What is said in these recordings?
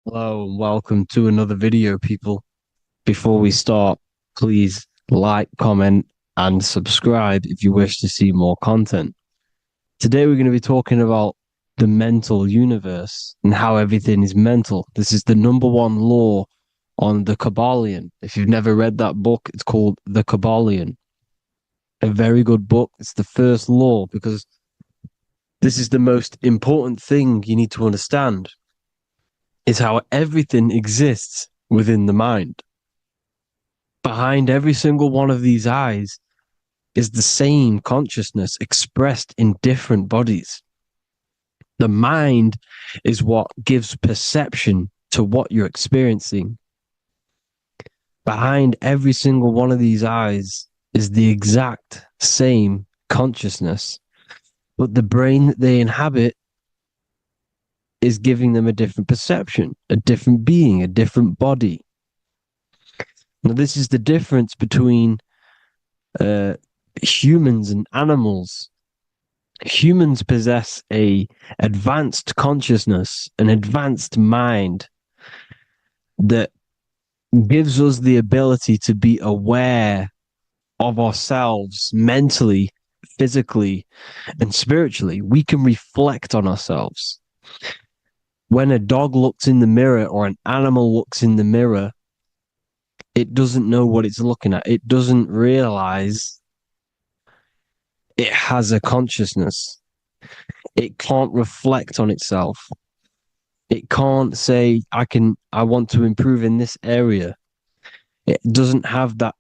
Hello and welcome to another video, people. Before we start, please like, comment, and subscribe if you wish to see more content. Today, we're going to be talking about the mental universe and how everything is mental. This is the number one law on the Kabbalion. If you've never read that book, it's called The Kabbalion. A very good book. It's the first law because this is the most important thing you need to understand is how everything exists within the mind. Behind every single one of these eyes is the same consciousness expressed in different bodies. The mind is what gives perception to what you're experiencing. Behind every single one of these eyes is the exact same consciousness, but the brain that they inhabit is giving them a different perception, a different being, a different body. Now, this is the difference between humans and animals. Humans possess a advanced consciousness, an advanced mind that gives us the ability to be aware of ourselves mentally, physically, and spiritually. We can reflect on ourselves. When a dog looks in the mirror or an animal looks in the mirror, it doesn't know what it's looking at. It doesn't realize it has a consciousness. It can't reflect on itself. It can't say, I want to improve in this area. It doesn't have that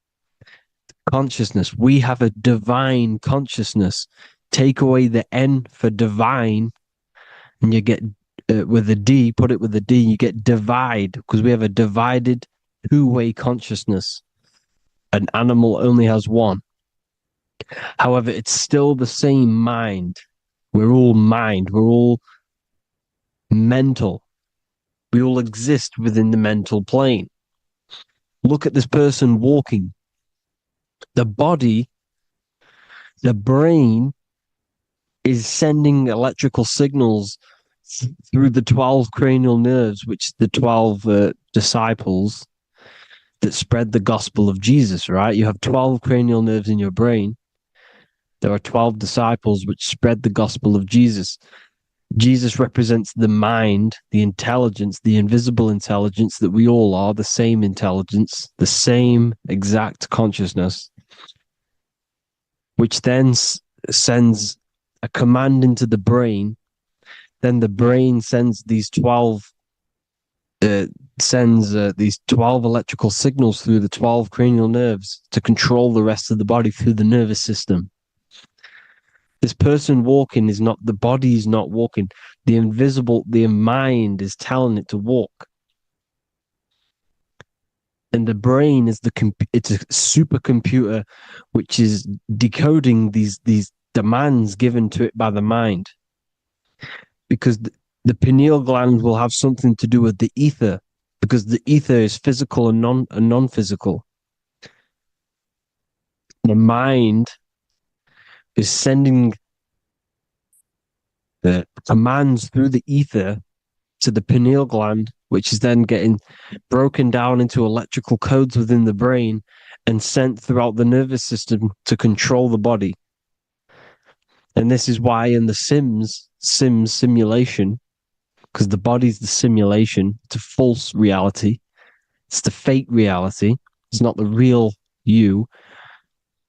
consciousness. We have a divine consciousness. Take away the N for divine, and you get with a D, put it with a D, you get divide, because we have a divided two-way consciousness. An animal only has one. However, it's still the same mind. We're all mind. We're all mental. We all exist within the mental plane. Look at this person walking. The body, the brain is sending electrical signals through the 12 cranial nerves, which the 12 disciples that spread the gospel of Jesus, right? You have 12 cranial nerves in your brain. There are 12 disciples which spread the gospel of Jesus. Jesus represents the mind, the intelligence, the invisible intelligence that we all are, the same intelligence, the same exact consciousness, which then sends a command into the brain. Then the brain sends these 12 electrical signals through the 12 cranial nerves to control the rest of the body through the nervous system. This person walking is not, the body is not walking. The mind is telling it to walk. And the brain is it's a supercomputer which is decoding these demands given to it by the mind. Because the pineal gland will have something to do with the ether, because the ether is physical and non-physical. The mind is sending the commands through the ether to the pineal gland, which is then getting broken down into electrical codes within the brain and sent throughout the nervous system to control the body. And this is why in the Sims simulation, because the body's the simulation, it's a false reality. It's the fake reality. It's not the real you.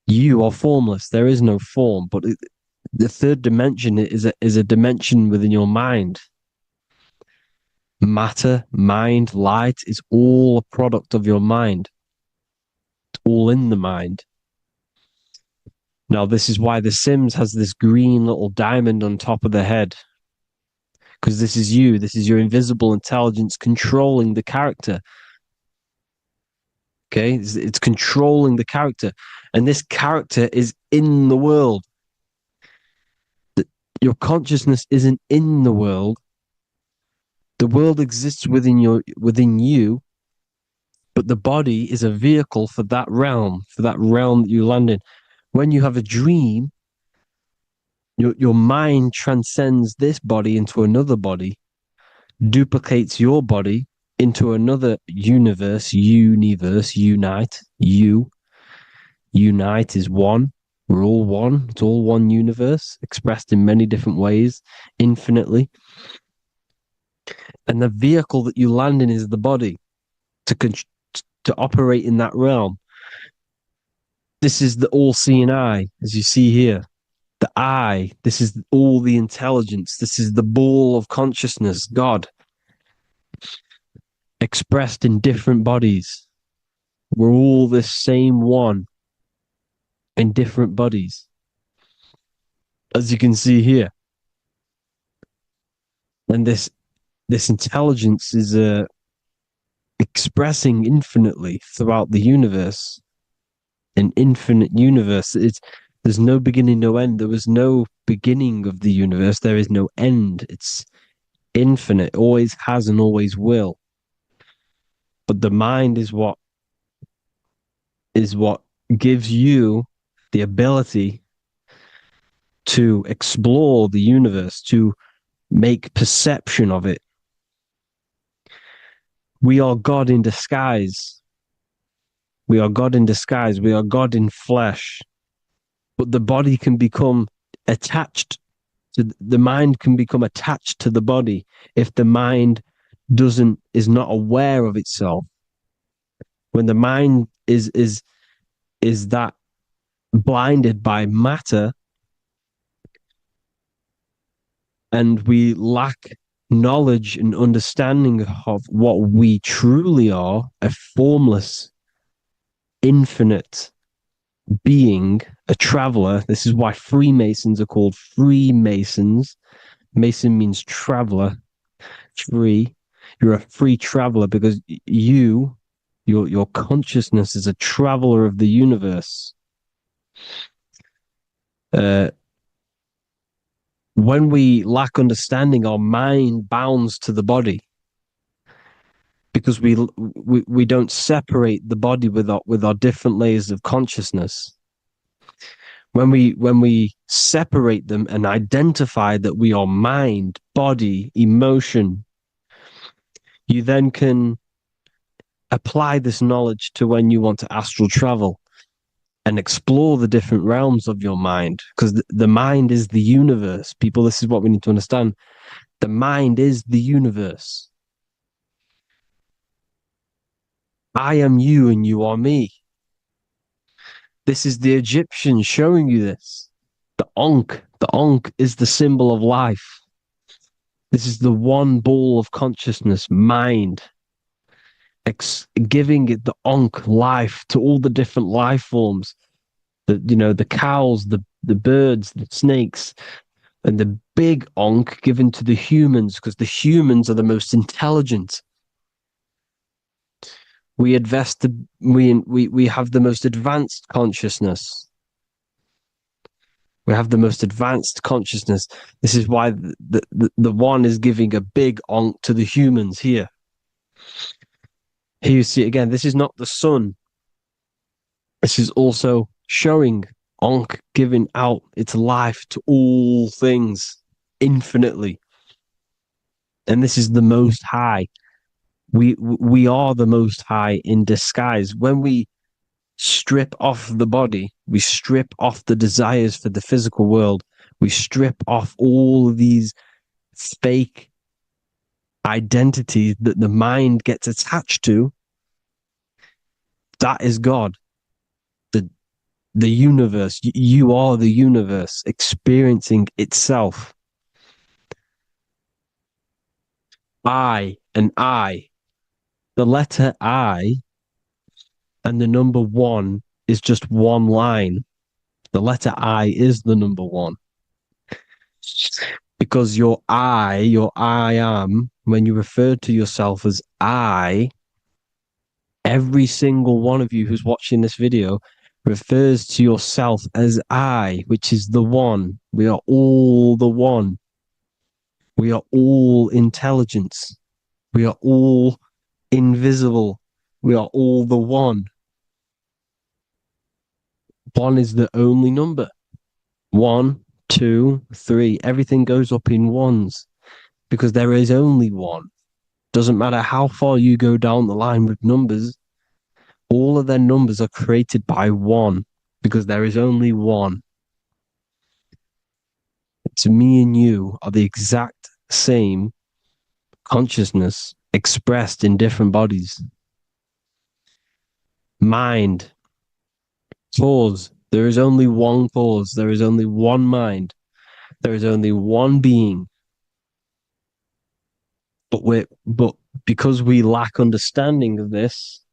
You are formless. There is no form, but the third dimension is a dimension within your mind. Matter, mind, light is all a product of your mind. It's all in the mind. Now, this is why The Sims has this green little diamond on top of the head. Because this is you. This is your invisible intelligence controlling the character. Okay? It's controlling the character. And this character is in the world. Your consciousness isn't in the world. The world exists within you, but the body is a vehicle for that realm that you land in. When you have a dream, your mind transcends this body into another body, duplicates your body into another universe, unite. Unite is one. We're all one. It's all one universe, expressed in many different ways, infinitely. And the vehicle that you land in is the body to operate in that realm. This is the all-seeing eye, as you see here. The eye, this is all the intelligence. This is the ball of consciousness, God, expressed in different bodies. We're all this same one in different bodies, as you can see here. And this intelligence is expressing infinitely throughout the universe, an infinite universe. There's no beginning, no end. There was no beginning of the universe. There is no end. It's infinite, always has and always will. But the mind is what gives you the ability to explore the universe, to make perception of it. We are God in disguise. We are God in disguise. We are God in flesh. But the body can become attached to the mind can become attached to the body if the mind is not aware of itself. When the mind is that blinded by matter, and we lack knowledge and understanding of what we truly are, a formless, infinite being, a traveler. This is why Freemasons are called Freemasons. Mason means traveler. Free. You're a free traveler because your consciousness is a traveler of the universe. When we lack understanding, our mind bounds to the body because we don't separate the body with our different layers of consciousness. When we separate them and identify that we are mind, body, emotion, you then can apply this knowledge to when you want to astral travel and explore the different realms of your mind, because the mind is the universe. People, this is what we need to understand. The mind is the universe. I am you and you are me. This is the Egyptians showing you this. The Ankh is the symbol of life. This is the one ball of consciousness, mind, giving it the Ankh life to all the different life forms. The cows, the birds, the snakes, and the big Ankh given to the humans, because the humans are the most intelligent. We have the most advanced consciousness. We have the most advanced consciousness. This is why the one is giving a big Ankh to the humans here. Here you see again, this is not the sun. This is also showing Ankh giving out its life to all things infinitely. And this is the most high. We are the most high in disguise. When we strip off the body, we strip off the desires for the physical world, we strip off all of these fake identities that the mind gets attached to. That is God. The universe. You are the universe experiencing itself. I and I. The letter I and the number one is just one line. The letter I is the number one. Because your I am, when you refer to yourself as I, every single one of you who's watching this video refers to yourself as I, which is the one. We are all the one. We are all intelligence. We are all invisible. We are all the one. One is the only number. 1, 2, 3. Everything goes up in ones because there is only one. Doesn't matter how far you go down the line with numbers, all of their numbers are created by one because there is only one. It's me and you are the exact same consciousness expressed in different bodies. Mind, cause. There is only one cause. There is only one mind. There is only one being. But because we lack understanding of this,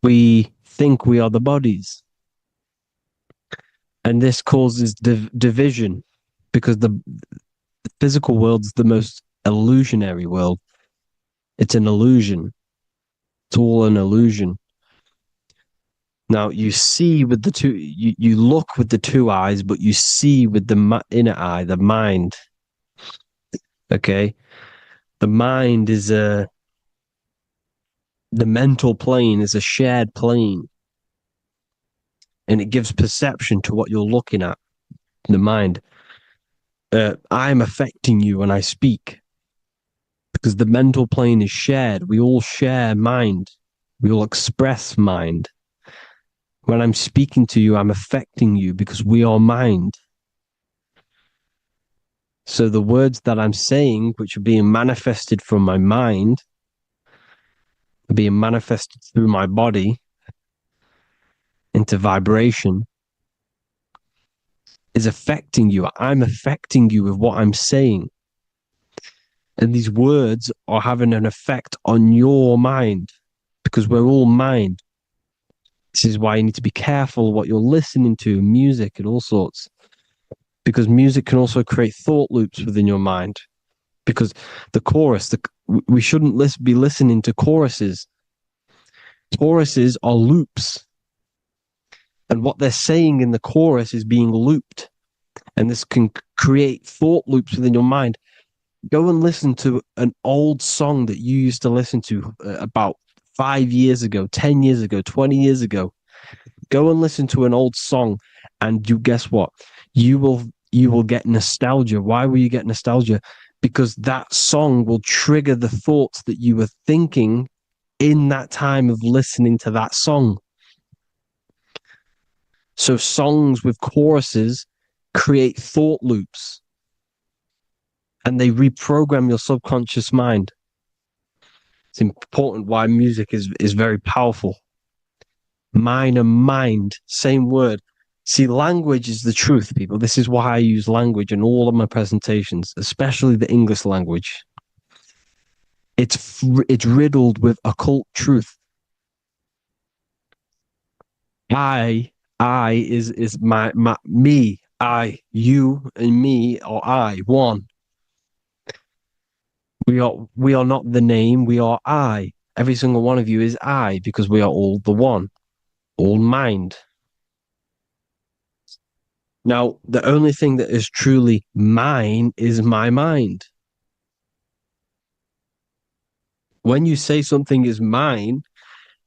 we think we are the bodies. And this causes division because the physical world's the most illusionary world. It's an illusion. It's all an illusion. Now you see with the two, you look with the two eyes, but you see with the inner eye, the mind. Okay, the mind is the mental plane is a shared plane, and it gives perception to what you're looking at. The mind. I'm affecting you when I speak because the mental plane is shared. We all share mind. We all express mind. When I'm speaking to you, I'm affecting you because we are mind. So the words that I'm saying, which are being manifested from my mind, are being manifested through my body into vibration, is affecting you. I'm affecting you with what I'm saying. And these words are having an effect on your mind because we're all mind. This is why you need to be careful what you're listening to, music and all sorts, because music can also create thought loops within your mind. Because the chorus, we shouldn't be listening to choruses. Choruses are loops. And what they're saying in the chorus is being looped. And this can create thought loops within your mind. Go and listen to an old song that you used to listen to about 5 years ago, 10 years ago, 20 years ago. Go and listen to an old song, and you guess what? You will get nostalgia. Why will you get nostalgia? Because that song will trigger the thoughts that you were thinking in that time of listening to that song. So songs with choruses create thought loops, and they reprogram your subconscious mind. It's important why music is very powerful. Mind and mind, same word. See, language is the truth, people. This is why I use language in all of my presentations, especially the English language. It's riddled with occult truth. I is my me. I, you, and me, or I, one. We are not the name. We are I. Every single one of you is I because we are all the one, all mind. Now, the only thing that is truly mine is my mind. When you say something is mine,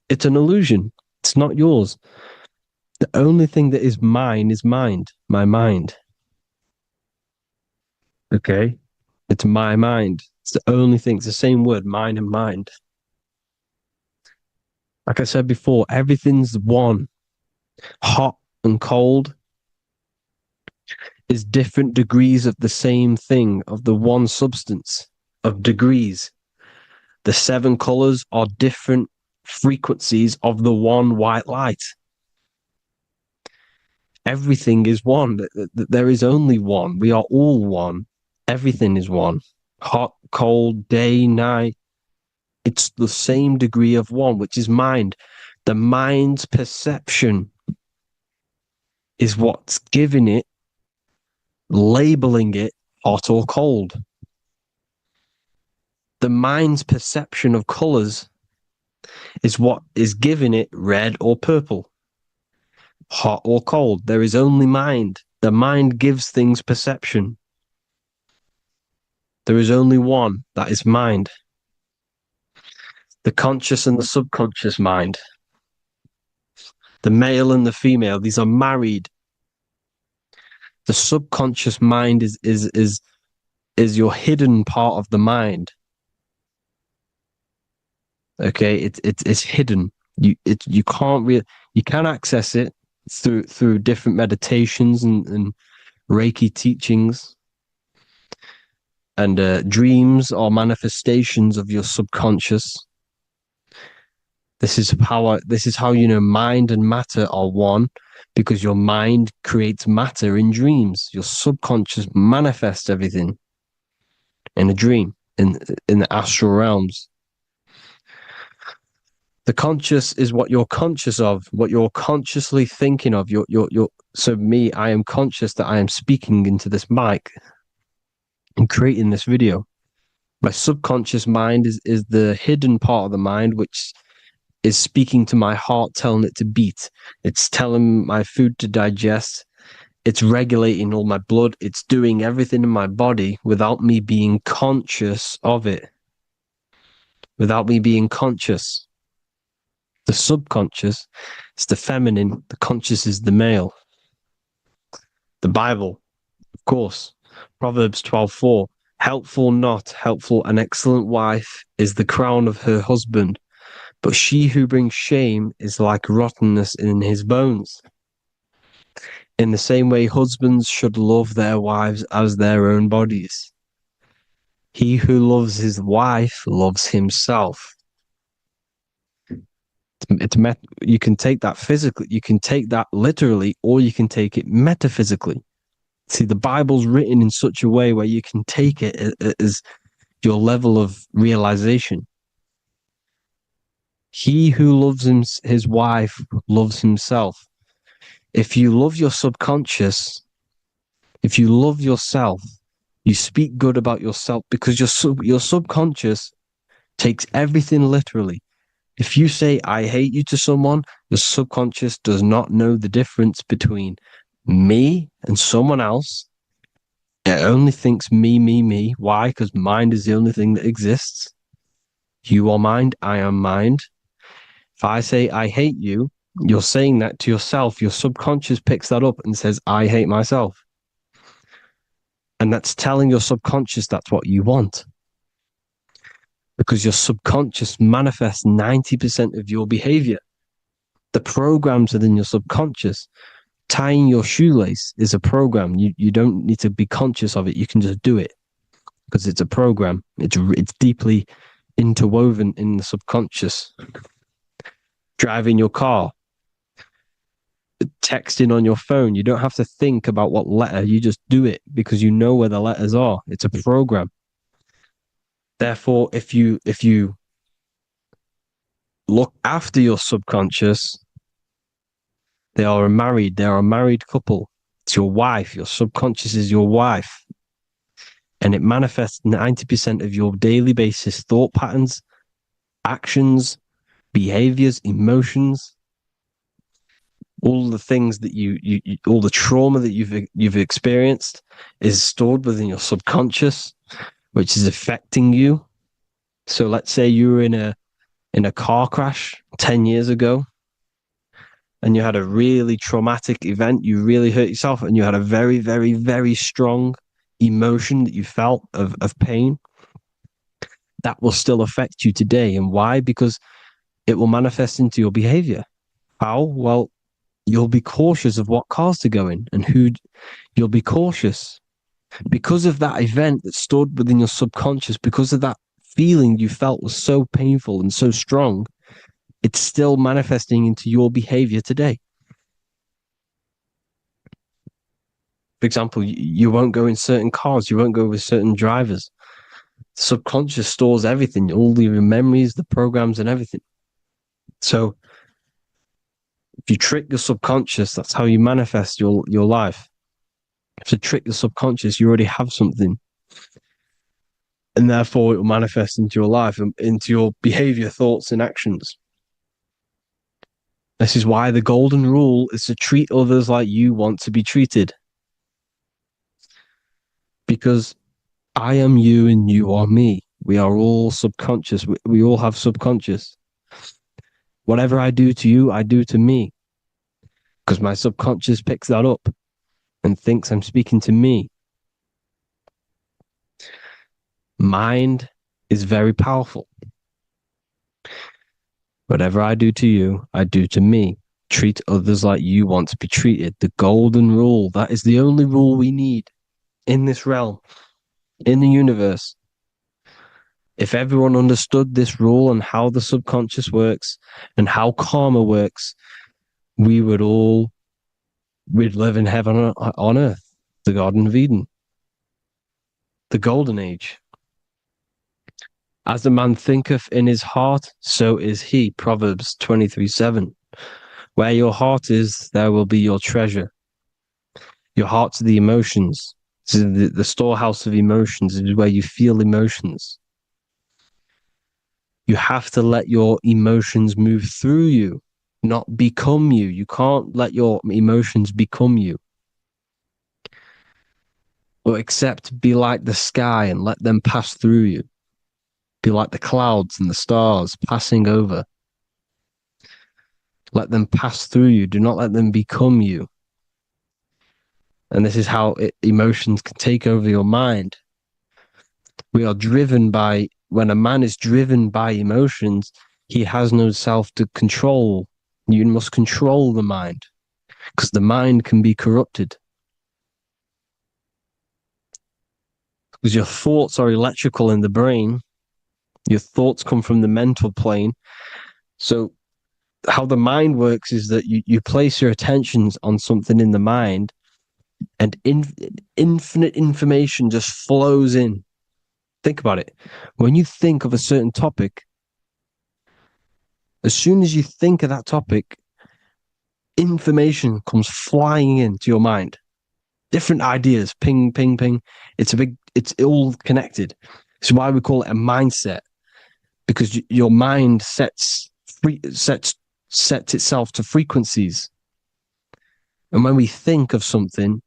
it's an illusion. It's not yours. The only thing that is mine is mind, my mind. Okay? It's my mind. It's the only thing. It's the same word, mine and mind. Like I said before, everything's one. Hot and cold is different degrees of the same thing, of the one substance, of degrees. The 7 colors are different frequencies of the one white light. Everything is one. There is only one. We are all one. Everything is one. Hot, cold, day, night. It's the same degree of one, which is mind. The mind's perception is what's giving it, labeling it hot or cold. The mind's perception of colors is what is giving it red or purple, hot or cold. There is only mind. The mind gives things perception. There is only one, that is mind. The conscious and the subconscious mind. The male and the female, these are married. The subconscious mind is is your hidden part of the mind. Okay, it's hidden. You can't really, you can access it through different meditations and Reiki teachings, and dreams are manifestations of your subconscious. This is how you know mind and matter are one, because your mind creates matter in dreams. Your subconscious manifests everything in a dream, in the astral realms. The conscious is what you're conscious of, what you're consciously thinking of. So me, I am conscious that I am speaking into this mic and creating this video. My subconscious mind is the hidden part of the mind, which is speaking to my heart, telling it to beat. It's telling my food to digest. It's regulating all my blood. It's doing everything in my body without me being conscious of it. Without me being conscious. The subconscious is the feminine. The conscious is the male. The Bible, of course. Proverbs 12:4. Helpful, not helpful, an excellent wife is the crown of her husband, but she who brings shame is like rottenness in his bones. In the same way, husbands should love their wives as their own bodies. He who loves his wife loves himself. You can take that physically, you can take that literally, or you can take it metaphysically. See, the Bible's written in such a way where you can take it as your level of realization. He who loves his wife loves himself. If you love your subconscious, if you love yourself, you speak good about yourself, because your subconscious takes everything literally. If you say, I hate you to someone, your subconscious does not know the difference between me and someone else. It only thinks me, me, me. Why? Because mind is the only thing that exists. You are mind, I am mind. If I say, I hate you, you're saying that to yourself. Your subconscious picks that up and says, I hate myself. And that's telling your subconscious that's what you want. Because your subconscious manifests 90% of your behavior. The programs within your subconscious. Tying your shoelace is a program. You don't need to be conscious of it. You can just do it because it's a program. It's deeply interwoven in the subconscious. Driving your car, texting on your phone. You don't have to think about what letter. You just do it because you know where the letters are. It's a program. Therefore, if you look after your subconscious, they are a married couple. It's your wife. Your subconscious is your wife. And it manifests 90% of your daily basis thought patterns, actions, behaviors, emotions, all the things that you all the trauma that you've experienced is stored within your subconscious, which is affecting you. So let's say you were in a car crash 10 years ago and you had a really traumatic event, you really hurt yourself, and you had a very, very, very strong emotion that you felt of pain. That will still affect you today. And why? Because it will manifest into your behavior. How? Well, you'll be cautious of what cars to go in and who. You'll be cautious because of that event that stored within your subconscious, because of that feeling you felt was so painful and so strong. It's still manifesting into your behavior today. For example, you won't go in certain cars, you won't go with certain drivers. The subconscious stores everything, all your memories, the programs, and everything. So if you trick your subconscious, that's how you manifest your life. If you trick the subconscious, you already have something. And therefore it will manifest into your life, into your behavior, thoughts, and actions. This is why the golden rule is to treat others like you want to be treated. Because I am you and you are me. We are all subconscious. We all have subconscious. Whatever I do to you, I do to me. Because my subconscious picks that up and thinks I'm speaking to me. Mind is very powerful. Whatever I do to you, I do to me. Treat others like you want to be treated. The golden rule. That is the only rule we need in this realm, in the universe. If everyone understood this rule and how the subconscious works and how karma works, we'd live in heaven on earth, the Garden of Eden, the golden age. As a man thinketh in his heart, so is he. Proverbs 23:7. Where your heart is, there will be your treasure. Your heart's the emotions. The storehouse of emotions is where you feel emotions. You have to let your emotions move through you, not become you. You can't let your emotions become you. But except be like the sky and let them pass through you. Be like the clouds and the stars passing over. Let them pass through you. Do not let them become you. And this is how emotions can take over your mind. We are driven by, when a man is driven by emotions, he has no self to control. You must control the mind, because the mind can be corrupted. Because your thoughts are electrical in the brain. Your thoughts come from the mental plane. So how the mind works is that you place your attentions on something in the mind, and infinite information just flows in. Think about it. When you think of a certain topic, as soon as you think of that topic, information comes flying into your mind. Different ideas, ping, ping, ping. It's all connected. It's why we call it a mindset, because your mind sets itself to frequencies. And when we think of something,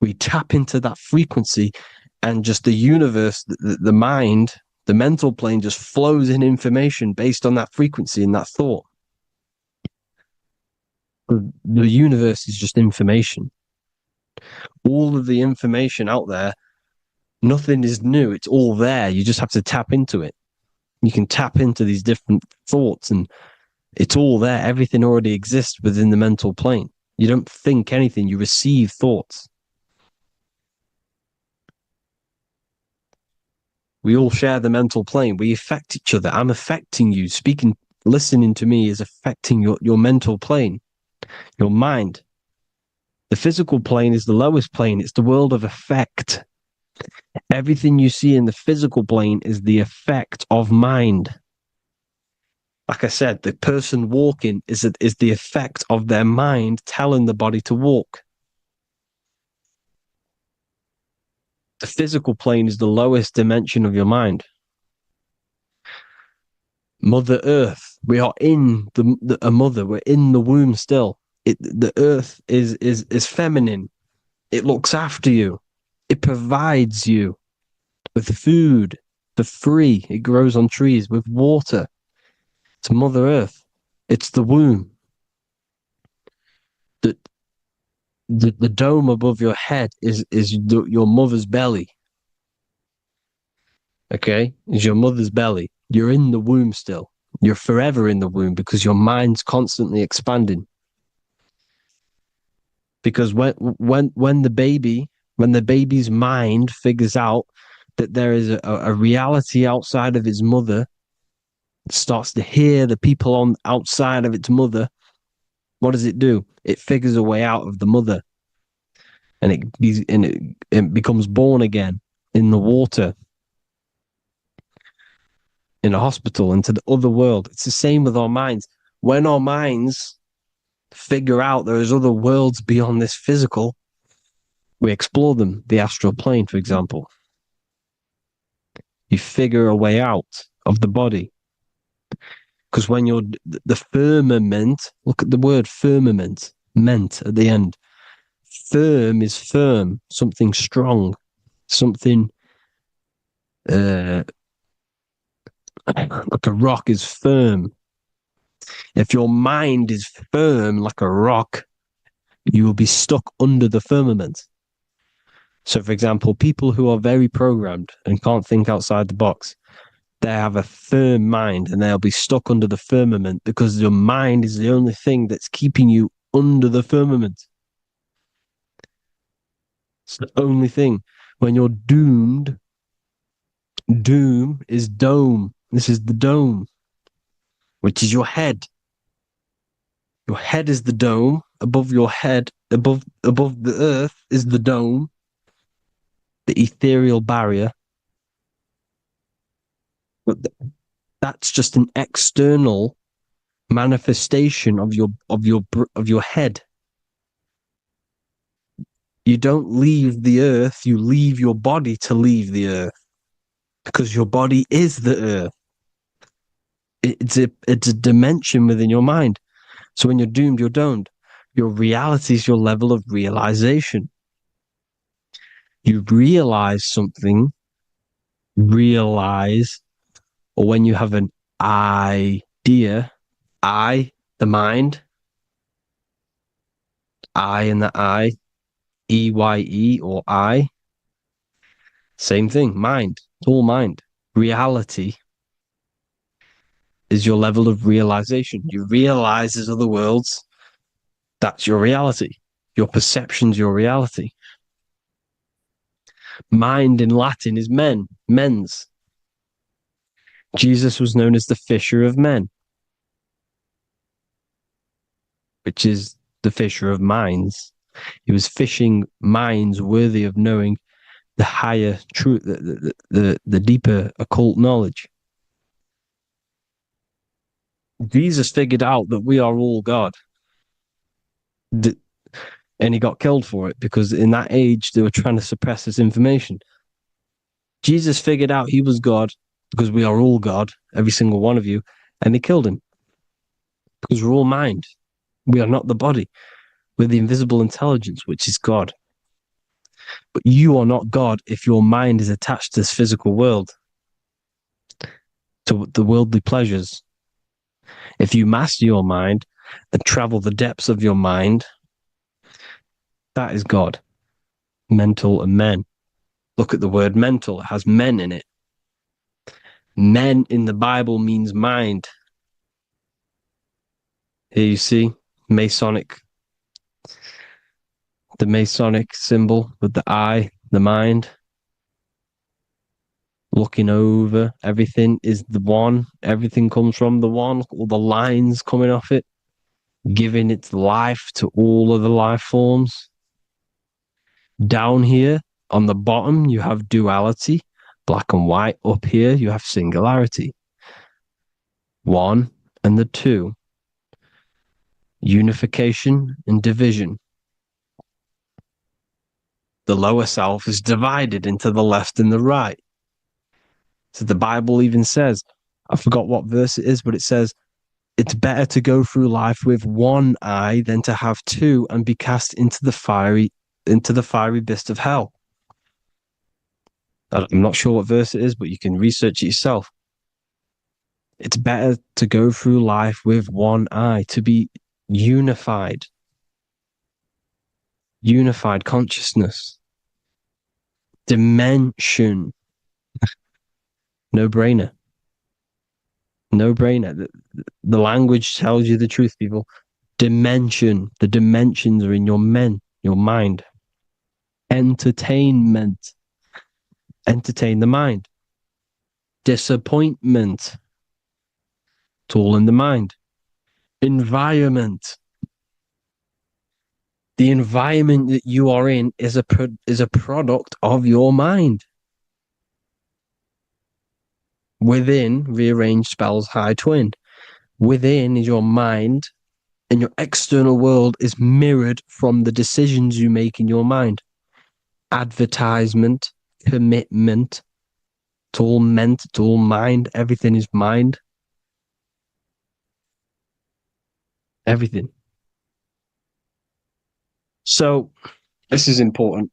we tap into that frequency, and just the universe, the mind, the mental plane just flows in information based on that frequency and that thought. The universe is just information. All of the information out there, nothing is new. It's all there. You just have to tap into it. You can tap into these different thoughts, and it's all there. Everything already exists within the mental plane. You don't think anything. You receive thoughts. We all share the mental plane. We affect each other. I'm affecting you. Listening to me is affecting your mental plane, your mind. The physical plane is the lowest plane. It's the world of effect. Everything you see in the physical plane is the effect of mind. Like I said, the person walking is the effect of their mind telling the body to walk. The physical plane is the lowest dimension of your mind. Mother Earth, we are in a mother. We're in the womb still. The Earth is feminine. It looks after you. It provides you with food for free. It grows on trees with water. It's Mother Earth. It's the womb. The dome above your head is your mother's belly. Okay? Is your mother's belly. You're in the womb still. You're forever in the womb because your mind's constantly expanding. Because when the baby's mind figures out that there is a reality outside of its mother, starts to hear the people on outside of its mother, what does it do? It figures a way out of the mother, and it becomes born again in the water, in a hospital, into the other world. It's the same with our minds. When our minds figure out there is other worlds beyond this physical, we explore them. The astral plane, for example. You figure a way out of the body. Because when you're the firmament, look at the word firmament, meant at the end. Firm is firm, something strong, something like a rock is firm. If your mind is firm like a rock, you will be stuck under the firmament. So, for example, people who are very programmed and can't think outside the box, they have a firm mind and they'll be stuck under the firmament because your mind is the only thing that's keeping you under the firmament. It's the only thing. When you're doomed, doom is dome. This is the dome, which is your head. Your head is the dome. Above your head, above the earth is the dome, the ethereal barrier. But that's just an external manifestation of your head. You don't leave the earth, you leave your body to leave the earth because your body is the earth. It's a dimension within your mind. So when you're doomed, you're domed. Your reality is your level of realization. You realize something, or when you have an idea, the mind, in the EYE or I, same thing, mind, it's all mind. Reality is your level of realization. You realize there's other worlds. That's your reality. Your perception's your reality. Mind in Latin is mens. Jesus was known as the fisher of men, which is the fisher of minds. He was fishing minds worthy of knowing the higher truth, the deeper occult knowledge. Jesus figured out that we are all God. And he got killed for it because in that age they were trying to suppress this information. Jesus figured out he was God because we are all God, every single one of you, and they killed him because we're all mind. We are not the body. We're the invisible intelligence, which is God. But you are not God if your mind is attached to this physical world, to the worldly pleasures. If you master your mind and travel the depths of your mind, that is God. Mental and men. Look at the word mental. It has men in it. Men in the Bible means mind. Here you see the Masonic symbol with the eye, the mind. Looking over, everything is the one. Everything comes from the one. All the lines coming off it, giving its life to all of the life forms. Down here on the bottom, you have duality, black and white. Up here, you have singularity. One and the two. Unification and division. The lower self is divided into the left and the right. So the Bible even says, I forgot what verse it is, but it says, it's better to go through life with one eye than to have two and be cast into the fiery abyss of hell. I'm not sure what verse it is, but you can research it yourself. It's better to go through life with one eye, to be unified consciousness, dimension. No brainer. The language tells you the truth, people. Dimension. The dimensions are in your mind. Entertainment. Entertain the mind. Disappointment. It's all in the mind. Environment. The environment that you are in is a product of your mind. Within, rearranged spells high twin. Within is your mind, and your external world is mirrored from the decisions you make in your mind. Advertisement, commitment, it's all mind. Everything is mind. Everything. So, this is important.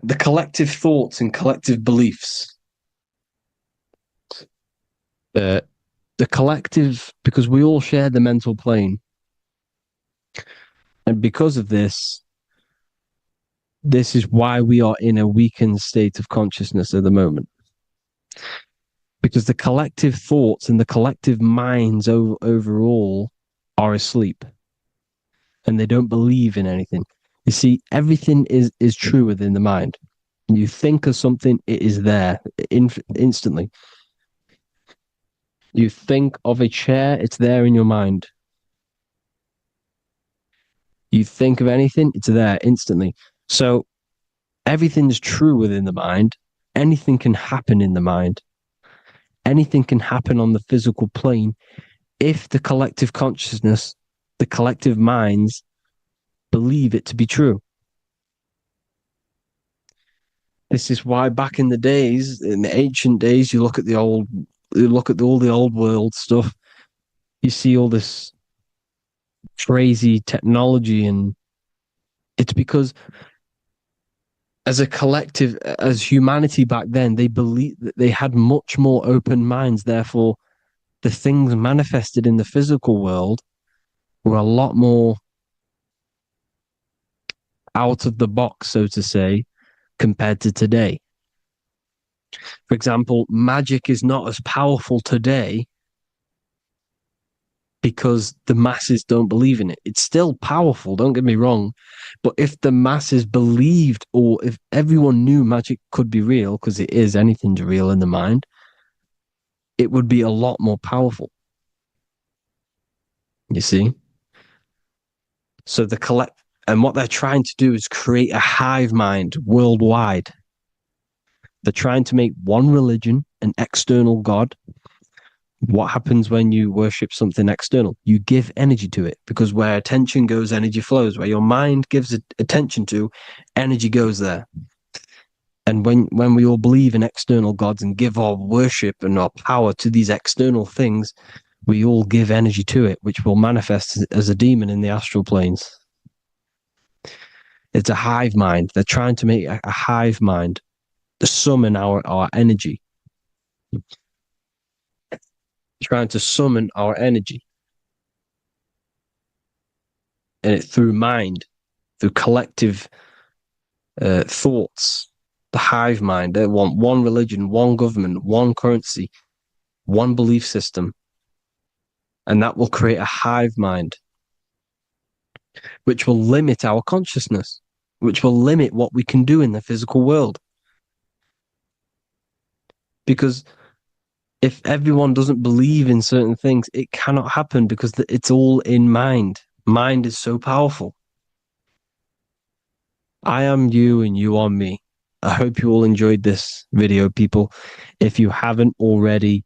The collective thoughts and collective beliefs. The collective, because we all share the mental plane. And because of this, This is why we are in a weakened state of consciousness at the moment. Because the collective thoughts and the collective minds overall are asleep. And they don't believe in anything. You see, everything is true within the mind. You think of something, it is there instantly. You think of a chair, it's there in your mind. You think of anything, it's there instantly. So everything's true within the mind. Anything can happen in the mind. Anything can happen on the physical plane if the collective consciousness, the collective minds believe it to be true. This is why back in the days, in the ancient days, you look at all the old world stuff, you see all this crazy technology, and it's because as a collective, as humanity back then, they believed that they had much more open minds. Therefore, the things manifested in the physical world were a lot more out of the box, so to say, compared to today. For example, magic is not as powerful today because the masses don't believe in it. It's still powerful, don't get me wrong. But if the masses believed, or if everyone knew magic could be real, because it is, anything's real in the mind, it would be a lot more powerful. You see? So and what they're trying to do is create a hive mind worldwide. They're trying to make one religion, an external God. What happens when you worship something external? You give energy to it, because where attention goes, energy flows. Where your mind gives attention to, energy goes there. And when we all believe in external gods and give our worship and our power to these external things, we all give energy to it, which will manifest as a demon in the astral planes. It's a hive mind. They're trying to make a hive mind to summon our energy. Trying to summon our energy. And it through mind, through collective thoughts, the hive mind. They want one religion, one government, one currency, one belief system. And that will create a hive mind, which will limit our consciousness, which will limit what we can do in the physical world. Because if everyone doesn't believe in certain things, it cannot happen, because it's all in mind. Mind is so powerful. I am you and you are me. I hope you all enjoyed this video, people. If you haven't already,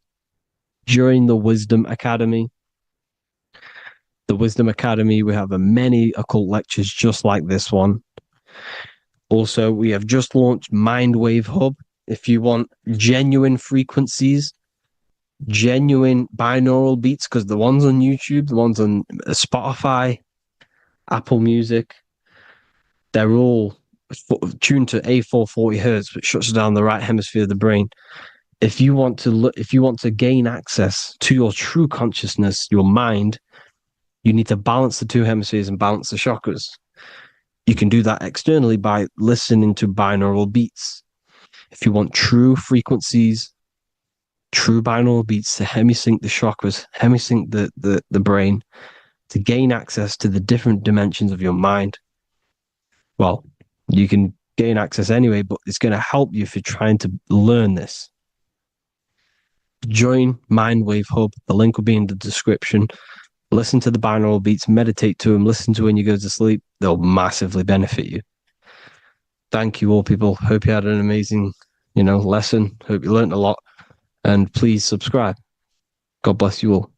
join the Wisdom Academy. The Wisdom Academy, we have many occult lectures just like this one. Also, we have just launched Mindwave Hub. If you want genuine frequencies, genuine binaural beats, because the ones on YouTube, the ones on Spotify, Apple Music, they're all tuned to A440 hertz, which shuts down the right hemisphere of the brain. If you want to gain access to your true consciousness, your mind, you need to balance the two hemispheres and balance the chakras. You can do that externally by listening to binaural beats. If you want true frequencies, true binaural beats to hemisync the chakras, hemisync the brain, to gain access to the different dimensions of your mind, well, you can gain access anyway, but it's going to help you if you're trying to learn this. Join Mindwave Hub. The link will be in the description. Listen to the binaural beats, meditate to them, listen to when you go to sleep. They'll massively benefit you. Thank you all, people. Hope you had an amazing, lesson. Hope you learned a lot. And please subscribe. God bless you all.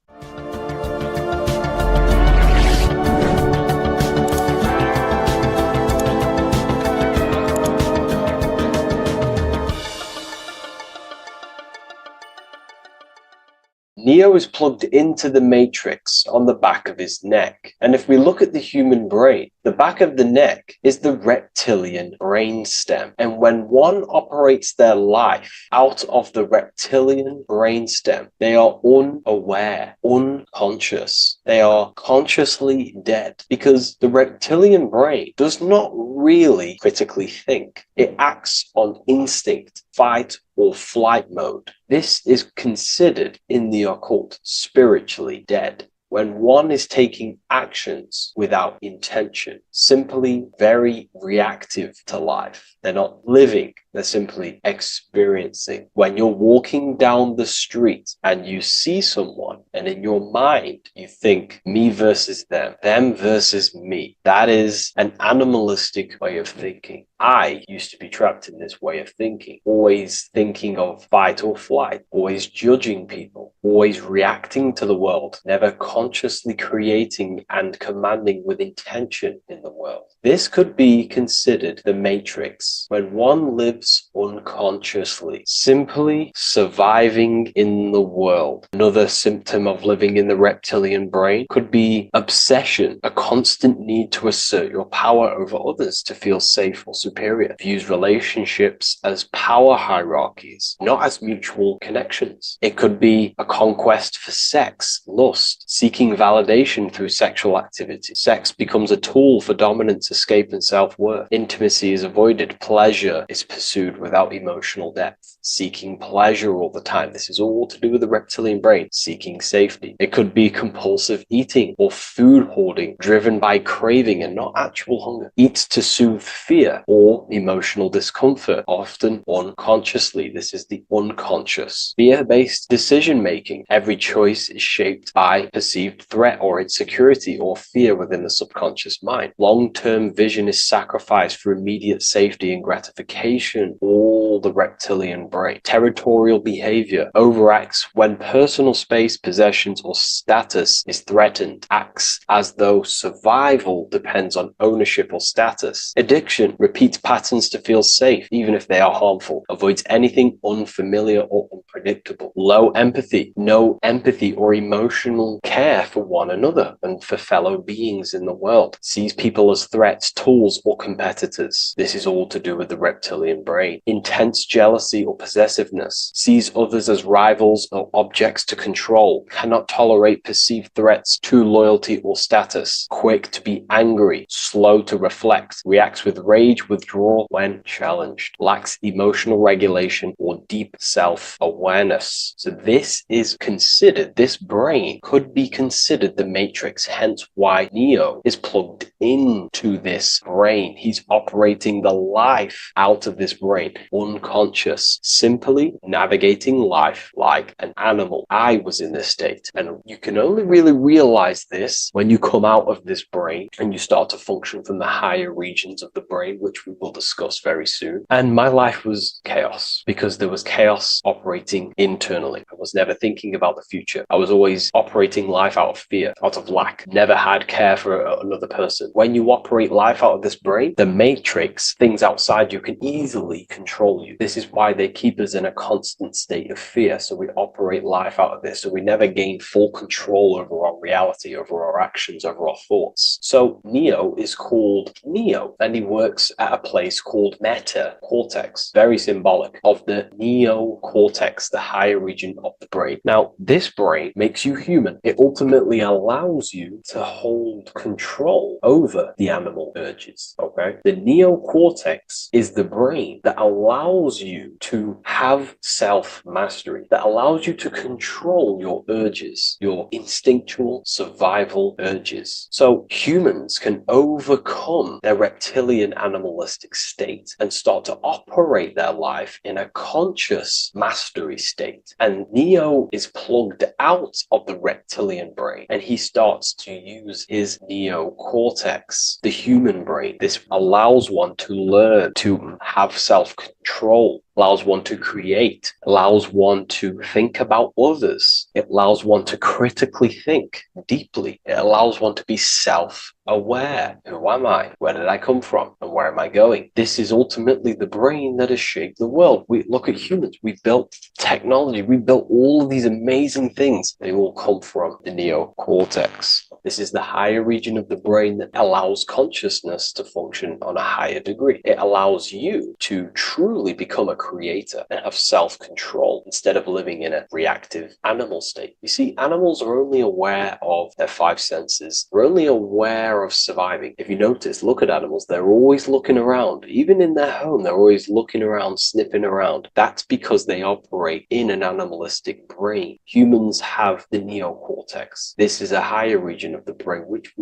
Neo is plugged into the matrix on the back of his neck. And if we look at the human brain, The back of the neck is the reptilian brainstem, and when one operates their life out of the reptilian brainstem, they are unaware, unconscious. They are consciously dead, because the reptilian brain does not really critically think. It acts on instinct, fight or flight mode. This is considered in the occult spiritually dead. When one is taking actions without intention, simply very reactive to life. They're not living, they're simply experiencing. When you're walking down the street and you see someone, and in your mind you think me versus them versus me, that is an animalistic way of thinking. I used to be trapped in this way of thinking, always thinking of fight or flight, always judging people, always reacting to the world, never consciously creating and commanding with intention in the world. This could be considered the matrix, when one lives unconsciously, simply surviving in the world. Another symptom of living in the reptilian brain could be obsession, a constant need to assert your power over others to feel safe or superior. Views relationships as power hierarchies, not as mutual connections. It could be a conquest for sex, lust, seeking validation through sexual activity. Sex becomes a tool for dominance, escape, and self-worth. Intimacy is avoided. Pleasure is pursued without emotional depth. Seeking pleasure all the time. This is all to do with the reptilian brain. Seeking safety. It could be compulsive eating or food hoarding, driven by craving and not actual hunger. Eats to soothe fear or emotional discomfort, often unconsciously. This is the unconscious. Fear-based decision-making. Every choice is shaped by perceived threat or insecurity or fear within the subconscious mind. Long-term vision is sacrificed for immediate safety and gratification. All the reptilian brain. Territorial behavior overacts when personal space, possessions, or status is threatened. Acts as though survival depends on ownership or status. Addiction repeats patterns to feel safe, even if they are harmful. Avoids anything unfamiliar or unpredictable. Low empathy. No empathy or emotional care for one another and for fellow beings in the world. Sees people as threats, tools, or competitors. This is all to do with the reptilian brain. Intense jealousy or possessiveness. Sees others as rivals or objects to control. Cannot tolerate perceived threats to loyalty or status. Quick to be angry. Slow to reflect. Reacts with rage, withdrawal when challenged. Lacks emotional regulation or deep self-awareness. So this is considered, this brain could be considered the matrix, hence why Neo is plugged into this brain. He's operating the life out of this brain, unconscious, simply navigating life like an animal. I was in this state, and you can only really realize this when you come out of this brain and you start to function from the higher regions of the brain, which we will discuss very soon. And my life was chaos, because there was chaos operating internally. I was never thinking about the future. I was always operating life out of fear, out of lack. Never had care for another person. When you operate life out of this brain, the matrix, things outside you, can easily control you. This is why they keep us in a constant state of fear. So we operate life out of this. So we never gain full control over our reality, over our actions, over our thoughts. So Neo is called Neo, and he works at a place called Meta Cortex, very symbolic of the neocortex, the higher region of the brain. Now, this brain makes you human. It ultimately allows you to hold control over the animal urges, okay? The neocortex is the brain that allows you to have self-mastery, that allows you to control your urges, your instinctual survival urges. So humans can overcome their reptilian animalistic state and start to operate their life in a conscious mastery state. And Neo is plugged out of the reptilian brain, and he starts to use his neocortex, the human brain. This allows one to learn to have self-control control, allows one to create, allows one to think about others. It allows one to critically think deeply. It allows one to be self-aware. Who am I? Where did I come from? And where am I going? This is ultimately the brain that has shaped the world. We look at humans. We built technology. We built all of these amazing things. They all come from the neocortex. This is the higher region of the brain that allows consciousness to function on a higher degree. It allows you to truly become a creator and have self-control instead of living in a reactive animal state. You see, animals are only aware of their five senses. They're only aware of surviving. If you notice, look at animals, they're always looking around. Even in their home, they're always looking around, sniffing around. That's because they operate in an animalistic brain. Humans have the neocortex. This is a higher region of the brain, which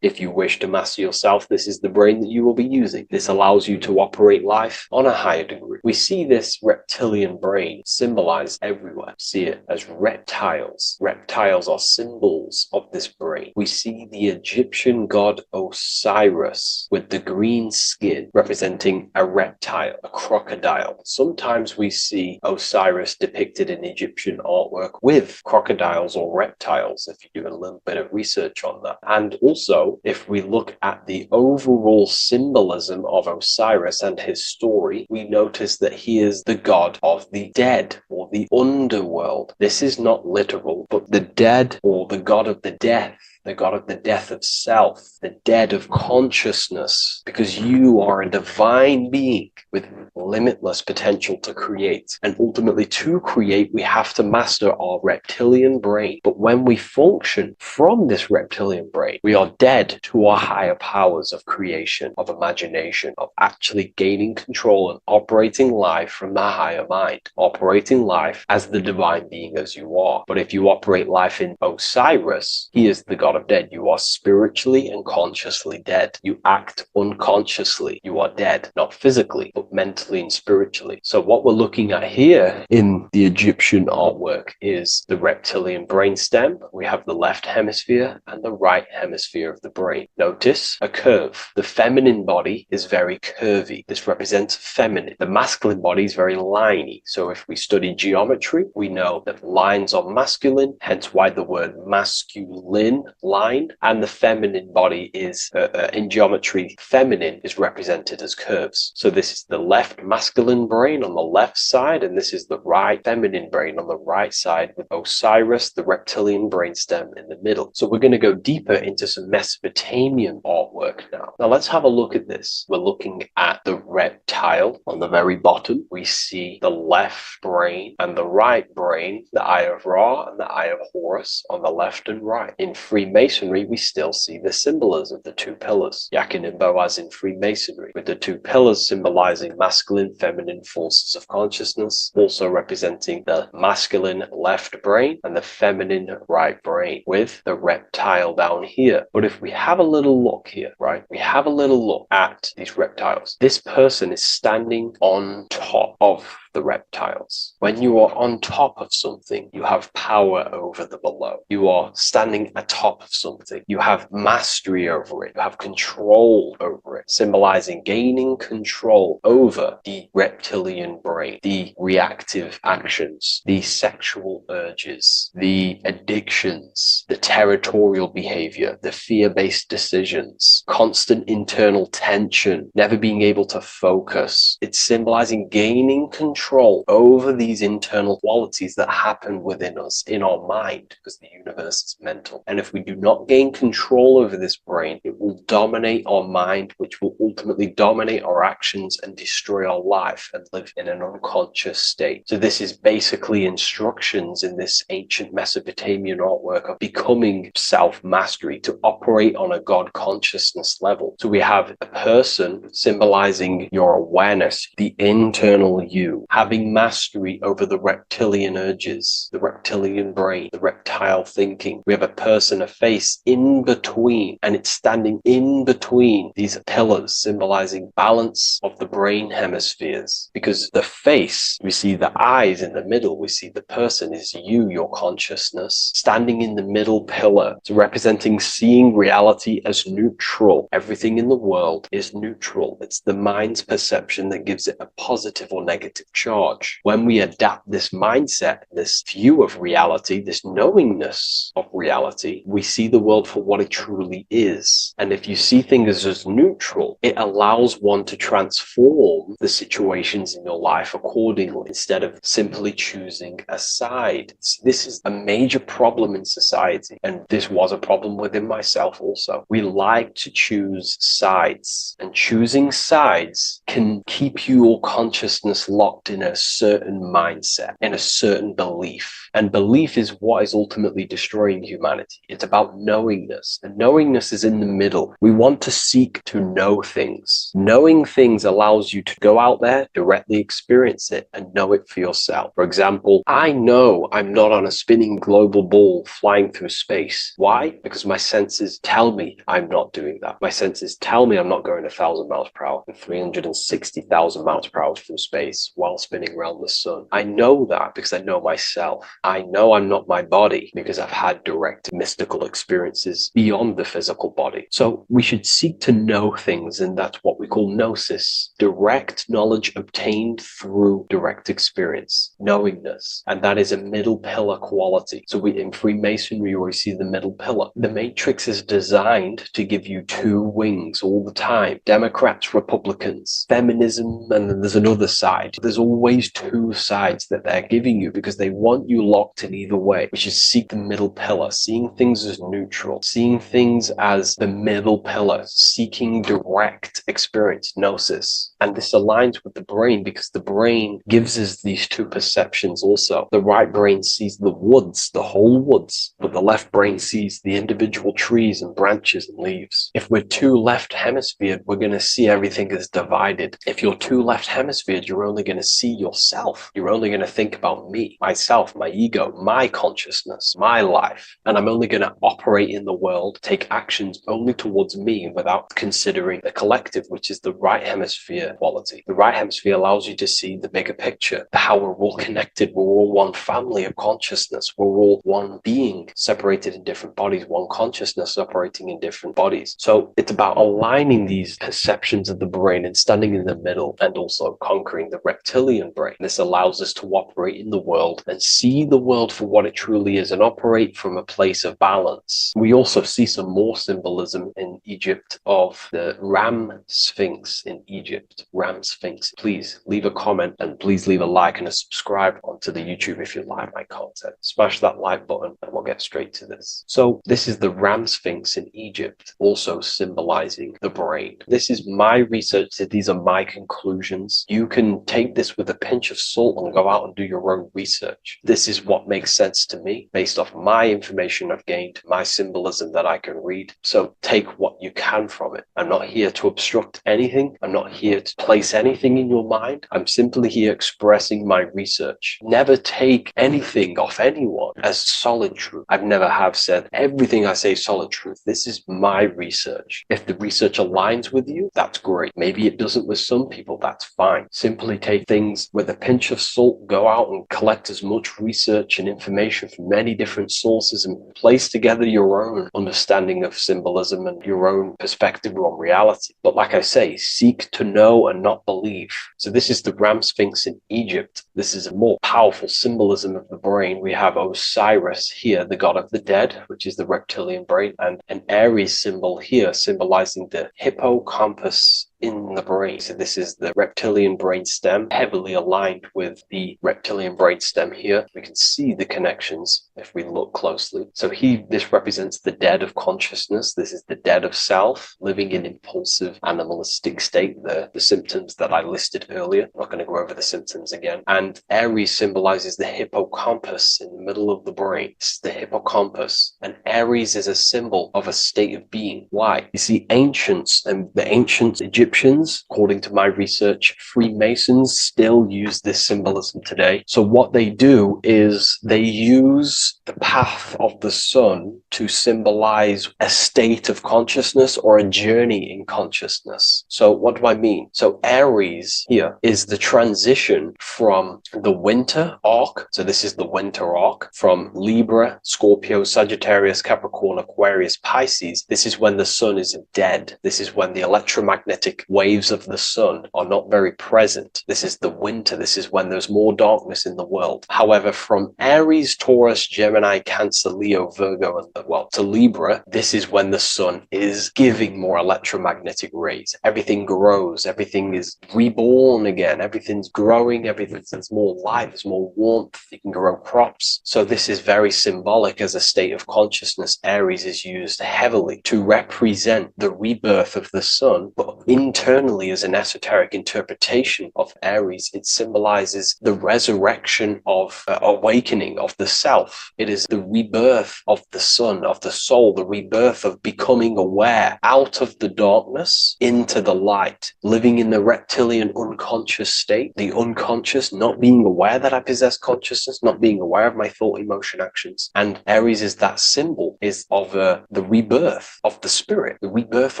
if you wish to master yourself, this is the brain that you will be using. This allows you to operate life on a higher degree. We see this reptilian brain symbolized everywhere. See it as reptiles. Reptiles are symbols of this brain. We see the Egyptian god Osiris with the green skin representing a reptile, a crocodile. Sometimes we see Osiris depicted in Egyptian artwork with crocodiles or reptiles, if you do a little bit of research on that. And also, if we look at the overall symbolism of Osiris and his story, we notice that he is the god of the dead or the underworld. This is not literal, but the dead or the god of the death, the god of the death of self, the dead of consciousness, because you are a divine being with limitless potential to create. And ultimately, to create, we have to master our reptilian brain. But when we function from this reptilian brain, we are dead to our higher powers of creation, of imagination, of actually gaining control and operating life from the higher mind, operating life as the divine being as you are. But if you operate life in Osiris, he is the god of dead. You are spiritually and consciously dead. You act unconsciously. You are dead, not physically, but mentally and spiritually. So what we're looking at here in the Egyptian artwork is the reptilian brainstem. We have the left hemisphere and the right hemisphere of the brain. Notice a curve. The feminine body is very curvy. This represents feminine. The masculine body is very liney. So if we study geometry, we know that lines are masculine, hence why the word masculine, line, and the feminine body is, in geometry, feminine is represented as curves. So this is the left masculine brain on the left side, and this is the right feminine brain on the right side, with Osiris, the reptilian brainstem, in the middle. So we're going to go deeper into some Mesopotamian artwork now. Now let's have a look at this. We're looking at the reptile on the very bottom. We see the left brain and the right brain, the Eye of Ra and the Eye of Horus on the left and right. In Freemasonry, we still see the symbolism of the two pillars. Yakin and Boaz in Freemasonry, with the two pillars symbolizing masculine, feminine forces of consciousness, also representing the masculine left brain and the feminine right brain, with the reptile down here. But if we have a little look here, right, we have a little look at these reptiles. This person is standing on top of the reptiles. When you are on top of something, you have power over the below. You are standing atop of something. You have mastery over it. You have control over it, symbolizing gaining control over the reptilian brain, the reactive actions, the sexual urges, the addictions, the territorial behavior, the fear-based decisions, constant internal tension, never being able to focus. It's symbolizing gaining control over these internal qualities that happen within us, in our mind, because the universe is mental. And if we do not gain control over this brain, it will dominate our mind, which will ultimately dominate our actions and destroy our life and live in an unconscious state. So this is basically instructions in this ancient Mesopotamian artwork of becoming self-mastery, to operate on a God consciousness level. So we have a person symbolizing your awareness, the internal you, having mastery over over the reptilian urges, the reptilian brain, the reptile thinking. We have a person, a face in between, and it's standing in between these pillars symbolizing balance of the brain hemispheres. Because the face, we see the eyes in the middle, we see the person is you, your consciousness, standing in the middle pillar. It's representing seeing reality as neutral. Everything in the world is neutral. It's the mind's perception that gives it a positive or negative charge. When we adapt this mindset, this view of reality, this knowingness of reality, we see the world for what it truly is. And if you see things as neutral, it allows one to transform the situations in your life accordingly instead of simply choosing a side. This is a major problem in society, and this was a problem within myself also. We like to choose sides, and choosing sides can keep your consciousness locked in a certain mindset, in a certain belief. And belief is what is ultimately destroying humanity. It's about knowingness, and knowingness is in the middle. We want to seek to know things. Knowing things allows you to go out there, directly experience it, and know it for yourself. For example, I know I'm not on a spinning global ball flying through space. Why? Because my senses tell me I'm not doing that. My senses tell me I'm not going 1,000 miles per hour and 360,000 miles per hour through space while spinning around the sun. I know that because I know myself. I know I'm not my body because I've had direct mystical experiences beyond the physical body. So we should seek to know things, and that's what we call gnosis, direct knowledge obtained through direct experience, knowingness. And that is a middle pillar quality. So in Freemasonry, we see the middle pillar. The matrix is designed to give you two wings all the time. Democrats, Republicans, feminism, and then there's another side. There's always two sides that they're giving you because they want you locked in either way. We should seek the middle pillar, seeing things as neutral, seeing things as the middle pillar, seeking direct experience, gnosis. And this aligns with the brain because the brain gives us these two perceptions also. The right brain sees the woods, the whole woods, but the left brain sees the individual trees and branches and leaves. If we're too left hemisphered, we're going to see everything as divided. If you're too left hemisphered, you're only going to see yourself. You're only going to think about me, myself, my ego, my consciousness, my life. And I'm only going to operate in the world, take actions only towards me without considering the collective, which is the right hemisphere quality. The right hemisphere allows you to see the bigger picture, how we're all connected. We're all one family of consciousness. We're all one being separated in different bodies, one consciousness operating in different bodies. So it's about aligning these perceptions of the brain and standing in the middle, and also conquering the reptilian brain. This allows us to operate in the world and see the world for what it truly is and operate from a place of balance. We also see some more symbolism in Egypt of the Ram Sphinx in Egypt. Ram Sphinx. Please leave a comment and please leave a like and a subscribe onto the YouTube if you like my content. Smash that like button and we'll get straight to this. So this is the Ram Sphinx in Egypt, also symbolizing the brain. This is my research. These are my conclusions. You can take this with a pinch of salt and go out and do your own research. This is what makes sense to me based off my information I've gained, my symbolism that I can read. So take what you can from it. I'm not here to obstruct anything. I'm not here to place anything in your mind. I'm simply here expressing my research. Never take anything off anyone as solid truth. I've never have said everything I say is solid truth. This is my research. If the research aligns with you, that's great. Maybe it doesn't with some people, that's fine. Simply take things with a pinch of salt, go out and collect as much research and information from many different sources and place together your own understanding of symbolism and your own perspective on reality. But like I say, seek to know and not believe. So this is the Ram Sphinx in Egypt. This is a more powerful symbolism of the brain. We have Osiris here, the god of the dead, which is the reptilian brain, and an Aries symbol here symbolizing the hippocampus in the brain. So this is the reptilian brain stem, heavily aligned with the reptilian brain stem here. We can see the connections if we look closely. So this represents the dead of consciousness. This is the dead of self, living in impulsive animalistic state, the symptoms that I listed earlier. I'm not going to go over the symptoms again. And Aries symbolizes the hippocampus in the middle of the brain. This is the hippocampus. And Aries is a symbol of a state of being. Why? You see, ancients and the ancient Egyptians Egyptians, according to my research, Freemasons still use this symbolism today. So what they do is they use the path of the sun to symbolize a state of consciousness or a journey in consciousness. So what do I mean? So Aries here is the transition from the winter arc. So this is the winter arc from Libra, Scorpio, Sagittarius, Capricorn, Aquarius, Pisces. This is when the sun is dead. This is when the electromagnetic waves of the sun are not very present. This is the winter. This is when there's more darkness in the world. However, from Aries, Taurus, Gemini, Cancer, Leo, Virgo, and to Libra, this is when the sun is giving more electromagnetic rays. Everything grows. Everything is reborn again. Everything's growing. There's more light. There's more warmth. You can grow crops. So this is very symbolic as a state of consciousness. Aries is used heavily to represent the rebirth of the sun, but internally as an esoteric interpretation of Aries, it symbolizes the resurrection of awakening of the self. It is the rebirth of the sun, of the soul, the rebirth of becoming aware out of the darkness into the light, living in the reptilian unconscious state, the unconscious, not being aware that I possess consciousness, not being aware of my thought, emotion, actions. And Aries is that symbol, is of the rebirth of the spirit, the rebirth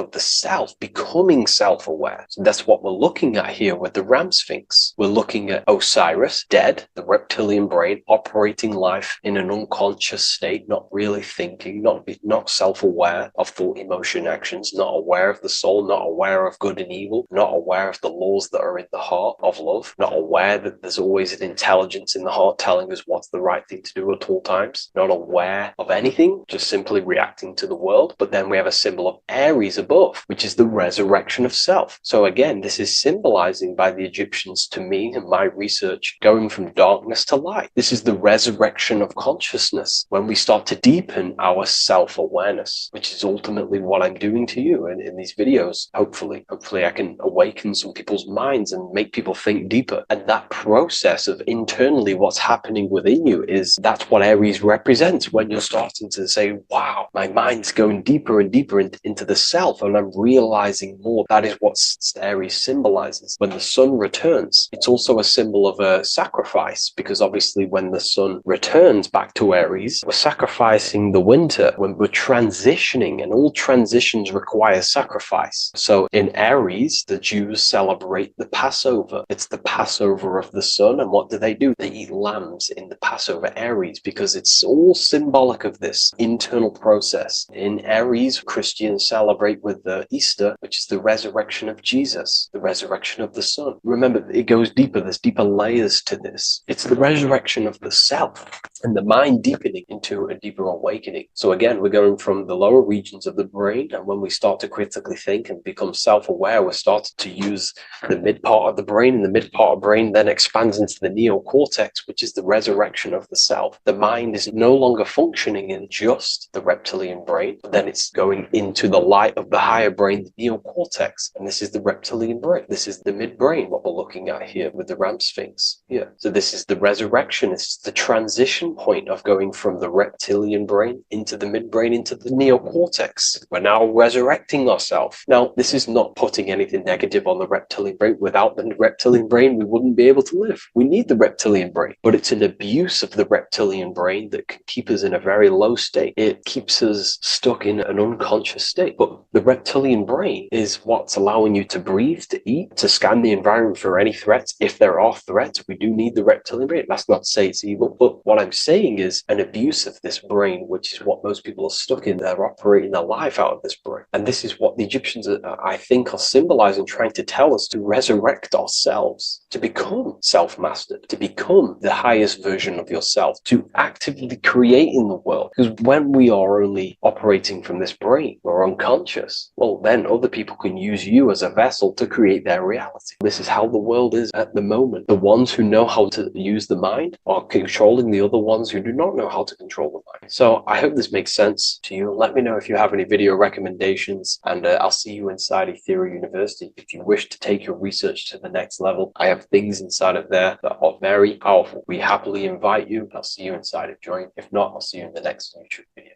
of the self, becoming self-aware. So that's what we're looking at here with the Ram Sphinx. We're looking at Osiris, dead, the reptilian brain, operating life in an unconscious state, not really thinking, not self-aware of thought, emotion, actions, not aware of the soul, not aware of good and evil, not aware of the laws that are in the heart of love, not aware that there's always an intelligence in the heart telling us what's the right thing to do at all times, not aware of anything, just simply reacting to the world. But then we have a symbol of Aries above, which is the resurrection of self. So again, this is symbolizing by the Egyptians, to me and my research, going from darkness to light. This is the resurrection of consciousness when we start to deepen our self-awareness, which is ultimately what I'm doing to you in these videos. Hopefully I can awaken some people's minds and make people think deeper. And that process of internally what's happening within you, that's what Aries represents when you're starting to say, wow, my mind's going deeper and deeper into the self, and I'm realizing more. That is what Aries symbolizes. When the sun returns, it's also a symbol of a sacrifice, because obviously when the sun returns back to Aries, we're sacrificing the winter, when we're transitioning, and all transitions require sacrifice. So in Aries, the Jews celebrate the Passover. It's the Passover of the sun, and what do? They eat lambs in the Passover Aries, because it's all symbolic of this internal process. In Aries, Christians celebrate with the Easter, which is the resurrection of Jesus, the resurrection of the sun. Remember, it goes deeper. There's deeper layers to this. It's the resurrection of the self and the mind deepening into a deeper awakening. So again, we're going from the lower regions of the brain, and when we start to critically think and become self-aware, we're starting to use the mid part of the brain, and the mid part of the brain then expands into the neocortex, which is the resurrection of the self. The mind is no longer functioning in just the reptilian brain, but then it's going into the light of the higher brain, the neocortex, and this is the reptilian brain. This is the midbrain, what we're looking at here with the Ram Sphinx. Yeah. So this is the resurrection. It's the transition point of going from the reptilian brain into the midbrain, into the neocortex. We're now resurrecting ourselves. Now, this is not putting anything negative on the reptilian brain. Without the reptilian brain, we wouldn't be able to live. We need the reptilian brain, but it's an abuse of the reptilian brain that can keep us in a very low state. It keeps us stuck in an unconscious state. But the reptilian brain is what's allowing you to breathe, to eat, to scan the environment for any threats. If there are threats, we do need the reptilian brain. That's not to say it's evil, but what I'm saying is an abuse of this brain, which is what most people are stuck in. They're operating their life out of this brain. And this is what the Egyptians, I think, are symbolizing, trying to tell us, to resurrect ourselves, to become self-mastered, to become the highest version of yourself, to actively create in the world. Because when we are only operating from this brain, we're unconscious, well, then other people can use you as a vessel to create their reality. This is how the world is at the moment. The ones who know how to use the mind are controlling the other ones who do not know how to control the mind. So I hope this makes sense to you. Let me know if you have any video recommendations, and I'll see you inside Ethereum University. If you wish to take your research to the next level, I have things inside of there that are very powerful. We happily invite you. I'll see you inside of Join. If not, I'll see you in the next YouTube video.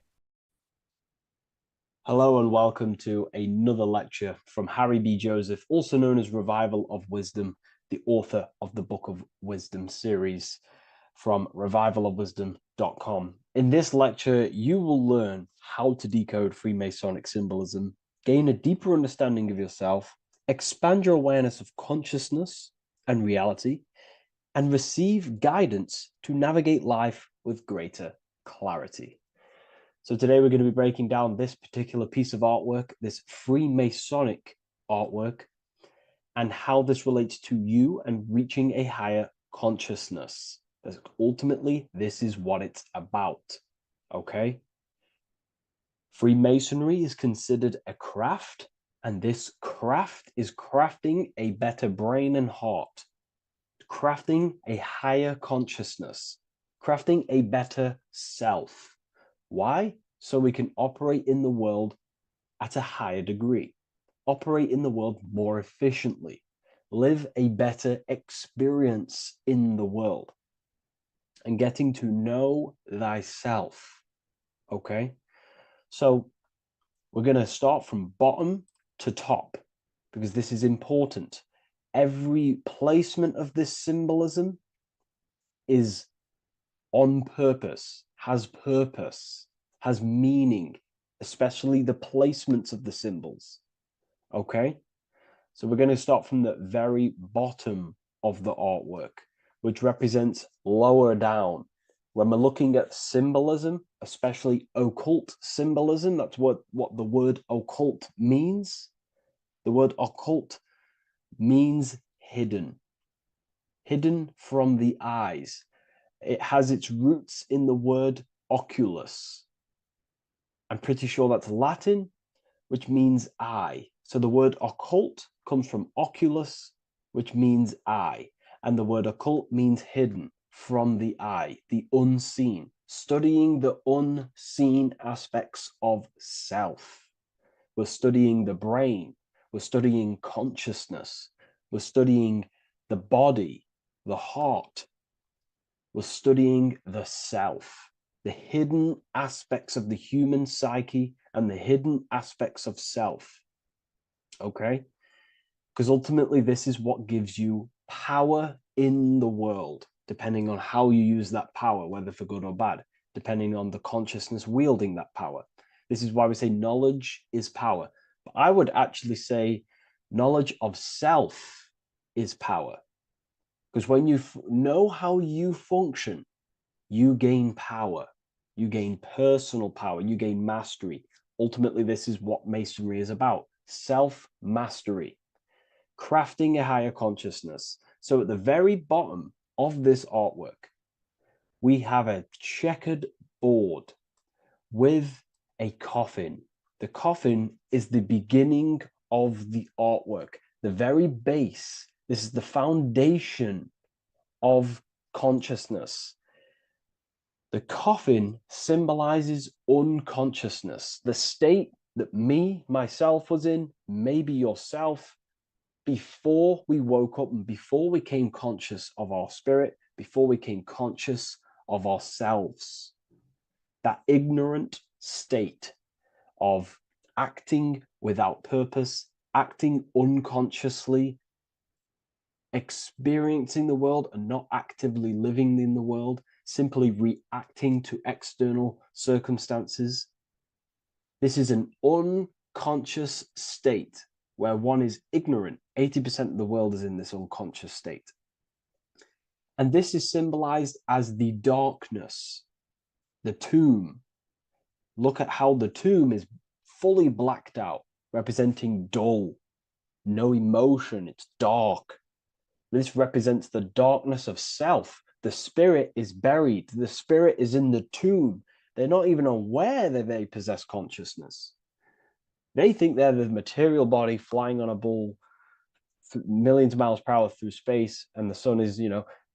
Hello and welcome to another lecture from Harry B. Joseph, also known as Revival of Wisdom, the author of the Book of Wisdom series from revivalofwisdom.com. In this lecture, you will learn how to decode Freemasonic symbolism, gain a deeper understanding of yourself, expand your awareness of consciousness and reality, and receive guidance to navigate life with greater clarity. So today we're going to be breaking down this particular piece of artwork, this Freemasonic artwork, and how this relates to you and reaching a higher consciousness. Because ultimately, this is what it's about, okay? Freemasonry is considered a craft, and this craft is crafting a better brain and heart, crafting a higher consciousness, crafting a better self. Why? So we can operate in the world at a higher degree, operate in the world more efficiently, live a better experience in the world, and getting to know thyself. Okay? So we're going to start from bottom to top because this is important. Every placement of this symbolism is on purpose, has meaning, especially the placements of the symbols. Okay? So we're going to start from the very bottom of the artwork, which represents lower down. When we're looking at symbolism, especially occult symbolism, that's what the word occult means. The word occult means hidden, hidden from the eyes. It has its roots in the word oculus. I'm pretty sure that's Latin, which means eye. So the word occult comes from oculus, which means eye. And the word occult means hidden from the eye, the unseen, studying the unseen aspects of self. We're studying the brain. We're studying consciousness. We're studying the body, the heart. We're studying the self, the hidden aspects of the human psyche and the hidden aspects of self. Okay? Because ultimately, this is what gives you power in the world, depending on how you use that power, whether for good or bad, depending on the consciousness wielding that power. This is why we say knowledge is power. But I would actually say knowledge of self is power. Because when you know how you function, you gain power, you gain personal power, you gain mastery. Ultimately, this is what Masonry is about: self-mastery, crafting a higher consciousness. So at the very bottom of this artwork, we have a checkered board with a coffin. The coffin is the beginning of the artwork, the very base. This is the foundation of consciousness. The coffin symbolizes unconsciousness, the state that myself was in, maybe yourself, before we woke up and before we came conscious of our spirit, before we came conscious of ourselves. That ignorant state of acting without purpose, acting unconsciously, experiencing the world and not actively living in the world, simply reacting to external circumstances. This is an unconscious state where one is ignorant. 80% of the world is in this unconscious state. And this is symbolized as the darkness, the tomb. Look at how the tomb is fully blacked out, representing dull, no emotion, it's dark. This represents the darkness of self. The spirit is buried. The spirit is in the tomb. They're not even aware that they possess consciousness. They think they're the material body flying on a ball millions of miles per hour through space, and the sun is,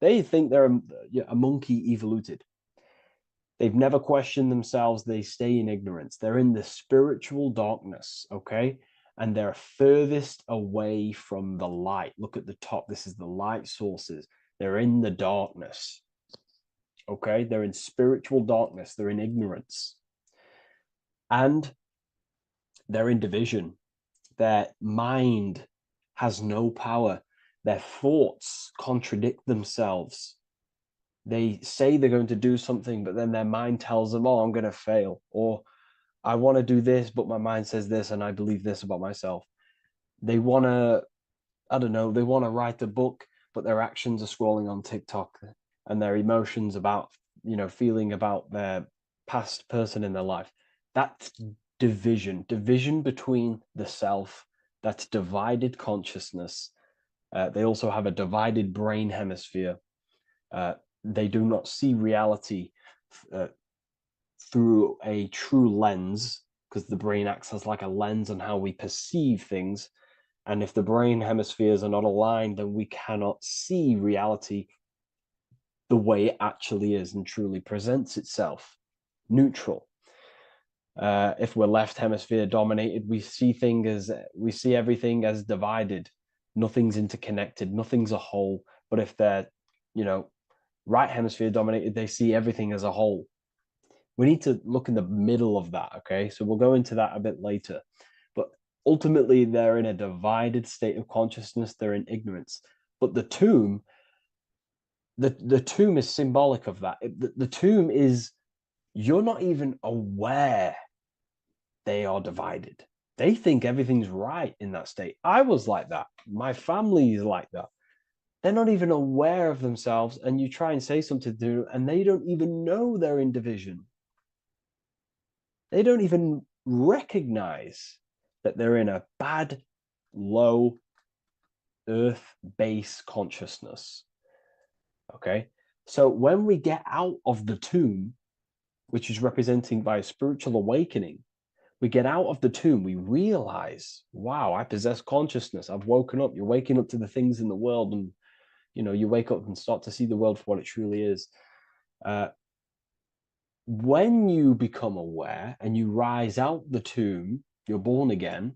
they think they're a monkey evoluted. They've never questioned themselves. They stay in ignorance. They're in the spiritual darkness, okay? And they're furthest away from the light. Look at the top. This is the light sources. They're in the darkness, okay? They're in spiritual darkness. They're in ignorance. And they're in division. Their mind has no power. Their thoughts contradict themselves. They say they're going to do something, but then their mind tells them, oh, I'm going to fail. Or I want to do this, but my mind says this, and I believe this about myself. They want to, I don't know, they want to write a book, but their actions are scrolling on TikTok, and their emotions about, feeling about their past person in their life. That's division between the self. That's divided consciousness. They also have a divided brain hemisphere. They do not see reality uh, through a true lens, because the brain acts as like a lens on how we perceive things. And if the brain hemispheres are not aligned, then we cannot see reality the way it actually is and truly presents itself, neutral. If we're left hemisphere dominated, we see everything as divided. Nothing's interconnected, nothing's a whole. But if they're, right hemisphere dominated, they see everything as a whole. We need to look in the middle of that. Okay, so we'll go into that a bit later. But ultimately, they're in a divided state of consciousness. They're in ignorance. But the tomb is symbolic of that. The tomb is, you're not even aware they are divided. They think everything's right in that state. I was like that. My family is like that. They're not even aware of themselves, and you try and say something to them, and they don't even know they're in division. They don't even recognize that they're in a bad, low earth base consciousness. Okay. So when we get out of the tomb, which is representing by a spiritual awakening, we get out of the tomb, we realize, wow, I possess consciousness. I've woken up. You're waking up to the things in the world, and you wake up and start to see the world for what it truly is. When you become aware and you rise out the tomb, you're born again.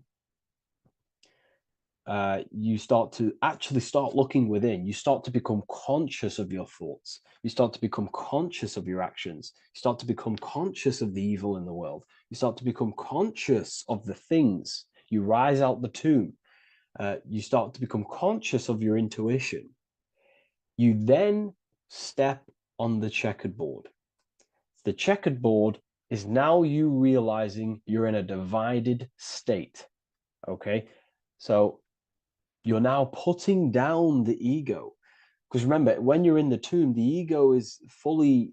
You start looking within. You start to become conscious of your thoughts. You start to become conscious of your actions. You start to become conscious of the evil in the world. You start to become conscious of the things. You rise out the tomb. You start to become conscious of your intuition. You then step on the checkered board. The checkered board is now you realizing you're in a divided state. Okay. So you're now putting down the ego. Because remember, when you're in the tomb, the ego is fully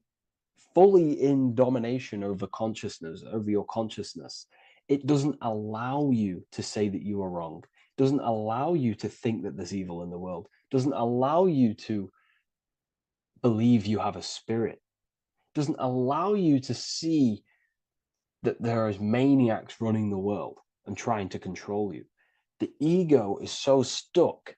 in domination over consciousness, over your consciousness. It doesn't allow you to say that you are wrong. It doesn't allow you to think that there's evil in the world. It doesn't allow you to believe you have a spirit. It doesn't allow you to see that there is maniacs running the world and trying to control you. The ego is so stuck.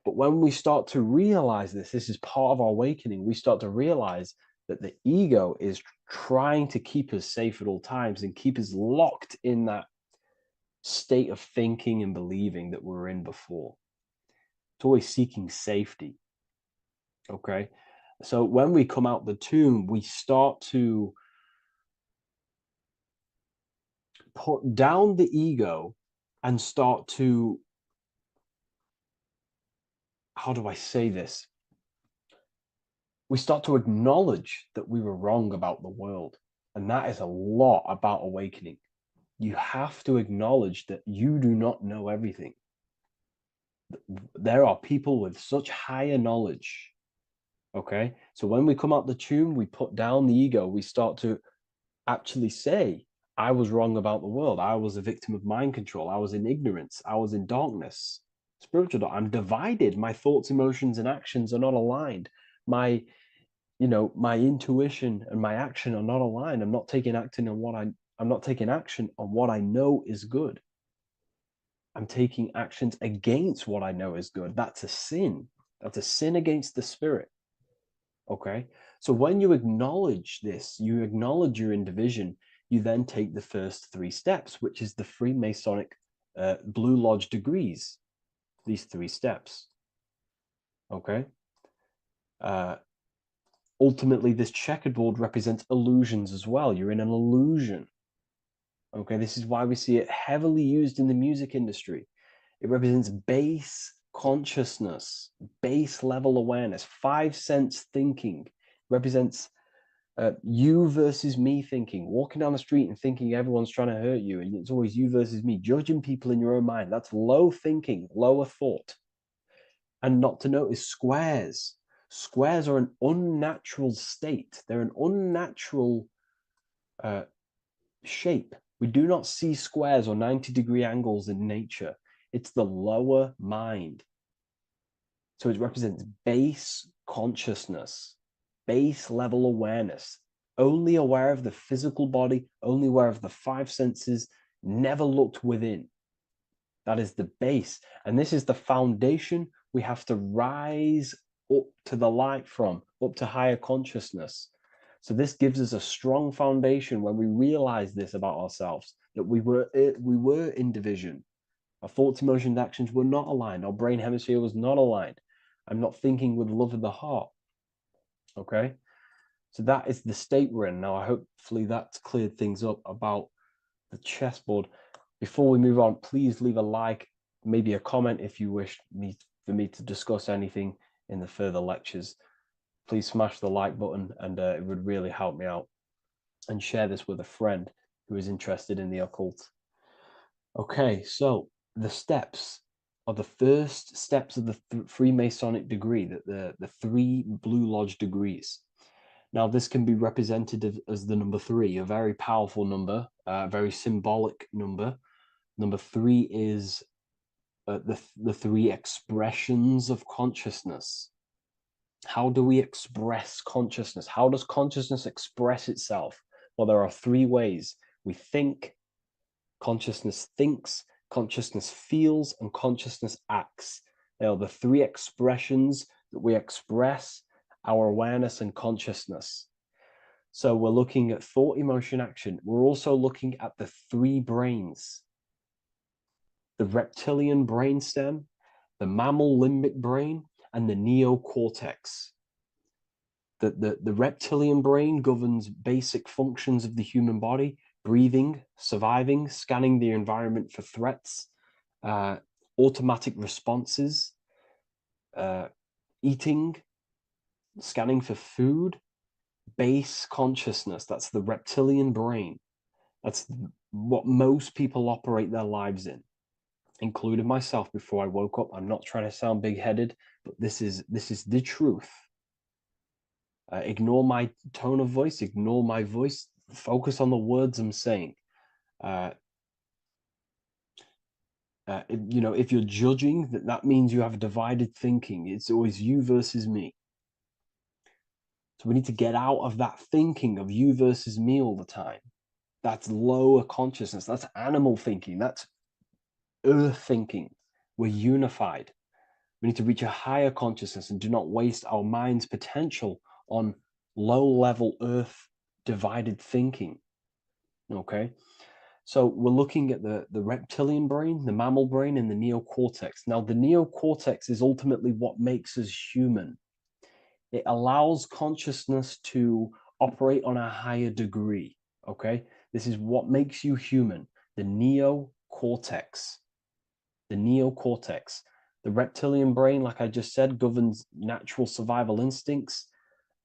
But when we start to realize this is part of our awakening, we start to realize that the ego is trying to keep us safe at all times and keep us locked in that state of thinking and believing that we were in before. It's always seeking safety. Okay. So when we come out the tomb, we start to put down the ego and start to, how do I say this? We start to acknowledge that we were wrong about the world. And that is a lot about awakening. You have to acknowledge that you do not know everything. There are people with such higher knowledge. Okay. So when we come out the tomb, we put down the ego. We start to actually say, I was wrong about the world. I was a victim of mind control. I was in ignorance. I was in darkness. Spiritual. I'm divided. My thoughts, emotions, and actions are not aligned. My intuition and my action are not aligned. I'm not taking action on I'm not taking action on what I know is good. I'm taking actions against what I know is good. That's a sin. That's a sin against the spirit. Okay. So when you acknowledge this, you acknowledge you're in division, you then take the first 3 steps, which is the Freemasonic Blue Lodge degrees, these 3 steps. Okay. Ultimately, this checkerboard represents illusions as well. You're in an illusion. Okay, this is why we see it heavily used in the music industry. It represents base consciousness, base level awareness, five sense thinking. It represents you versus me thinking, walking down the street and thinking everyone's trying to hurt you, and it's always you versus me, judging people in your own mind. That's low thinking, lower thought. And not to notice squares. Squares are an unnatural state. They're an unnatural uh, shape. We do not see squares or 90-degree angles in nature. It's the lower mind. So it represents base consciousness, base level awareness, only aware of the physical body, only aware of the five senses, never looked within. That is the base. And this is the foundation we have to rise up to the light from, up to higher consciousness. So this gives us a strong foundation when we realize this about ourselves, that we were in division. Our thoughts, emotions, actions were not aligned. Our brain hemisphere was not aligned. I'm not thinking with love of the heart. Okay. So that is the state we're in. Now, hopefully that's cleared things up about the chessboard. Before we move on, please leave a like, maybe a comment if you wish for me to discuss anything in the further lectures. Please smash the like button, and it would really help me out. And share this with a friend who is interested in the occult. Okay, so the steps are the first steps of the Freemasonic degree, the three Blue Lodge degrees. Now, this can be represented as the number three, a very powerful number, a very symbolic number. Number three is the three expressions of consciousness. How do we express consciousness? How does consciousness express itself? Well, there are three ways. We think, consciousness thinks, consciousness feels, and consciousness acts. They are the three expressions that we express our awareness and consciousness. So we're looking at thought, emotion, action. We're also looking at the three brains: the reptilian brainstem, the mammal limbic brain, and the neocortex. The reptilian brain governs basic functions of the human body: breathing, surviving, scanning the environment for threats, automatic responses, eating, scanning for food, base consciousness. That's the reptilian brain. That's what most people operate their lives in, including myself before I woke up. I'm not trying to sound big-headed, but this is the truth. Ignore my tone of voice, ignore my voice, focus on the words I'm saying. If you're judging, that means you have divided thinking. It's always you versus me. So we need to get out of that thinking of you versus me all the time. That's lower consciousness. That's animal thinking. That's earth thinking. We're unified. We need to reach a higher consciousness and do not waste our mind's potential on low-level earth divided thinking. Okay? So we're looking at the reptilian brain, the mammal brain, and the neocortex. Now, the neocortex is ultimately what makes us human. It allows consciousness to operate on a higher degree. Okay? This is what makes you human. The neocortex. The neocortex. The reptilian brain, like I just said, governs natural survival instincts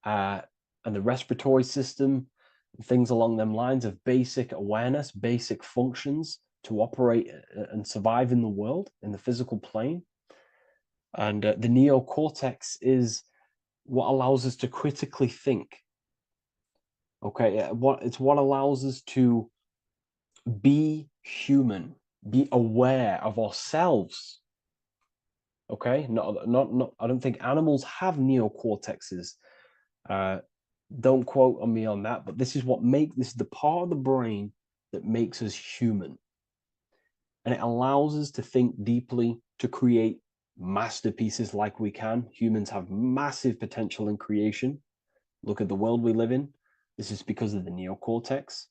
and the respiratory system, things along them lines of basic awareness, basic functions to operate and survive in the world, in the physical plane. And the neocortex is what allows us to critically think. Okay, it's what allows us to be human, be aware of ourselves. Okay, not. I don't think animals have neocortexes. Don't quote on me on that, but this is the part of the brain that makes us human, and it allows us to think deeply, to create masterpieces like we can. Humans have massive potential in creation. Look at the world we live in. This is because of the neocortex.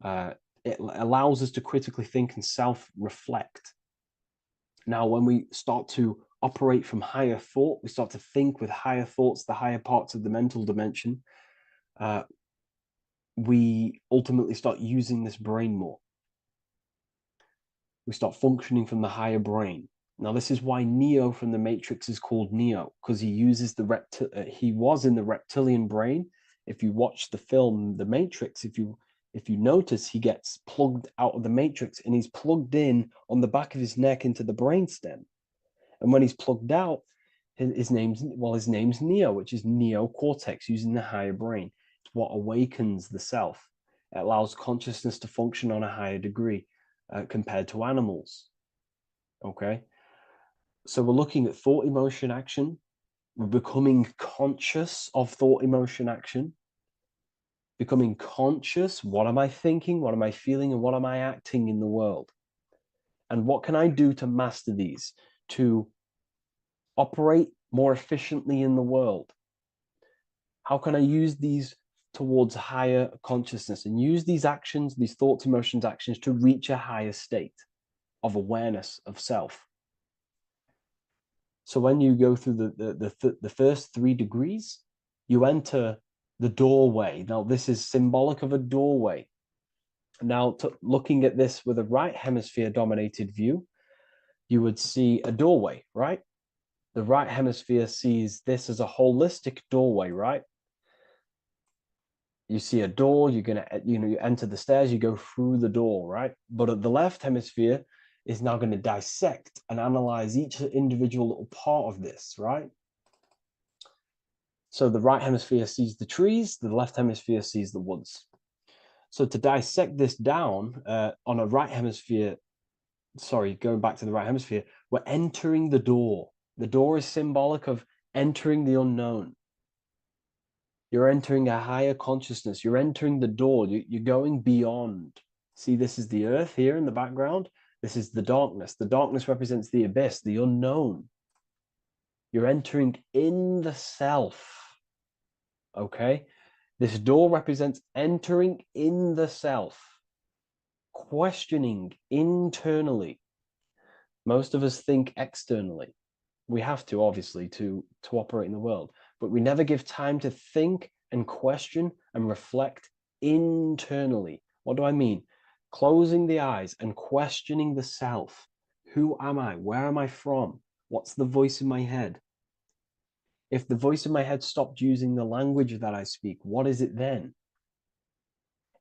It allows us to critically think and self-reflect. Now, when we start to operate from higher thought, we start to think with higher thoughts, the higher parts of the mental dimension, we ultimately start using this brain more. We start functioning from the higher brain. Now, this is why Neo from the Matrix is called Neo, because he uses he was in the reptilian brain. If you watch the film The Matrix, if you notice, he gets plugged out of the Matrix and he's plugged in on the back of his neck into the brainstem. And when he's plugged out, his name's Neo, which is neocortex, using the higher brain. It's what awakens the self. It allows consciousness to function on a higher degree compared to animals. Okay, so we're looking at thought, emotion, action. We're becoming conscious of thought, emotion, action. Becoming conscious. What am I thinking? What am I feeling? And what am I acting in the world? And what can I do to master these? To operate more efficiently in the world? How can I use these towards higher consciousness and use these actions, these thoughts, emotions, actions to reach a higher state of awareness of self? So when you go through the first 3 degrees, you enter the doorway. Now, this is symbolic of a doorway. Now, looking at this with a right hemisphere dominated view, you would see a doorway, right? The right hemisphere sees this as a holistic doorway, right? You see a door, you're gonna, you enter the stairs, you go through the door, right? But at the left hemisphere is now going to dissect and analyze each individual little part of this, right? So the right hemisphere sees the trees, the left hemisphere sees the woods. So to dissect this down on a right hemisphere, sorry, going back to the right hemisphere, we're entering the door. The door is symbolic of entering the unknown. You're entering a higher consciousness. You're entering the door. You're going beyond. See, this is the earth here in the background. This is the darkness. The darkness represents the abyss, the unknown. You're entering in the self. Okay? This door represents entering in the self, questioning internally. Most of us think externally. We have to, obviously, to operate in the world, but we never give time to think and question and reflect internally. What do I mean? Closing the eyes and questioning the self. Who am I? Where am I from? What's the voice in my head? If the voice in my head stopped using the language that I speak, what is it then?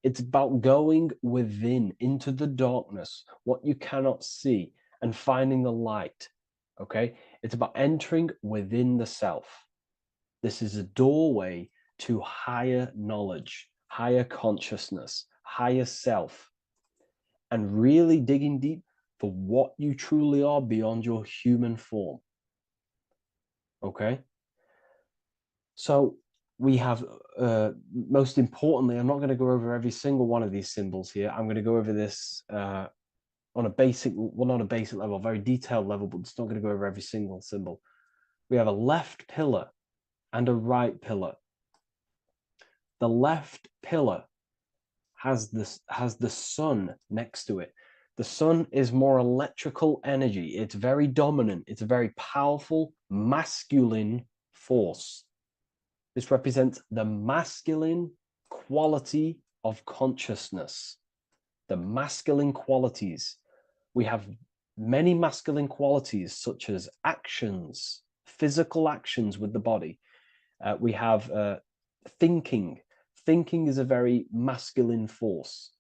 It's about going within into the darkness, what you cannot see, and finding the light. Okay? It's about entering within the self. This is a doorway to higher knowledge, higher consciousness, higher self, and really digging deep for what you truly are beyond your human form. Okay? So we have, most importantly, I'm not going to go over every single one of these symbols here. I'm going to go over this on a basic, well, not a basic level, a very detailed level, but it's not going to go over every single symbol. We have a left pillar and a right pillar. The left pillar has the sun next to it. The sun is more electrical energy. It's very dominant. It's a very powerful masculine force. This represents the masculine quality of consciousness. The masculine qualities. We have many masculine qualities, such as actions, physical actions with the body. We have thinking. Thinking is a very masculine force.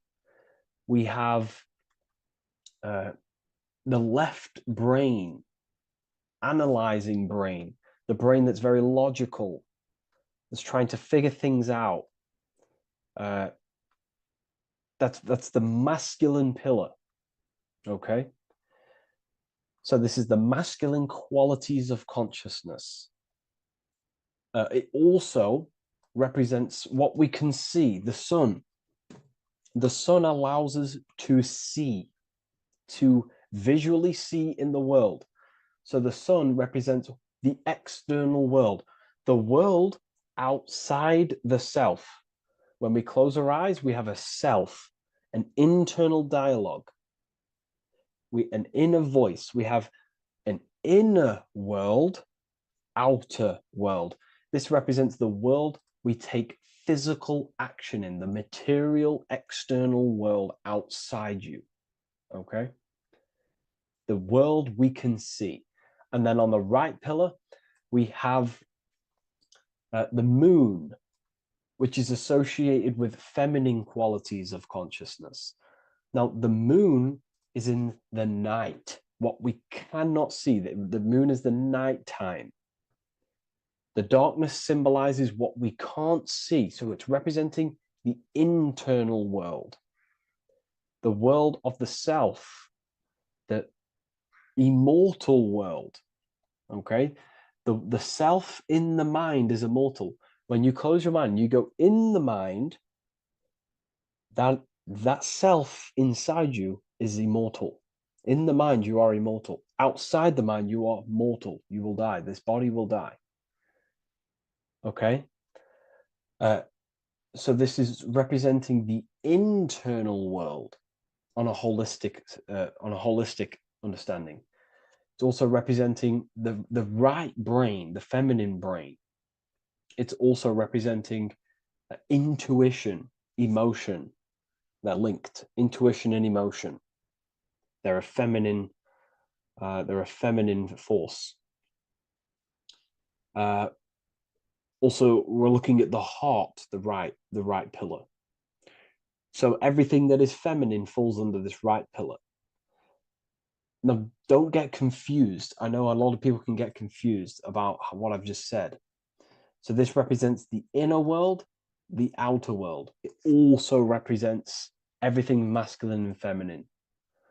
We have the left brain, analyzing brain, the brain that's very logical, that's trying to figure things out. That's the masculine pillar. Okay. So this is the masculine qualities of consciousness. It also represents what we can see, the sun. The sun allows us to see, to visually see in the world. So the sun represents the external world, the world outside the self. When we close our eyes, we have a self, an internal dialogue, an inner voice. We have an inner world, outer world. This represents the world we take physical action in, the material external world outside you. Okay? the world we can see. And then on the right pillar, we have the moon, which is associated with feminine qualities of consciousness. Now, the moon is in the night, what we cannot see. The moon is the nighttime. The darkness symbolizes what we can't see. So it's representing the internal world, the world of the self, the immortal world. Okay? The self in the mind is immortal. When you close your mind, you go in the mind, that self inside you is immortal. In the mind, you are immortal. Outside the mind, you are mortal. You will die. This body will die. Okay? So this is representing the internal world on a holistic understanding. It's also representing the right brain, the feminine brain. It's also representing intuition, emotion. They're linked. Intuition and emotion. They're a feminine. They're a feminine force. Also, we're looking at the heart, the right pillar. So everything that is feminine falls under this right pillar. Now, don't get confused. I know a lot of people can get confused about what I've just said. So this represents the inner world, the outer world. It also represents everything masculine and feminine.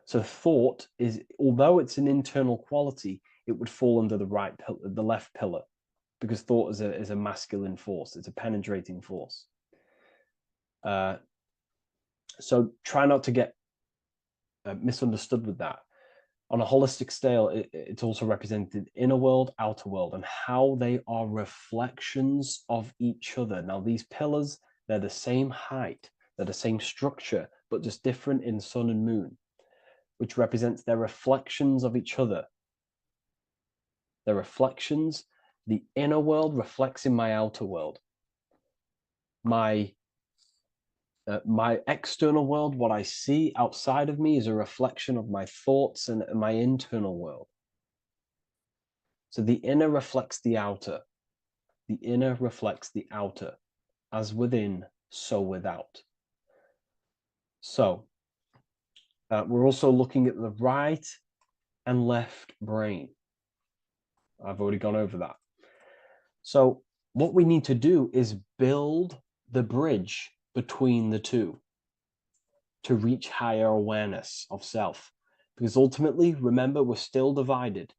So thought is, although it's an internal quality, it would fall under the right pillar, the left pillar, because thought is a masculine force. It's a penetrating force. So try not to get misunderstood with that. On a holistic scale, it's also represented inner world, outer world, and how they are reflections of each other. Now, these pillars, they're the same height, they're the same structure, but just different in sun and moon, which represents their reflections of each other. Their reflections, the inner world reflects in my outer world. My external world, what I see outside of me, is a reflection of my thoughts and my internal world. So the inner reflects the outer. The inner reflects the outer. As within, so without. So we're also looking at the right and left brain. I've already gone over that. So what we need to do is build the bridge between the two to reach higher awareness of self. Because ultimately, remember, we're still divided.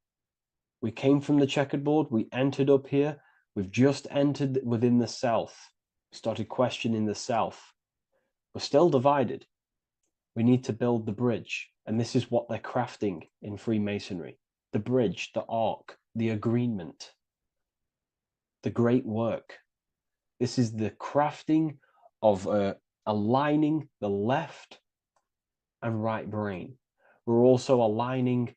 We came from the checkered board, we entered up here, we've just entered within the self, started questioning the self. We're still divided. We need to build the bridge. And this is what they're crafting in Freemasonry. The bridge, the arc, the agreement, the great work. This is the crafting of aligning the left and right brain. We're also aligning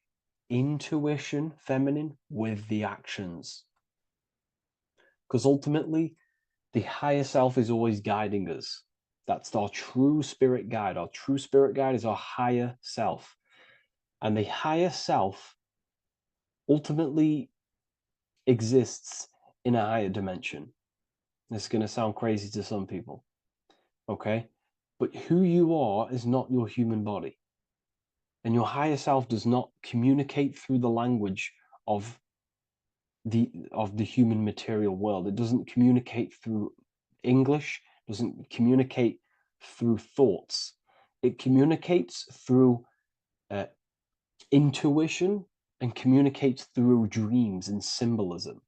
intuition, feminine, with the actions. Because ultimately, the higher self is always guiding us. That's our true spirit guide. Our true spirit guide is our higher self. And the higher self ultimately exists in a higher dimension. This is going to sound crazy to some people, okay? But who you are is not your human body. And your higher self does not communicate through the language of the human material world. It doesn't communicate through English, doesn't communicate through thoughts. It communicates through intuition and communicates through dreams and symbolism.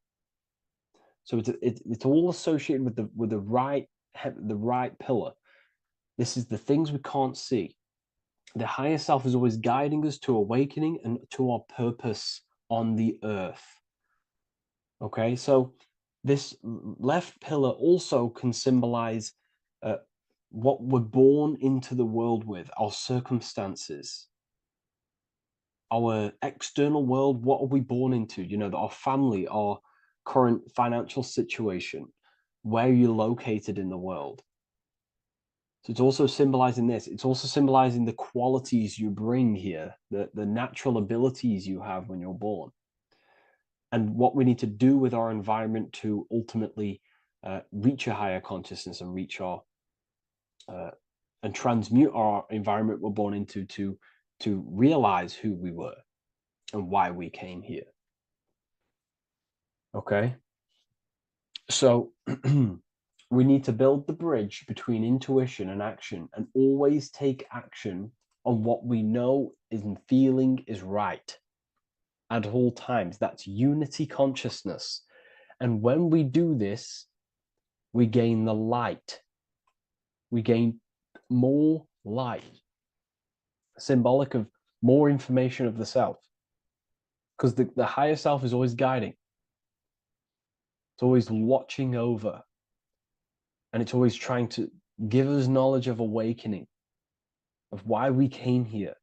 So it's all associated with the right pillar. This is the things we can't see. The higher self is always guiding us to awakening and to our purpose on the earth. Okay, so this left pillar also can symbolize what we're born into the world with, our circumstances, our external world. What are we born into? You know, our family, our current financial situation, where you're located in the world. So it's also symbolizing this. It's also symbolizing the qualities you bring here, the natural abilities you have when you're born, and what we need to do with our environment to ultimately reach a higher consciousness and reach our and transmute our environment we're born into to realize who we were and why we came here. Okay, so we need to build the bridge between intuition and action, and always take action on what we know and feeling is right at all times. That's unity consciousness. And when we do this, we gain the light. We gain more light, symbolic of more information of the self. Because the higher self is always guiding. It's always watching over. And it's always trying to give us knowledge of awakening, of why we came here.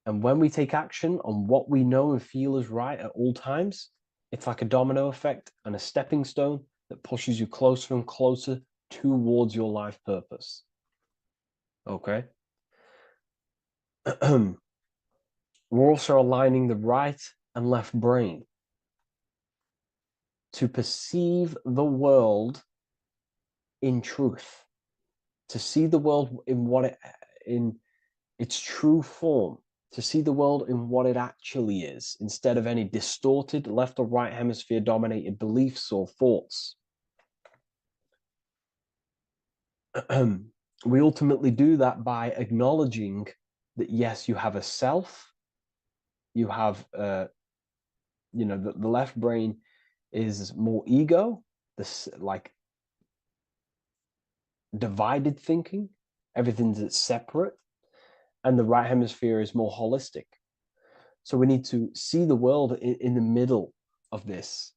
And when we take action on what we know and feel is right at all times, it's like a domino effect and a stepping stone that pushes you closer and closer towards your life purpose. Okay? We're also aligning the right and left brain to perceive the world in truth, to see the world in its true form, to see the world in what it actually is, instead of any distorted left or right hemisphere dominated beliefs or thoughts. We ultimately do that by acknowledging that, yes, you have a self, you have, the left brain is more ego, this like divided thinking, everything's separate, and the right hemisphere is more holistic. So we need to see the world in the middle of this,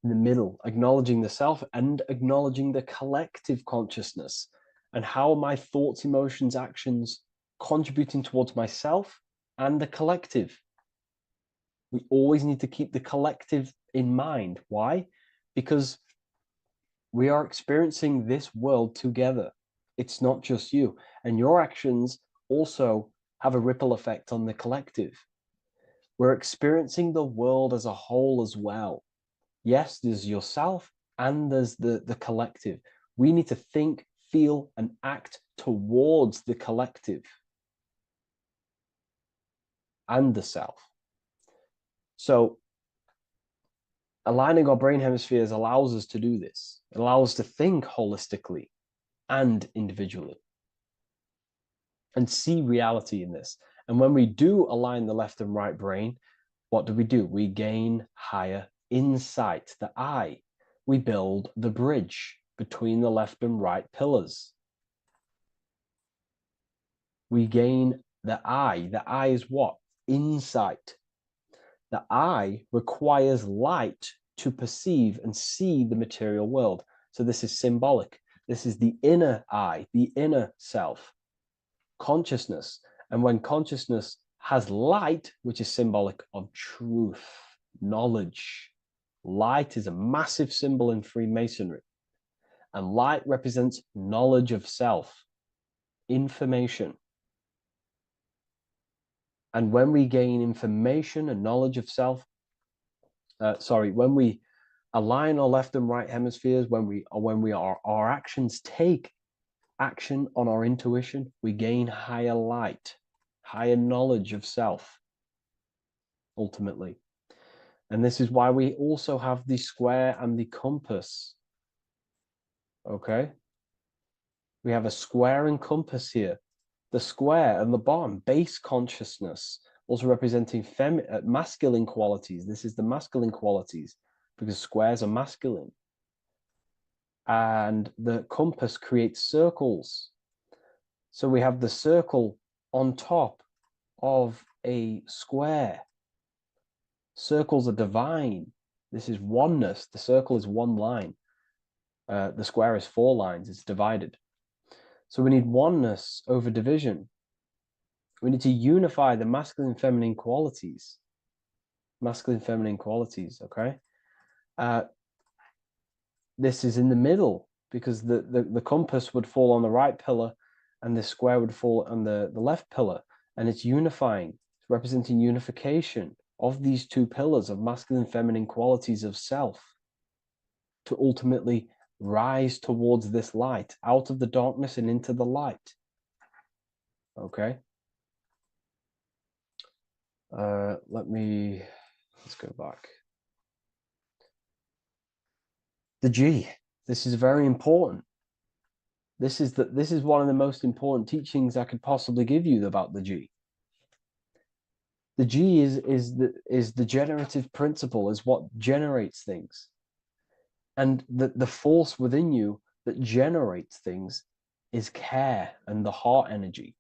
in the middle, acknowledging the self and acknowledging the collective consciousness, and how my thoughts, emotions, actions contributing towards myself and the collective. We always need to keep the collective in mind. Why? Because we are experiencing this world together. It's not just you. And your actions also have a ripple effect on the collective. We're experiencing the world as a whole as well. Yes, there's yourself and there's the collective. We need to think, feel, and act towards the collective and the self. So aligning our brain hemispheres allows us to do this. It allows us to think holistically and individually and see reality in this. And when we do align the left and right brain, what do? We gain higher insight, the eye. We build the bridge between the left and right pillars. We gain the eye. The eye is what? Insight. The eye requires light to perceive and see the material world. So this is symbolic. This is the inner eye, the inner self, consciousness. And when consciousness has light, which is symbolic of truth, knowledge, light is a massive symbol in Freemasonry. And light represents knowledge of self, information. And when we gain information and knowledge of self, when we align our left and right hemispheres, our actions take action on our intuition, we gain higher light, higher knowledge of self, ultimately. And this is why we also have the square and the compass. Okay? We have a square and compass here. The square and the bottom, base consciousness, also representing masculine qualities. This is the masculine qualities because squares are masculine. And the compass creates circles. So we have the circle on top of a square. Circles are divine. This is oneness. The circle is one line. The square is 4 lines. It's divided. So we need oneness over division. We need to unify the masculine and feminine qualities. Masculine and feminine qualities, okay? This is in the middle. because the compass would fall on the right pillar and the square would fall on the left pillar. And it's unifying, it's representing unification of these two pillars of masculine and feminine qualities of self to ultimately rise towards this light, out of the darkness and into the light. Okay. Let's go back. The G. This is very important. This is one of the most important teachings I could possibly give you about the G. The G is the generative principle, is what generates things. And the force within you that generates things is care and the heart energy.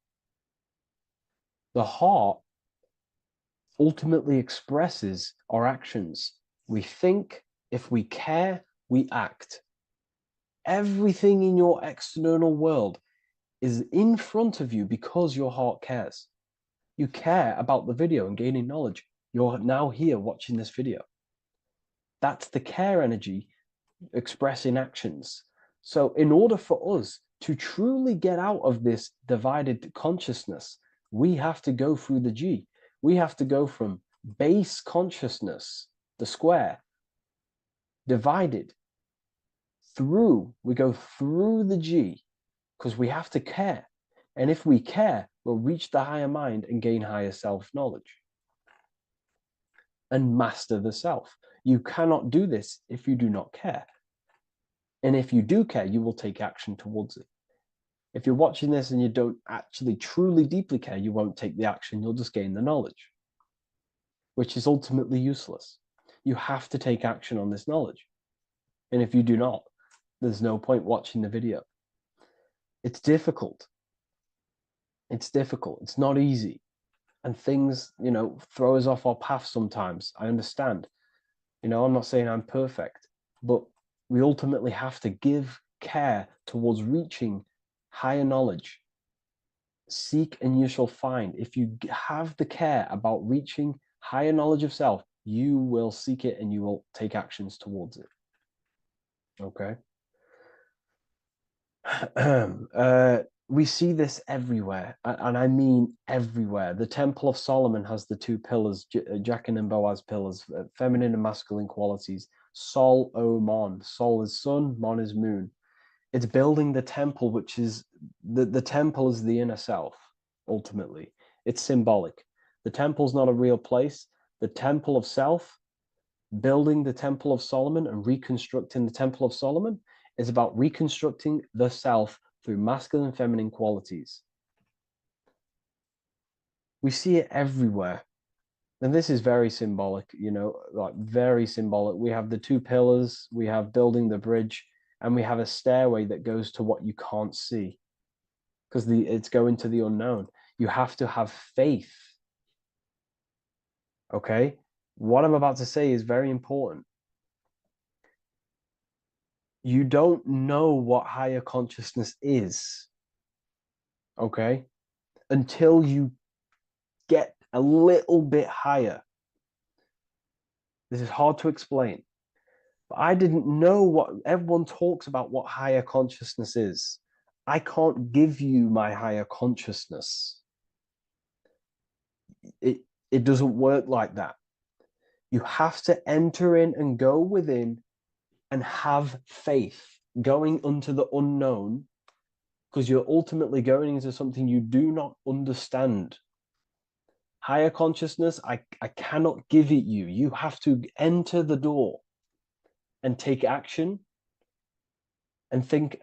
The heart ultimately expresses our actions. We think, if we care, we act. Everything in your external world is in front of you because your heart cares. You care about the video and gaining knowledge. You're now here watching this video. That's the care energy expressing actions. So in order for us to truly get out of this divided consciousness, we have to go through the G. We have to go from base consciousness, the square, divided, we go through the G, because we have to care. And if we care, we'll reach the higher mind and gain higher self-knowledge and master the self. You cannot do this if you do not care. And if you do care, you will take action towards it. If you're watching this and you don't actually truly deeply care, you won't take the action. You'll just gain the knowledge, which is ultimately useless. You have to take action on this knowledge. And if you do not, there's no point watching the video. It's difficult. It's difficult. It's not easy. And things, throw us off our path sometimes. I understand. I'm not saying I'm perfect, but we ultimately have to give care towards reaching higher knowledge. Seek and you shall find. If you have the care about reaching higher knowledge of self, you will seek it and you will take actions towards it. Okay. We see this everywhere, and I mean everywhere. The Temple of Solomon has the two pillars, Jachin and Boaz pillars, feminine and masculine qualities. Sol, O, Mon. Sol is sun, Mon is moon. It's building the temple, which is the temple is the inner self, ultimately. It's symbolic. The temple's not a real place. The temple of self, building the Temple of Solomon and reconstructing the Temple of Solomon, is about reconstructing the self through masculine and feminine qualities. We see it everywhere. And this is very symbolic, like very symbolic. We have the two pillars, we have building the bridge, and we have a stairway that goes to what you can't see, because it's going to the unknown. You have to have faith. Okay? What I'm about to say is very important. You don't know what higher consciousness is, okay, until you get a little bit higher. This is hard to explain, but I didn't know what everyone talks about, what higher consciousness is. I can't give you my higher consciousness. It doesn't work like that. You have to enter in and go within and have faith, going into the unknown, because you're ultimately going into something you do not understand. Higher consciousness, I cannot give it you. You have to enter the door and take action and think,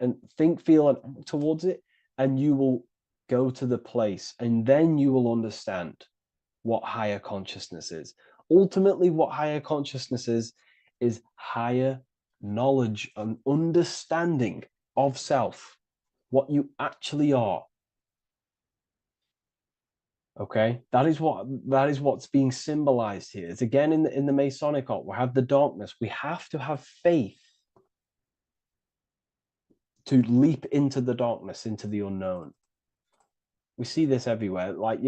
feel, and act towards it, and you will go to the place, and then you will understand what higher consciousness is. Ultimately, what higher consciousness is higher knowledge and understanding of self, what you actually are. Okay, that is what's being symbolized here. It's again in the Masonic art. We have the darkness. We have to have faith to leap into the darkness, into the unknown. We see this everywhere. Like,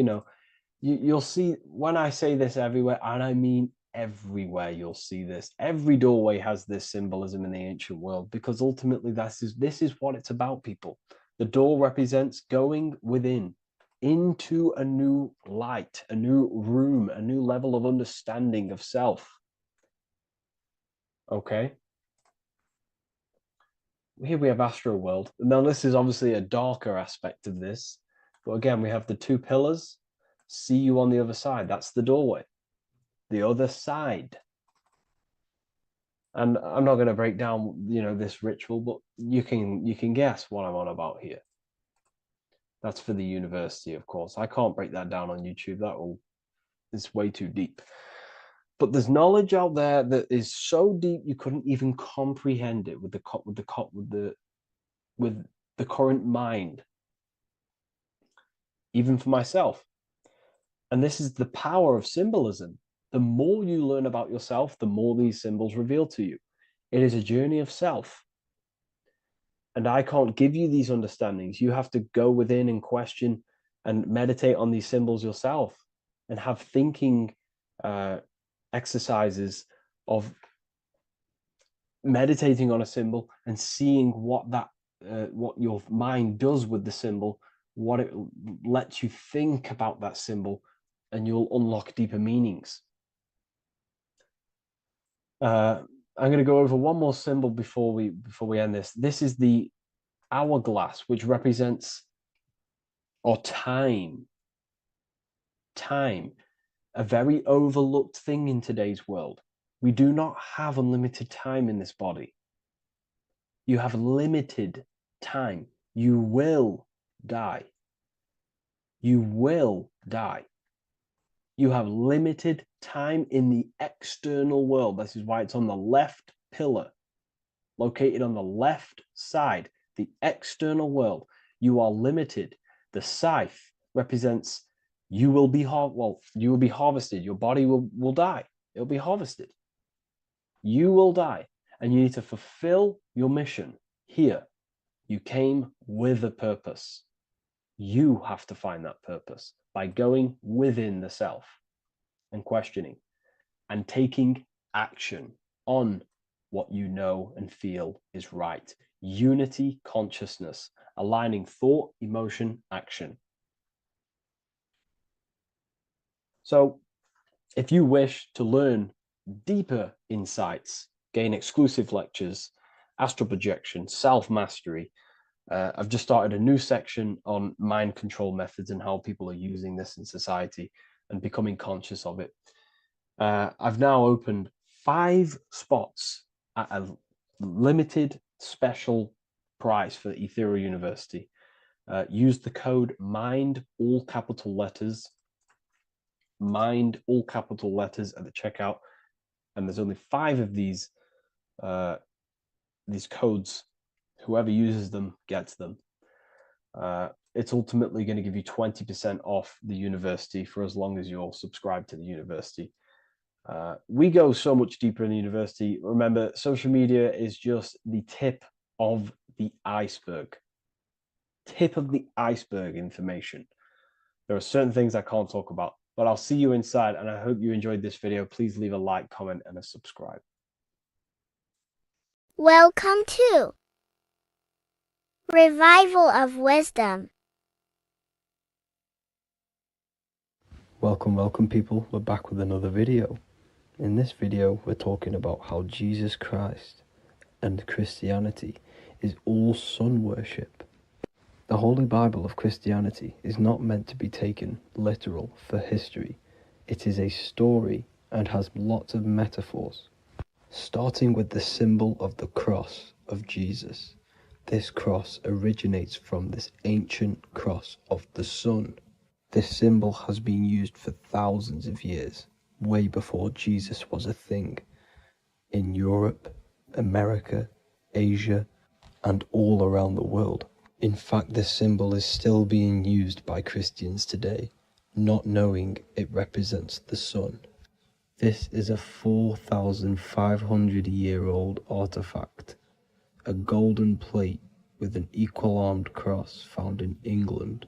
you'll see when I say this everywhere, and I mean everywhere you'll see this. Every doorway has this symbolism in the ancient world, because ultimately this is what it's about, people. The door represents going within into a new light, a new room, a new level of understanding of self. Okay. Here we have Astro World. Now, this is obviously a darker aspect of this. But again, we have the two pillars. See you on the other side. That's the doorway. The other side. And I'm not going to break down, this ritual, but you can guess what I'm on about here. That's for the university, of course. I can't break that down on YouTube. It's way too deep. But there's knowledge out there that is so deep you couldn't even comprehend it with the current mind, even for myself. And this is the power of symbolism. The more you learn about yourself, the more these symbols reveal to you. It is a journey of self. And I can't give you these understandings. You have to go within and question and meditate on these symbols yourself, and have thinking exercises of meditating on a symbol and seeing what your mind does with the symbol, what it lets you think about that symbol, and you'll unlock deeper meanings. I'm going to go over one more symbol before we end this. This is the hourglass, which represents time. Time, a very overlooked thing in today's world. We do not have unlimited time in this body. You have limited time. You will die. You will die. You have limited time in the external world. This is why it's on the left pillar, located on the left side, the external world. You are limited. The scythe represents you will be harvested. Your body will die. It'll be harvested. You will die, and you need to fulfill your mission here. You came with a purpose. You have to find that purpose by going within the self and questioning and taking action on what you know and feel is right. Unity consciousness, aligning thought, emotion, action. So if you wish to learn deeper insights, gain exclusive lectures, astral projection, self-mastery, I've just started a new section on mind control methods and how people are using this in society and becoming conscious of it. I've now opened 5 spots at a limited special price for Ethereal University. Use the code MIND, all capital letters, MIND, all capital letters at the checkout. And there's only 5 of these codes. Whoever uses them gets them. It's ultimately going to give you 20% off the university for as long as you're subscribed to the university. We go so much deeper in the university. Remember, social media is just the tip of the iceberg. Tip of the iceberg information. There are certain things I can't talk about, but I'll see you inside, and I hope you enjoyed this video. Please leave a like, comment, and a subscribe. Welcome to Revival of Wisdom. Welcome people. We're back with another video. In this video, we're talking about how Jesus Christ and Christianity is all sun worship. The Holy Bible of Christianity is not meant to be taken literal for history. It is a story and has lots of metaphors. Starting with the symbol of the cross of Jesus. This cross originates from this ancient cross of the sun. This symbol has been used for thousands of years, way before Jesus was a thing, in Europe, America, Asia, and all around the world. In fact, this symbol is still being used by Christians today, not knowing it represents the sun. This is a 4,500-year-old artifact, a golden plate with an equal-armed cross found in England.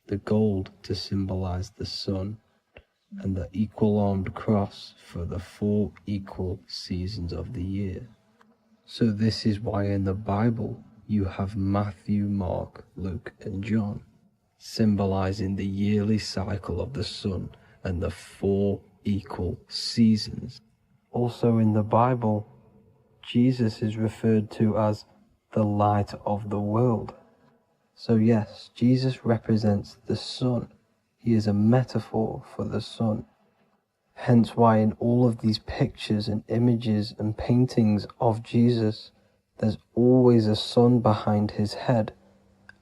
The gold to symbolize the sun, and the equal-armed cross for the 4 equal seasons of the year. So this is why in the Bible you have Matthew, Mark, Luke, and John, symbolizing the yearly cycle of the sun and the 4 equal seasons. Also in the Bible, Jesus is referred to as the light of the world. So yes, Jesus represents the sun. He is a metaphor for the sun. Hence why in all of these pictures and images and paintings of Jesus, there's always a sun behind his head,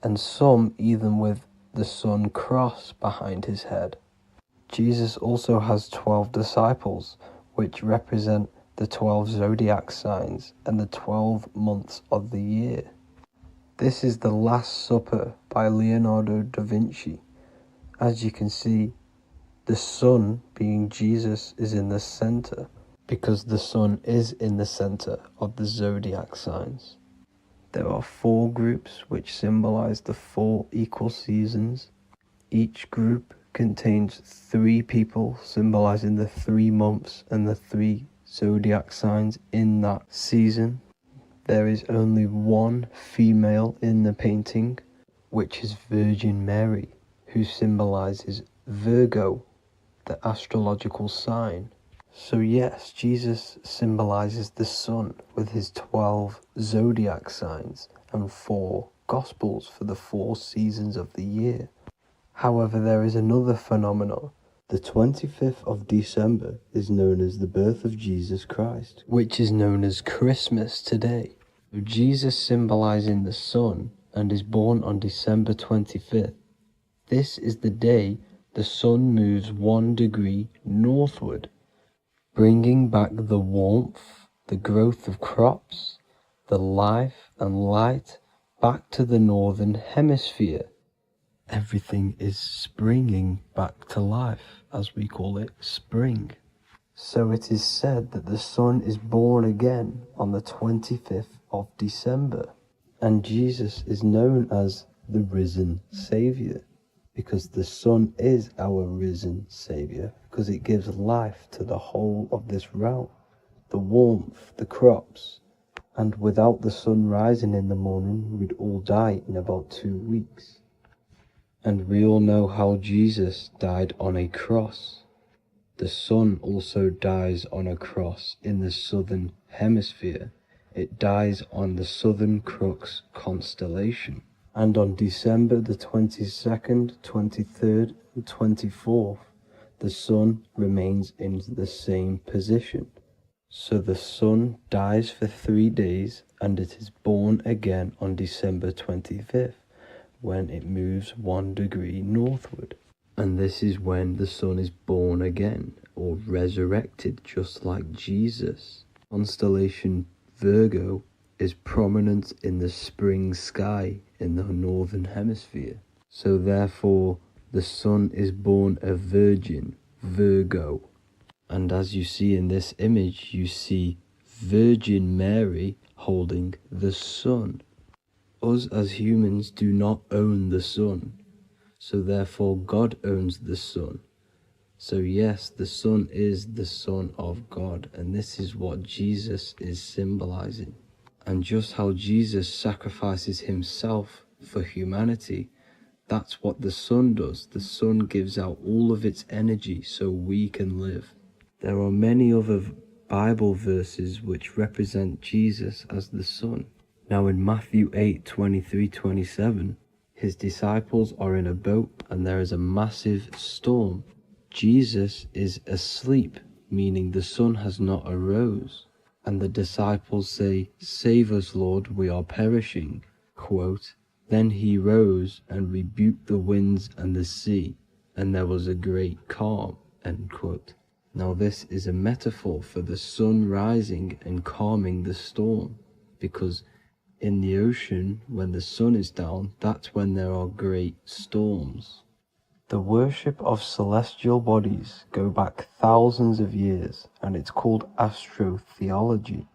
and some even with the sun cross behind his head. Jesus also has 12 disciples, which represent the 12 zodiac signs and the 12 months of the year. This is the Last Supper by Leonardo da Vinci. As you can see, the sun, being Jesus, is in the center, because the sun is in the center of the zodiac signs. There are 4 groups which symbolize the 4 equal seasons. Each group contains 3 people symbolizing the 3 months and the 3 zodiac signs in that season. There is only 1 female in the painting, which is Virgin Mary, who symbolizes Virgo, the astrological sign. So yes, Jesus symbolizes the sun with his 12 zodiac signs and 4 gospels for the 4 seasons of the year. However, there is another phenomenon. The 25th of December is known as the birth of Jesus Christ, which is known as Christmas today. Jesus symbolizing the sun and is born on December 25th. This is the day the sun moves 1 degree northward, bringing back the warmth, the growth of crops, the life and light back to the northern hemisphere. Everything is springing back to life, as we call it, spring. So it is said that the sun is born again on the 25th of December, and Jesus is known as the risen Saviour, because the sun is our risen Saviour, because it gives life to the whole of this realm, the warmth, the crops, and without the sun rising in the morning, we'd all die in about 2 weeks. And we all know how Jesus died on a cross. The sun also dies on a cross in the southern hemisphere. It dies on the Southern Crux constellation. And on December the 22nd, 23rd, and 24th, the sun remains in the same position. So the sun dies for 3 days, and it is born again on December 25th, when it moves 1 degree northward. And this is when the sun is born again, or resurrected, just like Jesus. Constellation Virgo is prominent in the spring sky in the northern hemisphere. So therefore, the sun is born a virgin, Virgo. And as you see in this image, you see Virgin Mary holding the sun. Us as humans do not own the sun, so therefore God owns the sun. So yes, the sun is the Son of God, and this is what Jesus is symbolizing. And just how Jesus sacrifices himself for humanity, that's what the sun does. The sun gives out all of its energy so we can live. There are many other Bible verses which represent Jesus as the sun. Now in Matthew 8:23-27, his disciples are in a boat and there is a massive storm. Jesus is asleep, meaning the sun has not arose. And the disciples say, "Save us, Lord, we are perishing." Quote, "Then he rose and rebuked the winds and the sea, and there was a great calm." End quote. Now this is a metaphor for the sun rising and calming the storm, because in the ocean, when the sun is down, that's when there are great storms. The worship of celestial bodies go back thousands of years, and it's called astrotheology,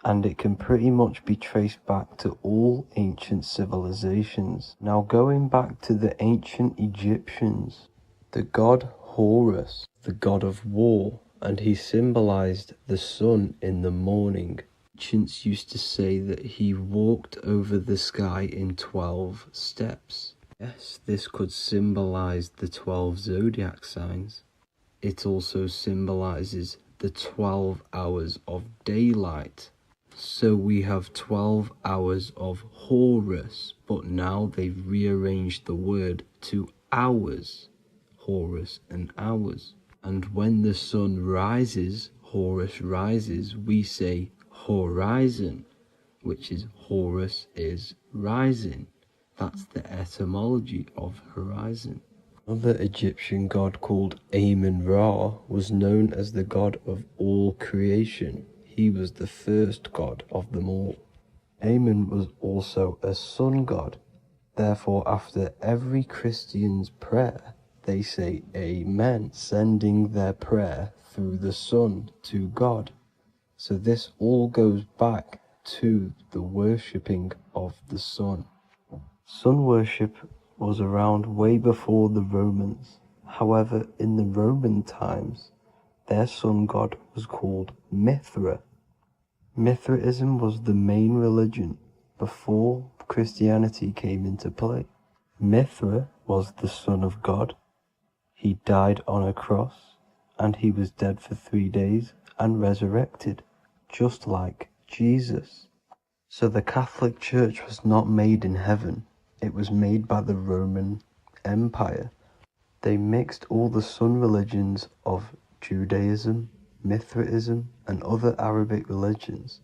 and it can pretty much be traced back to all ancient civilizations. Now going back to the ancient Egyptians, the god Horus the god of war, and he symbolized the sun in the morning. Ancients used to say that he walked over the sky in 12 steps. Yes, this could symbolize the 12 zodiac signs. It also symbolizes the 12 hours of daylight. So we have 12 hours of Horus, but now they've rearranged the word to hours. Horus and hours. And when the sun rises, Horus rises, we say horizon, which is Horus is rising. That's the etymology of horizon. Another Egyptian god called Amun-Ra was known as the god of all creation. He was the first god of them all. Amun was also a sun god. Therefore, after every Christian's prayer, they say Amen, sending their prayer through the sun to God. So this all goes back to the worshipping of the sun. Sun worship was around way before the Romans. However, in the Roman times, their sun god was called Mithra. Mithraism was the main religion before Christianity came into play. Mithra was the son of God. He died on a cross, and he was dead for 3 days and resurrected, just like Jesus. So the Catholic Church was not made in heaven. It was made by the Roman Empire. They mixed all the sun religions of Judaism, Mithraism, and other Arabic religions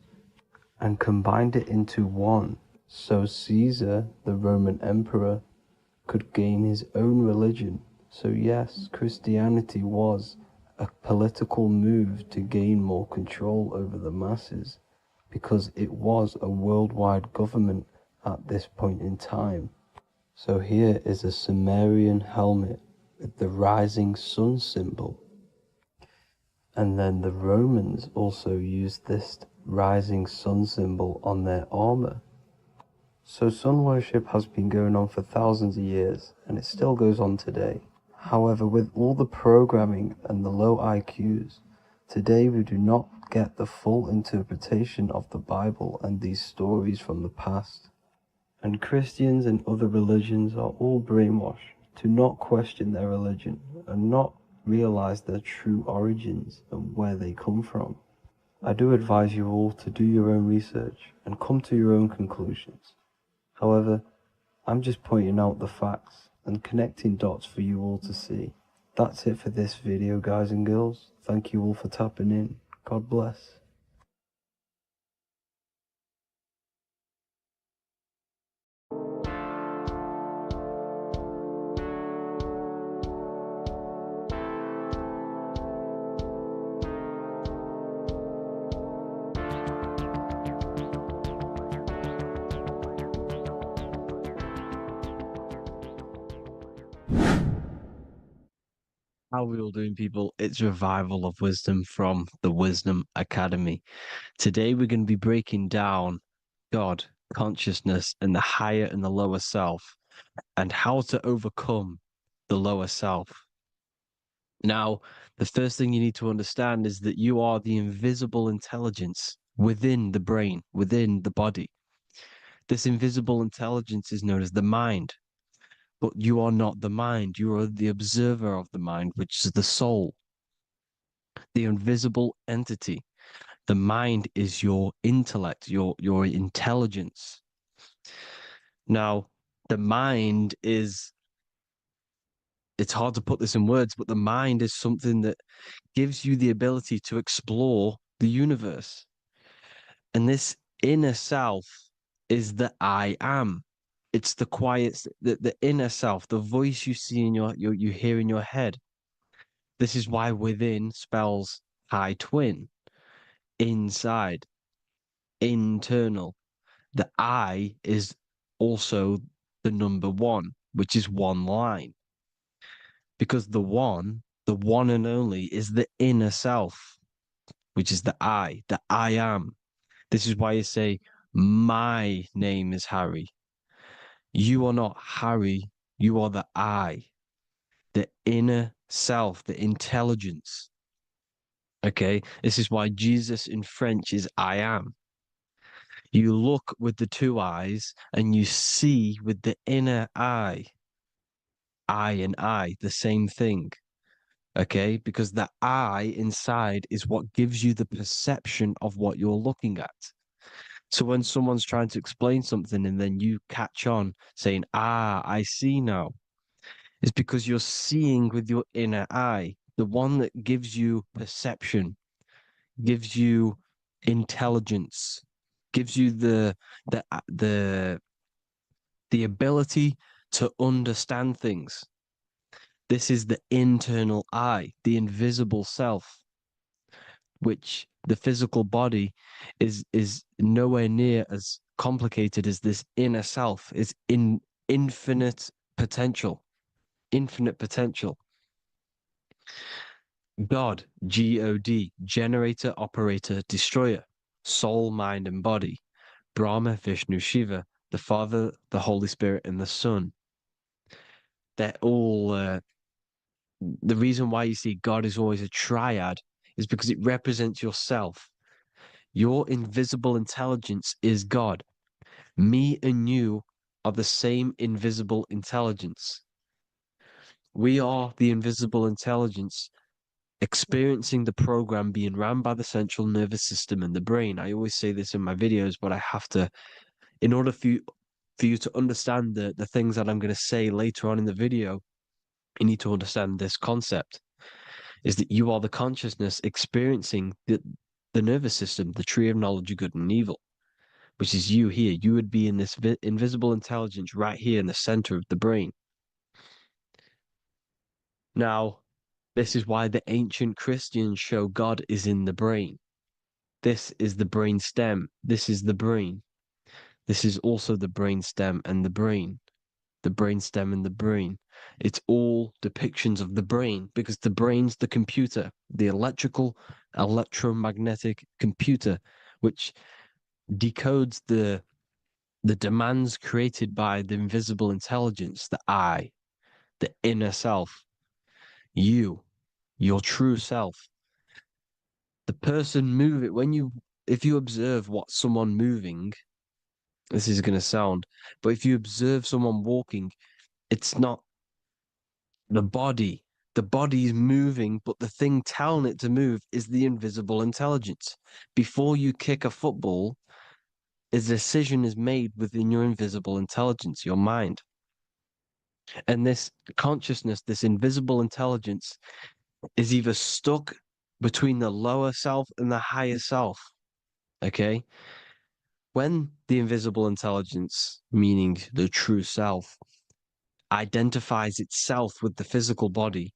and combined it into one, so Caesar, the Roman emperor, could gain his own religion. So yes, Christianity was a political move to gain more control over the masses, because it was a worldwide government at this point in time. So here is a Sumerian helmet with the rising sun symbol. And then the Romans also used this rising sun symbol on their armor. So sun worship has been going on for thousands of years, and it still goes on today. However, with all the programming and the low IQs, today we do not get the full interpretation of the Bible and these stories from the past. And Christians and other religions are all brainwashed to not question their religion and not realize their true origins and where they come from. I do advise you all to do your own research and come to your own conclusions. However, I'm just pointing out the facts and connecting dots for you all to see. That's it for this video, guys and girls. Thank you all for tapping in. God bless. How are we all doing, people? It's Revival of Wisdom from the Wisdom Academy. Today, we're going to be breaking down God, consciousness, and the higher and the lower self, and how to overcome the lower self. Now, the first thing you need to understand is that you are the invisible intelligence within the brain, within the body. This invisible intelligence is known as the mind. But you are not the mind. You are the observer of the mind, which is the soul, the invisible entity. The mind is your intellect, your intelligence. Now, the mind is, it's hard to put this in words, but the mind is something that gives you the ability to explore the universe. And this inner self is the I am. It's the quiet, the inner self, the voice you see in you hear in your head. This is why within spells high twin, inside, internal. The I is also the number one, which is one line. Because the one and only, is the inner self, which is the I am. This is why you say, my name is Harry. You are not Harry, you are the I. the inner self, the intelligence. Okay, this is why Jesus in French is I am. You look with the two eyes and you see with the inner eye, I and I, the same thing. Okay, because the I inside is what gives you the perception of what you're looking at. So when someone's trying to explain something and then you catch on saying, ah, I see now, it's because you're seeing with your inner eye, the one that gives you perception, gives you intelligence, gives you the ability to understand things. This is the internal eye, the invisible self, which the physical body is nowhere near as complicated as this inner self. It's in infinite potential, infinite potential. God, God, generator, operator, destroyer, soul, mind, and body, Brahma, Vishnu, Shiva, the Father, the Holy Spirit, and the Son. They're all the reason why you see God is always a triad is because it represents yourself. Your invisible intelligence is God. Me and you are the same invisible intelligence. We are the invisible intelligence experiencing the program being run by the central nervous system and the brain. I always say this in my videos, but I have to, in order for you to understand the things that I'm going to say later on in the video, you need to understand this concept is that you are the consciousness experiencing the nervous system, the tree of knowledge of good and evil, which is you here. You would be in this invisible intelligence right here in the center of the brain. Now, this is why the ancient Christians show God is in the brain. This is the brain stem. This is the brain. This is also the brain stem and the brain. The brain stem and the brain. It's all depictions of the brain because the brain's the computer, the electromagnetic computer, which decodes the demands created by the invisible intelligence, the I, the inner self, you, your true self. The person moving, if you observe what someone moving, this is going to sound, but if you observe someone walking, it's not the body. The body is moving, but the thing telling it to move is the invisible intelligence. Before you kick a football, a decision is made within your invisible intelligence, your mind. And this consciousness, this invisible intelligence, is either stuck between the lower self and the higher self. Okay? When the invisible intelligence, meaning the true self, identifies itself with the physical body,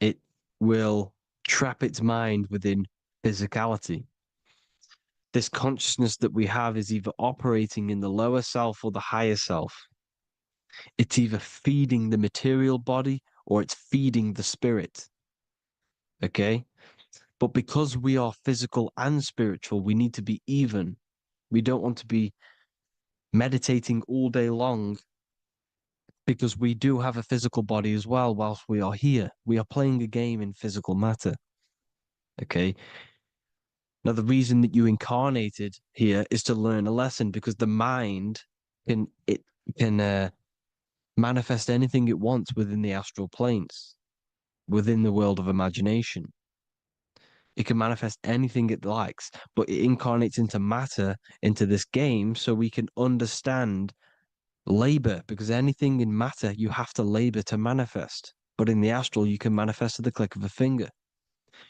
it will trap its mind within physicality. This consciousness that we have is either operating in the lower self or the higher self. It's either feeding the material body or it's feeding the spirit. Okay? But because we are physical and spiritual, we need to be even. We don't want to be meditating all day long because we do have a physical body as well whilst we are here. We are playing a game in physical matter. Okay? Now, the reason that you incarnated here is to learn a lesson because the mind can manifest anything it wants within the astral planes, within the world of imagination. It can manifest anything it likes, but it incarnates into matter, into this game, so we can understand labor, because anything in matter, you have to labor to manifest. But in the astral, you can manifest at the click of a finger.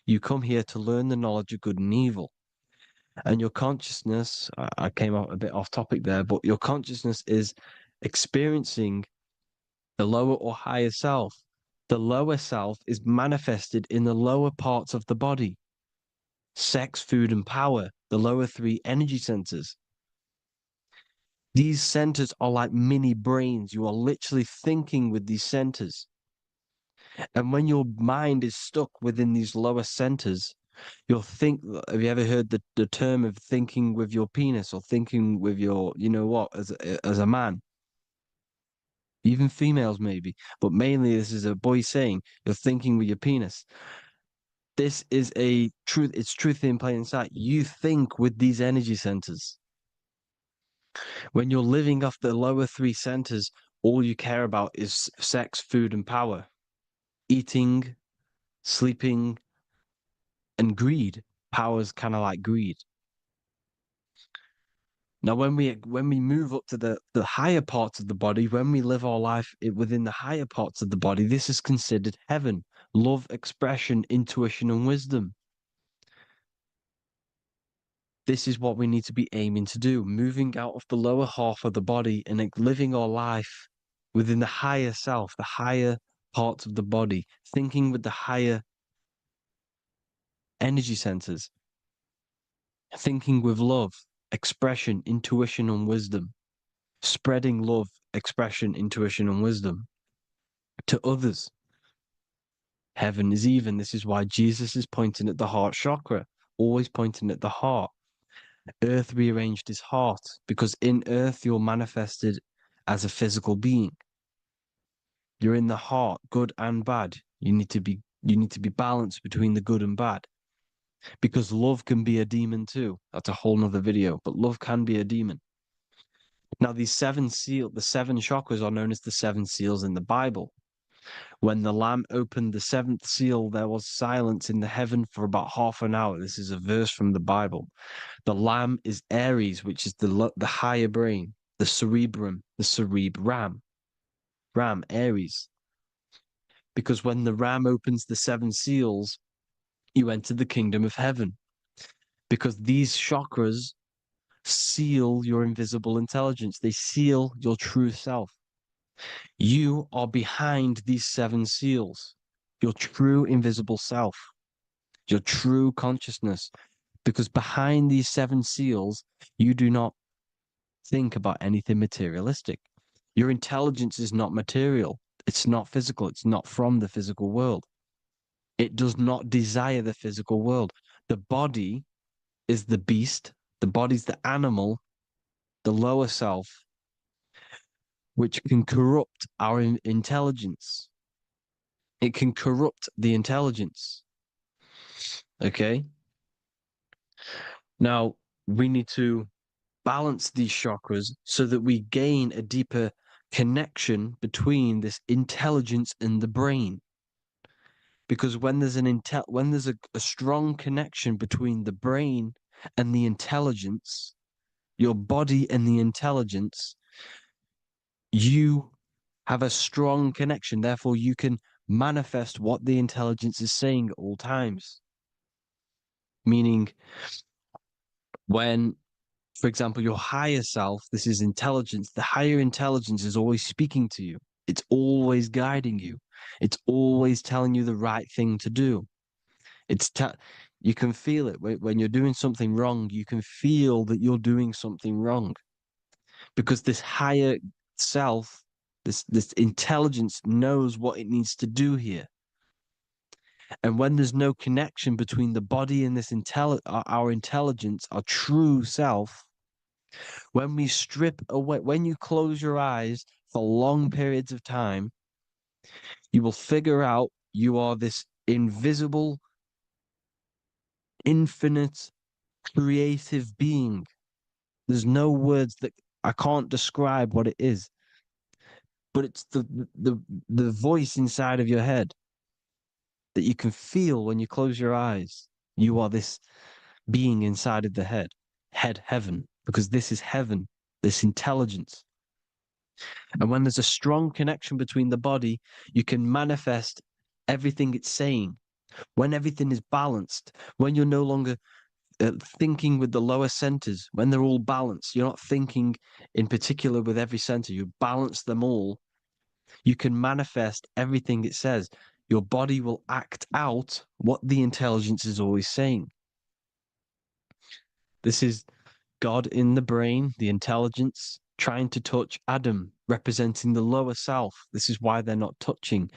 You come here to learn the knowledge of good and evil. And your consciousness, I came out a bit off topic there, but your consciousness is experiencing the lower or higher self. The lower self is manifested in the lower parts of the body. Sex, food, and power, the lower three energy centers. These centers are like mini brains. You are literally thinking with these centers. And when your mind is stuck within these lower centers, you'll think, have you ever heard the term of thinking with your penis or thinking with your, you know what, as a man? even females maybe, but mainly this is a boy saying you're thinking with your penis. This is a truth, it's truth in plain sight. You think with these energy centers. When you're living off the lower three centers, all you care about is sex, food, and power. Eating, sleeping, and greed. Power's kind of like greed. Now, when we move up to the higher parts of the body, when we live our life within the higher parts of the body, this is considered heaven, love, expression, intuition, and wisdom. This is what we need to be aiming to do, moving out of the lower half of the body and living our life within the higher self, the higher parts of the body, thinking with the higher energy centers, thinking with love, expression, intuition, and wisdom, spreading love, expression, intuition, and wisdom to others. Heaven is even. This is why Jesus is pointing at the heart chakra, always pointing at the heart. Earth rearranged his heart because in earth you're manifested as a physical being. You're in the heart, good and bad. You need to be balanced between the good and bad. Because love can be a demon too. That's a whole nother video, but love can be a demon. Now, the seven chakras are known as the seven seals in the Bible. When the Lamb opened the seventh seal, there was silence in the heaven for about half an hour. This is a verse from the Bible. The Lamb is Aries, which is the higher brain, the cerebrum, the cerebram, Aries. Because when the Ram opens the seven seals, you enter the kingdom of heaven. Because these chakras seal your invisible intelligence. They seal your true self. You are behind these seven seals, your true invisible self, your true consciousness. Because behind these seven seals, you do not think about anything materialistic. Your intelligence is not material. It's not physical. It's not from the physical world. It does not desire the physical world. The body is the beast. The body's the animal, the lower self, which can corrupt our intelligence. It can corrupt the intelligence. Okay? Now, we need to balance these chakras so that we gain a deeper connection between this intelligence and the brain. Because when there's a strong connection between the brain and the intelligence, your body and the intelligence, you have a strong connection. Therefore, you can manifest what the intelligence is saying at all times. Meaning, when, for example, your higher self, this is intelligence, the higher intelligence is always speaking to you. It's always guiding you. It's always telling you the right thing to do. You can feel it when you're doing something wrong. You can feel that you're doing something wrong because this higher self, this intelligence knows what it needs to do here. And when there's no connection between the body and our intelligence, our true self, when we strip away, when you close your eyes for long periods of time, you will figure out you are this invisible, infinite, creative being. There's no words that I can't describe what it is, but it's the voice inside of your head that you can feel when you close your eyes. You are this being inside of the heaven, because this is heaven, this intelligence. And when there's a strong connection between the body, you can manifest everything it's saying. When everything is balanced, when you're no longer thinking with the lower centers, when they're all balanced, you're not thinking in particular with every center, you balance them all, you can manifest everything it says. Your body will act out what the intelligence is always saying. This is God in the brain, the intelligence, trying to touch Adam, representing the lower self. This is why they're not touching.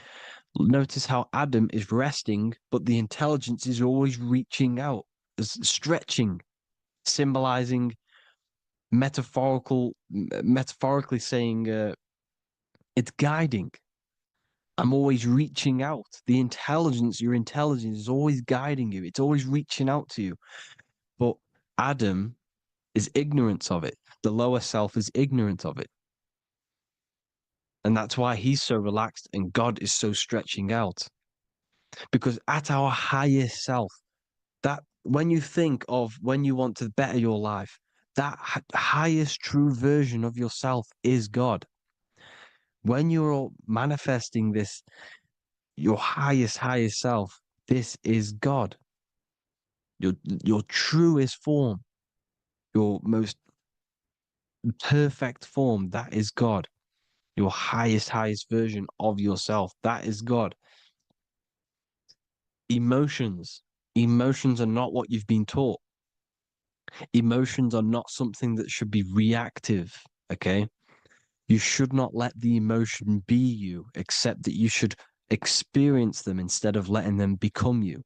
Notice how Adam is resting, but the intelligence is always reaching out, stretching, symbolizing metaphorically saying It's guiding. I'm always reaching out. The intelligence, your intelligence is always guiding you. It's always reaching out to you. But Adam is ignorant of it. The lower self is ignorant of it. And that's why he's so relaxed and God is so stretching out. Because at our highest self, that when you think of when you want to better your life, that highest true version of yourself is God. When you're manifesting this, your highest self, this is God. Your truest form, your most perfect form, that is God. Your highest version of yourself, that is God. Emotions. Emotions are not what you've been taught. Emotions are not something that should be reactive, okay? You should not let the emotion be you, except that you should experience them instead of letting them become you.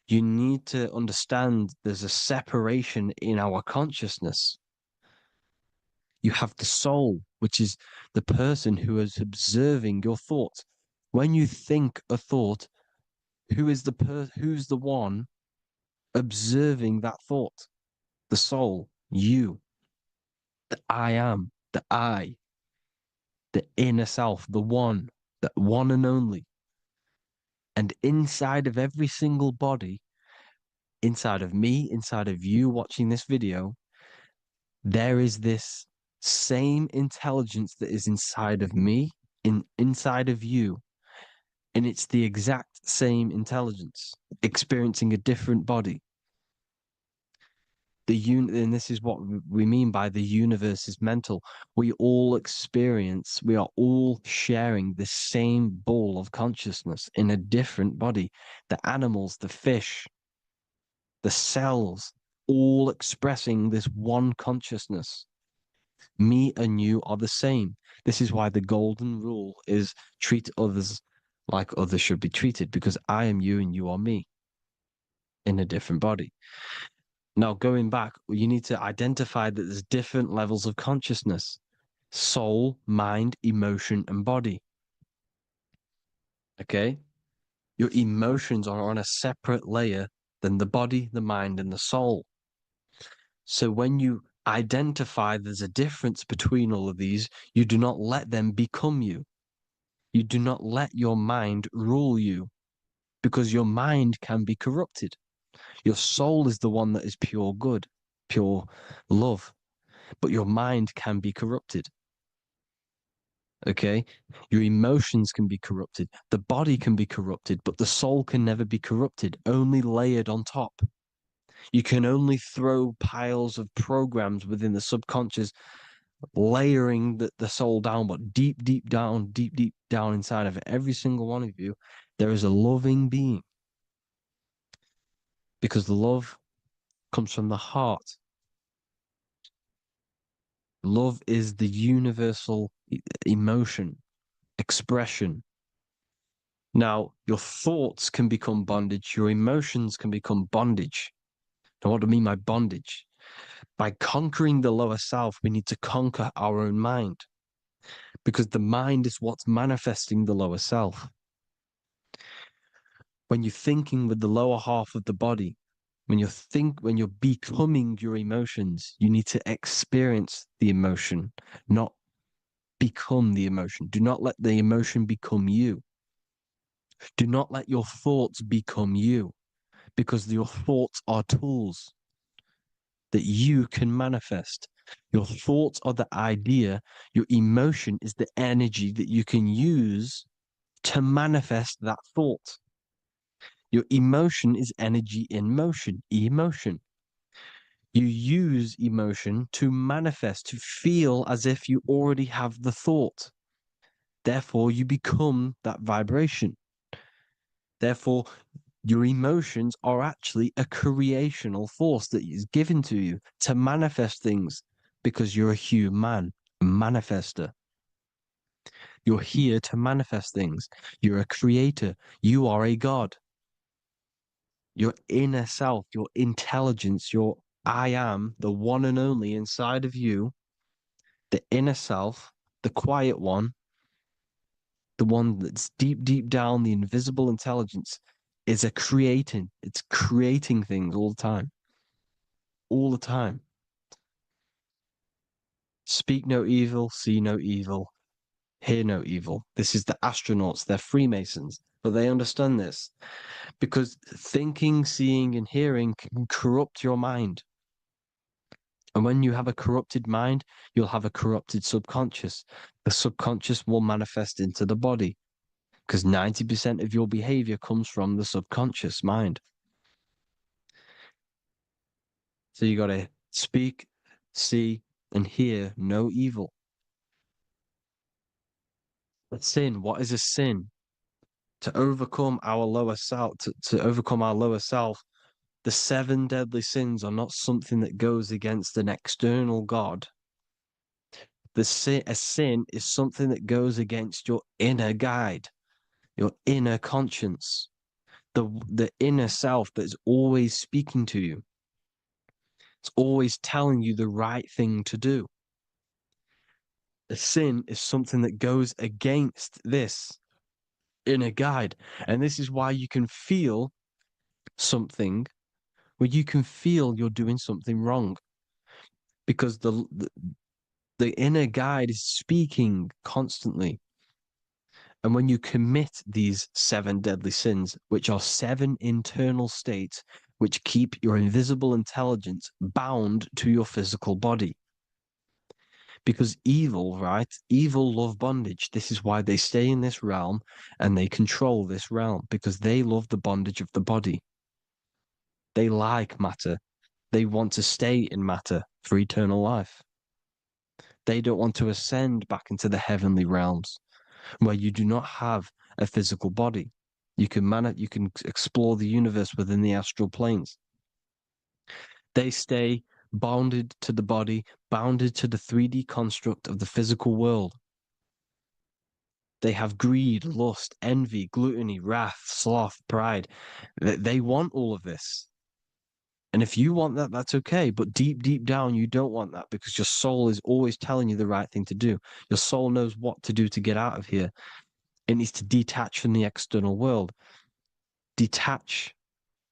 You need to understand there's a separation in our consciousness. You have the soul, which is the person who is observing your thoughts. When you think a thought, who's the one observing that thought? The soul, you, the I am, the I, the inner self, the one and only. And inside of every single body, inside of me, inside of you watching this video, there is this same intelligence that is inside of me, inside of you. And it's the exact same intelligence, experiencing a different body. And this is what we mean by the universe is mental. We all are all sharing the same ball of consciousness in a different body. The animals, the fish, the cells, all expressing this one consciousness. Me and you are the same. This is why the golden rule is treat others like others should be treated, because I am you and you are me in a different body. Now, going back, you need to identify that there's different levels of consciousness: soul, mind, emotion, and body. Okay? Your emotions are on a separate layer than the body, the mind, and the soul. So when you identify there's a difference between all of these, you do not let them become you. You do not let your mind rule you, because your mind can be corrupted. Your soul is the one that is pure good, pure love, but your mind can be corrupted. Okay? Your emotions can be corrupted. The body can be corrupted, but the soul can never be corrupted, only layered on top. You can only throw piles of programs within the subconscious, layering the soul down, but deep down inside of every single one of you, there is a loving being. Because the love comes from the heart. Love is the universal emotion, expression. Now, your thoughts can become bondage, your emotions can become bondage. Now, what do I mean by bondage? By conquering the lower self, we need to conquer our own mind, because the mind is what's manifesting the lower self. When you're thinking with the lower half of the body, when you're becoming your emotions, you need to experience the emotion, not become the emotion. Do not let the emotion become you. Do not let your thoughts become you, because your thoughts are tools that you can manifest. Your thoughts are the idea. Your emotion is the energy that you can use to manifest that thought. Your emotion is energy in motion, emotion. You use emotion to manifest, to feel as if you already have the thought. Therefore, you become that vibration. Therefore, your emotions are actually a creational force that is given to you to manifest things, because you're a human, a manifester. You're here to manifest things. You're a creator. You are a god. Your inner self, your intelligence, your I am, the one and only inside of you, the inner self, the quiet one, the one that's deep, deep down, the invisible intelligence, is it's creating things all the time. All the time. Speak no evil, see no evil, hear no evil. This is the astronauts, they're Freemasons, but they understand this because thinking, seeing, and hearing can corrupt your mind. And when you have a corrupted mind, you'll have a corrupted subconscious. The subconscious will manifest into the body because 90% of your behavior comes from the subconscious mind. So you got to speak, see, and hear no evil. A sin, what is a sin? To overcome our lower self, to overcome our lower self, the 7 deadly sins are not something that goes against an external God. A sin is something that goes against your inner guide, your inner conscience, the inner self that is always speaking to you. It's always telling you the right thing to do. A sin is something that goes against this inner guide. And this is why you can feel something where you can feel you're doing something wrong because the inner guide is speaking constantly. And when you commit these 7 deadly sins, which are 7 internal states which keep your invisible intelligence bound to your physical body. Because evil, right? Evil love bondage. This is why they stay in this realm and they control this realm because they love the bondage of the body. They like matter. They want to stay in matter for eternal life. They don't want to ascend back into the heavenly realms where you do not have a physical body. You can explore the universe within the astral planes. They stay bounded to the body, bounded to the 3D construct of the physical world. They have greed, lust, envy, gluttony, wrath, sloth, pride. They want all of this. And if you want that, that's okay. But deep, deep down, you don't want that because your soul is always telling you the right thing to do. Your soul knows what to do to get out of here. It needs to detach from the external world. Detach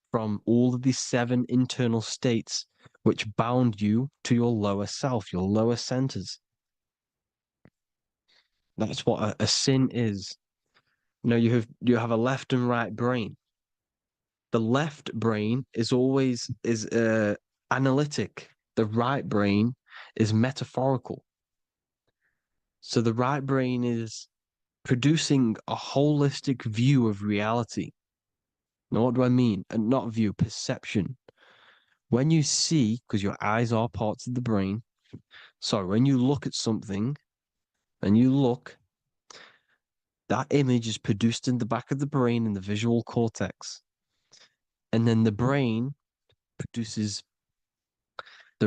from all of these 7 internal states which bound you to your lower self, your lower centers. That's what a sin is. You know, you have a left and right brain. The left brain is always analytic. The right brain is metaphorical. So the right brain is producing a holistic view of reality. Now, what do I mean? And not view, perception. When you see, because your eyes are parts of the brain, so when you look at something and you look, that image is produced in the back of the brain in the visual cortex. And then the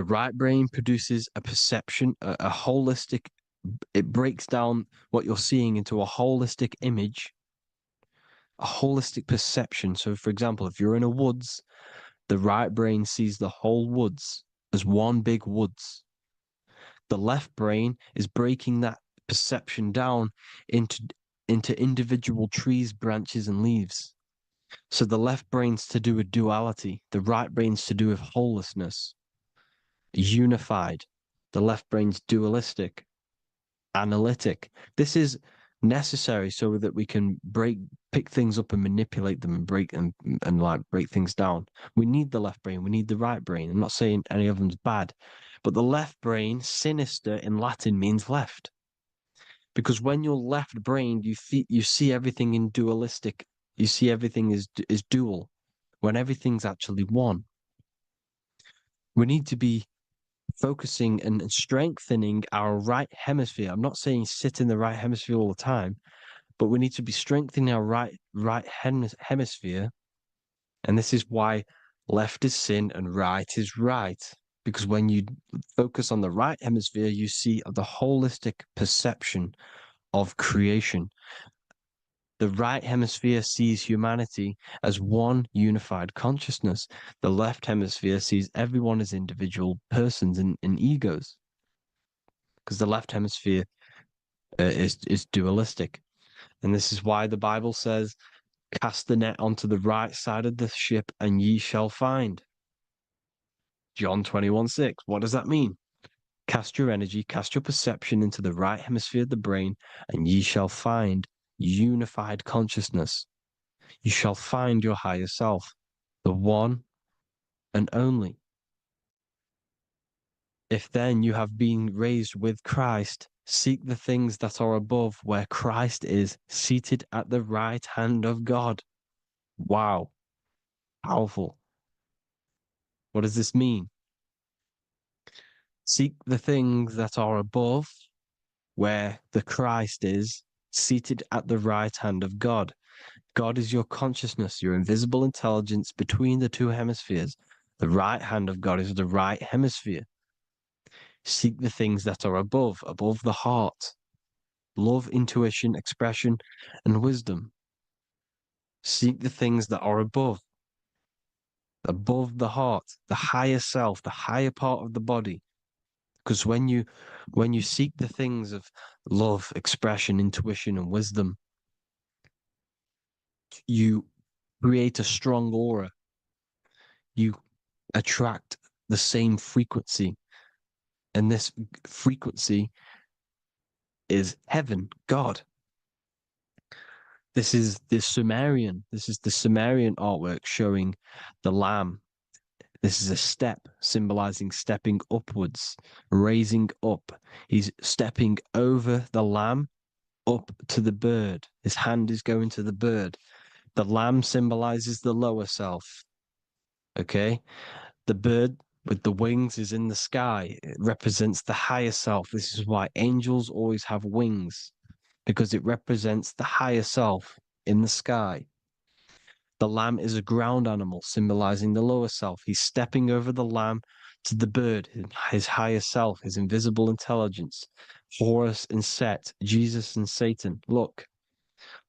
right brain produces a perception, a holistic, it breaks down what you're seeing into a holistic image, a holistic perception. So, for example, if you're in a woods, the right brain sees the whole woods as one big woods. The left brain is breaking that perception down into individual trees, branches, and leaves. So the left brain's to do with duality, the right brain's to do with wholeness, unified. The left brain's dualistic, analytic. This is necessary so that we can pick things up and manipulate them and break things down. We need the left brain. We need the right brain. I'm not saying any of them's bad, but the left brain, sinister in Latin, means left. Because when you're left-brained, you see everything in dualistic. You see everything is dual, when everything's actually one. We need to be focusing and strengthening our right hemisphere. I'm not saying sit in the right hemisphere all the time, but we need to be strengthening our right hemisphere. And this is why left is sin and right is right. Because when you focus on the right hemisphere, you see the holistic perception of creation. The right hemisphere sees humanity as one unified consciousness. The left hemisphere sees everyone as individual persons and egos. Because the left hemisphere is dualistic. And this is why the Bible says, cast the net onto the right side of the ship and ye shall find. John 21:6. What does that mean? Cast your energy, cast your perception into the right hemisphere of the brain, and ye shall find unified consciousness. You shall find your higher self, the one and only. If then you have been raised with Christ, seek the things that are above, where Christ is seated at the right hand of God. Wow. Powerful. What does this mean? Seek the things that are above, where the Christ is seated at the right hand of God. God is your consciousness, your invisible intelligence between the two hemispheres. The right hand of God is the right hemisphere. Seek the things that are above the heart. Love, intuition, expression, and wisdom. Seek the things that are above the heart, the higher self, the higher part of the body. Because when you seek the things of love, expression, intuition, and wisdom, you create a strong aura. You attract the same frequency. And this frequency is heaven, God. This is the Sumerian. This is the Sumerian artwork showing the lamb. This is a step symbolizing stepping upwards, raising up. He's stepping over the lamb up to the bird. His hand is going to the bird. The lamb symbolizes the lower self. Okay? The bird with the wings is in the sky. It represents the higher self. This is why angels always have wings, because it represents the higher self in the sky. The lamb is a ground animal, symbolizing the lower self. He's stepping over the lamb to the bird, his higher self, his invisible intelligence. Horus and Set, Jesus and Satan. Look,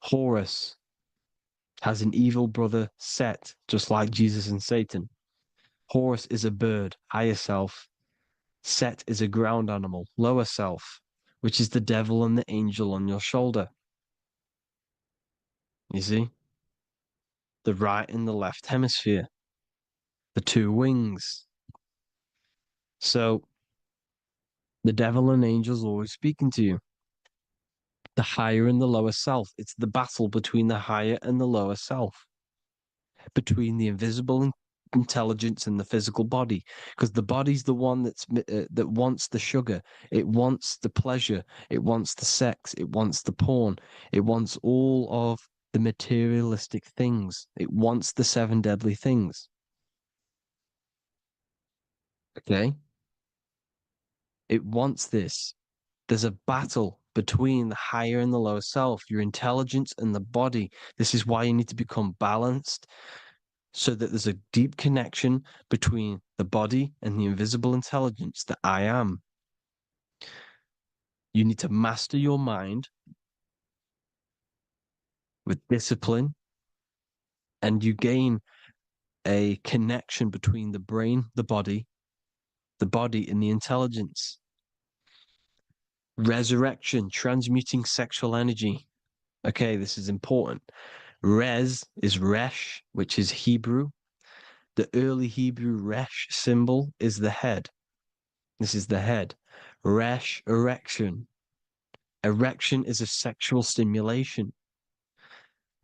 Horus has an evil brother, Set, just like Jesus and Satan. Horus is a bird, higher self. Set is a ground animal, lower self, which is the devil and the angel on your shoulder. You see? The right and the left hemisphere, the two wings. So the devil and angels always speaking to you. The higher and the lower self. It's the battle between the higher and the lower self, between the invisible intelligence and the physical body, because the body's the one that wants the sugar, it wants the pleasure, it wants the sex, it wants the porn, it wants all of the materialistic things, it wants the seven deadly things. Okay, it wants this. There's a battle between the higher and the lower self, your intelligence and the body. This is why you need to become balanced, so that there's a deep connection between the body and the invisible intelligence that I am. You need to master your mind with discipline, and you gain a connection between the brain, the body, and the intelligence. Resurrection, transmuting sexual energy. Okay, this is important. Res is Resh, which is Hebrew. The early Hebrew Resh symbol is the head. This is the head. Resh, erection. Erection is a sexual stimulation.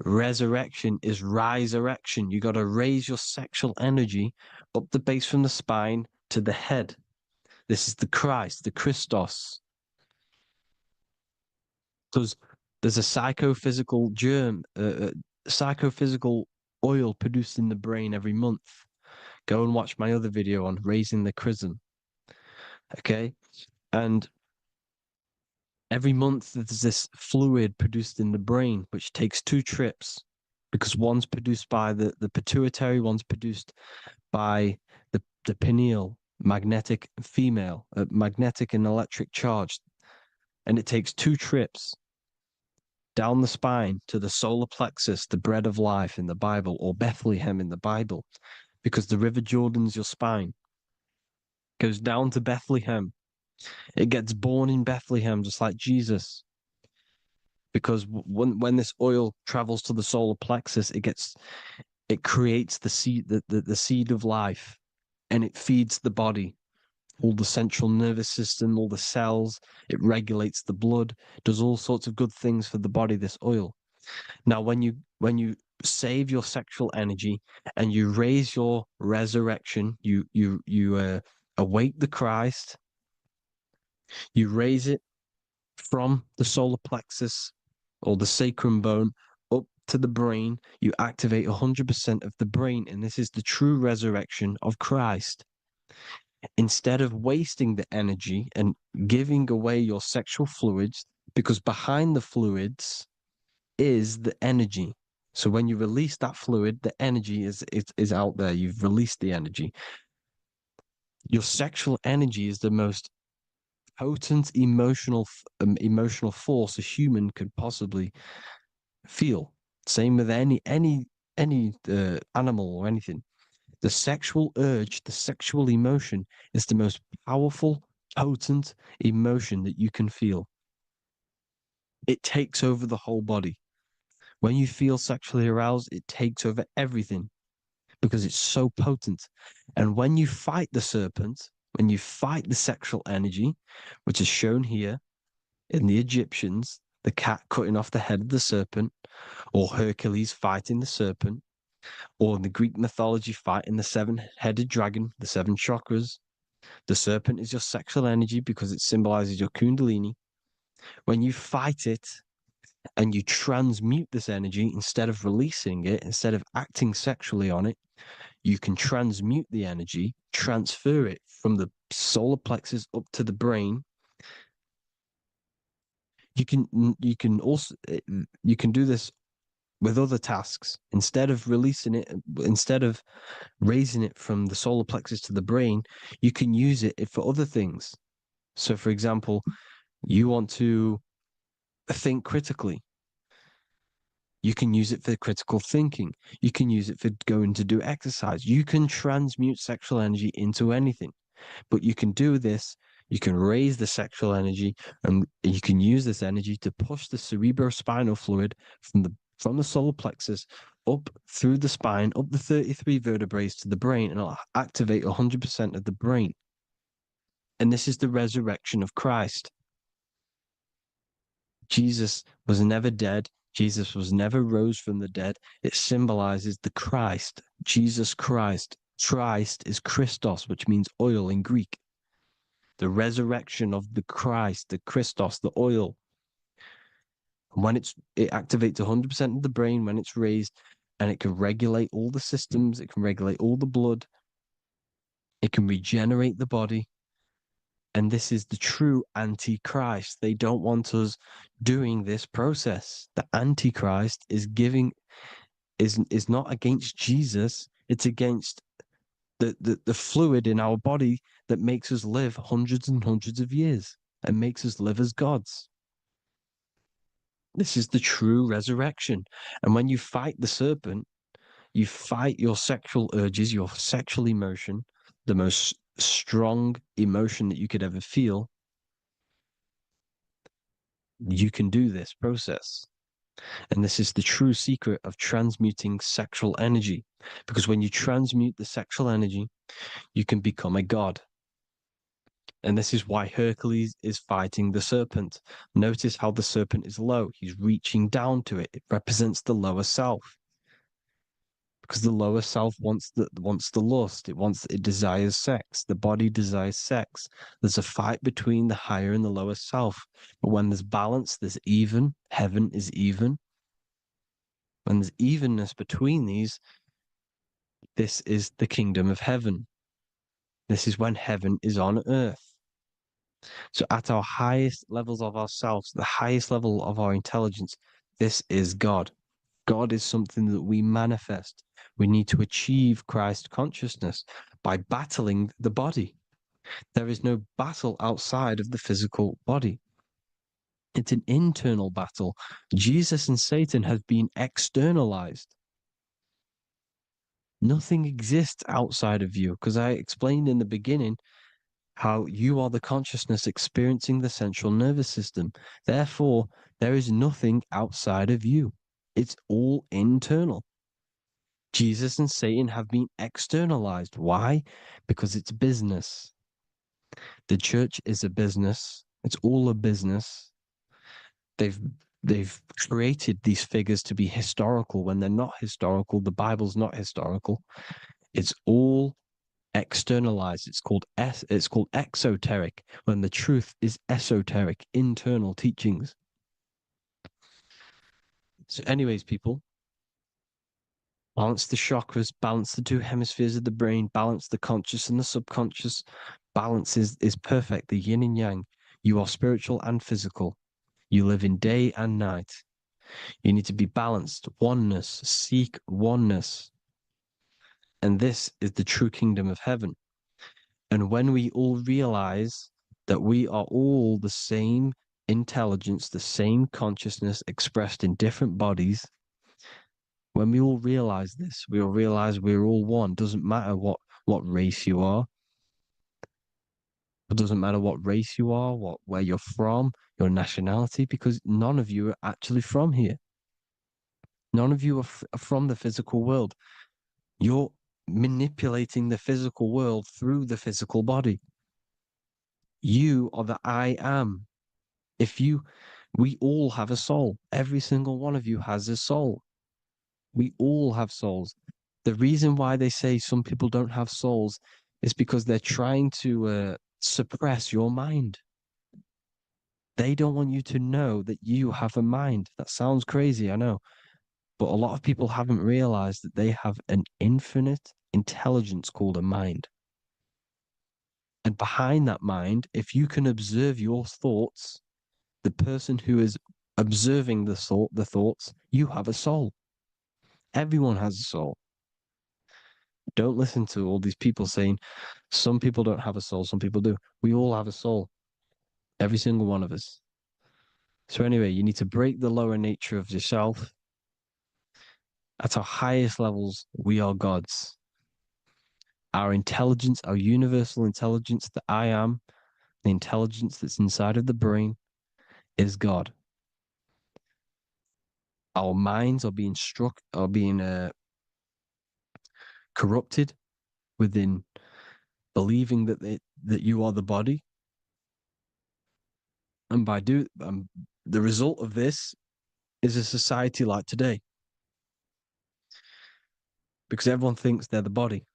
Resurrection is rise erection. You got to raise your sexual energy up the base from the spine to the head. This is the Christ, the Christos. Because there's a psychophysical germ, psychophysical oil produced in the brain every month. Go and watch my other video on raising the chrism. Okay? And every month there's this fluid produced in the brain, which takes 2 trips, because one's produced by the pituitary, one's produced by the pineal, magnetic female, magnetic and electric charge. And it takes 2 trips down the spine to the solar plexus, the bread of life in the Bible, or Bethlehem in the Bible, because the River Jordan's your spine. Goes down to Bethlehem. It gets born in Bethlehem, just like Jesus. because when this oil travels to the solar plexus, it creates the seed, the seed of life, and it feeds the body, all the central nervous system, all the cells. It regulates the blood, does all sorts of good things for the body, this oil. Now, when you save your sexual energy and you raise your resurrection, you awake the Christ, you raise it from the solar plexus or the sacrum bone up to the brain, you activate 100% of the brain, and this is the true resurrection of Christ. Instead of wasting the energy and giving away your sexual fluids, because behind the fluids is the energy. So when you release that fluid, the energy is out there. You've released the energy. Your sexual energy is the most potent emotional force a human could possibly feel. Same with any animal or anything. The sexual urge, the sexual emotion is the most powerful, potent emotion that you can feel. It takes over the whole body. When you feel sexually aroused, it takes over everything because it's so potent. And when you fight the serpent, when you fight the sexual energy, which is shown here in the Egyptians, the cat cutting off the head of the serpent, or Hercules fighting the serpent, or in the Greek mythology fighting the seven-headed dragon, the seven chakras. The serpent is your sexual energy because it symbolizes your kundalini. When you fight it and you transmute this energy, instead of releasing it, instead of acting sexually on it, you can transmute the energy, transfer it from the solar plexus up to the brain. You can also you can do this with other tasks. Instead of releasing it, instead of raising it from the solar plexus to the brain, you can use it for other things. So, for example, you want to think critically. You can use it for critical thinking. You can use it for going to do exercise. You can transmute sexual energy into anything. But you can do this, you can raise the sexual energy, and you can use this energy to push the cerebrospinal fluid from the solar plexus up through the spine, up the 33 vertebrae to the brain, and it'll activate 100% of the brain. And this is the resurrection of Christ. Jesus was never dead. Jesus was never rose from the dead. It symbolizes the Christ, Jesus Christ. Christ is Christos, which means oil in Greek. The resurrection of the Christ, the Christos, the oil. When it activates 100% of the brain when it's raised, and it can regulate all the systems, it can regulate all the blood, it can regenerate the body. And this is the true Antichrist. They don't want us doing this process. The Antichrist is not against Jesus, it's against the fluid in our body that makes us live hundreds and hundreds of years and makes us live as gods. This is the true resurrection. And when you fight the serpent, you fight your sexual urges, your sexual emotion, the most strong emotion that you could ever feel. You can do this process. And this is the true secret of transmuting sexual energy. Because when you transmute the sexual energy, you can become a god. And this is why Hercules is fighting the serpent. Notice how the serpent is low. He's reaching down to it. It represents the lower self. Because the lower self wants the lust. It desires sex. The body desires sex. There's a fight between the higher and the lower self. But when there's balance, there's even. Heaven is even. When there's evenness between these, this is the kingdom of heaven. This is when heaven is on earth. So at our highest levels of ourselves, the highest level of our intelligence, this is God. God is something that we manifest. We need to achieve Christ consciousness by battling the body. There is no battle outside of the physical body. It's an internal battle. Jesus and Satan have been externalized. Nothing exists outside of you, because I explained in the beginning how you are the consciousness experiencing the central nervous system. Therefore, there is nothing outside of you. It's all internal. Jesus and Satan have been externalized. Why? Because it's business. The church is a business. It's all a business. They've created these figures to be historical when they're not historical. The Bible's not historical. It's all externalized. It's called exoteric when the truth is esoteric, internal teachings. So, anyways, people, balance the chakras, balance the two hemispheres of the brain, balance the conscious and the subconscious. Balance is perfect, the yin and yang. You are spiritual and physical. You live in day and night. You need to be balanced. Oneness. Seek oneness. And this is the true kingdom of heaven. And when we all realize that we are all the same intelligence, the same consciousness expressed in different bodies, when we all realize this, we all realize we're all one. Doesn't matter what race you are. It doesn't matter what race you are, where you're from, your nationality, because none of you are actually from here. None of you are from the physical world. You're manipulating the physical world through the physical body. You are the I am. We all have a soul. Every single one of you has a soul. We all have souls. The reason why they say some people don't have souls is because they're trying to suppress your mind. They don't want you to know that you have a mind. That sounds crazy, I know. But a lot of people haven't realized that they have an infinite intelligence called a mind. And behind that mind, if you can observe your thoughts, the person who is observing the thoughts, you have a soul. Everyone has a soul. Don't listen to all these people saying some people don't have a soul, some people do. We all have a soul. Every single one of us. So anyway, you need to break the lower nature of yourself. At our highest levels, we are gods. Our intelligence, our universal intelligence, the I am, the intelligence that's inside of the brain, is God. Our minds are being corrupted within believing that you are the body, and the result of this is a society like today, because everyone thinks they're the body,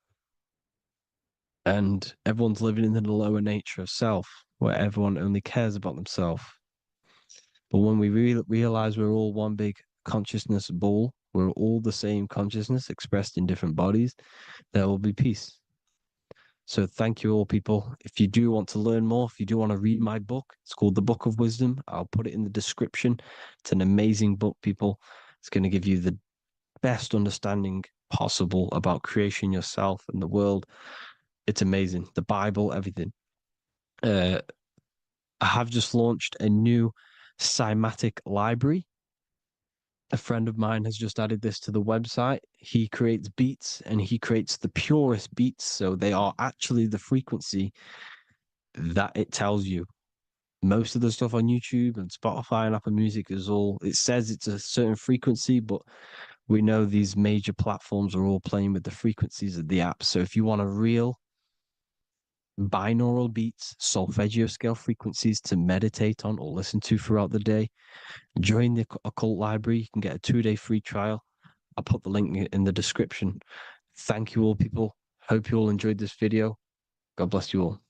and everyone's living in the lower nature of self, where everyone only cares about themselves. But when we realize we're all one big consciousness ball, we're all the same consciousness expressed in different bodies, there will be peace. So thank you all, people. If you do want to learn more, if you do want to read my book, it's called The Book of Wisdom. I'll put it in the description. It's an amazing book, people. It's going to give you the best understanding possible about creation, yourself, and the world. It's amazing. The Bible, everything. I have just launched a new cymatic library. A friend of mine has just added this to the website. He creates beats, and he creates the purest beats. So they are actually the frequency that it tells you. Most of the stuff on YouTube and Spotify and Apple Music it says it's a certain frequency, but we know these major platforms are all playing with the frequencies of the app. So if you want a real binaural beats, solfeggio scale frequencies to meditate on or listen to throughout the day, join the Occult Library. You can get a 2-day free trial. I'll put the link in the description. Thank you all, people. Hope you all enjoyed this video. God bless you all.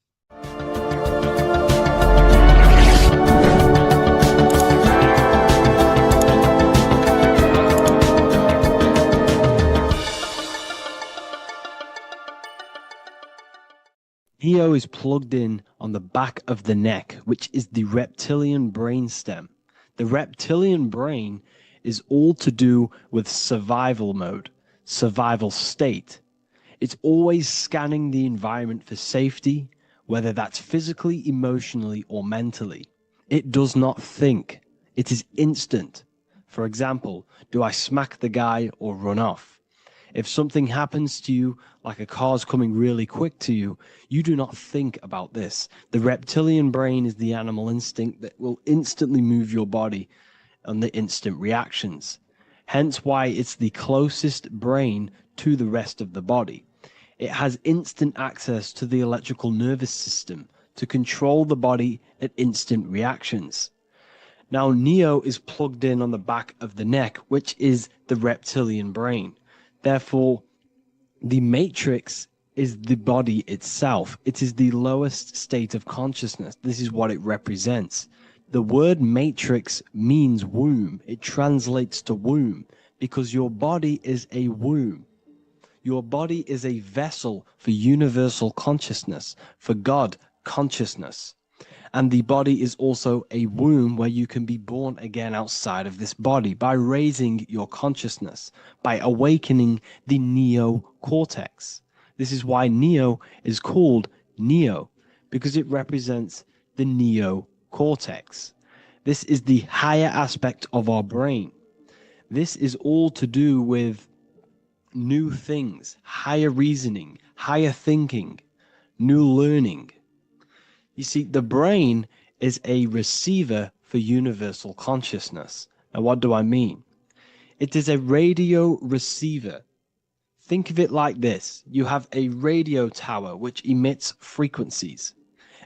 Neo is plugged in on the back of the neck, which is the reptilian brain stem. The reptilian brain is all to do with survival mode, survival state. It's always scanning the environment for safety, whether that's physically, emotionally, or mentally. It does not think. It is instant. For example, do I smack the guy or run off? If something happens to you, like a car's coming really quick to you, you do not think about this. The reptilian brain is the animal instinct that will instantly move your body on the instant reactions. Hence why it's the closest brain to the rest of the body. It has instant access to the electrical nervous system to control the body at instant reactions. Now, Neo is plugged in on the back of the neck, which is the reptilian brain. Therefore, the matrix is the body itself. It is the lowest state of consciousness. This is what it represents. The word matrix means womb. It translates to womb because your body is a womb. Your body is a vessel for universal consciousness, for God consciousness. And the body is also a womb where you can be born again outside of this body by raising your consciousness, by awakening the neocortex. This is why Neo is called Neo, because it represents the neocortex. This is the higher aspect of our brain. This is all to do with new things, higher reasoning, higher thinking, new learning. You see, the brain is a receiver for universal consciousness. Now, what do I mean? It is a radio receiver. Think of it like this. You have a radio tower which emits frequencies,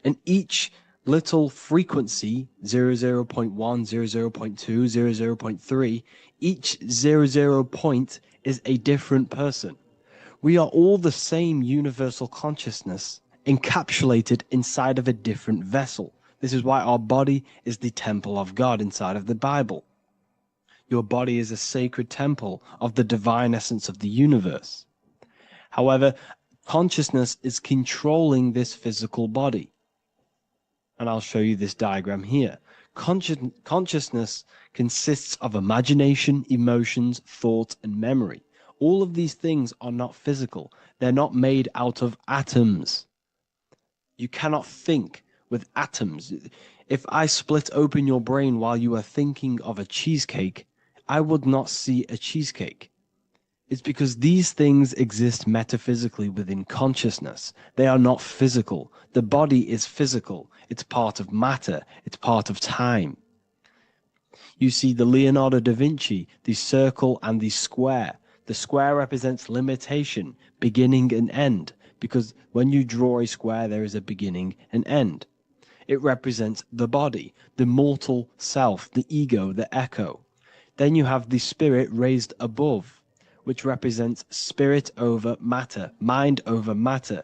and each little frequency, 00.1, 00.2, 00.3, each 00 point is a different person. We are all the same universal consciousness encapsulated inside of a different vessel. This is why our body is the temple of God inside of the Bible. Your body is a sacred temple of the divine essence of the universe. However, consciousness is controlling this physical body. And I'll show you this diagram here. Consciousness consists of imagination, emotions, thought, and memory. All of these things are not physical. They're not made out of atoms. You cannot think with atoms. If I split open your brain while you are thinking of a cheesecake, I would not see a cheesecake. It's because these things exist metaphysically within consciousness. They are not physical. The body is physical. It's part of matter. It's part of time. You see the Leonardo da Vinci, the circle and the square. The square represents limitation, beginning and end, because when you draw a square, there is a beginning and end. It represents the body, the mortal self, the ego, the echo. Then you have the spirit raised above, which represents spirit over matter, mind over matter.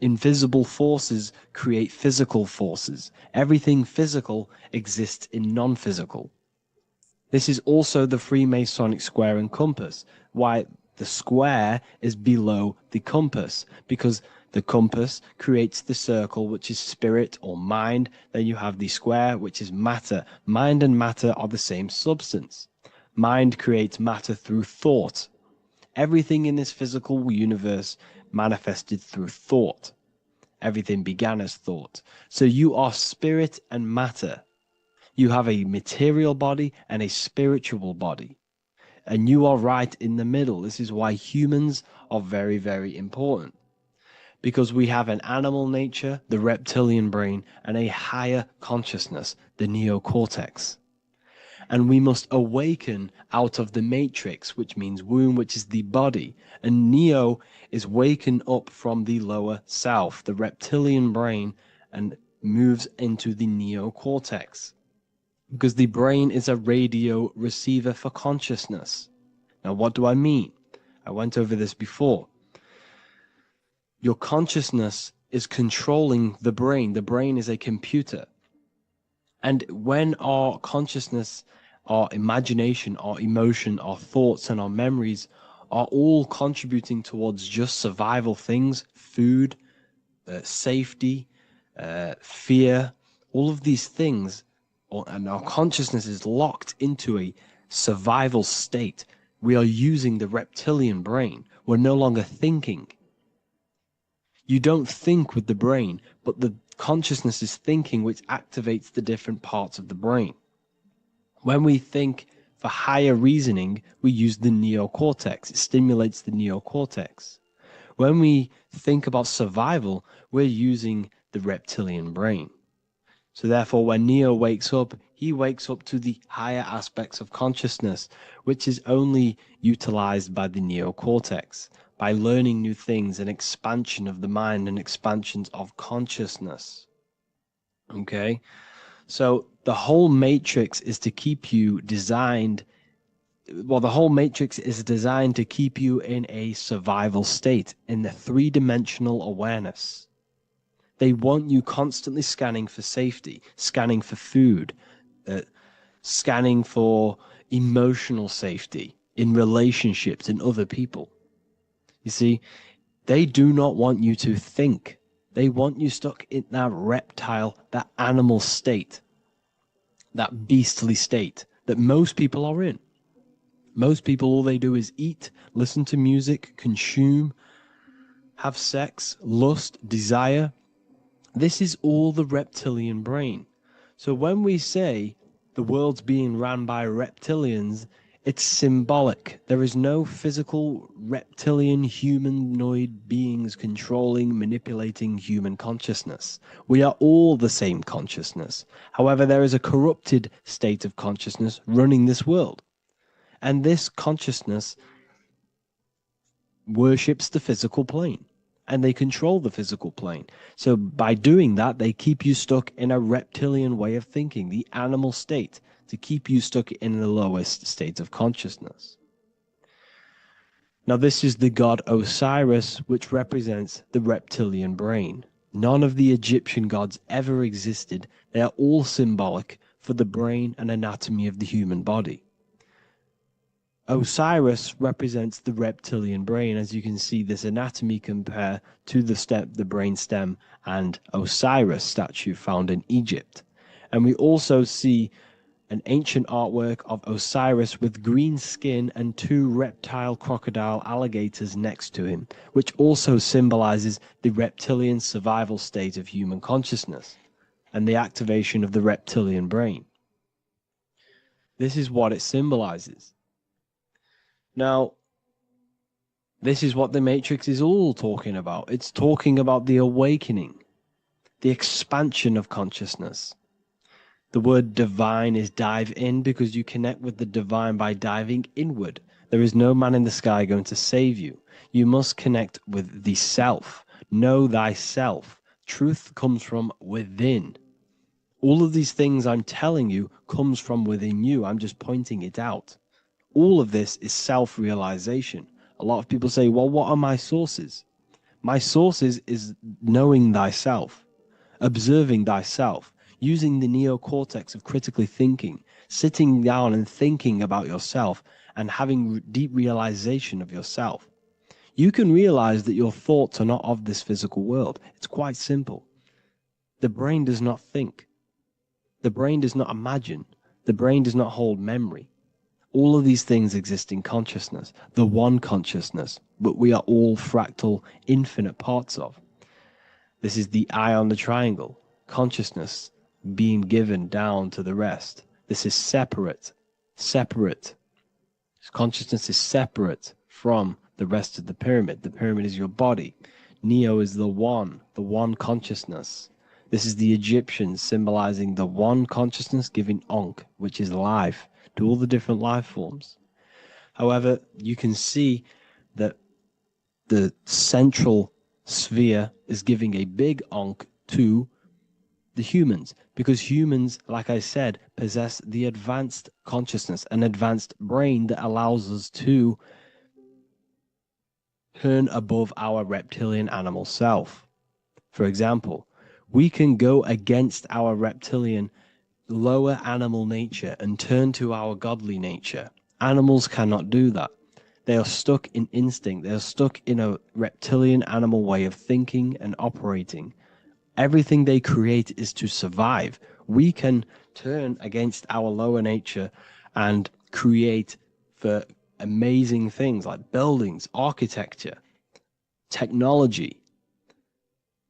Invisible forces create physical forces. Everything physical exists in non-physical. This is also the Freemasonic square and compass, why the square is below the compass, because the compass creates the circle, which is spirit or mind. Then you have the square, which is matter. Mind and matter are the same substance. Mind creates matter through thought. Everything in this physical universe manifested through thought. Everything began as thought. So you are spirit and matter. You have a material body and a spiritual body. And you are right in the middle. This is why humans are very, very important. Because we have an animal nature, the reptilian brain, and a higher consciousness, the neocortex. And we must awaken out of the matrix, which means womb, which is the body. And Neo is waken up from the lower self, the reptilian brain, and moves into the neocortex. Because the brain is a radio receiver for consciousness. Now, what do I mean? I went over this before. Your consciousness is controlling the brain. The brain is a computer. And when our consciousness, our imagination, our emotion, our thoughts, and our memories are all contributing towards just survival things, food, safety, fear, all of these things, and our consciousness is locked into a survival state, we are using the reptilian brain. We're no longer thinking. You don't think with the brain, but the consciousness is thinking, which activates the different parts of the brain. When we think For higher reasoning, we use the neocortex. It stimulates the neocortex. When we think about survival, we're using the reptilian brain. So therefore, when Neo wakes up, he wakes up to the higher aspects of consciousness, which is only utilized by the neocortex, by learning new things, and expansion of the mind and expansions of consciousness. Okay? So the whole matrix is to keep you designed. Well, the whole matrix is designed to keep you in a survival state, in the three-dimensional awareness. They want you constantly scanning for safety, scanning for food, scanning for emotional safety in relationships in other people. You see, they do not want you to think. They want you stuck in that reptile, that animal state, that beastly state that most people are in. Most people, all they do is eat, listen to music, consume, have sex, lust, desire. This is all the reptilian brain. So when we say the world's being ran by reptilians, it's symbolic. There is no physical reptilian humanoid beings controlling, manipulating human consciousness. We are all the same consciousness. However, there is a corrupted state of consciousness running this world. And this consciousness worships the physical plane, and they control the physical plane. So by doing that, they keep you stuck in a reptilian way of thinking, the animal state, to keep you stuck in the lowest state of consciousness. Now, this is the god Osiris, which represents the reptilian brain. None of the Egyptian gods ever existed. They are all symbolic for the brain and anatomy of the human body. Osiris represents the reptilian brain. As you can see, this anatomy compare to the brain stem and Osiris statue found in Egypt. And we also see an ancient artwork of Osiris with green skin and two reptile crocodile alligators next to him, which also symbolizes the reptilian survival state of human consciousness and the activation of the reptilian brain. This is what it symbolizes. Now, this is what the Matrix is all talking about. It's talking about the awakening, the expansion of consciousness. The word divine is dive in because you connect with the divine by diving inward. There is no man in the sky going to save you. You must connect with the self. Know thyself. Truth comes from within. All of these things I'm telling you comes from within you. I'm just pointing it out. All of this is self-realization. A lot of people say, well, what are my sources? My sources is knowing thyself, observing thyself, using the neocortex of critically thinking, sitting down and thinking about yourself and having deep realization of yourself. You can realize that your thoughts are not of this physical world. It's quite simple. The brain does not think. The brain does not imagine. The brain does not hold memory. All of these things exist in consciousness, the one consciousness, but we are all fractal, infinite parts of. This is the eye on the triangle, consciousness being given down to the rest. This is separate. Consciousness is separate from the rest of the pyramid. The pyramid is your body. Neo is the one consciousness. This is the Egyptians symbolizing the one consciousness giving Ankh, which is life, to all the different life forms. However, you can see that the central sphere is giving a big Ankh to the humans, because humans, like I said, possess the advanced consciousness, an advanced brain that allows us to turn above our reptilian animal self. For example, we can go against our reptilian lower animal nature and turn to our godly nature. Animals cannot do that. They are stuck in instinct. They are stuck in a reptilian animal way of thinking and operating. Everything they create is to survive. We can turn against our lower nature and create for amazing things like buildings, architecture, technology.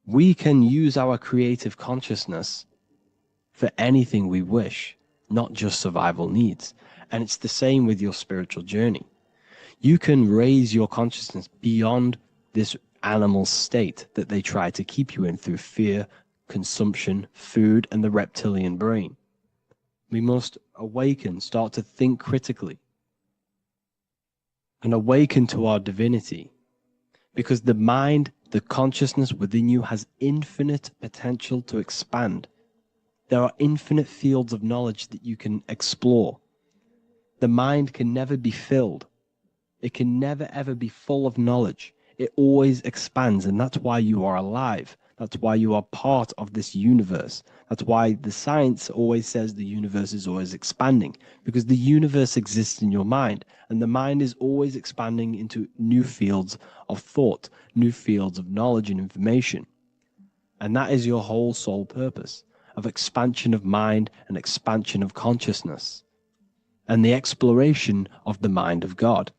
We can use our creative consciousness for anything we wish. not just survival needs. And it's the same with your spiritual journey. You can raise your consciousness beyond this animal state that they try to keep you in through fear, consumption, food, and the reptilian brain. We must awaken, start to think critically, and awaken to our divinity. Because the mind, the consciousness within you has infinite potential to expand. There are infinite fields of knowledge that you can explore. The mind can never be filled. It can never ever be full of knowledge. It always expands, and that's why you are alive. That's why you are part of this universe. That's why the science always says the universe is always expanding, because the universe exists in your mind, and the mind is always expanding into new fields of thought, new fields of knowledge and information. And that is your whole sole purpose of expansion of mind and expansion of consciousness and the exploration of the mind of God.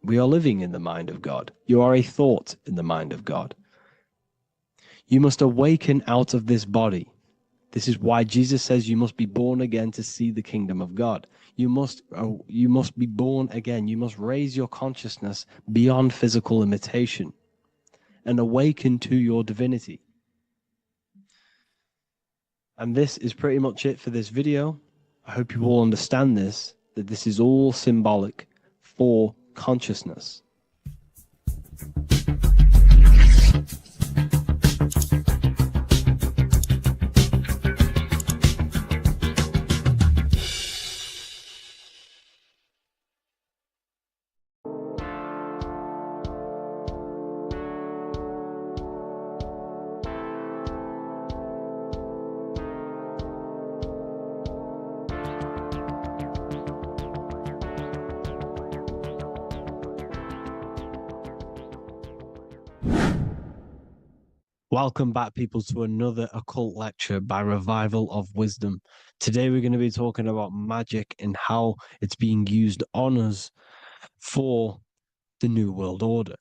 We are living in the mind of God. You are a thought in the mind of God. You must awaken out of this body. This is why Jesus says you must be born again to see the kingdom of God. You must be born again. You must raise your consciousness beyond physical limitation and awaken to your divinity. And this is pretty much it for this video. I hope you all understand this, that this is all symbolic for consciousness. Welcome back, people, to another occult lecture by Revival of Wisdom. Today we're going to be talking about magic and how it's being used on us for the New World Order.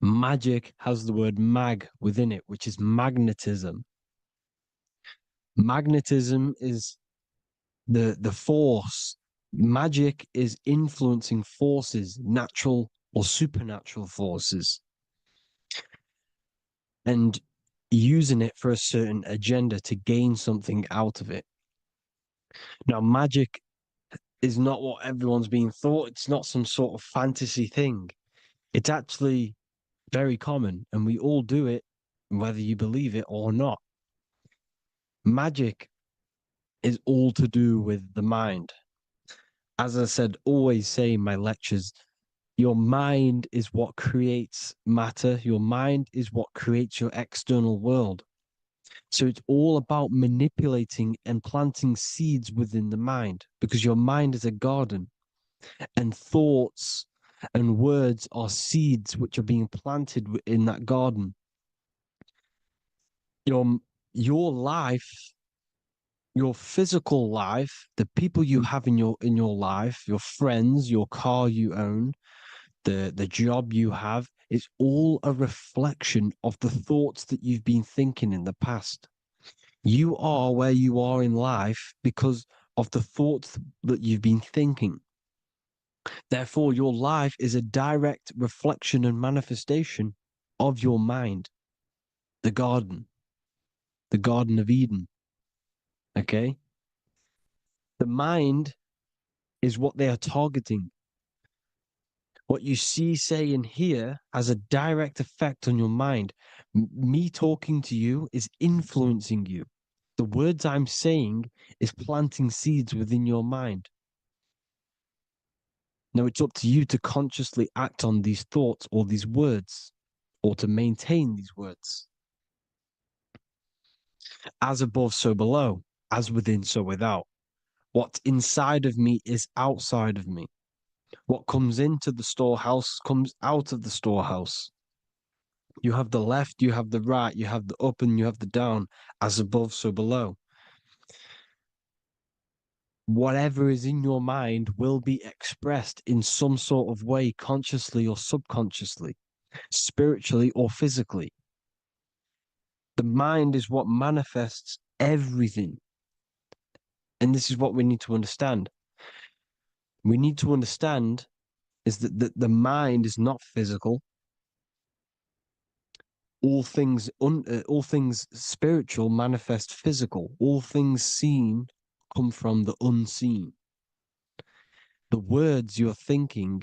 Magic has the word mag within it, which is magnetism. Magnetism is the force. Magic is influencing forces, natural or supernatural forces, and using it for a certain agenda to gain something out of it. Now, magic is not what everyone's being thought. It's not some sort of fantasy thing. It's actually very common, and we all do it, whether you believe it or not. Magic is all to do with the mind. As I said, always say in my lectures, your mind is what creates matter. Your mind is what creates your external world. So it's all about manipulating and planting seeds within the mind, because your mind is a garden, and thoughts and words are seeds which are being planted in that garden. Your life, your physical life, the people you have in your life, your friends, your car you own, the job you have, is all a reflection of the thoughts that you've been thinking in the past. You are where you are in life because of the thoughts that you've been thinking. Therefore, your life is a direct reflection and manifestation of your mind, the Garden of Eden. Okay? The mind is what they are targeting. What you see, say, and hear has a direct effect on your mind. Me talking to you is influencing you. The words I'm saying is planting seeds within your mind. Now it's up to you to consciously act on these thoughts or these words, or to maintain these words. As above, so below. As within, so without. What's inside of me is outside of me. What comes into the storehouse comes out of the storehouse. You have the left, you have the right, you have the up, and you have the down. As above, so below. Whatever is in your mind will be expressed in some sort of way, consciously or subconsciously, spiritually or physically. The mind is what manifests everything. And this is what we need to understand. We need to understand is that the mind is not physical. All things spiritual manifest physical. All things seen come from the unseen. The words you're thinking,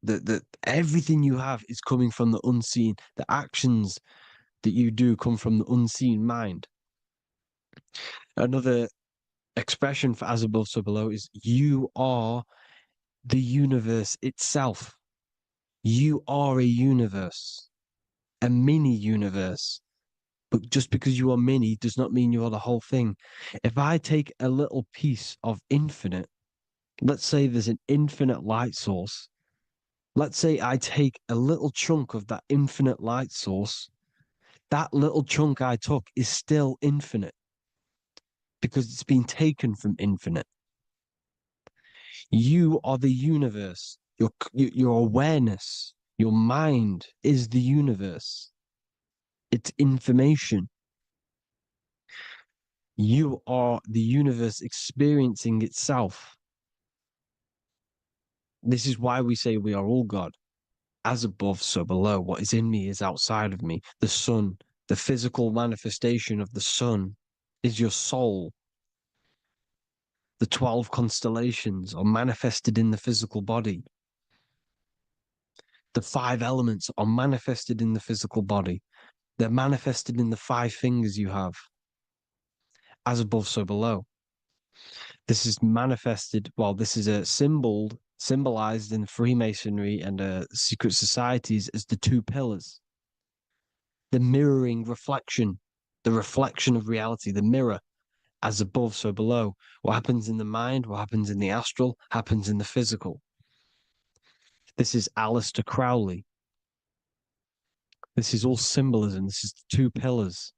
that everything you have is coming from the unseen. The actions that you do come from the unseen mind. Another expression for as above, so below is you are the universe itself. You are a universe, a mini universe. But just because you are mini does not mean you are the whole thing. If I take a little piece of infinite, let's say there's an infinite light source. Let's say I take a little chunk of that infinite light source. That little chunk I took is still infinite because it's been taken from infinite. You are the universe. Your awareness, your mind is the universe. It's information. You are the universe experiencing itself. This is why we say we are all God. As above, so below. What is in me is outside of me. The sun, the physical manifestation of the sun is your soul. The 12 constellations are manifested in the physical body. The 5 elements are manifested in the physical body. They're manifested in the 5 fingers you have. As above, so below. This is manifested, well, this is a symbolized in Freemasonry and secret societies as the 2 pillars. The mirroring reflection, the reflection of reality, the mirror, as above, so below. What happens in the mind, what happens in the astral, happens in the physical. This is Aleister Crowley. This is all symbolism. This is the 2 pillars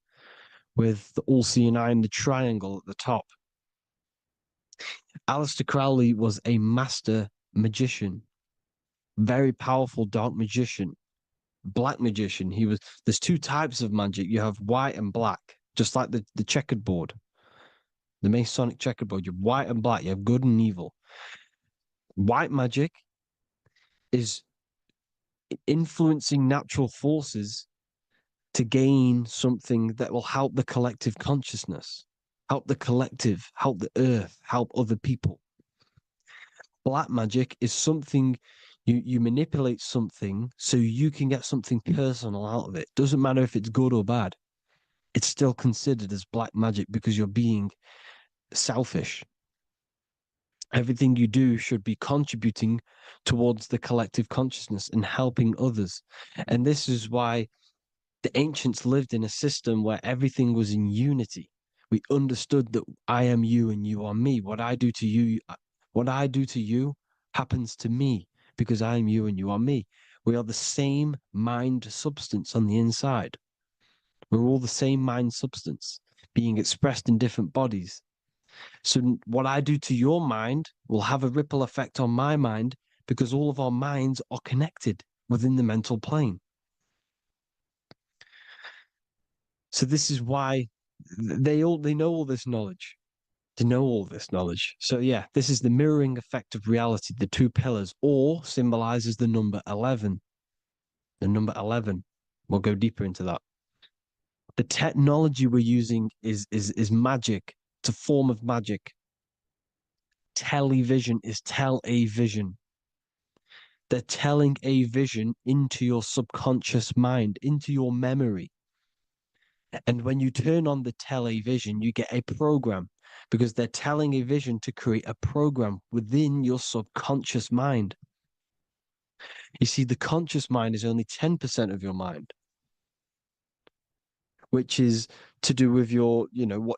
with the all-seeing eye and the triangle at the top. Aleister Crowley was a master magician, very powerful dark magician, black magician. There's 2 types of magic. You have white and black, just like the checkered board, the Masonic checkered board. You have white and black. You have good and evil. White magic is influencing natural forces to gain something that will help the collective consciousness, help the collective, help the earth, help other people. Black magic is something you manipulate something so you can get something personal out of it. Doesn't matter if it's good or bad. It's still considered as black magic because you're being selfish. Everything you do should be contributing towards the collective consciousness and helping others. And this is why the ancients lived in a system where everything was in unity. We understood that I am you and you are me. What I do to you happens to me because I am you and you are me. We are the same mind substance on the inside. We're all the same mind substance being expressed in different bodies. So what I do to your mind will have a ripple effect on my mind because all of our minds are connected within the mental plane. So this is why they know all this knowledge. They know all this knowledge. So yeah, this is the mirroring effect of reality, the 2 pillars, or symbolizes the number 11. The number 11. We'll go deeper into that. The technology we're using is magic. It's a form of magic. Television is tell a vision. They're telling a vision into your subconscious mind, into your memory. And when you turn on the television, you get a program because they're telling a vision to create a program within your subconscious mind. You see, the conscious mind is only 10% of your mind, which is to do with your,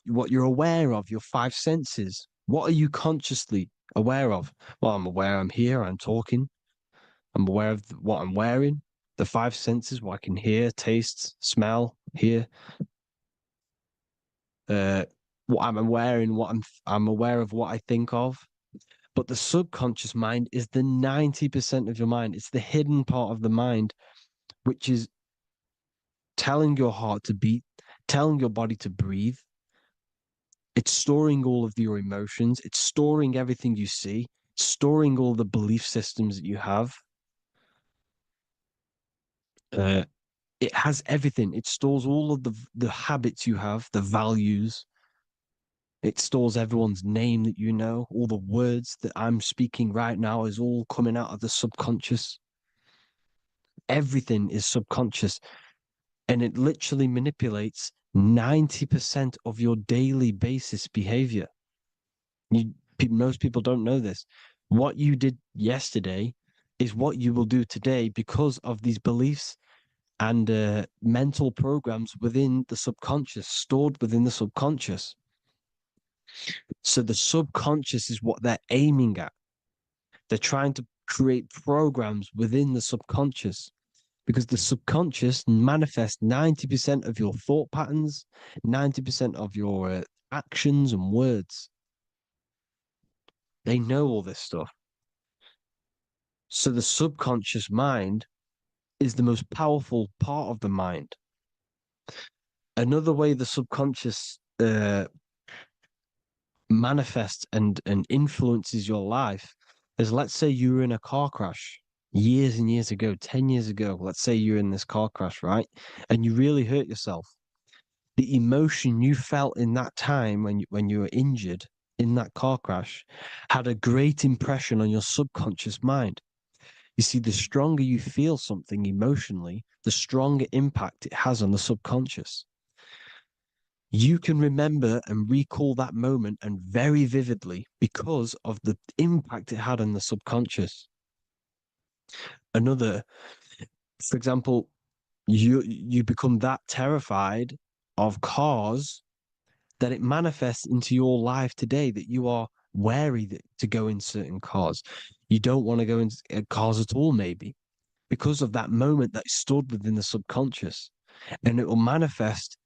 what you're aware of, your 5 senses. What are you consciously aware of? Well, I'm aware I'm here, I'm talking. I'm aware of what I'm wearing, the 5 senses, what I can hear, taste, smell, hear. What I'm wearing, I'm aware of what I think of. But the subconscious mind is the 90% of your mind. It's the hidden part of the mind, which is telling your heart to beat, telling your body to breathe. It's storing all of your emotions. It's storing everything you see, storing all the belief systems that you have. It has everything. It stores all of the habits you have, the values. It stores everyone's name that you know. All the words that I'm speaking right now is all coming out of the subconscious. Everything is subconscious. And it literally manipulates 90% of your daily basis behavior. Most people don't know this. What you did yesterday is what you will do today because of these beliefs and mental programs within the subconscious, stored within the subconscious. So the subconscious is what they're aiming at. They're trying to create programs within the subconscious because the subconscious manifests 90% of your thought patterns, 90% of your actions and words. They know all this stuff. So the subconscious mind is the most powerful part of the mind. Another way the subconscious manifests and influences your life is, let's say you were in a car crash years and years ago, 10 years ago. Let's say you're in this car crash, right? And you really hurt yourself. The emotion you felt in that time when you were injured in that car crash had a great impression on your subconscious mind. You see, the stronger you feel something emotionally, the stronger impact it has on the subconscious. You can remember and recall that moment and very vividly because of the impact it had on the subconscious. Another, for example, you become that terrified of cars that it manifests into your life today that you are wary to go in certain cars. You don't want to go into cars at all, maybe, because of that moment that stood within the subconscious. And it will manifest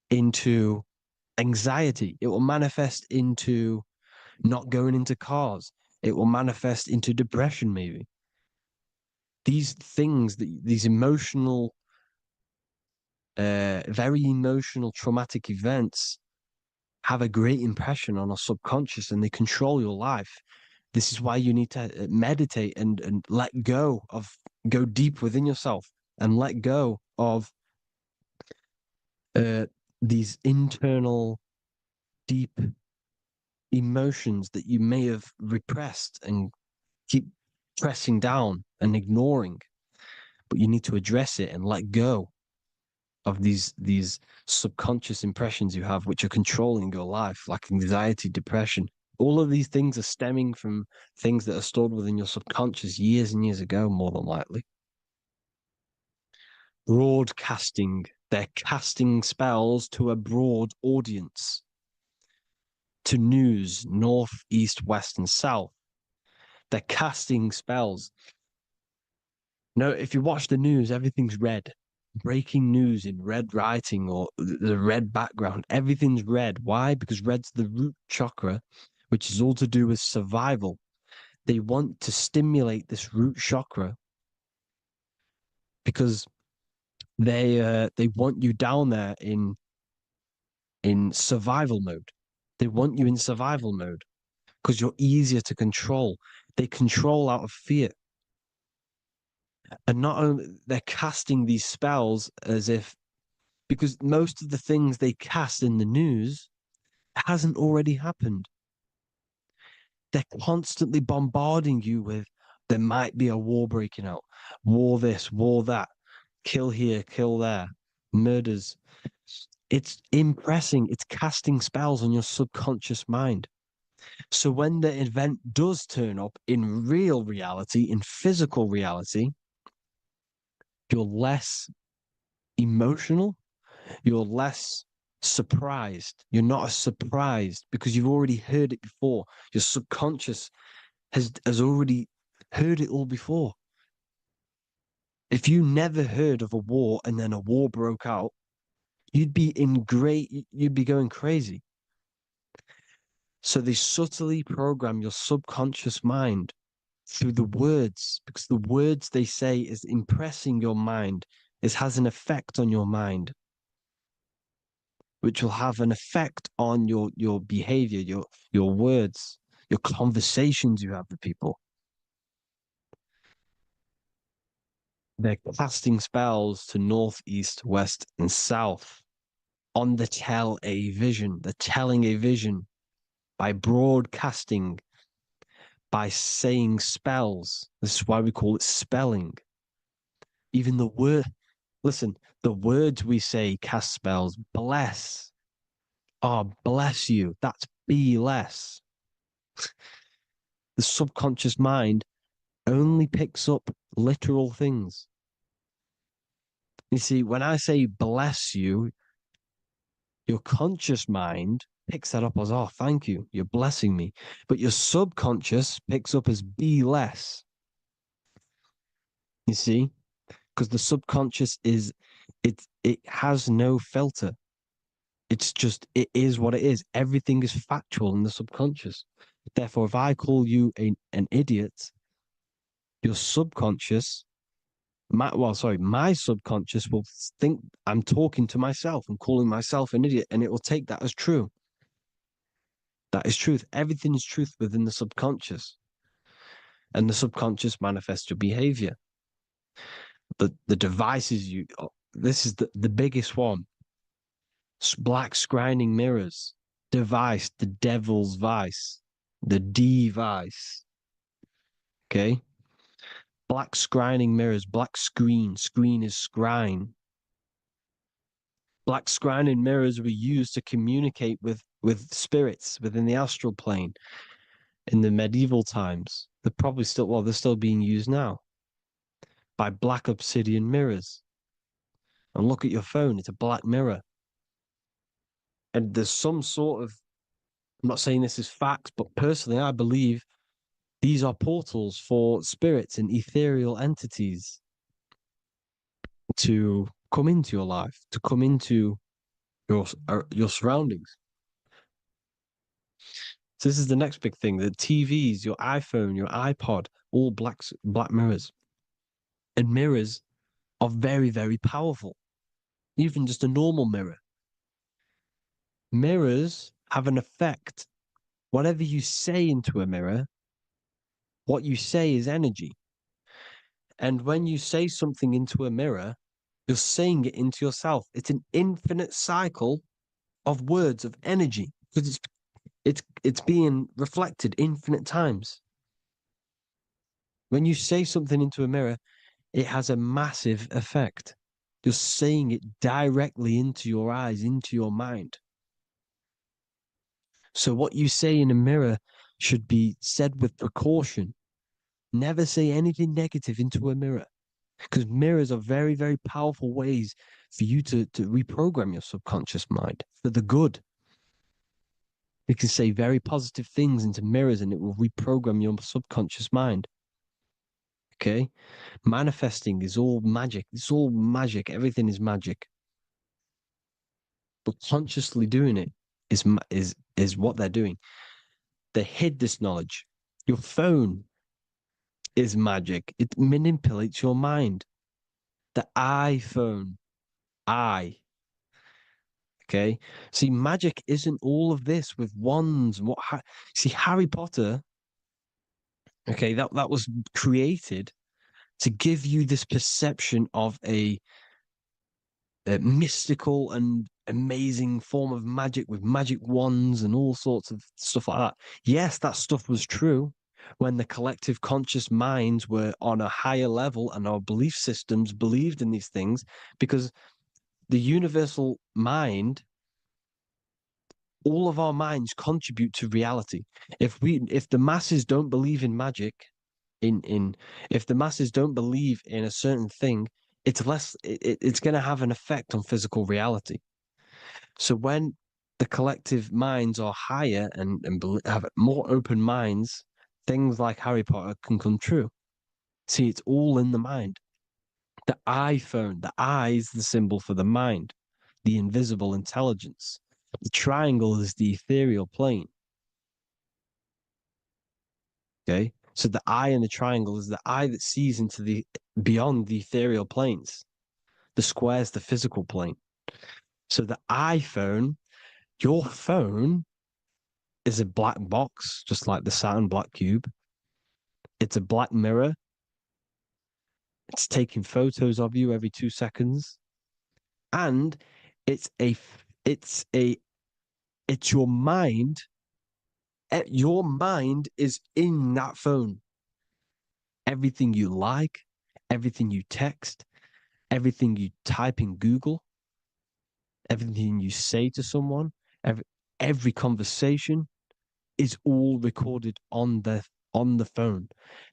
into anxiety. It will manifest into not going into cars. It will manifest into depression, maybe. These things, these emotional, very emotional, traumatic events have a great impression on our subconscious and they control your life. This is why you need to meditate and let go deep within yourself and let go of these internal, deep emotions that you may have repressed and keep pressing down and ignoring. But you need to address it and let go of these subconscious impressions you have, which are controlling your life, like anxiety, depression. All of these things are stemming from things that are stored within your subconscious years and years ago, more than likely. Broadcasting. They're casting spells to a broad audience, to news, north, east, west, and south. They're casting spells. No, if you watch the news, everything's red. Breaking news in red writing or the red background. Everything's red. Why? Because red's the root chakra, which is all to do with survival. They want to stimulate this root chakra because they want you down there in survival mode. They want you in survival mode because you're easier to control. They control out of fear. And not only they're casting these spells as if, because most of the things they cast in the news hasn't already happened. They're constantly bombarding you with there might be a war breaking out, war this, war that, kill here, kill there, murders. It's impressing, it's casting spells on your subconscious mind. So when the event does turn up in real reality, in physical reality, you're less emotional, you're less surprised. You're not as surprised because you've already heard it before. Your subconscious has already heard it all before. If you never heard of a war and then a war broke out, you'd be going crazy. So they subtly program your subconscious mind through the words, because the words they say is impressing your mind, it has an effect on your mind. which will have an effect on your behavior, your words, your conversations you have with people. They're casting spells to north, east, west, and south on the tell a vision. They're telling a vision by broadcasting, by saying spells. This is why we call it spelling. Even the word, listen, the words we say cast spells. Bless. Oh, bless you. That's be less. The subconscious mind only picks up literal things. You see, when I say bless you, your conscious mind picks that up as, oh, thank you, you're blessing me. But your subconscious picks up as be less. You see? Because the subconscious it has no filter. It's just, it is what it is. Everything is factual in the subconscious. Therefore, if I call you an idiot, your subconscious, my subconscious will think I'm talking to myself and calling myself an idiot, and it will take that as true. That is truth. Everything is truth within the subconscious. And the subconscious manifests your behavior. The devices this is the biggest one. Black scrying mirrors, device, the devil's vice, the device. Okay? Black scrying mirrors, black screen is scrying. Black scrying mirrors were used to communicate with spirits within the astral plane in the medieval times. They're still being used now by black obsidian mirrors. And look at your phone, it's a black mirror. And there's some sort of, I'm not saying this is facts, but personally, I believe these are portals for spirits and ethereal entities to come into your life, to come into your surroundings. So this is the next big thing: the TVs, your iPhone, your iPod, all black mirrors, and mirrors are very, very powerful. Even just a normal mirror. Mirrors have an effect. Whatever you say into a mirror, what you say is energy. And when you say something into a mirror, you're saying it into yourself. It's an infinite cycle of words of energy because it's being reflected infinite times. When you say something into a mirror, it has a massive effect. You're saying it directly into your eyes, into your mind. So what you say in a mirror should be said with precaution. Never say anything negative into a mirror, because mirrors are very, very powerful ways for you to reprogram your subconscious mind for the good. You can say very positive things into mirrors and it will reprogram your subconscious mind. Okay? Manifesting is all magic. It's all magic. Everything is magic. But consciously doing it is what they're doing. They hid this knowledge. Your phone is magic. It manipulates your mind. The iPhone, okay. See, magic isn't all of this with wands. See, Harry Potter, okay, that was created to give you this perception of a mystical and amazing form of magic with magic wands and all sorts of stuff like that. Yes, that stuff was true when the collective conscious minds were on a higher level and our belief systems believed in these things, because the universal mind, all of our minds contribute to reality. If the masses don't believe in magic, if the masses don't believe in a certain thing, it's going to have an effect on physical reality. So when the collective minds are higher and have more open minds, things like Harry Potter can come true. See, it's all in the mind. The iPhone, the eye is the symbol for the mind, the invisible intelligence. The triangle is the ethereal plane. Okay. So the eye in the triangle is the eye that sees into the beyond the ethereal planes. The square is the physical plane. So the iPhone, your phone is a black box, just like the Saturn black cube. It's a black mirror. It's taking photos of you every 2 seconds. And it's a it's a it's your mind. Your mind is in that phone. Everything you like, everything you text, everything you type in Google, everything you say to someone, every conversation is all recorded on the phone.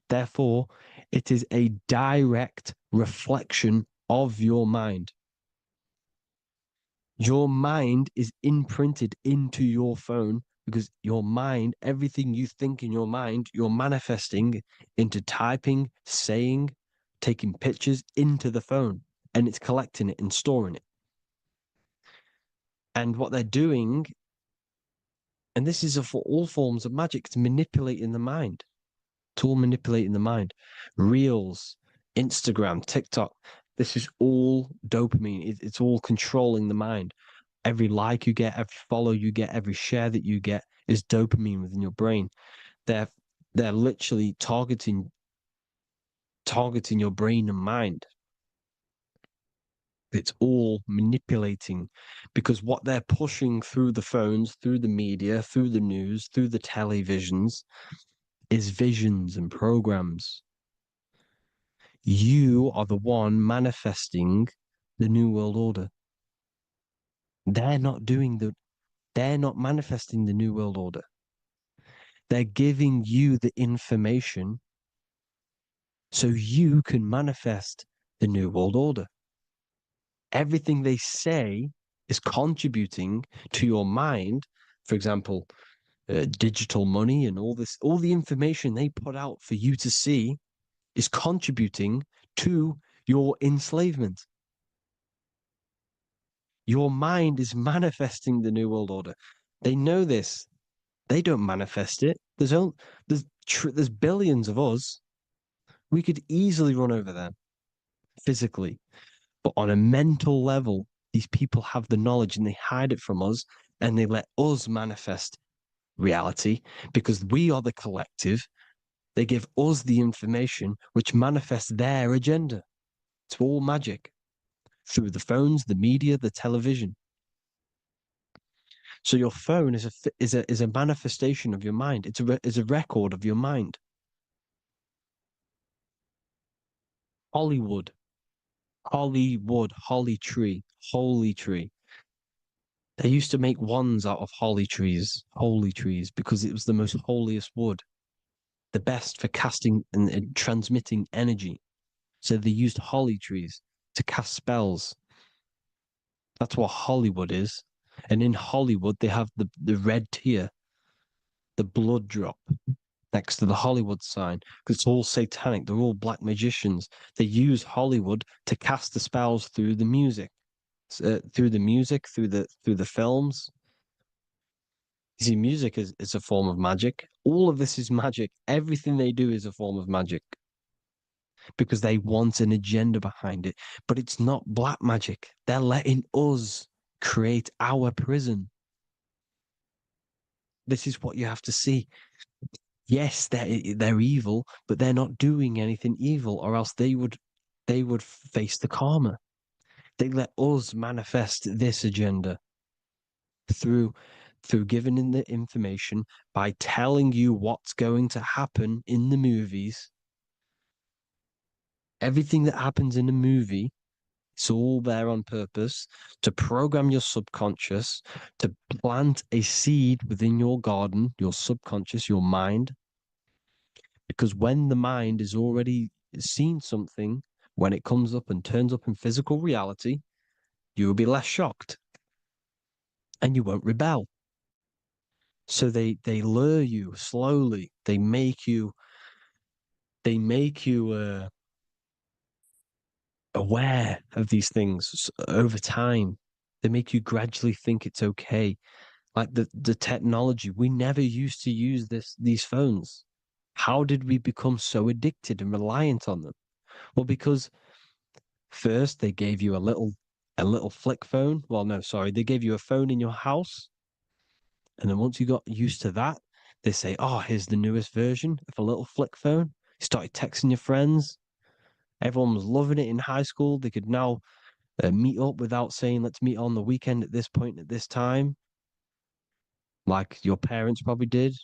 Therefore, it is a direct reflection of your mind. Your mind is imprinted into your phone because your mind, everything you think in your mind, you're manifesting into typing, saying, taking pictures into the phone, and it's collecting it and storing it. And what they're doing, and this is for all forms of magic, it's manipulating the mind. It's all manipulating the mind. Reels, Instagram, TikTok, this is all dopamine. It's all controlling the mind. Every like you get, every follow you get, every share that you get is dopamine within your brain. They're they're literally targeting your brain and mind. It's all manipulating because what they're pushing through the phones, through the media, through the news, through the televisions is visions and programs. You are the one manifesting the New World Order. They're not manifesting the New World Order. They're giving you the information so you can manifest the New World Order. Everything they say is contributing to your mind. For example, digital money and all the information they put out for you to see is contributing to your enslavement. Your mind is manifesting the New World Order. They know this. They don't manifest it. There's billions of us. We could easily run over them physically, but on a mental level, these people have the knowledge and they hide it from us, and they let us manifest reality because we are the collective. They give us the information which manifests their agenda. It's all magic through the phones, the media, the television. So your phone is a manifestation of your mind. It's a record of your mind. Hollywood, holly tree, holy tree. They used to make wands out of holy trees, holy trees, because it was the most holiest wood, the best for casting and transmitting energy. So they used holly trees to cast spells. That's what Hollywood is. And in Hollywood, they have the red tear, the blood drop next to the Hollywood sign, because it's all satanic. They're all black magicians. They use Hollywood to cast the spells through the music, through the films. You see, music is a form of magic. All of this is magic. Everything they do is a form of magic because they want an agenda behind it. But it's not black magic. They're letting us create our prison. This is what you have to see. Yes, they're evil, but they're not doing anything evil, or else they would face the karma. They let us manifest this agenda through giving in the information by telling you what's going to happen in the movies. Everything that happens in a movie, it's all there on purpose to program your subconscious, to plant a seed within your garden, your subconscious, your mind. Because when the mind is already seen something, when it comes up and turns up in physical reality, you will be less shocked and you won't rebel. So they lure you slowly. They make you aware of these things over time. They make you gradually think it's okay. Like the technology, we never used to use these phones. How did we become so addicted and reliant on them? Well, because first they gave you a little a little flick phone. Well, no, sorry, they gave you a phone in your house, and then once you got used to that, they say, "Oh, here's the newest version of a little flick phone." You started texting your friends. Everyone was loving it in high school. They could now meet up without saying, "Let's meet on the weekend at this point at this time," like your parents probably did,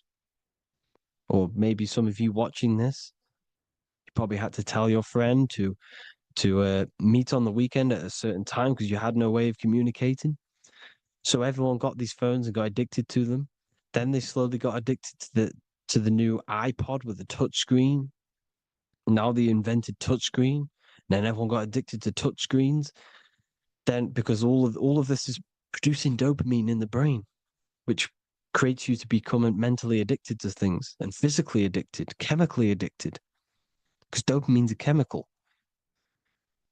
or maybe some of you watching this, you probably had to tell your friend to meet on the weekend at a certain time because you had no way of communicating. So everyone got these phones and got addicted to them. Then they slowly got addicted to the new iPod with the touch screen. Now they invented touch screen. Then everyone got addicted to touch screens. Then because all of this is producing dopamine in the brain, which creates you to become mentally addicted to things and physically addicted, chemically addicted. Because dopamine's a chemical.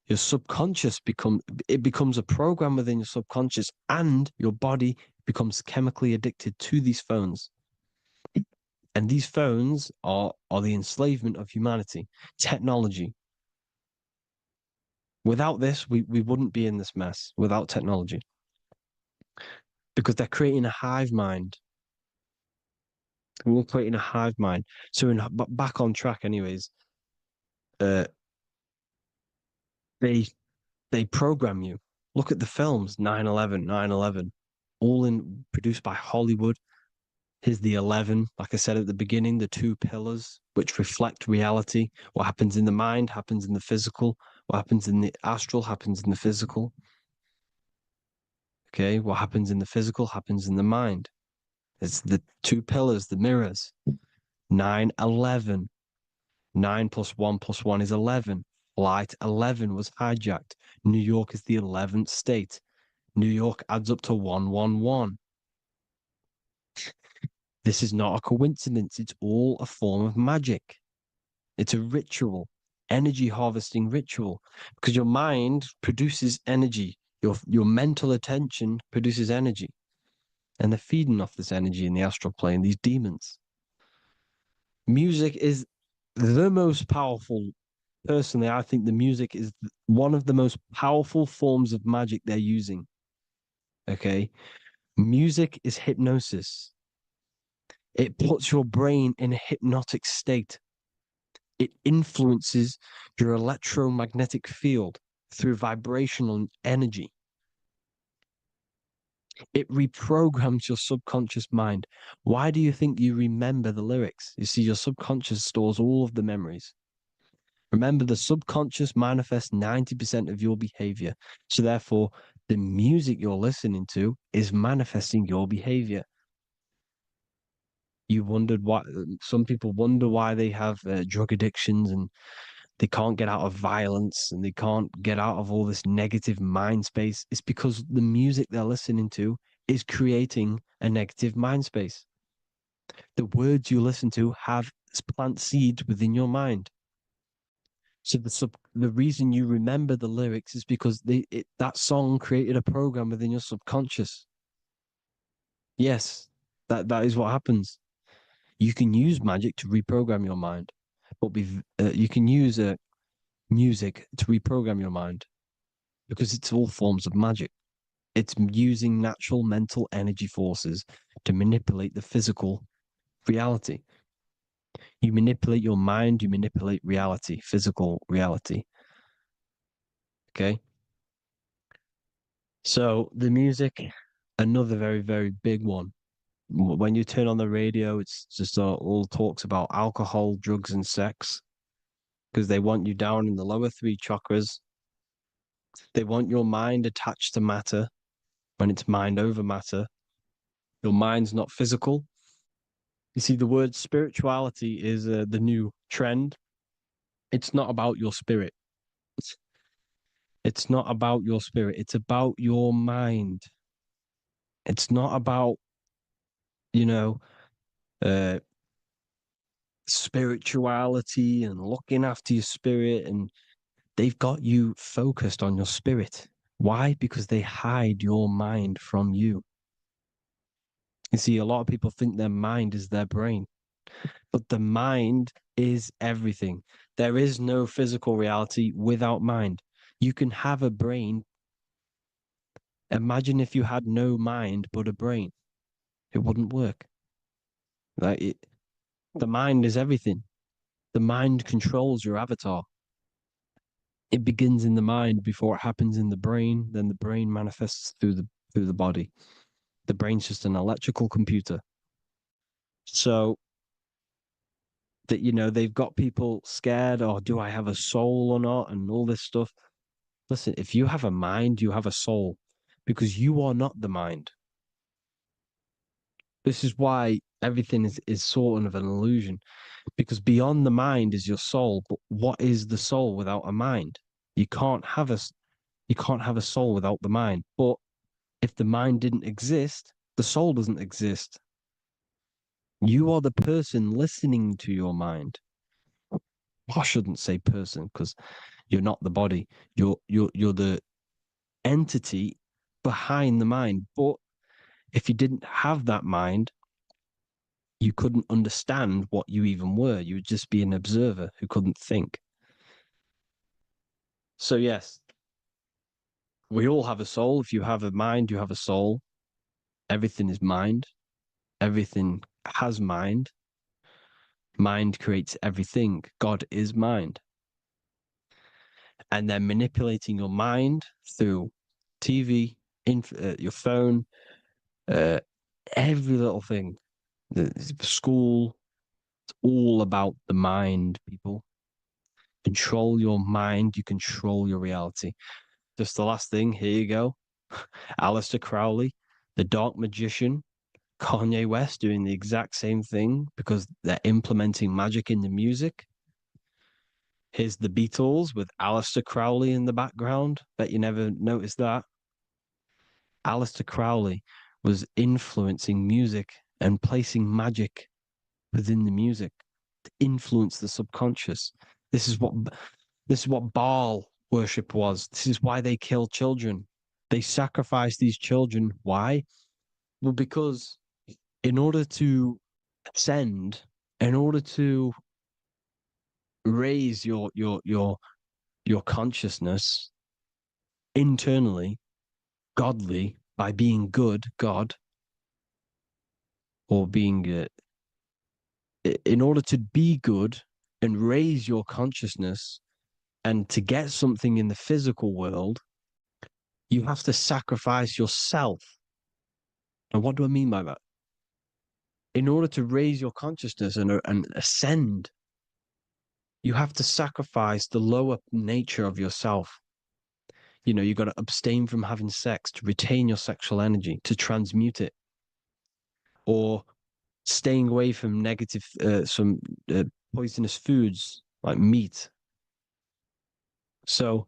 Your subconscious becomes a program within your subconscious, and your body becomes chemically addicted to these phones. And these phones are the enslavement of humanity, technology. Without this, we wouldn't be in this mess without technology. Because they're creating a hive mind. We're creating a hive mind. So back on track anyways, uh they they program you. Look at the films, 9/11, 9/11, all in produced by Hollywood. Here's the 11, like I said at the beginning, the two pillars which reflect reality. What happens in the mind happens in the physical. What happens in the astral happens in the physical. Okay, what happens in the physical happens in the mind. It's the two pillars, the mirrors. 9/11. 9 plus 1 is 11. Flight 11 was hijacked. New York is the 11th state. New York adds up to 111. This is not a coincidence. It's all a form of magic. It's a ritual, energy harvesting ritual, because your mind produces energy. Your mental attention produces energy, and they're feeding off this energy in the astral plane, these demons. Music is the most powerful. Personally, I think the music is one of the most powerful forms of magic they're using. Okay. Music is hypnosis. It puts your brain in a hypnotic state. It influences your electromagnetic field through vibrational energy. It reprograms your subconscious mind. Why do you think you remember the lyrics? You see, your subconscious stores all of the memories. Remember, the subconscious manifests 90% of your behavior. So, therefore, the music you're listening to is manifesting your behavior. You wondered why some people wonder why they have drug addictions and they can't get out of violence and they can't get out of all this negative mind space. It's because the music they're listening to is creating a negative mind space. The words you listen to have plant seeds within your mind. So the reason you remember the lyrics is because that song created a program within your subconscious. Yes, that is what happens. You can use magic to reprogram your mind, but you can use music to reprogram your mind because it's all forms of magic. It's using natural mental energy forces to manipulate the physical reality. You manipulate your mind, you manipulate reality, physical reality. Okay. So the music, another very, very big one. When you turn on the radio, it's just all talks about alcohol, drugs, and sex because they want you down in the lower three chakras. They want your mind attached to matter when it's mind over matter. Your mind's not physical. You see, the word spirituality is the new trend. It's not about your spirit. It's not about your spirit. It's about your mind. It's not about, you know, uh, spirituality and looking after your spirit. And they've got you focused on your spirit. Why? Because they hide your mind from you. You see, a lot of people think their mind is their brain, but the mind is everything. There is no physical reality without mind. You can have a brain Imagine if you had no mind but a brain. It wouldn't work. The mind is everything. The mind controls your avatar. It begins in the mind before it happens in the brain. Then the brain manifests through the body. The brain's just an electrical computer. So that, they've got people scared, or do I have a soul or not, and all this stuff. Listen, if you have a mind, you have a soul, because you are not the mind. This is why everything is sort of an illusion, because beyond the mind is your soul. But what is the soul without a mind? You can't have a soul without the mind. But if the mind didn't exist, the soul doesn't exist. You are the person listening to your mind. I shouldn't say person, because you're not the body. You're the entity behind the mind. But if you didn't have that mind, you couldn't understand what you even were. You would just be an observer who couldn't think. So yes, we all have a soul. If you have a mind, you have a soul. Everything is mind. Everything has mind. Mind creates everything. God is mind. And then manipulating your mind through TV, your phone, uh, every little thing, the school, it's all about the mind, people. Control your mind, you control your reality. Just the last thing, here you go. Aleister Crowley, the dark magician, Kanye West doing the exact same thing because they're implementing magic in the music. Here's the Beatles with Aleister Crowley in the background. Bet you never noticed that. Aleister Crowley was influencing music and placing magic within the music to influence the subconscious. This is what Baal worship was. This is why they kill children. They sacrifice these children. Why? Well, because in order to ascend, in order to raise your consciousness internally, godly, by being good, God, or being in order to be good and raise your consciousness and to get something in the physical world, you have to sacrifice yourself. And what do I mean by that? In order to raise your consciousness and ascend, you have to sacrifice the lower nature of yourself. You've got to abstain from having sex to retain your sexual energy, to transmute it, or staying away from some poisonous foods like meat. So,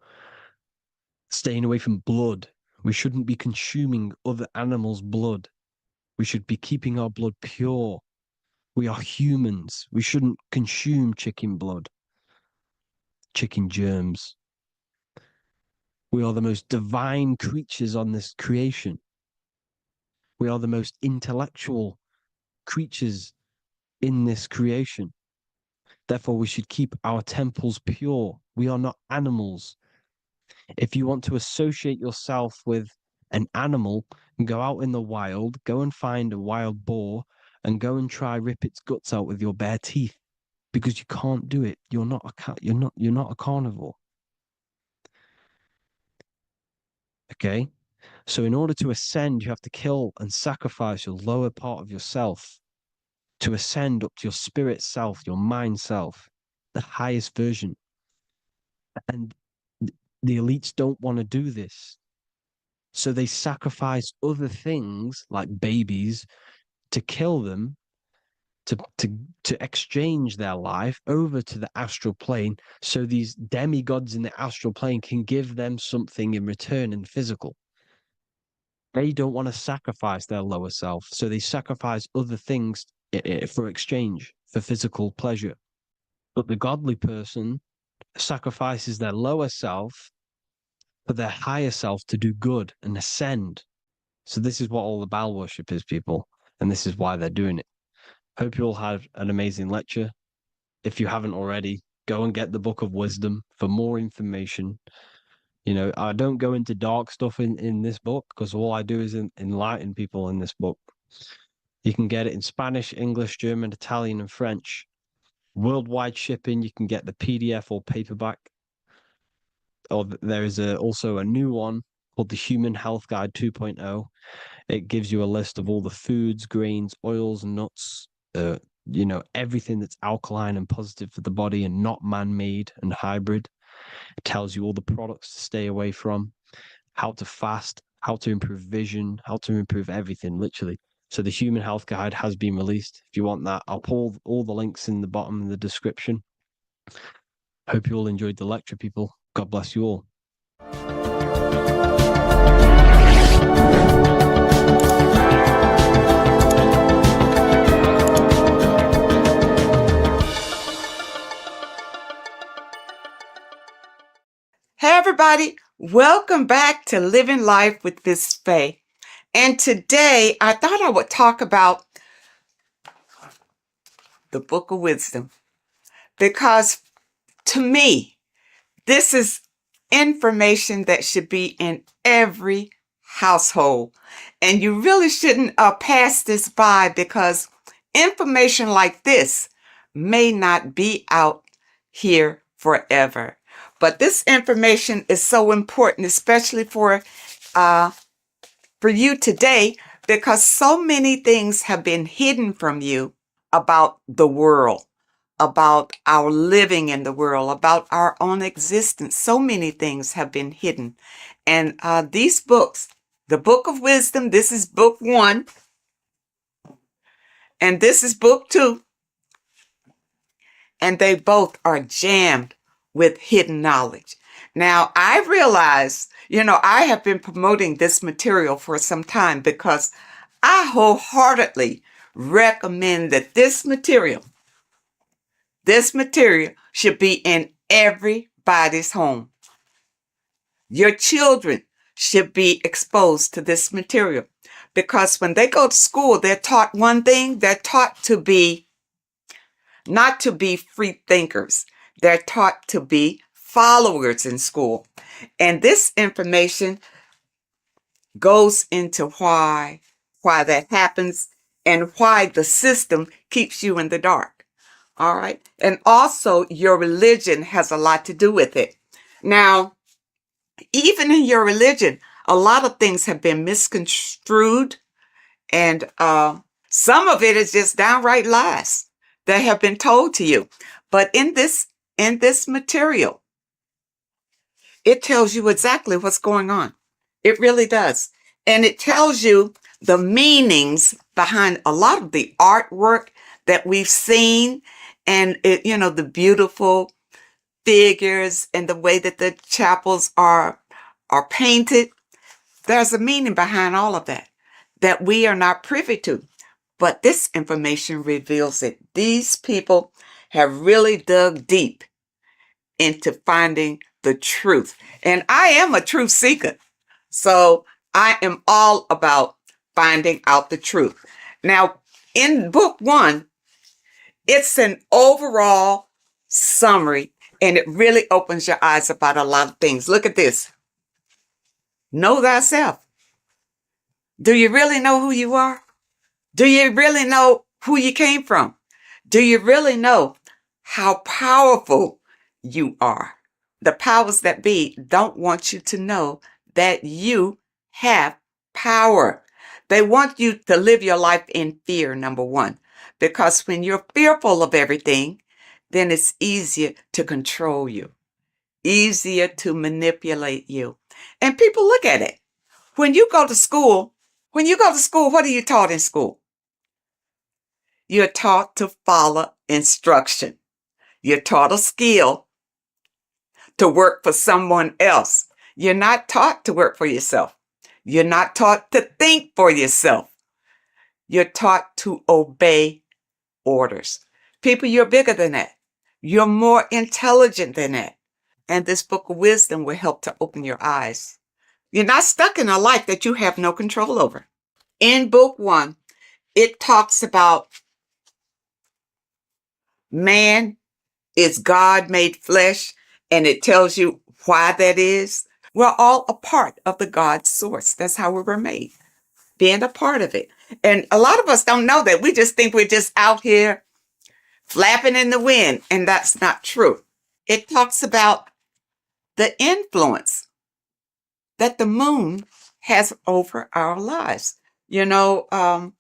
staying away from blood. We shouldn't be consuming other animals' blood. We should be keeping our blood pure. We are humans. We shouldn't consume chicken blood, chicken germs. We are the most divine creatures on this creation. We are the most intellectual creatures in this creation. Therefore, we should keep our temples pure. We are not animals. If you want to associate yourself with an animal and go out in the wild, go and find a wild boar and go and try rip its guts out with your bare teeth, because you can't do it. You're not a cat. You're not a carnivore. Okay? So in order to ascend, you have to kill and sacrifice your lower part of yourself to ascend up to your spirit self, your mind self, the highest version. And the elites don't want to do this. So they sacrifice other things like babies to kill them, to exchange their life over to the astral plane, so these demigods in the astral plane can give them something in return in physical. They don't want to sacrifice their lower self, so they sacrifice other things for exchange, for physical pleasure. But the godly person sacrifices their lower self for their higher self to do good and ascend. So this is what all the Baal worship is, people, and this is why they're doing it. Hope you all had an amazing lecture. If you haven't already, go and get the Book of Wisdom for more information. You know, I don't go into dark stuff in this book because all I do is enlighten people in this book. You can get it in Spanish, English, German, Italian, and French. Worldwide shipping, you can get the PDF or paperback. Or there is also a new one called the Human Health Guide 2.0. It gives you a list of all the foods, grains, oils, nuts, you know, everything that's alkaline and positive for the body and not man-made and hybrid. It tells you all the products to stay away from, how to fast, how to improve vision, how to improve everything, literally. So the Human Health Guide has been released. If you want that, I'll pull all the links in the bottom of the description. Hope you all enjoyed the lecture, people. God bless you all. Hey everybody, welcome back to Living Life with Miss Faye. And today I thought I would talk about the Book of Wisdom because to me, this is information that should be in every household. And you really shouldn't pass this by because information like this may not be out here forever. But this information is so important, especially for you today, because so many things have been hidden from you about the world, about our living in the world, about our own existence. So many things have been hidden. And these books, the Book of Wisdom, this is book 1, and this is book 2. And they both are jammed with hidden knowledge. Now, I realize, I have been promoting this material for some time because I wholeheartedly recommend that this material should be in everybody's home. Your children should be exposed to this material because when they go to school, they're taught one thing. They're taught to be not to be free thinkers. They're taught to be followers in school. And this information goes into why that happens and why the system keeps you in the dark. All right. And also your religion has a lot to do with it. Now, even in your religion, a lot of things have been misconstrued, and some of it is just downright lies that have been told to you. But in this material, it tells you exactly what's going on. It really does. And it tells you the meanings behind a lot of the artwork that we've seen, and the beautiful figures and the way that the chapels are painted. There's a meaning behind all of that we are not privy to. But this information reveals it. These people have really dug deep into finding the truth. And I am a truth seeker. So I am all about finding out the truth. Now, in book 1, it's an overall summary, and it really opens your eyes about a lot of things. Look at this. Know thyself. Do you really know who you are? Do you really know who you came from? Do you really know how powerful you are? The powers that be don't want you to know that you have power. They want you to live your life in fear, number 1, because when you're fearful of everything, then it's easier to control you, easier to manipulate you. And people look at it. When you go to school, what are you taught in school? You're taught to follow instruction. You're taught a skill to work for someone else. You're not taught to work for yourself. You're not taught to think for yourself. You're taught to obey orders. People, you're bigger than that. You're more intelligent than that. And this Book of Wisdom will help to open your eyes. You're not stuck in a life that you have no control over. In book 1, it talks about man is God made flesh, and it tells you why that is. We're all a part of the God source. That's how we were made, being a part of it. And a lot of us don't know that. We just think we're just out here flapping in the wind, and that's not true. It talks about the influence that the moon has over our lives. You know,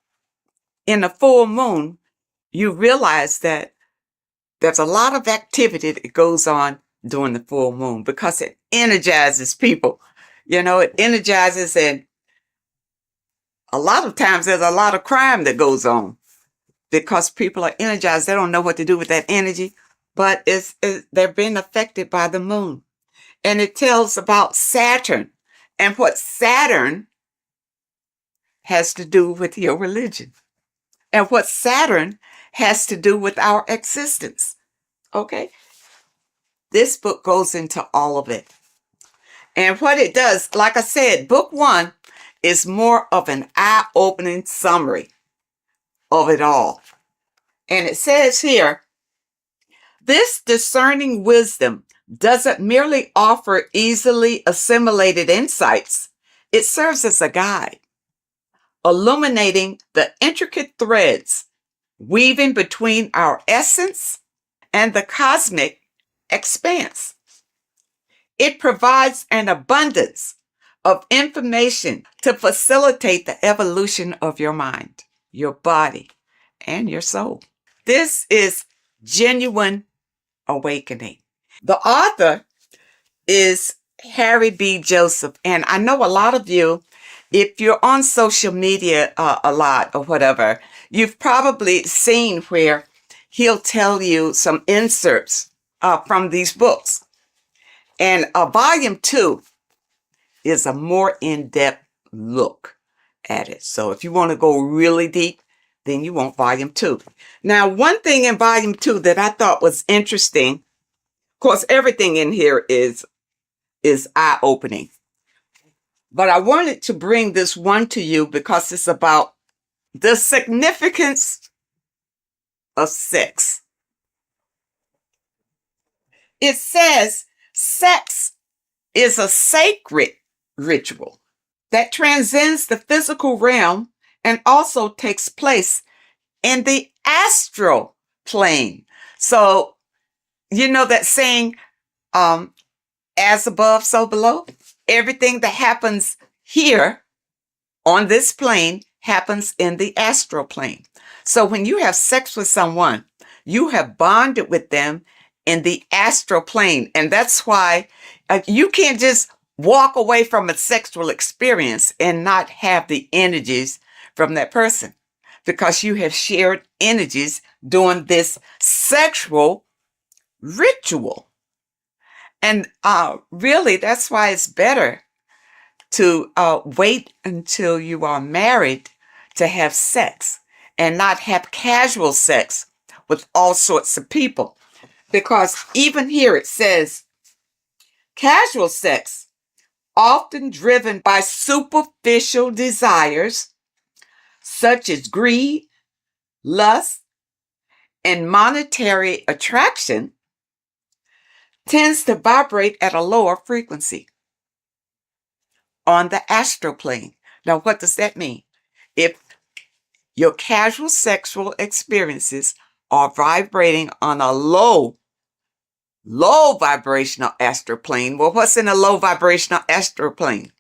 in a full moon, you realize that there's a lot of activity that goes on during the full moon because it energizes people. You know, it energizes, and a lot of times there's a lot of crime that goes on because people are energized. They don't know what to do with that energy, but they're being affected by the moon. And it tells about Saturn and what Saturn has to do with your religion and what Saturn has to do with our existence. Okay? This book goes into all of it. And what it does, like I said, book 1 is more of an eye-opening summary of it all. And it says here, this discerning wisdom doesn't merely offer easily assimilated insights. It serves as a guide, illuminating the intricate threads weaving between our essence and the cosmic expanse. It provides an abundance of information to facilitate the evolution of your mind, your body, and your soul. This is genuine awakening. The author is Harry B. Joseph, and I know a lot of you, if you're on social media a lot or whatever, you've probably seen where he'll tell you some inserts from these books. And volume 2 is a more in-depth look at it. So if you want to go really deep, then you want volume 2. Now, one thing in volume 2 that I thought was interesting, of course, everything in here is eye-opening. But I wanted to bring this one to you because it's about the significance of sex. It says sex is a sacred ritual that transcends the physical realm and also takes place in the astral plane. So, you know that saying, as above, so below? Everything that happens here on this plane happens in the astral plane. So when you have sex with someone, you have bonded with them in the astral plane. And that's why you can't just walk away from a sexual experience and not have the energies from that person, because you have shared energies during this sexual ritual. And really, that's why it's better to wait until you are married to have sex and not have casual sex with all sorts of people. Because even here it says, casual sex, often driven by superficial desires such as greed, lust, and monetary attraction, tends to vibrate at a lower frequency on the astral plane. Now, what does that mean? If your casual sexual experiences are vibrating on a low vibrational astral plane, well, what's in a low vibrational astral plane?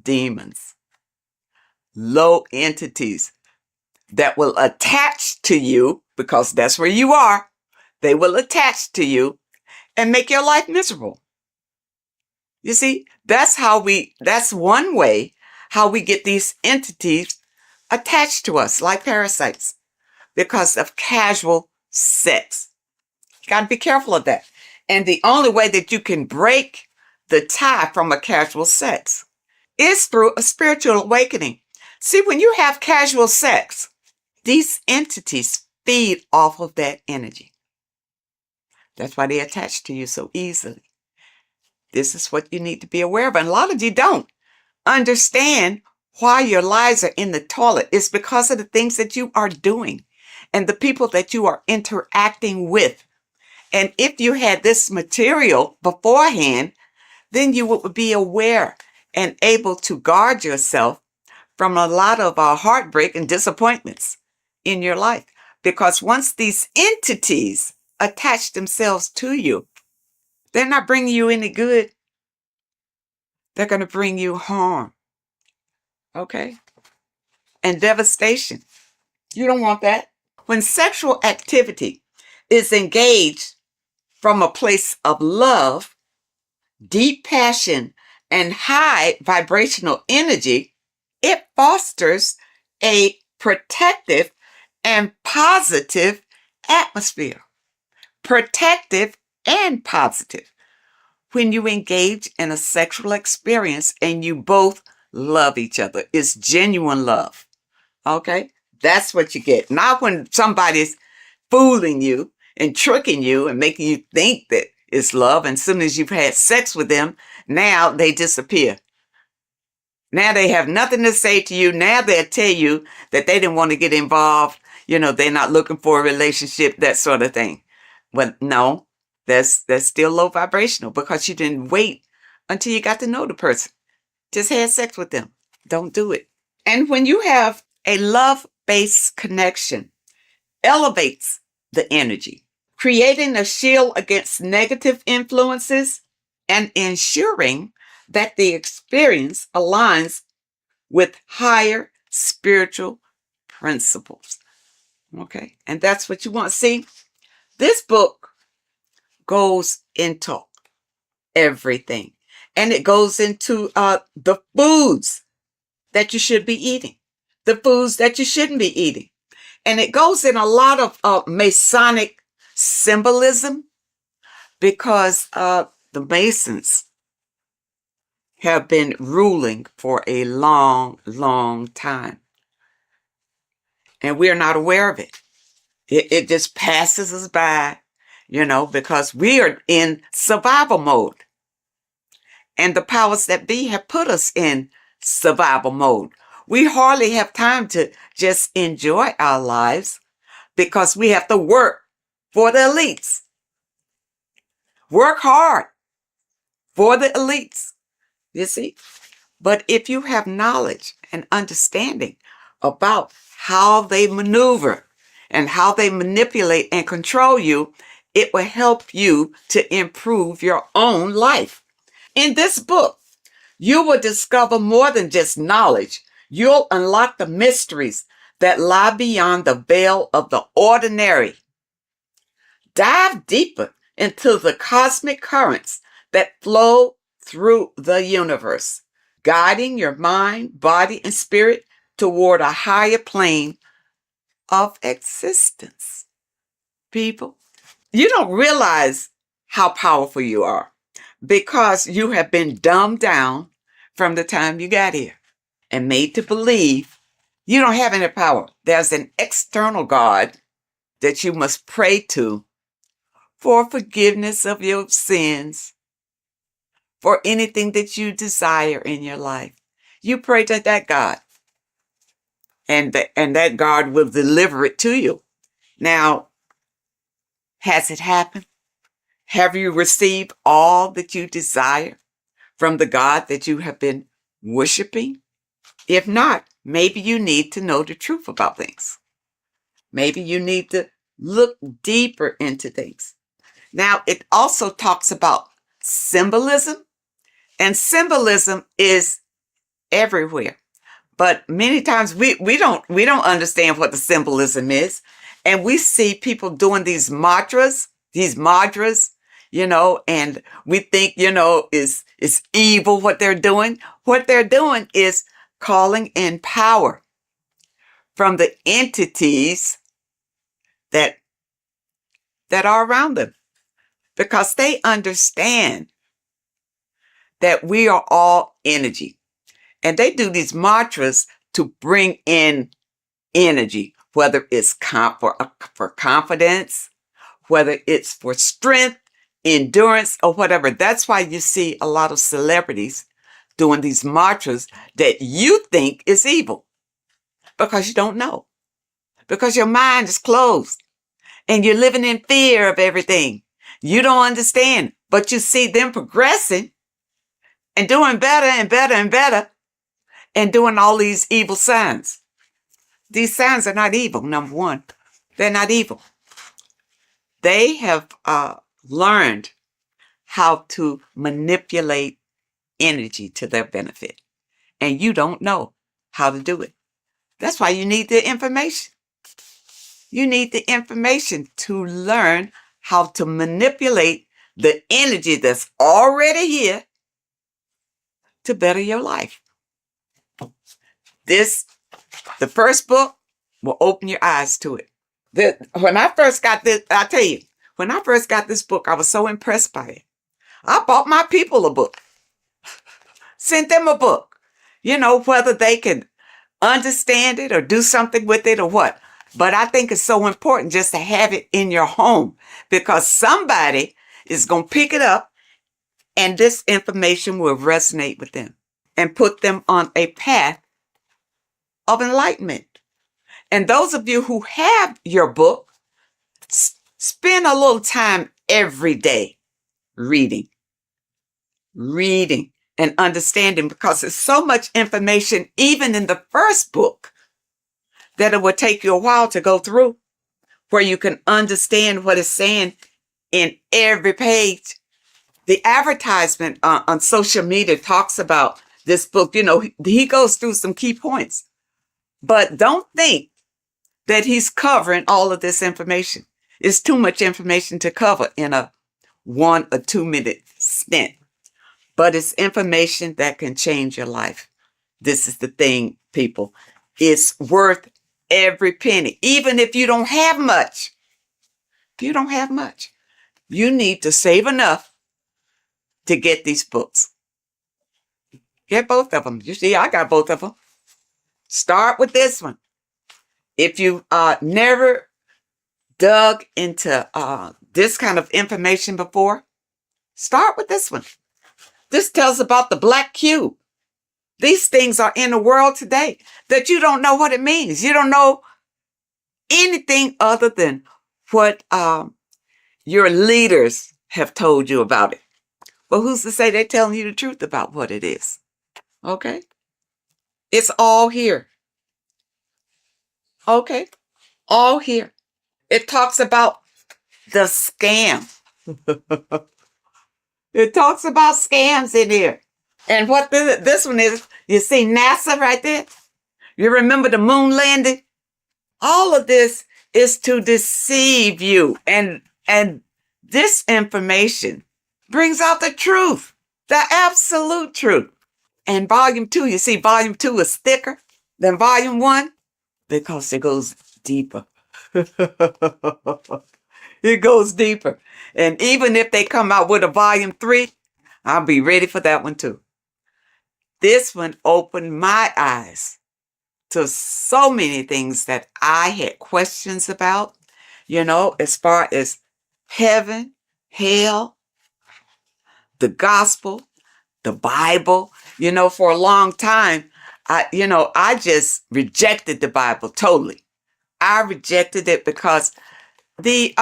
Demons, low entities that will attach to you, because that's where you are. They will attach to you and make your life miserable. You see, that's one way how we get these entities attached to us like parasites, because of casual sex. You got to be careful of that. And the only way that you can break the tie from a casual sex is through a spiritual awakening. See, when you have casual sex, these entities feed off of that energy. That's why they attach to you so easily. This is what you need to be aware of. And a lot of you don't understand why your lives are in the toilet. It's because of the things that you are doing and the people that you are interacting with. And if you had this material beforehand, then you would be aware and able to guard yourself from a lot of heartbreak and disappointments in your life. Because once these entities attach themselves to you, they're not bringing you any good. They're going to bring you harm, okay? And devastation. You don't want that. When sexual activity is engaged from a place of love, deep passion, and high vibrational energy, it fosters a protective and positive atmosphere. Protective and positive. When you engage in a sexual experience and you both love each other, it's genuine love. Okay? That's what you get. Not when somebody's fooling you and tricking you and making you think that it's love. And as soon as you've had sex with them, now they disappear. Now they have nothing to say to you. Now they'll tell you that they didn't want to get involved. They're not looking for a relationship, that sort of thing. Well, no, that's still low vibrational because you didn't wait until you got to know the person. Just had sex with them. Don't do it. And when you have a love-based connection, elevates the energy, creating a shield against negative influences and ensuring that the experience aligns with higher spiritual principles. Okay, and that's what you want to see. This book goes into everything, and it goes into the foods that you should be eating, the foods that you shouldn't be eating, and it goes in a lot of Masonic symbolism because the Masons have been ruling for a long, long time. And we're not aware of it. It just passes us by, because we are in survival mode. And the powers that be have put us in survival mode. We hardly have time to just enjoy our lives because we have to work for the elites. Work hard for the elites, you see. But if you have knowledge and understanding about how they maneuver and how they manipulate and control you, it will help you to improve your own life. In this book, you will discover more than just knowledge. You'll unlock the mysteries that lie beyond the veil of the ordinary. Dive deeper into the cosmic currents that flow through the universe, guiding your mind, body, and spirit toward a higher plane of existence. People, you don't realize how powerful you are because you have been dumbed down from the time you got here and made to believe you don't have any power. There's an external God that you must pray to for forgiveness of your sins, for anything that you desire in your life. You pray to that God, and that God will deliver it to you. Now, has it happened? Have you received all that you desire from the God that you have been worshiping? If not, maybe you need to know the truth about things. Maybe you need to look deeper into things. Now, it also talks about symbolism, and symbolism is everywhere. But many times we don't understand what the symbolism is. And we see people doing these mantras, and we think, it's evil what they're doing. What they're doing is calling in power from the entities that are around them, because they understand that we are all energy. And they do these mantras to bring in energy, whether it's for confidence, whether it's for strength, endurance, or whatever. That's why you see a lot of celebrities doing these mantras that you think is evil, because you don't know, because your mind is closed and you're living in fear of everything. You don't understand, but you see them progressing and doing better and better and better and doing all these evil signs. These signs are not evil, number one. They're not evil. They have learned how to manipulate energy to their benefit. And you don't know how to do it. That's why you need the information. You need the information to learn how to manipulate the energy that's already here to better your life. The first book will open your eyes to it. When I first got this, I tell you, when I first got this book, I was so impressed by it. I bought my people a book, sent them a book, whether they can understand it or do something with it or what. But I think it's so important just to have it in your home because somebody is going to pick it up and this information will resonate with them and put them on a path of enlightenment. And those of you who have your book, spend a little time every day reading and understanding because there's so much information, even in the first book, that it will take you a while to go through, where you can understand what it's saying in every page. The advertisement on social media talks about this book. He goes through some key points, but don't think that he's covering all of this information. It's too much information to cover in a 1 or 2 minute stint, but it's information that can change your life. This is the thing, people. It's worth every penny, even if you don't have much. If you don't have much, you need to save enough to get these books. Get both of them. You see, I got both of them. Start with this one. If you never dug into this kind of information before, start with this one. This tells about the black cube. These things are in the world today that you don't know what it means. You don't know anything other than what your leaders have told you about it. But who's to say they're telling you the truth about what it is? Okay? It's all here. Okay? All here. It talks about the scam. It talks about scams in here. And what this one is, you see NASA right there? You remember the moon landing? All of this is to deceive you. And this information brings out the truth, the absolute truth. And volume 2, you see volume 2 is thicker than volume 1 because it goes deeper. It goes deeper. And even if they come out with a volume 3, I'll be ready for that one too. This one opened my eyes to so many things that I had questions about, as far as heaven, hell, the gospel, the Bible. For a long time, I just rejected the Bible totally. I rejected it because the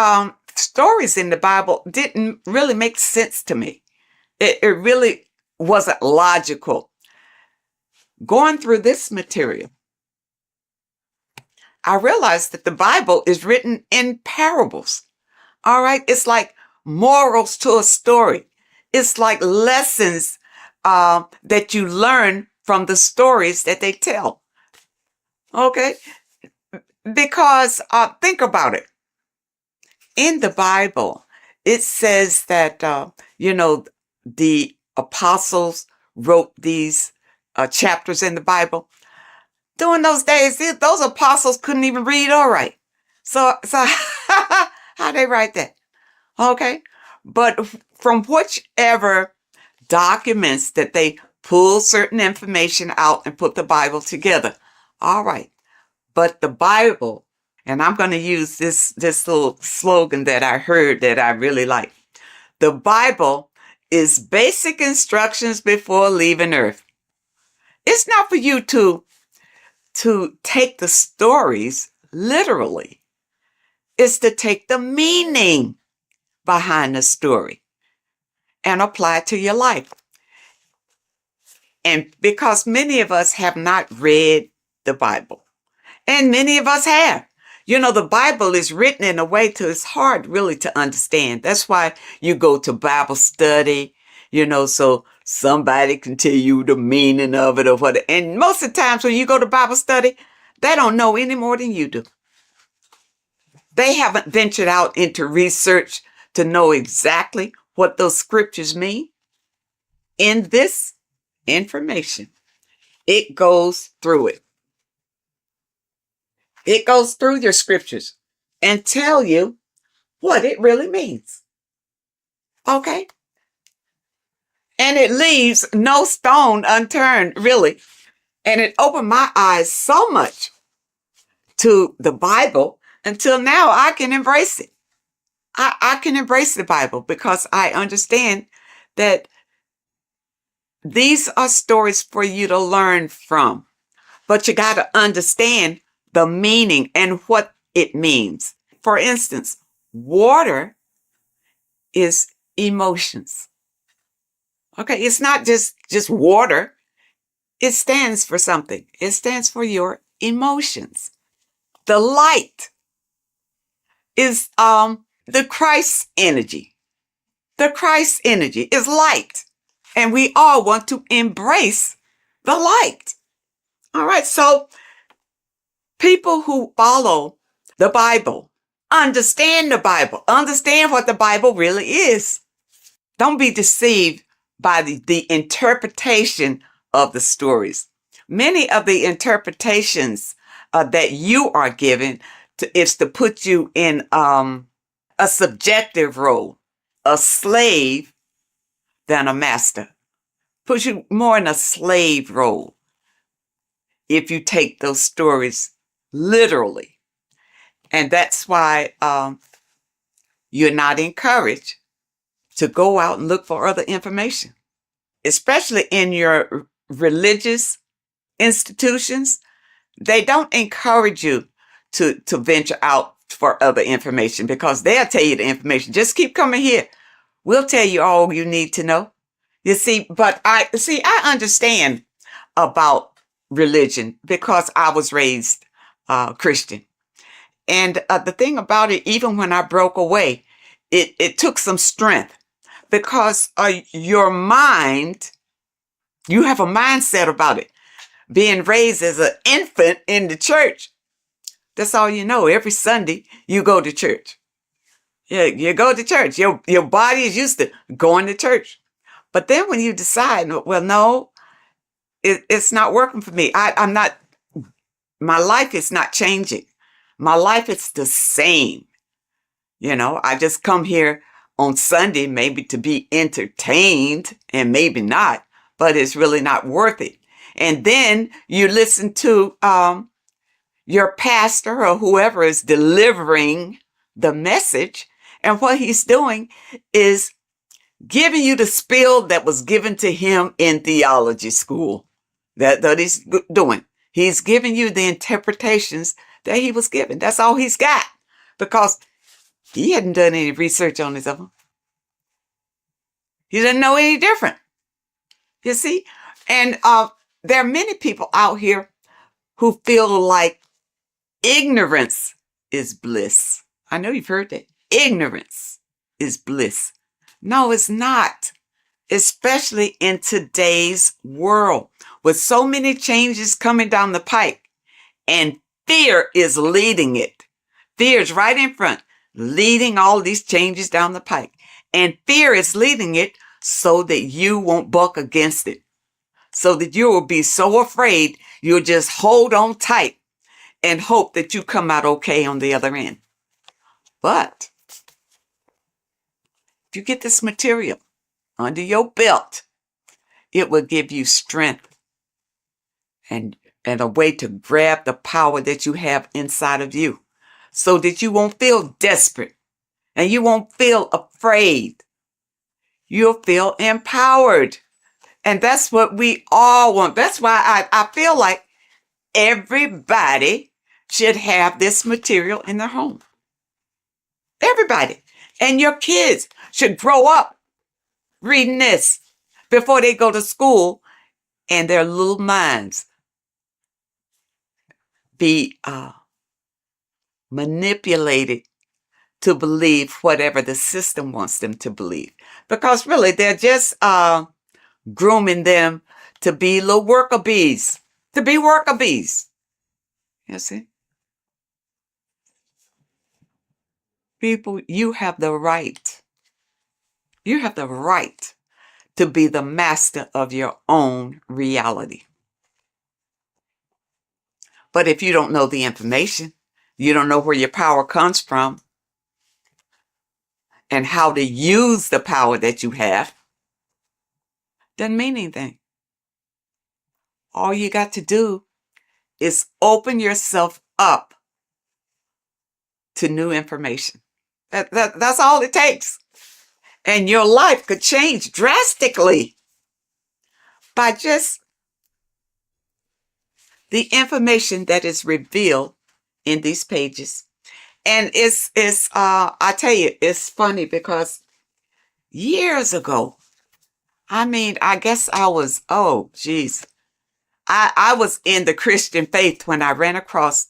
stories in the Bible didn't really make sense to me. It really wasn't logical. Going through this material, I realized that the Bible is written in parables. All right. It's like morals to a story. It's like lessons that you learn from the stories that they tell. Okay. Because think about it. In the Bible, it says that, the apostles wrote these chapters in the Bible. During those days, those apostles couldn't even read or write. So how they write that? Okay. But from whichever documents that they pull certain information out and put the Bible together. All right. But the Bible, and I'm going to use this little slogan that I heard that I really like. The Bible is basic instructions before leaving Earth. It's not for you to take the stories literally. It's to take the meaning behind the story and apply it to your life. And because many of us have not read the Bible, and many of us have. The Bible is written in a way to it's hard really to understand. That's why you go to Bible study, so somebody can tell you the meaning of it or what. And most of the times when you go to Bible study, they don't know any more than you do. They haven't ventured out into research to know exactly what those scriptures mean. In this information, it goes through it. It goes through your scriptures and tell you what it really means. Okay? And it leaves no stone unturned, really. And it opened my eyes so much to the Bible until now I can embrace it. I can embrace the Bible because I understand that these are stories for you to learn from. But you got to understand the meaning and what it means. For instance, water is emotions. Okay, it's not just water. It stands for something. It stands for your emotions. The light is the Christ energy. The Christ energy is light. And we all want to embrace the light. All right, so people who follow the Bible, understand the Bible, understand what the Bible really is. Don't be deceived by the interpretation of the stories. Many of the interpretations that you are given is to put you in a subjective role, a slave than a master. Puts you more in a slave role if you take those stories literally. And that's why you're not encouraged to go out and look for other information, especially in your religious institutions. They don't encourage you to venture out for other information because they'll tell you the information. Just keep coming here. We'll tell you all you need to know. You see, but I understand about religion because I was raised Christian. And the thing about it, even when I broke away, it took some strength because your mind, you have a mindset about it. Being raised as an infant in the church, that's all you know. Every Sunday, you go to church. Yeah, you go to church. Your body is used to going to church. But then when you decide, well, no, it's not working for me. I'm not, my life is not changing. My life is the same. I just come here on Sunday, maybe to be entertained and maybe not, but it's really not worth it. And then you listen to your pastor or whoever is delivering the message. And what he's doing is giving you the spiel that was given to him in theology school. That he's doing. He's giving you the interpretations that he was given. That's all he's got because he hadn't done any research on his own. He didn't know any different. You see? And there are many people out here who feel like ignorance is bliss. I know you've heard that. Ignorance is bliss. No, it's not. Especially in today's world with so many changes coming down the pike and fear is leading it. Fear is right in front, leading all these changes down the pike. And fear is leading it so that you won't buck against it. So that you will be so afraid, you'll just hold on tight and hope that you come out okay on the other end. But if you get this material under your belt, it will give you strength and a way to grab the power that you have inside of you so that you won't feel desperate and you won't feel afraid. You'll feel empowered. And that's what we all want. That's why I feel like everybody should have this material in their home. Everybody. And your kids should grow up reading this before they go to school and their little minds be manipulated to believe whatever the system wants them to believe. Because really, they're just grooming them to be little worker bees, to be worker bees. You see? People, you have the right. You have the right to be the master of your own reality. But if you don't know the information, you don't know where your power comes from and how to use the power that you have, doesn't mean anything. All you got to do is open yourself up to new information. That's all it takes. And your life could change drastically by just the information that is revealed in these pages. And it's I tell you, it's funny because years ago, I guess I was, oh, geez. I was in the Christian faith when I ran across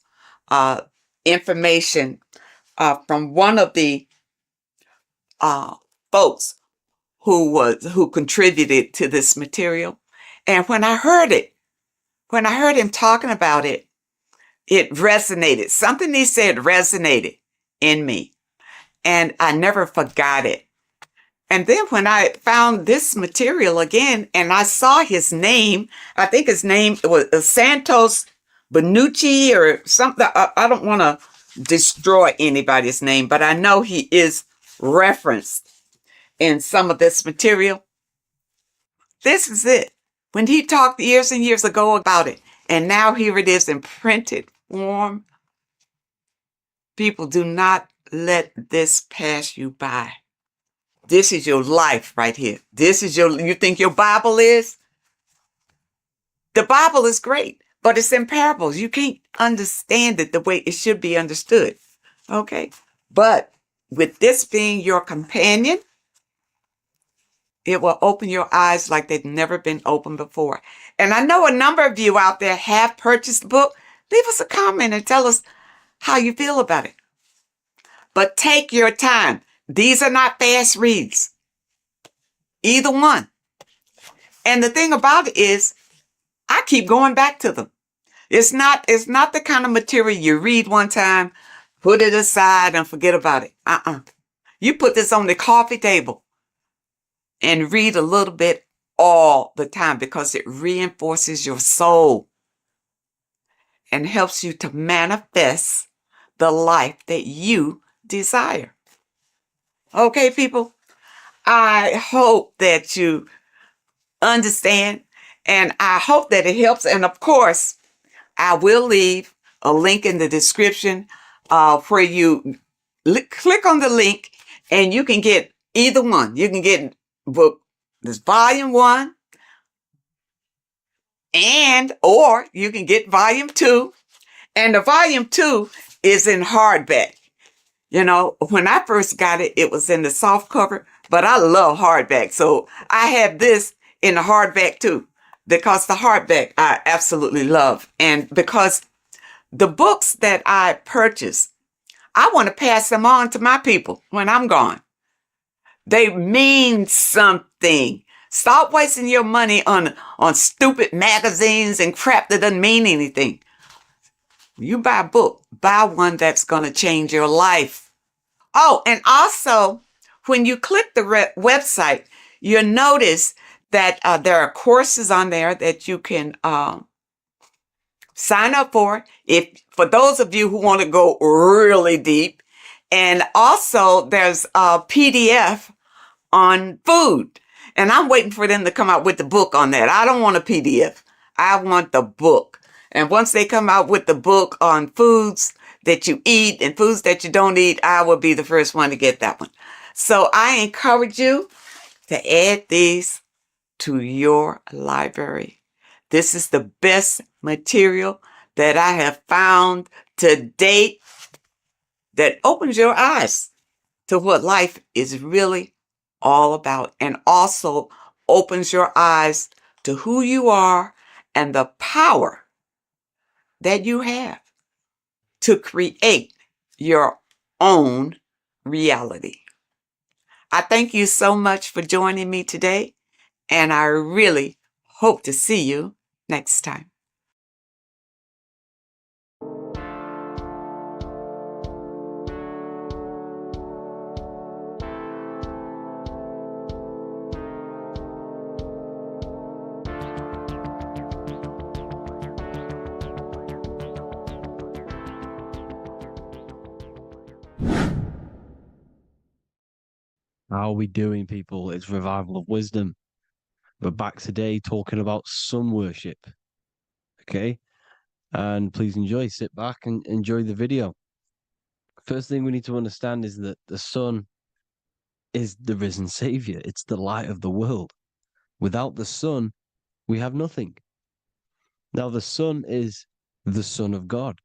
information from one of the folks who contributed to this material. And when I heard him talking about it, it resonated. Something he said resonated in me. And I never forgot it. And then when I found this material again and I saw his name, I think his name was Santos Benucci or something. I don't want to destroy anybody's name, but I know he is referenced in some of this material. This is it. When he talked years and years ago about it, and now here it is in printed form. People, do not let this pass you by. This is your life right here. You think your Bible is? The Bible is great, but it's in parables. You can't understand it the way it should be understood. Okay? But with this being your companion, it will open your eyes like they've never been opened before. And I know a number of you out there have purchased the book. Leave us a comment and tell us how you feel about it. But take your time. These are not fast reads. Either one. And the thing about it is, I keep going back to them. It's not the kind of material you read one time, put it aside and forget about it. You put this on the coffee table and read a little bit all the time because it reinforces your soul and helps you to manifest the life that you desire. Okay, people? I hope that you understand and I hope that it helps. And of course, I will leave a link in the description where you click on the link and you can get either one. You can get book, this volume 1 or you can get volume 2. And the volume 2 is in hardback. You know, when I first got it, it was in the soft cover, but I love hardback. So I have this in the hardback too, because the hardback I absolutely love. And because the books that I purchase, I want to pass them on to my people when I'm gone. They mean something. Stop wasting your money on stupid magazines and crap that doesn't mean anything. You buy a book, buy one that's going to change your life. Oh, and also, when you click the website, you'll notice that there are courses on there that you can sign up for. For those of you who want to go really deep. And also, there's a PDF on food. And I'm waiting for them to come out with the book on that. I don't want a PDF. I want the book. And once they come out with the book on foods that you eat and foods that you don't eat, I will be the first one to get that one. So I encourage you to add these to your library. This is the best material that I have found to date that opens your eyes to what life is really all about and also opens your eyes to who you are and the power that you have to create your own reality. I thank you so much for joining me today, and I really hope to see you next time. How are we doing, people? It's Revival of Wisdom. We're back today talking about sun worship. Okay? And please enjoy, sit back and enjoy the video. First thing we need to understand is that the sun is the risen savior. It's the light of the world. Without the sun, we have nothing. Now, the sun is the Son of God.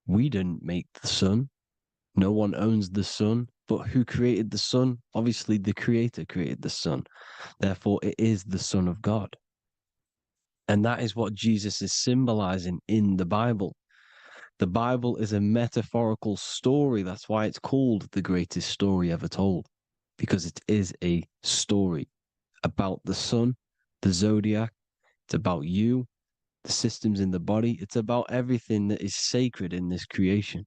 We didn't make the sun. No one owns the sun. But who created the sun? Obviously, the Creator created the sun. Therefore, it is the Son of God. And that is what Jesus is symbolizing in the Bible. The Bible is a metaphorical story. That's why it's called the greatest story ever told, because it is a story about the sun, the zodiac. It's about you, the systems in the body. It's about everything that is sacred in this creation.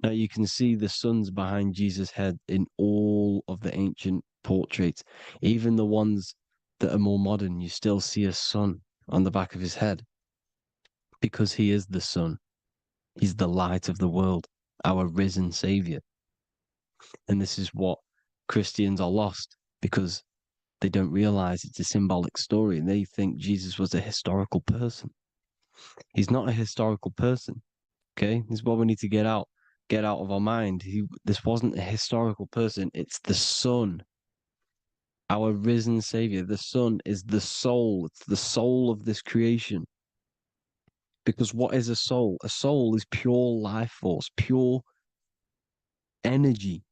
Now you can see the suns behind Jesus' head in all of the ancient portraits, even the ones that are more modern. You still see a sun on the back of his head because he is the sun. He's the light of the world, our risen savior. And this is what Christians are lost because they don't realize it's a symbolic story and they think Jesus was a historical person. He's not a historical person. Okay, this is what we need to get out of our mind. This wasn't a historical person. It's the Son, our risen Savior. The Son is the soul. It's the soul of this creation. Because what is a soul? A soul is pure life force, pure energy.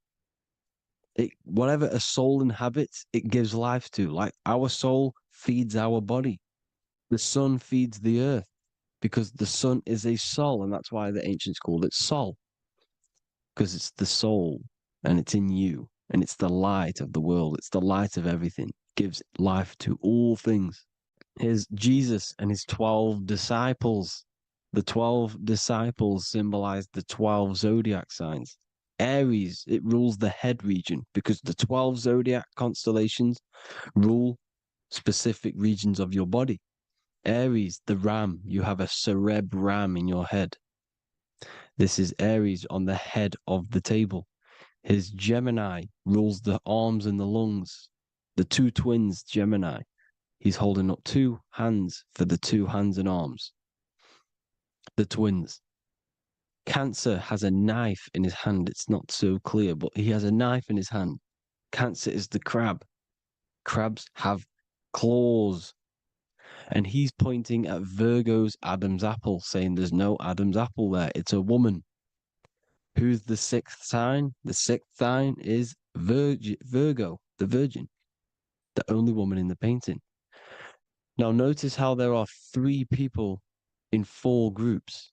Whatever a soul inhabits, it gives life to. Like our soul feeds our body. The sun feeds the earth because the sun is a soul, and that's why the ancients called it Sol. Because it's the soul and it's in you and it's the light of the world. It's the light of everything. It gives life to all things. Here's Jesus and his 12 disciples. The 12 disciples symbolize the 12 zodiac signs. Aries, it rules the head region because the 12 zodiac constellations rule specific regions of your body. Aries, the ram, you have a cerebrum in your head. This is Aries on the head of the table. His Gemini rules the arms and the lungs. The two twins, Gemini. He's holding up two hands for the two hands and arms. The twins. Cancer has a knife in his hand. It's not so clear, but he has a knife in his hand. Cancer is the crab. Crabs have claws. And he's pointing at Virgo's Adam's apple, saying there's no Adam's apple there. It's a woman. Who's the sixth sign? The sixth sign is Virgo, the Virgin, the only woman in the painting. Now, notice how there are 3 people in 4 groups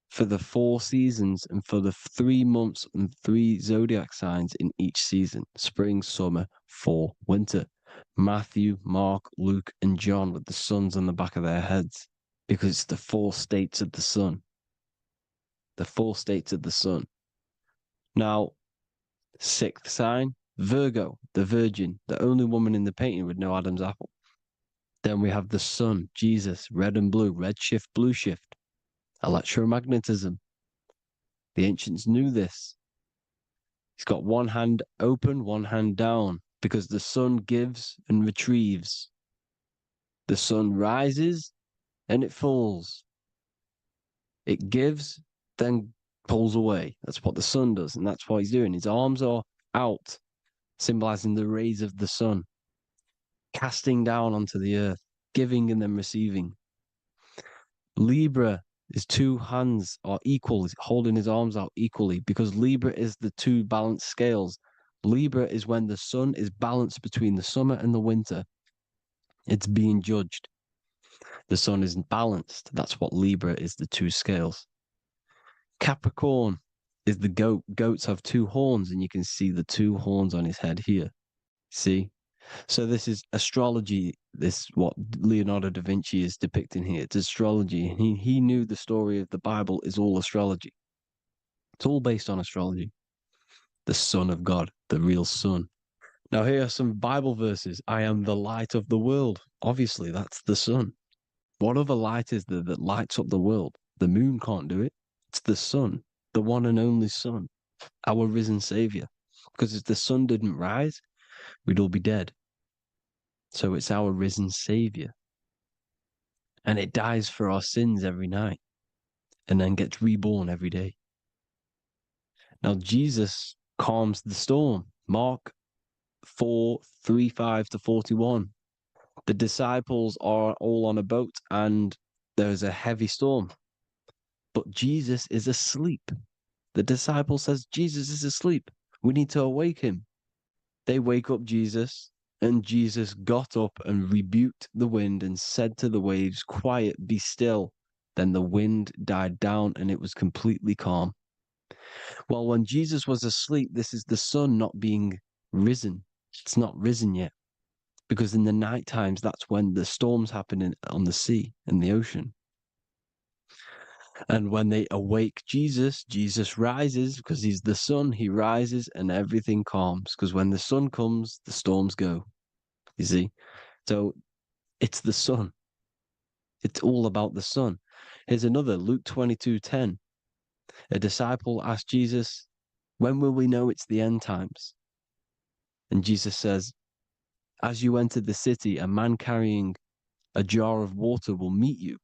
for the 4 seasons and for the 3 months and 3 zodiac signs in each season: spring, summer, fall, winter. Matthew, Mark, Luke, and John with the suns on the back of their heads because it's the 4 states of the sun. The 4 states of the sun. Now, 6th sign, Virgo, the Virgin, the only woman in the painting with no Adam's apple. Then we have the sun, Jesus, red and blue, red shift, blue shift, electromagnetism. The ancients knew this. He's got one hand open, one hand down, because the sun gives and retrieves. The sun rises and it falls. It gives, then pulls away. That's what the sun does, and that's what he's doing. His arms are out, symbolizing the rays of the sun, casting down onto the earth, giving and then receiving. Libra, his 2 hands are equal, he's holding his arms out equally, because Libra is the 2 balanced scales. Libra is when the sun is balanced between the summer and the winter. It's being judged. The sun isn't balanced. That's what Libra is, the two scales. Capricorn is the goat. Goats have two horns, and you can see the two horns on his head here. See? So this is astrology. This what Leonardo da Vinci is depicting here. It's astrology. And he knew the story of the Bible is all astrology. It's all based on astrology. The Son of God, the real Son. Now here are some Bible verses. I am the light of the world. Obviously, that's the sun. What other light is there that lights up the world? The moon can't do it. It's the sun, the one and only Son, our risen Savior. Because if the sun didn't rise, we'd all be dead. So it's our risen Savior. And it dies for our sins every night and then gets reborn every day. Now, Jesus calms the storm. Mark 4:35-41. The disciples are all on a boat and there's a heavy storm. But Jesus is asleep. The disciple says, Jesus is asleep. We need to awake him. They wake up Jesus, and Jesus got up and rebuked the wind and said to the waves, quiet, be still. Then the wind died down and it was completely calm. Well, when Jesus was asleep, this is the sun not being risen. It's not risen yet. Because in the night times, that's when the storms happen on the sea and the ocean. And when they awake Jesus, Jesus rises because he's the sun. He rises and everything calms. Because when the sun comes, the storms go. You see? So it's the sun. It's all about the sun. Here's another, Luke 22:10. A disciple asked Jesus, when will we know it's the end times? And Jesus says, as you enter the city, a man carrying a jar of water will meet you.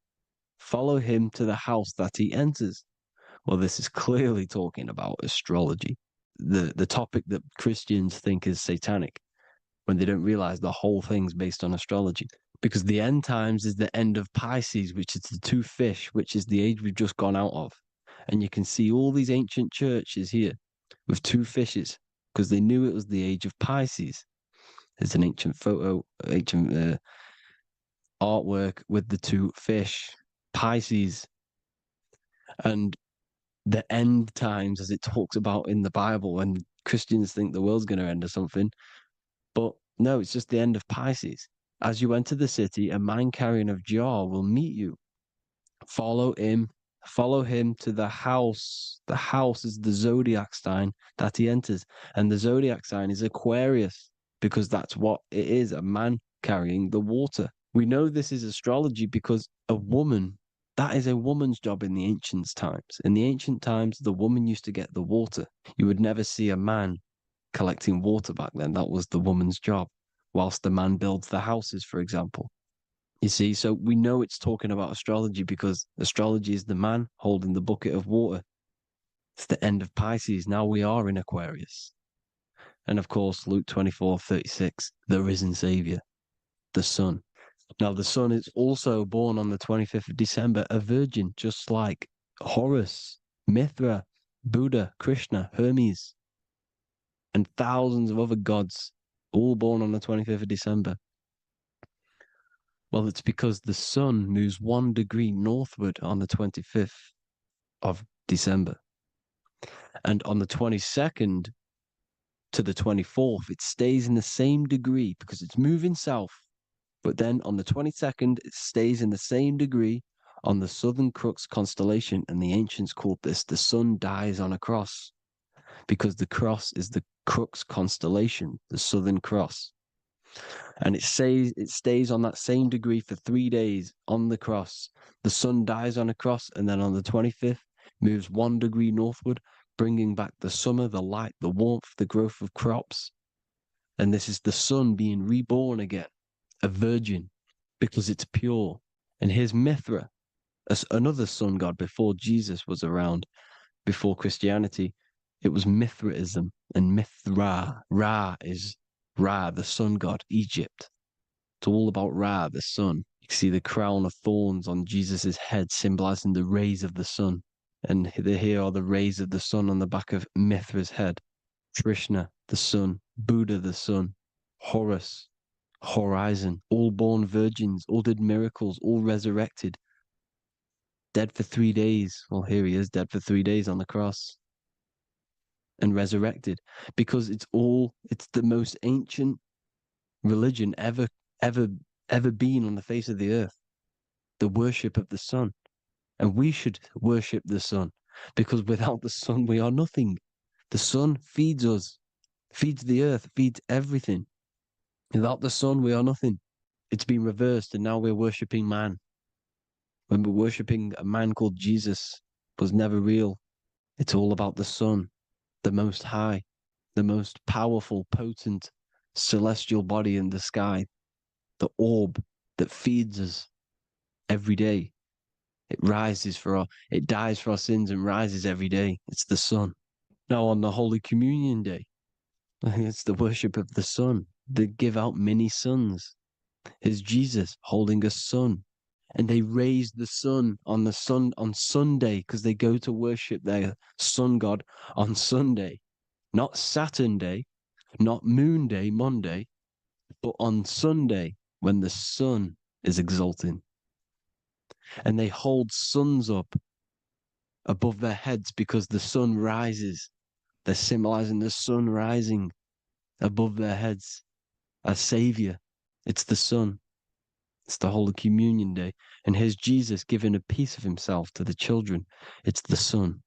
Follow him to the house that he enters. Well, this is clearly talking about astrology, the topic that Christians think is satanic, when they don't realize the whole thing's based on astrology. Because the end times is the end of Pisces, which is the two fish, which is the age we've just gone out of. And you can see all these ancient churches here with two fishes, because they knew it was the age of Pisces. There's an ancient photo, ancient artwork with the two fish, Pisces. And the end times, as it talks about in the Bible, when Christians think the world's going to end or something. But no, it's just the end of Pisces. As you enter the city, a man carrying a jar will meet you. Follow him to the house. The house is the zodiac sign that he enters. And the zodiac sign is Aquarius, because that's what it is, a man carrying the water. We know this is astrology because a woman, that is a woman's job in the ancient times. In the ancient times, the woman used to get the water. You would never see a man collecting water back then. That was the woman's job, whilst the man builds the houses, for example. You see, so we know it's talking about astrology because astrology is the man holding the bucket of water. It's the end of Pisces. Now we are in Aquarius. And of course, Luke 24:36, the risen Savior, the Son. Now, the Son is also born on the 25th of December, a virgin, just like Horus, Mithra, Buddha, Krishna, Hermes, and thousands of other gods, all born on the 25th of December. Well, it's because the sun moves 1 degree northward on the 25th of December. And on the 22nd to the 24th, it stays in the same degree because it's moving south. But then on the 22nd, it stays in the same degree on the Southern Crux constellation. And the ancients called this the sun dies on a cross, because the cross is the Crux constellation, the Southern Cross. And it stays on that same degree for 3 days on the cross. The sun dies on a cross, and then on the 25th, moves 1 degree northward, bringing back the summer, the light, the warmth, the growth of crops. And this is the sun being reborn again, a virgin, because it's pure. And here's Mithra, another sun god before Jesus was around, before Christianity. It was Mithraism, and Mithra, Ra is Ra, the sun god, Egypt. It's all about Ra, the sun. You can see the crown of thorns on Jesus' head, symbolizing the rays of the sun. And here are the rays of the sun on the back of Mithra's head. Krishna, the sun. Buddha, the sun. Horus, horizon, all born virgins, all did miracles, all resurrected, dead for 3 days. Well, here he is, dead for 3 days on the cross and resurrected, because it's the most ancient religion ever, ever been on the face of the earth, the worship of the sun. And we should worship the sun, because without the sun, we are nothing. The sun feeds us, feeds the earth, feeds everything. Without the sun, we are nothing. It's been reversed, and now we're worshipping man. When we're worshipping a man called Jesus, was never real. It's all about the sun, the most high, the most powerful, potent, celestial body in the sky, the orb that feeds us every day. It dies for our sins and rises every day. It's the sun. Now on the Holy Communion Day, it's the worship of the sun. They give out many suns. Here's Jesus holding a sun. And they raise the sun on Sunday, because they go to worship their sun god on Sunday. Not Saturn Day, not Moon Day, Monday, but on Sunday when the sun is exalting. And they hold suns up above their heads because the sun rises. They're symbolizing the sun rising above their heads as savior. It's the sun. It's the Holy Communion Day. And here's Jesus giving a piece of himself to the children. It's the sun,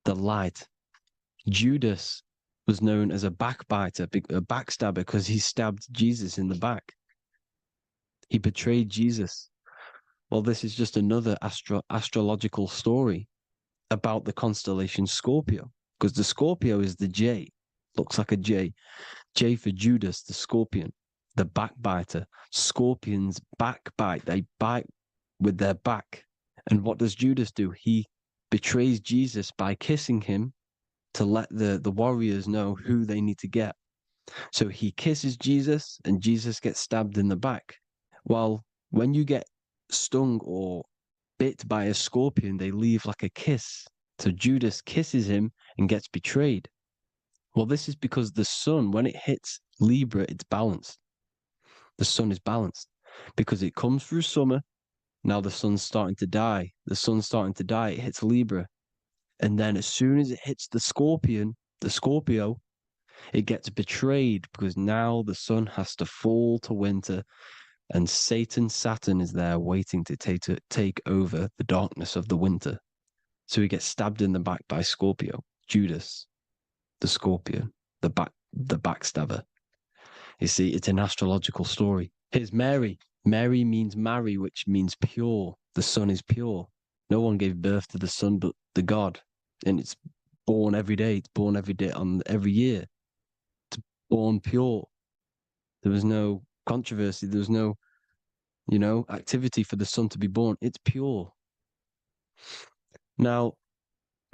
the light. Judas was known as a backbiter, a backstabber, because he stabbed Jesus in the back. He betrayed Jesus. Well, this is just another astrological story about the constellation Scorpio, because the Scorpio is the J, looks like a J. J for Judas, the scorpion, the backbiter. Scorpions backbite. They bite with their back. And what does Judas do? He betrays Jesus by kissing him to let the warriors know who they need to get. So he kisses Jesus, and Jesus gets stabbed in the back. Well, when you get stung or bit by a scorpion, they leave like a kiss. So Judas kisses him and gets betrayed. Well, this is because the sun, when it hits Libra, it's balanced. The sun is balanced because it comes through summer. Now the sun's starting to die. The sun's starting to die. It hits Libra. And then as soon as it hits the Scorpio, it gets betrayed, because now the sun has to fall to winter, and Saturn is there waiting to take over the darkness of the winter. So he gets stabbed in the back by Scorpio, Judas, the scorpion, the backstabber. You see, it's an astrological story. Here's Mary. Mary means marry, which means pure. The sun is pure. No one gave birth to the sun but the God. And it's born every day. It's born every day on every year. It's born pure. There was no controversy. There was no, activity for the sun to be born. It's pure. Now,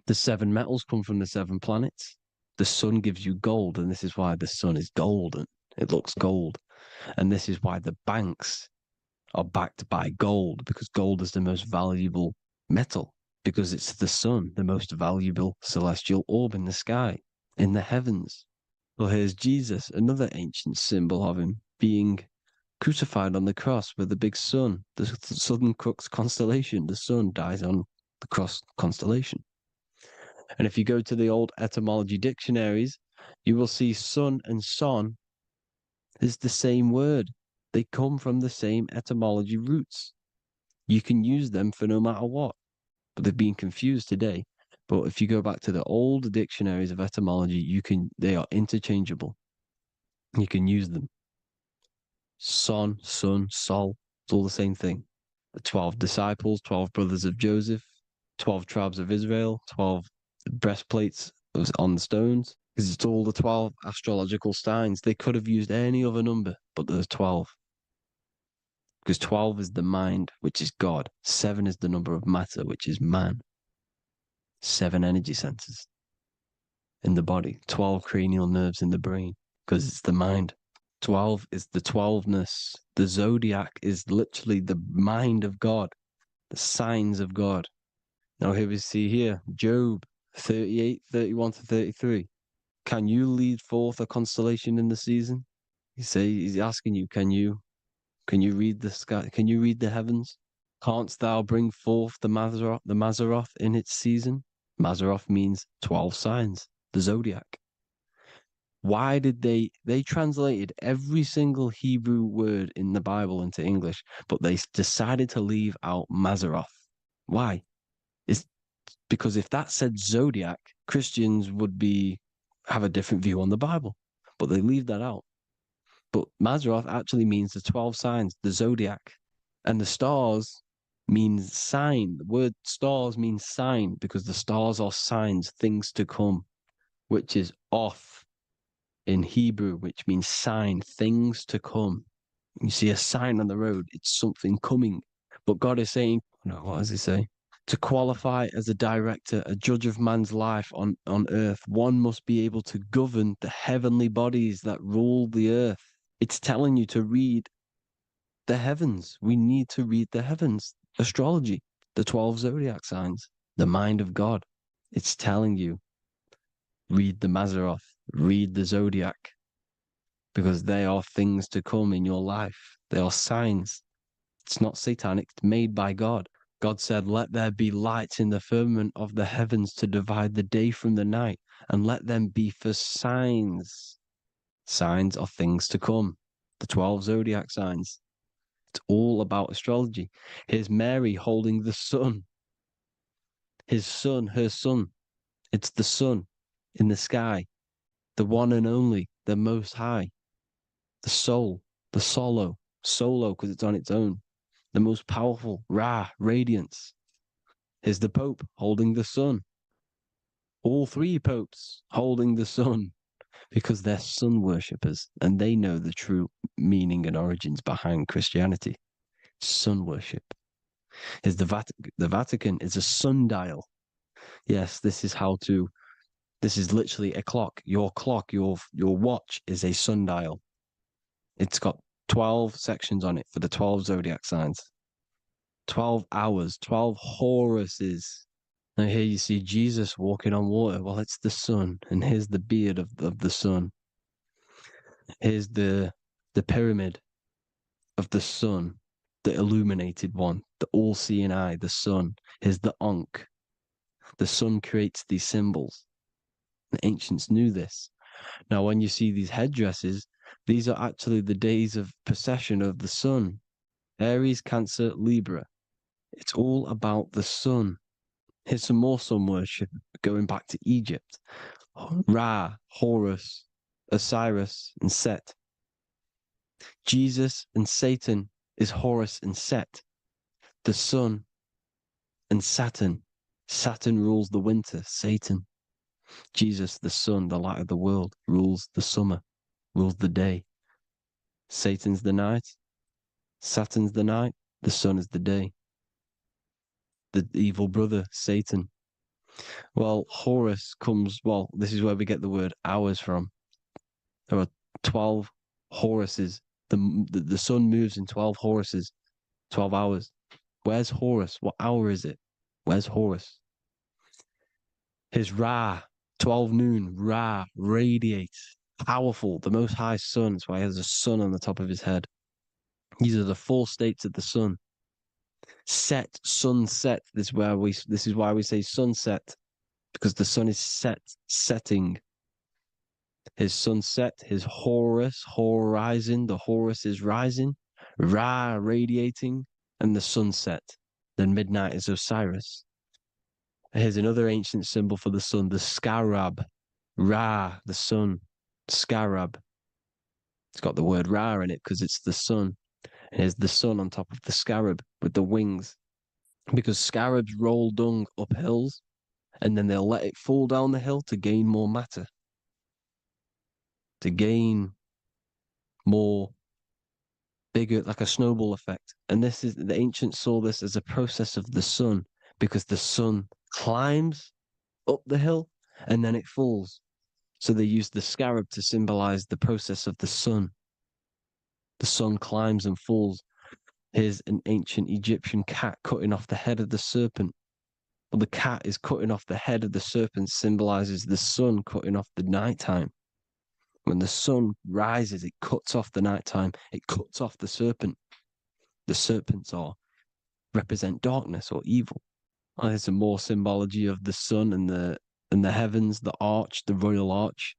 the 7 metals come from the 7 planets. The sun gives you gold, and this is why the sun is golden. It looks gold. And this is why the banks are backed by gold, because gold is the most valuable metal, because it's the sun, the most valuable celestial orb in the sky, in the heavens. Well, here's Jesus, another ancient symbol of him being crucified on the cross with the big sun, the Southern Cross constellation. The sun dies on the cross constellation. And if you go to the old etymology dictionaries, you will see sun and son is the same word. They come from the same etymology roots. You can use them for no matter what, but they've been confused today. But if you go back to the old dictionaries of etymology, they are interchangeable. You can use them. Son, sun, sol, it's all the same thing. The 12 disciples, 12 brothers of Joseph, 12 tribes of Israel, 12 breastplates on the stones, because it's all the 12 astrological signs. They could have used any other number, but there's 12. Because 12 is the mind, which is God. 7 is the number of matter, which is man. 7 energy centers in the body. 12 cranial nerves in the brain, because it's the mind. 12 is the 12ness. The zodiac is literally the mind of God, the signs of God. Now here we see here, Job 38, 31 to 33. Can you lead forth a constellation in the season? He's asking you, can you read the sky? Can you read the heavens? Canst thou bring forth the Mazaroth in its season? Mazaroth means 12 signs, the zodiac. Why did they translated every single Hebrew word in the Bible into English, but they decided to leave out Mazaroth? Why? It's because if that said zodiac, Christians would have a different view on the Bible, but they leave that out. But Mazaroth actually means the 12 signs, the zodiac, and the stars means sign. The word stars means sign because the stars are signs, things to come, which is off in Hebrew, which means sign, things to come. You see a sign on the road, it's something coming. But God is saying, no, what does he say? To qualify as a director, a judge of man's life on earth, one must be able to govern the heavenly bodies that rule the earth. It's telling you to read the heavens. We need to read the heavens. Astrology, the 12 zodiac signs, the mind of God. It's telling you, read the Mazaroth, read the zodiac, because they are things to come in your life. They are signs. It's not satanic, it's made by God. God said, let there be lights in the firmament of the heavens to divide the day from the night, and let them be for signs. Signs are things to come. The 12 zodiac signs. It's all about astrology. Here's Mary holding the sun. His son, her son. It's the sun in the sky, the one and only, the most high, the soul, the solo because it's on its own, the most powerful, Ra, radiance. Here's the Pope holding the sun. All three popes holding the sun because they're sun worshippers and they know the true meaning and origins behind Christianity. Sun worship. Here's the Vatican is a sundial. Yes, this is literally a clock. Your clock, your watch is a sundial. It's got 12 sections on it for the 12 zodiac signs. 12 hours, 12 Horuses. Now here you see Jesus walking on water. Well, it's the sun, and here's the beard of the sun. Here's the pyramid of the sun, the illuminated one, the all-seeing eye, the sun. Here's the Ankh. The sun creates these symbols. The ancients knew this. Now, when you see these headdresses, these are actually the days of precession of the sun. Aries, Cancer, Libra. It's all about the sun. Here's some more sun worship going back to Egypt. Ra, Horus, Osiris, and Set. Jesus and Satan is Horus and Set. The sun and Saturn. Saturn rules the winter, Satan. Jesus, the sun, the light of the world, rules the summer, rules the day. Satan's the night, Saturn's the night, the sun is the day. The evil brother, Satan. Well, Horus comes, this is where we get the word hours from. There are 12 Horuses. The sun moves in 12 Horuses, 12 hours. Where's Horus? What hour is it? Where's Horus? His Ra, 12 noon, Ra, radiates, powerful, the most high sun. That's why he has a sun on the top of his head. These are the 4 states of the sun. Set, sunset. This is why we say sunset, because the sun is setting. His sunset, his Horus, horizon, the Horus is rising, Ra radiating, and the sunset. Then midnight is Osiris. Here's another ancient symbol for the sun, the scarab. Ra, the sun, scarab. It's got the word Ra in it because it's the sun. And here's the sun on top of the scarab with the wings. Because scarabs roll dung up hills and then they'll let it fall down the hill to gain more matter. To gain more bigger, like a snowball effect. And the ancients saw this as a process of the sun because the sun climbs up the hill and then it falls. So they used the scarab to symbolize the process of the sun. The sun climbs and falls. Here's an ancient Egyptian cat cutting off the head of the serpent. Well, the cat is cutting off the head of the serpent, symbolizes the sun cutting off the nighttime. When the sun rises, it cuts off the nighttime. It cuts off the serpent. The serpents represent darkness or evil. There's some more symbology of the sun and the heavens, the arch, the royal arch,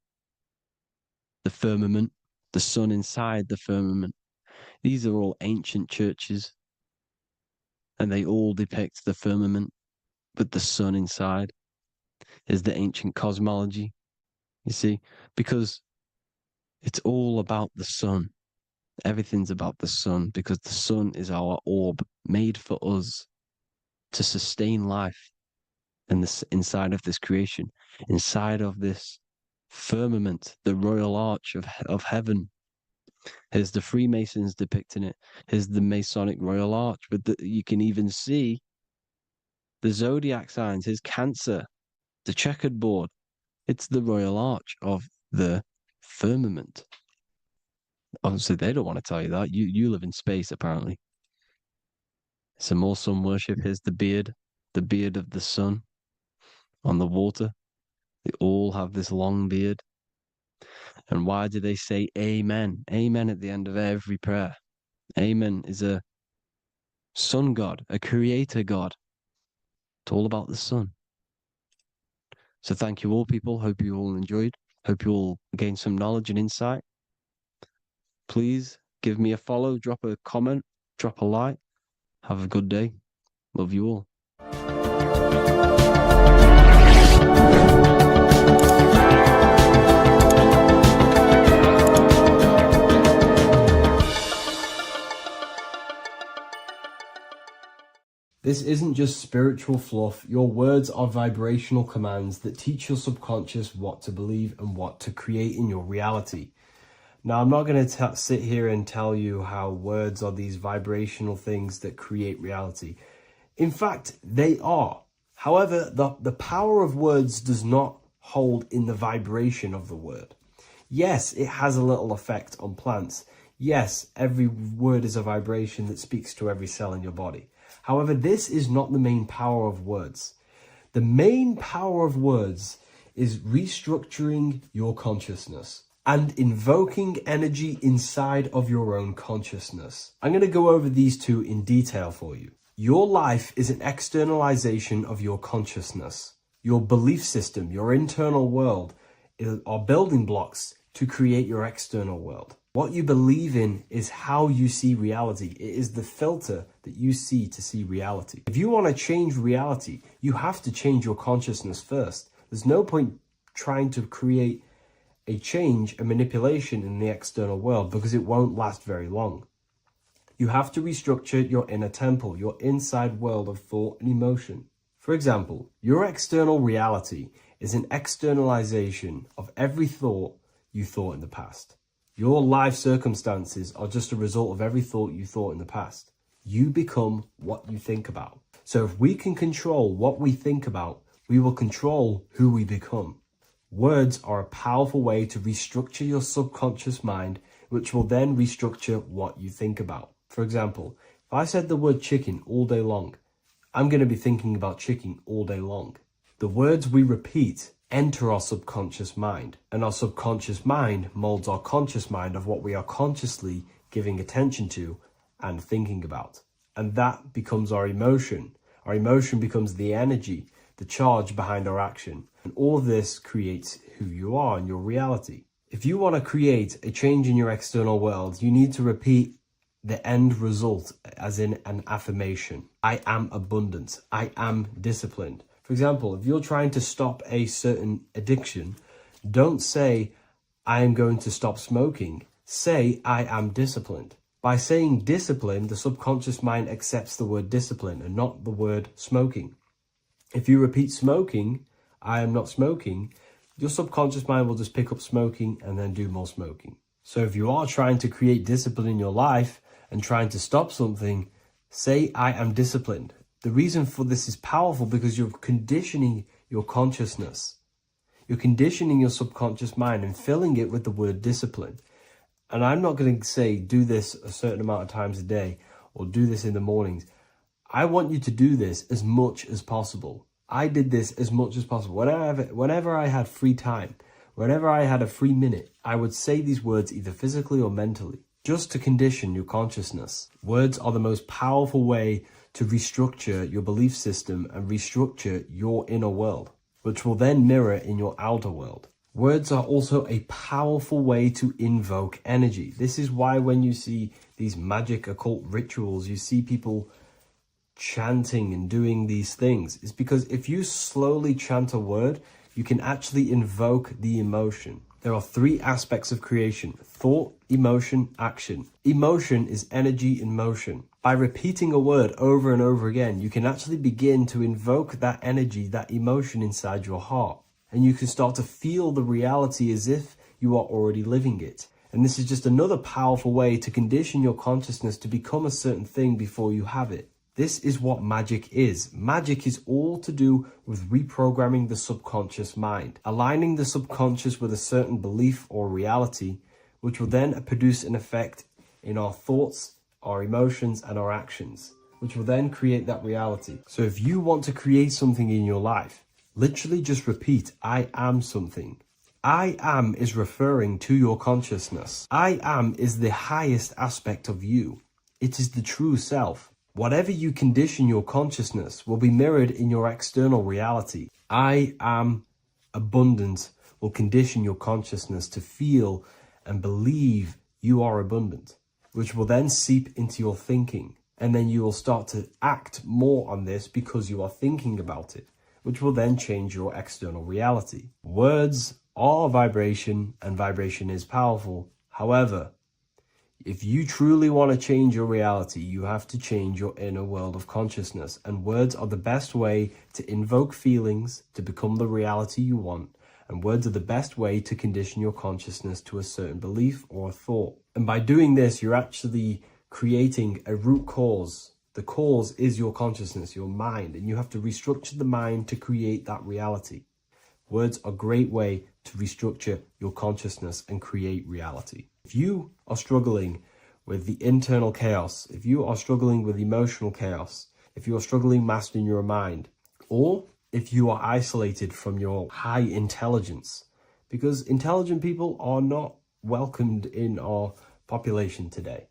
the firmament, the sun inside the firmament. These are all ancient churches, and they all depict the firmament with the sun inside. Is the ancient cosmology, you see, because it's all about the sun. Everything's about the sun, because the sun is our orb made for us to sustain life in this, inside of this creation, inside of this firmament, the royal arch of heaven. Here's the Freemasons depicting it. Here's the Masonic royal arch, but you can even see the zodiac signs. Here's Cancer, the checkered board. It's the royal arch of the firmament. Obviously, they don't want to tell you that. You live in space, apparently. Some more sun worship. Here's the beard of the sun on the water. They all have this long beard. And why do they say amen? Amen at the end of every prayer. Amen is a sun god, a creator god. It's all about the sun. So thank you all, people. Hope you all enjoyed. Hope you all gained some knowledge and insight. Please give me a follow, drop a comment, drop a like. Have a good day. Love you all. This isn't just spiritual fluff. Your words are vibrational commands that teach your subconscious what to believe and what to create in your reality. Now, I'm not going to sit here and tell you how words are these vibrational things that create reality. In fact, they are. However, the power of words does not hold in the vibration of the word. Yes, it has a little effect on plants. Yes, every word is a vibration that speaks to every cell in your body. However, this is not the main power of words. The main power of words is restructuring your consciousness and invoking energy inside of your own consciousness. I'm going to go over these two in detail for you. Your life is an externalization of your consciousness. Your belief system, your internal world, are building blocks to create your external world. What you believe in is how you see reality. It is the filter that you see to see reality. If you want to change reality, you have to change your consciousness first. There's no point trying to create a change, a manipulation in the external world, because it won't last very long. You have to restructure your inner temple, your inside world of thought and emotion. For example, your external reality is an externalization of every thought you thought in the past. Your life circumstances are just a result of every thought you thought in the past. You become what you think about. So if we can control what we think about, we will control who we become. Words are a powerful way to restructure your subconscious mind, which will then restructure what you think about. For example, if I said the word chicken all day long, I'm going to be thinking about chicken all day long. The words we repeat enter our subconscious mind, and our subconscious mind molds our conscious mind of what we are consciously giving attention to and thinking about. And that becomes our emotion. Our emotion becomes the energy, the charge behind our action. And all of this creates who you are and your reality. If you want to create a change in your external world, you need to repeat the end result as in an affirmation. I am abundant. I am disciplined. For example, if you're trying to stop a certain addiction, don't say, I am going to stop smoking. Say, I am disciplined. By saying discipline, the subconscious mind accepts the word discipline and not the word smoking. If you repeat smoking, I am not smoking, your subconscious mind will just pick up smoking and then do more smoking. So if you are trying to create discipline in your life and trying to stop something, say, I am disciplined. The reason for this is powerful because you're conditioning your consciousness. You're conditioning your subconscious mind and filling it with the word discipline. And I'm not going to say do this a certain amount of times a day or do this in the mornings. I want you to do this as much as possible. I did this as much as possible. Whenever I had free time, Whenever I had a free minute, I would say these words either physically or mentally, just to condition your consciousness. Words are the most powerful way to restructure your belief system and restructure your inner world, which will then mirror in your outer world. Words are also a powerful way to invoke energy. This is why when you see these magic occult rituals, you see people chanting and doing these things. It's because if you slowly chant a word, you can actually invoke the emotion. There are three aspects of creation: thought, emotion, action. Emotion is energy in motion. By repeating a word over and over again, you can actually begin to invoke that energy, that emotion inside your heart. And you can start to feel the reality as if you are already living it. And this is just another powerful way to condition your consciousness to become a certain thing before you have it. This is what magic is. Magic is all to do with reprogramming the subconscious mind, aligning the subconscious with a certain belief or reality, which will then produce an effect in our thoughts, our emotions, and our actions, which will then create that reality. So if you want to create something in your life, literally just repeat, I am something. I am is referring to your consciousness. I am is the highest aspect of you. It is the true self. Whatever you condition your consciousness will be mirrored in your external reality. I am abundant will condition your consciousness to feel and believe you are abundant, which will then seep into your thinking. And then you will start to act more on this because you are thinking about it, which will then change your external reality. Words are vibration, and vibration is powerful. However, if you truly want to change your reality, you have to change your inner world of consciousness. And words are the best way to invoke feelings to become the reality you want. And words are the best way to condition your consciousness to a certain belief or a thought. And by doing this, you're actually creating a root cause. The cause is your consciousness, your mind, and you have to restructure the mind to create that reality. Words are a great way to restructure your consciousness and create reality. If you are struggling with the internal chaos, if you are struggling with emotional chaos, if you are struggling mastering your mind, or if you are isolated from your high intelligence, because intelligent people are not welcomed in our population today.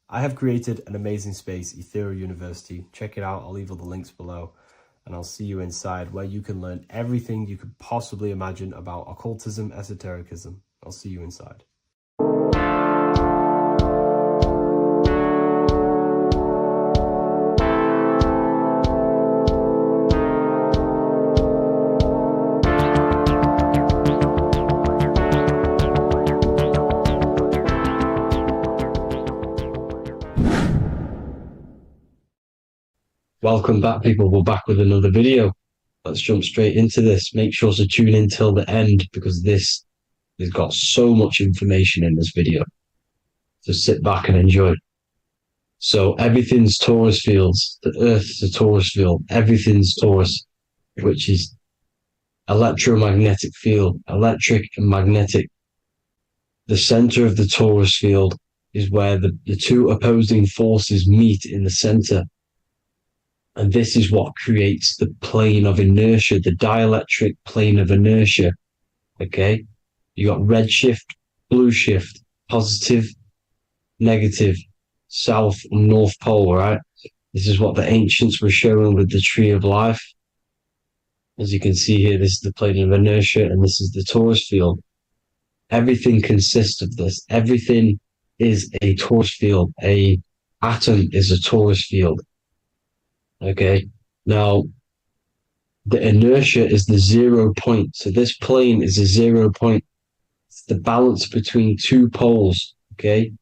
I have created an amazing space, Ethereal University. Check it out. I'll leave all the links below. And I'll see you inside, where you can learn everything you could possibly imagine about occultism, esotericism. I'll see you inside. Welcome back, people. We're back with another video. Let's jump straight into this. Make sure to tune in till the end, because this has got so much information in this video. So sit back and enjoy. So everything's torus fields. The Earth's a torus field. Everything's torus, which is electromagnetic field, electric and magnetic. The center of the torus field is where the two opposing forces meet in the center. And this is what creates the plane of inertia, the dielectric plane of inertia. Okay? You got red shift, blue shift, positive, negative, south and north pole, right? This is what the ancients were showing with the tree of life. As you can see here, this is the plane of inertia, and this is the torus field. Everything consists of this. Everything is a torus field. A atom is a torus field. Okay, now the inertia is the 0 point. So this plane is a 0 point. It's the balance between two poles. Okay,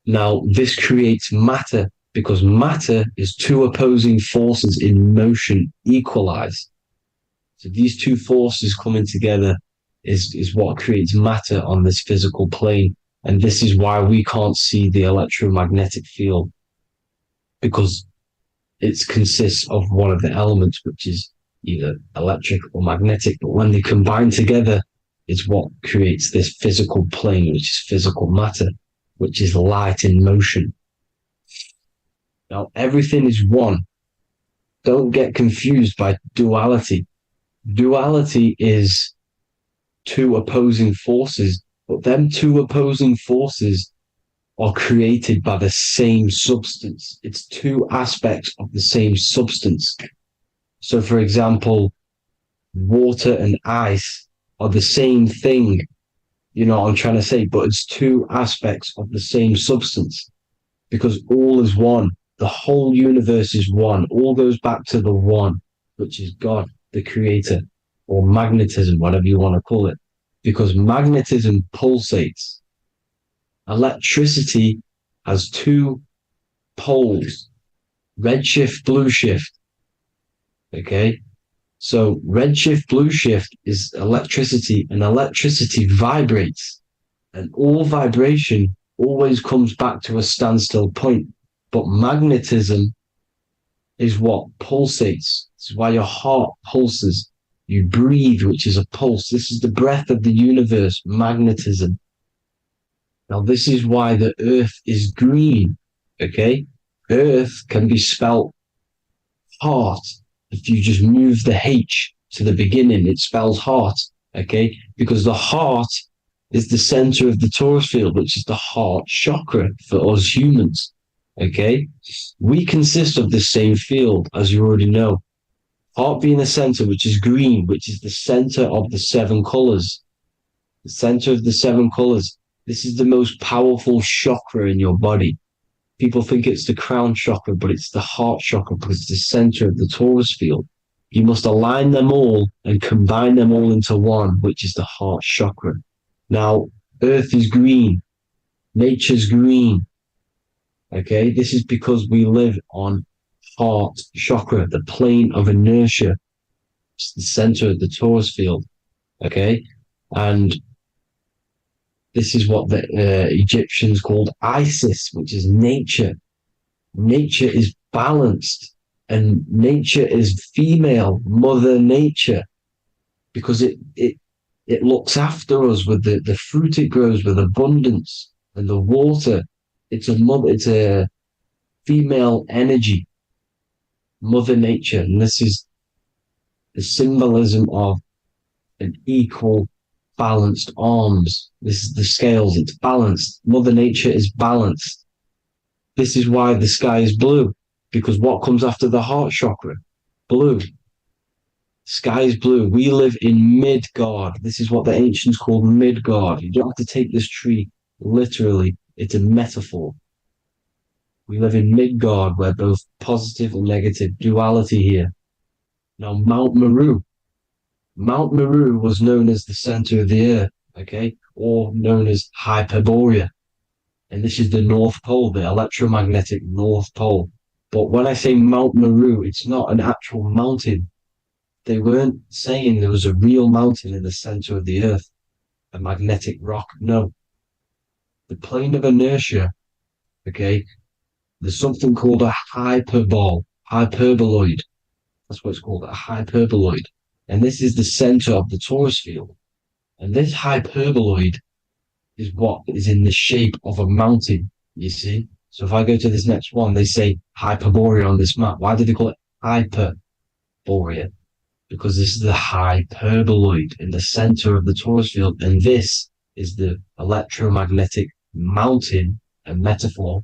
now this creates matter, because matter is two opposing forces in motion equalize. So these two forces coming together is what creates matter on this physical plane. And this is why we can't see the electromagnetic field, because it consists of one of the elements, which is either electric or magnetic. But when they combine together, it's what creates this physical plane, which is physical matter, which is light in motion. Now, everything is one. Don't get confused by duality. Duality is two opposing forces, but them two opposing forces are created by the same substance. It's two aspects of the same substance. So, for example, water and ice are the same thing, you know what I'm trying to say, but it's two aspects of the same substance because all is one. The whole universe is one. All goes back to the one, which is God, the creator, or magnetism, whatever you want to call it, because magnetism pulsates. Electricity has two poles, redshift, blue shift. Okay. So redshift, blue shift is electricity, and electricity vibrates, and all vibration always comes back to a standstill point. But magnetism is what pulsates. This is why your heart pulses. You breathe, which is a pulse. This is the breath of the universe, magnetism. Now, this is why the earth is green, okay? Earth can be spelled heart. If you just move the H to the beginning, it spells heart, okay? Because the heart is the center of the torus field, which is the heart chakra for us humans, okay? We consist of the same field, as you already know. Heart being the center, which is green, which is the center of the seven colors. The center of the seven colors. This is the most powerful chakra in your body. People think it's the crown chakra, but it's the heart chakra because it's the center of the torus field. You must align them all and combine them all into one, which is the heart chakra. Now, Earth is green. Nature's green. Okay, this is because we live on heart chakra, the plane of inertia. It's the center of the torus field. Okay, and this is what the Egyptians called Isis, which is nature. Nature is balanced, and nature is female, Mother Nature, because it looks after us with the fruit it grows with abundance, and the water. It's a female energy, Mother Nature, and this is the symbolism of an equal, balanced arms. This is the scales, it's balanced. Mother Nature is balanced. This is why the sky is blue, because what comes after the heart chakra? Blue. Sky is blue. We live in Midgard. This is what the ancients called Midgard. You don't have to take this tree literally. It's a metaphor. We live in Midgard, where both positive and negative duality here. Now, Mount Meru. Mount Meru was known as the center of the earth, okay, or known as Hyperborea. And this is the North Pole, the electromagnetic North Pole. But when I say Mount Meru, it's not an actual mountain. They weren't saying there was a real mountain in the center of the earth, a magnetic rock. No. The plane of inertia, okay, there's something called a hyperboloid. That's what it's called, a hyperboloid. And this is the center of the torus field. And this hyperboloid is what is in the shape of a mountain, you see? So if I go to this next one, they say Hyperborea on this map. Why do they call it Hyperborea? Because this is the hyperboloid in the center of the torus field. And this is the electromagnetic mountain, a metaphor.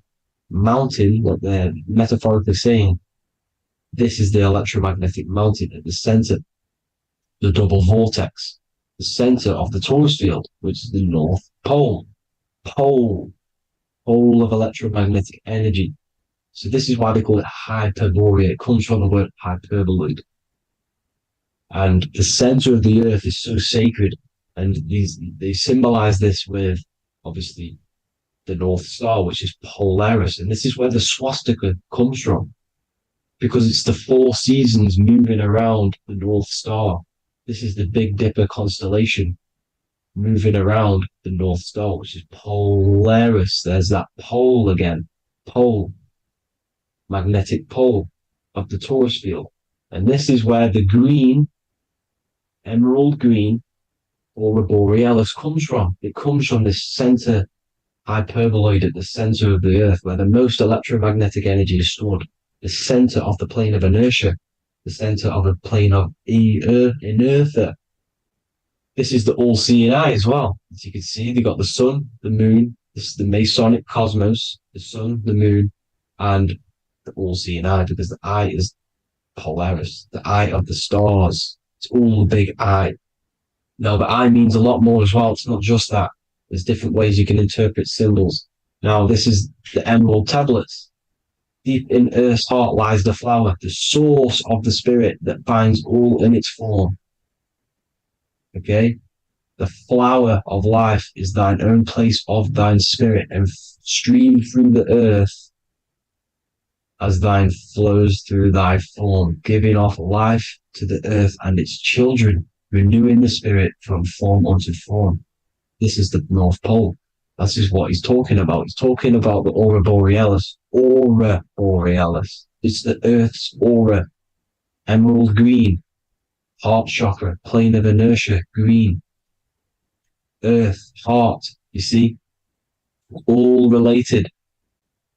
Mountain, what they're metaphorically saying, this is the electromagnetic mountain at the center, the double vortex, the center of the torus field, which is the North Pole. Pole of electromagnetic energy. So this is why they call it Hyperborea. It comes from the word hyperboloid. And the center of the earth is so sacred. And they symbolize this with, obviously, the North Star, which is Polaris. And this is where the swastika comes from, because it's the four seasons moving around the North Star. This is the Big Dipper constellation moving around the North Star, which is Polaris. There's that pole again. Pole. Magnetic pole of the torus field. And this is where the green, emerald green, aurora borealis comes from. It comes from this center hyperboloid at the center of the earth, where the most electromagnetic energy is stored. The center of the plane of inertia. The center of the plane of inertia. This is the all-seeing eye as well. As you can see, they got the sun, the moon, this is the Masonic cosmos, the sun, the moon, and the all-seeing eye, because the eye is Polaris, the eye of the stars. It's all a big eye. Now, the eye means a lot more as well. It's not just that. There's different ways you can interpret symbols. Now, this is the emerald tablets. Deep in Earth's heart lies the flower, the source of the spirit that binds all in its form. Okay? The flower of life is thine own place of thine spirit, and stream through the earth as thine flows through thy form, giving off life to the earth and its children, renewing the spirit from form unto form. This is the North Pole. This is what he's talking about. He's talking about the aurora borealis. Aurora borealis. It's the Earth's aura. Emerald green. Heart chakra. Plane of inertia. Green. Earth. Heart. You see? All related.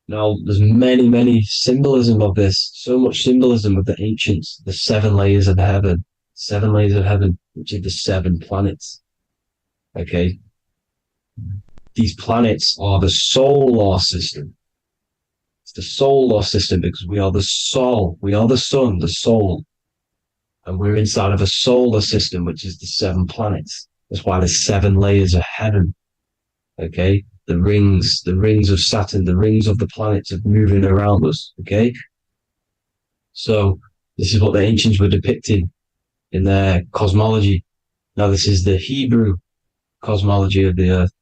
Now, there's many symbolism of this. So much symbolism of the ancients. The 7 layers of heaven. 7 layers of heaven, which are the 7 planets. Okay? These planets are the solar system. It's the solar system because we are the soul. We are the sun, the soul. And we're inside of a solar system, which is the 7 planets. That's why there's 7 layers of heaven. Okay? The rings of Saturn, the rings of the planets are moving around us. Okay? So this is what the ancients were depicting in their cosmology. Now this is the Hebrew cosmology of the earth.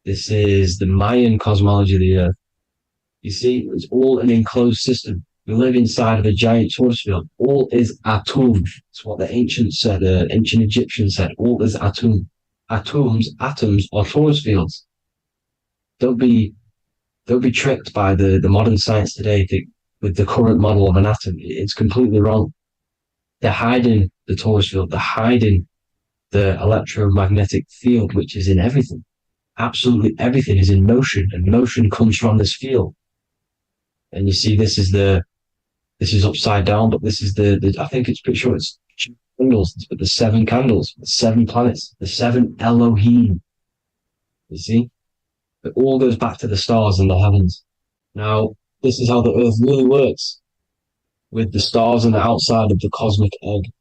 This is the Mayan cosmology of the earth. You see, it's all an enclosed system. We live inside of a giant torus field. All is atum. It's what the ancients said, ancient Egyptians said. All is atum. Atoms are torus fields. Don't be tricked by the modern science today with the current model of an atom. It's completely wrong. They're hiding the torus field. They're hiding the electromagnetic field, which is in everything. Absolutely everything is in motion, and motion comes from this field. And you see, this is upside down, but this is I think it's pretty sure it's candles, but the 7 candles, the 7 planets, the 7 Elohim. You see, it all goes back to the stars and the heavens. Now, this is how the earth really works, with the stars on the outside of the cosmic egg,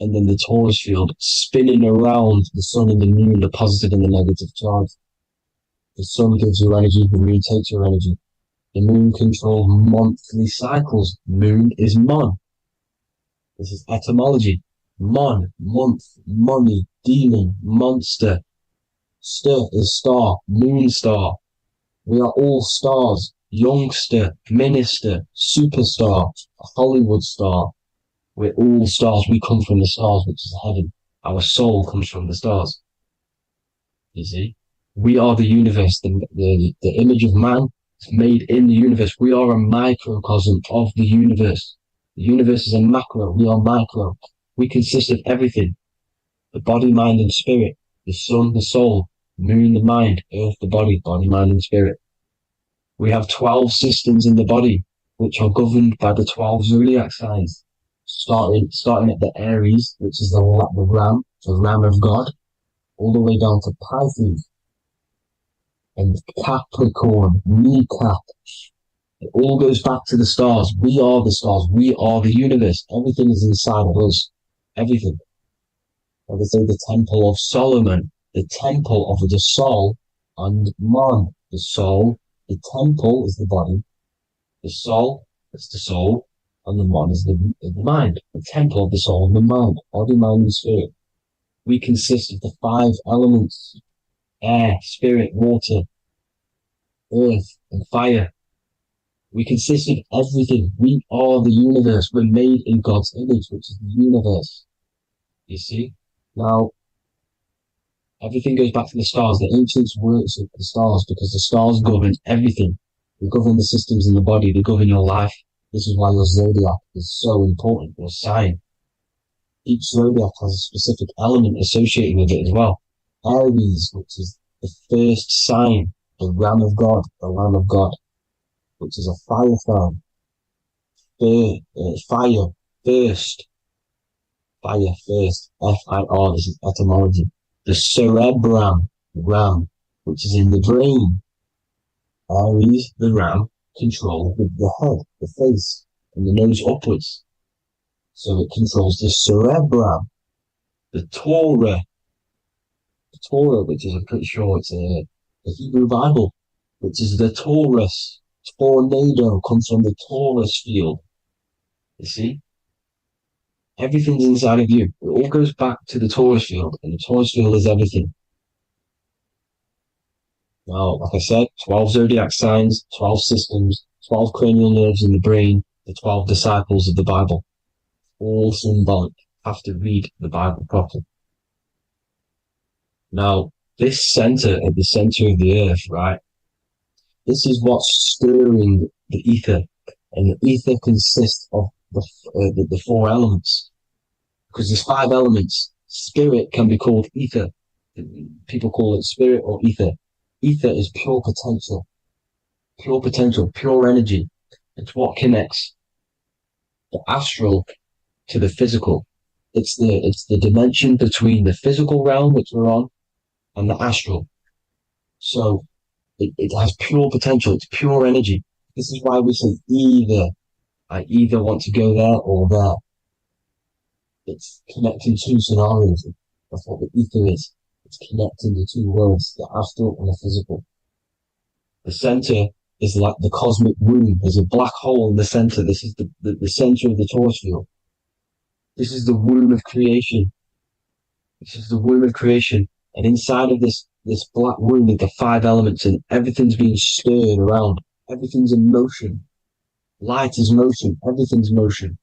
and then the torus field spinning around the sun and the moon, the positive and the negative charge. The sun gives you energy, the moon takes your energy. The moon controls monthly cycles. Moon is mon. This is etymology. Mon, month, money, demon, monster. Stir is star, moon star. We are all stars. Youngster, minister, superstar, Hollywood star. We're all stars. We come from the stars, which is heaven. Our soul comes from the stars. You see? We are the universe, the image of man is made in the universe. We are a microcosm of the universe. The universe is a macro, we are micro. We consist of everything. The body, mind, and spirit. The sun, the soul. Moon, the mind. Earth, the body, mind, and spirit. We have 12 systems in the body, which are governed by the 12 zodiac signs. Starting at the Aries, which is the ram, the ram of God, all the way down to Pisces. And Capricorn, kneecap. It all goes back to the stars. We are the stars. We are the universe. Everything is inside of us. Everything. Like I say, the Temple of Solomon, the Temple of the soul, and man. The soul, the temple is the body. The soul is the soul, and the man is the mind. The temple of the soul and the mind. Body, mind, and spirit. We consist of the 5 elements. Air, spirit, water, earth, and fire. We consist of everything. We are the universe. We're made in God's image, which is the universe. You see? Now, everything goes back to the stars. The ancients worship the stars because the stars govern everything. They govern the systems in the body. They govern your life. This is why your zodiac is so important, your sign. Each zodiac has a specific element associated with it as well. Aries, which is the first sign, the Ram of God, the Lamb of God, which is a fire sign. Fire, first. Fire, first. F-I-R, this is etymology. the cerebrum, ram, which is in the brain. Aries, the ram, controls the head, the face, and the nose upwards. So it controls the cerebrum, the Torah, which is, I'm pretty sure it's the Hebrew Bible, which is the Taurus. Tornado comes from the Taurus field. You see? Everything's inside of you. It all goes back to the Taurus field, and the Taurus field is everything. Now, like I said, 12 zodiac signs, 12 systems, 12 cranial nerves in the brain, the 12 disciples of the Bible. All symbolic. Have to read the Bible properly. Now, this center, at the center of the earth, right? This is what's stirring the ether. And the ether consists of the four elements. Because there's 5 elements. Spirit can be called ether. People call it spirit or ether. Ether is pure potential, pure energy. It's what connects the astral to the physical. It's the dimension between the physical realm, which we're on, and the astral. So it has pure potential. It's pure energy. This is why we say either. I either want to go there or there. It's connecting 2 scenarios. That's what the ether is. It's connecting the 2 worlds, the astral and the physical. The center is like the cosmic womb. There's a black hole in the center. This is the center of the Taurus field. This is the womb of creation. This is the womb of creation. And inside of this black womb is the 5 elements, and everything's being stirred around. Everything's in motion. Light is motion. Everything's motion.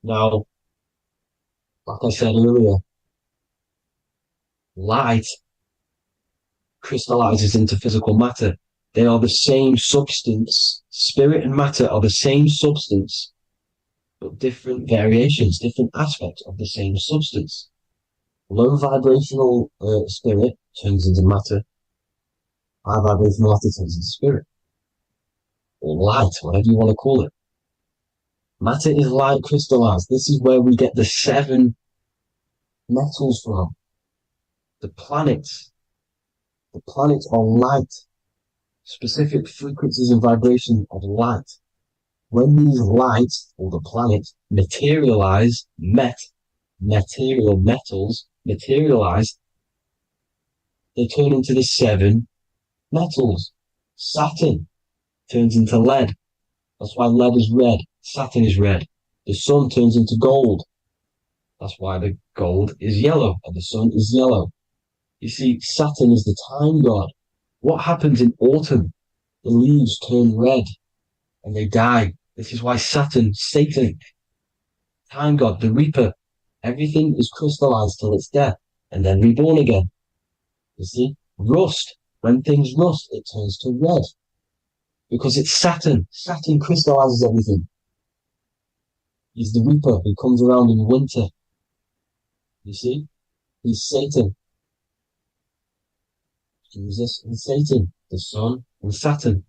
Now, like I said earlier, light crystallizes into physical matter. They are the same substance. Spirit and matter are the same substance, but different variations, different aspects of the same substance. Low vibrational spirit turns into matter. High vibrational matter turns into spirit. Or light, whatever you want to call it. Matter is light crystallized. This is where we get the 7 metals from. The planets. The planets are light. Specific frequencies and vibrations of light. When these lights, or the planets, materialize, material metals materialize, they turn into the 7 metals. Saturn turns into lead. That's why lead is red. Saturn is red. The sun turns into gold. That's why the gold is yellow and the sun is yellow. You see, Saturn is the time god. What happens in autumn? The leaves turn red and they die. This is why Satan, time god, the reaper, everything is crystallized till it's death and then reborn again. You see, rust, when things rust, it turns to red because it's Saturn. Saturn crystallizes everything. He's the reaper who comes around in winter. You see, he's Satan. Jesus and Satan, the sun and Saturn.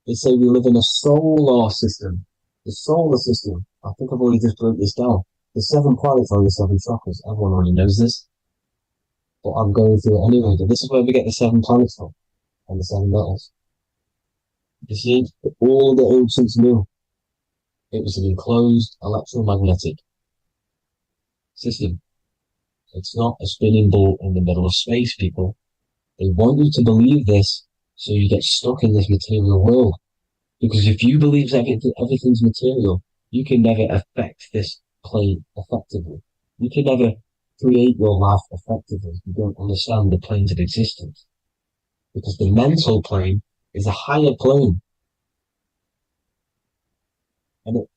They say we live in a solar system. The solar system, I think I've already just broke this down. The 7 planets are the 7 chakras. Everyone already knows this. But I'm going through it anyway. But this is where we get the 7 planets from. And the 7 metals. You see, all the ancients knew. It was an enclosed electromagnetic system. It's not a spinning ball in the middle of space, people. They want you to believe this so you get stuck in this material world. Because if you believe everything's material, you can never affect this plane effectively. You can never create your life effectively if you don't understand the planes of existence. Because the mental plane is a higher plane. And it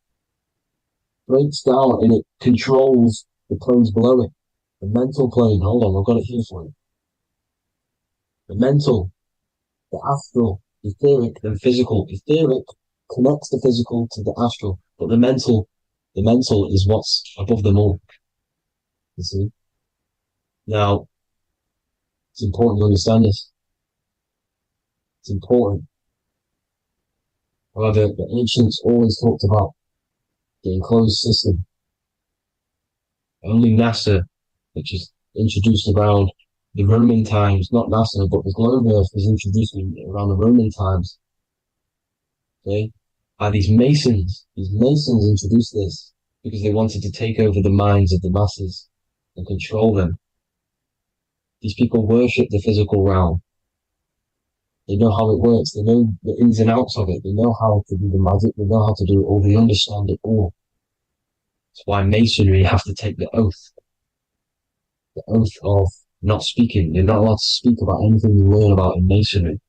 breaks down and it controls the planes below it. The mental plane, hold on, I've got it here for you. The mental, the astral, etheric, then physical. Etheric connects the physical to the astral, but the mental is what's above them all. You see? Now, it's important to understand this. It's important. However, the ancients always talked about the enclosed system. Only NASA which is introduced around the Roman times, not NASA, but the globe Earth was introduced around the Roman times. Okay? By these Masons. These Masons introduced this because they wanted to take over the minds of the masses and control them. These people worship the physical realm. They know how it works. They know the ins and outs of it. They know how to do the magic. They know how to do it all. They understand it all. That's why Masonry have to take the oath of not speaking. You're not allowed to speak about anything you learn about in Masonry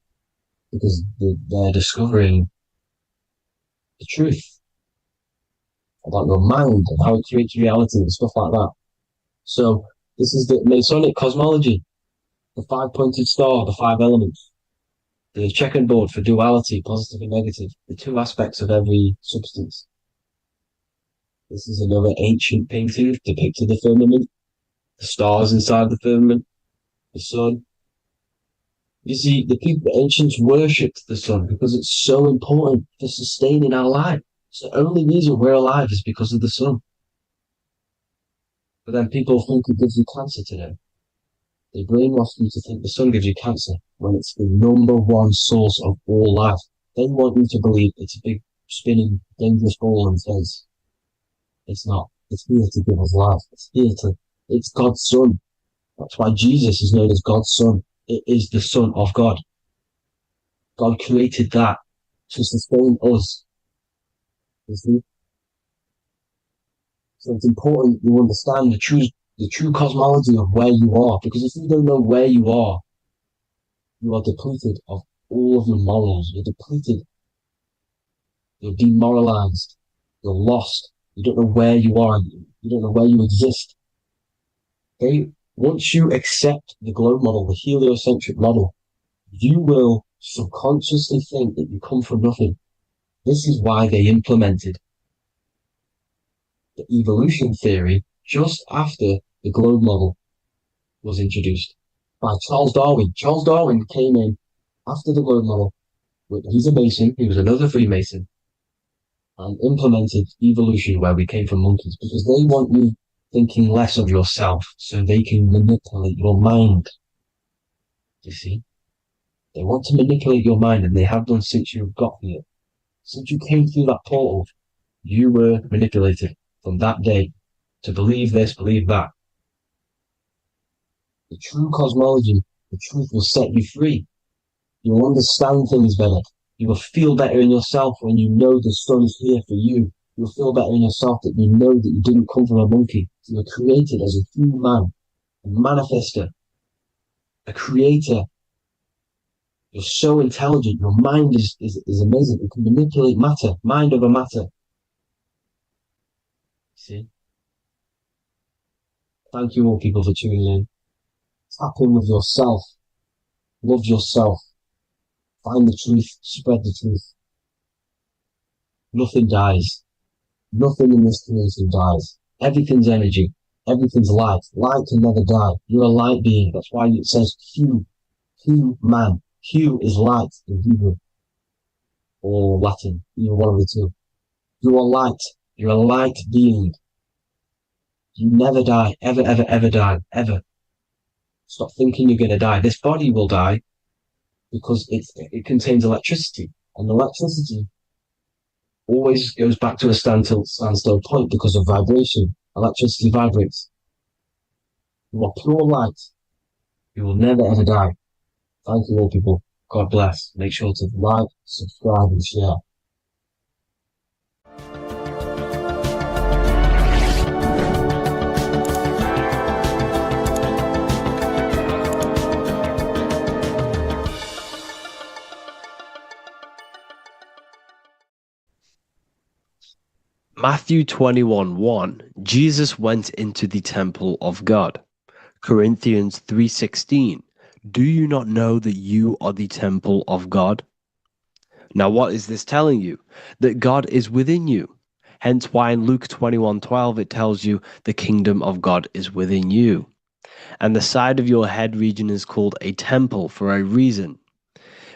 because they're discovering the truth about your mind and how it creates reality and stuff like that. So this is the Masonic cosmology, the five-pointed star, the five elements, the checkerboard for duality, positive and negative, the two aspects of every substance. This is another ancient painting depicting the firmament, the stars inside the firmament, the sun. You see, the ancients worshipped the sun because it's so important for sustaining our life. It's the only reason we're alive is because of the sun. But then people think it gives you cancer today. They brainwash you to think the sun gives you cancer when it's the number one source of all life. They want you to believe it's a big, spinning, dangerous ball in space. It's not. It's here to give us life. It's God's son. That's why Jesus is known as God's son. It is the Son of God. God created that to sustain us. You see? So it's important you understand the true cosmology of where you are, because if you don't know where you are depleted of all of your morals. You're depleted. You're demoralized. You're lost. You don't know where you are. You don't know where you exist. Okay? Once you accept the globe model, the heliocentric model, you will subconsciously think that you come from nothing. This is why they implemented the evolution theory just after the globe model was introduced by Charles Darwin. Charles Darwin came in after the globe model. He's a Mason. He was another Freemason, and implemented evolution where we came from monkeys because they want you thinking less of yourself so they can manipulate your mind. You see? They want to manipulate your mind, and they have done since you got here. Since you came through that portal, you were manipulated from that day to believe this, believe that. The true cosmology, the truth will set you free. You'll understand things better. You will feel better in yourself when you know the sun is here for you. You'll feel better in yourself that you know that you didn't come from a monkey. You were created as a human, a manifester, a creator. You're so intelligent. Your mind is amazing. It can manipulate matter, mind over matter. See? Thank you all people for tuning in. Tap in with yourself. Love yourself. Find the truth. Spread the truth. Nothing dies. Nothing in this creation dies. Everything's energy. Everything's light. Light can never die. You're a light being. That's why it says Hu. Hu man. Hu is light in Hebrew or Latin. Either one of the two. You are light. You're a light being. You never die. Ever, ever, ever die. Ever. Stop thinking you're going to die. This body will die because it contains electricity. And electricity always goes back to a standstill point because of vibration. Electricity vibrates. You are pure light. You will never ever die. Thank you all people. God bless. Make sure to like, subscribe and share. Matthew 21:1, Jesus went into the temple of God. Corinthians 3:16, do you not know that you are the temple of God? Now what is this telling you? That God is within you. Hence why in Luke 21:12 it tells you the kingdom of God is within you. And the side of your head region is called a temple for a reason.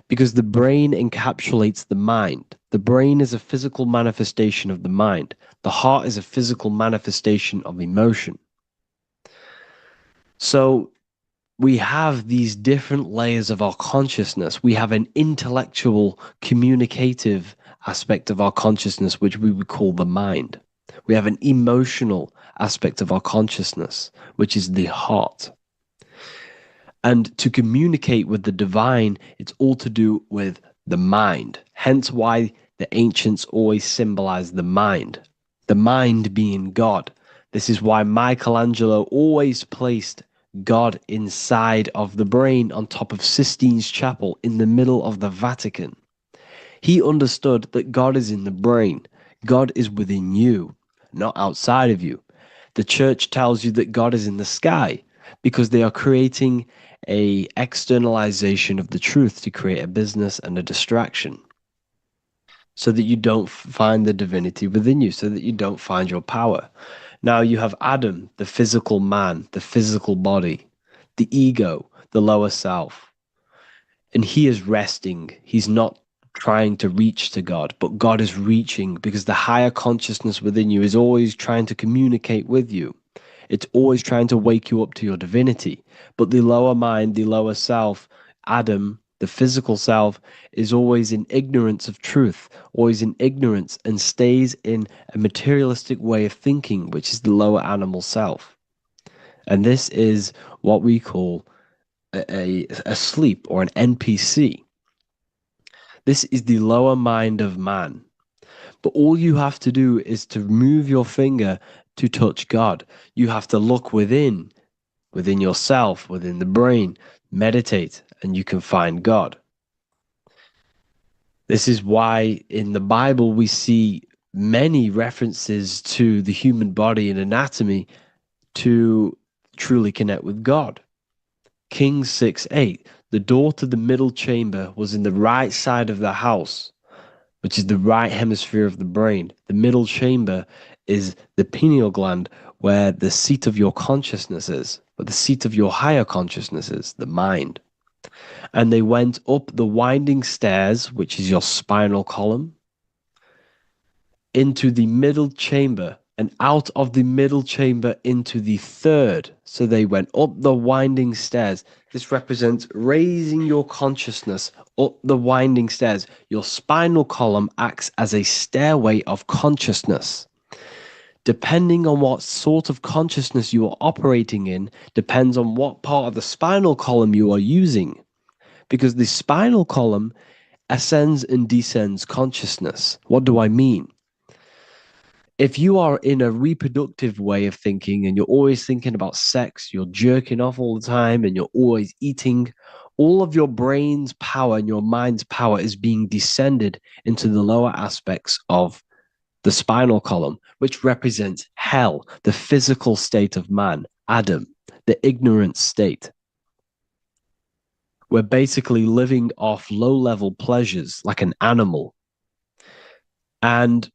Because the brain encapsulates the mind. The brain is a physical manifestation of the mind. The heart is a physical manifestation of emotion. So we have these different layers of our consciousness. We have an intellectual, communicative aspect of our consciousness, which we would call the mind. We have an emotional aspect of our consciousness, which is the heart. And to communicate with the divine, it's all to do with the mind. Hence why the ancients always symbolize the mind being God. This is why Michelangelo always placed God inside of the brain on top of Sistine Chapel in the middle of the Vatican. He understood that God is in the brain. God is within you, not outside of you. The church tells you that God is in the sky because they are creating a externalization of the truth to create a business and a distraction so that you don't find the divinity within you, so that you don't find your power. Now you have Adam, the physical man, the physical body, the ego, the lower self. And he is resting. He's not trying to reach to God, but God is reaching because the higher consciousness within you is always trying to communicate with you. It's always trying to wake you up to your divinity. But the lower mind, the lower self, Adam, the physical self, is always in ignorance of truth, always in ignorance, and stays in a materialistic way of thinking, which is the lower animal self. And this is what we call a sleep or an NPC. This is the lower mind of man. But all you have to do is to move your finger to touch God. You have to look within yourself, within the brain, meditate, and you can find God. This is why in the Bible we see many references to the human body and anatomy to truly connect with God. Kings 6:8, the door to the middle chamber was in the right side of the house, which is the right hemisphere of the brain. The middle chamber is the pineal gland, where the seat of your consciousness is, where the seat of your higher consciousness is, the mind. And they went up the winding stairs, which is your spinal column, into the middle chamber, and out of the middle chamber into the third. So they went up the winding stairs. This represents raising your consciousness up the winding stairs. Your spinal column acts as a stairway of consciousness. Depending on what sort of consciousness you are operating in, depends on what part of the spinal column you are using. Because the spinal column ascends and descends consciousness. What do I mean? If you are in a reproductive way of thinking and you're always thinking about sex, you're jerking off all the time and you're always eating, all of your brain's power and your mind's power is being descended into the lower aspects of the spinal column, which represents hell, the physical state of man, Adam, the ignorant state. We're basically living off low-level pleasures like an animal. And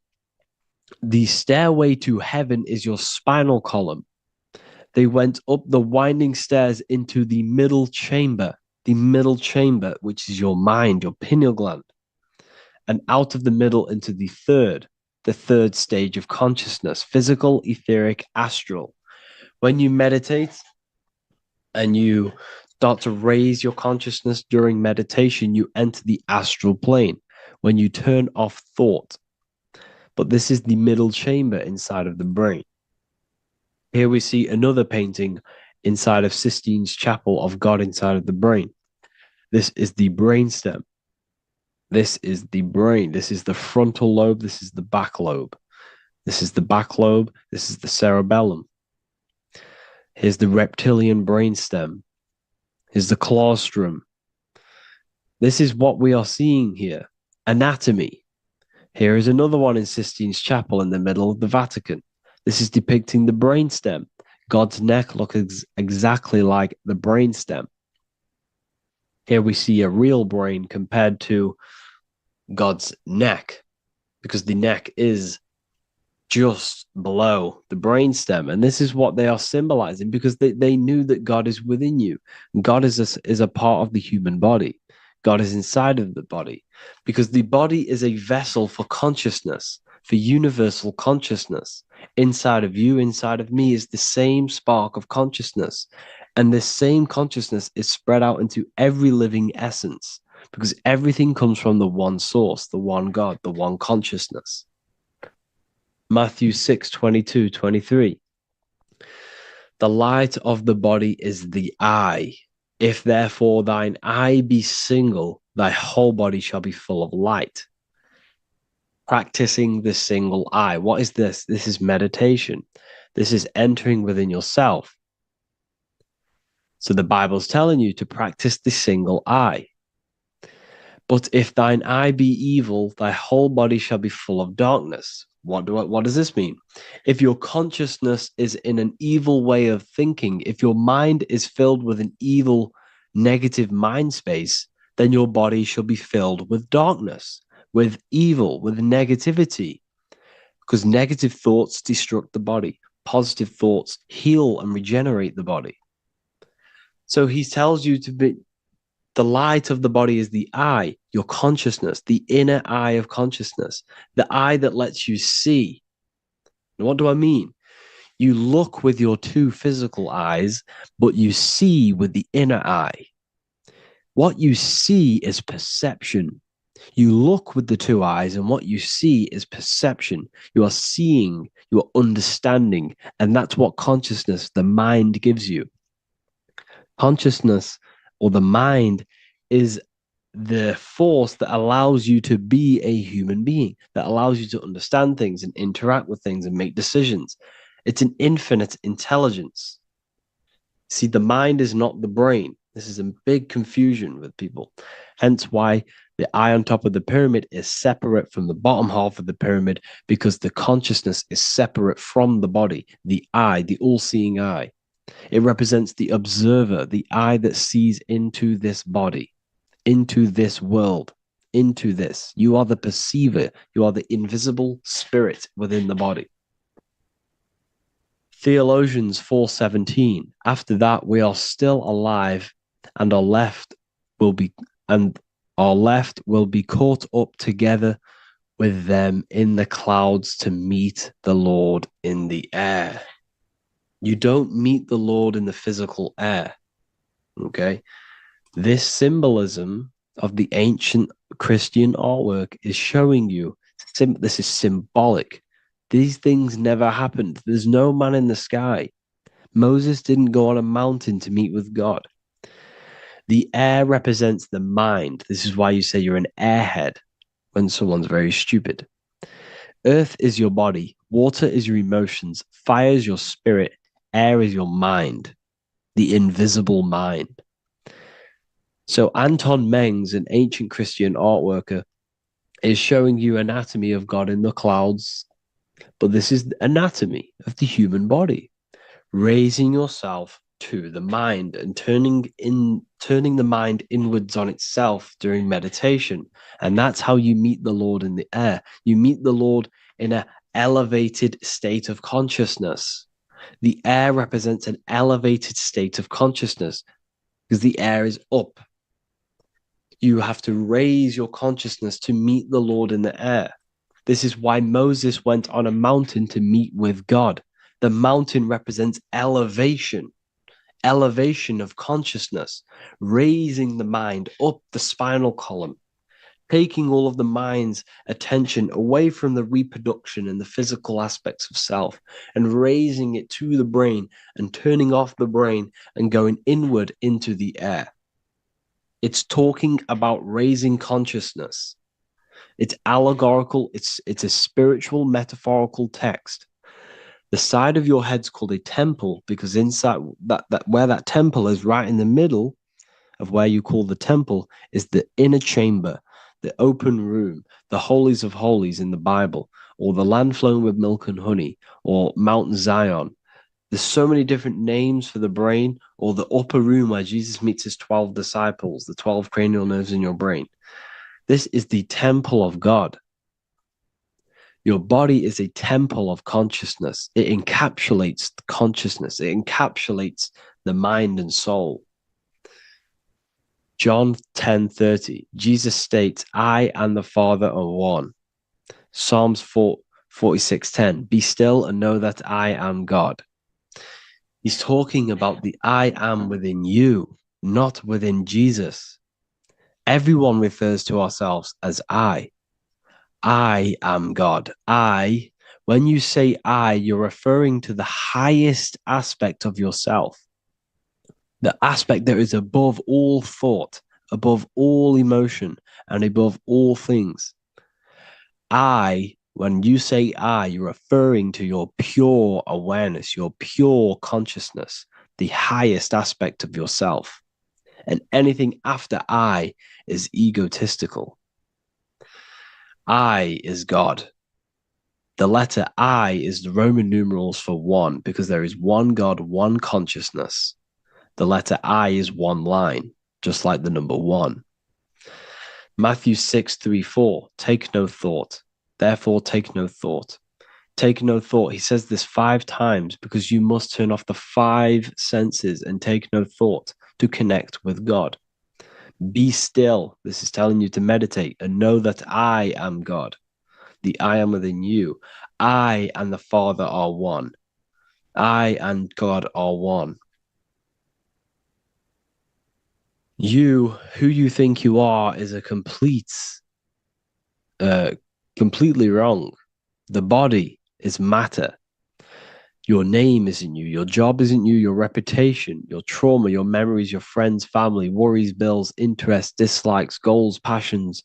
the stairway to heaven is your spinal column. They went up the winding stairs into the middle chamber, which is your mind, your pineal gland, and out of the middle into the third stage of consciousness, physical, etheric, astral. When you meditate and you start to raise your consciousness during meditation, you enter the astral plane when you turn off thought. But this is the middle chamber inside of the brain. Here we see another painting inside of Sistine's Chapel of God inside of the brain. This is the brainstem. This is the brain. This is the frontal lobe. This is the back lobe. This is the back lobe. This is the cerebellum. Here's the reptilian brainstem. Here's the claustrum. This is what we are seeing here. Anatomy. Here is another one in Sistine's Chapel in the middle of the Vatican. This is depicting the brainstem. God's neck looks exactly like the brainstem. Here we see a real brain compared to God's neck, because the neck is just below the brainstem. And this is what they are symbolizing, because they knew that God is within you. God is a part of the human body. God is inside of the body, because the body is a vessel for consciousness, for universal consciousness. Inside of you, inside of me is the same spark of consciousness. And this same consciousness is spread out into every living essence because everything comes from the one source, the one God, the one consciousness. Matthew 6:22-23. The light of the body is the eye. If therefore thine eye be single, thy whole body shall be full of light. Practicing the single eye. What is this? This is meditation. This is entering within yourself. So the Bible's telling you to practice the single eye. But if thine eye be evil, thy whole body shall be full of darkness. What does this mean? If your consciousness is in an evil way of thinking, if your mind is filled with an evil, negative mind space, then your body shall be filled with darkness, with evil, with negativity. Because negative thoughts destruct the body. Positive thoughts heal and regenerate the body. So he tells you to be, the light of the body is the eye, your consciousness, the inner eye of consciousness, the eye that lets you see. And what do I mean? You look with your two physical eyes, but you see with the inner eye. What you see is perception. You look with the two eyes, and what you see is perception. You are seeing, you are understanding, and that's what consciousness, the mind, gives you. Consciousness, or the mind, is the force that allows you to be a human being, that allows you to understand things and interact with things and make decisions. It's an infinite intelligence. See, the mind is not the brain. This is a big confusion with people. Hence why the eye on top of the pyramid is separate from the bottom half of the pyramid, because the consciousness is separate from the body, the eye, the all-seeing eye. It represents the observer, the eye that sees into this body, into this world, into this. You are the perceiver. You are the invisible spirit within the body. Theologians 4:17. After that, we are still alive, and our left will be caught up together with them in the clouds to meet the Lord in the air. You don't meet the Lord in the physical air. Okay? This symbolism of the ancient Christian artwork is showing you this is symbolic. These things never happened. There's no man in the sky. Moses didn't go on a mountain to meet with God. The air represents the mind. This is why you say you're an airhead when someone's very stupid. Earth is your body. Water is your emotions. Fire is your spirit. Air is your mind, the invisible mind. So Anton Mengs, an ancient Christian art worker, is showing you anatomy of God in the clouds. But this is the anatomy of the human body, raising yourself to the mind and turning the mind inwards on itself during meditation. And that's how you meet the Lord in the air. You meet the Lord in an elevated state of consciousness. The air represents an elevated state of consciousness because the air is up. You have to raise your consciousness to meet the Lord in the air. This is why Moses went on a mountain to meet with God. The mountain represents elevation of consciousness, raising the mind up the spinal column, taking all of the mind's attention away from the reproduction and the physical aspects of self and raising it to the brain and turning off the brain and going inward into the air. It's talking about raising consciousness. It's allegorical. It's a spiritual, metaphorical text. The side of your head's called a temple because inside that where that temple is, right in the middle of where you call the temple, is the inner chamber, the open room, the holies of holies in the Bible, or the land flowing with milk and honey, or Mount Zion. There's so many different names for the brain, or the upper room where Jesus meets his 12 disciples, the 12 cranial nerves in your brain. This is the temple of God. Your body is a temple of consciousness. It encapsulates consciousness. It encapsulates the mind and soul. John 10:30, Jesus states, I and the Father are one. Psalms 46:10, be still and know that I am God. He's talking about the I am within you, not within Jesus. Everyone refers to ourselves as I. I am God. When you say I, you're referring to the highest aspect of yourself, the aspect that is above all thought, above all emotion, and above all things. When you say I, you're referring to your pure awareness, your pure consciousness, the highest aspect of yourself. And anything after I is egotistical. I is God. The letter I is the Roman numerals for one, because there is one God, one consciousness. The letter I is one line, just like the number one. Matthew 6:3-4, take no thought. Therefore, take no thought. Take no thought. He says this 5 times because you must turn off the 5 senses and take no thought to connect with God. Be still. This is telling you to meditate and know that I am God. The I am within you. I and the Father are one. I and God are one. You, who you think you are, is a completely wrong. The body is matter. Your name isn't you. Your job isn't you. Your reputation, your trauma, your memories, your friends, family, worries, bills, interests, dislikes, goals, passions,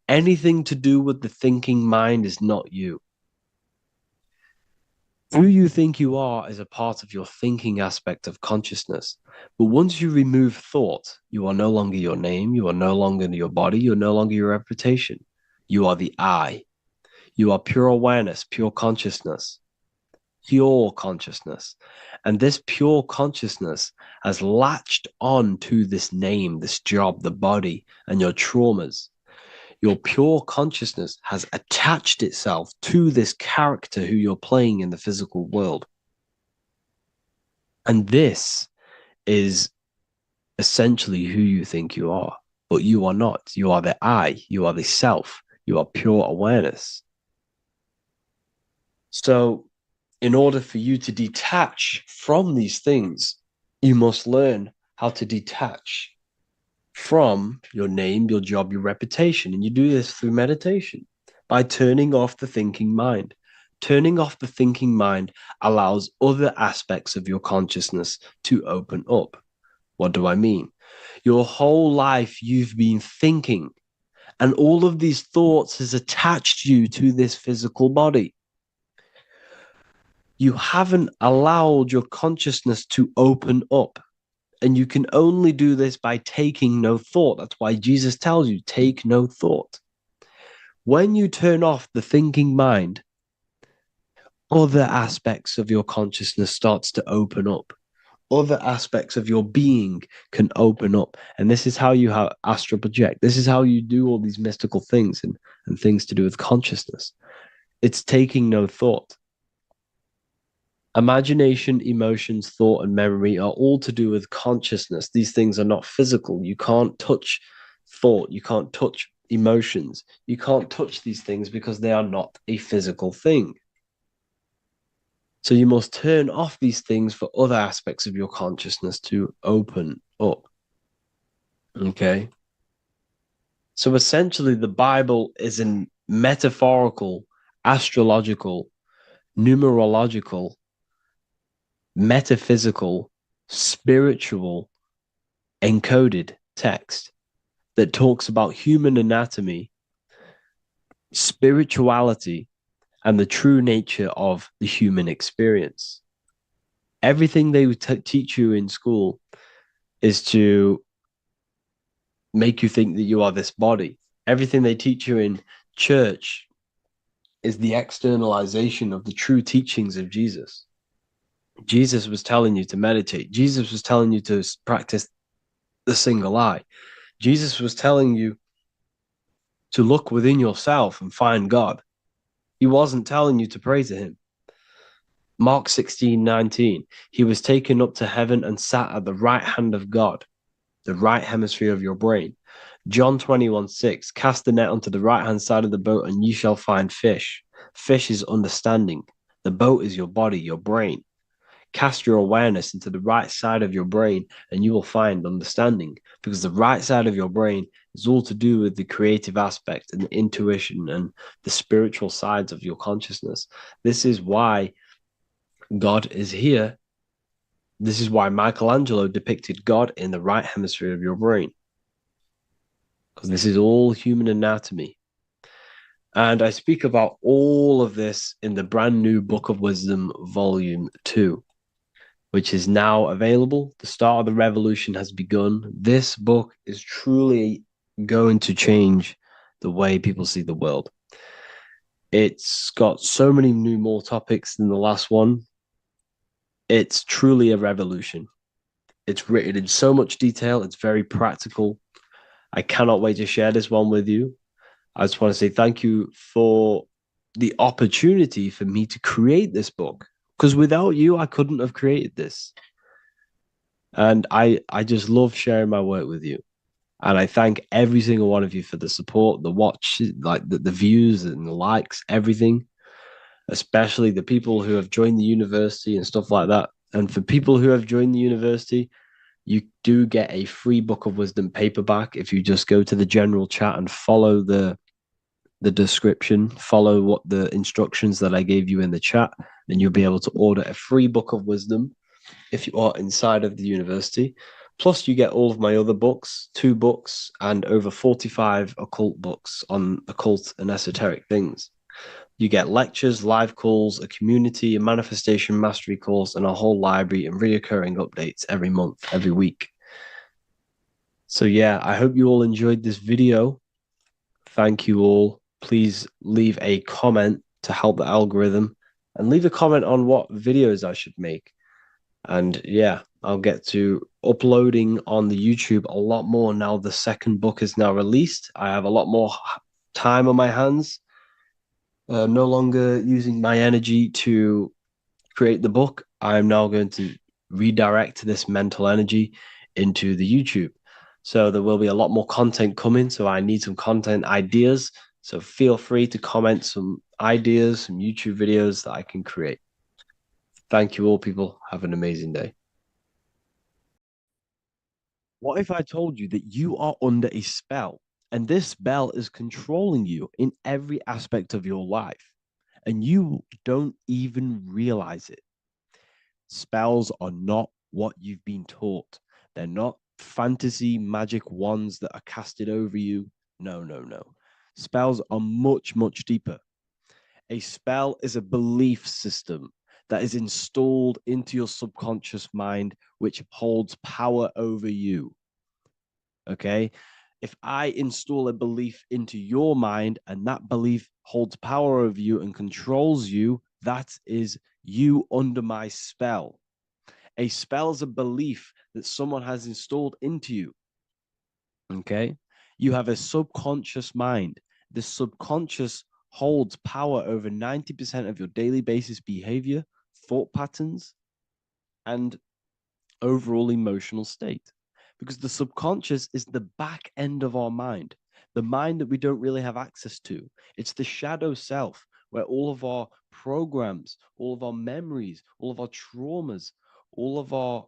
anything to do with the thinking mind is not you. Who you think you are is a part of your thinking aspect of consciousness. But once you remove thought, you are no longer your name. You are no longer your body. You're no longer your reputation. You are the I. You are pure awareness, pure consciousness. Pure consciousness. And this pure consciousness has latched on to this name, this job, the body, and your traumas. Your pure consciousness has attached itself to this character who you're playing in the physical world. And this is essentially who you think you are, but you are not. You are the I, you are the self, you are pure awareness. So, in order for you to detach from these things, you must learn how to detach from your name, your job, your reputation. And you do this through meditation by turning off the thinking mind. Turning off the thinking mind allows other aspects of your consciousness to open up. What do I mean? Your whole life you've been thinking, and all of these thoughts has attached you to this physical body. You haven't allowed your consciousness to open up. And you can only do this by taking no thought. That's why Jesus tells you, take no thought. When you turn off the thinking mind, other aspects of your consciousness starts to open up. Other aspects of your being can open up. And this is how you have astral project. This is how you do all these mystical things and things to do with consciousness. It's taking no thought. Imagination, emotions, thought, and memory are all to do with consciousness. These things are not physical. You can't touch thought. You can't touch emotions. You can't touch these things because they are not a physical thing. So you must turn off these things for other aspects of your consciousness to open up. Okay? So essentially, the Bible is a metaphorical, astrological, numerological, metaphysical, spiritual, encoded text that talks about human anatomy, spirituality, and the true nature of the human experience. Everything they teach you in school is to make you think that you are this body. Everything they teach you in church is the externalization of the true teachings of Jesus. Jesus was telling you to meditate. Jesus was telling you to practice the single eye. Jesus was telling you to look within yourself and find God. He wasn't telling you to pray to him. Mark 16:19, he was taken up to heaven and sat at the right hand of God, the right hemisphere of your brain. John 21:6, cast the net onto the right hand side of the boat and ye shall find fish. Fish is understanding. The boat is your body, your brain. Cast your awareness into the right side of your brain and you will find understanding, because the right side of your brain is all to do with the creative aspect and the intuition and the spiritual sides of your consciousness. This is why God is here. This is why Michelangelo depicted God in the right hemisphere of your brain, because this is all human anatomy. And I speak about all of this in the brand new Book of Wisdom, Volume 2, which is now available. The start of the revolution has begun. This book is truly going to change the way people see the world. It's got so many new more topics than the last one. It's truly a revolution. It's written in so much detail. It's very practical. I cannot wait to share this one with you. I just want to say thank you for the opportunity for me to create this book, because without you, I couldn't have created this. And I just love sharing my work with you. And I thank every single one of you for the support, the watch, like the views and the likes, everything, especially the people who have joined the university and stuff like that. And for people who have joined the university, you do get a free Book of Wisdom paperback if you just go to the general chat and follow the description, follow what the instructions that I gave you in the chat, then you'll be able to order a free Book of Wisdom if you are inside of the university. Plus, you get all of my other books, 2 books, and over 45 occult books on occult and esoteric things. You get lectures, live calls, a community, a manifestation mastery course, and a whole library and reoccurring updates every month, every week. So yeah, I hope you all enjoyed this video. Thank you all. Please leave a comment to help the algorithm, and leave a comment on what videos I should make. And yeah, I'll get to uploading on the YouTube a lot more now. The second book is now released. I have a lot more time on my hands. No longer using my energy to create the book. I'm now going to redirect this mental energy into the YouTube. So there will be a lot more content coming. So I need some content ideas. So feel free to comment some ideas, some YouTube videos that I can create. Thank you all, people. Have an amazing day. What if I told you that you are under a spell, and this spell is controlling you in every aspect of your life, and you don't even realize it? Spells are not what you've been taught. They're not fantasy magic wands that are casted over you. No, no, no. Spells are much, much deeper. A spell is a belief system that is installed into your subconscious mind, which holds power over you. Okay? If I install a belief into your mind and that belief holds power over you and controls you, that is you under my spell. A spell is a belief that someone has installed into you. Okay? You have a subconscious mind. The subconscious holds power over 90% of your daily basis behavior, thought patterns, and overall emotional state. Because the subconscious is the back end of our mind, the mind that we don't really have access to. It's the shadow self, where all of our programs, all of our memories, all of our traumas, all of our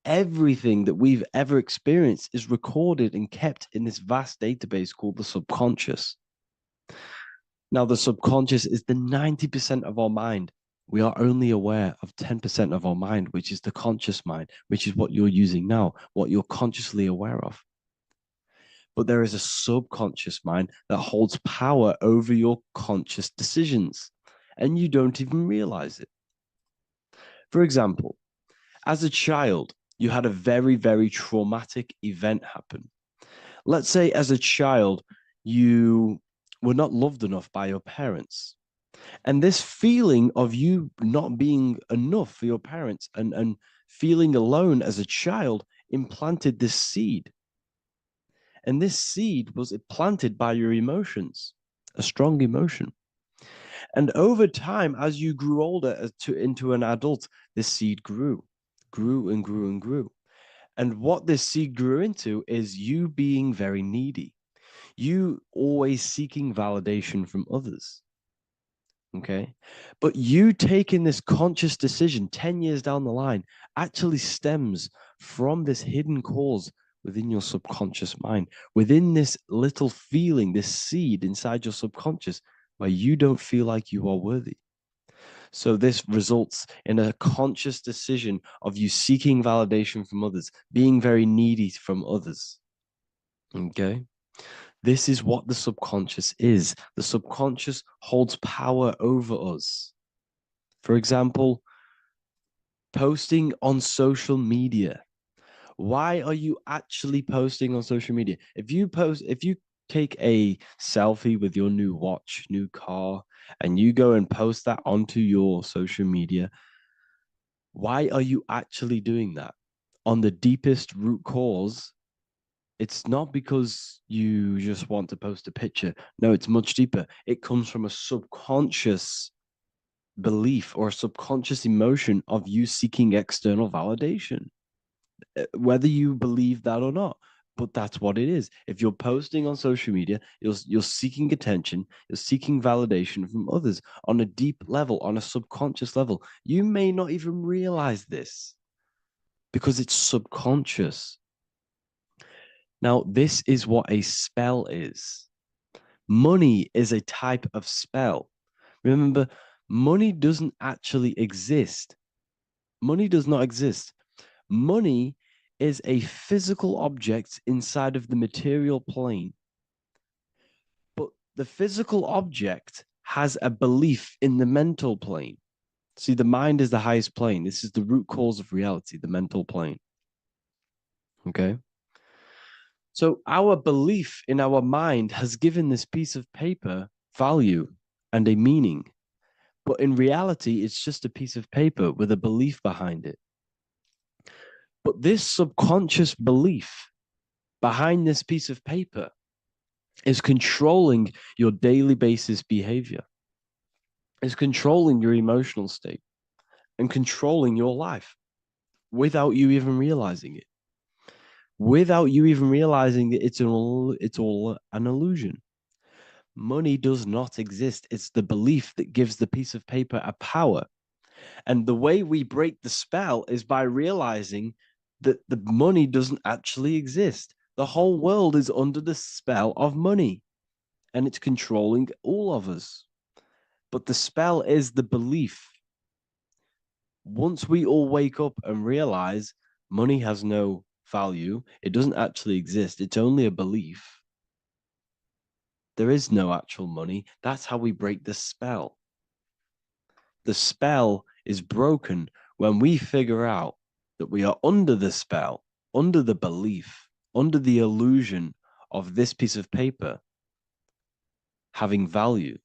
everything that we've ever experienced is recorded and kept in this vast database called the subconscious. Now, the subconscious is the 90% of our mind. We are only aware of 10% of our mind, which is the conscious mind, which is what you're using now, what you're consciously aware of. But there is a subconscious mind that holds power over your conscious decisions, and you don't even realize it. For example, as a child, you had a very, very traumatic event happen. Let's say as a child, you were not loved enough by your parents. And this feeling of you not being enough for your parents and feeling alone as a child implanted this seed. And this seed was planted by your emotions, a strong emotion. And over time, as you grew older into an adult, this seed grew and grew and grew. And what this seed grew into is you being very needy, you always seeking validation from others. Okay. But you taking this conscious decision 10 years down the line actually stems from this hidden cause within your subconscious mind, within this little feeling, this seed inside your subconscious where you don't feel like you are worthy. So this results in a conscious decision of you seeking validation from others, being very needy from others. Okay. This is what the subconscious is. The subconscious holds power over us. For example, posting on social media. Why are you actually posting on social media? If you take a selfie with your new watch, new car, and you go and post that onto your social media, why are you actually doing that? On the deepest root cause, it's not because you just want to post a picture. No, it's much deeper. It comes from a subconscious belief or a subconscious emotion of you seeking external validation, whether you believe that or not. But that's what it is. If you're posting on social media, you're seeking attention, you're seeking validation from others on a deep level, on a subconscious level. You may not even realize this because it's subconscious. Now, this is what a spell is. Money is a type of spell. Remember, money doesn't actually exist. Money does not exist. Money is a physical object inside of the material plane. But the physical object has a belief in the mental plane. See, the mind is the highest plane. This is the root cause of reality, the mental plane. Okay. So our belief in our mind has given this piece of paper value and a meaning. But in reality, it's just a piece of paper with a belief behind it. But this subconscious belief behind this piece of paper is controlling your daily basis behavior, is controlling your emotional state and controlling your life without you even realizing it. Without you even realizing that it's all an illusion. Money does not exist. It's the belief that gives the piece of paper a power. And the way we break the spell is by realizing that the money doesn't actually exist. The whole world is under the spell of money, and it's controlling all of us. But the spell is the belief. Once we all wake up and realize money has no value, it doesn't actually exist, it's only a belief. There is no actual money. That's how we break the spell. The spell is broken when we figure out that we are under the spell, under the belief, under the illusion of this piece of paper having value,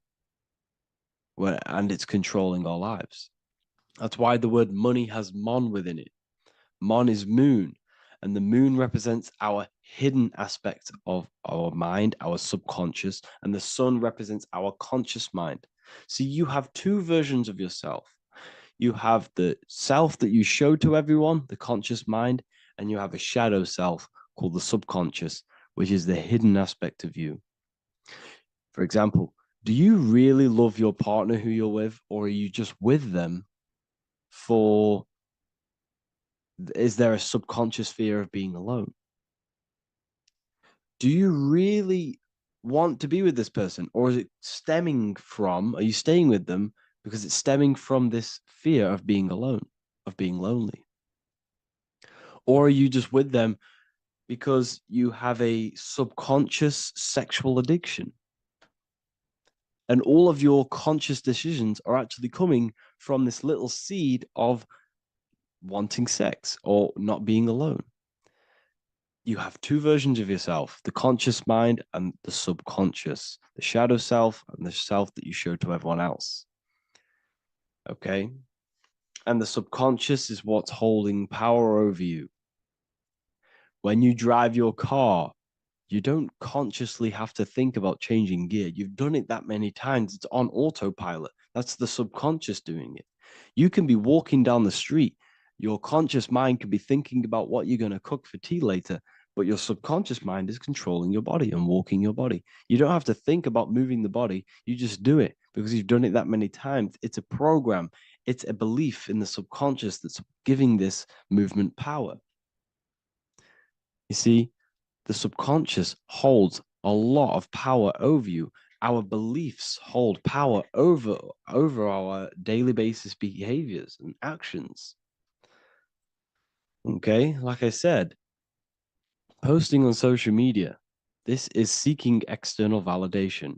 and it's controlling our lives. That's why the word money has mon within it. Mon is moon, and the moon represents our hidden aspect of our mind, our subconscious, and the sun represents our conscious mind. So you have two versions of yourself. You have the self that you show to everyone, the conscious mind, and you have a shadow self called the subconscious, which is the hidden aspect of you. For example, do you really love your partner who you're with, or are you just with them for, is there a subconscious fear of being alone? Do you really want to be with this person, or is it stemming from, are you staying with them because it's stemming from this fear of being alone, of being lonely? Or are you just with them because you have a subconscious sexual addiction? And all of your conscious decisions are actually coming from this little seed of wanting sex or not being alone. You have two versions of yourself, the conscious mind and the subconscious, the shadow self and the self that you show to everyone else. Okay? And the subconscious is what's holding power over you. When you drive your car, you don't consciously have to think about changing gear. You've done it that many times. It's on autopilot. That's the subconscious doing it. You can be walking down the street. Your conscious mind can be thinking about what you're going to cook for tea later, but your subconscious mind is controlling your body and walking your body. You don't have to think about moving the body. You just do it because you've done it that many times. It's a program. It's a belief in the subconscious that's giving this movement power. You see, the subconscious holds a lot of power over you. Our beliefs hold power over our daily basis behaviors and actions. Okay, like I said, posting on social media, this is seeking external validation.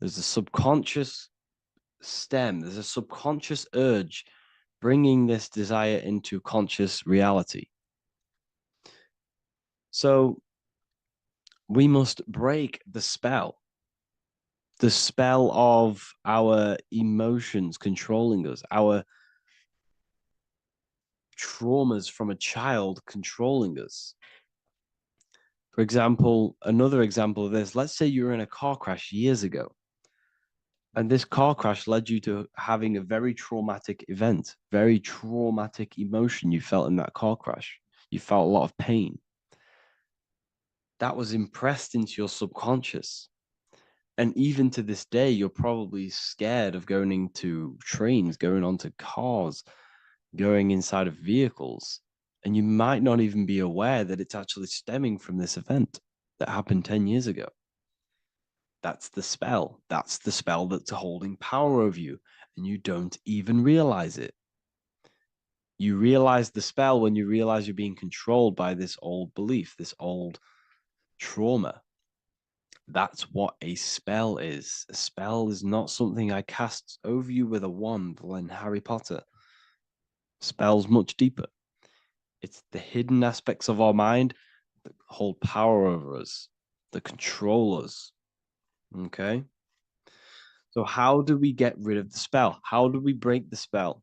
There's a subconscious stem, there's a subconscious urge bringing this desire into conscious reality. So we must break the spell of our emotions controlling us, our traumas from a child controlling us. For example, another example of this, let's say you were in a car crash years ago, and this car crash led you to having a very traumatic event, very traumatic emotion you felt in that car crash. You felt a lot of pain. That was impressed into your subconscious. And even to this day, you're probably scared of going into trains, going onto cars, going inside of vehicles. And you might not even be aware that it's actually stemming from this event that happened 10 years ago. That's the spell. That's the spell that's holding power over you. And you don't even realize it. You realize the spell when you realize you're being controlled by this old belief, this old trauma. That's what a spell is. A spell is not something I cast over you with a wand like Harry Potter. Spell's much deeper. It's the hidden aspects of our mind that hold power over us, that control us. Okay? So how do we get rid of the spell? How do we break the spell?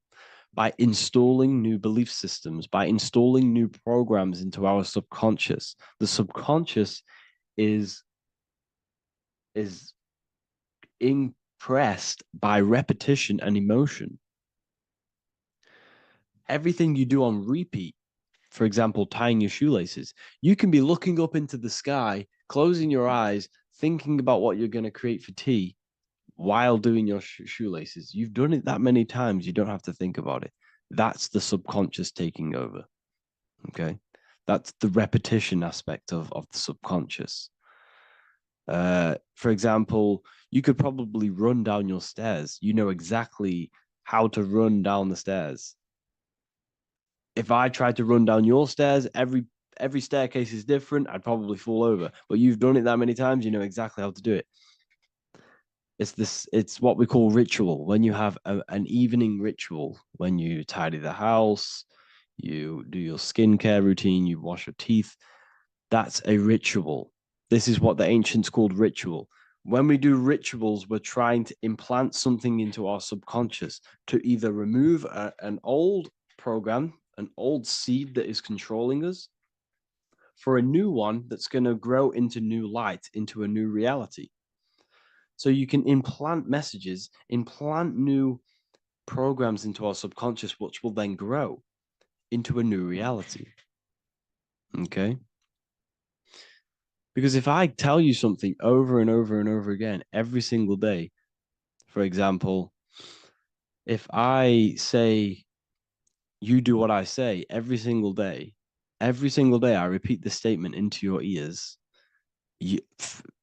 By installing new belief systems, by installing new programs into our subconscious. The subconscious is impressed by repetition and emotion. Everything you do on repeat, for example, tying your shoelaces, you can be looking up into the sky, closing your eyes, thinking about what you're going to create for tea while doing your shoelaces. You've done it that many times, you don't have to think about it. That's the subconscious taking over. Okay. That's the repetition aspect of the subconscious. For example, you could probably run down your stairs. You know exactly how to run down the stairs. If I tried to run down your stairs, every staircase is different. I'd probably fall over. But you've done it that many times, you know exactly how to do it. It's what we call ritual. When you have an evening ritual, when you tidy the house, you do your skincare routine, you wash your teeth, that's a ritual. This is what the ancients called ritual. When we do rituals, we're trying to implant something into our subconscious to either remove an old program, an old seed that is controlling us, for a new one that's going to grow into new light, into a new reality. So you can implant messages, implant new programs into our subconscious, which will then grow into a new reality. Okay? Because if I tell you something over and over and over again every single day, for example, if I say, you do what I say every single day I repeat this statement into your ears,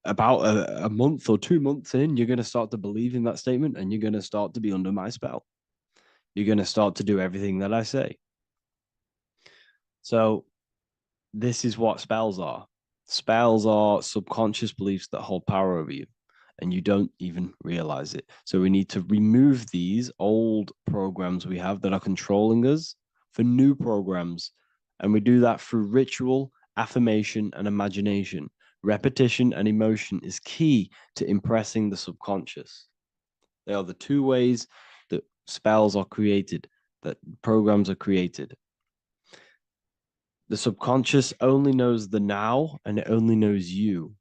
about a month or 2 months in, you're going to start to believe in that statement and you're going to start to be under my spell. You're going to start to do everything that I say. So this is what spells are. Spells are subconscious beliefs that hold power over you, and you don't even realize it. So we need to remove these old programs we have that are controlling us for new programs. And we do that through ritual, affirmation, and imagination. Repetition and emotion is key to impressing the subconscious. They are the two ways that spells are created, that programs are created. The subconscious only knows the now, and it only knows you.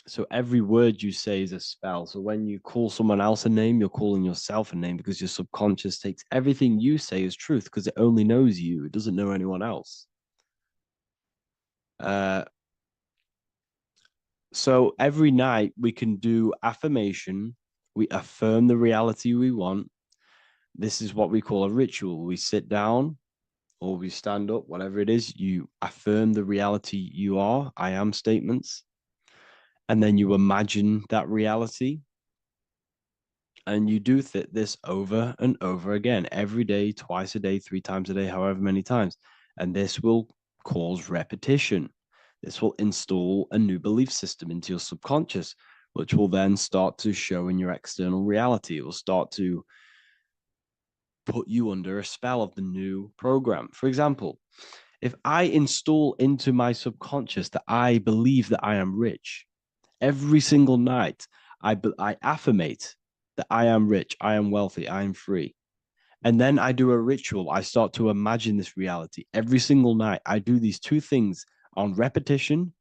So every word you say is a spell. So when you call someone else a name, you're calling yourself a name, because your subconscious takes everything you say as truth because it only knows you. It doesn't know anyone else. So every night we can do affirmation. We affirm the reality we want. This is what we call a ritual. We sit down or we stand up, whatever it is, you affirm the reality you are, I am statements, and then you imagine that reality. And you do this over and over again, every day, twice a day, 3 times a day, however many times. And this will cause repetition. This will install a new belief system into your subconscious, which will then start to show in your external reality. It will start to put you under a spell of the new program. For example, if I install into my subconscious that I believe that I am rich, every single night I affirmate that I am rich, I am wealthy, I am free. And then I do a ritual. I start to imagine this reality. Every single night, I do these two things on repetition,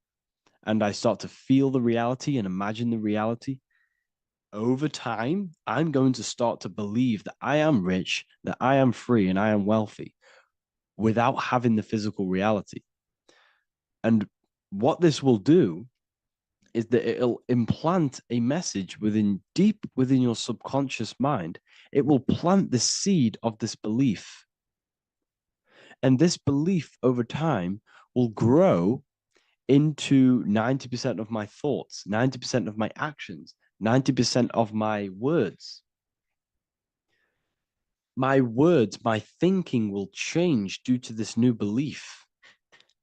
and I start to feel the reality and imagine the reality. Over time, I'm going to start to believe that I am rich, that I am free, and I am wealthy without having the physical reality. And what this will do is that it'll implant a message deep within your subconscious mind. It will plant the seed of this belief. And this belief over time will grow into 90% of my thoughts, 90% of my actions, 90% of my words. My words, my thinking will change due to this new belief.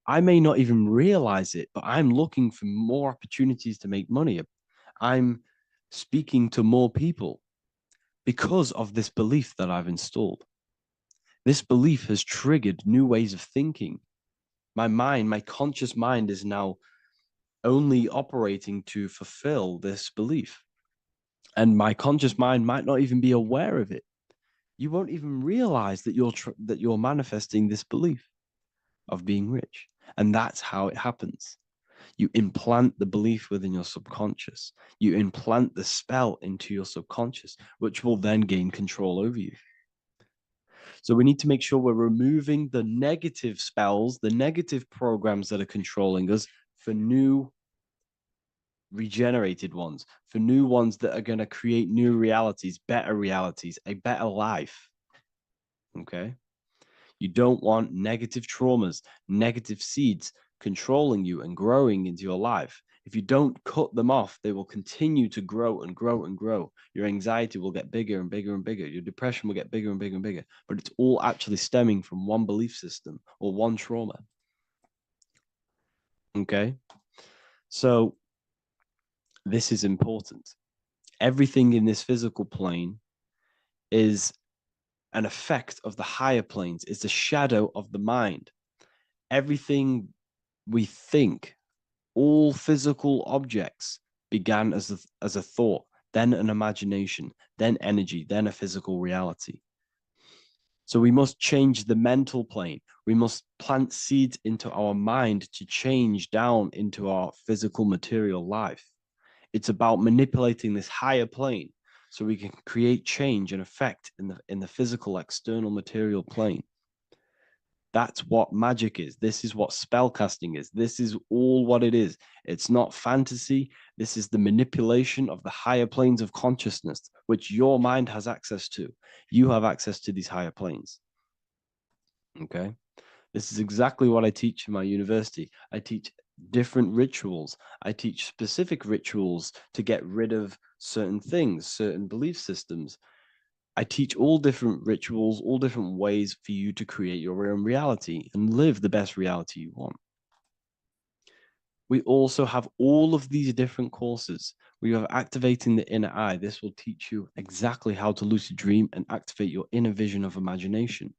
I may not even realize it, but I'm looking for more opportunities to make money. I'm speaking to more people because of this belief that I've installed. This belief has triggered new ways of thinking. My mind, my conscious mind is now only operating to fulfill this belief. And my conscious mind might not even be aware of it. You won't even realize that you're manifesting this belief of being rich. And that's how it happens. You implant the belief within your subconscious. You implant the spell into your subconscious, which will then gain control over you. So we need to make sure we're removing the negative spells, the negative programs that are controlling us for new regenerated ones, for new ones that are going to create new realities, a better life. Okay? You don't want negative traumas, negative seeds controlling you and growing into your life. If you don't cut them off, they will continue to grow and grow and grow. Your anxiety will get bigger and bigger and bigger. Your depression will get bigger and bigger and bigger. But it's all actually stemming from one belief system or one trauma. Okay? So this is important. Everything in this physical plane is an effect of the higher planes, is the shadow of the mind. Everything we think, all physical objects began as a thought, then an imagination, then energy, then a physical reality. So we must change the mental plane. We must plant seeds into our mind to change down into our physical material life. It's about manipulating this higher plane so we can create change and effect in the physical external material plane. That's what magic is. This is what spellcasting is. This is all what it is. It's not fantasy. This is the manipulation of the higher planes of consciousness, which your mind has access to. You have access to these higher planes. Okay? This is exactly what I teach in my university. I teach different rituals. I teach specific rituals to get rid of certain things, certain belief systems. I teach all different rituals, all different ways for you to create your own reality and live the best reality you want. We also have all of these different courses. We have activating the inner eye. This will teach you exactly how to lucid dream and activate your inner vision of imagination.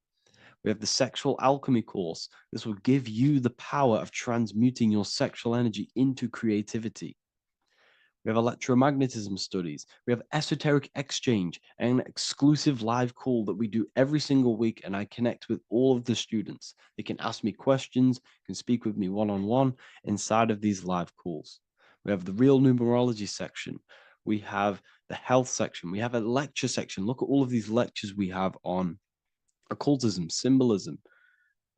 We have the sexual alchemy course. This will give you the power of transmuting your sexual energy into creativity. We have electromagnetism studies. We have esoteric exchange and an exclusive live call that we do every single week. And I connect with all of the students. They can ask me questions, can speak with me one-on-one inside of these live calls. We have the real numerology section. We have the health section. We have a lecture section. Look at all of these lectures we have on occultism, symbolism,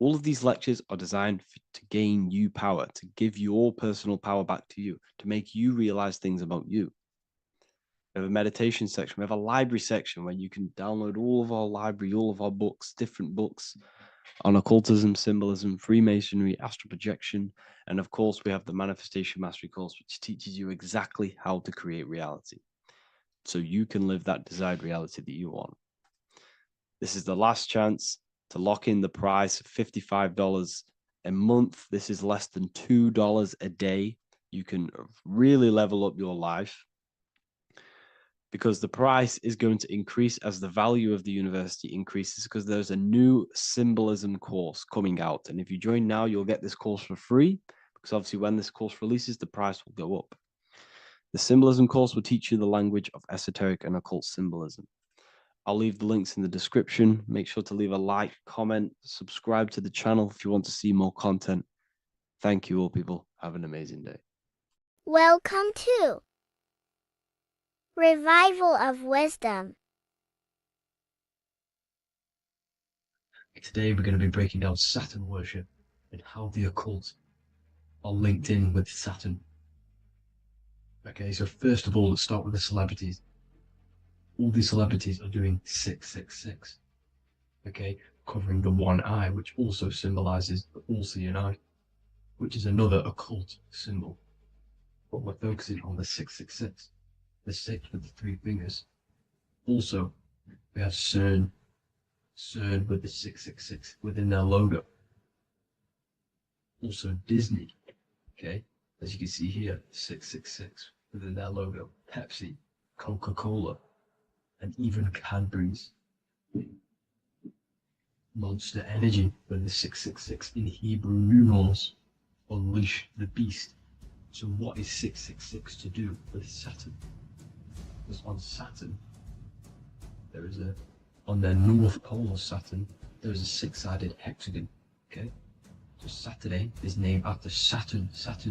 All of these lectures are designed to gain you power, to give your personal power back to you, to make you realize things about you. We have a meditation section. We have a library section where you can download all of our library, all of our books, different books on occultism, symbolism, Freemasonry, astral projection. And of course, we have the Manifestation Mastery course, which teaches you exactly how to create reality so you can live that desired reality that you want. This is the last chance to lock in the price of $55 a month. This is less than $2 a day. You can really level up your life, because the price is going to increase as the value of the university increases, because there's a new symbolism course coming out. And if you join now, you'll get this course for free, because obviously when this course releases, the price will go up. The symbolism course will teach you the language of esoteric and occult symbolism. I'll leave the links in the description. Make sure to leave a like, comment, subscribe to the channel if you want to see more content. Thank you all, people. Have an amazing day. Welcome to Revival of Wisdom. Today we're going to be breaking down Saturn worship and how the occult are linked in with Saturn. Okay, so first of all, let's start with the celebrities. All these celebrities are doing 666. Okay, covering the one eye, which also symbolizes the all-seeing eye, which is another occult symbol. But we're focusing on the 666, the 6 with the 3 fingers. Also, we have CERN with the 666 within their logo. Also Disney, okay, as you can see here, 666 within their logo. Pepsi, Coca-Cola, and even Cadbury's. Monster Energy with the 666 in Hebrew numerals. Unleash the beast. So what is 666 to do with Saturn? Because on Saturn, there is on their north pole of Saturn, there is a 6-sided hexagon. Okay, so Saturday is named after Saturn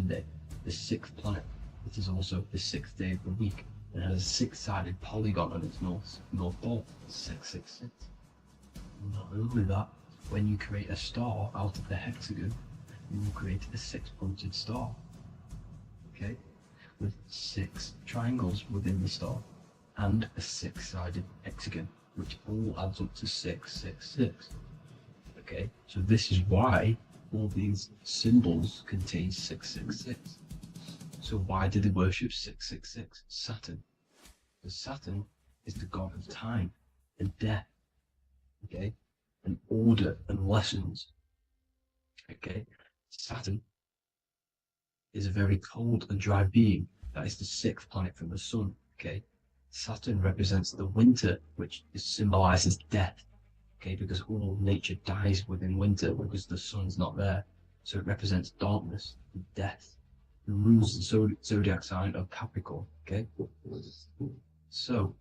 Day, the 6th planet. It is also the 6th day of the week and has a 6-sided polygon on its north pole, 666. Not only that, when you create a star out of the hexagon, you will create a 6-pointed star. Okay, with 6 triangles within the star and a 6-sided hexagon, which all adds up to 666. Okay, so this is why all these symbols contain 666. So why do they worship 666? Saturn. Because Saturn is the god of time and death. Okay, and order and lessons. Okay, Saturn is a very cold and dry being. That is the 6th planet from the sun. Okay, Saturn represents the winter, which symbolizes death. Okay, because all nature dies within winter because the sun's not there. So it represents darkness and death. It rules the zodiac sign of Capricorn. Okay, so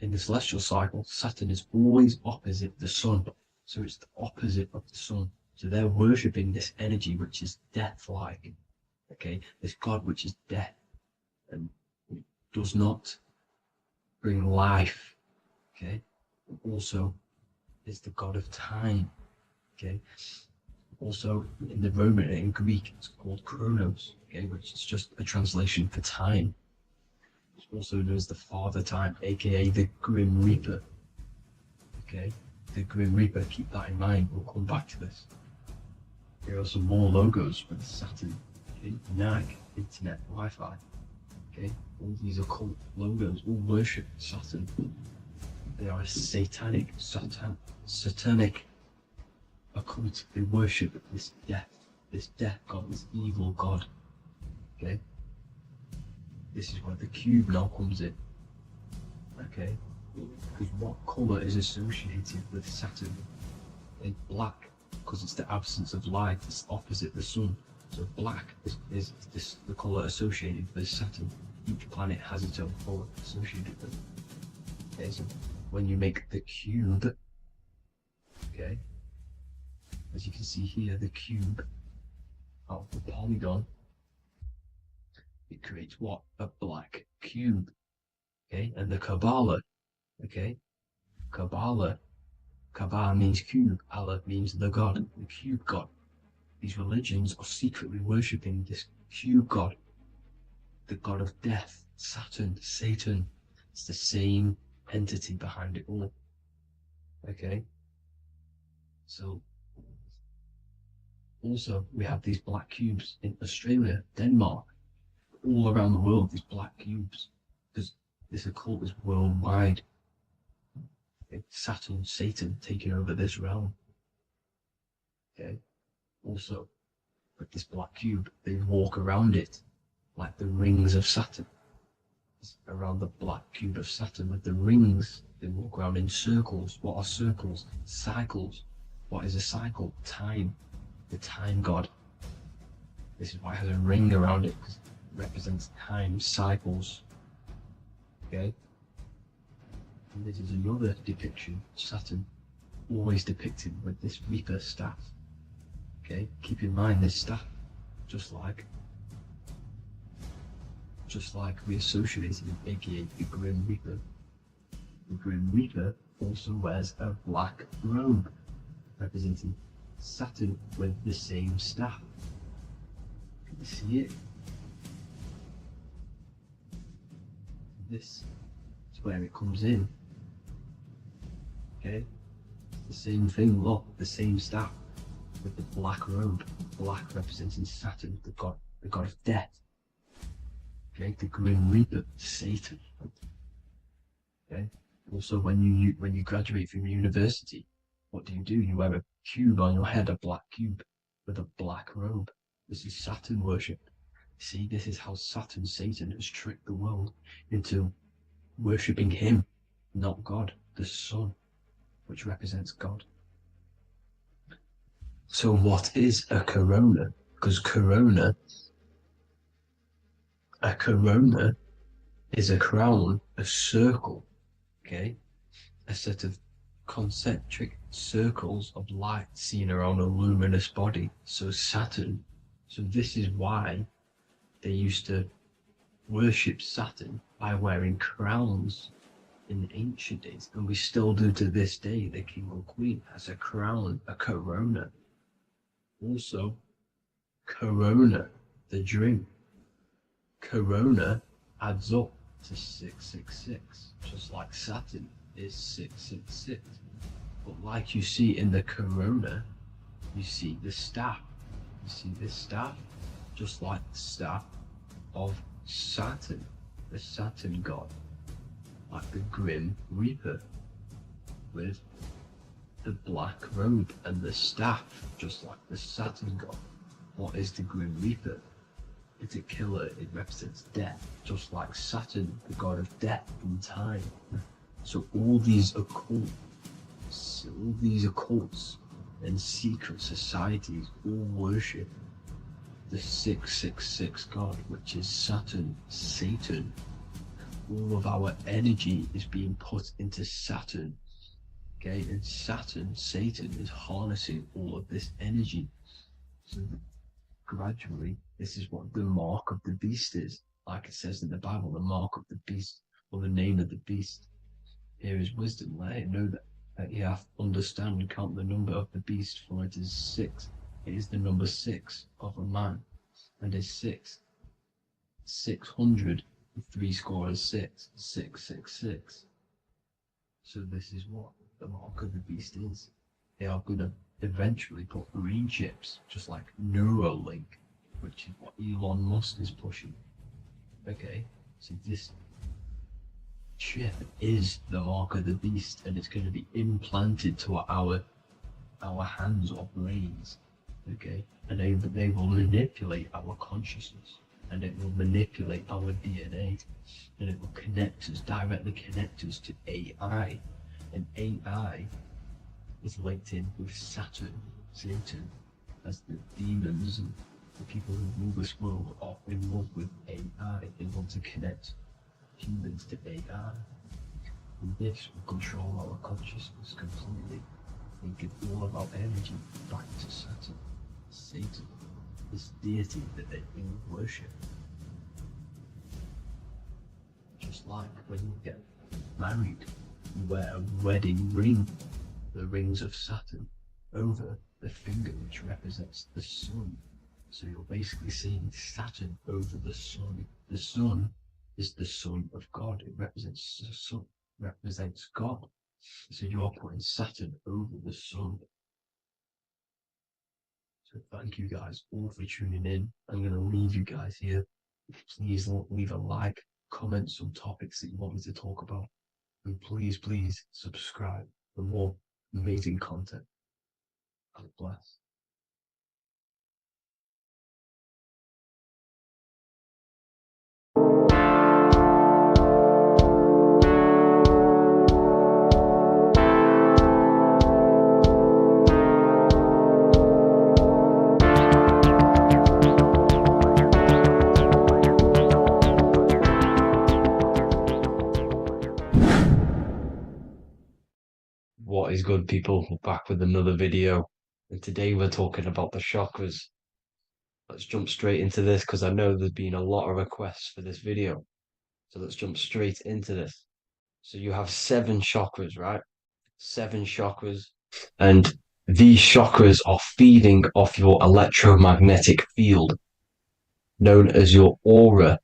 in the celestial cycle, Saturn is always opposite the sun. So it's the opposite of the sun. So they're worshipping this energy which is death-like. Okay, this god which is death and does not bring life. Okay, also is the god of time. Okay, also in the Roman and in Greek it's called Chronos. Okay, which is just a translation for time. It's also known as the Father Time, aka the Grim Reaper. Okay, the Grim Reaper, keep that in mind. We'll come back to this. Here are some more logos with Saturn. Okay, NAG, Internet, Wi-Fi. Okay, all these occult logos all worship Saturn. They are a satanic occult. They worship this death god, this evil god. Okay, this is where the cube now comes in. Okay, because what color is associated with Saturn? It's black, because it's the absence of light. It's opposite the sun. So black is the color associated with Saturn. Each planet has its own color associated with it. Okay, so when you make the cube, okay, as you can see here, the cube out of the polygon, it creates what? A black cube. Okay, and the Kabbalah, okay, Kabbalah Kaaba means cube. Allah means the god, the cube god. These religions are secretly worshipping this cube god, the god of death, Saturn, Satan. It's the same entity behind it all. Okay? So, also, we have these black cubes in Australia, Denmark, all around the world, these black cubes, because this occult is worldwide. It's Saturn, Satan taking over this realm. Okay? Also, with this black cube, they walk around it like the rings of Saturn. It's around the black cube of Saturn with the rings, they walk around in circles. What are circles? Cycles. What is a cycle? Time. The time god. This is why it has a ring around it, because it represents time, cycles. Okay? And this is another depiction, Saturn, always depicted with this Reaper staff. Okay? Keep in mind this staff, just like we associated with aka the Grim Reaper. The Grim Reaper also wears a black robe, representing Saturn with the same staff. Can you see it? This is where it comes in. Okay? It's the same thing, look, the same staff with the black robe. Black representing Saturn, the god of death. Okay, the Grim Reaper, Satan. Okay. Also, when you graduate from university, what do? You wear a cube on your head, a black cube with a black robe. This is Saturn worship. See, this is how Saturn, Satan, has tricked the world into worshipping him, not God, the sun, which represents God. So what is a corona? Because a corona is a crown, a circle, okay? A set of concentric circles of light seen around a luminous body. So Saturn. So this is why they used to worship Saturn by wearing crowns in the ancient days. And we still do to this day. The king or queen has a crown, a corona. Also, corona, the drink. Corona adds up to 666, just like Saturn is 666. But like you see in the corona, you see the staff. You see this staff, just like the staff of Saturn, the Saturn god, like the Grim Reaper, with the black robe and the staff, just like the Saturn god. What is the Grim Reaper? It's a killer, it represents death, just like Saturn, the god of death and time. So all these occults and secret societies all worship the 666 god, which is Saturn, Satan. All of our energy is being put into Saturn. Okay, and Saturn, Satan, is harnessing all of this energy. So gradually, this is what the mark of the beast is. Like it says in the Bible, the mark of the beast, or the name of the beast. Here is wisdom, let him know that you have to understand and count the number of the beast, for it is 6. It is the number 6 of a man, and is 600, 3 score is 6, 666. So this is what the mark of the beast is. They are going to eventually put green chips, just like Neuralink, which is what Elon Musk is pushing. Okay, so this chip is the mark of the beast, and it's going to be implanted to our hands or brains. Okay, and they will manipulate our consciousness, and it will manipulate our DNA, and it will directly connect us to AI, and AI is linked in with Saturn, Satan, as the demons and the people who rule this world are in love with AI. They want to connect humans to AI. And this will control our consciousness completely and give all of our energy back to Saturn, Satan, this deity that they all worship. Just like when you get married, you wear a wedding ring. the rings of Saturn over the finger, which represents the sun. So you're basically seeing Saturn over the sun. The sun is the son of God. It represents the sun, represents God. So you're putting Saturn over the sun. So thank you guys all for tuning in. I'm going to leave you guys here. Please leave a like, comment some topics that you want me to talk about. And please subscribe for more amazing content. God bless. What is good, people? We're back with another video, and today we're talking about the chakras. Let's jump straight into this because I know there's been a lot of requests for this video. So let's jump straight into this. So you have 7 chakras, right? 7 chakras, and these chakras are feeding off your electromagnetic field, known as your aura.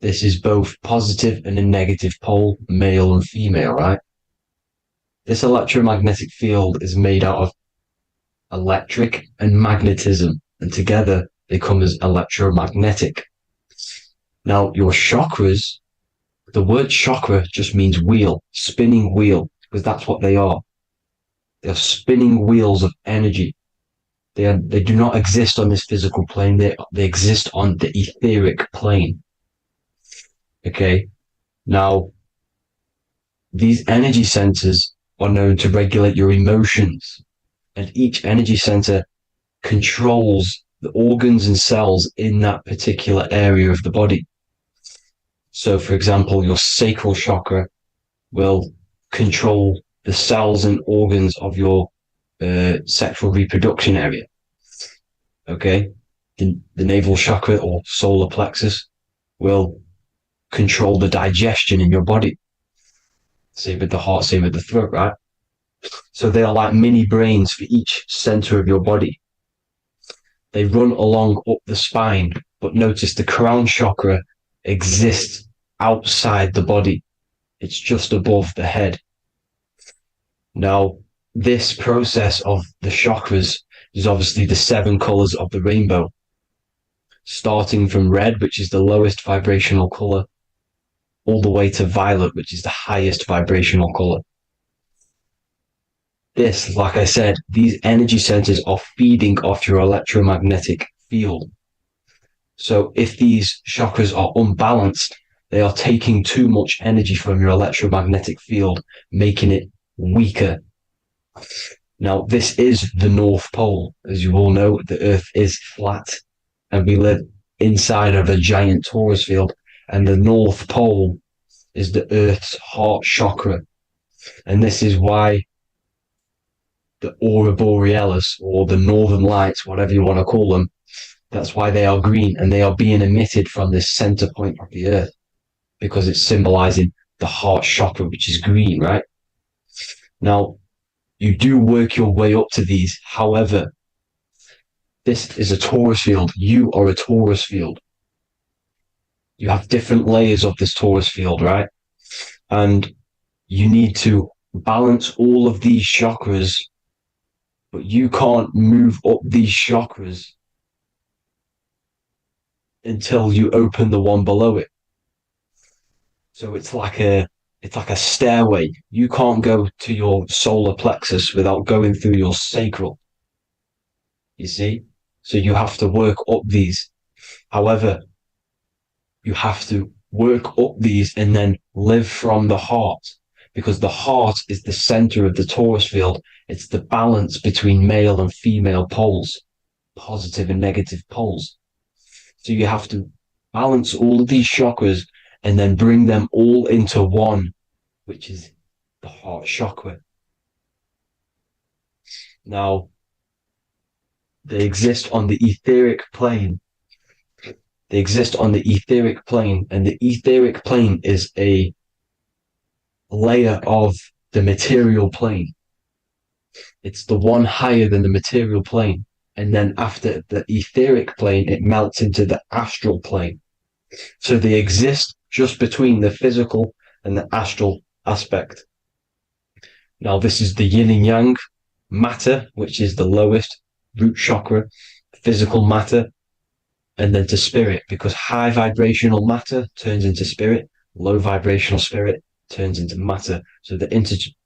This is both positive and a negative pole, male and female, right? This electromagnetic field is made out of electric and magnetism, and together they come as electromagnetic. Now, your chakras, the word chakra just means wheel, spinning wheel, because that's what they are. They are spinning wheels of energy. They do not exist on this physical plane. They exist on the etheric plane. Okay. Now, these energy centers are known to regulate your emotions, and each energy center controls the organs and cells in that particular area of the body. So, for example, your sacral chakra will control the cells and organs of your sexual reproduction area. Okay, the navel chakra or solar plexus will control the digestion in your body. Same with the heart, same with the throat, right? So they are like mini brains for each center of your body. They run along up the spine, but notice the crown chakra exists outside the body. It's just above the head. Now, this process of the chakras is obviously the 7 colors of the rainbow, starting from red, which is the lowest vibrational color, all the way to violet, which is the highest vibrational color. This, like I said, these energy centers are feeding off your electromagnetic field. So if these chakras are unbalanced, they are taking too much energy from your electromagnetic field, making it weaker. Now, this is the North Pole. As you all know, the Earth is flat, and we live inside of a giant torus field, and the North Pole is the Earth's heart chakra. And this is why the aurora borealis, or the northern lights, whatever you want to call them, that's why they are green, and they are being emitted from this center point of the Earth, because it's symbolizing the heart chakra, which is green, right? Now, you do work your way up to these. However, this is a torus field. You are a torus field. You have different layers of this torus field, right? And you need to balance all of these chakras, but you can't move up these chakras until you open the one below it. So it's like a stairway. You can't go to your solar plexus without going through your sacral. You see? So you have to work up these. However, you have to work up these and then live from the heart, because the heart is the center of the torus field. It's the balance between male and female poles, positive and negative poles. So you have to balance all of these chakras and then bring them all into one, which is the heart chakra. Now, they exist on the etheric plane. They exist on the etheric plane, and the etheric plane is a layer of the material plane. It's the one higher than the material plane. And then after the etheric plane, it melts into the astral plane. So they exist just between the physical and the astral aspect. Now, this is the yin and yang matter, which is the lowest root chakra, physical matter, and then to spirit, because high vibrational matter turns into spirit, low vibrational spirit turns into matter. So they're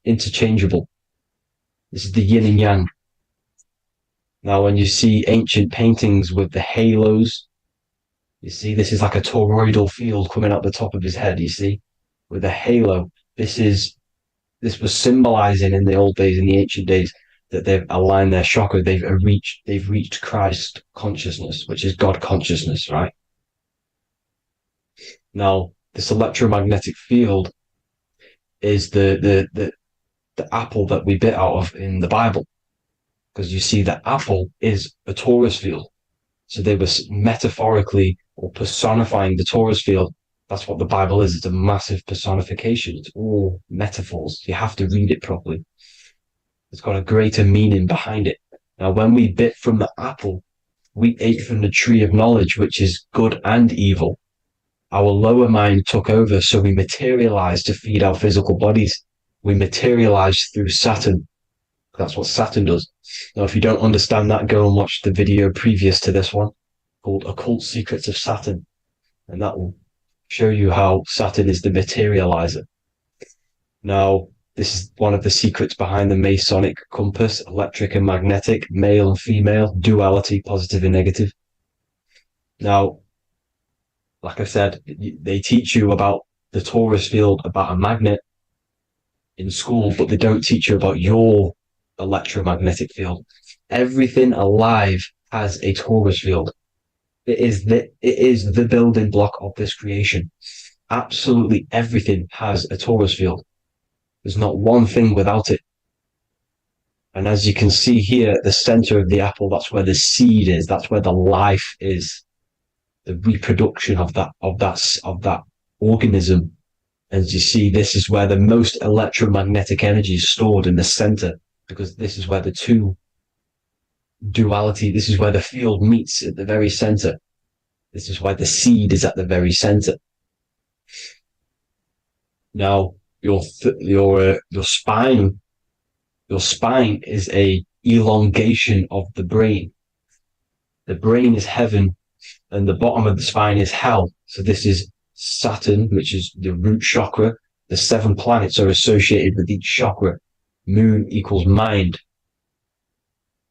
interchangeable. This is the yin and yang. Now, when you see ancient paintings with the halos, you see this is like a toroidal field coming out the top of his head, you see, with a halo. This was symbolizing in the old days, in the ancient days, that they've aligned their chakra, they've reached Christ consciousness, which is God consciousness, right? Now, this electromagnetic field is the apple that we bit out of in the Bible, because you see that apple is a torus field. So they were metaphorically or personifying the torus field. That's what the Bible is. It's a massive personification. It's all metaphors. You have to read it properly. It's got a greater meaning behind it. Now, when we bit from the apple, we ate from the tree of knowledge, which is good and evil. Our lower mind took over, so we materialized to feed our physical bodies. We materialized through Saturn. That's what Saturn does. Now, if you don't understand that, go and watch the video previous to this one called Occult Secrets of Saturn. And that will show you how Saturn is the materializer. Now, this is one of the secrets behind the Masonic compass, electric and magnetic, male and female, duality, positive and negative. Now, like I said, they teach you about the torus field, about a magnet in school, but they don't teach you about your electromagnetic field. Everything alive has a torus field. It is the building block of this creation. Absolutely everything has a torus field. There's not one thing without it. And as you can see here at the center of the apple, that's where the seed is. That's where the life is. The reproduction of that organism. As you see, this is where the most electromagnetic energy is stored, in the center, because this is where the two duality, this is where the field meets at the very center. This is why the seed is at the very center. Now, your spine is a elongation of the brain. The brain is heaven, and the bottom of the spine is hell. So this is Saturn, which is the root chakra. The 7 planets are associated with each chakra. Moon equals mind.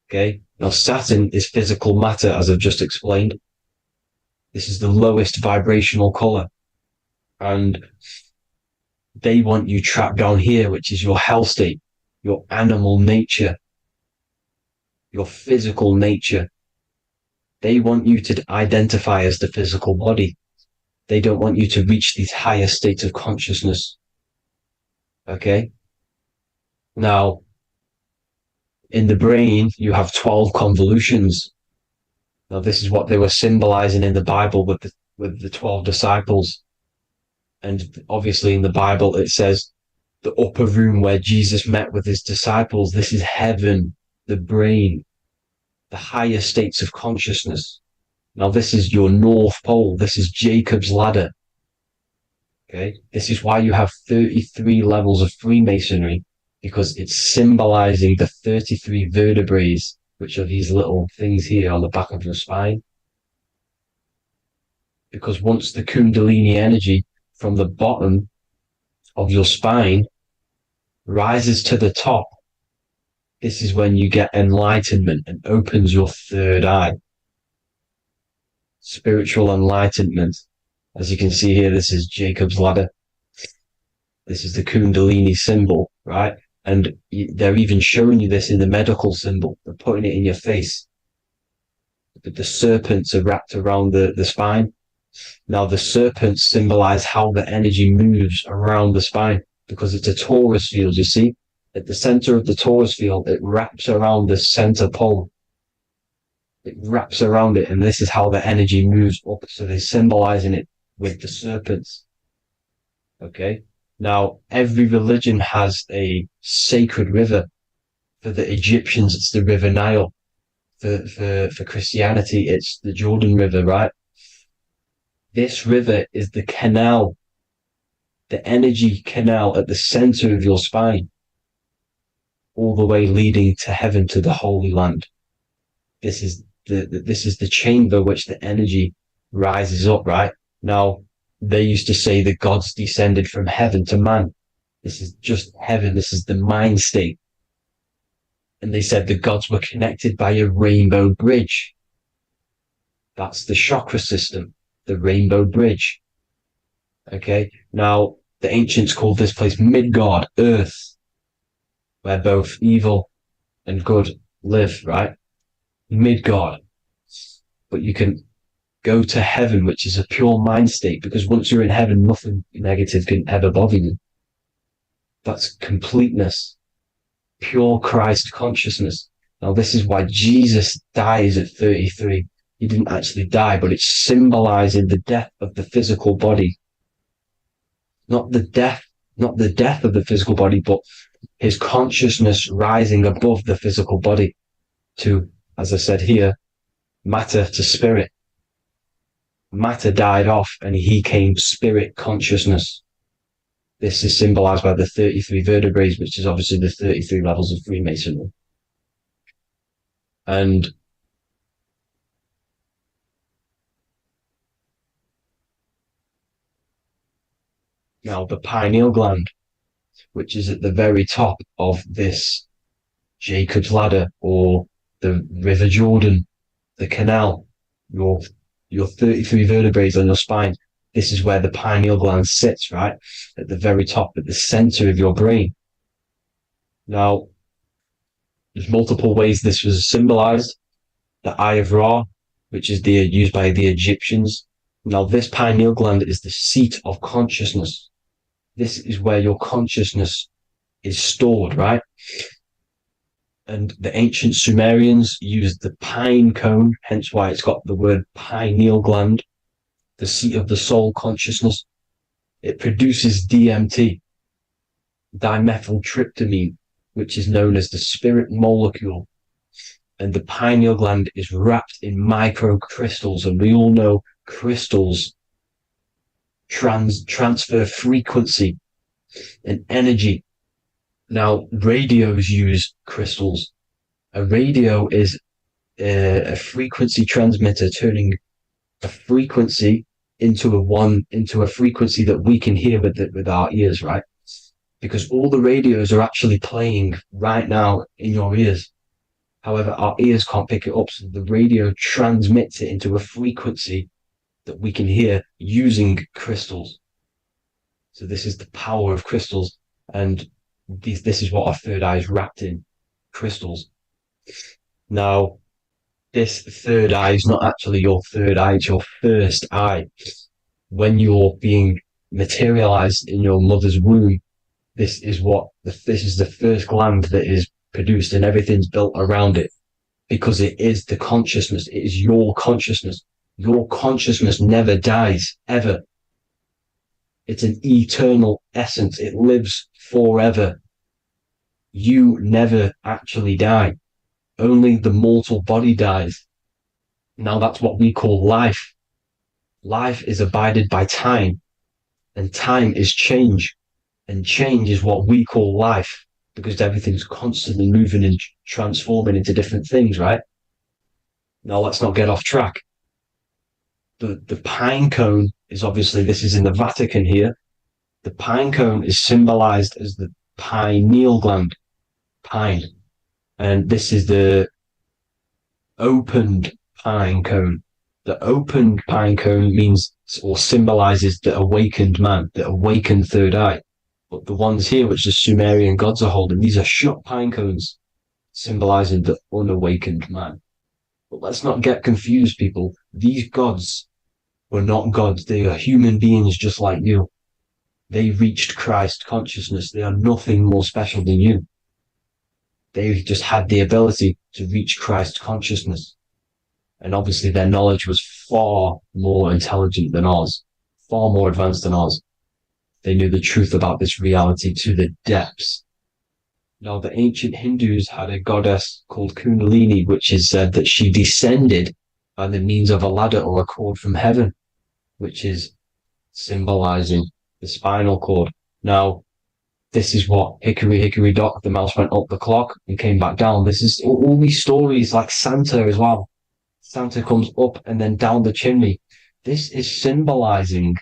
Okay. Now, Saturn is physical matter, as I've just explained. This is the lowest vibrational color. And they want you trapped down here, which is your hell state, your animal nature, your physical nature. They want you to identify as the physical body. They don't want you to reach these higher states of consciousness. Okay? Now, in the brain, you have 12 convolutions. Now, this is what they were symbolizing in the Bible with the 12 disciples. And obviously in the Bible, it says the upper room where Jesus met with his disciples. This is heaven, the brain, the higher states of consciousness. Now, this is your North Pole. This is Jacob's ladder. Okay. This is why you have 33 levels of Freemasonry, because it's symbolizing the 33 vertebrae, which are these little things here on the back of your spine. Because once the Kundalini energy from the bottom of your spine rises to the top, this is when you get enlightenment and opens your third eye. Spiritual enlightenment. As you can see here, this is Jacob's ladder. This is the Kundalini symbol, right? And they're even showing you this in the medical symbol. They're putting it in your face. But the serpents are wrapped around the spine. Now, the serpents symbolize how the energy moves around the spine, because it's a torus field, you see? At the center of the torus field, it wraps around the center pole. It wraps around it, and this is how the energy moves up. So they're symbolizing it with the serpents. Okay? Now, every religion has a sacred river. For the Egyptians, it's the River Nile. For Christianity, it's the Jordan River, right? This river is the canal, the energy canal at the center of your spine, all the way leading to heaven, to the Holy Land. This is the chamber which the energy rises up, right? Now, they used to say the gods descended from heaven to man. This is just heaven. This is the mind state. And they said the gods were connected by a rainbow bridge. That's the chakra system, the rainbow bridge. Okay. Now, the ancients called this place Midgard, Earth, where both evil and good live, right? Midgard. But you can go to heaven, which is a pure mind state, because once you're in heaven, nothing negative can ever bother you. That's completeness, pure Christ consciousness. Now, this is why Jesus dies at 33. He didn't actually die, but it's symbolizing the death of the physical body. Not the death of the physical body, but his consciousness rising above the physical body to, as I said here, matter to spirit. Matter died off and he came spirit consciousness. This is symbolized by the 33 vertebrae, which is obviously the 33 levels of Freemasonry. And now the pineal gland, which is at the very top of this Jacob's ladder, or the River Jordan, the canal, your 33 vertebrae on your spine. This is where the pineal gland sits, right? At the very top, at the center of your brain. Now, there's multiple ways this was symbolized. The Eye of Ra, which is used by the Egyptians. Now, this pineal gland is the seat of consciousness. This is where your consciousness is stored, right? And the ancient Sumerians used the pine cone, hence why it's got the word pineal gland, the seat of the soul consciousness. It produces DMT, dimethyltryptamine, which is known as the spirit molecule. And the pineal gland is wrapped in microcrystals, and we all know crystals transfer frequency and energy. Now, radios use crystals. A radio is a frequency transmitter, turning a frequency into a frequency that we can hear with our ears, right? Because all the radios are actually playing right now in your ears. However, our ears can't pick it up, so the radio transmits it into a frequency that we can hear using crystals. So this is the power of crystals, and this is what our third eye is wrapped in, crystals. Now, this third eye is not actually your third eye, it's your first eye. When you're being materialized in your mother's womb, this is the first gland that is produced, and everything's built around it, because it is the consciousness. It is your consciousness. Your consciousness never dies, ever. It's an eternal essence. It lives forever. You never actually die. Only the mortal body dies. Now that's what we call life. Life is abided by time, and time is change. And change is what we call life, because everything's constantly moving and transforming into different things, right? Now let's not get off track. The pine cone is obviously, this is in the Vatican here. The pine cone is symbolized as the pineal gland, pine. And this is the opened pine cone. The opened pine cone means, or symbolizes, the awakened man, the awakened third eye. But the ones here, which the Sumerian gods are holding, these are shut pine cones, symbolizing the unawakened man. But let's not get confused, people. These gods were not gods. They are human beings just like you. They reached Christ consciousness. They are nothing more special than you. They just had the ability to reach Christ consciousness. And obviously their knowledge was far more intelligent than ours, far more advanced than ours. They knew the truth about this reality to the depths. Now, the ancient Hindus had a goddess called Kundalini, which is said that she descended by the means of a ladder or a cord from heaven, which is symbolizing the spinal cord. Now, this is what Hickory Hickory Dock, the mouse went up the clock and came back down. This is all these stories, like Santa as well. Santa comes up and then down the chimney. This is symbolizing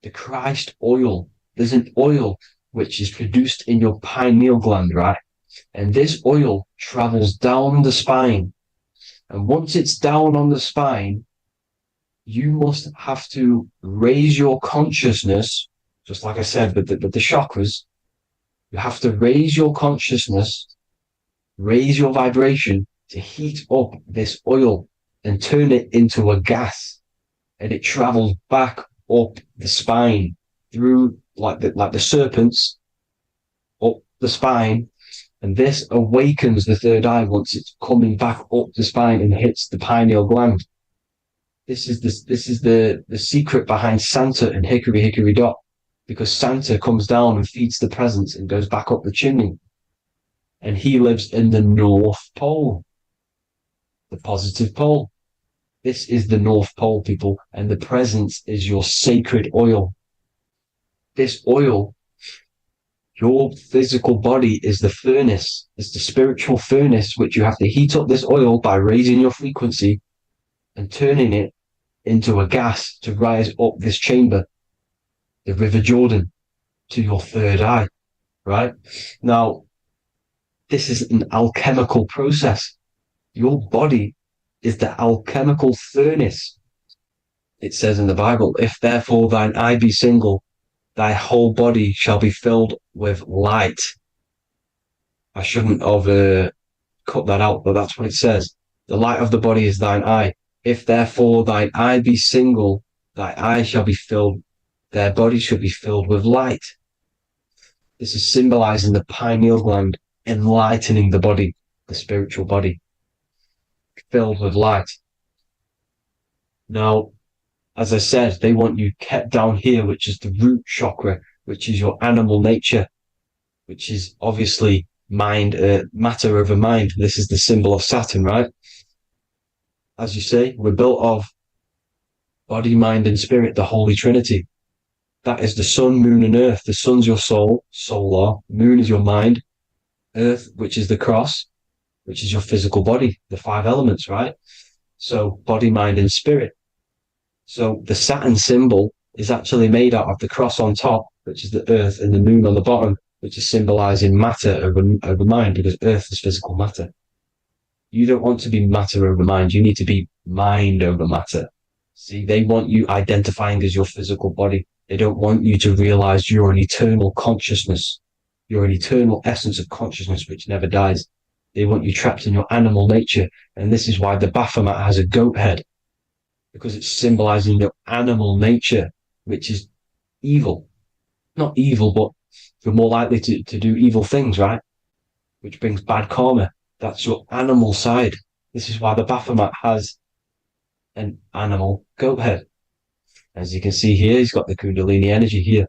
the Christ oil. There's an oil which is produced in your pineal gland, right? And this oil travels down the spine. And once it's down on the spine, you must have to raise your consciousness, just like I said, with the chakras. You have to raise your consciousness, raise your vibration to heat up this oil and turn it into a gas. And it travels back up the spine through like the serpents up the spine. And this awakens the third eye once it's coming back up the spine and hits the pineal gland. This is the secret behind Santa and Hickory Hickory Dock, because Santa comes down and feeds the presents and goes back up the chimney. And he lives in the North Pole, the positive pole. This is the North Pole, people, and the presence is your sacred oil. This oil, your physical body is the furnace. It's the spiritual furnace, which you have to heat up this oil by raising your frequency and turning it into a gas to rise up this chamber, the River Jordan, to your third eye, right? Now, this is an alchemical process. Your body is the alchemical furnace. It says in the Bible, if therefore thine eye be single, thy whole body shall be filled with light. I shouldn't have cut that out, but that's what it says. The light of the body is thine eye. If therefore thine eye be single, thy eye shall be filled, their body shall be filled with light. This is symbolizing the pineal gland, enlightening the body, the spiritual body, filled with light. Now, as I said, they want you kept down here, which is the root chakra, which is your animal nature, which is obviously mind, matter over mind. This is the symbol of Saturn, right? As you say, we're built of body, mind, and spirit, the Holy Trinity. That is the sun, moon, and earth. The sun's your soul, solar. Moon is your mind. Earth, which is the cross, which is your physical body, the 5 elements, right? So body, mind, and spirit. So the Saturn symbol is actually made out of the cross on top, which is the earth, and the moon on the bottom, which is symbolizing matter over mind, because earth is physical matter. You don't want to be matter over mind. You need to be mind over matter. See, they want you identifying as your physical body. They don't want you to realize you're an eternal consciousness. You're an eternal essence of consciousness which never dies. They want you trapped in your animal nature. And this is why the Baphomet has a goat head, because it's symbolizing your animal nature, which is evil. Not evil, but you're more likely to do evil things, right? Which brings bad karma. That's your animal side. This is why the Baphomet has an animal goat head. As you can see here, he's got the Kundalini energy here.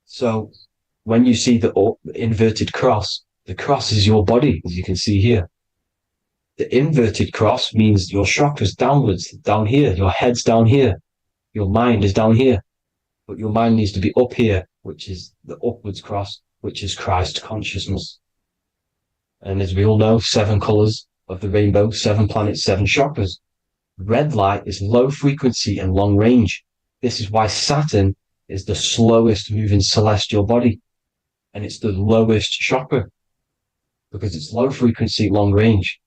So when you see the inverted cross, the cross is your body, as you can see here. The inverted cross means your chakras downwards, down here. Your head's down here. Your mind is down here. But your mind needs to be up here, which is the upwards cross, which is Christ consciousness. And as we all know, 7 colors of the rainbow, 7 planets, 7 chakras. Red light is low frequency and long range. This is why Saturn is the slowest moving celestial body. And it's the lowest chakra, because it's low frequency, long range.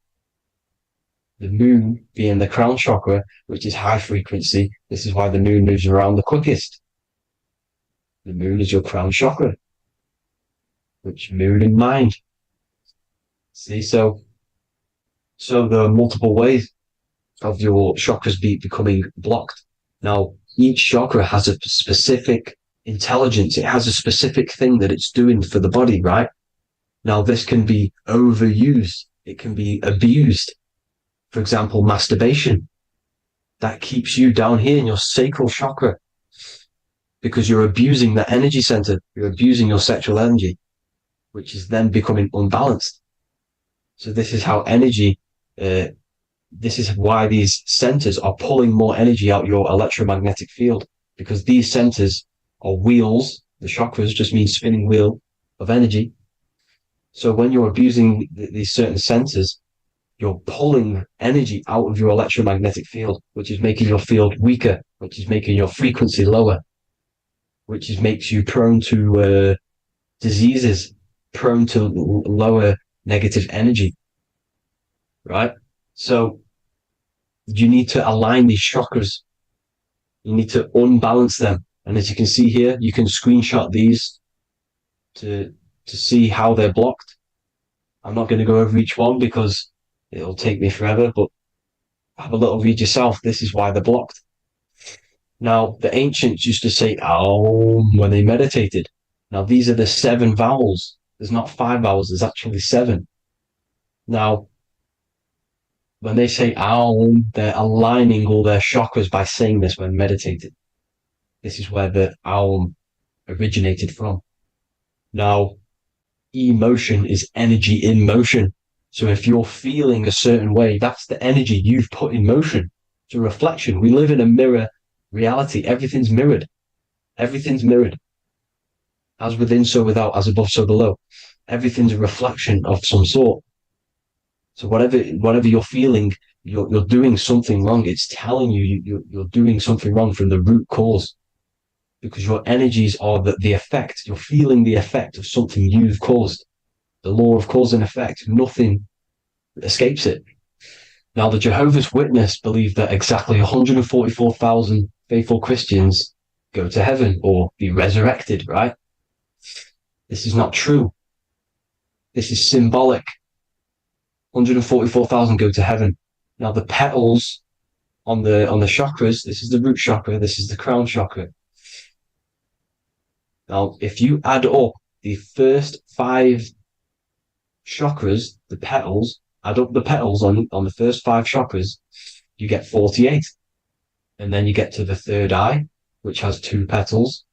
The moon being the crown chakra, which is high frequency. This is why the moon moves around the quickest. The moon is your crown chakra, which moon in mind. See, so there are multiple ways of your chakras becoming blocked. Now, each chakra has a specific intelligence. It has a specific thing that it's doing for the body, right? Now, this can be overused. It can be abused. For example, masturbation. That keeps you down here in your sacral chakra, because you're abusing the energy center. You're abusing your sexual energy. which is then becoming unbalanced. So this is how energy, this is why these centers are pulling more energy out your electromagnetic field, because these centers are wheels. The chakras just mean spinning wheel of energy. So when you're abusing these certain centers, you're pulling energy out of your electromagnetic field, which is making your field weaker, which is making your frequency lower, which makes you prone to diseases, prone to lower negative energy, right? So you need to align these chakras. You need to unbalance them. And as you can see here, you can screenshot these to see how they're blocked. I'm not going to go over each one because it'll take me forever, but have a little read yourself. This is why they're blocked. Now, the ancients used to say Aum when they meditated. Now, these are the 7 vowels. There's not 5 vowels, there's actually 7. Now, when they say Aum, they're aligning all their chakras by saying this when meditating. This is where the Aum originated from. Now, emotion is energy in motion. So if you're feeling a certain way, that's the energy you've put in motion. It's a reflection. We live in a mirror reality. Everything's mirrored. Everything's mirrored. As within, so without, as above, so below. Everything's a reflection of some sort. So whatever you're feeling, you're doing something wrong. It's telling you you're doing something wrong from the root cause. Because your energies are the effect. You're feeling the effect of something you've caused. The law of cause and effect. Nothing escapes it. Now, the Jehovah's Witness believe that exactly 144,000 faithful Christians go to heaven or be resurrected, right? This is not true. This is symbolic. 144,000 go to heaven. Now, the petals on the chakras, this is the root chakra, this is the crown chakra. Now, if you add up the first 5 chakras, the petals, add up the petals on the first 5 chakras, you get 48. And then you get to the third eye, which has 2 petals.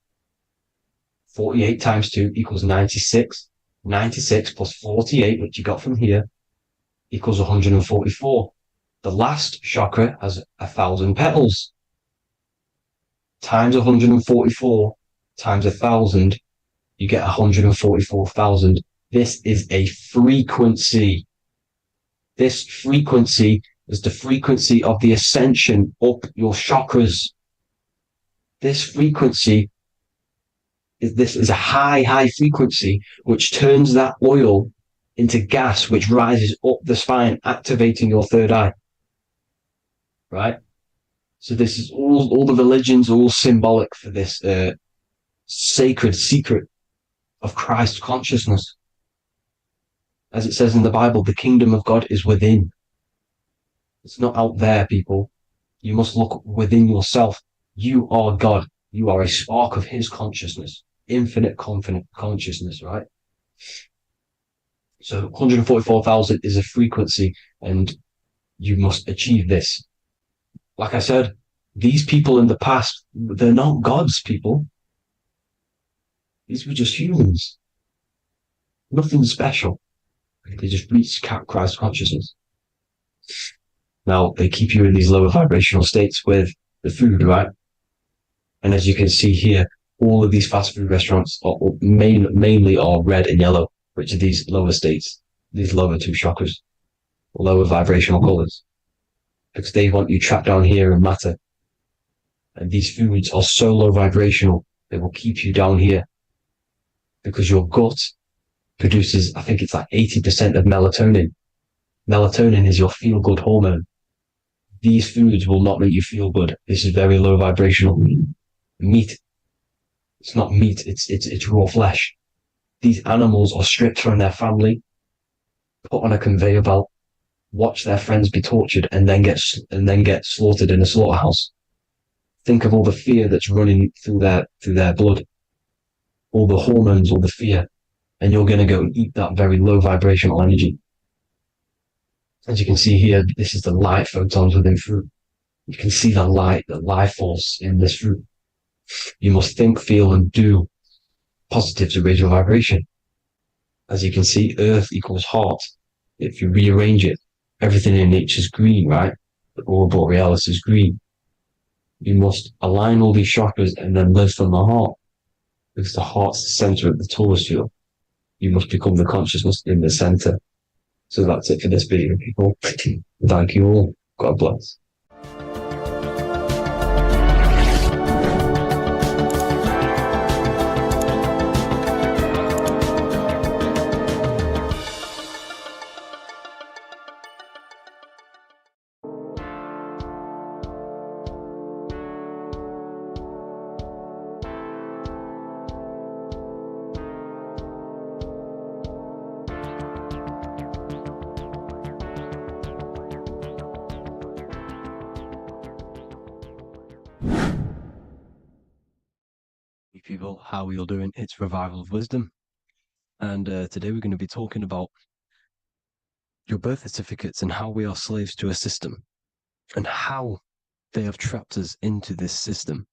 48 times 2 equals 96. 96 plus 48, which you got from here, equals 144. The last chakra has 1,000 petals. Times 144 times 1,000, you get 144,000. This is a frequency. This frequency is the frequency of the ascension up your chakras. This frequency is a high frequency, which turns that oil into gas, which rises up the spine, activating your third eye. Right? So this is all the religions are all symbolic for this sacred secret of Christ consciousness. As it says in the Bible, the kingdom of God is within. It's not out there, people. You must look within yourself. You are God. You are a spark of his consciousness, infinite consciousness, right? So 144,000 is a frequency, and you must achieve this. Like I said, these people in the past, they're not gods, people. These were just humans. Nothing special. They just reach Christ consciousness. Now, they keep you in these lower vibrational states with the food, right? And as you can see here, all of these fast food restaurants are mainly are red and yellow, which are these lower states, these lower 2 chakras, lower vibrational colors, because they want you trapped down here in matter. And these foods are so low vibrational, they will keep you down here, because your gut produces, I think it's like 80% of melatonin. Melatonin is your feel-good hormone. These foods will not make you feel good. This is very low vibrational. Meat. It's not meat, it's raw flesh. These animals are stripped from their family, put on a conveyor belt, watch their friends be tortured, and then get slaughtered in a slaughterhouse. Think of all the fear that's running through their blood, all the hormones, all the fear, and you're going to go and eat that very low vibrational energy. As you can see here, this is the light photons within fruit. You can see the life force in this fruit. You must think, feel, and do positive to raise your vibration. As you can see, earth equals hot. If you rearrange it, everything in nature is green, right? The aurora borealis is green. You must align all these chakras and then live from the heart, because the heart's the center of the Taurus field. You must become the consciousness in the center. So that's it for this video, people. Thank you all. God bless. People, how are you all doing? It's Revival of Wisdom, and today we're going to be talking about your birth certificates and how we are slaves to a system and how they have trapped us into this system.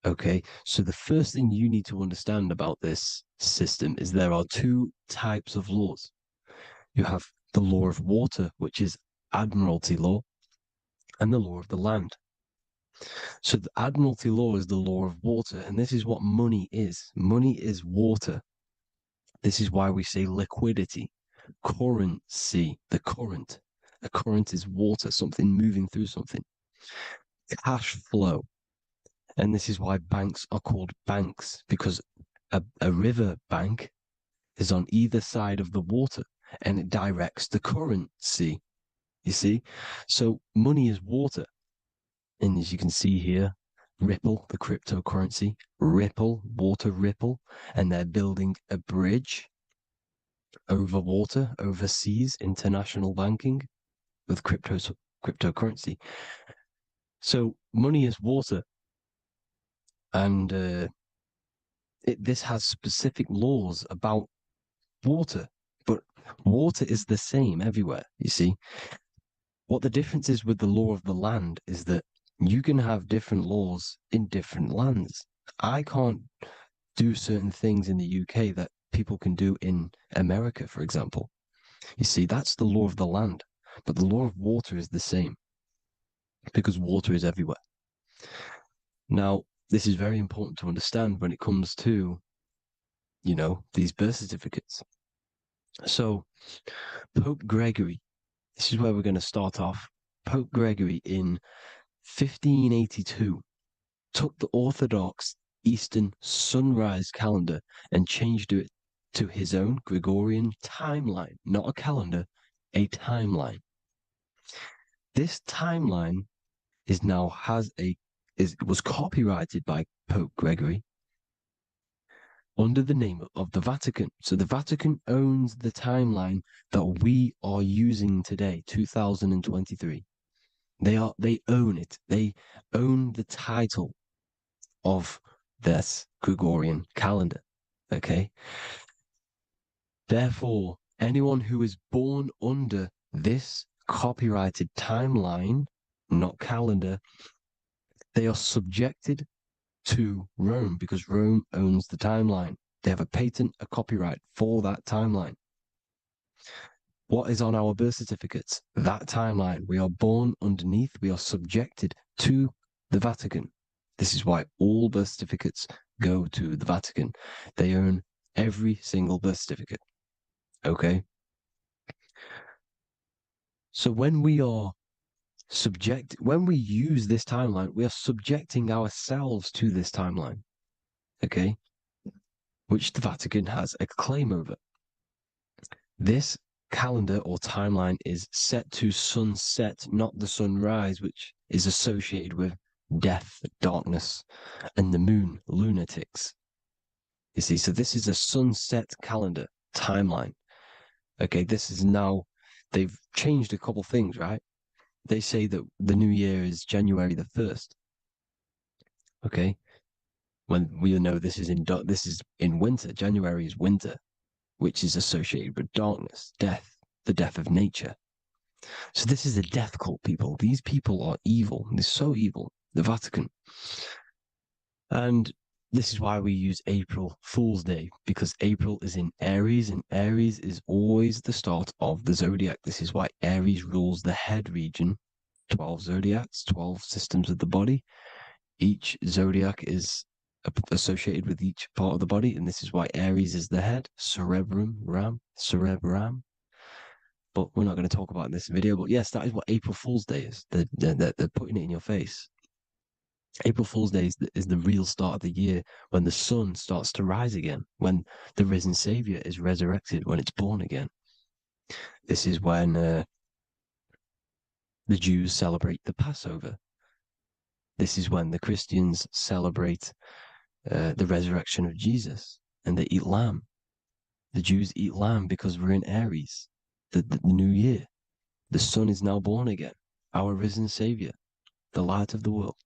Okay, so the first thing you need to understand about this system is there are two types of laws. You have the law of water, which is Admiralty law, and the law of the land. So the Admiralty law is the law of water, and this is what money is. Money is water. This is why we say liquidity, currency, the current. A current is water, something moving through something. Cash flow. And this is why banks are called banks, because a river bank is on either side of the water and it directs the currency. You see? So money is water. And as you can see here, Ripple, the cryptocurrency, Ripple, water Ripple, and they're building a bridge over water, overseas, international banking with cryptocurrency. So money is water, and this has specific laws about water, but water is the same everywhere, you see. What the difference is with the law of the land is that you can have different laws in different lands. I can't do certain things in the UK that people can do in America, for example. You see, that's the law of the land, but the law of water is the same because water is everywhere. Now, this is very important to understand when it comes to, these birth certificates. So, Pope Gregory, this is where we're going to start off. Pope Gregory in 1582 took the Orthodox Eastern sunrise calendar and changed it to his own Gregorian timeline, not a calendar, a timeline. This timeline was copyrighted by Pope Gregory under the name of the Vatican. So the Vatican owns the timeline that we are using today, 2023. They own it. They own the title of this Gregorian calendar. Okay. Therefore, anyone who is born under this copyrighted timeline, not calendar, they are subjected to Rome because Rome owns the timeline. They have a patent, a copyright for that timeline. What is on our birth certificates? That timeline. We are born underneath. We are subjected to the Vatican. This is why all birth certificates go to the Vatican. They own every single birth certificate. Okay? So when we use this timeline, we are subjecting ourselves to this timeline. Okay? Which the Vatican has a claim over. This calendar or timeline is set to sunset, not the sunrise, which is associated with death, darkness, and the moon, lunatics. You see, so this is a sunset calendar timeline. Okay, they've changed a couple things, right? They say that the new year is January the 1st. Okay, when we know this is in winter. January is winter, which is associated with darkness, death, the death of nature. So this is a death cult, people. These people are evil. They're so evil. The Vatican. And this is why we use April Fool's Day, because April is in Aries, and Aries is always the start of the zodiac. This is why Aries rules the head region. 12 zodiacs, 12 systems of the body. Each zodiac is associated with each part of the body, and this is why Aries is the head, cerebrum. But we're not going to talk about in this video. But yes, that is what April Fool's Day is. They're putting it in your face. April Fool's Day is the real start of the year, when the sun starts to rise again, when the risen Savior is resurrected, when it's born again. This is when the Jews celebrate the Passover. This is when the Christians celebrate the resurrection of Jesus, and they eat lamb. The Jews eat lamb because we're in Aries, the new year. The sun is now born again, our risen Savior, the light of the world.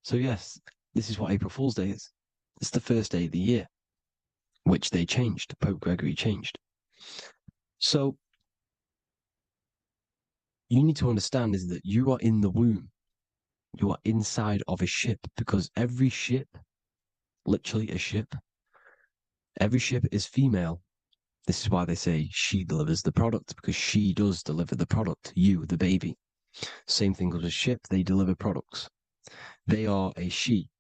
So yes, this is what April Fool's Day is. It's the first day of the year, which they changed. Pope Gregory changed. So you need to understand is that you are in the womb. You are inside of a ship, because every ship, literally a ship, every ship is female. This is why they say she delivers the product, because she does deliver the product, you, the baby. Same thing with a ship, they deliver products. They are a she.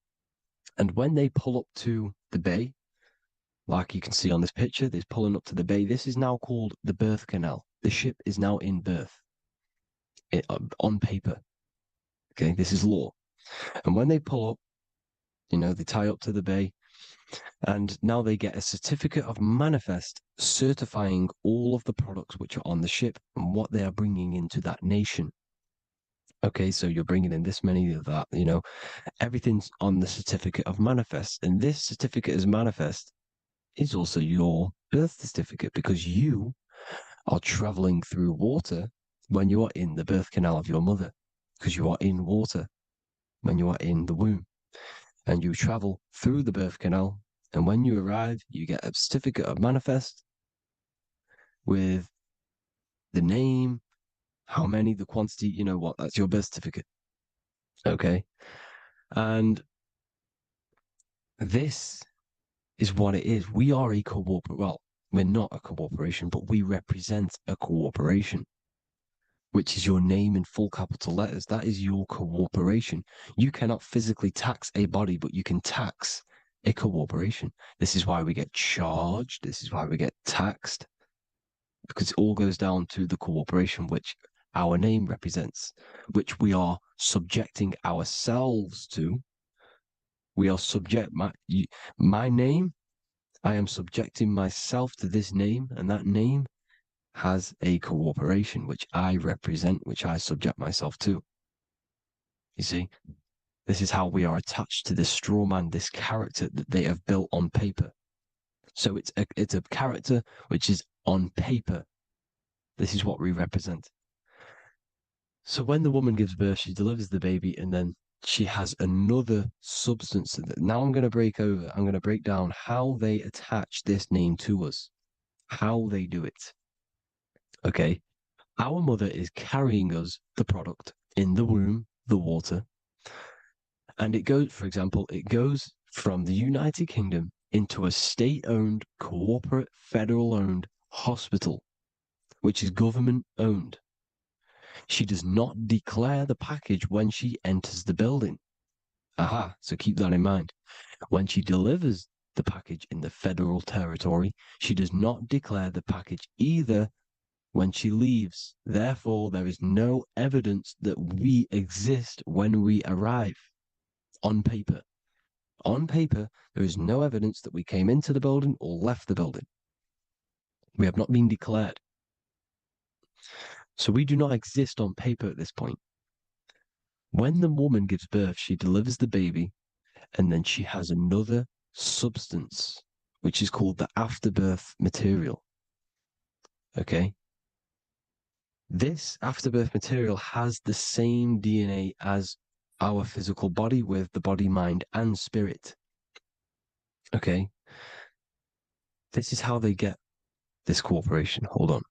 And when they pull up to the bay, like you can see on this picture, they're pulling up to the bay. This is now called the birth canal. The ship is now in birth on paper. Okay, this is law. And when they pull up, they tie up to the bay, and now they get a certificate of manifest certifying all of the products which are on the ship and what they are bringing into that nation. Okay, so you're bringing in this many of that, everything's on the certificate of manifest. And this certificate as manifest is also your birth certificate, because you are traveling through water when you are in the birth canal of your mother, because you are in water when you are in the womb, and you travel through the birth canal. And when you arrive, you get a certificate of manifest with the name, how many, the quantity, that's your birth certificate. Okay. And this is what it is. We are a we're not a corporation, but we represent a corporation, which is your name in full capital letters. That is your corporation. You cannot physically tax a body, but you can tax a corporation. This is why we get charged. This is why we get taxed, because it all goes down to the corporation which our name represents, which we are subjecting ourselves to. We are my name, I am subjecting myself to this name, and that name has a corporation which I represent, which I subject myself to. You see, this is how we are attached to this straw man, this character that they have built on paper. So it's a character which is on paper. This is what we represent. So when the woman gives birth, she delivers the baby, and then she has another substance. Now I'm going to break down how they attach this name to us, how they do it. Okay. Our mother is carrying us the product in the womb, the water. And it goes from the United Kingdom into a state-owned, corporate, federal-owned hospital, which is government-owned. She does not declare the package when she enters the building. Aha, so keep that in mind. When she delivers the package in the federal territory, she does not declare the package either when she leaves. Therefore, there is no evidence that we exist when we arrive. On paper. On paper, there is no evidence that we came into the building or left the building. We have not been declared. So we do not exist on paper at this point. When the woman gives birth, she delivers the baby, and then she has another substance, which is called the afterbirth material. Okay? This afterbirth material has the same DNA as our physical body, with the body, mind, and spirit. Okay? This is how they get this corporation. Hold on.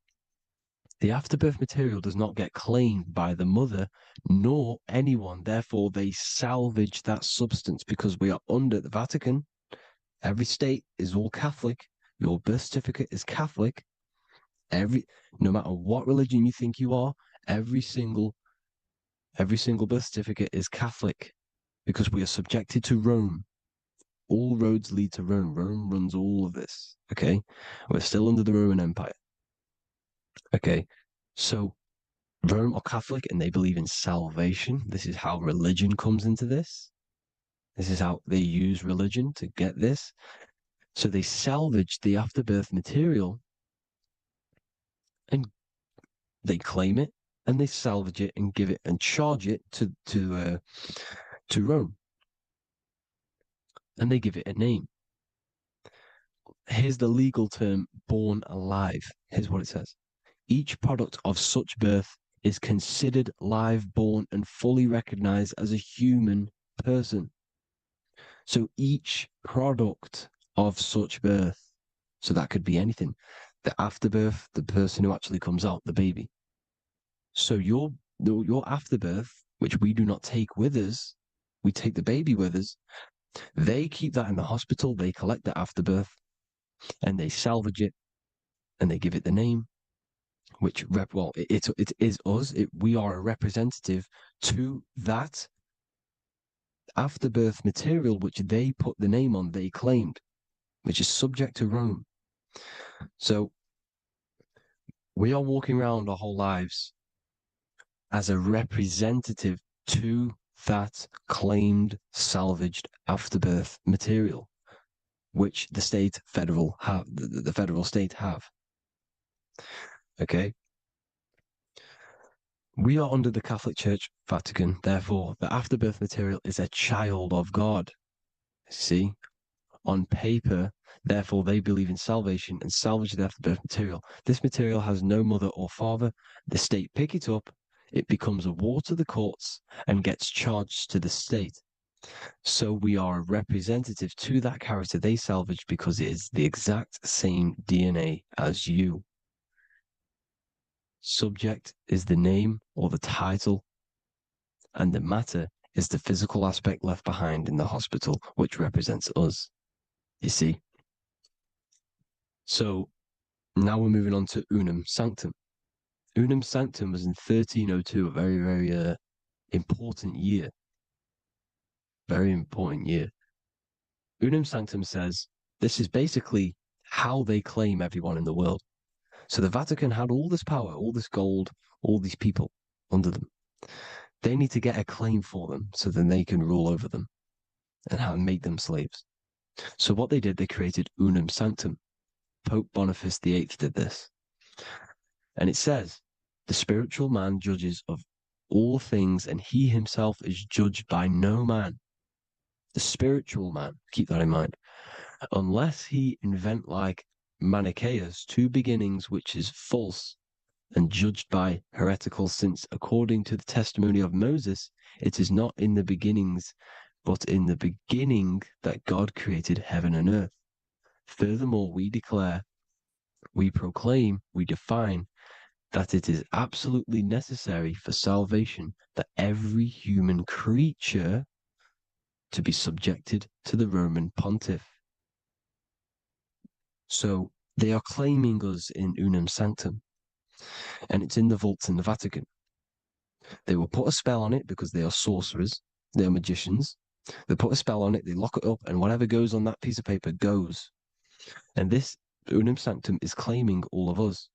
The afterbirth material does not get claimed by the mother nor anyone. Therefore, they salvage that substance because we are under the Vatican. Every state is all Catholic. Your birth certificate is Catholic. No matter what religion you think you are, every single birth certificate is Catholic because we are subjected to Rome. All roads lead to Rome. Rome runs all of this. Okay. We're still under the Roman Empire. Okay. So Rome are Catholic and they believe in salvation. This is how religion comes into this. This is how they use religion to get this. So they salvage the afterbirth material and they claim it and they salvage it and give it and charge it to Rome. And they give it a name. Here's the legal term, born alive. Here's what it says. Each product of such birth is considered live, born, and fully recognized as a human person. So each product of such birth, so that could be anything, the afterbirth, the person who actually comes out, the baby. So your afterbirth, which we do not take with us, we take the baby with us, they keep that in the hospital, they collect the afterbirth, and they salvage it, and they give it the name, which it is us. We are a representative to that afterbirth material, which they put the name on, they claimed, which is subject to Rome. So we are walking around our whole lives as a representative to that claimed salvaged afterbirth material, which the federal state have. Okay. We are under the Catholic Church, Vatican. Therefore, the afterbirth material is a child of God. See, on paper, therefore, they believe in salvation and salvage the afterbirth material. This material has no mother or father. The state pick it up. It becomes a war to the courts and gets charged to the state. So we are a representative to that character they salvaged because it is the exact same DNA as you. Subject is the name or the title, and the matter is the physical aspect left behind in the hospital, which represents us. You see? So now we're moving on to Unum Sanctum. Unum Sanctum was in 1302, a very, very important year. Very important year. Unum Sanctum says this is basically how they claim everyone in the world. So the Vatican had all this power, all this gold, all these people under them. They need to get a claim for them so then they can rule over them and make them slaves. So what they did, they created Unum Sanctum. Pope Boniface VIII did this. And it says, the spiritual man judges of all things and he himself is judged by no man. The spiritual man, keep that in mind, unless he invent like Manichaeus, two beginnings, which is false and judged by heretical, since according to the testimony of Moses, it is not in the beginnings, but in the beginning that God created heaven and earth. Furthermore, we declare, we proclaim, we define that it is absolutely necessary for salvation that every human creature to be subjected to the Roman pontiff. So they are claiming us in Unum Sanctum, and it's in the vaults in the Vatican. They will put a spell on it because they are sorcerers, they are magicians. They put a spell on it, they lock it up, and whatever goes on that piece of paper goes. And this Unum Sanctum is claiming all of us.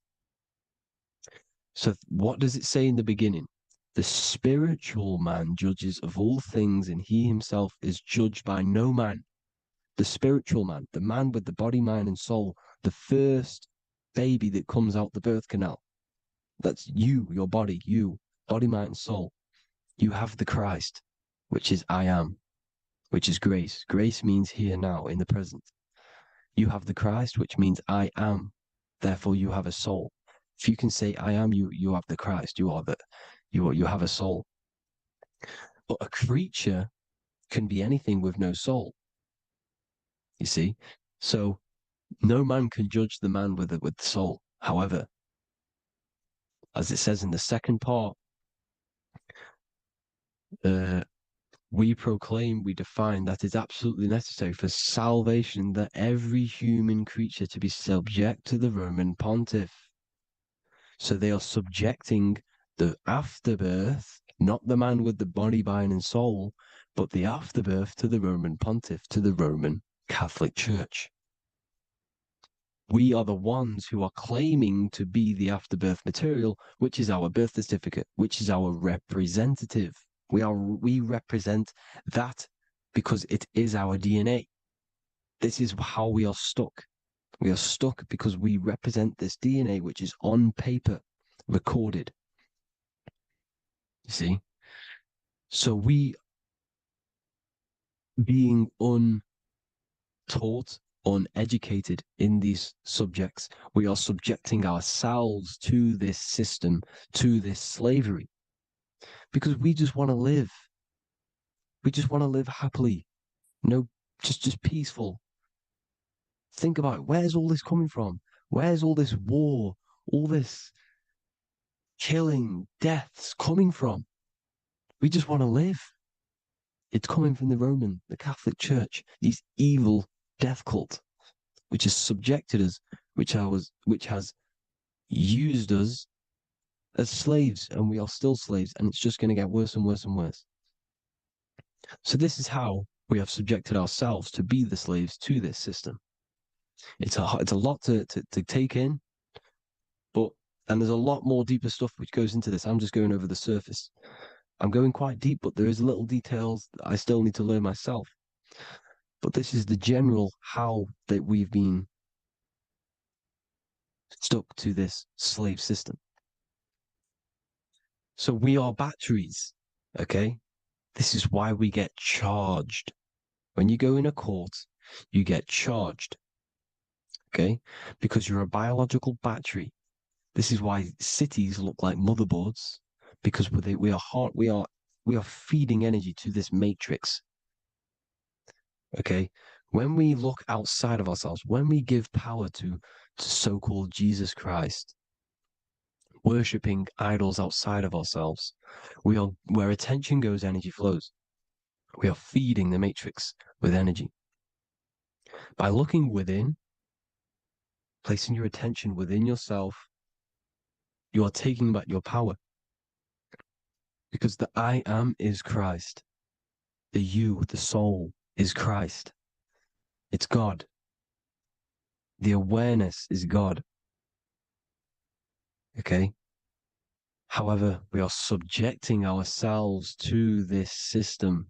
So what does it say in the beginning? The spiritual man judges of all things, and he himself is judged by no man. The spiritual man, the man with the body, mind, and soul, the first baby that comes out the birth canal. That's you, your body, body, mind, and soul. You have the Christ, which is I am, which is grace. Grace means here, now, in the present. You have the Christ, which means I am. Therefore, you have a soul. If you can say I am, you have the Christ. You have a soul. But a creature can be anything with no soul. You see? So no man can judge the man with the soul. However, as it says in the second part, we proclaim, we define that it's absolutely necessary for salvation that every human creature to be subject to the Roman pontiff. So they are subjecting the afterbirth, not the man with the body, mind, and soul, but the afterbirth to the Roman pontiff, to the Roman Catholic Church. We are the ones who are claiming to be the afterbirth material, which is our birth certificate, which is our representative. We represent that because it is our DNA. This is how we are stuck. We are stuck because we represent this DNA, which is on paper, recorded. You see? So we, being untaught, uneducated in these subjects, we are subjecting ourselves to this system, to this slavery, because we just want to live. We just want to live happily, just peaceful. Think about it. Where's all this coming from? Where's all this war, all this killing, deaths coming from? We just want to live. It's coming from the Catholic Church, these evil death cult, which has subjected us, which has used us as slaves, and we are still slaves, and it's just going to get worse and worse and worse. So this is how we have subjected ourselves to be the slaves to this system. It's a lot to take in, and there's a lot more deeper stuff which goes into this. I'm just going over the surface. I'm going quite deep, but there is little details that I still need to learn myself. But this is the general how that we've been stuck to this slave system. So we are batteries, okay? This is why we get charged. When you go in a court, you get charged, okay? Because you're a biological battery. This is why cities look like motherboards, because we are feeding energy to this matrix. Okay, when we look outside of ourselves, when we give power to so-called Jesus Christ, worshipping idols outside of ourselves, where attention goes, energy flows. We are feeding the matrix with energy. By looking within, placing your attention within yourself, you are taking back your power. Because the I am is Christ. The you, the soul, is Christ. It's God. The awareness is God. Okay? However, we are subjecting ourselves to this system.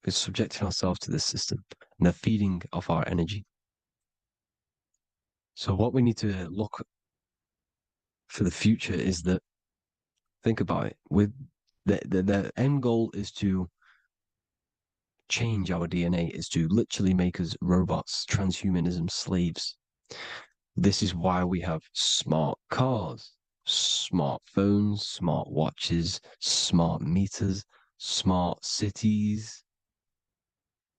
We're subjecting ourselves to this system and the feeding of our energy. So what we need to look for the future is that, think about it, with the end goal is to change our DNA, is to literally make us robots, transhumanism, slaves. This is why we have smart cars, smartphones, smart watches, smart meters, smart cities.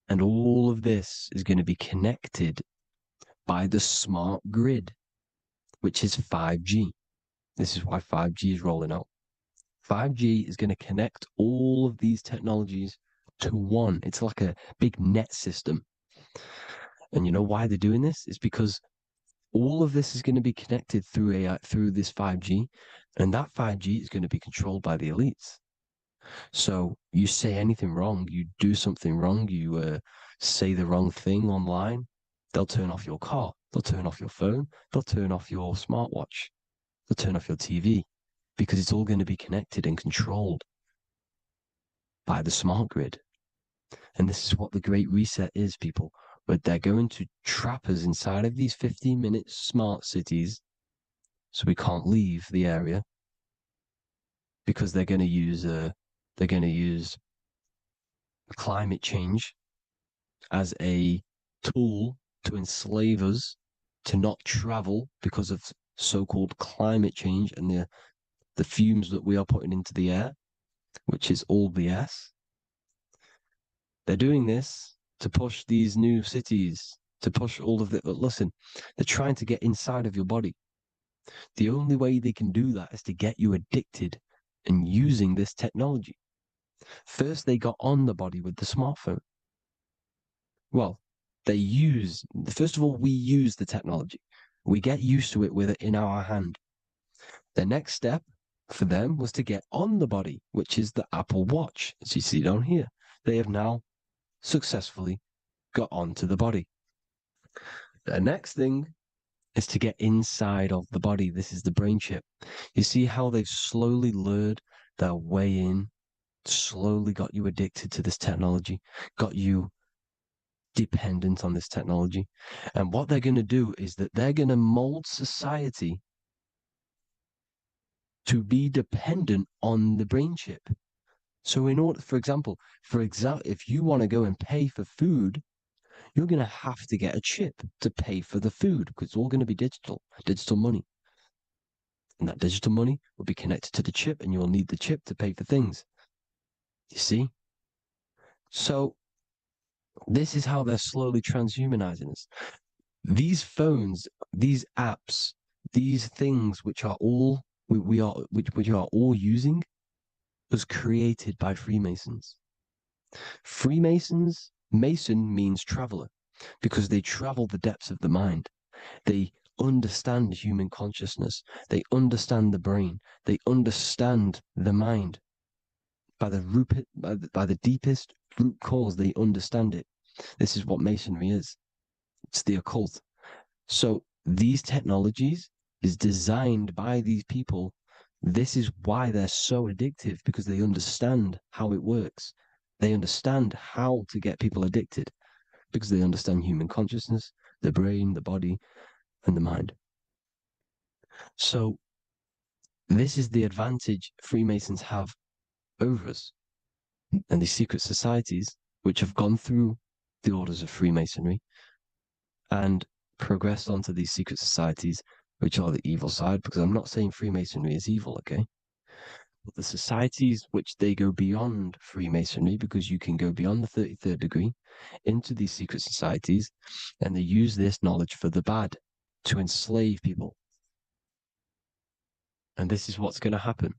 And all of this is going to be connected by the smart grid, which is 5G. This is why 5G is rolling out. 5G is going to connect all of these technologies to one. It's like a big net system. And you know why they're doing this? It's because all of this is going to be connected through AI, through this 5G, and that 5G is going to be controlled by the elites. So you say anything wrong, you do something wrong, you say the wrong thing online, they'll turn off your car, they'll turn off your phone, they'll turn off your smartwatch, they'll turn off your TV, because it's all going to be connected and controlled by the smart grid. And this is what the Great Reset is, people. But they're going to trap us inside of these 15-minute smart cities so we can't leave the area, because they're going to use climate change as a tool to enslave us to not travel because of so-called climate change and the fumes that we are putting into the air, which is all BS. They're doing this to push these new cities, to push all of it. But listen, they're trying to get inside of your body. The only way they can do that is to get you addicted and using this technology. First, they got on the body with the smartphone. Well, first of all, we use the technology. We get used to it with it in our hand. The next step for them was to get on the body, which is the Apple Watch, as you see down here. They have now successfully got onto the body. The next thing is to get inside of the body. This is the brain chip. You see how they've slowly lured their way in, slowly got you addicted to this technology, got you dependent on this technology. And what they're going to do is that they're going to mold society to be dependent on the brain chip. So in order, for example, if you want to go and pay for food, you're going to have to get a chip to pay for the food because it's all going to be digital money. And that digital money will be connected to the chip and you'll need the chip to pay for things. You see? So this is how they're slowly transhumanizing us. These phones, these apps, these things which are all we are all using was created by Freemasons. Mason means traveler because they travel the depths of the mind. They understand human consciousness. They understand the brain. They understand the mind. By the deepest root cause, they understand it. This is what Masonry is. It's the occult. So these technologies is designed by these people. This is why they're so addictive, because they understand how it works. They understand how to get people addicted because they understand human consciousness, the brain, the body, and the mind. So this is the advantage Freemasons have over us. And these secret societies, which have gone through the orders of Freemasonry and progressed onto these secret societies, which are the evil side, because I'm not saying Freemasonry is evil, okay? But the societies which they go beyond Freemasonry, because you can go beyond the 33rd degree into these secret societies, and they use this knowledge for the bad, to enslave people. And this is what's going to happen.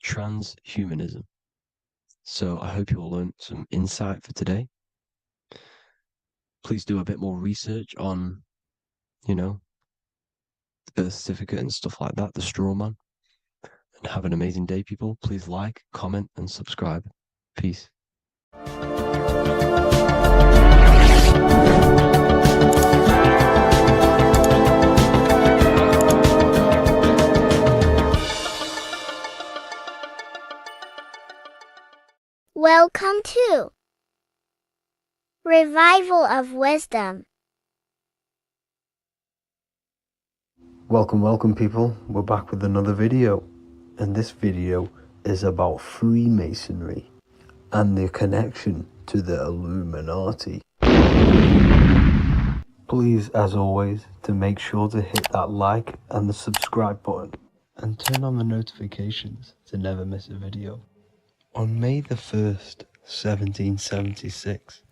Transhumanism. So I hope you all learned some insight for today. Please do a bit more research on, the birth certificate and stuff like that, the straw man. And have an amazing day, people. Please like, comment, and subscribe. Peace. Welcome to Revival of Wisdom. Welcome, people. We're back with another video. And this video is about Freemasonry and their connection to the Illuminati. Please, as always, to make sure to hit that like and the subscribe button and turn on the notifications to never miss a video. On May the 1st, 1776,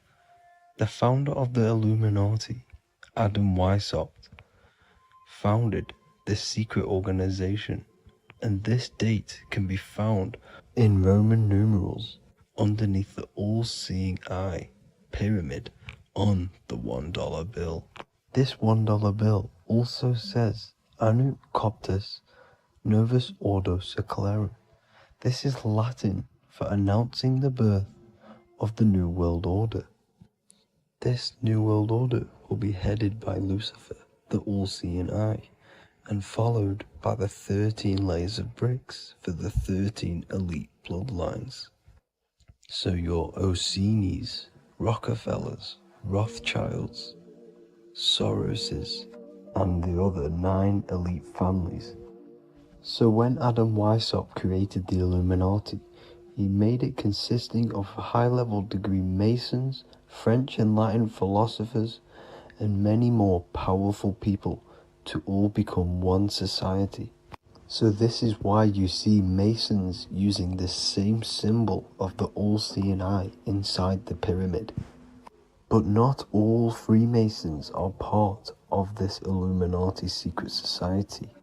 the founder of the Illuminati, Adam Weishaupt, founded this secret organization, and this date can be found in Roman numerals underneath the all-seeing eye pyramid on the $1 bill. This $1 bill also says Anu Coptus Novus Ordo Secularum. This is Latin for announcing the birth of the New World Order. This New World Order will be headed by Lucifer, the all-seeing eye, and followed by the 13 layers of bricks for the 13 elite bloodlines. So your Orsini's, Rockefellers, Rothschilds, Soroses, and the other 9 elite families. So when Adam Weishaupt created the Illuminati, he made it consisting of high-level degree Masons, French and Latin philosophers, and many more powerful people to all become one society. So this is why you see Masons using this same symbol of the all-seeing eye inside the pyramid. But not all Freemasons are part of this Illuminati secret society.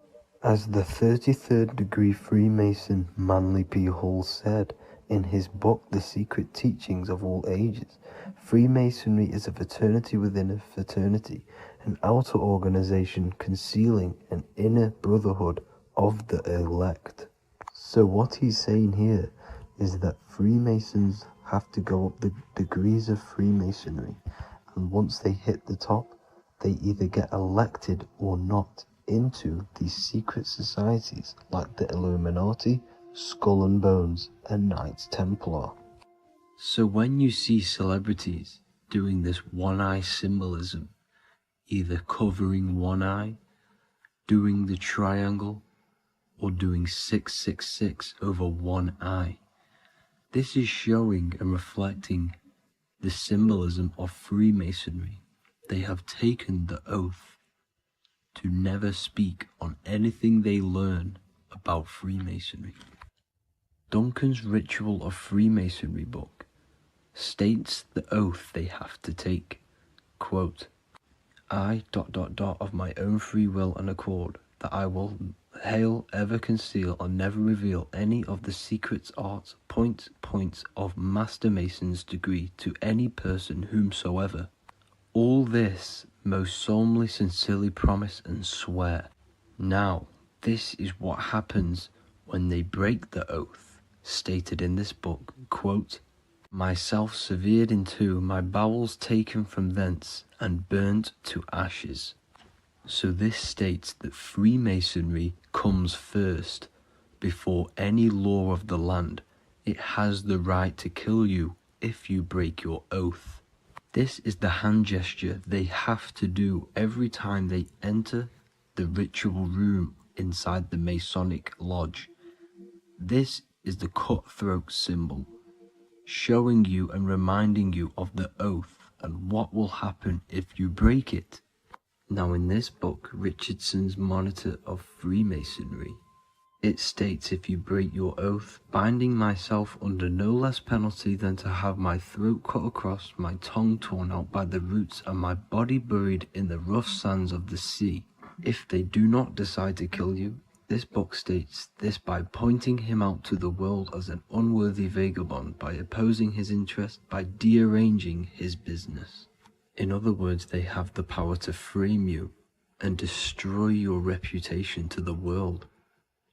As the 33rd degree Freemason Manly P. Hall said in his book The Secret Teachings of All Ages, Freemasonry is a fraternity within a fraternity, an outer organization concealing an inner brotherhood of the elect. So what he's saying here is that Freemasons have to go up the degrees of Freemasonry, and once they hit the top, they either get elected or not into these secret societies like the Illuminati, Skull and Bones, and Knights Templar. So when you see celebrities doing this one-eye symbolism, either covering one eye, doing the triangle, or doing 666 over one eye, this is showing and reflecting the symbolism of Freemasonry. They have taken the oath to never speak on anything they learn about Freemasonry. Duncan's Ritual of Freemasonry book states the oath they have to take. Quote, I ... of my own free will and accord, that I will hail, ever conceal, or never reveal any of the secrets, arts, points of Master Mason's degree to any person whomsoever. All this most solemnly, sincerely promise and swear. Now, this is what happens when they break the oath, stated in this book, quote, myself severed in two, my bowels taken from thence, and burnt to ashes. So this states that Freemasonry comes first, before any law of the land. It has the right to kill you if you break your oath. This is the hand gesture they have to do every time they enter the ritual room inside the Masonic lodge. This is the cutthroat symbol, showing you and reminding you of the oath and what will happen if you break it. Now in this book, Richardson's Monitor of Freemasonry, it states, if you break your oath, binding myself under no less penalty than to have my throat cut across, my tongue torn out by the roots, and my body buried in the rough sands of the sea. If they do not decide to kill you, this book states this by pointing him out to the world as an unworthy vagabond, by opposing his interest, by dearranging his business. In other words, they have the power to frame you and destroy your reputation to the world,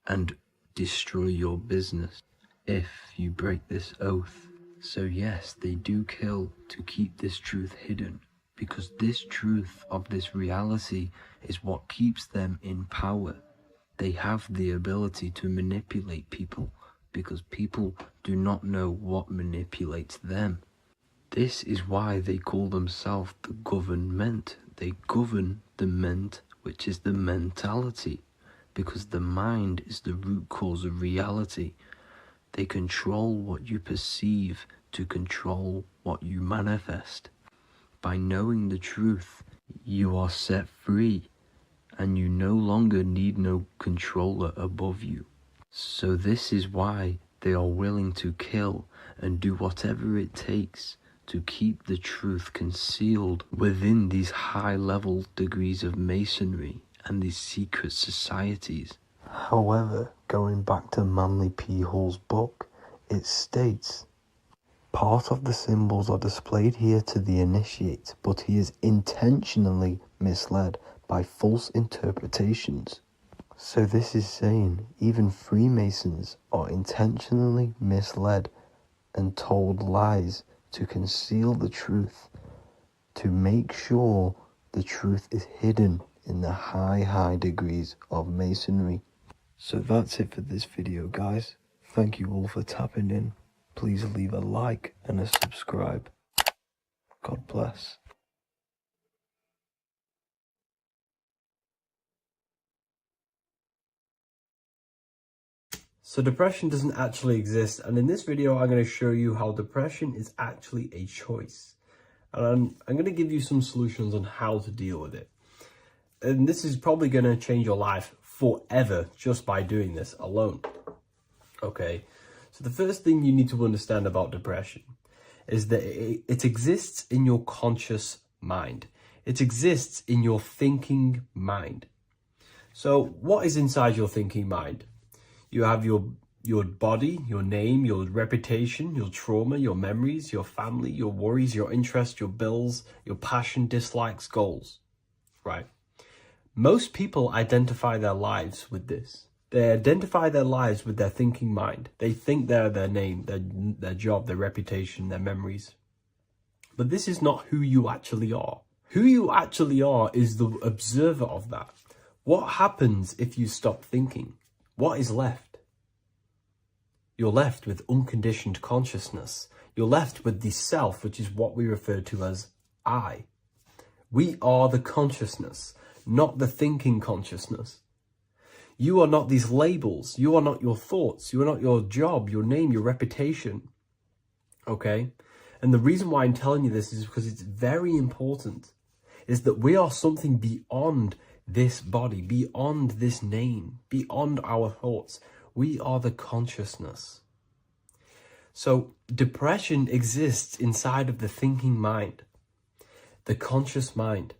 and destroy your business if you break this oath. So yes, they do kill to keep this truth hidden, because this truth of this reality is what keeps them in power. They have the ability to manipulate people, because people do not know what manipulates them. This is why they call themselves the government. They govern the ment, which is the mentality, because the mind is the root cause of reality. They control what you perceive to control what you manifest. By knowing the truth, you are set free, and you no longer need no controller above you. So this is why they are willing to kill and do whatever it takes to keep the truth concealed within these high-level degrees of masonry and these secret societies. However, going back to Manly P. Hall's book, it states, part of the symbols are displayed here to the initiate, but he is intentionally misled by false interpretations. So this is saying even Freemasons are intentionally misled and told lies to conceal the truth, to make sure the truth is hidden in the high degrees of masonry. So that's it for this video, guys. Thank you all for tapping in. Please leave a like and a subscribe. God bless. So depression doesn't actually exist, and in this video I'm going to show you how depression is actually a choice. And I'm going to give you some solutions on how to deal with it. And this is probably going to change your life forever just by doing this alone. Okay, so the first thing you need to understand about depression is that it exists in your conscious mind. It exists in your thinking mind. So what is inside your thinking mind? You have your body, your name, your reputation, your trauma, your memories, your family, your worries, your interests, your bills, your passion, dislikes, goals, right? Most people identify their lives with this. They identify their lives with their thinking mind. They think they're their name, their job, their reputation, their memories. But this is not who you actually are. Who you actually are is the observer of that. What happens if you stop thinking? What is left? You're left with unconditioned consciousness. You're left with the self, which is what we refer to as I. We are the consciousness, not the thinking consciousness. You are not these labels. You are not your thoughts. You are not your job, your name, your reputation. Okay? And the reason why I'm telling you this is because it's very important, is that we are something beyond this body, beyond this name, beyond our thoughts. We are the consciousness. So depression exists inside of the thinking mind, the conscious mind.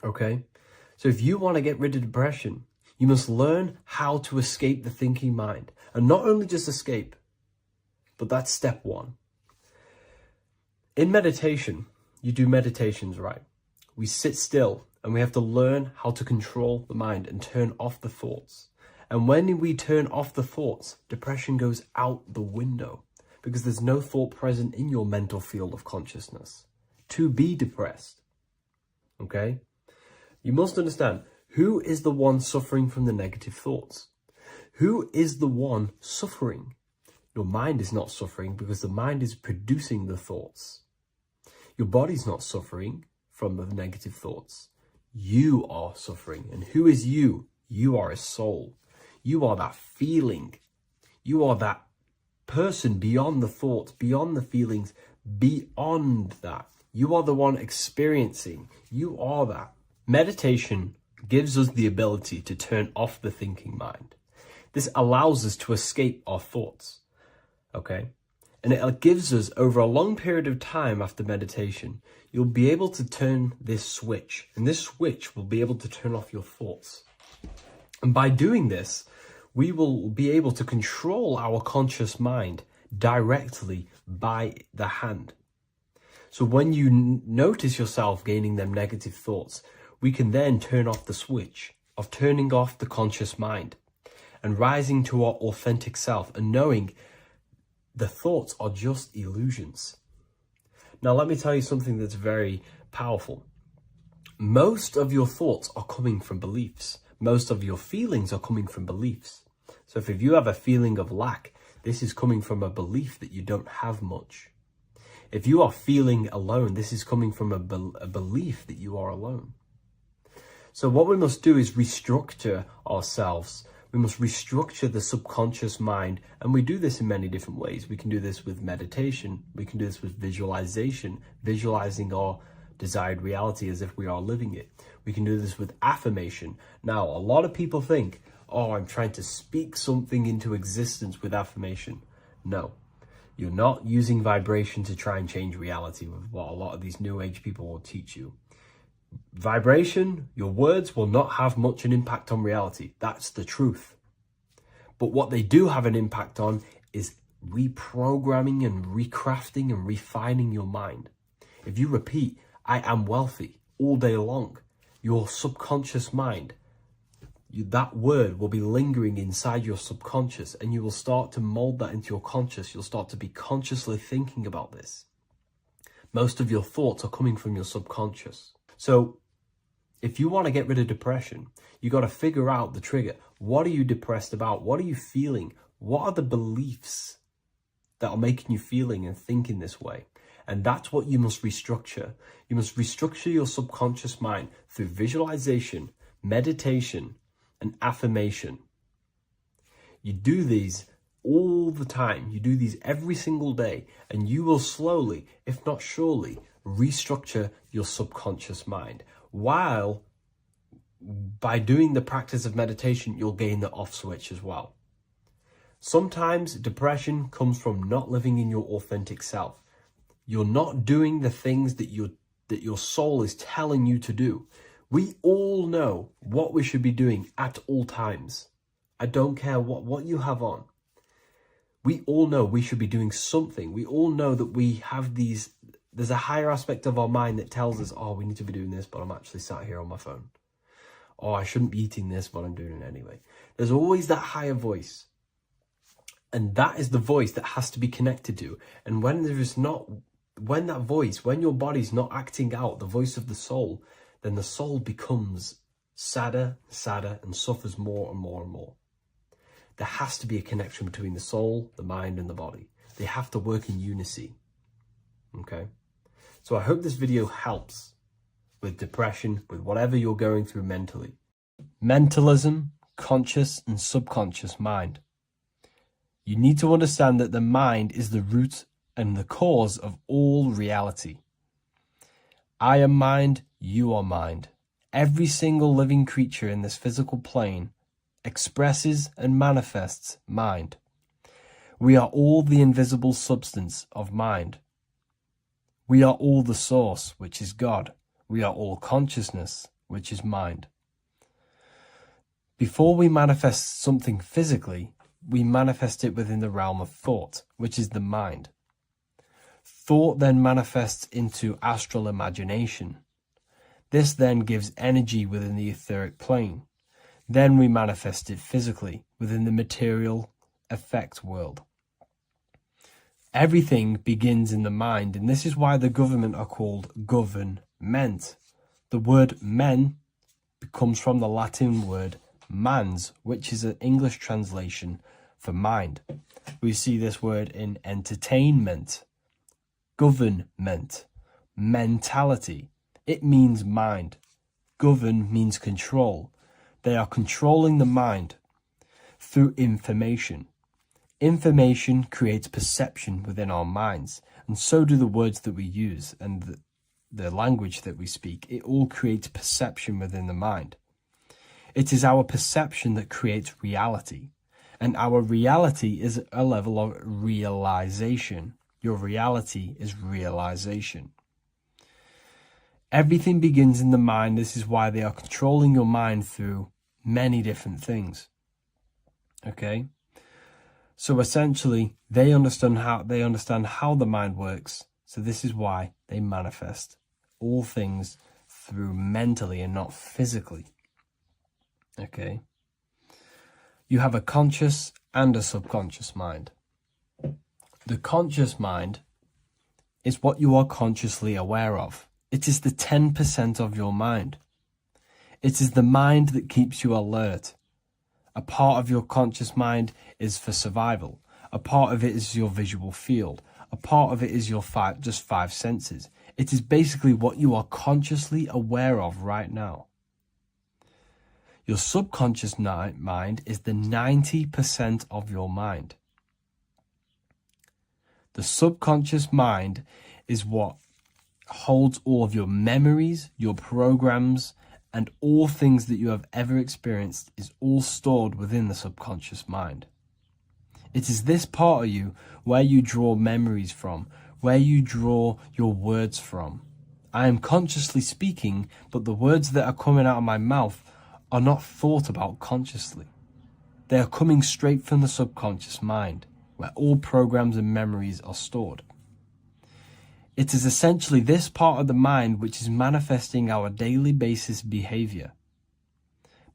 Okay? So if you want to get rid of depression, you must learn how to escape the thinking mind. And not only just escape, but that's step one. In meditation, you do meditations, right? We sit still and we have to learn how to control the mind and turn off the thoughts. And when we turn off the thoughts, depression goes out the window because there's no thought present in your mental field of consciousness to be depressed. Okay? You must understand, who is the one suffering from the negative thoughts? Who is the one suffering? Your mind is not suffering because the mind is producing the thoughts. Your body's not suffering from the negative thoughts. You are suffering. And who is you? You are a soul. You are that feeling. You are that person beyond the thoughts, beyond the feelings, beyond that. You are the one experiencing. You are that. Meditation gives us the ability to turn off the thinking mind. This allows us to escape our thoughts. Okay? And it gives us, over a long period of time after meditation, you'll be able to turn this switch. And this switch will be able to turn off your thoughts. And by doing this, we will be able to control our conscious mind directly by the hand. So when you notice yourself gaining them negative thoughts, we can then turn off the switch of turning off the conscious mind and rising to our authentic self and knowing the thoughts are just illusions. Now, let me tell you something that's very powerful. Most of your thoughts are coming from beliefs. Most of your feelings are coming from beliefs. So if you have a feeling of lack, this is coming from a belief that you don't have much. If you are feeling alone, this is coming from a belief that you are alone. So what we must do is restructure ourselves. We must restructure the subconscious mind. And we do this in many different ways. We can do this with meditation. We can do this with visualization, visualizing our desired reality as if we are living it. We can do this with affirmation. Now, a lot of people think, oh, I'm trying to speak something into existence with affirmation. No, you're not using vibration to try and change reality with what a lot of these new age people will teach you. Vibration, your words will not have much an impact on reality. That's the truth. But what they do have an impact on is reprogramming and recrafting and refining your mind. If you repeat, I am wealthy all day long, your subconscious mind, that word will be lingering inside your subconscious and you will start to mold that into your conscious. You'll start to be consciously thinking about this. Most of your thoughts are coming from your subconscious. So if you want to get rid of depression, you got to figure out the trigger. What are you depressed about? What are you feeling? What are the beliefs that are making you feeling and thinking this way? And that's what you must restructure. You must restructure your subconscious mind through visualization, meditation, and affirmation. You do these all the time. You do these every single day, and you will slowly, if not surely, restructure your subconscious mind. While by doing the practice of meditation, you'll gain the off switch as well. Sometimes depression comes from not living in your authentic self. you're not doing the things that your soul is telling you to do. We all know what we should be doing at all times. I don't care what you have on. We all know we should be doing something. We all know that we have there's a higher aspect of our mind that tells us, oh, we need to be doing this, but I'm actually sat here on my phone. Oh, I shouldn't be eating this, but I'm doing it anyway. There's always that higher voice. And that is the voice that has to be connected to. And when your body's not acting out the voice of the soul, then the soul becomes sadder, and suffers more and more and more. There has to be a connection between the soul, the mind, and the body. They have to work in unison. Okay? So I hope this video helps with depression, with whatever you're going through mentally. Mentalism, conscious and subconscious mind. You need to understand that the mind is the root and the cause of all reality. I am mind, you are mind. Every single living creature in this physical plane expresses and manifests mind. We are all the invisible substance of mind. We are all the source, which is God. We are all consciousness, which is mind. Before we manifest something physically, we manifest it within the realm of thought, which is the mind. Thought then manifests into astral imagination. This then gives energy within the etheric plane. Then we manifest it physically within the material effect world. Everything begins in the mind, and this is why the government are called government. The word men comes from the Latin word mans, which is an English translation for mind. We see this word in entertainment, government, mentality. It means mind. Govern means control. They are controlling the mind through information. Information creates perception within our minds, and so do the words that we use and the language that we speak. It all creates perception within the mind. It is our perception that creates reality, and our reality is a level of realization. Your reality is realization. Everything begins in the mind. This is why they are controlling your mind through many different things. Okay? So essentially, they understand how the mind works. So this is why they manifest all things through mentally and not physically. Okay? You have a conscious and a subconscious mind. The conscious mind is what you are consciously aware of. It is the 10% of your mind. It is the mind that keeps you alert. A part of your conscious mind is for survival. A part of it is your visual field. A part of it is your just five senses. It is basically what you are consciously aware of right now. Your subconscious mind is the 90% of your mind. The subconscious mind is what holds all of your memories, your programs, and all things that you have ever experienced is all stored within the subconscious mind. It is this part of you where you draw memories from, where you draw your words from. I am consciously speaking, but the words that are coming out of my mouth are not thought about consciously. They are coming straight from the subconscious mind, where all programs and memories are stored. It is essentially this part of the mind which is manifesting our daily basis behavior.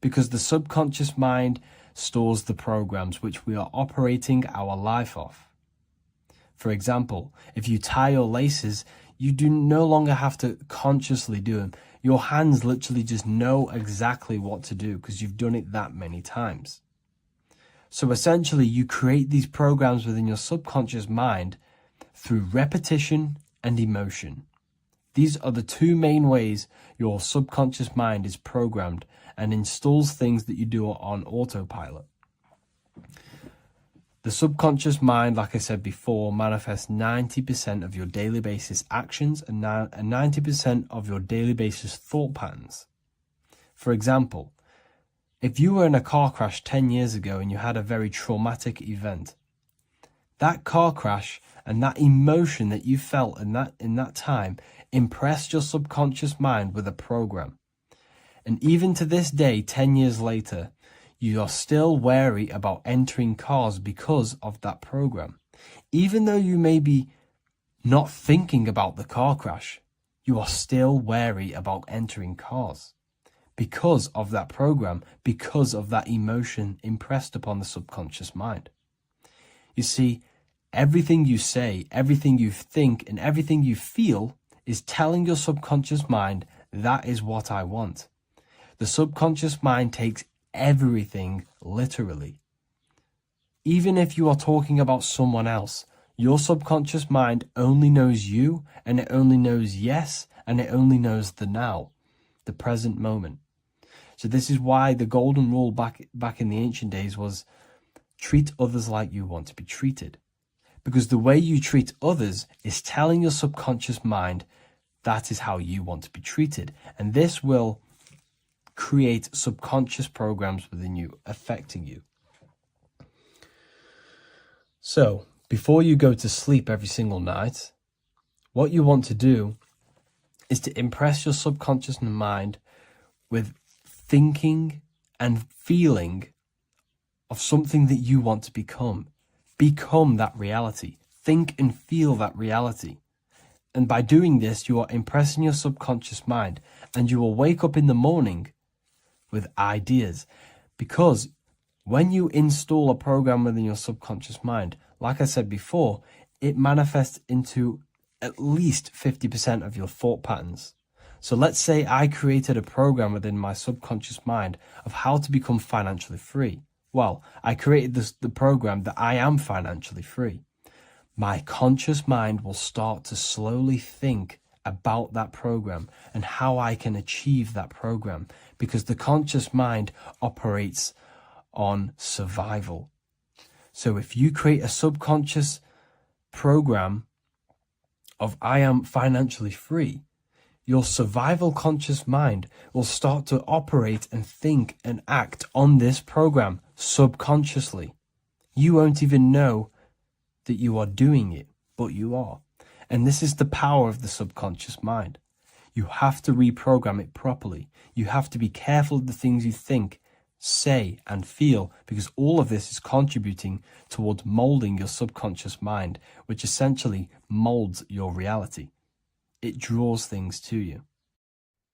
Because the subconscious mind stores the programs which we are operating our life off. For example, if you tie your laces, you do no longer have to consciously do them. Your hands literally just know exactly what to do because you've done it that many times. So essentially, you create these programs within your subconscious mind through repetition and emotion. These are the two main ways your subconscious mind is programmed and installs things that you do on autopilot. The subconscious mind, like I said before, manifests 90% of your daily basis actions and 90% of your daily basis thought patterns. For example, if you were in a car crash 10 years ago and you had a very traumatic event, that car crash And that emotion that you felt in that time impressed your subconscious mind with a program. And even to this day, 10 years later, you are still wary about entering cars because of that program. Even though you may be not thinking about the car crash, you are still wary about entering cars because of that program, because of that emotion impressed upon the subconscious mind. You see, everything you say, everything you think, and everything you feel is telling your subconscious mind, that is what I want. The subconscious mind takes everything literally. Even if you are talking about someone else, your subconscious mind only knows you, and it only knows yes, and it only knows the now, the present moment. So this is why the golden rule back in the ancient days was treat others like you want to be treated. Because the way you treat others is telling your subconscious mind that is how you want to be treated. And this will create subconscious programs within you, affecting you. So, before you go to sleep every single night, what you want to do is to impress your subconscious mind with thinking and feeling of something that you want to become. Become that reality. Think and feel that reality. And by doing this, you are impressing your subconscious mind, and you will wake up in the morning with ideas. Because when you install a program within your subconscious mind, like I said before, it manifests into at least 50% of your thought patterns. So let's say I created a program within my subconscious mind of how to become financially free. Well, I created the program that I am financially free. My conscious mind will start to slowly think about that program and how I can achieve that program, because the conscious mind operates on survival. So if you create a subconscious program of I am financially free, your survival conscious mind will start to operate and think and act on this program subconsciously. You won't even know that you are doing it, but you are. And this is the power of the subconscious mind. You have to reprogram it properly. You have to be careful of the things you think, say, and feel, because all of this is contributing towards molding your subconscious mind, which essentially molds your reality. It draws things to you.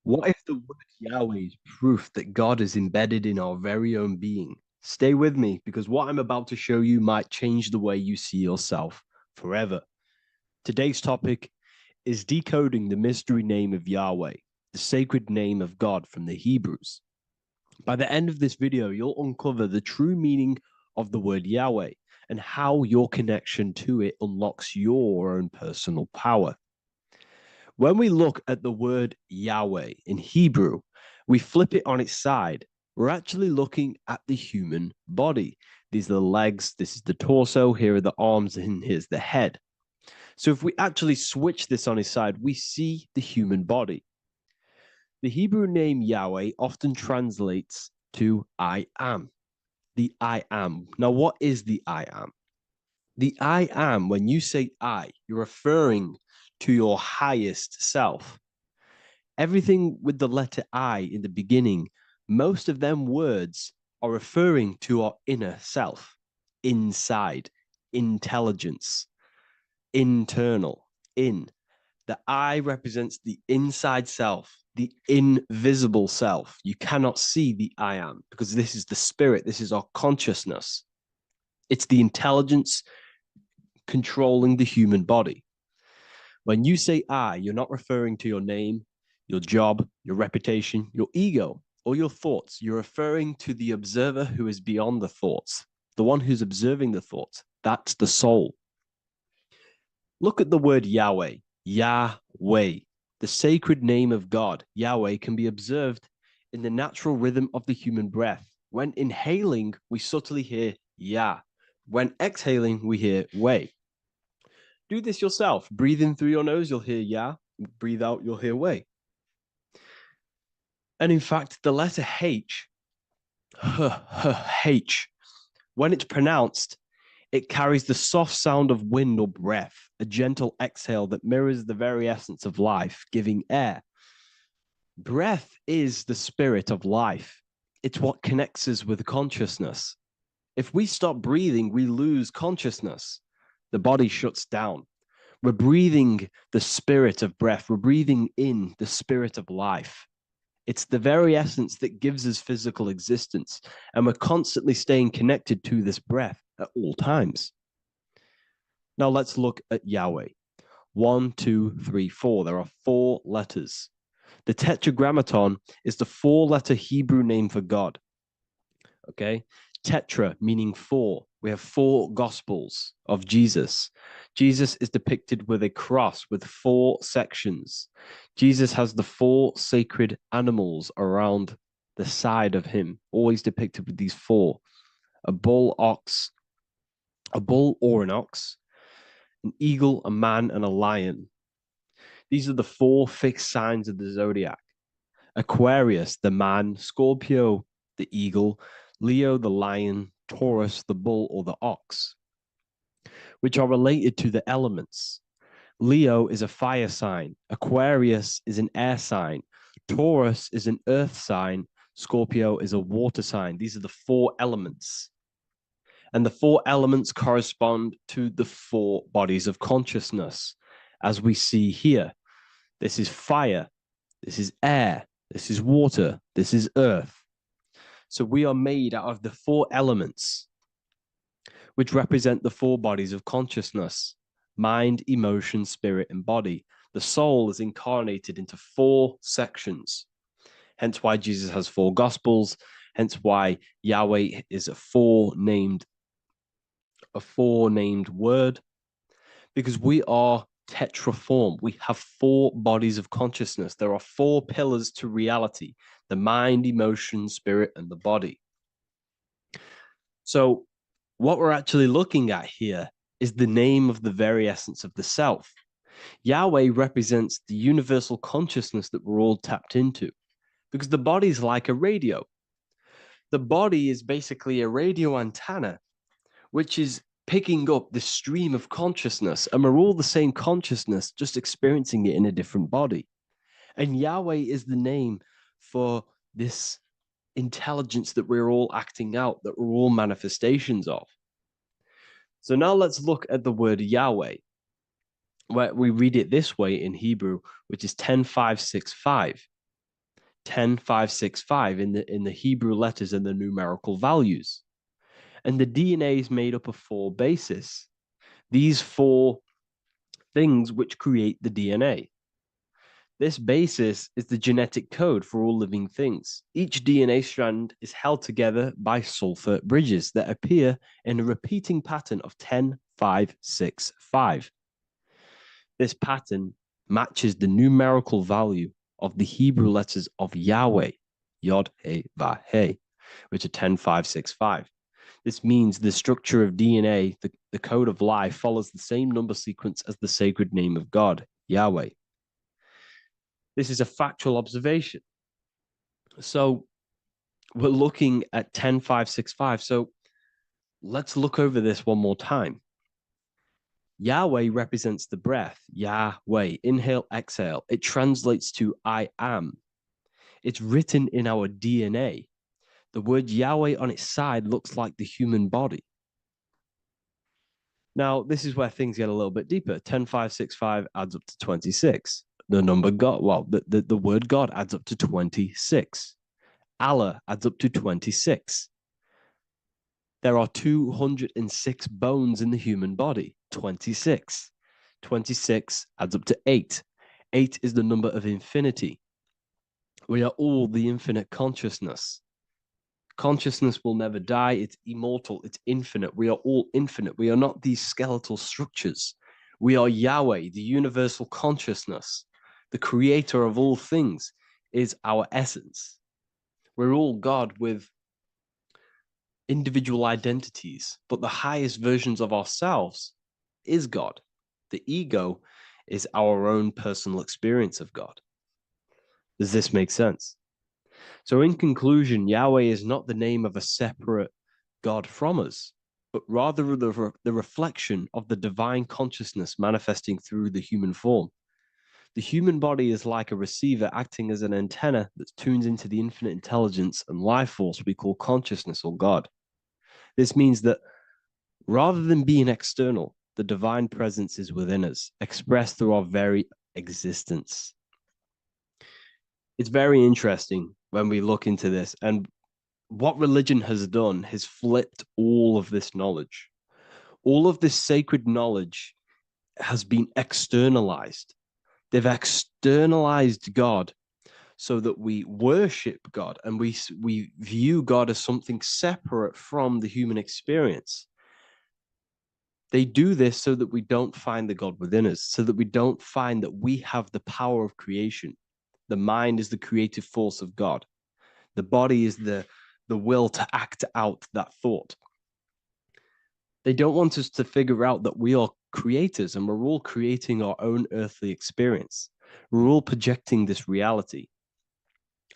What if the word Yahweh is proof that God is embedded in our very own being? Stay with me, because what I'm about to show you might change the way you see yourself forever. Today's topic is decoding the mystery name of Yahweh, the sacred name of God from the Hebrews. By the end of this video, you'll uncover the true meaning of the word Yahweh and how your connection to it unlocks your own personal power. When we look at the word Yahweh in Hebrew, we flip it on its side. We're actually looking at the human body. These are the legs, this is the torso, here are the arms, and here's the head. So if we actually switch this on its side, we see the human body. The Hebrew name Yahweh often translates to I am. The I am. Now, what is the I am? The I am, when you say I, you're referring to your highest self. Everything with the letter I in the beginning, most of them words are referring to our inner self, inside, intelligence, internal, in. The I represents the inside self, the invisible self. You cannot see the I am, because this is the spirit, this is our consciousness. It's the intelligence controlling the human body. When you say I, you're not referring to your name, your job, your reputation, your ego, or your thoughts. You're referring to the observer who is beyond the thoughts, the one who's observing the thoughts. That's the soul. Look at the word Yahweh, Yahweh, the sacred name of God. Yahweh can be observed in the natural rhythm of the human breath. When inhaling, we subtly hear Yah. When exhaling, we hear Way. Do this yourself. Breathe in through your nose, you'll hear Yah. Breathe out, you'll hear Way. And in fact, the letter H, H, when it's pronounced, It carries the soft sound of wind or breath, a gentle exhale that mirrors the very essence of life, giving air. Breath is the spirit of life. It's what connects us with consciousness. If we stop breathing, we lose consciousness. The body shuts down. We're breathing the spirit of breath. We're breathing in the spirit of life. It's the very essence that gives us physical existence, and we're constantly staying connected to this breath at all times. Now let's look at Yahweh. 1, 2, 3, 4. There are 4 letters. The Tetragrammaton is the 4-letter Hebrew name for God. Okay? Tetra meaning 4. We have 4 gospels of Jesus. Jesus is depicted with a cross with 4 sections. Jesus has the 4 sacred animals around the side of him, always depicted with these 4. A bull or an ox, an eagle, a man, and a lion. These are the 4 fixed signs of the zodiac. Aquarius, the man; Scorpio, the eagle; Leo, the lion; Taurus, the bull or the ox, which are related to the elements. Leo is a fire sign. Aquarius is an air sign. Taurus is an earth sign. Scorpio is a water sign. These are the 4 elements. And the 4 elements correspond to the 4 bodies of consciousness, as we see here. This is fire. This is air. This is water. This is earth. So we are made out of the 4 elements, which represent the 4 bodies of consciousness: mind, emotion, spirit, and body. The soul is incarnated into 4 sections. Hence why Jesus has 4 gospels. Hence why Yahweh is a 4-named word, because we are tetraform. We have 4 bodies of consciousness. There are 4 pillars to reality: the mind, emotion, spirit, and the body. So what we're actually looking at here is the name of the very essence of the self. Yahweh represents the universal consciousness that we're all tapped into, because the body is like a radio. The body is basically a radio antenna, which is picking up the stream of consciousness, and we're all the same consciousness, just experiencing it in a different body. And Yahweh is the name for this intelligence that we're all acting out, that we're all manifestations of. So now let's look at the word Yahweh, where we read it this way in Hebrew, which is 10565. 10565 in the Hebrew letters and the numerical values. And the DNA is made up of 4 bases. These 4 things which create the DNA. This basis is the genetic code for all living things. Each DNA strand is held together by sulfur bridges that appear in a repeating pattern of 10565. This pattern matches the numerical value of the Hebrew letters of Yahweh, Yod, He, Va, He, which are 10565. This means the structure of DNA, the code of life, follows the same number sequence as the sacred name of God, Yahweh. This is a factual observation. So we're looking at 10565. So let's look over this one more time. Yahweh represents the breath, Yahweh, inhale, exhale. It translates to I am. It's written in our DNA. The word Yahweh on its side looks like the human body. Now, this is where things get a little bit deeper. 10565 adds up to 26. The number God, well, the word God adds up to 26. Allah adds up to 26. There are 206 bones in the human body, 26. 26 adds up to 8. 8 is the number of infinity. We are all the infinite consciousness. Consciousness will never die. It's immortal. It's infinite. We are all infinite. We are not these skeletal structures. We are Yahweh, the universal consciousness. The creator of all things is our essence. We're all God with individual identities, but the highest versions of ourselves is God. The ego is our own personal experience of God. Does this make sense? So in conclusion, Yahweh is not the name of a separate God from us. but rather the reflection of the divine consciousness manifesting through the human form. The human body is like a receiver acting as an antenna that tunes into the infinite intelligence and life force we call consciousness or God. This means that rather than being external, the divine presence is within us, expressed through our very existence. It's very interesting when we look into this, and what religion has done has flipped all of this knowledge. All of this sacred knowledge has been externalized. They've externalized God so that we worship God and we view God as something separate from the human experience. They do this so that we don't find the God within us, so that we don't find that we have the power of creation. The mind is the creative force of God. The body is the will to act out that thought. They don't want us to figure out that we are creators and we're all creating our own earthly experience. We're all projecting this reality.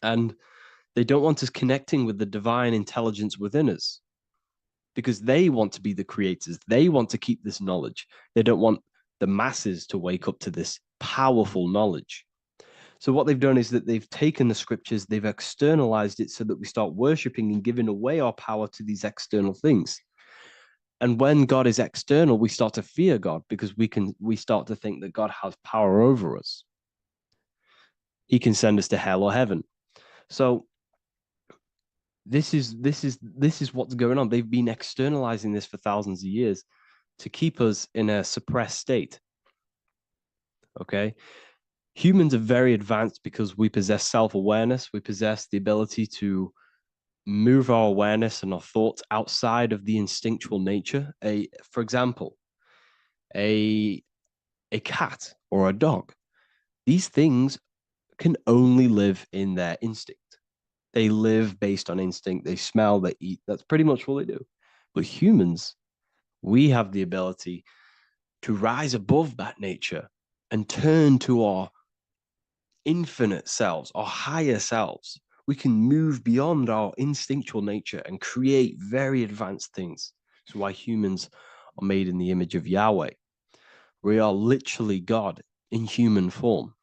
And they don't want us connecting with the divine intelligence within us because they want to be the creators. They want to keep this knowledge. They don't want the masses to wake up to this powerful knowledge. So what they've done is that they've taken the scriptures, they've externalized it so that we start worshiping and giving away our power to these external things. And when God is external, we start to fear God because we start to think that God has power over us. He can send us to hell or heaven. So this is what's going on. They've been externalizing this for thousands of years to keep us in a suppressed state. Okay? Humans are very advanced because we possess self-awareness. We possess the ability to move our awareness and our thoughts outside of the instinctual nature. For example, a cat or a dog. These things can only live in their instinct. They live based on instinct. They smell, they eat. That's pretty much what they do. But humans, we have the ability to rise above that nature and turn to our infinite selves, our higher selves. We can move beyond our instinctual nature and create very advanced things. That's why humans are made in the image of Yahweh. We are literally God in human form.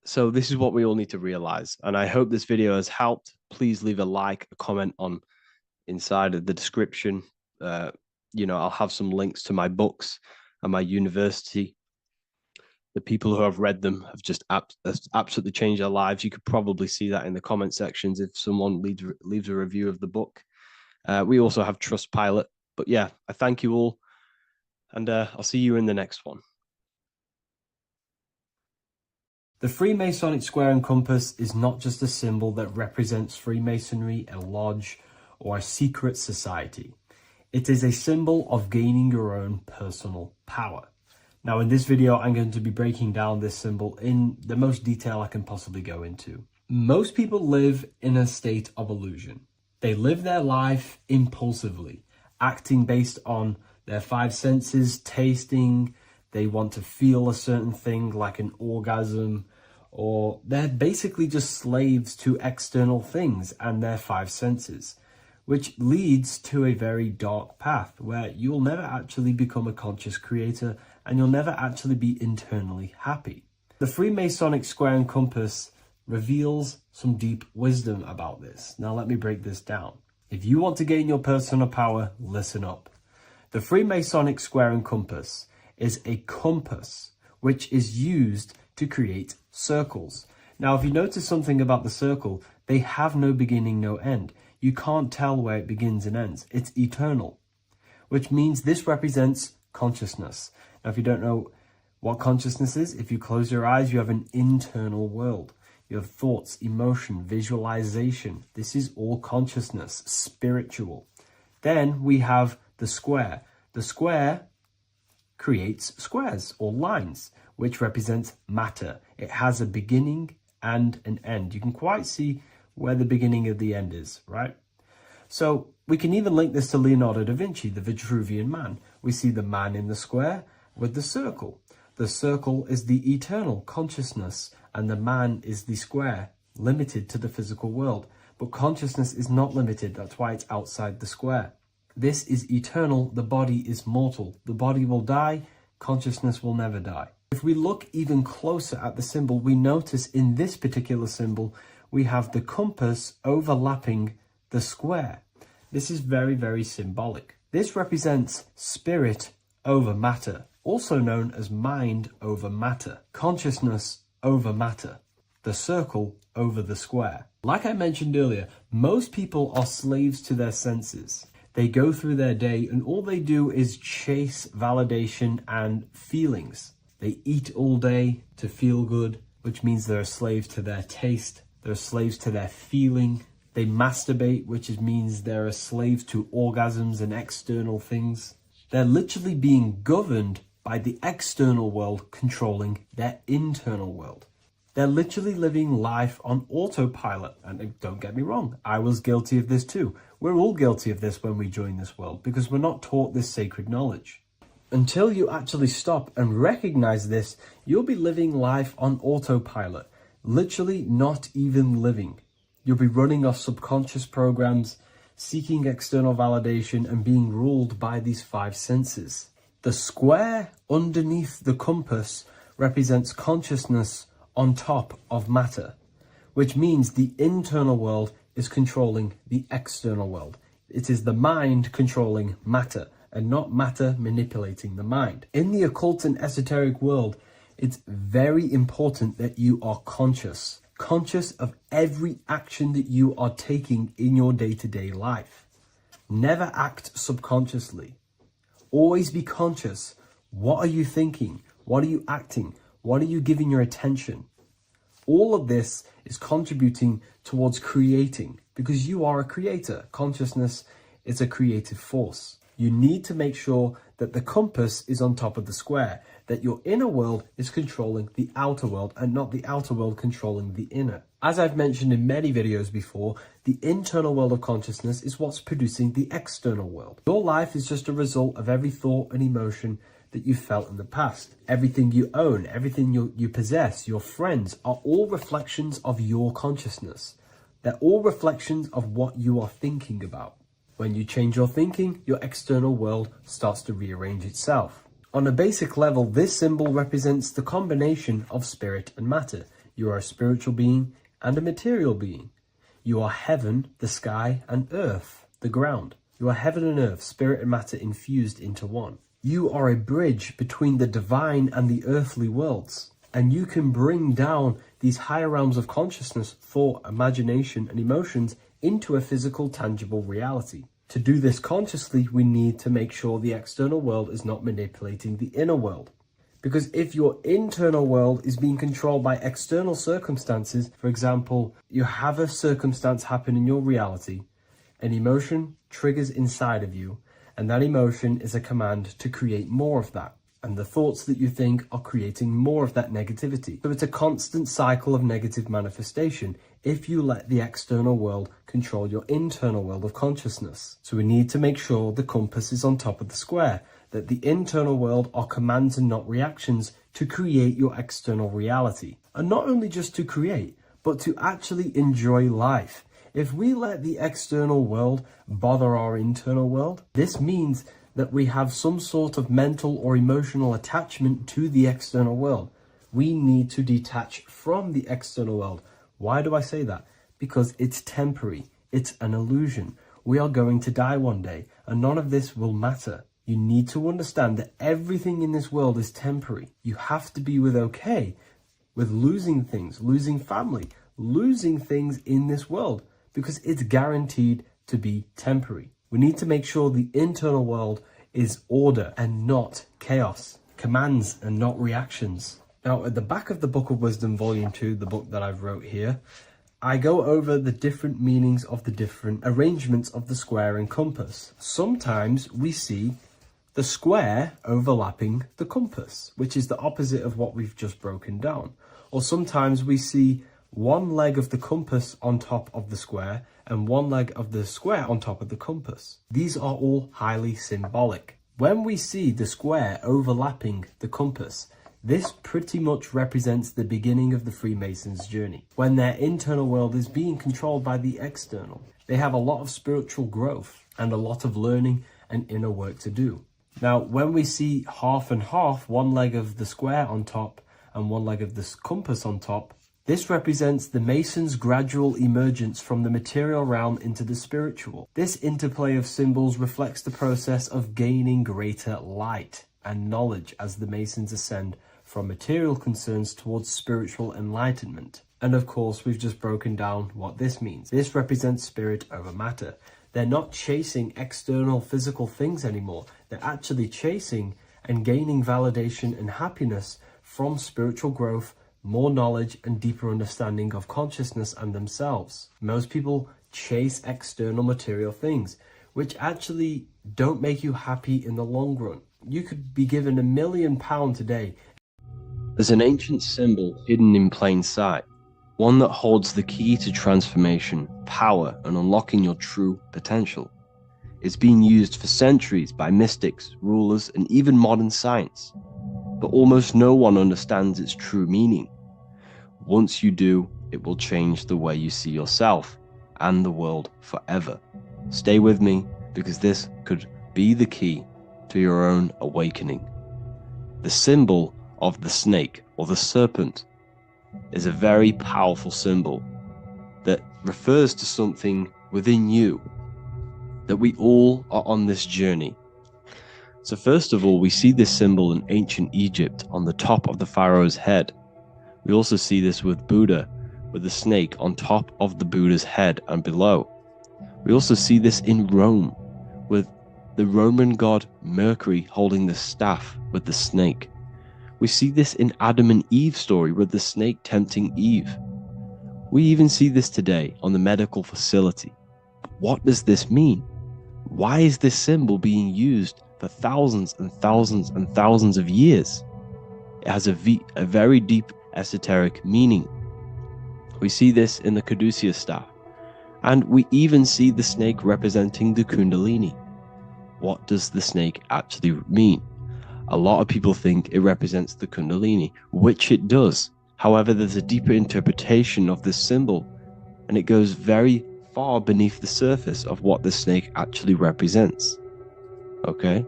So this is what we all need to realize. And I hope this video has helped. Please leave a like, a comment on inside of the description. I'll have some links to my books and my university. The people who have read them have just absolutely changed their lives. You could probably see that in the comment sections if someone leaves a review of the book. We also have Trustpilot. But yeah, I thank you all. And I'll see you in the next one. The Freemasonic square and compass is not just a symbol that represents Freemasonry, a lodge, or a secret society. It is a symbol of gaining your own personal power. Now, in this video, I'm going to be breaking down this symbol in the most detail I can possibly go into. Most people live in a state of illusion. They live their life impulsively, acting based on their five senses, tasting. They want to feel a certain thing like an orgasm, or they're basically just slaves to external things and their five senses, which leads to a very dark path where you'll never actually become a conscious creator and you'll never actually be internally happy. The Freemasonic square and compass reveals some deep wisdom about this. Now let me break this down. If you want to gain your personal power, listen up. The Freemasonic square and compass is a compass which is used to create circles. Now, if you notice something about the circle, they have no beginning, no end. You can't tell where it begins and ends. It's eternal, which means this represents consciousness. Now, if you don't know what consciousness is, if you close your eyes, you have an internal world. You have thoughts, emotion, visualization. This is all consciousness, spiritual. Then we have the square. The square creates squares or lines, which represent matter. It has a beginning and an end. You can quite see where the beginning of the end is, right? So we can even link this to Leonardo da Vinci, the Vitruvian Man. We see the man in the square with the circle. The circle is the eternal consciousness, and the man is the square, limited to the physical world. But consciousness is not limited. That's why it's outside the square. This is eternal, the body is mortal. The body will die, consciousness will never die. If we look even closer at the symbol, we notice in this particular symbol, we have the compass overlapping the square. This is very, very symbolic. This represents spirit over matter, also known as mind over matter, consciousness over matter, the circle over the square. Like I mentioned earlier, most people are slaves to their senses. They go through their day and all they do is chase validation and feelings. They eat all day to feel good, which means they're a slave to their taste. They're slaves to their feeling. They masturbate, which means they're a slave to orgasms and external things. They're literally being governed by the external world controlling their internal world. They're literally living life on autopilot. And don't get me wrong, I was guilty of this too. We're all guilty of this when we join this world because we're not taught this sacred knowledge. Until you actually stop and recognize this, you'll be living life on autopilot, literally not even living. You'll be running off subconscious programs, seeking external validation and being ruled by these five senses. The square underneath the compass represents consciousness on top of matter, which means the internal world is controlling the external world. It is the mind controlling matter and not matter manipulating the mind. In the occult and esoteric world, it's very important that you are conscious of every action that you are taking in your day-to-day life. Never act subconsciously. Always be conscious. What are you thinking? What are you acting? What are you giving your attention? All of this is contributing towards creating because you are a creator. Consciousness is a creative force. You need to make sure that the compass is on top of the square, that your inner world is controlling the outer world and not the outer world controlling the inner. As I've mentioned in many videos before, the internal world of consciousness is what's producing the external world. Your life is just a result of every thought and emotion that you felt in the past. Everything you own, everything you possess, your friends are all reflections of your consciousness. They're all reflections of what you are thinking about. When you change your thinking, your external world starts to rearrange itself. On a basic level, this symbol represents the combination of spirit and matter. You are a spiritual being and a material being. You are heaven, the sky, and earth, the ground. You are heaven and earth, spirit and matter infused into one. You are a bridge between the divine and the earthly worlds. And you can bring down these higher realms of consciousness, thought, imagination, and emotions into a physical, tangible reality. To do this consciously, we need to make sure the external world is not manipulating the inner world. Because if your internal world is being controlled by external circumstances, for example, you have a circumstance happen in your reality, an emotion triggers inside of you, and that emotion is a command to create more of that. And the thoughts that you think are creating more of that negativity. So it's a constant cycle of negative manifestation if you let the external world control your internal world of consciousness. So we need to make sure the compass is on top of the square, that the internal world are commands and not reactions to create your external reality. And not only just to create, but to actually enjoy life. If we let the external world bother our internal world, this means that we have some sort of mental or emotional attachment to the external world. We need to detach from the external world. Why do I say that? Because it's temporary. It's an illusion. We are going to die one day, and none of this will matter. You need to understand that everything in this world is temporary. You have to be okay with losing things, losing family, losing things in this world, because it's guaranteed to be temporary. We need to make sure the internal world is order and not chaos, commands and not reactions. Now, at the back of the Book of Wisdom, Volume 2, the book that I've wrote here, I go over the different meanings of the different arrangements of the square and compass. Sometimes we see the square overlapping the compass, which is the opposite of what we've just broken down. Or sometimes we see one leg of the compass on top of the square and one leg of the square on top of the compass. These are all highly symbolic. When we see the square overlapping the compass, This pretty much represents the beginning of the Freemasons' journey, when their internal world is being controlled by the external. They have a lot of spiritual growth and a lot of learning and inner work to do. Now, when we see half and half, one leg of the square on top and one leg of the compass on top, this represents the Masons' gradual emergence from the material realm into the spiritual. This interplay of symbols reflects the process of gaining greater light and knowledge as the Masons ascend from material concerns towards spiritual enlightenment. And of course, we've just broken down what this means. This represents spirit over matter. They're not chasing external physical things anymore. They're actually chasing and gaining validation and happiness from spiritual growth, more knowledge, and deeper understanding of consciousness and themselves. Most people chase external material things, which actually don't make you happy in the long run. You could be given £1 million today. There's an ancient symbol hidden in plain sight, one that holds the key to transformation, power, and unlocking your true potential. It's been used for centuries by mystics, rulers, and even modern science, but almost no one understands its true meaning. Once you do, it will change the way you see yourself and the world forever. Stay with me, because this could be the key to your own awakening. The symbol of the snake, or the serpent, is a very powerful symbol that refers to something within you, that we all are on this journey. So first of all, we see this symbol in ancient Egypt on the top of the pharaoh's head. We also see this with Buddha, with the snake on top of the Buddha's head and below. We also see this in Rome, with the Roman god Mercury holding the staff with the snake. We see this in Adam and Eve story with the snake tempting Eve. We even see this today on the medical facility. What does this mean? Why is this symbol being used for thousands and thousands and thousands of years? It has a very deep esoteric meaning. We see this in the caduceus staff, and we even see the snake representing the Kundalini. What does the snake actually mean? A lot of people think it represents the Kundalini, which it does. However, there's a deeper interpretation of this symbol, and it goes very far beneath the surface of what the snake actually represents. Okay?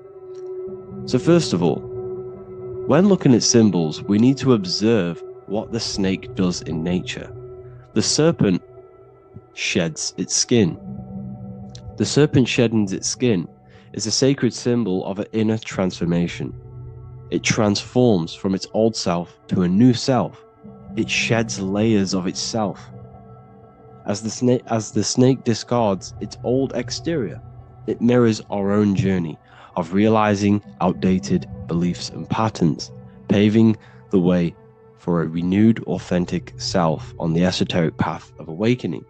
So first of all, when looking at symbols, we need to observe what the snake does in nature. The serpent sheds its skin. The serpent shedding its skin is a sacred symbol of an inner transformation. It transforms from its old self to a new self. It sheds layers of itself. As the snake discards its old exterior, it mirrors our own journey of realizing outdated beliefs and patterns, paving the way for a renewed, authentic self on the esoteric path of awakening.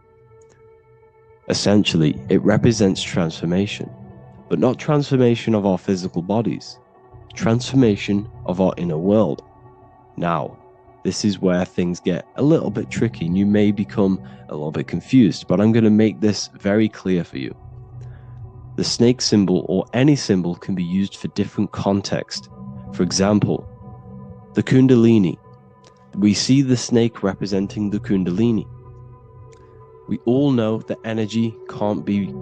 Essentially, it represents transformation, but not transformation of our physical bodies, transformation of our inner world. Now, this is where things get a little bit tricky and you may become a little bit confused, but I'm going to make this very clear for you. The snake symbol, or any symbol, can be used for different context. For example, the Kundalini. We see the snake representing the Kundalini. We all know that energy can't be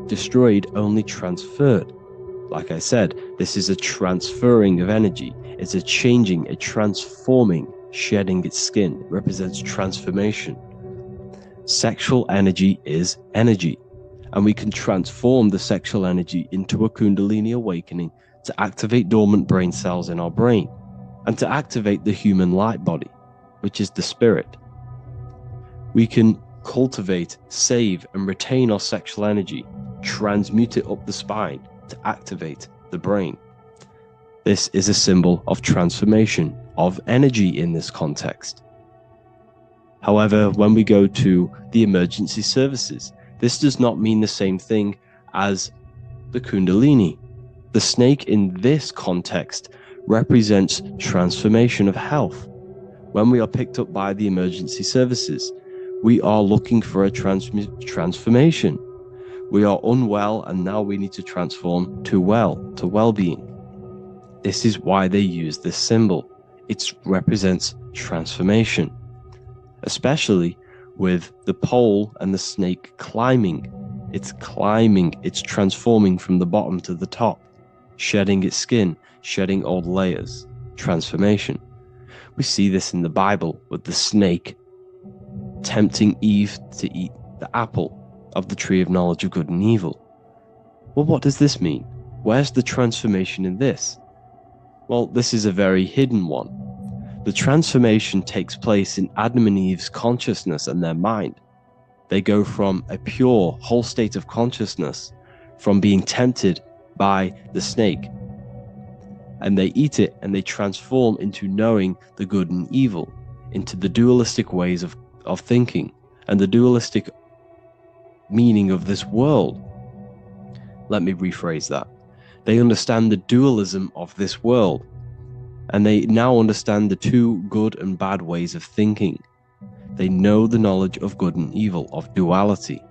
destroyed, only transferred. Like I said, this is a transferring of energy. It's a changing, a transforming, shedding its skin. It represents transformation. Sexual energy is energy, and we can transform the sexual energy into a Kundalini awakening to activate dormant brain cells in our brain and to activate the human light body, which is the spirit. We can cultivate, save, and retain our sexual energy, transmute it up the spine to activate the brain. This is a symbol of transformation, of energy in this context. However, when we go to the emergency services, this does not mean the same thing as the Kundalini. The snake in this context represents transformation of health. When we are picked up by the emergency services, we are looking for a transformation. We are unwell and now we need to transform to well-being. This is why they use this symbol. It represents transformation, especially with the pole and the snake climbing. It's climbing, it's transforming from the bottom to the top, shedding its skin, shedding old layers, transformation. We see this in the Bible with the snake tempting Eve to eat the apple of the tree of knowledge of good and evil. Well, what does this mean? Where's the transformation in this? Well, this is a very hidden one. The transformation takes place in Adam and Eve's consciousness and their mind. They go from a pure, whole state of consciousness, from being tempted by the snake, and they eat it and they transform into knowing the good and evil, into the dualistic ways of thinking and the dualistic meaning of this world. Let me rephrase that. They understand the dualism of this world, and they now understand the two good and bad ways of thinking. They know the knowledge of good and evil, of duality.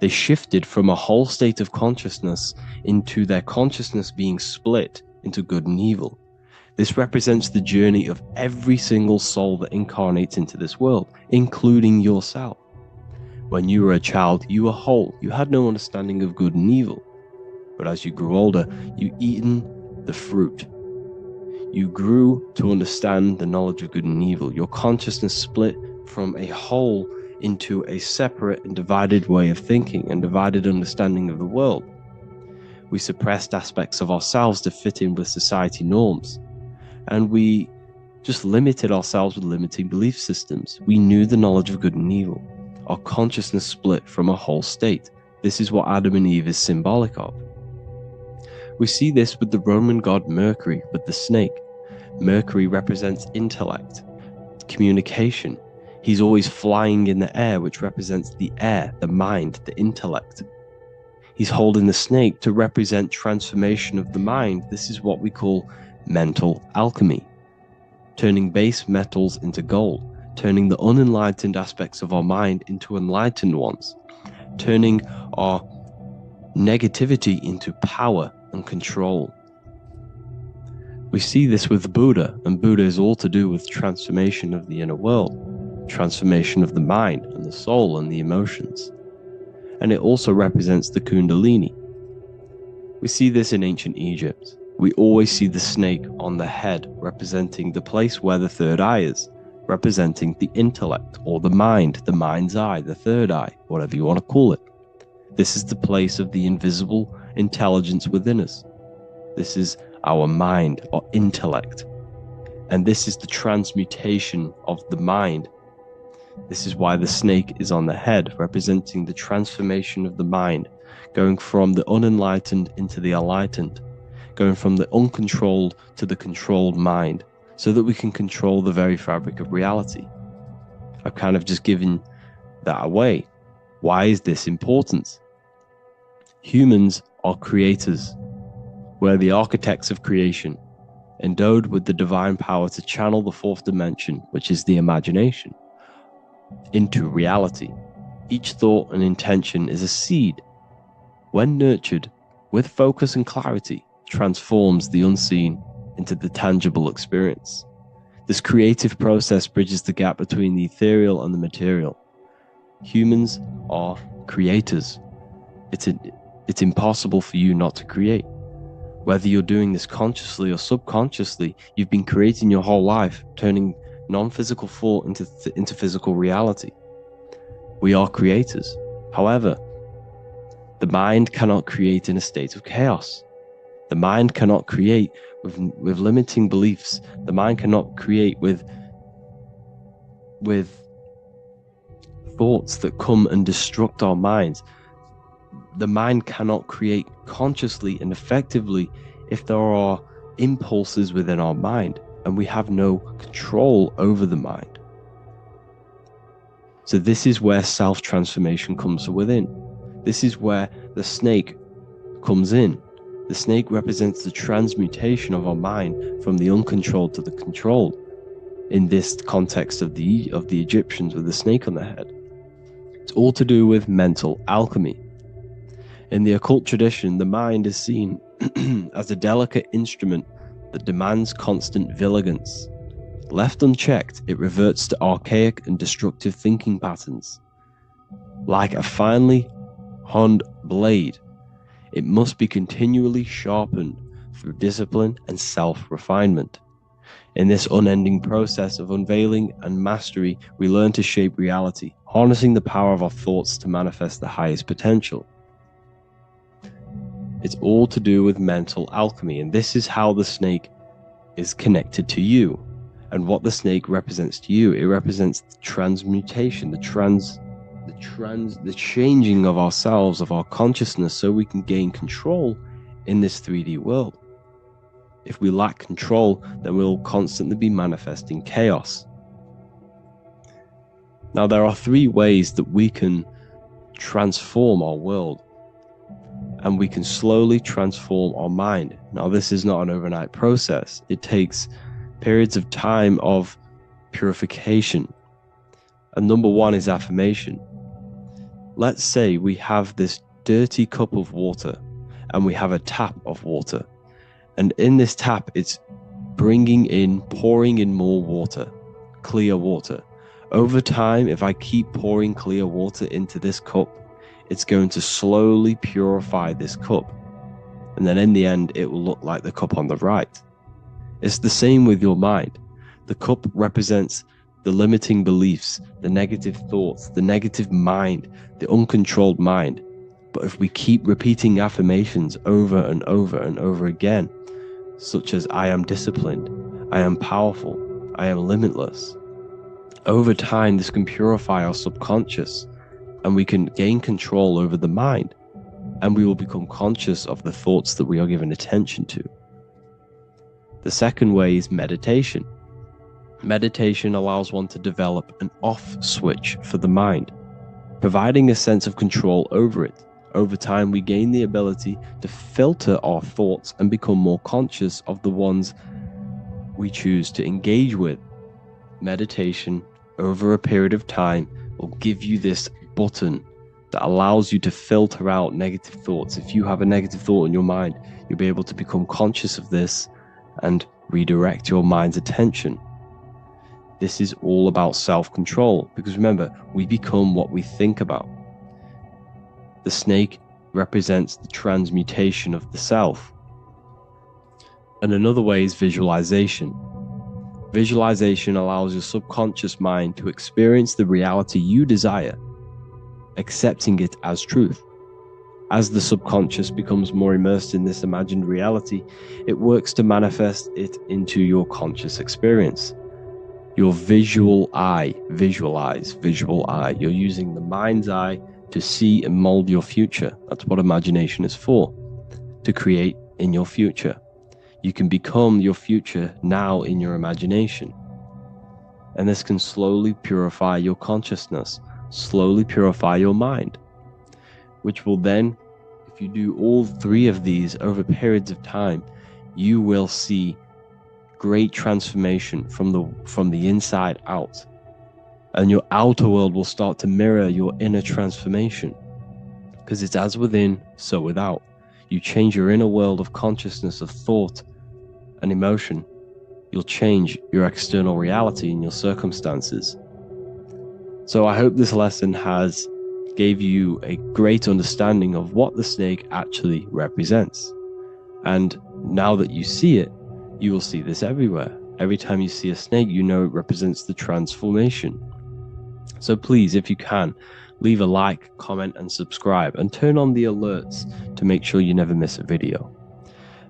They shifted from a whole state of consciousness into their consciousness being split into good and evil. This represents the journey of every single soul that incarnates into this world, including yourself. When you were a child, you were whole. You had no understanding of good and evil. But as you grew older, you eaten the fruit. You grew to understand the knowledge of good and evil. Your consciousness split from a whole into a separate and divided way of thinking and divided understanding of the world. We suppressed aspects of ourselves to fit in with society norms. And we just limited ourselves with limiting belief systems. We knew the knowledge of good and evil. Our consciousness split from a whole state. This is what Adam and Eve is symbolic of. We see this with the Roman god Mercury, with the snake. Mercury represents intellect, communication. He's always flying in the air, which represents the air, the mind, the intellect. He's holding the snake to represent transformation of the mind. This is what we call mental alchemy, turning base metals into gold, turning the unenlightened aspects of our mind into enlightened ones, turning our negativity into power and control. We see this with Buddha, and Buddha is all to do with transformation of the inner world, transformation of the mind and the soul and the emotions. And it also represents the Kundalini. We see this in ancient Egypt. We always see the snake on the head, representing the place where the third eye is, representing the intellect or the mind's eye, the third eye, whatever you want to call it. This is the place of the invisible intelligence within us. This is our mind or intellect. And this is the transmutation of the mind. This is why the snake is on the head, representing the transformation of the mind, going from the unenlightened into the enlightened, going from the uncontrolled to the controlled mind, so that we can control the very fabric of reality. I've kind of just given that away. Why is this important? Humans are creators. We're the architects of creation, endowed with the divine power to channel the fourth dimension, which is the imagination, into reality. Each thought and intention is a seed. When nurtured with focus and clarity, transforms the unseen into the tangible experience. This creative process bridges the gap between the ethereal and the material. Humans are creators. It's impossible for you not to create. Whether you're doing this consciously or subconsciously, you've been creating your whole life, turning non-physical thought into physical reality. We are creators. However, the mind cannot create in a state of chaos. The mind cannot create with limiting beliefs. The mind cannot create with thoughts that come and destruct our minds. The mind cannot create consciously and effectively if there are impulses within our mind and we have no control over the mind. So this is where self-transformation comes from within. This is where the snake comes in. The snake represents the transmutation of our mind from the uncontrolled to the controlled. In this context of the Egyptians with the snake on their head, it's all to do with mental alchemy. In the occult tradition, the mind is seen as a delicate instrument that demands constant vigilance, Left unchecked, it reverts to archaic and destructive thinking patterns. Like a finely honed blade, it must be continually sharpened through discipline and self-refinement. In this unending process of unveiling and mastery, we learn to shape reality, harnessing the power of our thoughts to manifest the highest potential. It's all to do with mental alchemy, and this is how the snake is connected to you. And what the snake represents to you, it represents the transmutation, the changing of ourselves, of our consciousness, so we can gain control in this 3D world. If we lack control, then we'll constantly be manifesting chaos. Now, there are 3 ways that we can transform our world, and we can slowly transform our mind. Now, this is not an overnight process. It takes periods of time of purification. And number 1 is affirmation. Let's say we have this dirty cup of water, and we have a tap of water. And in this tap, it's pouring in more water, clear water. Over time, if I keep pouring clear water into this cup, it's going to slowly purify this cup. And then in the end, it will look like the cup on the right. It's the same with your mind. The cup represents the limiting beliefs, the negative thoughts, the negative mind, the uncontrolled mind. But if we keep repeating affirmations over and over and over again, such as I am disciplined, I am powerful, I am limitless, over time this can purify our subconscious, and we can gain control over the mind, and we will become conscious of the thoughts that we are giving attention to. The second way is meditation. Meditation allows one to develop an off switch for the mind, providing a sense of control over it. Over time, we gain the ability to filter our thoughts and become more conscious of the ones we choose to engage with. Meditation, over a period of time, will give you this button that allows you to filter out negative thoughts. If you have a negative thought in your mind, you'll be able to become conscious of this and redirect your mind's attention. This is all about self-control, because remember, we become what we think about. The snake represents the transmutation of the self. And another way is visualization. Visualization allows your subconscious mind to experience the reality you desire, accepting it as truth. As the subconscious becomes more immersed in this imagined reality, it works to manifest it into your conscious experience. Your visual eye, visual eye. You're using the mind's eye to see and mold your future. That's what imagination is for, to create in your future. You can become your future now in your imagination. And this can slowly purify your consciousness, slowly purify your mind, which will then, if you do all 3 of these over periods of time, you will see great transformation from the inside out. And your outer world will start to mirror your inner transformation, because it's as within, so without. You change your inner world of consciousness, of thought and emotion, you'll change your external reality and your circumstances. So I hope this lesson has gave you a great understanding of what the snake actually represents. And now that you see it, you will see this everywhere. Every time you see a snake, you know it represents the transformation. So please, if you can, leave a like, comment, and subscribe, and turn on the alerts to make sure you never miss a video.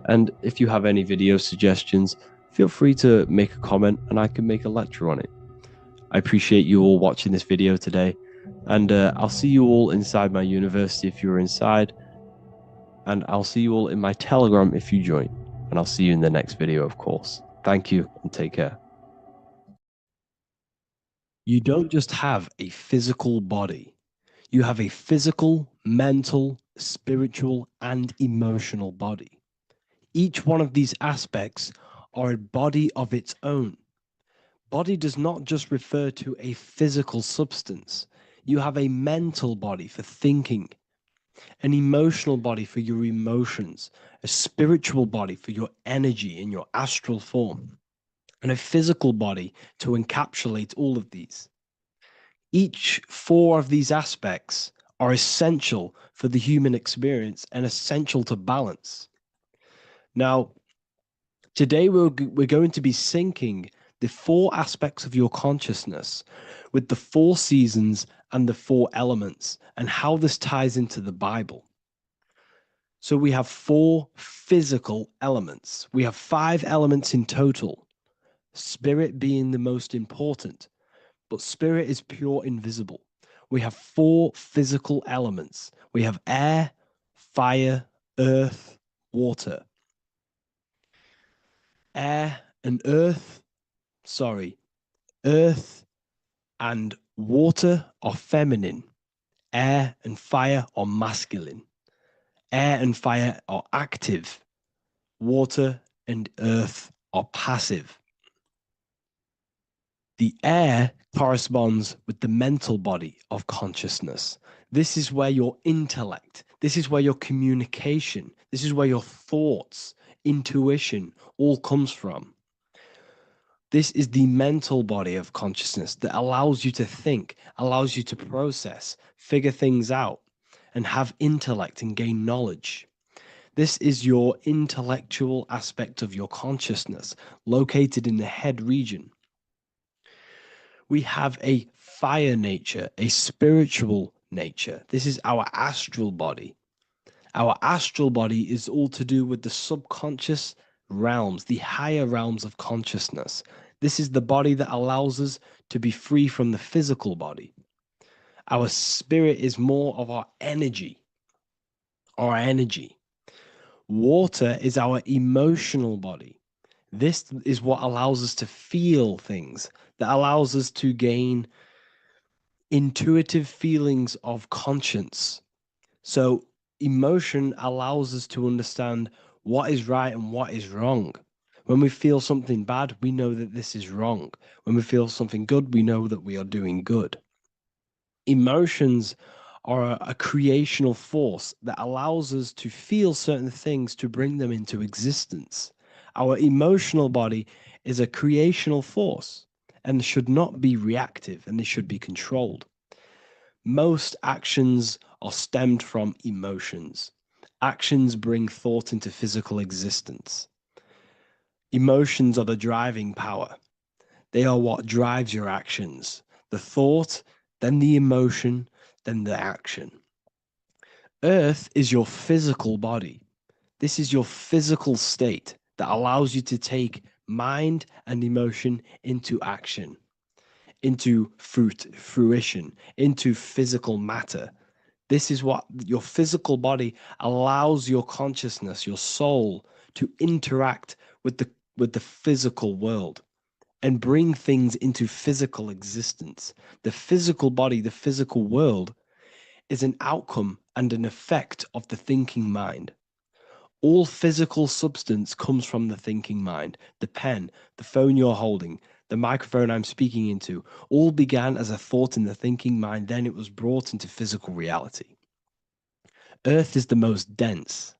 And if you have any video suggestions, feel free to make a comment and I can make a lecture on it. I appreciate you all watching this video today, and I'll see you all inside my university if you're inside, and I'll see you all in my Telegram if you join, and I'll see you in the next video, of course. Thank you and take care. You don't just have a physical body. You have a physical, mental, spiritual, and emotional body. Each one of these aspects are a body of its own. Body does not just refer to a physical substance. You have a mental body for thinking, an emotional body for your emotions, a spiritual body for your energy in your astral form. and a physical body to encapsulate all of these. Each four of these aspects are essential for the human experience and essential to balance. Now, today we're going to be syncing the four aspects of your consciousness with the four seasons and the four elements and how this ties into the Bible. So we have four physical elements. We have 5 elements in total, spirit being the most important, but spirit is pure invisible. We have 4 physical elements. We have air, fire, earth, water. Earth and water are feminine. Air and fire are masculine. Air and fire are active. Water and earth are passive. The air corresponds with the mental body of consciousness. This is where your intellect, this is where your communication, this is where your thoughts, intuition all comes from. This is the mental body of consciousness that allows you to think, allows you to process, figure things out, and have intellect and gain knowledge. This is your intellectual aspect of your consciousness, located in the head region. We have a fire nature, a spiritual nature. This is our astral body. Our astral body is all to do with the subconscious realms, the higher realms of consciousness. This is the body that allows us to be free from the physical body. Our spirit is more of our energy. Water is our emotional body. This is what allows us to feel things, that allows us to gain intuitive feelings of conscience. So emotion allows us to understand what is right and what is wrong. When we feel something bad, we know that this is wrong. When we feel something good, we know that we are doing good. Emotions are a creational force that allows us to feel certain things to bring them into existence. Our emotional body is a creational force and should not be reactive, and they should be controlled. Most actions are stemmed from emotions. Actions bring thought into physical existence. Emotions are the driving power. They are what drives your actions. The thought, then the emotion, then the action. Earth is your physical body. This is your physical state that allows you to take mind and emotion into action, into fruition, into physical matter. This is what your physical body allows your consciousness, your soul, to interact with the physical world and bring things into physical existence. The physical body, the physical world, is an outcome and an effect of the thinking mind. All physical substance comes from the thinking mind. The pen, the phone you're holding, the microphone I'm speaking into, all began as a thought in the thinking mind, then it was brought into physical reality. Earth is the most dense.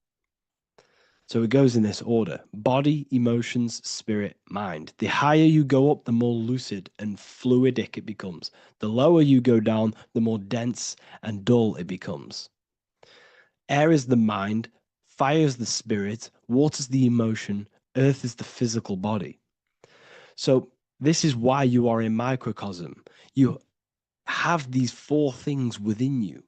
So it goes in this order: body, emotions, spirit, mind. The higher you go up, the more lucid and fluidic it becomes. The lower you go down, the more dense and dull it becomes. Air is the mind, fire is the spirit, water is the emotion, earth is the physical body. So this is why you are a microcosm. You have these 4 things within you.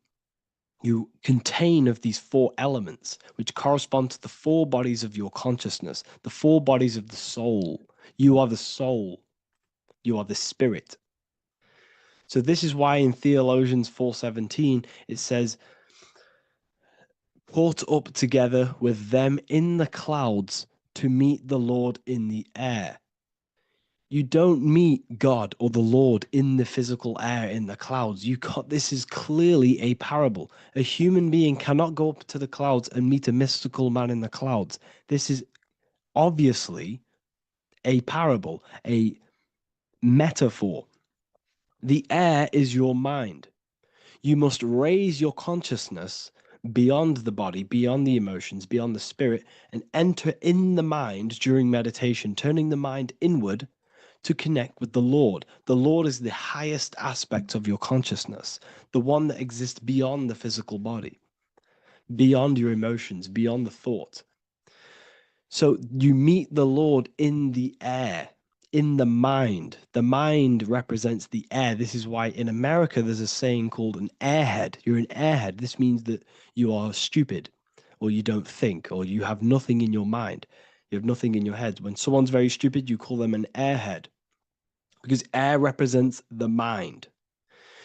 You contain of these 4 elements, which correspond to the 4 bodies of your consciousness, the 4 bodies of the soul. You are the soul. You are the spirit. So this is why in Theologians 4:17, it says, caught up together with them in the clouds to meet the Lord in the air. You don't meet God or the Lord in the physical air, in the clouds. This is clearly a parable. A human being cannot go up to the clouds and meet a mystical man in the clouds. This is obviously a parable, a metaphor. The air is your mind. You must raise your consciousness beyond the body, beyond the emotions, beyond the spirit, and enter in the mind during meditation, turning the mind inward to connect with the Lord. The Lord is the highest aspect of your consciousness, the one that exists beyond the physical body, beyond your emotions, beyond the thought. So you meet the Lord in the air, in the mind. The mind represents the air. This is why in America there's a saying called an airhead. You're an airhead. This means that you are stupid, or you don't think, or you have nothing in your mind. You have nothing in your head. When someone's very stupid, you call them an airhead, because air represents the mind.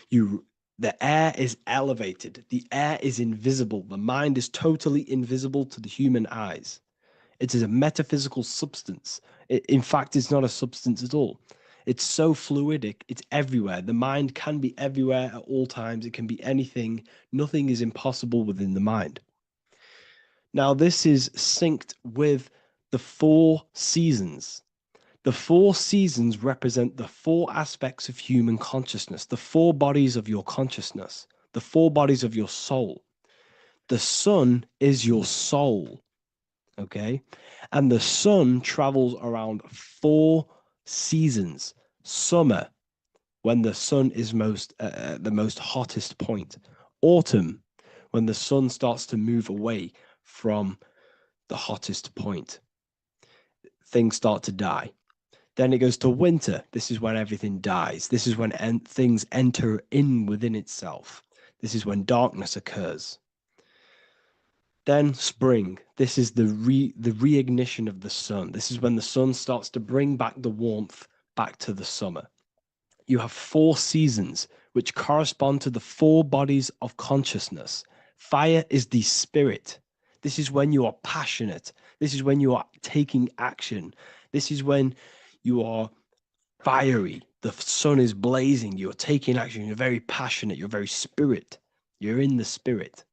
The air is elevated. The air is invisible. The mind is totally invisible to the human eyes. It is a metaphysical substance. In fact, it's not a substance at all. It's so fluidic. It's everywhere. The mind can be everywhere at all times. It can be anything. Nothing is impossible within the mind. Now, this is synced with the 4 seasons. The 4 seasons represent the 4 aspects of human consciousness, the 4 bodies of your consciousness, the 4 bodies of your soul. The sun is your soul. Okay, and the sun travels around 4 seasons. Summer, when the sun is the most hottest point. Autumn, when the sun starts to move away from the hottest point. Things start to die. Then it goes to winter. This is when everything dies. This is when things enter in within itself. This is when darkness occurs. Then spring. This is the reignition of the sun. This is when the sun starts to bring back the warmth back to the summer. You have 4 seasons, which correspond to the 4 bodies of consciousness. Fire is the spirit. This is when you are passionate. This is when you are taking action. This is when you are fiery. The sun is blazing. You're taking action. You're very passionate. You're very spirit. You're in the spirit.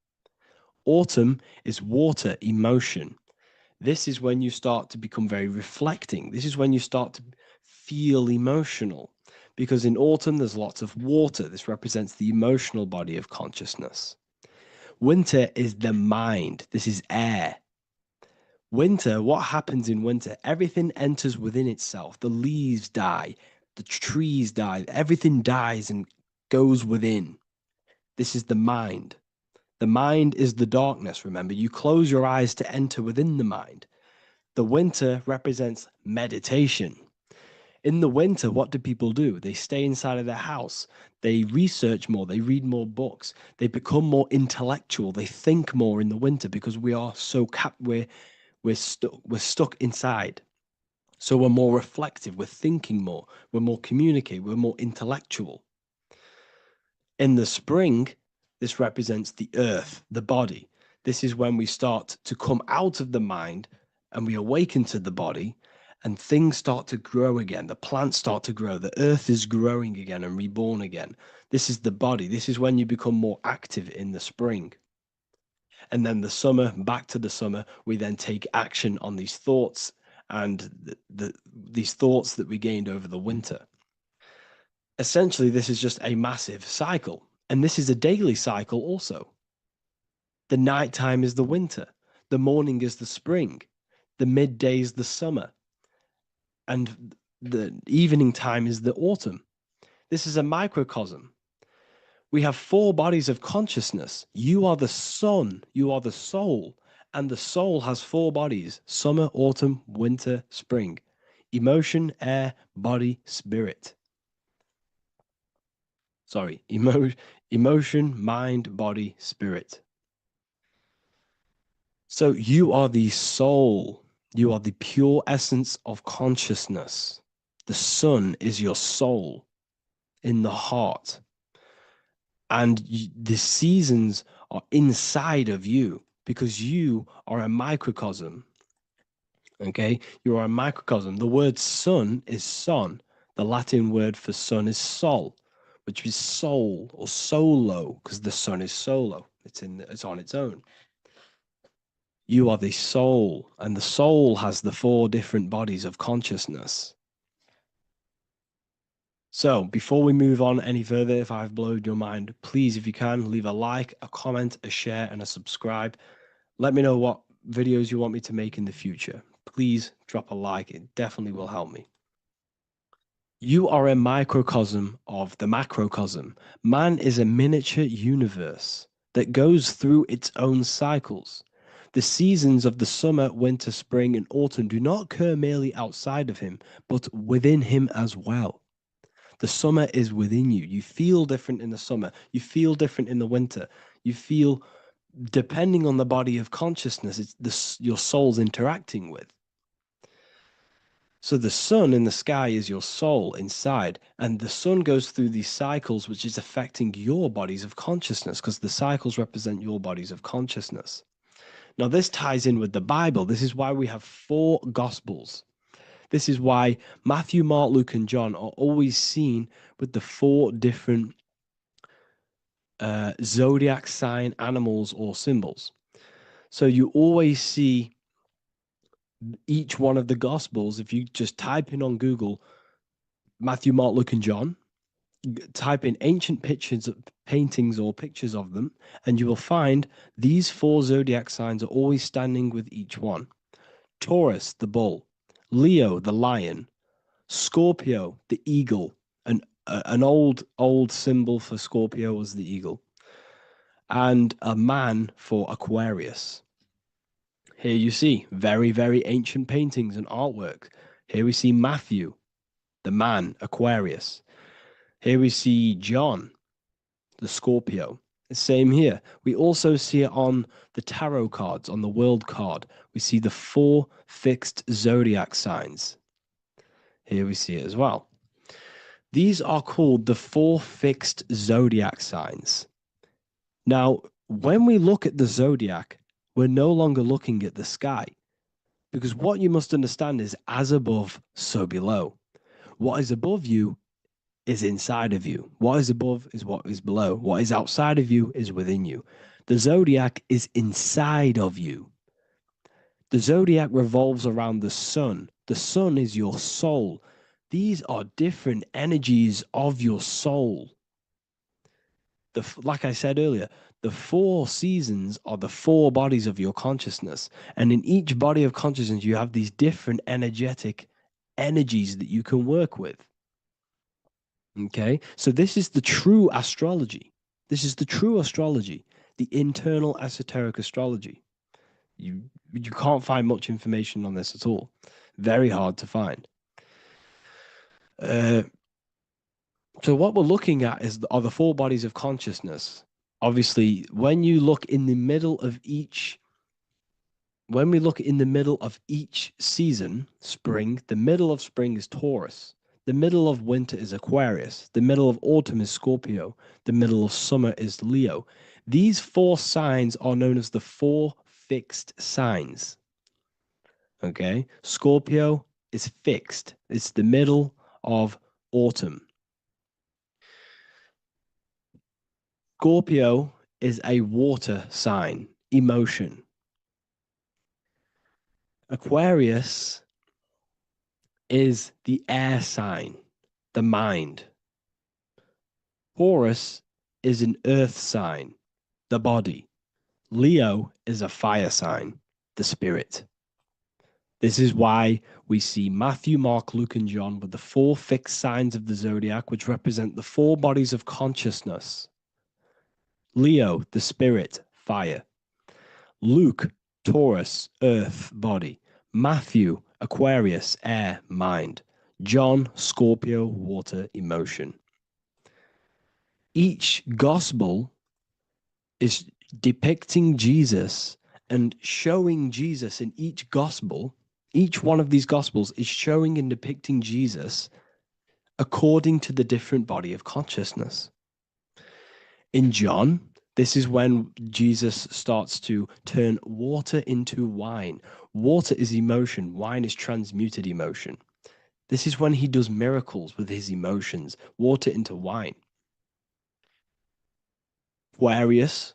Autumn is water, emotion. This is when you start to become very reflecting. This is when you start to feel emotional, because in autumn there's lots of water. This represents the emotional body of consciousness. Winter is the mind. This is air. Winter, what happens in winter? Everything enters within itself. The leaves die, the trees die, everything dies and goes within. This is the mind. The mind is the darkness, remember. You close your eyes to enter within the mind. The winter represents meditation. In the winter, what do people do? They stay inside of their house. They research more. They read more books. They become more intellectual. They think more in the winter because we are so we're stuck inside. So we're more reflective. We're thinking more. We're more communicative. We're more intellectual. In the spring, this represents the earth, the body. This is when we start to come out of the mind and we awaken to the body, and things start to grow again. The plants start to grow. The earth is growing again and reborn again. This is the body. This is when you become more active in the spring. And then the summer, back to the summer, we then take action on these thoughts and these thoughts that we gained over the winter. Essentially, this is just a massive cycle. And this is a daily cycle also. The nighttime is the winter. The morning is the spring. The midday is the summer. And the evening time is the autumn. This is a microcosm. We have 4 bodies of consciousness. You are the sun. You are the soul. And the soul has 4 bodies: summer, autumn, winter, spring. Emotion, air, body, spirit. Sorry, emotion, mind, body, spirit. So you are the soul. You are the pure essence of consciousness. The sun is your soul in the heart. And the seasons are inside of you because you are a microcosm. Okay? You are a microcosm. The word sun is son. The Latin word for sun is sol, which is soul or solo, because the sun is solo. It's on its own. You are the soul, and the soul has the 4 different bodies of consciousness. So before we move on any further, if I've blown your mind, please, if you can, leave a like, a comment, a share, and a subscribe. Let me know what videos you want me to make in the future. Please drop a like. It definitely will help me. You are a microcosm of the macrocosm. Man is a miniature universe that goes through its own cycles. The seasons of the summer, winter, spring, and autumn do not occur merely outside of him, but within him as well. The summer is within you. You feel different in the summer. You feel different in the winter. You feel, depending on the body of consciousness, your soul's interacting with. So the sun in the sky is your soul inside, and the sun goes through these cycles, which is affecting your bodies of consciousness, because the cycles represent your bodies of consciousness. Now, this ties in with the Bible. This is why we have 4 Gospels. This is why Matthew, Mark, Luke, and John are always seen with the 4 different zodiac sign animals or symbols. So you always see each one of the Gospels. If you just type in on Google Matthew, Mark, Luke, and John, type in ancient pictures, paintings, or pictures of them, and you will find these 4 zodiac signs are always standing with each one. Taurus, the bull; Leo, the lion; Scorpio, the eagle. An old symbol for Scorpio was the eagle, and a man for Aquarius. Here you see very, very ancient paintings and artwork. Here we see Matthew, the man, Aquarius. Here we see John, the Scorpio. Same here. We also see it on the tarot cards, on the world card. We see the 4 fixed zodiac signs. Here we see it as well. These are called the 4 fixed zodiac signs. Now, when we look at the zodiac, we're no longer looking at the sky, because what you must understand is as above, so below. What is above you is inside of you. What is above is what is below. What is outside of you is within you. The zodiac is inside of you. The zodiac revolves around the sun. The sun is your soul. These are different energies of your soul. Like I said earlier, the 4 seasons are the 4 bodies of your consciousness. And in each body of consciousness, you have these different energetic energies that you can work with. Okay, so this is the true astrology. This is the true astrology, the internal esoteric astrology. You can't find much information on this at all. Very hard to find. So what we're looking at are the 4 bodies of consciousness. Obviously, when you look in the middle of each, when we look in the middle of each season, spring, the middle of spring is Taurus. The middle of winter is Aquarius. The middle of autumn is Scorpio. The middle of summer is Leo. These 4 signs are known as the 4 fixed signs. Okay, Scorpio is fixed. It's the middle of autumn. Scorpio is a water sign, emotion. Aquarius is the air sign, the mind. Taurus is an earth sign, the body. Leo is a fire sign, the spirit. This is why we see Matthew, Mark, Luke, and John with the 4 fixed signs of the zodiac, which represent the 4 bodies of consciousness. Leo, the spirit, fire. Luke, Taurus, earth, body. Matthew, Aquarius, air, mind. John, Scorpio, water, emotion. Each gospel is depicting Jesus and showing Jesus in each gospel. Each one of these gospels is showing and depicting Jesus according to the different body of consciousness. In John, this is when Jesus starts to turn water into wine. Water is emotion. Wine is transmuted emotion. This is when he does miracles with his emotions, water into wine. Aquarius,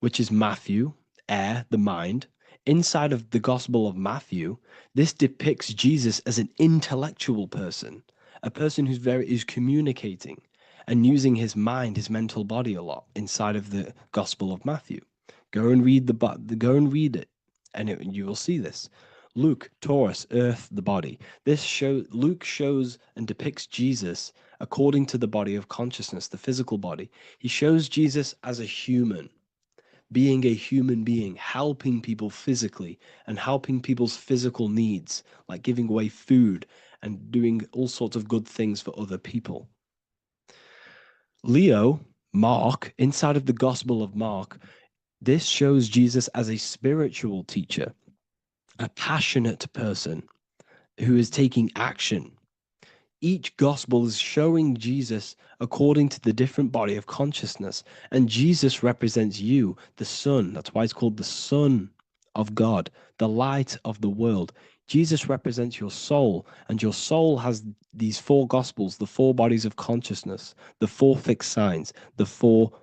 which is Matthew, air, the mind. Inside of the Gospel of Matthew, this depicts Jesus as an intellectual person, a person who's communicating and using his mind, his mental body a lot inside of the Gospel of Matthew. Go and read it, and you will see this. Luke, Taurus, earth, the body. Luke shows and depicts Jesus according to the body of consciousness, the physical body. He shows Jesus as a human, being a human being, helping people physically and helping people's physical needs, like giving away food and doing all sorts of good things for other people. Leo, Mark, inside of the Gospel of Mark, this shows Jesus as a spiritual teacher, a passionate person who is taking action. Each gospel is showing Jesus according to the different body of consciousness. And Jesus represents you, the Son. That's why it's called the Son of God, the light of the world. Jesus represents your soul, and your soul has these four gospels, the four bodies of consciousness, the four fixed signs, the four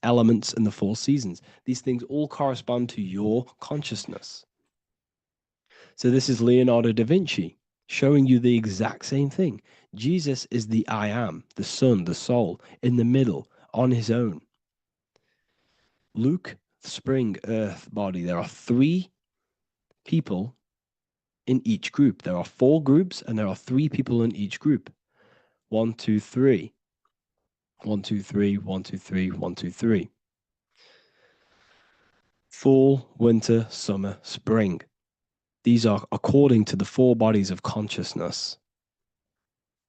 elements, and the four seasons. These things all correspond to your consciousness. So this is Leonardo da Vinci showing you the exact same thing. Jesus is the I am, the Son, the soul, in the middle, on his own. Luke, spring, earth, body. There are 3 people in each group. There are 4 groups, and there are 3 people in each group. 1, 2, 3. 1, 2, 3, 1, 2, 3, 1, 2, 3. Fall, winter, summer, spring. These are according to the 4 bodies of consciousness.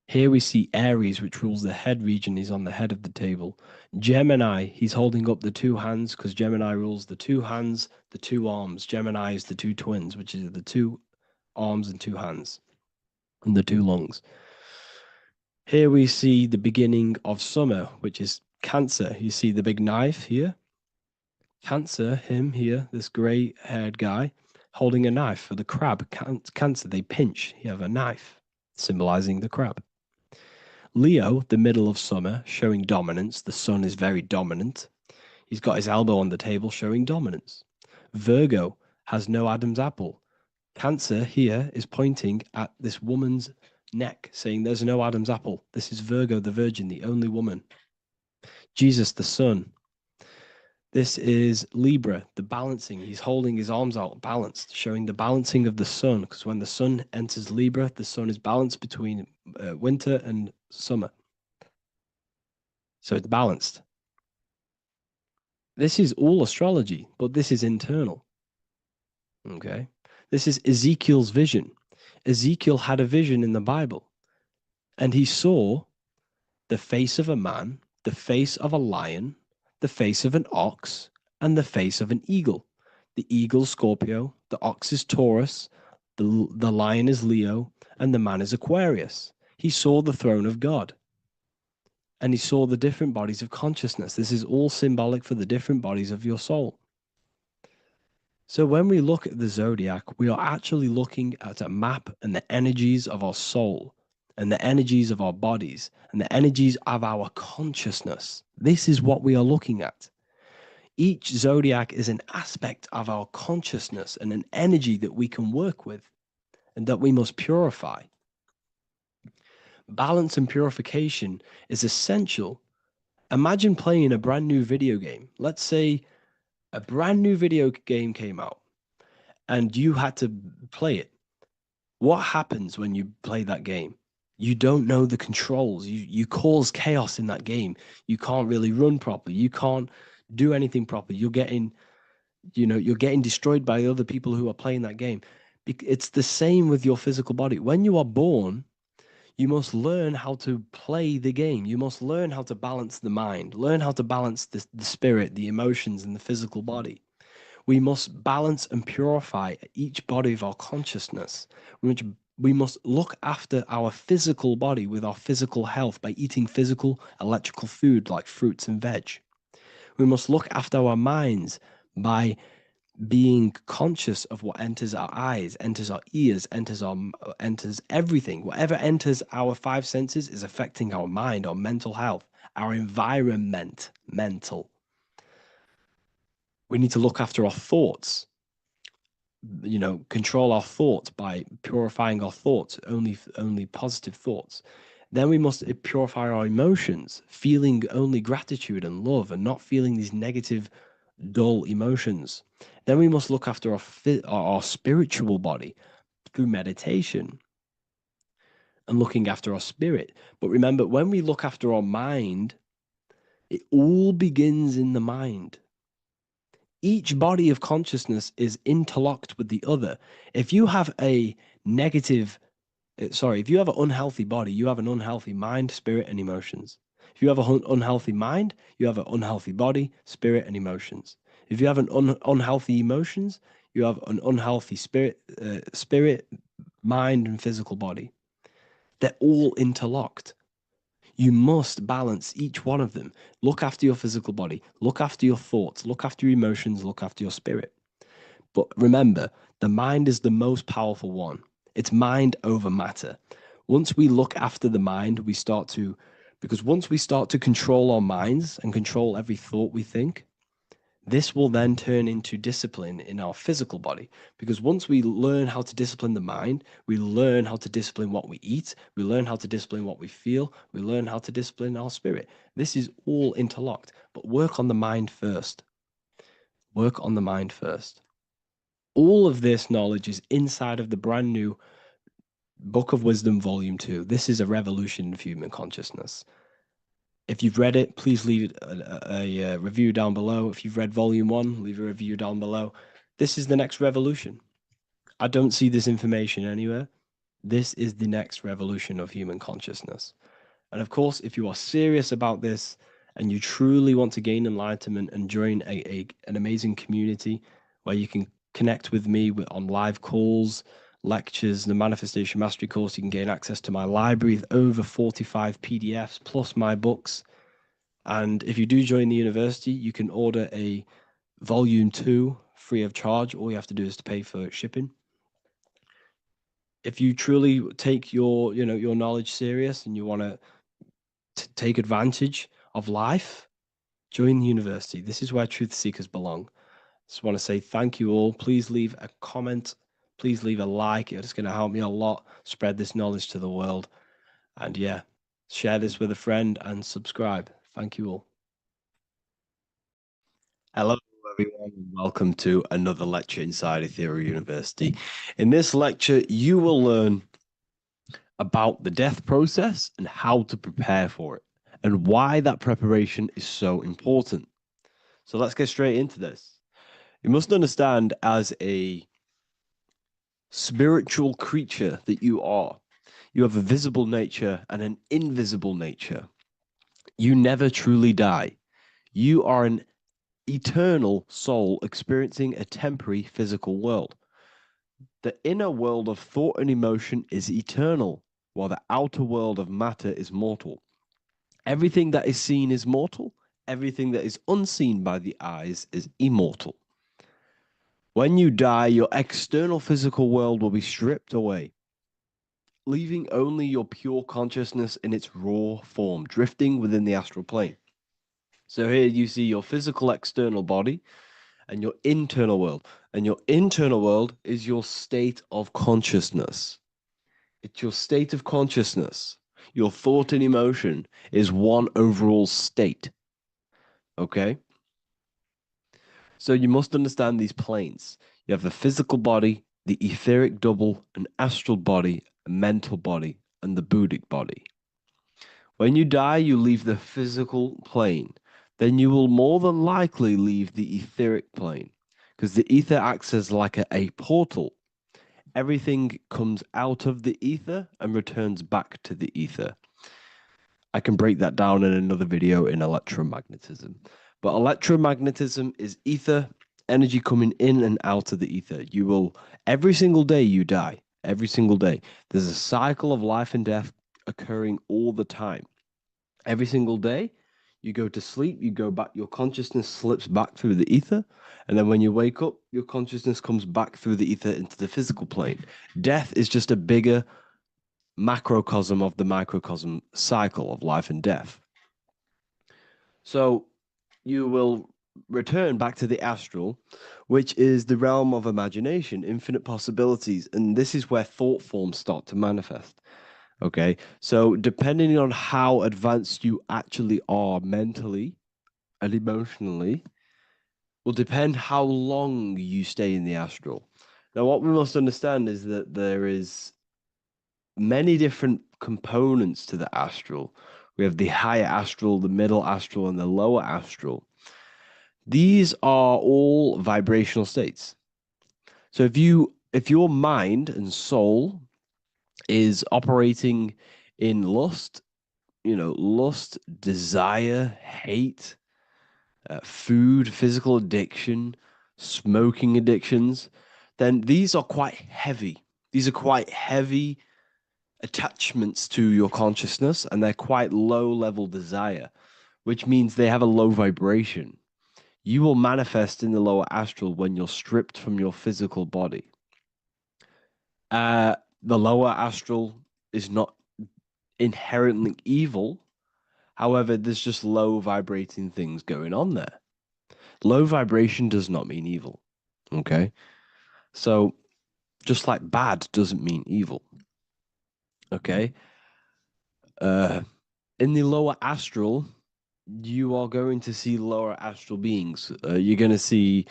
Here we see Aries, which rules the head region. He's on the head of the table. Gemini, he's holding up the 2 hands because Gemini rules the 2 hands, the 2 arms. Gemini is the 2 twins, which is the 2 arms and 2 hands, and the 2 lungs. Here we see the beginning of summer, which is Cancer. You see the big knife here. Cancer, him here, this gray-haired guy, holding a knife for the crab. Cancer, they pinch. You have a knife, symbolizing the crab. Leo, the middle of summer, showing dominance. The sun is very dominant. He's got his elbow on the table, showing dominance. Virgo has no Adam's apple. Cancer here is pointing at this woman's neck, saying there's no Adam's apple. This is Virgo, the virgin, the only woman. Jesus, the sun. This is Libra, the balancing. He's holding his arms out, balanced, showing the balancing of the sun. Because when the sun enters Libra, the sun is balanced between winter and summer. So it's balanced. This is all astrology, but this is internal. Okay. This is Ezekiel's vision. Ezekiel had a vision in the Bible, and he saw the face of a man, the face of a lion, the face of an ox, and the face of an eagle. The eagle, Scorpio, the ox is Taurus, the lion is Leo, and the man is Aquarius. He saw the throne of God, and he saw the different bodies of consciousness. This is all symbolic for the different bodies of your soul. So when we look at the zodiac, we are actually looking at a map and the energies of our soul, and the energies of our bodies, and the energies of our consciousness. This is what we are looking at. Each zodiac is an aspect of our consciousness and an energy that we can work with and that we must purify. Balance and purification is essential. Imagine playing a brand new video game. Let's say a brand new video game came out and you had to play it. What happens when you play that game? You don't know the controls. You cause chaos in that game. You can't really run properly. You can't do anything properly. You're getting destroyed by other people who are playing that game. It's the same with your physical body. When you are born, you must learn how to play the game. You must learn how to balance the mind, learn how to balance the spirit, the emotions, and the physical body. We must balance and purify each body of our consciousness. We must look after our physical body with our physical health by eating physical, electrical food like fruits and veg. We must look after our minds by being conscious of what enters our eyes, enters our ears, enters everything. Whatever enters our 5 senses is affecting our mind, our mental health, our environment, mental. We need to look after our thoughts, control our thoughts by purifying our thoughts, only positive thoughts. Then we must purify our emotions, feeling only gratitude and love and not feeling these negative dull emotions. Then we must look after our spiritual body through meditation and looking after our spirit. But remember, when we look after our mind, it all begins in the mind. Each body of consciousness is interlocked with the other. If you have a negative, if you have an unhealthy body, you have an unhealthy mind, spirit, and emotions. If you have an unhealthy mind, you have an unhealthy body, spirit, and emotions. If you have an unhealthy emotions, you have an unhealthy spirit, mind, and physical body. They're all interlocked. You must balance each one of them. Look after your physical body, look after your thoughts, look after your emotions, look after your spirit. But remember, the mind is the most powerful one. It's mind over matter. Once we look after the mind, because once we start to control our minds and control every thought we think, this will then turn into discipline in our physical body. Because once we learn how to discipline the mind, we learn how to discipline what we eat, we learn how to discipline what we feel, we learn how to discipline our spirit. This is all interlocked, but work on the mind first. Work on the mind first. All of this knowledge is inside of the brand new Book of Wisdom, Volume 2. This is a revolution of human consciousness. If you've read it, please leave a review down below. If you've read Volume 1, leave a review down below. This is the next revolution. I don't see this information anywhere. This is the next revolution of human consciousness. And of course, if you are serious about this and you truly want to gain enlightenment and join an amazing community where you can connect with me on live calls, lectures, the Manifestation Mastery course, you can gain access to my library of over 45 PDFs plus my books. And if you do join the university, you can order a volume 2 free of charge. All you have to do is to pay for shipping. If you truly take your knowledge serious and you want to take advantage of life, join the university. This is where truth seekers belong. Just want to say thank you all. Please leave a comment. Please leave a like. It's going to help me a lot spread this knowledge to the world. And yeah, share this with a friend and subscribe. Thank you all. Hello, everyone, and welcome to another lecture inside Ethereum University. In this lecture, you will learn about the death process and how to prepare for it, and why that preparation is so important. So let's get straight into this. You must understand, as a spiritual creature that you are, you have a visible nature and an invisible nature. You never truly die. You are an eternal soul experiencing a temporary physical world. The inner world of thought and emotion is eternal, while the outer world of matter is mortal. Everything that is seen is mortal. Everything that is unseen by the eyes is immortal. When you die, your external physical world will be stripped away, leaving only your pure consciousness in its raw form, drifting within the astral plane. So here you see your physical external body and your internal world. And your internal world is your state of consciousness. It's your state of consciousness. Your thought and emotion is one overall state. Okay? So you must understand these planes. You have the physical body, the etheric double, an astral body, a mental body, and the Buddhic body. When you die, you leave the physical plane. Then you will more than likely leave the etheric plane, because the ether acts as like a portal. Everything comes out of the ether and returns back to the ether. I can break that down in another video in electromagnetism. But electromagnetism is ether, energy coming in and out of the ether. You will, every single day you die, every single day. There's a cycle of life and death occurring all the time. Every single day, you go to sleep, you go back, your consciousness slips back through the ether. And then when you wake up, your consciousness comes back through the ether into the physical plane. Death is just a bigger macrocosm of the microcosm cycle of life and death. So you will return back to the astral, which is the realm of imagination, infinite possibilities. And this is where thought forms start to manifest. Okay, so depending on how advanced you actually are mentally and emotionally, will depend how long you stay in the astral. Now, what we must understand is that there is many different components to the astral. We have the higher astral, the middle astral, and the lower astral. These are all vibrational states. So if your mind and soul is operating in lust, lust, desire, hate, food, physical addiction, smoking addictions, then these are quite heavy. These are quite heavy attachments to your consciousness, and they're quite low level desire, which means they have a low vibration. You will manifest in the lower astral when you're stripped from your physical body. The lower astral is not inherently evil. However, there's just low vibrating things going on there. Low vibration does not mean evil. Okay. So just like bad doesn't mean evil. Okay. In the lower astral, you are going to see lower astral beings. You're going to see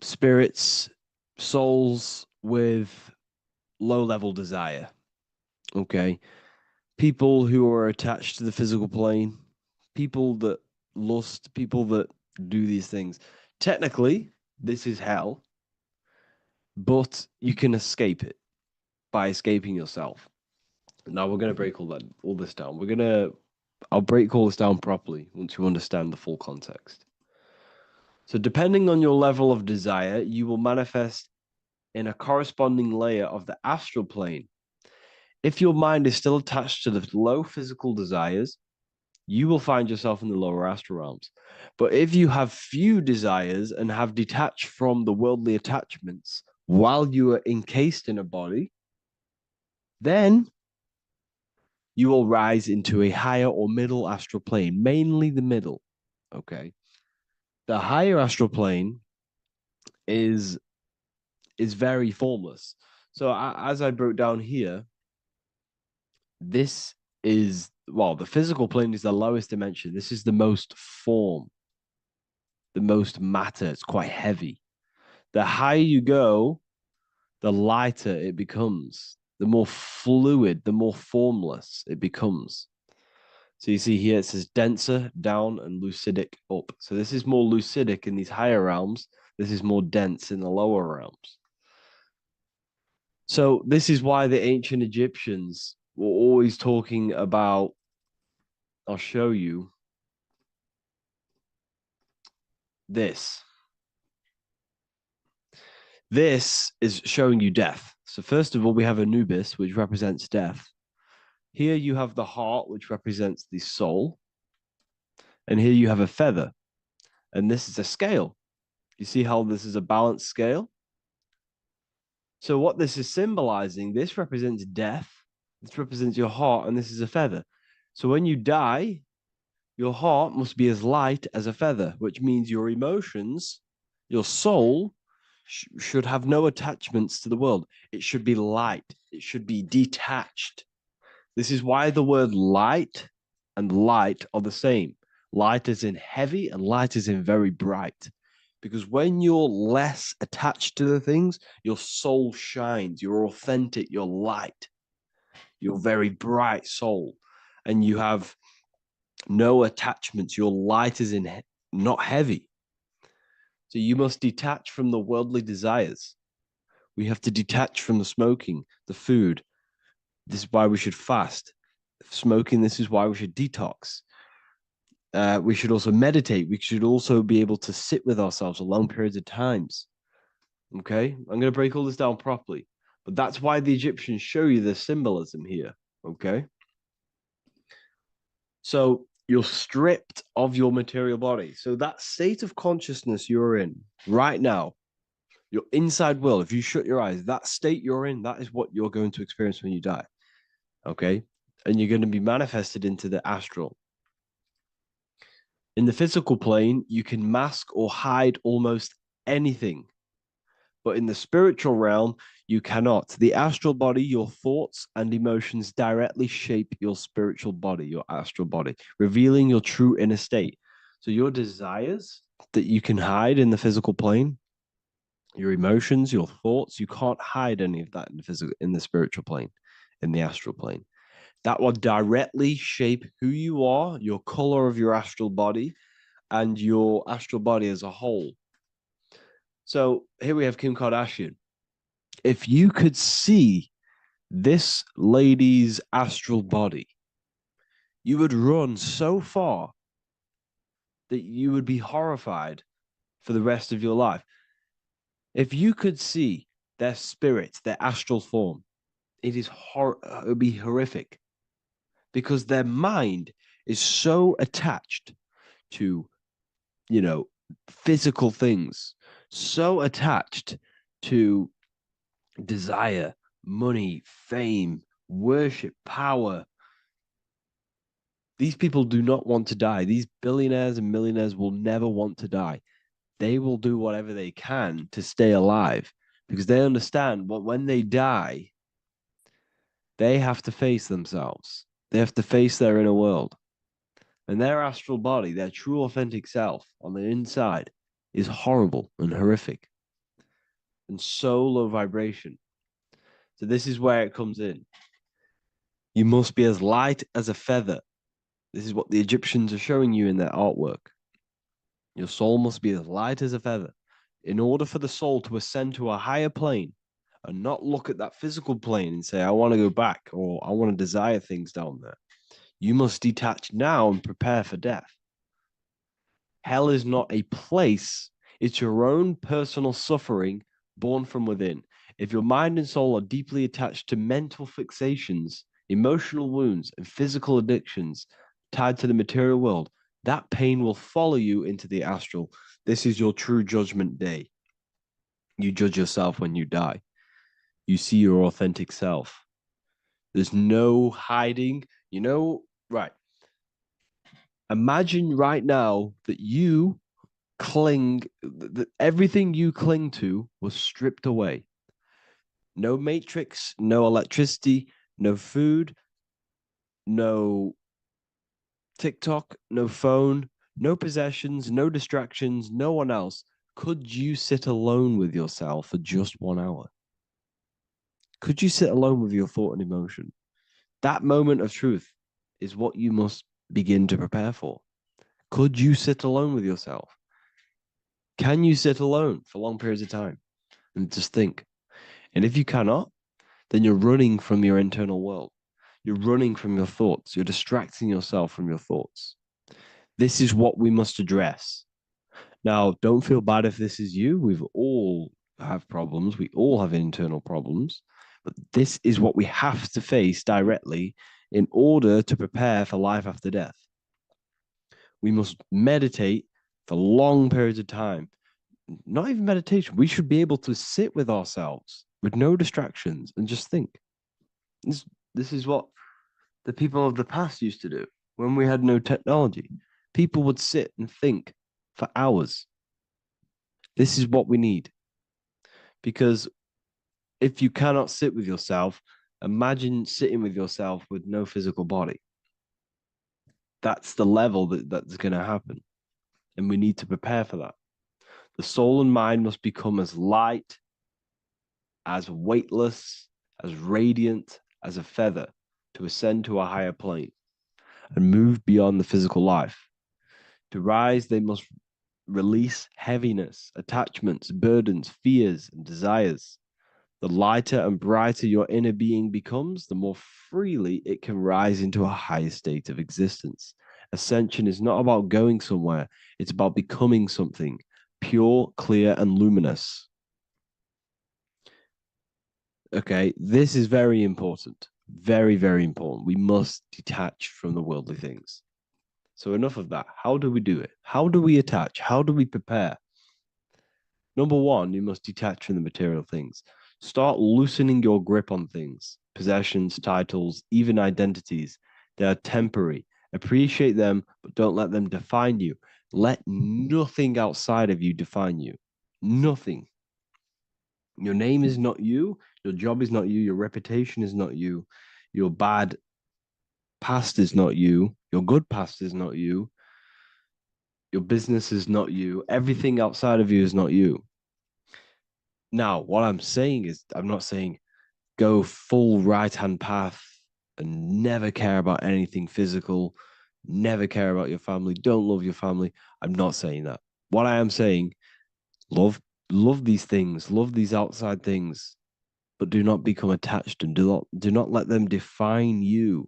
spirits, souls with low level desire. Okay. People who are attached to the physical plane, people that lust, people that do these things. Technically, this is hell, but you can escape it by escaping yourself. Now we're going to break all this down. I'll break all this down properly once you understand the full context. So depending on your level of desire, you will manifest in a corresponding layer of the astral plane. If your mind is still attached to the low physical desires, you will find yourself in the lower astral realms. But if you have few desires and have detached from the worldly attachments while you are encased in a body, then you will rise into a higher or middle astral plane, mainly the middle. Okay. The higher astral plane is very formless. So as I broke down here, this is, well, the physical plane is the lowest dimension. This is the most form, the most matter. It's quite heavy. The higher you go, the lighter it becomes, the more fluid, the more formless it becomes. So you see here it says denser down and lucidic up. So this is more lucidic in these higher realms. This is more dense in the lower realms. So this is why the ancient Egyptians were always talking about, I'll show you this. This is showing you death. So first of all, we have Anubis, which represents death. Here you have the heart, which represents the soul. And here you have a feather. And this is a scale. You see how this is a balanced scale? So what this is symbolizing, this represents death. This represents your heart, and this is a feather. So when you die, your heart must be as light as a feather, which means your emotions, your soul, should have no attachments to the world. It should be light. It should be detached. This is why the word light and light are the same. Light is in heavy and light is in very bright. Because when you're less attached to the things, your soul shines. You're authentic. You're light. You're very bright soul. And you have no attachments. Your light is in not heavy. So you must detach from the worldly desires. We have to detach from the smoking, the food. This is why we should fast. Smoking, this is why we should detox. We should also meditate. We should also be able to sit with ourselves for long periods of times. Okay? I'm going to break all this down properly. But that's why the Egyptians show you the symbolism here. Okay? So you're stripped of your material body. So that state of consciousness you're in right now, your inside world, if you shut your eyes, that state you're in, that is what you're going to experience when you die. Okay? And you're going to be manifested into the astral. In the physical plane, you can mask or hide almost anything. But in the spiritual realm, you cannot. The astral body, your thoughts and emotions directly shape your spiritual body, your astral body, revealing your true inner state. So your desires that you can hide in the physical plane. Your emotions, your thoughts, you can't hide any of that in the spiritual plane, in the astral plane. That will directly shape who you are, your color of your astral body, and your astral body as a whole. So here we have Kim Kardashian. If you could see this lady's astral body, you would run so far that you would be horrified for the rest of your life. If you could see their spirit, their astral form, it would be horrific, because their mind is so attached to, physical things, so attached to desire, money, fame, worship, power. These people do not want to die. These billionaires and millionaires will never want to die. They will do whatever they can to stay alive, because they understand when they die, they have to face themselves. They have to face their inner world. And their astral body, their true authentic self on the inside, is horrible and horrific and so low vibration. So this is where it comes in. You must be as light as a feather. This is what the Egyptians are showing you in their artwork. Your soul must be as light as a feather. In order for the soul to ascend to a higher plane and not look at that physical plane and say, I want to go back, or I want to desire things down there, you must detach now and prepare for death. Hell is not a place. It's your own personal suffering born from within. If your mind and soul are deeply attached to mental fixations, emotional wounds, and physical addictions tied to the material world, that pain will follow you into the astral. This is your true judgment day. You judge yourself when you die. You see your authentic self. There's no hiding. Right. Imagine right now that you that everything you cling to was stripped away. No matrix, no electricity, no food, no TikTok, no phone, no possessions, no distractions, no one else. Could you sit alone with yourself for just 1 hour? Could you sit alone with your thought and emotion? That moment of truth is what you must begin to prepare for. Could you sit alone with yourself? Can you sit alone for long periods of time and just think? And if you cannot, then you're running from your internal world. You're running from your thoughts. You're distracting yourself from your thoughts. This is what we must address. Now, don't feel bad if this is you. We've all have problems. We all have internal problems. But this is what we have to face directly in order to prepare for life after death. We must meditate for long periods of time. Not even meditation. We should be able to sit with ourselves with no distractions and just think. This is what the people of the past used to do when we had no technology. People would sit and think for hours. This is what we need. Because if you cannot sit with yourself, imagine sitting with yourself with no physical body. That's the level that's going to happen. And we need to prepare for that. The soul and mind must become as light, as weightless, as radiant as a feather to ascend to a higher plane and move beyond the physical life. To rise, they must release heaviness, attachments, burdens, fears, and desires. The lighter and brighter your inner being becomes, the more freely it can rise into a higher state of existence. Ascension is not about going somewhere, it's about becoming something pure, clear, and luminous. Okay, this is very important. Very, very important. We must detach from the worldly things. So enough of that. How do we do it? How do we attach? How do we prepare? Number one, you must detach from the material things. Start loosening your grip on things, possessions, titles, even identities. They are temporary. Appreciate them, but don't let them define you. Let nothing outside of you define you. Nothing. Your name is not you. Your job is not you. Your reputation is not you. Your bad past is not you. Your good past is not you. Your business is not you. Everything outside of you is not you. Now, what I'm saying is, I'm not saying go full right-hand path and never care about anything physical, never care about your family, don't love your family. I'm not saying that. What I am saying, love these things, love these outside things, but do not become attached and do not let them define you.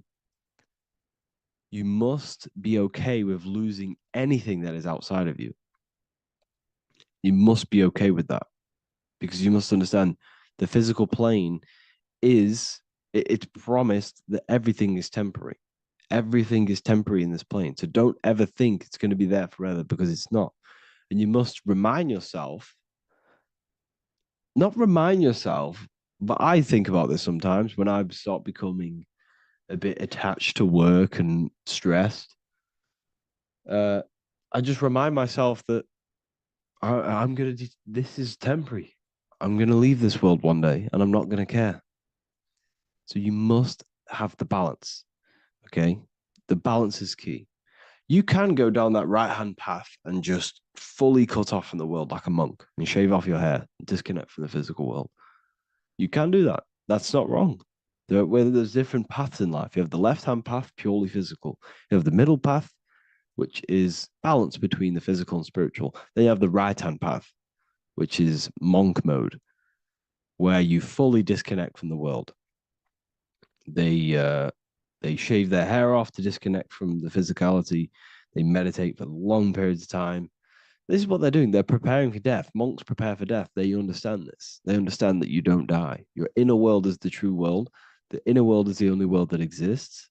You must be okay with losing anything that is outside of you. You must be okay with that, because you must understand the physical plane is, it's promised that everything is temporary. Everything is temporary in this plane. So don't ever think it's going to be there forever, because it's not. And you must remind yourself, not remind yourself, but I think about this sometimes when I start becoming a bit attached to work and stressed. I just remind myself that I'm going to, this is temporary. I'm going to leave this world one day and I'm not going to care. So you must have the balance. Okay. The balance is key. You can go down that right hand path and just fully cut off from the world like a monk and shave off your hair, disconnect from the physical world. You can do that. That's not wrong. There's different paths in life. You have the left hand path, purely physical. You have the middle path, which is balance between the physical and spiritual. Then you have the right hand path, which is monk mode, where you fully disconnect from the world. They shave their hair off to disconnect from the physicality. They meditate for long periods of time. This is what they're doing. They're preparing for death. Monks prepare for death. They understand this. They understand that you don't die. Your inner world is the true world. The inner world is the only world that exists.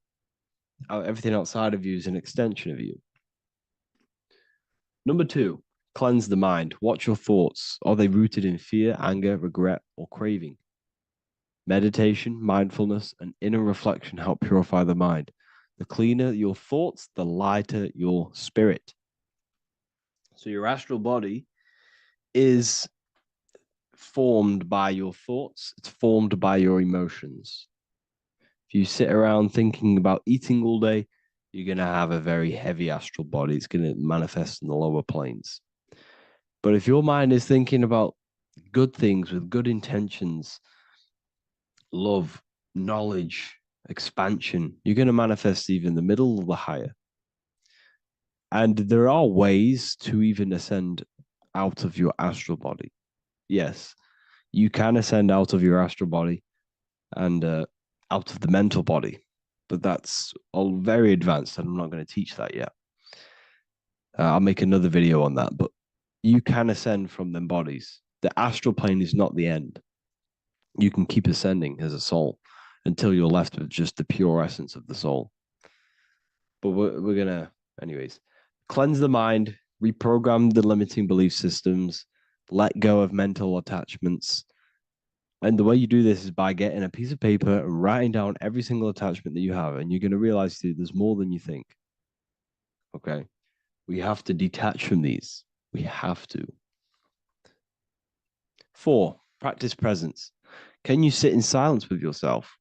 Everything outside of you is an extension of you. Number 2, cleanse the mind. Watch your thoughts. Are they rooted in fear, anger, regret, or craving? Meditation, mindfulness, and inner reflection help purify the mind. The cleaner your thoughts, the lighter your spirit. So your astral body is formed by your thoughts. It's formed by your emotions. If you sit around thinking about eating all day, you're going to have a very heavy astral body. It's going to manifest in the lower planes. But if your mind is thinking about good things with good intentions, love, knowledge, expansion, you're going to manifest even the middle or the higher. And there are ways to even ascend out of your astral body. Yes, you can ascend out of your astral body and out of the mental body, but that's all very advanced, and I'm not going to teach that yet. I'll make another video on that, but you can ascend from them bodies. The astral plane is not the end. You can keep ascending as a soul until you're left with just the pure essence of the soul. But we're going to, anyways, cleanse the mind, reprogram the limiting belief systems, let go of mental attachments. And the way you do this is by getting a piece of paper and writing down every single attachment that you have. And you're going to realize, dude, there's more than you think. Okay. We have to detach from these. We have to. 4, practice presence. Can you sit in silence with yourself?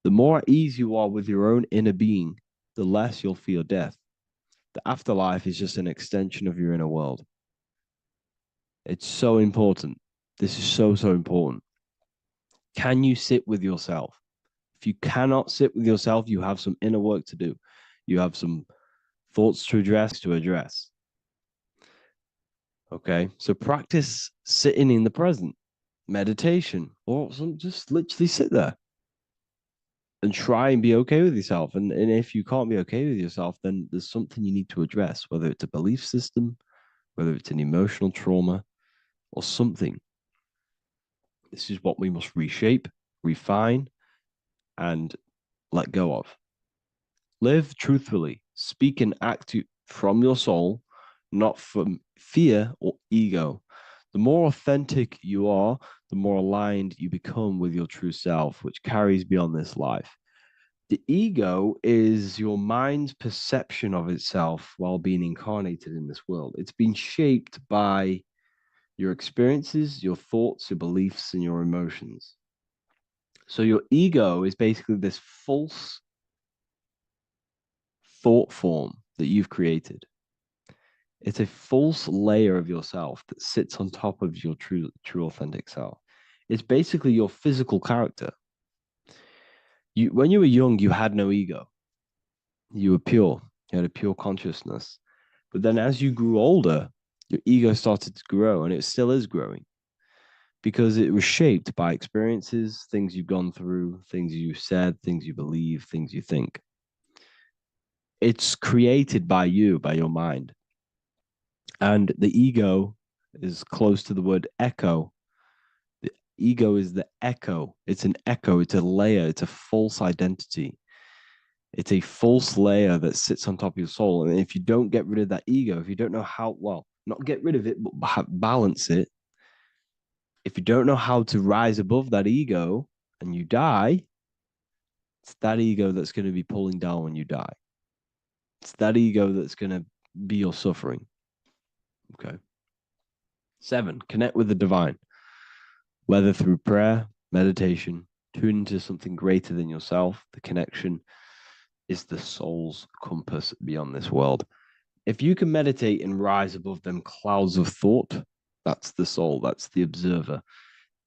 The more at ease you are with your own inner being, the less you'll fear death. The afterlife is just an extension of your inner world. It's so important. This is so, so important. Can you sit with yourself? If you cannot sit with yourself, you have some inner work to do. You have some thoughts to address. Okay, so practice sitting in the present, meditation, or just literally sit there and try and be okay with yourself. And if you can't be okay with yourself, then there's something you need to address, whether it's a belief system, whether it's an emotional trauma, or something. This is what we must reshape, refine, and let go of. Live truthfully, speak and act from your soul, not from fear or ego. The more authentic you are, the more aligned you become with your true self, which carries beyond this life. The ego is your mind's perception of itself while being incarnated in this world. It's been shaped by your experiences, your thoughts, your beliefs, and your emotions. So your ego is basically this false thought form that you've created. It's a false layer of yourself that sits on top of your true authentic self. It's basically your physical character. When you were young, you had no ego. You were pure. You had a pure consciousness. But then as you grew older, your ego started to grow, and it still is growing because it was shaped by experiences, things you've gone through, things you said, things you believe, things you think. It's created by you, by your mind. And the ego is close to the word echo. The ego is the echo. It's an echo. It's a layer. It's a false identity. It's a false layer that sits on top of your soul. And if you don't get rid of that ego, if you don't know how, well, not get rid of it, but balance it, if you don't know how to rise above that ego and you die, it's that ego that's going to be pulling down when you die. It's that ego that's going to be your suffering. Okay. 7, connect with the divine, whether through prayer, meditation, tune into something greater than yourself. The connection is the soul's compass beyond this world. If you can meditate and rise above them clouds of thought, that's the soul, that's the observer.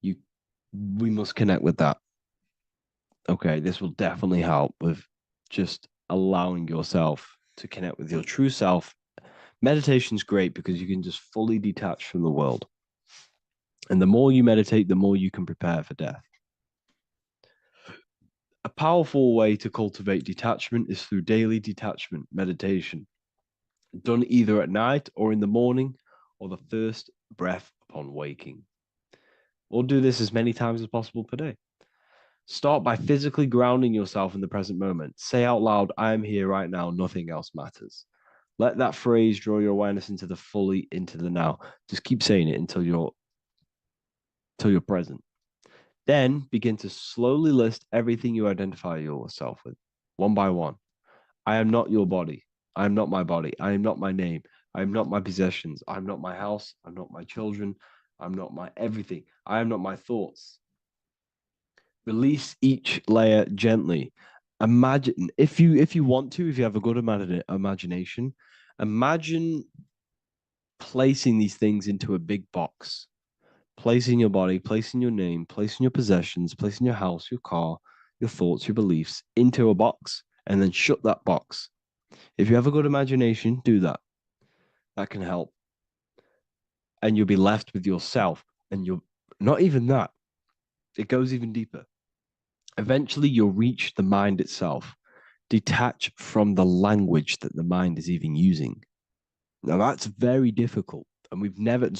We must connect with that. Okay, this will definitely help with just allowing yourself to connect with your true self. Meditation's great because you can just fully detach from the world. And the more you meditate, the more you can prepare for death. A powerful way to cultivate detachment is through daily detachment meditation, done either at night or in the morning or the first breath upon waking. Or do this as many times as possible per day. Start by physically grounding yourself in the present moment. Say out loud, I am here right now, nothing else matters. Let that phrase draw your awareness into the now. Just keep saying it until you're present. Then begin to slowly list everything you identify yourself with, one by one. I am not your body. I am not my body. I am not my name. I am not my possessions. I'm not my house. I'm not my children. I'm not my everything. I am not my thoughts. Release each layer gently. Imagine, if you want to, if you have a good imagination, imagine placing these things into a big box. Placing your body, placing your name, placing your possessions, placing your house, your car, your thoughts, your beliefs into a box, and then shut that box. If you have a good imagination, do that. That can help. And you'll be left with yourself. And you're not even that. It goes even deeper. Eventually, you'll reach the mind itself. Detach from the language that the mind is even using. Now, that's very difficult. And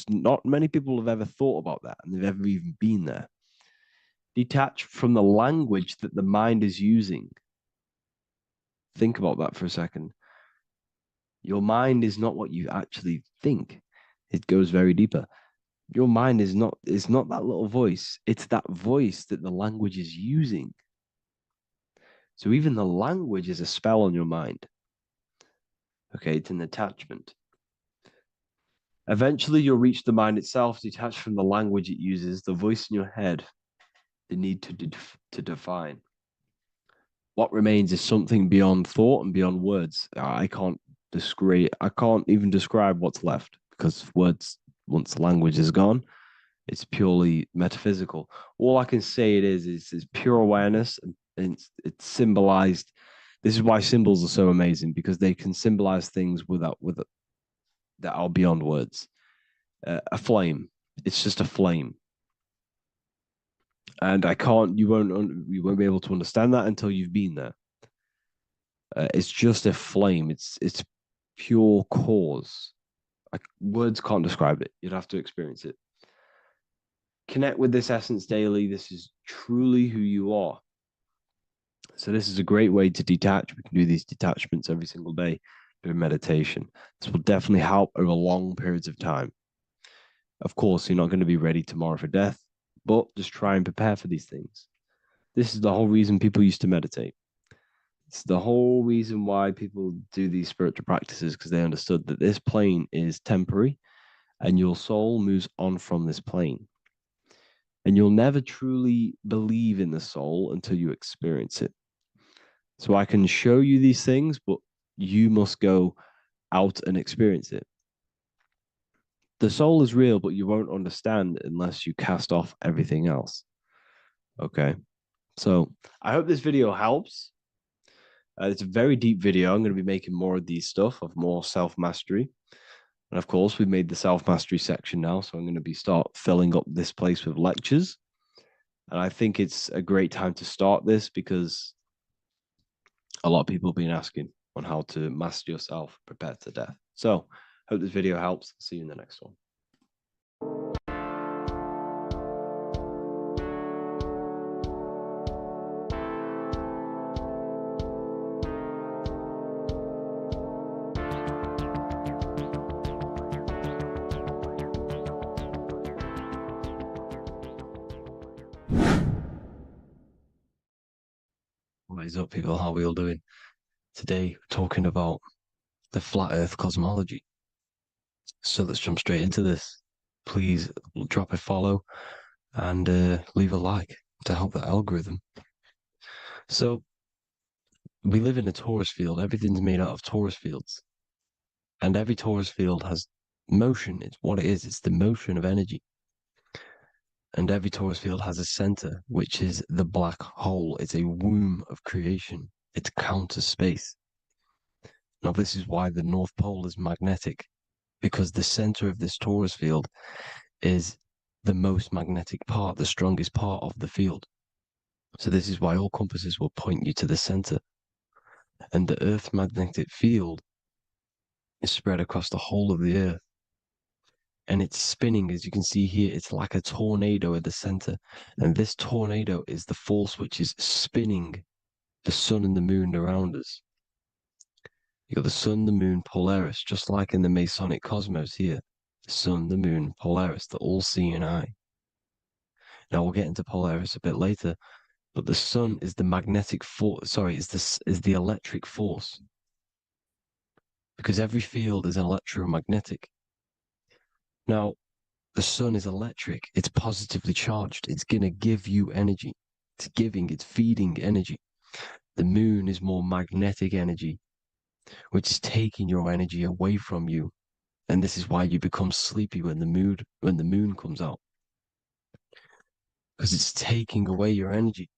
not many people have ever thought about that, and they've ever even been there. Detach from the language that the mind is using. Think about that for a second. Your mind is not what you actually think. It goes very deeper. Your mind is not that little voice. It's that voice that the language is using. So even the language is a spell on your mind. Okay, it's an attachment. Eventually, you'll reach the mind itself, detached from the language it uses, the voice in your head, the need to define. What remains is something beyond thought and beyond words. I can't even describe what's left because words, once the language is gone, it's purely metaphysical. All I can say is pure awareness, and it's symbolized. This is why symbols are so amazing, because they can symbolize things that are beyond words. A flame, it's just a flame. And you won't be able to understand that until you've been there. It's just a flame. It's pure cause. Words can't describe it. You'd have to experience it. Connect with this essence daily. This is truly who you are. So this is a great way to detach. We can do these detachments every single day during meditation. This will definitely help over long periods of time. Of course, you're not going to be ready tomorrow for death, but just try and prepare for these things. This is the whole reason people used to meditate. It's the whole reason why people do these spiritual practices, because they understood that this plane is temporary and your soul moves on from this plane. And you'll never truly believe in the soul until you experience it. So I can show you these things, but you must go out and experience it. The soul is real, but you won't understand unless you cast off everything else. Okay. So I hope this video helps. It's a very deep video. I'm going to be making more of these stuff, of more self-mastery. And of course, we've made the self-mastery section now. So I'm going to be start filling up this place with lectures. And I think it's a great time to start this because a lot of people have been asking on how to master yourself, prepare to death. So hope this video helps. See you in the next one. What is up, people? How are we all doing? Today, we're talking about the flat earth cosmology. So let's jump straight into this. Please drop a follow and leave a like to help the algorithm. So we live in a torus field. Everything's made out of torus fields. And every torus field has motion. It's what it is. It's the motion of energy. And every torus field has a center, which is the black hole. It's a womb of creation. It's counter space. Now, this is why the North Pole is magnetic, because the center of this torus field is the most magnetic part, the strongest part of the field. So this is why all compasses will point you to the center. And the Earth's magnetic field is spread across the whole of the Earth. And it's spinning, as you can see here, it's like a tornado at the center. And this tornado is the force which is spinning the sun and the moon around us. You got the sun, the moon, Polaris, just like in the Masonic cosmos here. The sun, the moon, Polaris, the all-seeing eye. Now we'll get into Polaris a bit later, but the sun is the magnetic force, is the electric force. Because every field is electromagnetic. Now, the sun is electric. It's positively charged. It's going to give you energy. It's feeding energy. The moon is more magnetic energy, which is taking your energy away from you. And this is why you become sleepy when the moon comes out. Because it's taking away your energy.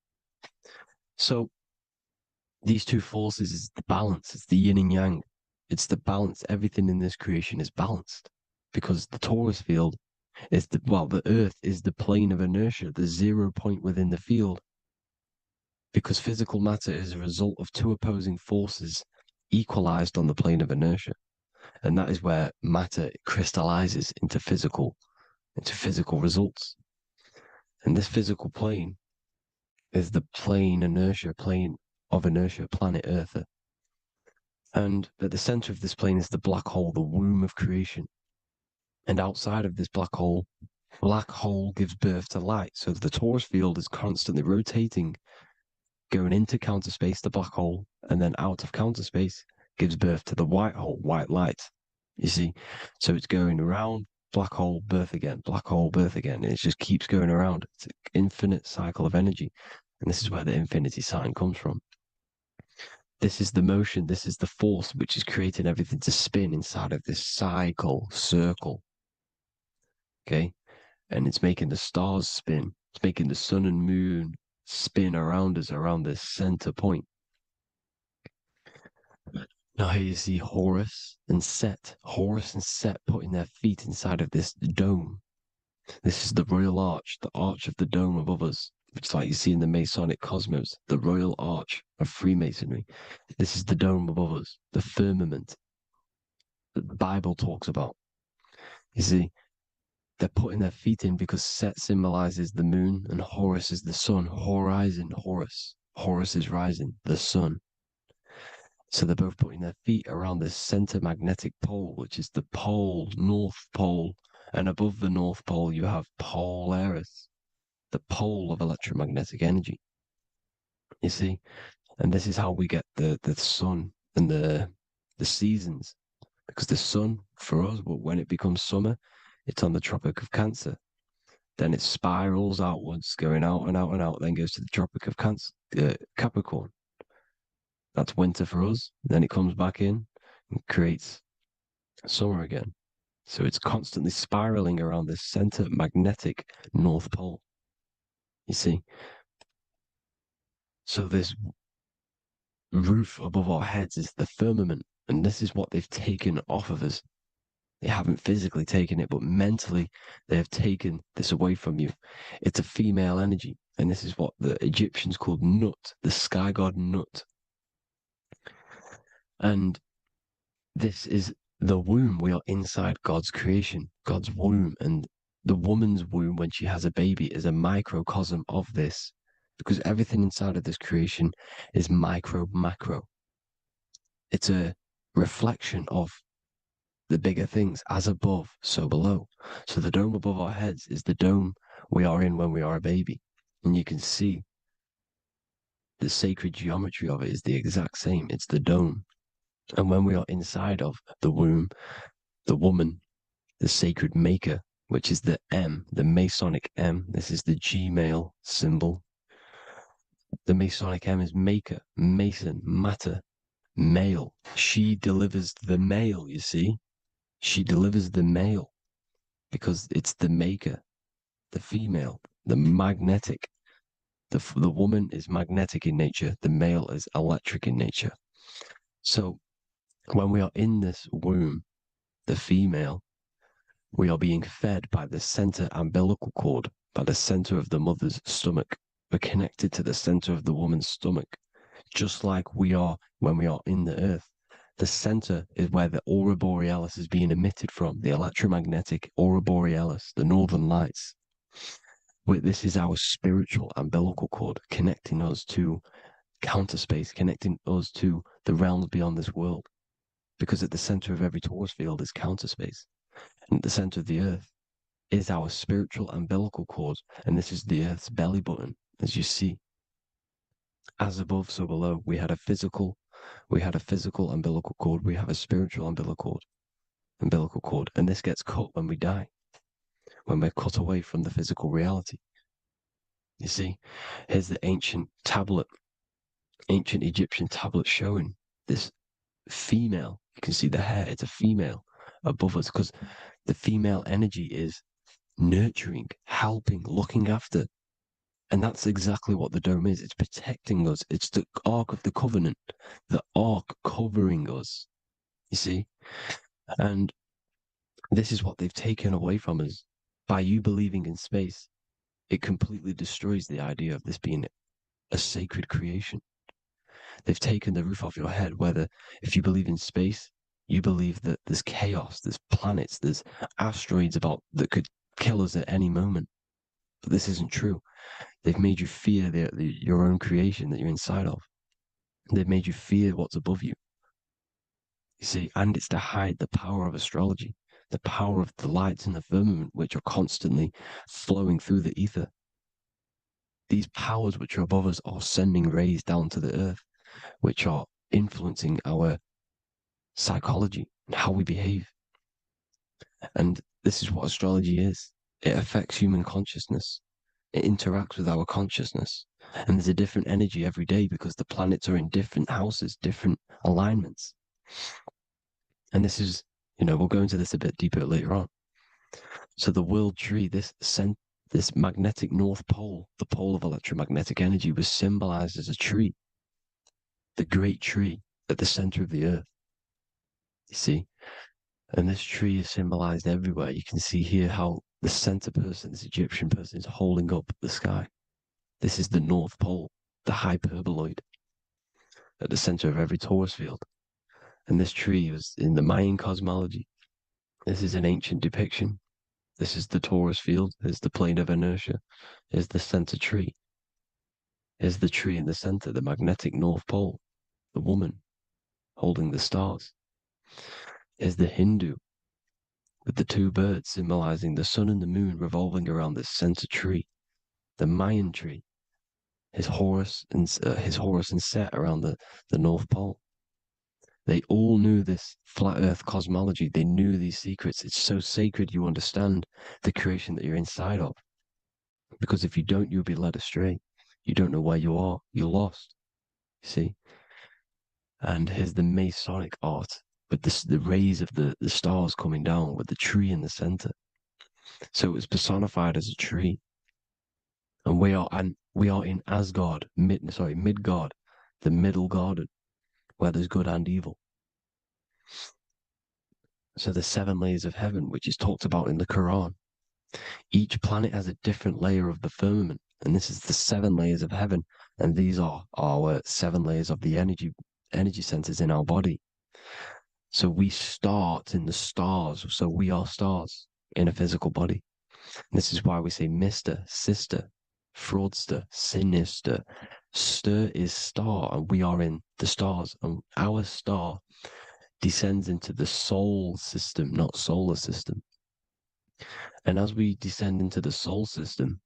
So these two forces is the balance. It's the yin and yang. It's the balance. Everything in this creation is balanced. Because the torus field is the Earth is the plane of inertia, the 0 point within the field. Because physical matter is a result of two opposing forces equalized on the plane of inertia. And that is where matter crystallizes into physical results. And this physical plane is the plane of inertia, planet Earth. And at the center of this plane is the black hole, the womb of creation. And outside of this black hole gives birth to light. So the torus field is constantly rotating, going into counter space, the black hole, and then out of counter space gives birth to the white hole, white light. You see? So it's going around, black hole, birth again, black hole, birth again. And it just keeps going around. It's an infinite cycle of energy. And this is where the infinity sign comes from. This is the motion, this is the force which is creating everything to spin inside of this circle. Okay? And it's making the stars spin. It's making the sun and moon spin around us, around this center point. Now here you see Horus and Set putting their feet inside of this dome. This is the royal arch, the arch of the dome above us, which like you see in the Masonic cosmos, the royal arch of Freemasonry. This is the dome above us, the firmament that the Bible talks about. You see, they're putting their feet in because Set symbolizes the moon and Horus is the sun. Horizon, Horus. Horus is rising, the sun. So they're both putting their feet around this center magnetic pole, which is the pole, North Pole. And above the North Pole, you have Polaris, the pole of electromagnetic energy. You see? And this is how we get the sun and the seasons. Because the sun, for us, when it becomes summer, it's on the Tropic of Cancer. Then it spirals outwards, going out and out and out, then goes to the Tropic of Capricorn. That's winter for us. Then it comes back in and creates summer again. So it's constantly spiraling around this center magnetic North Pole. You see? So this roof above our heads is the firmament, and this is what they've taken off of us. They haven't physically taken it, but mentally they have taken this away from you. It's a female energy, and this is what the Egyptians called Nut, the sky god Nut. And this is the womb. We are inside God's creation, God's womb, and the woman's womb when she has a baby is a microcosm of this, because everything inside of this creation is micro, macro. It's a reflection of the bigger things, as above, so below. So the dome above our heads is the dome we are in when we are a baby. And you can see the sacred geometry of it is the exact same. It's the dome. And when we are inside of the womb, the woman, the sacred maker, which is the M, the Masonic M, this is the Gmail symbol. The Masonic M is maker, mason, matter, male. She delivers the male, you see? She delivers the male because it's the maker, the female, the magnetic. The woman is magnetic in nature, the male is electric in nature. So when we are in this womb, the female, we are being fed by the center umbilical cord, by the center of the mother's stomach. We're connected to the center of the woman's stomach, just like we are when we are in the earth. The center is where the aurora borealis is being emitted from, the electromagnetic aurora borealis, the northern lights. This is our spiritual umbilical cord connecting us to counter space, connecting us to the realms beyond this world. Because at the center of every torus field is counter space. And at the center of the earth is our spiritual umbilical cord. And this is the earth's belly button, as you see. As above, so below. We had a physical umbilical cord. We have a spiritual umbilical cord. And this gets cut when we die, when we're cut away from the physical reality. You see, here's the ancient Egyptian tablet showing this female. You can see the hair, it's a female above us because the female energy is nurturing, helping, looking after. And that's exactly what the dome is. It's protecting us. It's the Ark of the Covenant, the Ark covering us. You see? And this is what they've taken away from us. By you believing in space, it completely destroys the idea of this being a sacred creation. They've taken the roof off your head, whether if you believe in space, you believe that there's chaos, there's planets, there's asteroids about that could kill us at any moment. But this isn't true. They've made you fear your own creation that you're inside of. They've made you fear what's above you. You see, and it's to hide the power of astrology, the power of the lights in the firmament, which are constantly flowing through the ether. These powers which are above us are sending rays down to the earth, which are influencing our psychology and how we behave. And this is what astrology is. It affects human consciousness. It interacts with our consciousness. And there's a different energy every day because the planets are in different houses, different alignments. And this is, we'll go into this a bit deeper later on. So the world tree, this magnetic North Pole, the pole of electromagnetic energy, was symbolized as a tree, the great tree at the center of the earth. You see? And this tree is symbolized everywhere. You can see here how the center person, this Egyptian person, is holding up the sky. This is the North Pole, the hyperboloid, at the center of every torus field. And this tree was in the Mayan cosmology. This is an ancient depiction. This is the torus field. There's the plane of inertia. Here's the center tree. Here's the tree in the center, the magnetic North Pole, the woman holding the stars. Here's the Hindu with the two birds symbolizing the sun and the moon revolving around this center tree. The Mayan tree, his Horus and Set around the North Pole. They all knew this flat earth cosmology. They knew these secrets. It's so sacred you understand the creation that you're inside of. Because if you don't, you'll be led astray. You don't know where you are. You're lost. You see? And here's the Masonic art, with the rays of the stars coming down with the tree in the center. So it was personified as a tree. And we are in Asgard, Midgard, the middle garden, where there's good and evil. So the 7 layers of heaven, which is talked about in the Quran. Each planet has a different layer of the firmament, and this is the 7 layers of heaven, and these are our 7 layers of the energy centers in our body. So we start in the stars, so we are stars in a physical body. And this is why we say Mr., sister, fraudster, sinister. Stir is star, and we are in the stars, and our star descends into the soul system, not solar system. And as we descend into the soul system,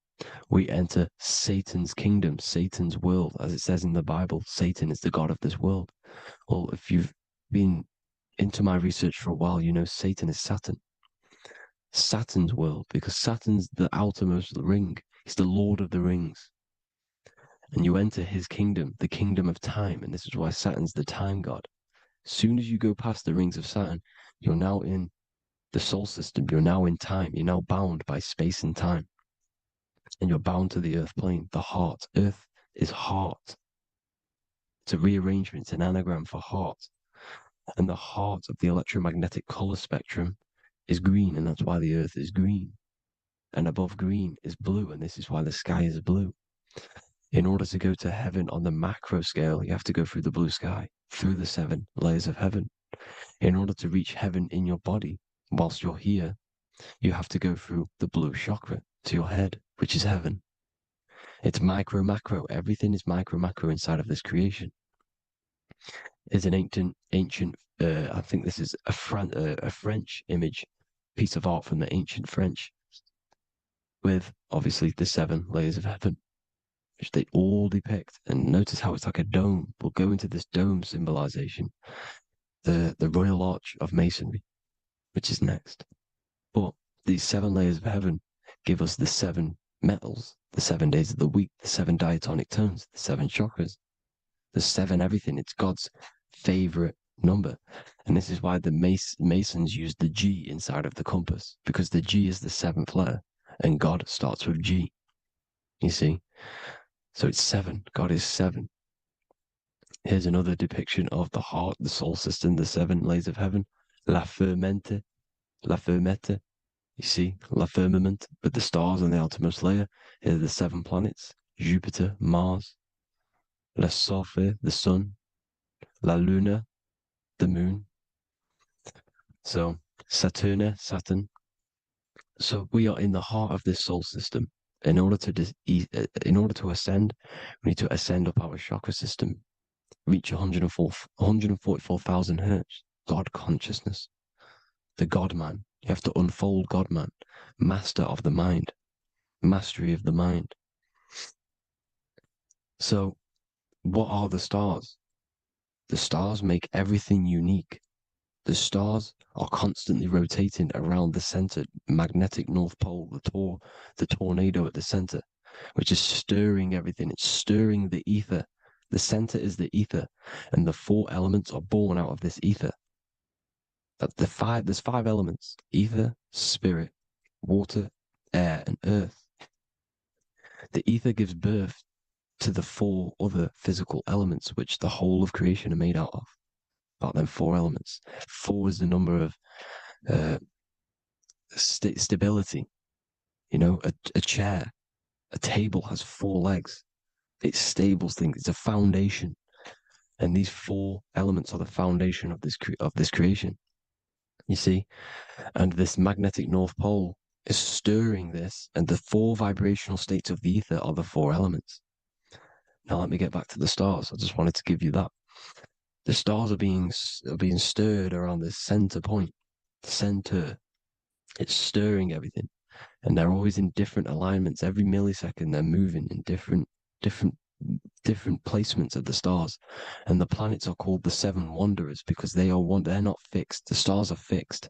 we enter Satan's kingdom, Satan's world. As it says in the Bible, Satan is the god of this world. Well, if you've been into my research for a while, you know Satan is Saturn. Saturn's world, because Saturn's the outermost ring. He's the Lord of the Rings. And you enter his kingdom, the kingdom of time. And this is why Saturn's the time god. As soon as you go past the rings of Saturn, you're now in the soul system. You're now in time. You're now bound by space and time. And you're bound to the earth plane, the heart. Earth is heart. It's a rearrangement, it's an anagram for heart. And the heart of the electromagnetic color spectrum is green, and that's why the earth is green. And above green is blue, and this is why the sky is blue. In order to go to heaven on the macro scale, you have to go through the blue sky, through the 7 layers of heaven. In order to reach heaven in your body, whilst you're here, you have to go through the blue chakra to your head, which is heaven. It's micro, macro. Everything is micro, macro inside of this creation. Is an ancient. I think this is a French image, piece of art from the ancient French, with obviously the 7 layers of heaven, which they all depict. And notice how it's like a dome. We'll go into this dome symbolization, the Royal Arch of Masonry, which is next. But these 7 layers of heaven give us the 7 metals, the 7 days of the week, the 7 diatonic tones, the 7 chakras, the 7 everything. It's God's favorite number. And this is why the Masons use the G inside of the compass, because the G is the 7th letter and God starts with G. You see? So it's 7. God is 7. Here's another depiction of the heart, the soul system, the 7 layers of heaven. La fermente. You see, la firmament, with the stars on the outermost layer. Here are the 7 planets: Jupiter, Mars, la Sophie, the sun, la luna, the moon. So Saturn. So we are in the heart of this soul system. In order to ascend, we need to ascend up our chakra system, reach 144,000 hertz, God consciousness, the God man. You have to unfold God man, master of the mind, mastery of the mind. So what are the stars? The stars make everything unique. The stars are constantly rotating around the center, magnetic North Pole, the tornado at the center, which is stirring everything. It's stirring the ether. The center is the ether, and the 4 elements are born out of this ether. There's 5 elements: ether, spirit, water, air, and earth. The ether gives birth to the 4 other physical elements, which the whole of creation are made out of. About them 4 elements. 4 is the number of stability. You know, a chair, a table has 4 legs. It stables things. It's a foundation, and these 4 elements are the foundation of this creation. You see, and this magnetic North Pole is stirring this, and the 4 vibrational states of the ether are the 4 elements. Now let me get back to the stars. I just wanted to give you that. The stars are being stirred around this center point, the center. It's stirring everything, and they're always in different alignments. Every millisecond, they're moving in different placements of the stars. And the planets are called the 7 wanderers because they're not fixed. The stars are fixed,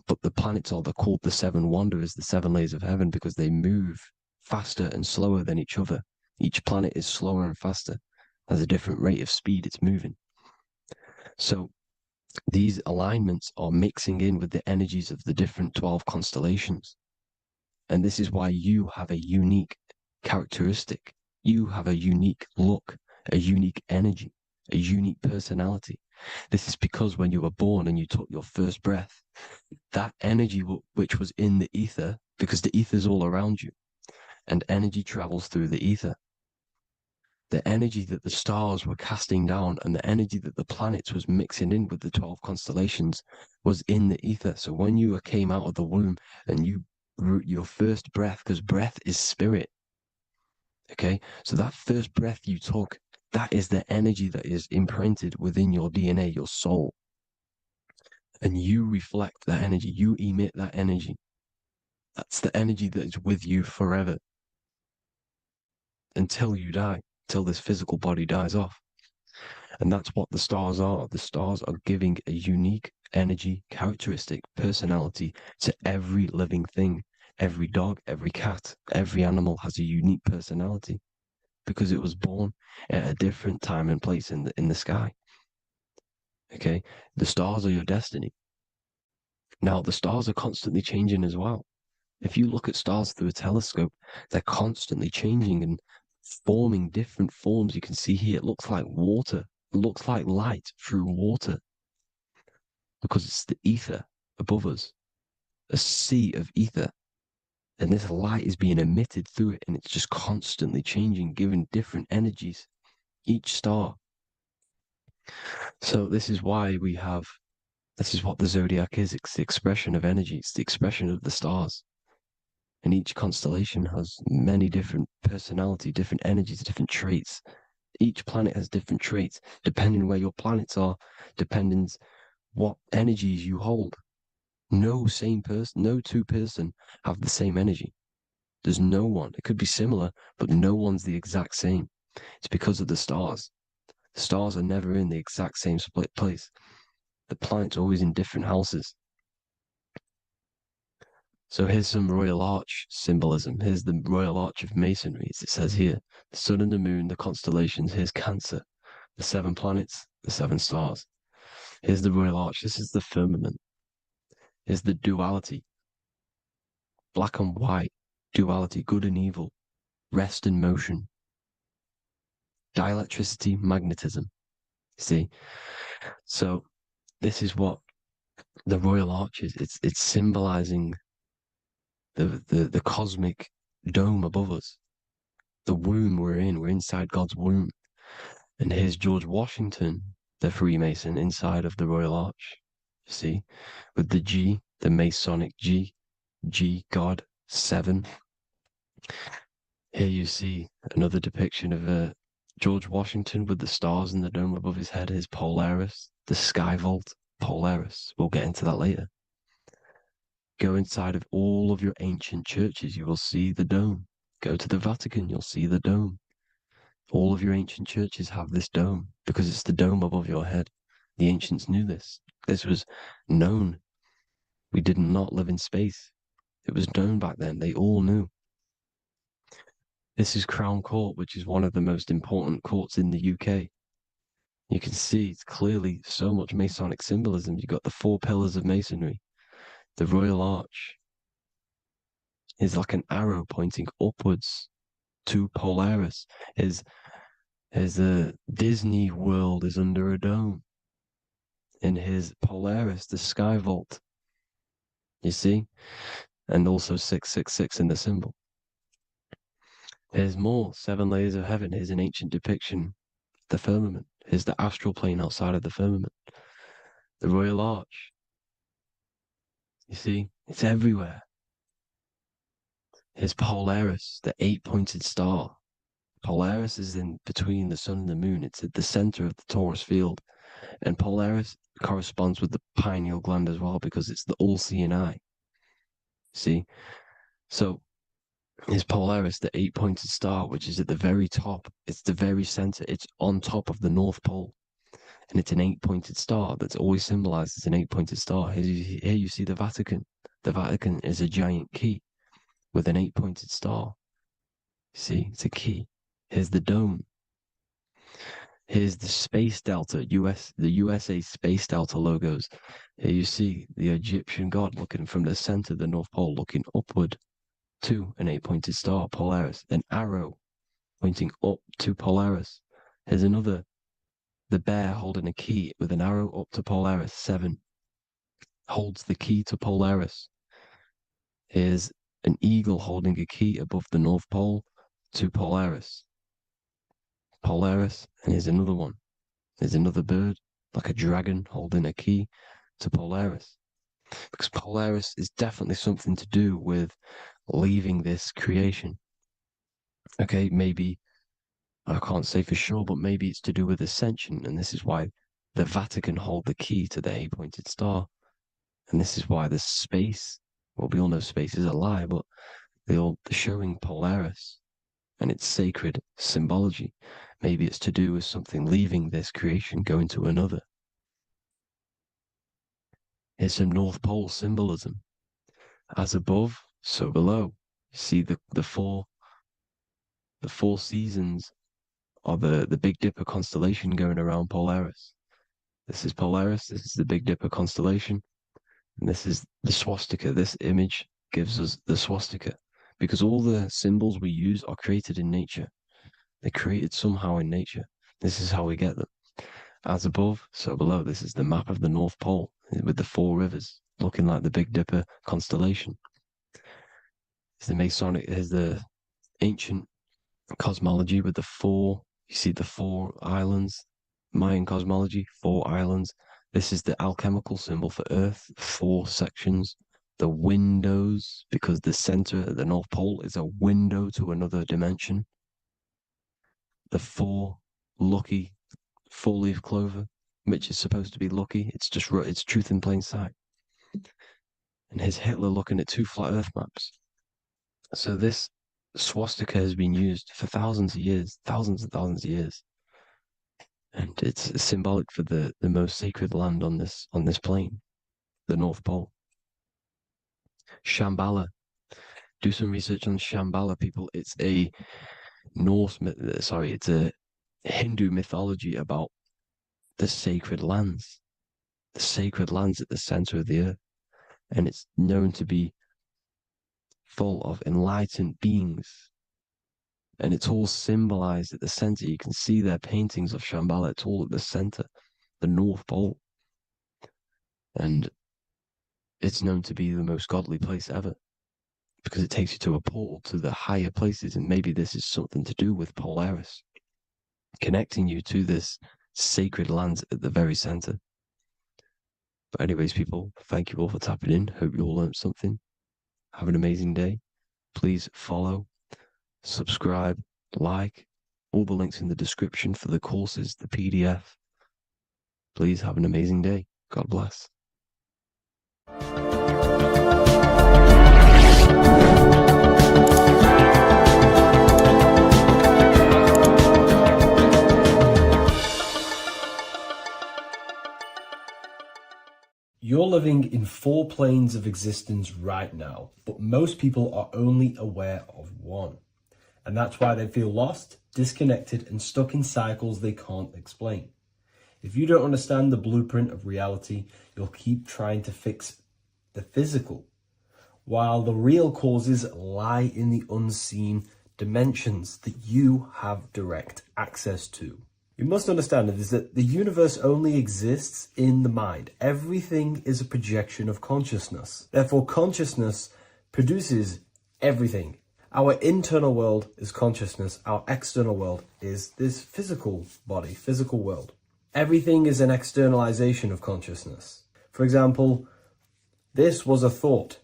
but the planets are called the 7 wanderers, the 7 layers of heaven, because they move faster and slower than each other. Each planet is slower and faster, has a different rate of speed it's moving. So These alignments are mixing in with the energies of the different 12 constellations. And this is why you have a unique characteristic. You have a unique look, a unique energy, a unique personality. This is because when you were born and you took your first breath, that energy which was in the ether, because the ether is all around you, and energy travels through the ether. The energy that the stars were casting down and the energy that the planets was mixing in with the 12 constellations was in the ether. So when you came out of the womb and you your first breath, because breath is spirit, okay? So that first breath you took, that is the energy that is imprinted within your DNA, your soul. And you reflect that energy, you emit that energy. That's the energy that is with you forever until you die, till this physical body dies off. And that's what the stars are. The stars are giving a unique energy, characteristic, personality to every living thing. Every dog, every cat, every animal has a unique personality because it was born at a different time and place in the sky. Okay, the stars are your destiny. Now, the stars are constantly changing as well. If you look at stars through a telescope, they're constantly changing and forming different forms. You can see here, it looks like water. It looks like light through water because it's the ether above us, a sea of ether. And this light is being emitted through it and it's just constantly changing, giving different energies, each star. So this is why this is what the zodiac is. It's the expression of energy. It's the expression of the stars. And each constellation has many different personality, different energies, different traits. Each planet has different traits, depending where your planets are, depending what energies you hold. No same person, no two person have the same energy. There's no one. It could be similar, but no one's the exact same. It's because of the stars. The stars are never in the exact same split place. The planet's always in different houses. So here's some Royal Arch symbolism. Here's the Royal Arch of Masonry, as it says here. The sun and the moon, the constellations. Here's Cancer, the 7 planets, the 7 stars. Here's the Royal Arch. This is the firmament. Here's the duality. Black and white, duality, good and evil, rest and motion, dielectricity, magnetism. See? So this is what the Royal Arch is. It's symbolizing the cosmic dome above us. The womb we're in. We're inside God's womb. And here's George Washington, the Freemason, inside of the Royal Arch. You see? With the G, the Masonic G, God, 7. Here you see another depiction of George Washington with the stars in the dome above his head, his Polaris, the sky vault, Polaris. We'll get into that later. Go inside of all of your ancient churches, you will see the dome. Go to the Vatican, you'll see the dome. All of your ancient churches have this dome because it's the dome above your head. The ancients knew this. This was known. We did not live in space. It was known back then. They all knew. This is Crown Court, which is one of the most important courts in the UK. You can see it's clearly so much Masonic symbolism. You've got the 4 pillars of Masonry. The Royal Arch is like an arrow pointing upwards to Polaris. His Disney World is under a dome. In his Polaris, the sky vault. You see? And also 666 in the symbol. There's more, 7 layers of heaven. Here's an ancient depiction. The firmament. Here's the astral plane outside of the firmament. The Royal Arch. You see? It's everywhere. Here's Polaris, the 8-pointed star. Polaris is in between the sun and the moon. It's at the center of the Taurus field. And Polaris corresponds with the pineal gland as well because it's the all-seeing eye. See? So is Polaris, the 8-pointed star, which is at the very top. It's the very center. It's on top of the North Pole. And it's an 8-pointed star that's always symbolized as an 8-pointed star. Here you see the Vatican. The Vatican is a giant key with an 8-pointed star. See, it's a key. Here's the dome. Here's the space delta, the USA space delta logos. Here you see the Egyptian god looking from the center of the North Pole, looking upward to an 8-pointed star, Polaris, an arrow pointing up to Polaris. Here's another, the bear holding a key with an arrow up to Polaris, 7, holds the key to Polaris. Here's an eagle holding a key above the North Pole to Polaris. Polaris, and here's another one. There's another bird, like a dragon, holding a key to Polaris. Because Polaris is definitely something to do with leaving this creation. Okay, maybe, I can't say for sure, but maybe it's to do with ascension, and this is why the Vatican hold the key to the 8-pointed star. And this is why the space, well, we all know space is a lie, but they're showing Polaris and its sacred symbology. Maybe it's to do with something leaving this creation, going to another. Here's some North Pole symbolism. As above, so below. See the four seasons of the Big Dipper constellation going around Polaris. This is Polaris, this is the Big Dipper constellation, and this is the swastika. This image gives us the swastika, because all the symbols we use are created in nature. They're created somehow in nature. This is how we get them. As above, so below. This is the map of the North Pole with the 4 rivers looking like the Big Dipper constellation. It's the Masonic, here's the ancient cosmology with the 4, you see the 4 islands, Mayan cosmology, 4 islands. This is the alchemical symbol for Earth, 4 sections. The windows, because the center of the North Pole is a window to another dimension. The 4 lucky 4-leaf clover, which is supposed to be lucky. It's just, it's truth in plain sight. And here's Hitler looking at 2 flat Earth maps. So this swastika has been used for thousands of years, thousands and thousands of years. And it's symbolic for the most sacred land on this plane, the North Pole. Shambhala. Do some research on Shambhala, people. It's a it's a Hindu mythology about the sacred lands at the center of the earth. And it's known to be full of enlightened beings. And it's all symbolized at the center. You can see their paintings of Shambhala. It's all at the center, the North Pole. And it's known to be the most godly place ever, because it takes you to a portal to the higher places. And maybe this is something to do with Polaris, connecting you to this sacred land at the very center. But anyways, people, thank you all for tapping in. Hope you all learned something. Have an amazing day. Please follow, subscribe, like, all the links in the description for the courses, the PDF. Please have an amazing day. God bless. You're living in 4 planes of existence right now, but most people are only aware of one. And that's why they feel lost, disconnected, and stuck in cycles they can't explain. If you don't understand the blueprint of reality, you'll keep trying to fix the physical, while the real causes lie in the unseen dimensions that you have direct access to. You must understand is that the universe only exists in the mind. Everything is a projection of consciousness. Therefore, consciousness produces everything. Our internal world is consciousness. Our external world is this physical body, physical world. Everything is an externalization of consciousness. For example, this was a thought.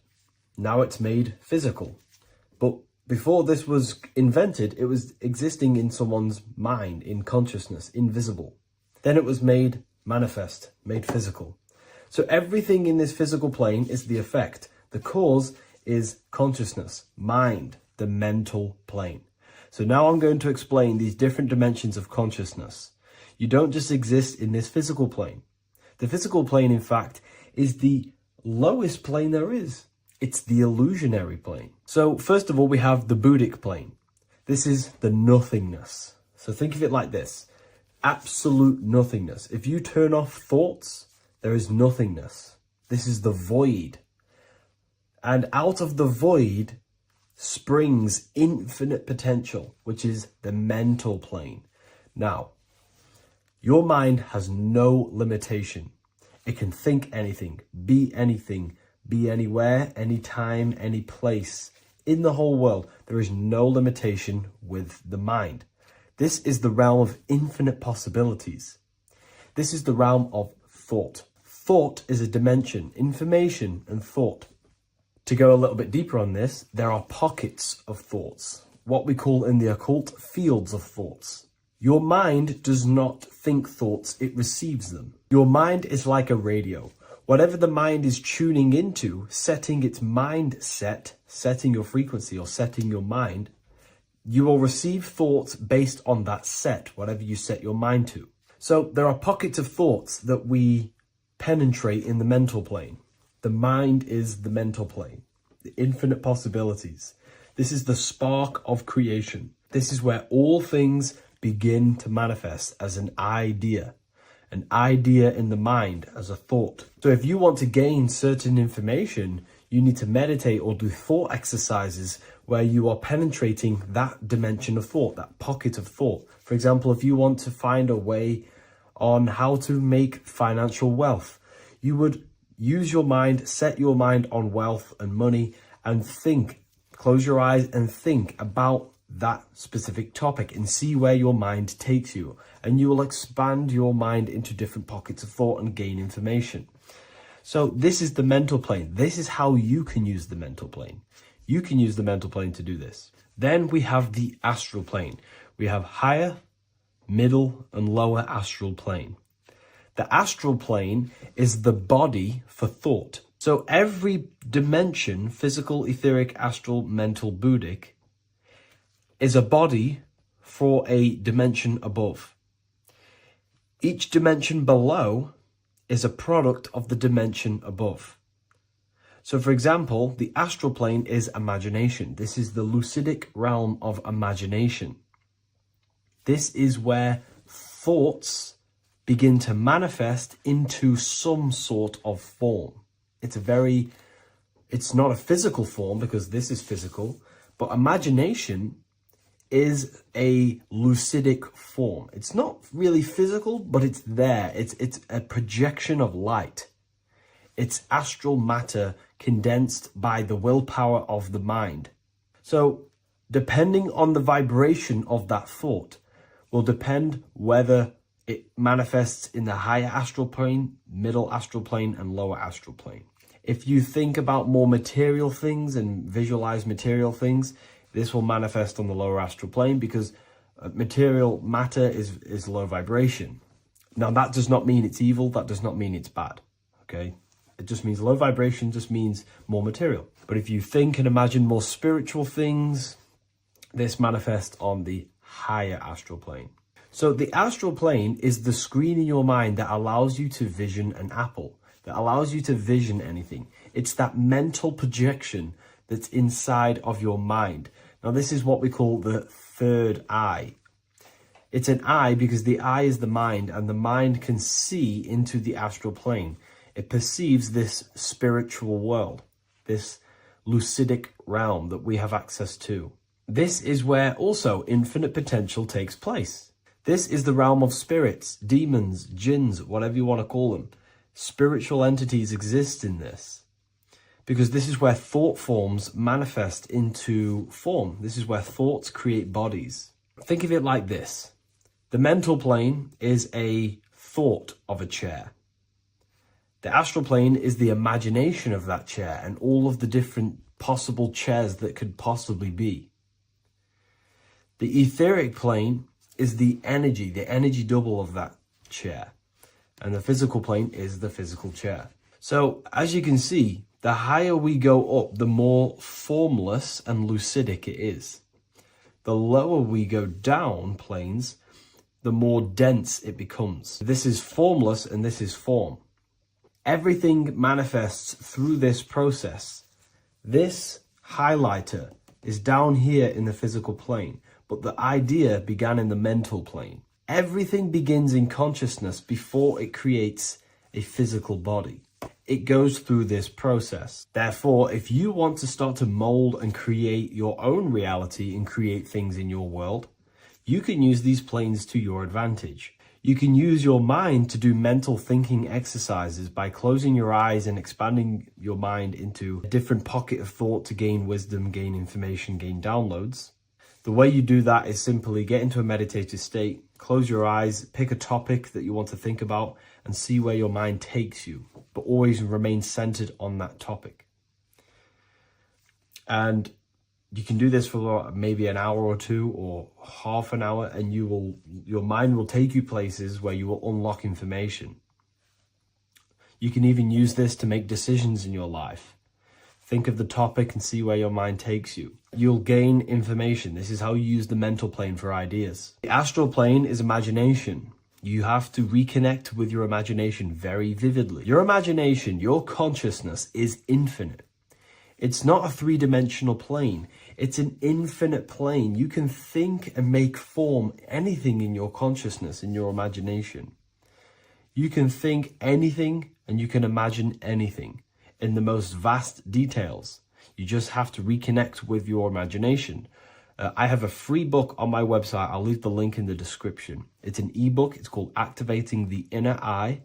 Now it's made physical. But before this was invented, it was existing in someone's mind, in consciousness, invisible. Then it was made manifest, made physical. So everything in this physical plane is the effect. The cause is consciousness, mind, the mental plane. So now I'm going to explain these different dimensions of consciousness. You don't just exist in this physical plane. The physical plane, in fact, is the lowest plane there is. It's the illusionary plane. So first of all, we have the Buddhic plane. This is the nothingness. So think of it like this. absolute nothingness. If you turn off thoughts, there is nothingness. This is the void. And out of the void springs infinite potential, which is the mental plane. Now, your mind has no limitation. It can think anything, be anywhere, anytime, any place in the whole world. There is no limitation with the mind. This is the realm of infinite possibilities. This is the realm of thought. Thought is a dimension, information and thought. To go a little bit deeper on this, there are pockets of thoughts, what we call in the occult fields of thoughts. Your mind does not think thoughts, it receives them. Your mind is like a radio. Whatever the mind is tuning into, setting its mindset, setting your frequency or setting your mind, you will receive thoughts based on that set, whatever you set your mind to. So there are pockets of thoughts that we penetrate in the mental plane. The mind is the mental plane, the infinite possibilities. This is the spark of creation. This is where all things begin to manifest as an idea in the mind as a thought. So if you want to gain certain information, you need to meditate or do thought exercises where you are penetrating that dimension of thought, that pocket of thought. For example, if you want to find a way on how to make financial wealth, you would use your mind, set your mind on wealth and money, and think, close your eyes and think about that specific topic and see where your mind takes you. And you will expand your mind into different pockets of thought and gain information. So this is the mental plane. This is how you can use the mental plane. You can use the mental plane to do this. Then we have the astral plane. We have higher, middle, and lower astral plane. The astral plane is the body for thought. So every dimension, physical, etheric, astral, mental, Buddhic, is a body for a dimension above. Each dimension below is a product of the dimension above. So for example, the astral plane is imagination. This is the lucidic realm of imagination. This is where thoughts begin to manifest into some sort of form. It's not a physical form because this is physical, but imagination is a lucidic form. It's not really physical, but it's there. It's a projection of light. It's astral matter condensed by the willpower of the mind. So depending on the vibration of that thought will depend whether it manifests in the higher astral plane, middle astral plane, and lower astral plane. If you think about more material things and visualize material things, this will manifest on the lower astral plane because material matter is low vibration. Now, that does not mean it's evil. That does not mean it's bad. Okay? It just means low vibration just means more material. But if you think and imagine more spiritual things, this manifests on the higher astral plane. So the astral plane is the screen in your mind that allows you to vision an apple, that allows you to vision anything. It's that mental projection that's inside of your mind. Now, this is what we call the third eye. It's an eye because the eye is the mind, and the mind can see into the astral plane. It perceives this spiritual world, this lucidic realm that we have access to. This is where also infinite potential takes place. This is the realm of spirits, demons, jinns, whatever you want to call them. Spiritual entities exist in this. Because this is where thought forms manifest into form. This is where thoughts create bodies. Think of it like this. The mental plane is a thought of a chair. The astral plane is the imagination of that chair and all of the different possible chairs that could possibly be. The etheric plane is the energy double of that chair. And the physical plane is the physical chair. So as you can see, the higher we go up, the more formless and lucidic it is. The lower we go down planes, the more dense it becomes. This is formless and this is form. Everything manifests through this process. This highlighter is down here in the physical plane, but the idea began in the mental plane. Everything begins in consciousness before it creates a physical body. It goes through this process. Therefore, if you want to start to mold and create your own reality and create things in your world, you can use these planes to your advantage. You can use your mind to do mental thinking exercises by closing your eyes and expanding your mind into a different pocket of thought to gain wisdom, gain information, gain downloads. The way you do that is simply get into a meditative state, close your eyes, pick a topic that you want to think about, and see where your mind takes you, but always remain centered on that topic. And you can do this for maybe an hour or two or half an hour, and your mind will take you places where you will unlock information. You can even use this to make decisions in your life. Think of the topic and see where your mind takes you. You'll gain information. This is how you use the mental plane for ideas. The astral plane is imagination. You have to reconnect with your imagination very vividly. Your imagination, your consciousness is infinite. It's not a three-dimensional plane. It's an infinite plane. You can think and make form anything in your consciousness, in your imagination. You can think anything and you can imagine anything in the most vast details. You just have to reconnect with your imagination. I have a free book on my website. I'll leave the link in the description. It's an ebook. It's called Activating the Inner Eye.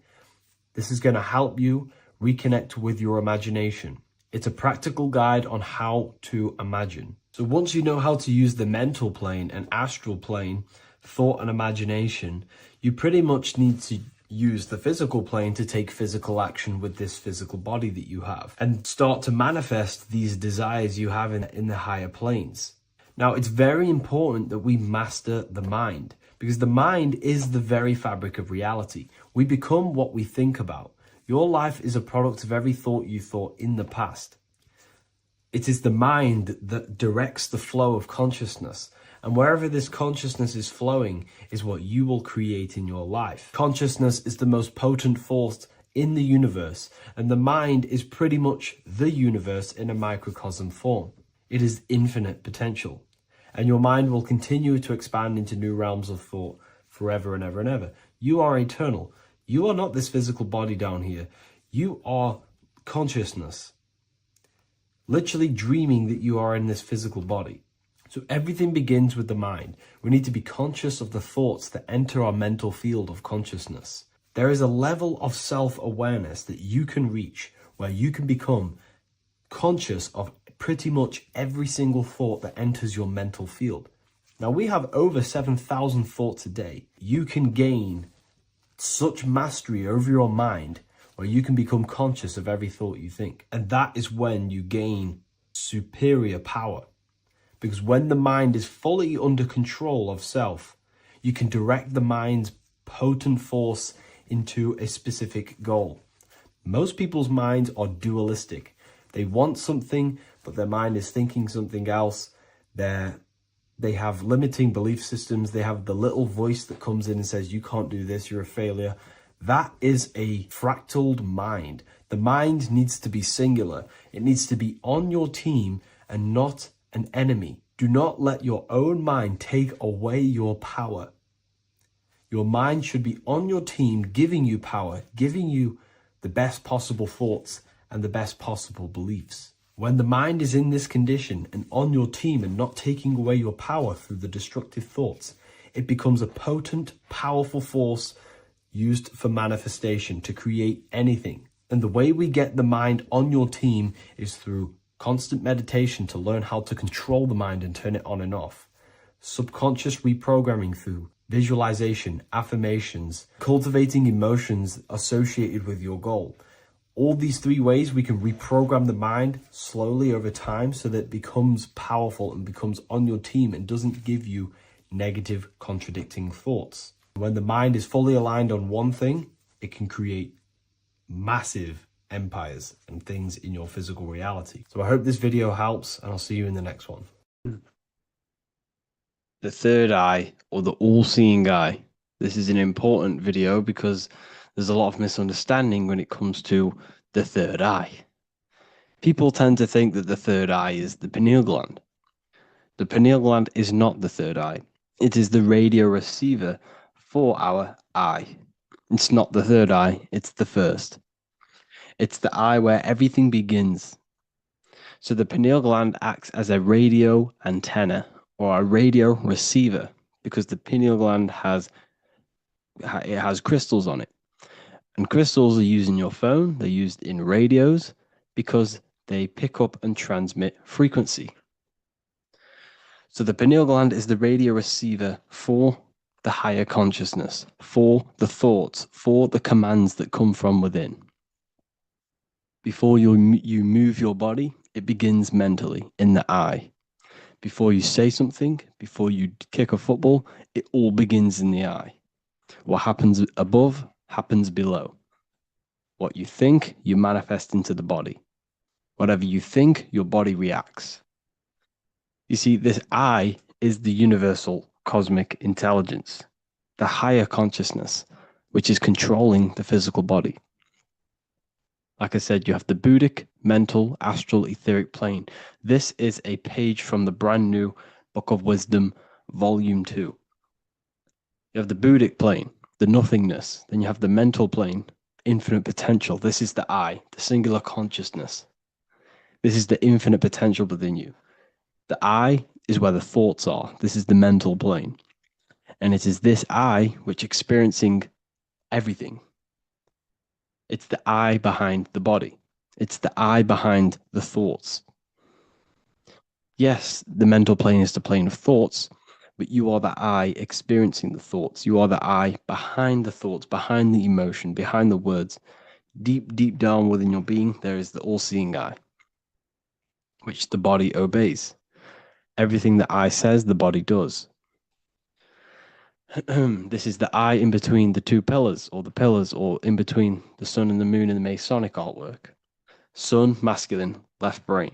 This is going to help you reconnect with your imagination. It's a practical guide on how to imagine. So once you know how to use the mental plane and astral plane, thought and imagination, you pretty much need to use the physical plane to take physical action with this physical body that you have and start to manifest these desires you have in the higher planes. Now, it's very important that we master the mind, because the mind is the very fabric of reality. We become what we think about. Your life is a product of every thought you thought in the past. It is the mind that directs the flow of consciousness. And wherever this consciousness is flowing is what you will create in your life. Consciousness is the most potent force in the universe, and the mind is pretty much the universe in a microcosm form. It is infinite potential. And your mind will continue to expand into new realms of thought forever and ever and ever. You are eternal. You are not this physical body down here. You are consciousness. Literally dreaming that you are in this physical body. So everything begins with the mind. We need to be conscious of the thoughts that enter our mental field of consciousness. There is a level of self-awareness that you can reach where you can become conscious of pretty much every single thought that enters your mental field. Now, we have over 7,000 thoughts a day. You can gain such mastery over your mind where you can become conscious of every thought you think. And that is when you gain superior power. Because when the mind is fully under control of self, you can direct the mind's potent force into a specific goal. Most people's minds are dualistic. They want something, but their mind is thinking something else. They have limiting belief systems. They have the little voice that comes in and says, you can't do this, you're a failure. That is a fractaled mind. The mind needs to be singular. It needs to be on your team and not an enemy. Do not let your own mind take away your power. Your mind should be on your team, giving you power, giving you the best possible thoughts and the best possible beliefs. When the mind is in this condition and on your team and not taking away your power through the destructive thoughts, it becomes a potent, powerful force used for manifestation to create anything. And the way we get the mind on your team is through constant meditation to learn how to control the mind and turn it on and off. Subconscious reprogramming through visualization, affirmations, cultivating emotions associated with your goal. All these three ways we can reprogram the mind slowly over time so that it becomes powerful and becomes on your team and doesn't give you negative contradicting thoughts. When the mind is fully aligned on one thing, it can create massive empires and things in your physical reality. So I hope this video helps, and I'll see you in the next one. The third eye, or the all-seeing eye. This is an important video because there's a lot of misunderstanding when it comes to the third eye. People tend to think that the third eye is the pineal gland. The pineal gland is not the third eye. It is the radio receiver for our eye. It's not the third eye, it's the first. It's the eye where everything begins. So the pineal gland acts as a radio antenna or a radio receiver because the pineal gland has crystals on it. And crystals are used in your phone, they're used in radios because they pick up and transmit frequency. So the pineal gland is the radio receiver for the higher consciousness, for the thoughts, for the commands that come from within. Before you move your body, it begins mentally in the eye. Before you say something, before you kick a football, it all begins in the eye. What happens above happens below. What you think, you manifest into the body. Whatever you think, your body reacts. You see, this I is the universal cosmic intelligence, the higher consciousness, which is controlling the physical body. Like I said, you have the Buddhic, mental, astral, etheric plane. This is a page from the brand new Book of Wisdom, Volume 2. You have the Buddhic plane, the nothingness. Then you have the mental plane, infinite potential. This is the I, the singular consciousness. This is the infinite potential within you. The I is where the thoughts are. This is the mental plane. And it is this I which experiencing everything. It's the I behind the body. It's the I behind the thoughts. Yes, the mental plane is the plane of thoughts, but you are the I experiencing the thoughts. You are the I behind the thoughts, behind the emotion, behind the words. Deep, deep down within your being, there is the all-seeing I, which the body obeys. Everything that I says, the body does. This is the I in between the two pillars, or in between the sun and the moon in the Masonic artwork. Sun, masculine, left brain.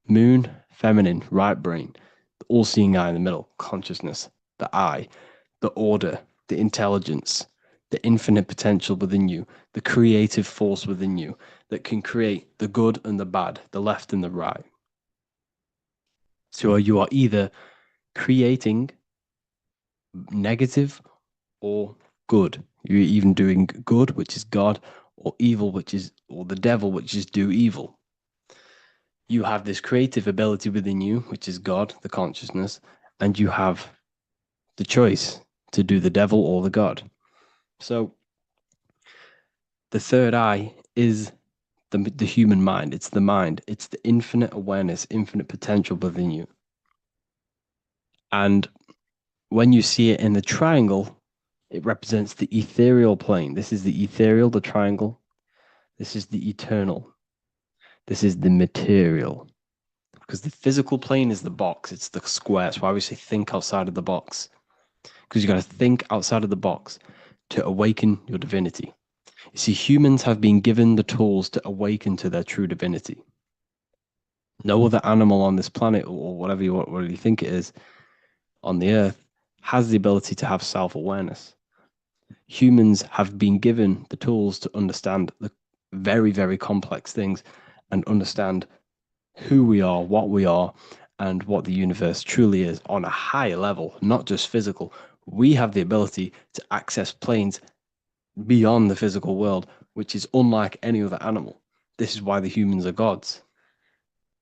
Moon, feminine, right brain. The all-seeing eye in the middle, consciousness. The I, the order, the intelligence, the infinite potential within you, the creative force within you that can create the good and the bad, the left and the right. So you are either creating negative or good. You're even doing good, which is God, or evil, or the devil, which is do evil. You have this creative ability within you, which is God, the consciousness, and you have the choice to do the devil or the God. So the third eye is the human mind. It's the mind. It's the infinite awareness, infinite potential within you. And when you see it in the triangle, it represents the ethereal plane. This is the ethereal, the triangle. This is the eternal. This is the material. Because the physical plane is the box. It's the square. That's why we say think outside of the box. Because you got to think outside of the box to awaken your divinity. You see, humans have been given the tools to awaken to their true divinity. No other animal on this planet, or whatever you think it is, on the earth, has the ability to have self-awareness. Humans have been given the tools to understand the very, very complex things and understand who we are, and what the universe truly is on a higher level, not just physical. We have the ability to access planes beyond the physical world, which is unlike any other animal. This is why the humans are gods.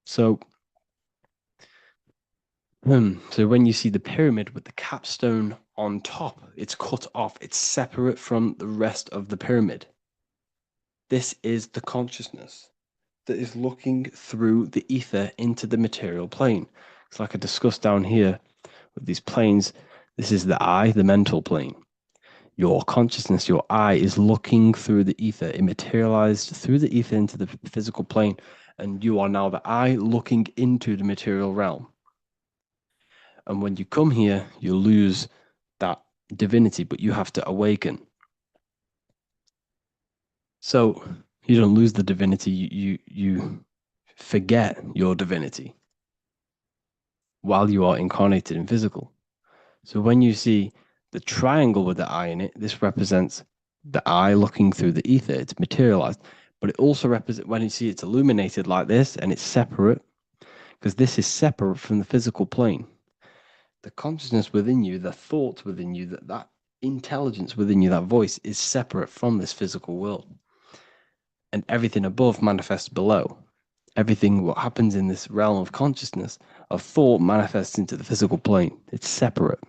So when you see the pyramid with the capstone on top, it's cut off, it's separate from the rest of the pyramid. This is the consciousness that is looking through the ether into the material plane. It's like I discussed down here with these planes. This is the I, the mental plane. Your consciousness, your I, is looking through the ether. It materialized through the ether into the physical plane, and you are now the I looking into the material realm. And when you come here, you lose that divinity, but you have to awaken. So you don't lose the divinity, you forget your divinity while you are incarnated in physical. So when you see the triangle with the eye in it, this represents the eye looking through the ether. It's materialized, but it also represents, when you see it's illuminated like this and it's separate, because this is separate from the physical plane. The consciousness within you, the thoughts within you, that intelligence within you, that voice, is separate from this physical world. And everything above manifests below. Everything what happens in this realm of consciousness, of thought, manifests into the physical plane. It's separate.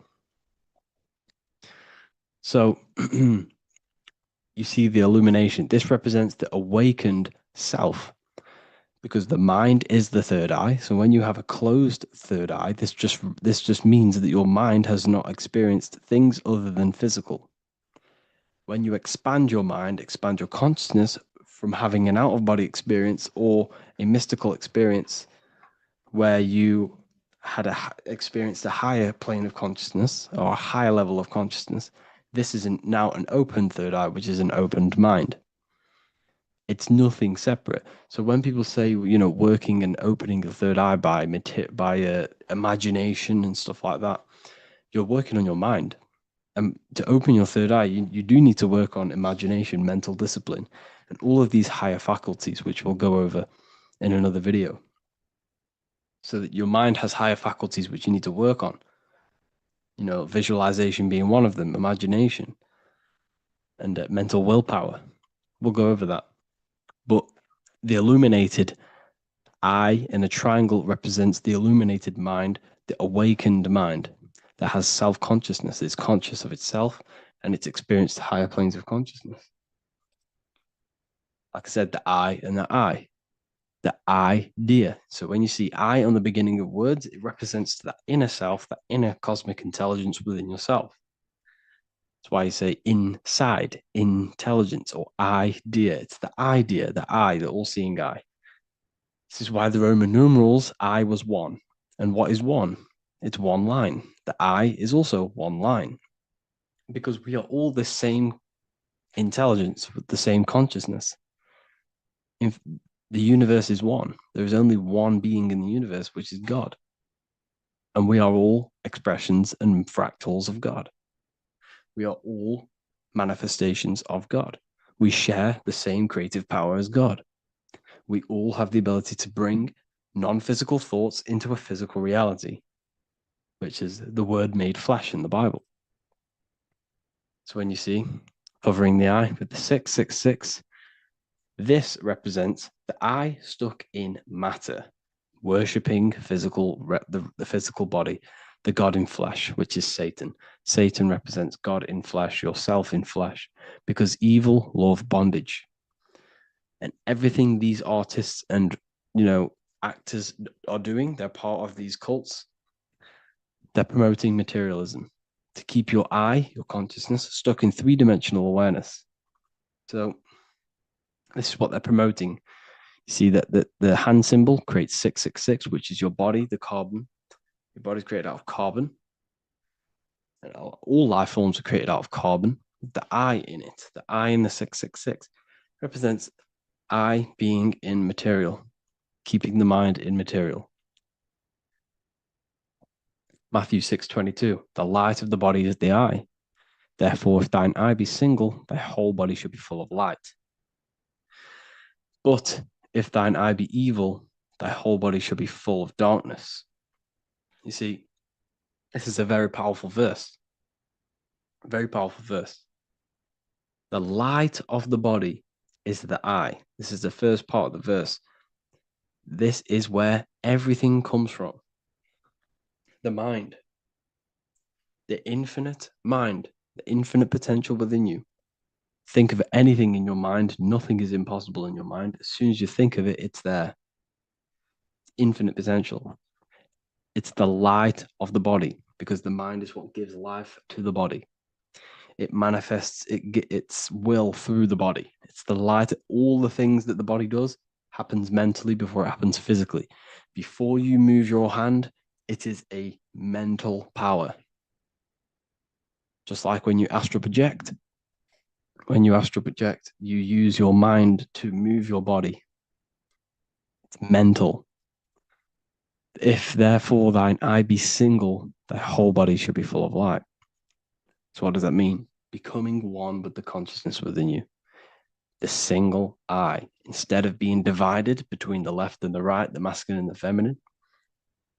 So you see the illumination. This represents the awakened self, because the mind is the third eye. So when you have a closed third eye, this just means that your mind has not experienced things other than physical. When you expand your mind, expand your consciousness from having an out-of-body experience or a mystical experience where you had experienced a higher plane of consciousness or a higher level of consciousness, this is now an open third eye, which is an opened mind. It's nothing separate. So when people say, working and opening the third eye by imagination and stuff like that, you're working on your mind. And to open your third eye, you do need to work on imagination, mental discipline, and all of these higher faculties, which we'll go over in another video. So that your mind has higher faculties which you need to work on. Visualization being one of them, imagination, and mental willpower. We'll go over that. But the illuminated eye in a triangle represents the illuminated mind, the awakened mind that has self-consciousness, is conscious of itself, and it's experienced higher planes of consciousness. Like I said, the I and the I. The idea. So when you see I on the beginning of words, it represents that inner self, that inner cosmic intelligence within yourself. That's why you say inside, intelligence, or idea. It's the idea, the I, the all-seeing eye. This is why the Roman numerals, I was one. And what is one? It's one line. The I is also one line. Because we are all the same intelligence with the same consciousness. The universe is one. There is only one being in the universe, which is God. And we are all expressions and fractals of God. We are all manifestations of God. We share the same creative power as God. We all have the ability to bring non-physical thoughts into a physical reality, which is the word made flesh in the Bible. So when you see covering the eye with the 666, this represents the eye stuck in matter, worshipping the physical body, the God in flesh, which is Satan. Satan represents God in flesh, yourself in flesh, because evil love bondage. And everything these artists and actors are doing, they're part of these cults. They're promoting materialism to keep your eye, your consciousness, stuck in three-dimensional awareness. So this is what they're promoting. You see that the hand symbol creates 666, which is your body, the carbon. Your body's created out of carbon. And all life forms are created out of carbon. The I in it, the I in the 666, represents I being in material, keeping the mind in material. Matthew 6:22, the light of the body is the eye. Therefore, if thine eye be single, thy whole body should be full of light. But if thine eye be evil, thy whole body should be full of darkness. You see, this is a very powerful verse. A very powerful verse. The light of the body is the eye. This is the first part of the verse. This is where everything comes from. The mind. The infinite mind. The infinite potential within you. Think of anything in your mind. Nothing is impossible in your mind. As soon as you think of it, it's there. Infinite potential. It's the light of the body, because the mind is what gives life to the body. It manifests its will through the body. It's the light. All the things that the body does happens mentally before it happens physically. Before you move your hand, it is a mental power. Just like when you astral project. When you astral project, you use your mind to move your body. It's mental. If therefore thine eye be single, thy whole body should be full of light. So what does that mean? Becoming one with the consciousness within you. The single eye. Instead of being divided between the left and the right, the masculine and the feminine,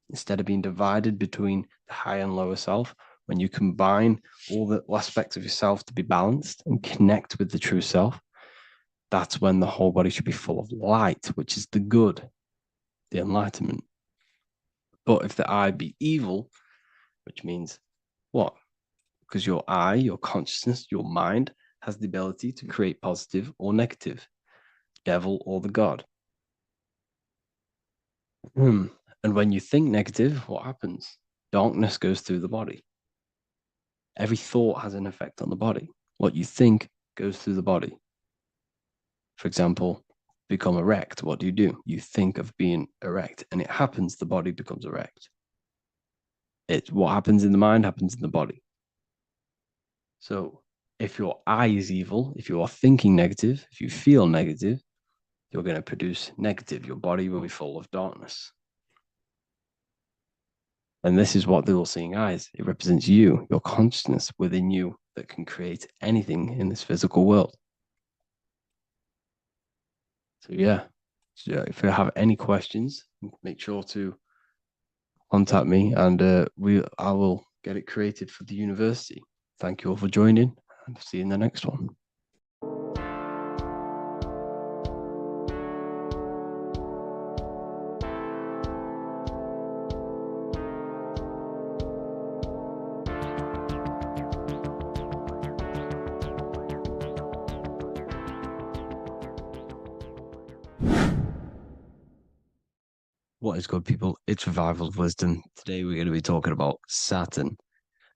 instead of being divided between the higher and lower self, when you combine all the aspects of yourself to be balanced and connect with the true self, that's when the whole body should be full of light, which is the good, the enlightenment. But if the I be evil, which means what? Because your I, your consciousness, your mind has the ability to create positive or negative, devil or the God. And when you think negative, what happens? Darkness goes through the body. Every thought has an effect on the body. What you think goes through the body. For example, become erect. What do? You think of being erect, and it happens, the body becomes erect. What happens in the mind happens in the body. So if your I is evil, if you are thinking negative, if you feel negative, you're going to produce negative. Your body will be full of darkness. And this is what the all-seeing eye is. It represents you, your consciousness within you that can create anything in this physical world. So yeah, if you have any questions, make sure to contact me, and I will get it created for the university. Thank you all for joining, and see you in the next one. What is good, people? It's Revival of Wisdom. Today we're going to be talking about Saturn.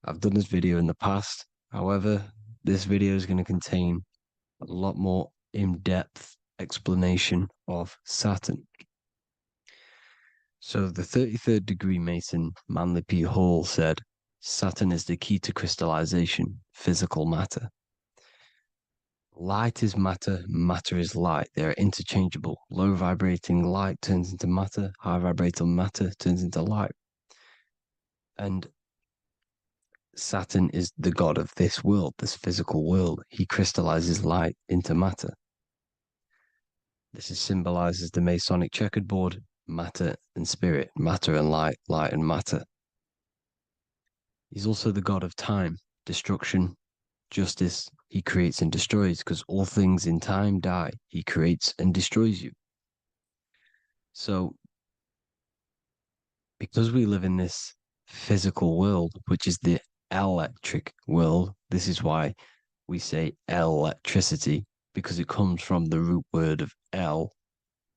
I've done this video in the past. However, this video is going to contain a lot more in-depth explanation of Saturn. So the 33rd degree Mason, Manly P. Hall, said, Saturn is the key to crystallization, physical matter. Light is matter, matter is light. They are interchangeable. Low vibrating light turns into matter, high vibrating matter turns into light. And Saturn is the god of this world, this physical world. He crystallizes light into matter. This is symbolized as the Masonic checkered board, matter and spirit, matter and light, light and matter. He's also the god of time, destruction, justice. He creates and destroys, because all things in time die. He creates and destroys you. So, because we live in this physical world, which is the electric world, this is why we say electricity, because it comes from the root word of El,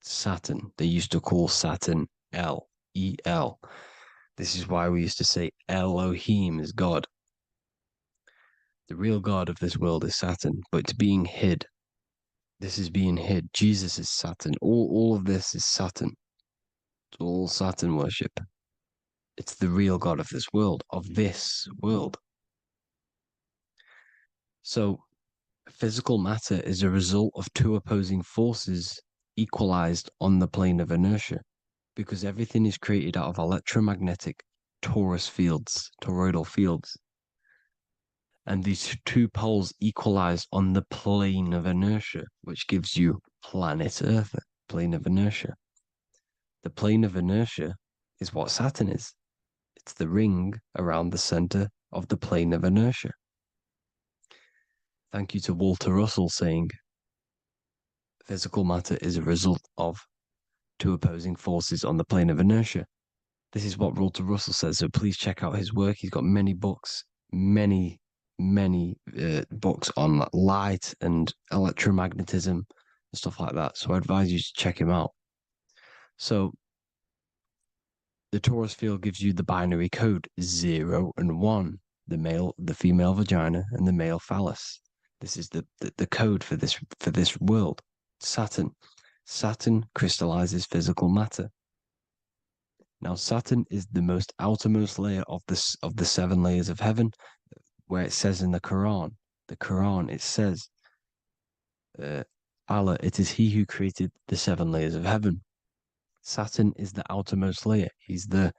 Saturn. They used to call Saturn El, E-L. This is why we used to say Elohim is God. The real God of this world is Saturn, but it's being hid. This is being hid. Jesus is Saturn. All of this is Saturn. It's all Saturn worship. It's the real God of this world, So, physical matter is a result of two opposing forces equalized on the plane of inertia, because everything is created out of electromagnetic toroidal fields. And these two poles equalize on the plane of inertia, which gives you planet Earth, plane of inertia. The plane of inertia is what Saturn is. It's the ring around the center of the plane of inertia. Thank you to Walter Russell saying, physical matter is a result of two opposing forces on the plane of inertia. This is what Walter Russell says, so please check out his work. He's got many books, many books on light and electromagnetism and stuff like that. So I advise you to check him out. So the torus field gives you the binary code 0 and 1, the female vagina and the male phallus. This is the code for this world. Saturn crystallizes physical matter. Now Saturn is the most outermost layer of the 7 layers of heaven, where it says in the Quran, it says, Allah, it is he who created the 7 layers of heaven. Saturn is the outermost layer. He's the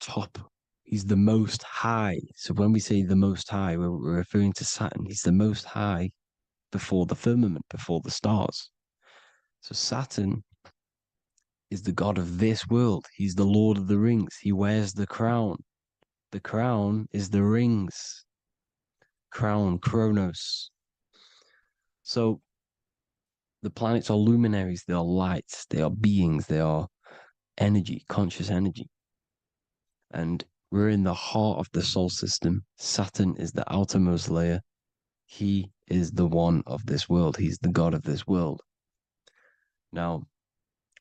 top. He's the most high. So when we say the most high, we're referring to Saturn. He's the most high before the firmament, before the stars. So Saturn is the god of this world. He's the Lord of the Rings. He wears the crown. The crown is the rings. Crown, Chronos. So the planets are luminaries, they are lights, they are beings, they are energy, conscious energy. And we're in the heart of the solar system. Saturn is the outermost layer. He is the one of this world. He's the god of this world. Now,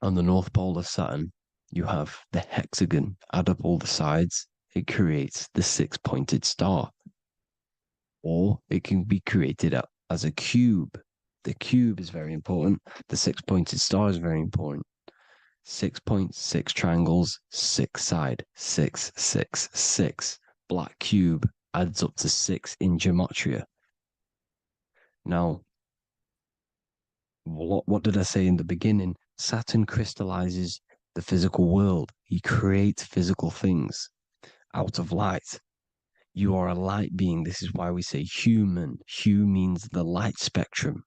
on the North Pole of Saturn, you have the hexagon. Add up all the sides, it creates the six-pointed star. Or it can be created as a cube. The cube is very important. The six-pointed star is very important. 6 points, 6 triangles, 6 side, 6, 6, 6. Black cube adds up to 6 in gematria. Now, what did I say in the beginning? Saturn crystallizes the physical world. He creates physical things out of light. You are a light being. This is why we say human. Hue means the light spectrum.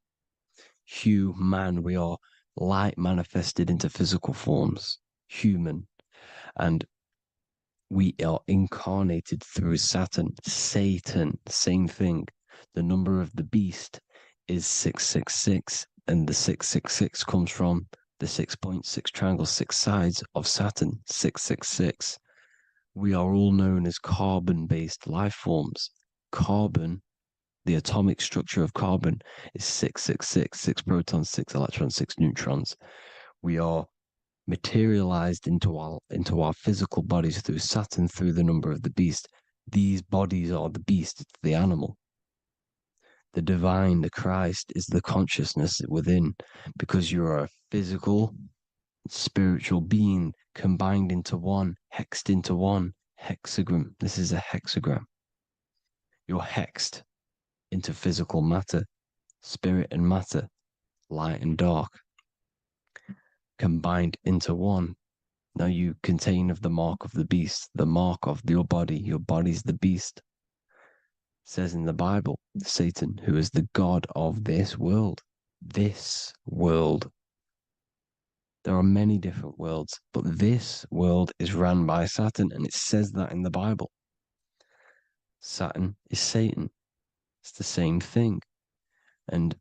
Hue, man, we are light manifested into physical forms. Human. And we are incarnated through Saturn. Satan, same thing. The number of the beast is 666, and the 666 comes from the 6.6 triangle, 6 sides of Saturn, 666. We are all known as carbon-based life forms. Carbon, the atomic structure of carbon, is 666, 6 protons, 6 electrons, 6 neutrons. We are materialized into our physical bodies through Saturn, through the number of the beast. These bodies are the beast, it's the animal. The divine, the Christ, is the consciousness within, because you are a physical, spiritual being combined into one, hexed into one. Hexagram. This is a hexagram. You're hexed into physical matter, spirit and matter, light and dark, combined into one. Now you contain of the mark of the beast, the mark of your body. Your body's the beast. It says in the Bible, Satan, who is the god of this world. This world. There are many different worlds, but this world is run by Saturn, and it says that in the Bible. Saturn is Satan. It's the same thing. And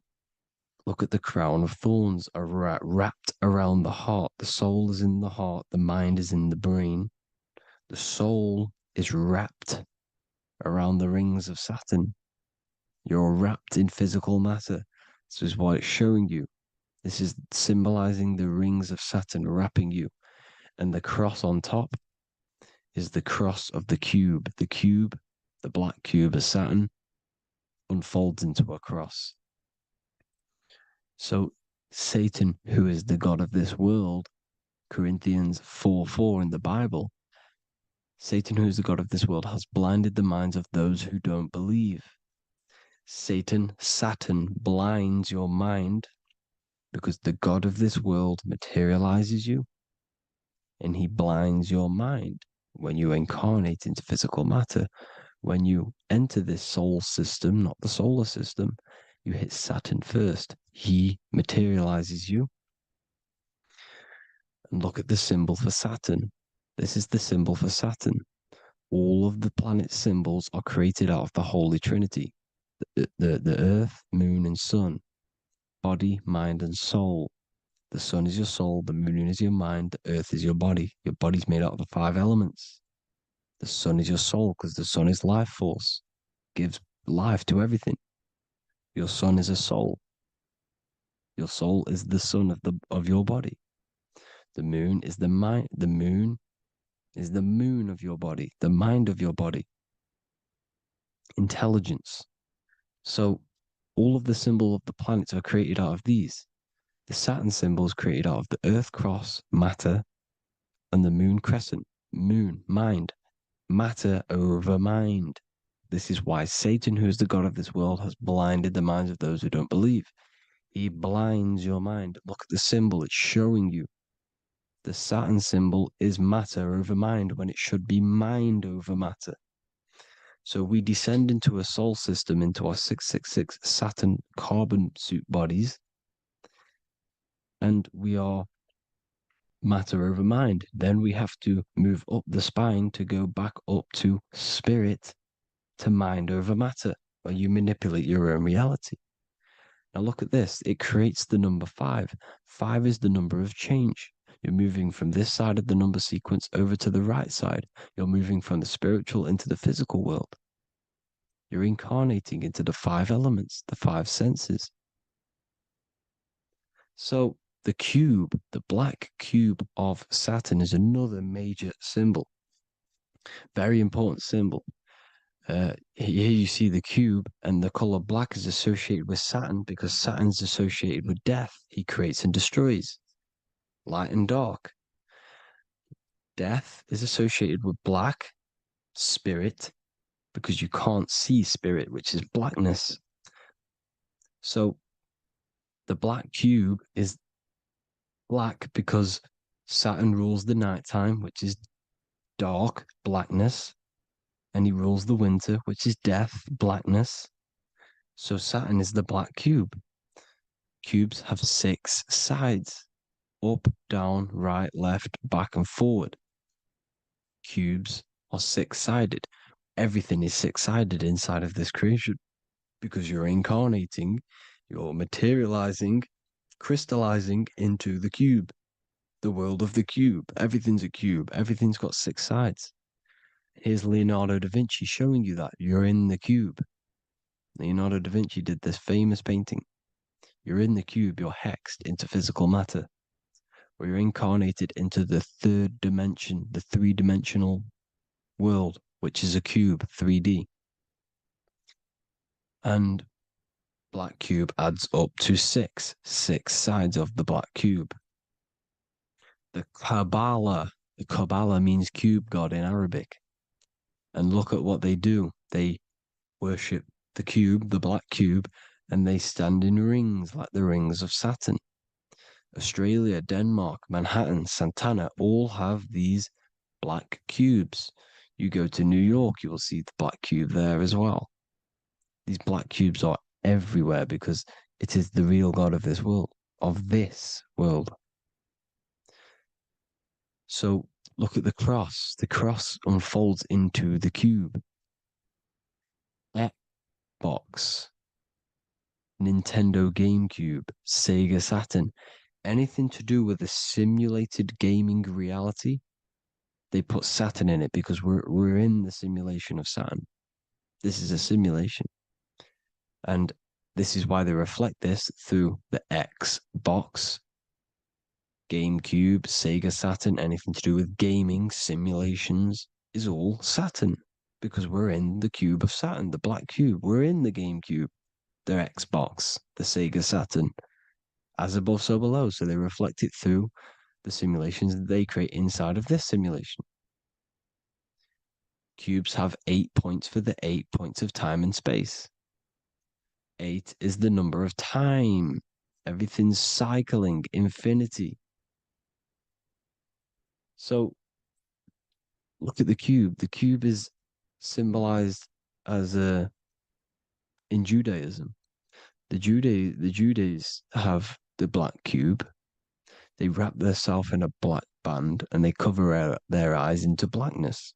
look at the crown of thorns are wrapped around the heart. The soul is in the heart. The mind is in the brain. The soul is wrapped around the rings of Saturn. You're wrapped in physical matter. This is what it's showing you. This is symbolizing the rings of Saturn wrapping you. And the cross on top is the cross of the cube. The cube, the black cube of Saturn, unfolds into a cross. So Satan, who is the god of this world, Corinthians 4:4 in the Bible, Satan, who is the god of this world, has blinded the minds of those who don't believe. Saturn blinds your mind because the god of this world materializes you, and he blinds your mind when you incarnate into physical matter. When you enter this soul system, not the solar system, you hit Saturn first. He materializes you. And look at the symbol for Saturn. This is the symbol for Saturn. All of the planet symbols are created out of the Holy Trinity. The earth, moon, and sun. Body, mind, and soul. The sun is your soul, the moon is your mind, the earth is your body. Your body's made out of the 5 elements. The sun is your soul because the sun is life force, gives life to everything. Your sun is a soul. Your soul is the sun of your body. The moon is the mind. The moon is the moon of your body, the mind of your body. Intelligence. So all of the symbols of the planets are created out of these. The Saturn symbol is created out of the Earth cross, matter, and the moon crescent, moon, mind, matter over mind. This is why Satan, who is the god of this world, has blinded the minds of those who don't believe. He blinds your mind. Look at the symbol, it's showing you. The Saturn symbol is matter over mind when it should be mind over matter. So we descend into a soul system, into our 666 Saturn carbon suit bodies, and we are matter over mind. Then we have to move up the spine to go back up to spirit, to mind over matter, where you manipulate your own reality. Now look at this. It creates the number 5. 5 is the number of change. You're moving from this side of the number sequence over to the right side. You're moving from the spiritual into the physical world. You're incarnating into the 5 elements, the 5 senses. So the cube, the black cube of Saturn, is another major symbol. Very important symbol. Here you see the cube, and the color black is associated with Saturn because Saturn's associated with death. He creates and destroys, light and dark. Death is associated with black, spirit, because you can't see spirit, which is blackness. So the black cube is black because Saturn rules the nighttime, which is dark, blackness, and he rules the winter, which is death, blackness. So Saturn is the black cube. Cubes have 6 sides: up, down, right, left, back, and forward. Cubes are 6-sided. Everything is 6-sided inside of this creation because you're incarnating, you're materializing, crystallizing into the cube, the world of the cube. Everything's a cube. Everything's got 6 sides. Here's Leonardo da Vinci showing you that you're in the cube. Leonardo da Vinci did this famous painting. You're in the cube, you're hexed into physical matter, where you're incarnated into the 3rd dimension, the 3-dimensional world, which is a cube, 3D. And black cube adds up to 6 sides of the black cube. The Kabbalah means cube god in Arabic. And look at what they do. They worship the cube, the black cube, and they stand in rings like the rings of Saturn. Australia, Denmark, Manhattan, Santana all have these black cubes. You go to New York, you will see the black cube there as well. These black cubes are everywhere because it is the real God of this world, So look at the cross. The cross unfolds into the cube. Xbox, Nintendo GameCube, Sega Saturn, anything to do with a simulated gaming reality, they put Saturn in it because we're in the simulation of Saturn. This is a simulation. And this is why they reflect this through the Xbox, GameCube, Sega Saturn, anything to do with gaming, simulations, is all Saturn. Because we're in the cube of Saturn, the black cube. We're in the GameCube, the Xbox, the Sega Saturn. As above, so below. So they reflect it through the simulations that they create inside of this simulation. Cubes have 8 points for the 8 points of time and space. 8 is the number of time. Everything's cycling, infinity. So look at the cube. The cube is symbolized as in Judaism. The Judays have the black cube. They wrap themselves in a black band and they cover their eyes into blackness.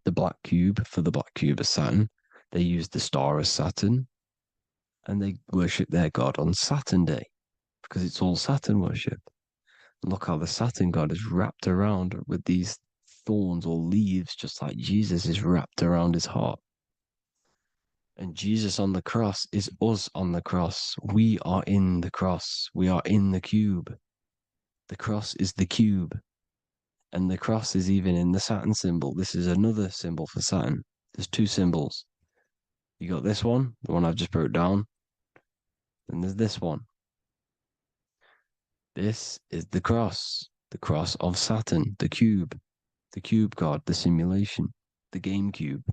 The black cube, for the black cube of Saturn, they use the star of Saturn and they worship their god on Saturn Day because it's all Saturn worship. And look how the Saturn god is wrapped around with these thorns or leaves, just like Jesus is wrapped around his heart. And Jesus on the cross is us on the cross. We are in the cross. We are in the cube. The cross is the cube. And the cross is even in the Saturn symbol. This is another symbol for Saturn. There's 2 symbols. You got this one, the one I've just broke down. And there's this one. This is the cross of Saturn, the cube god, the simulation, the game cube.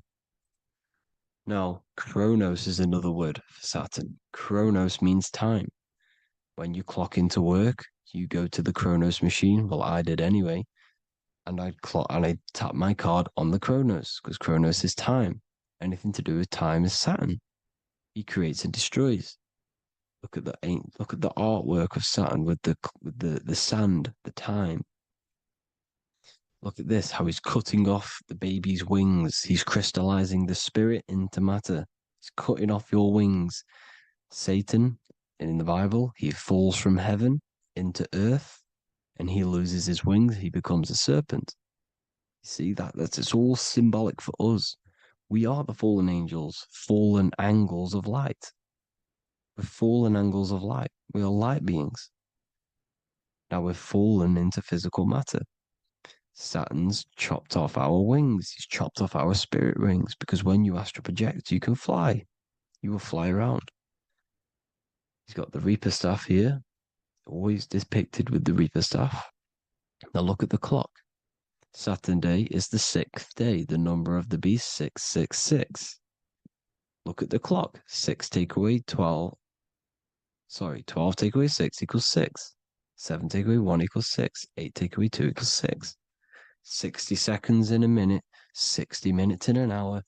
Now, Chronos is another word for Saturn. Chronos means time. When you clock into work, you go to the Chronos machine. Well, I did anyway. And I tap my card on the Chronos because Chronos is time. Anything to do with time is Saturn. He creates and destroys. Look at the artwork of Saturn with the sand, the time. Look at this, how he's cutting off the baby's wings. He's crystallizing the spirit into matter. He's cutting off your wings. Satan, in the Bible, he falls from heaven into earth and he loses his wings. He becomes a serpent. You see that's it's all symbolic for us. We are the fallen angels, fallen angles of light. We're fallen angles of light. We are light beings. Now we're fallen into physical matter. Saturn's chopped off our wings. He's chopped off our spirit wings because when you astral project, you can fly. You will fly around. He's got the Reaper staff here, always depicted with the Reaper staff. Now look at the clock. Saturn day is the 6th day. The number of the beast, 666. Look at the clock. 6 take away 12. Sorry, 12 take away 6 equals 6. 7 take away 1 equals 6. 8 take away 2 equals 6. 60 seconds in a minute. 60 minutes in an hour.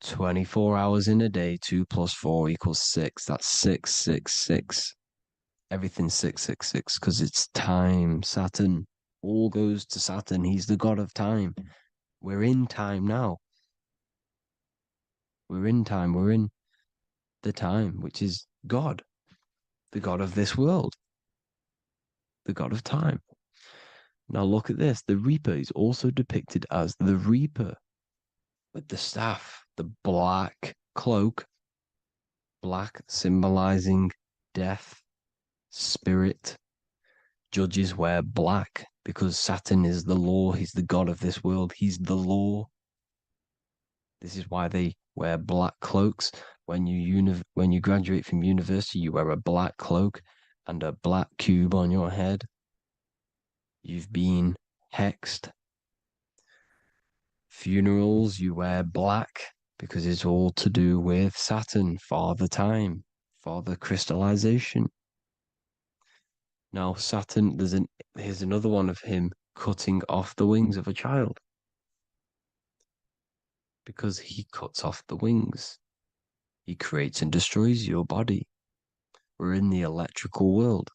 24 hours in a day. 2 plus 4 equals 6. That's 666. Everything's 666 because it's time. Saturn. All goes to Saturn. He's the god of time. We're in time now. We're in time. We're in the time, which is God, the god of this world, the god of time. Now look at this. The Reaper is also depicted as the Reaper with the staff, the black cloak, black symbolizing death, spirit. Judges wear black because Saturn is the law. He's the god of this world. He's the law. This is why they wear black cloaks. When you graduate from university, you wear a black cloak and a black cube on your head. You've been hexed. Funerals, you wear black because it's all to do with Saturn, Father Time, Father Crystallization. Now, Saturn, here's another one of him cutting off the wings of a child. Because he cuts off the wings. He creates and destroys your body. We're in the electrical world.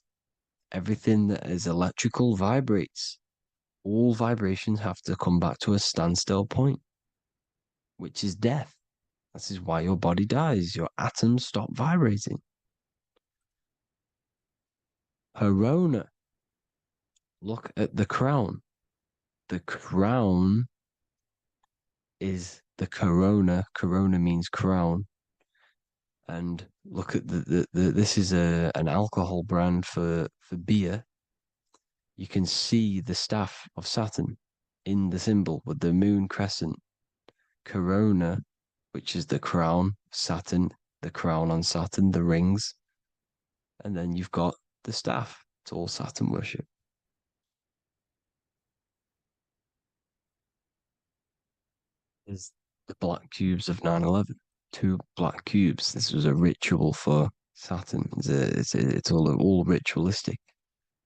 Everything that is electrical vibrates. All vibrations have to come back to a standstill point, which is death. This is why your body dies. Your atoms stop vibrating. Corona. Look at the crown. The crown is the corona. Corona means crown. And look at this is an alcohol brand for beer. You can see the staff of Saturn in the symbol with the moon crescent. Corona, which is the crown, Saturn, the crown on Saturn, the rings. And then you've got the staff. It's all Saturn worship. Is the black cubes of 9/11. 2 black cubes. This was a ritual for Saturn. It's all ritualistic.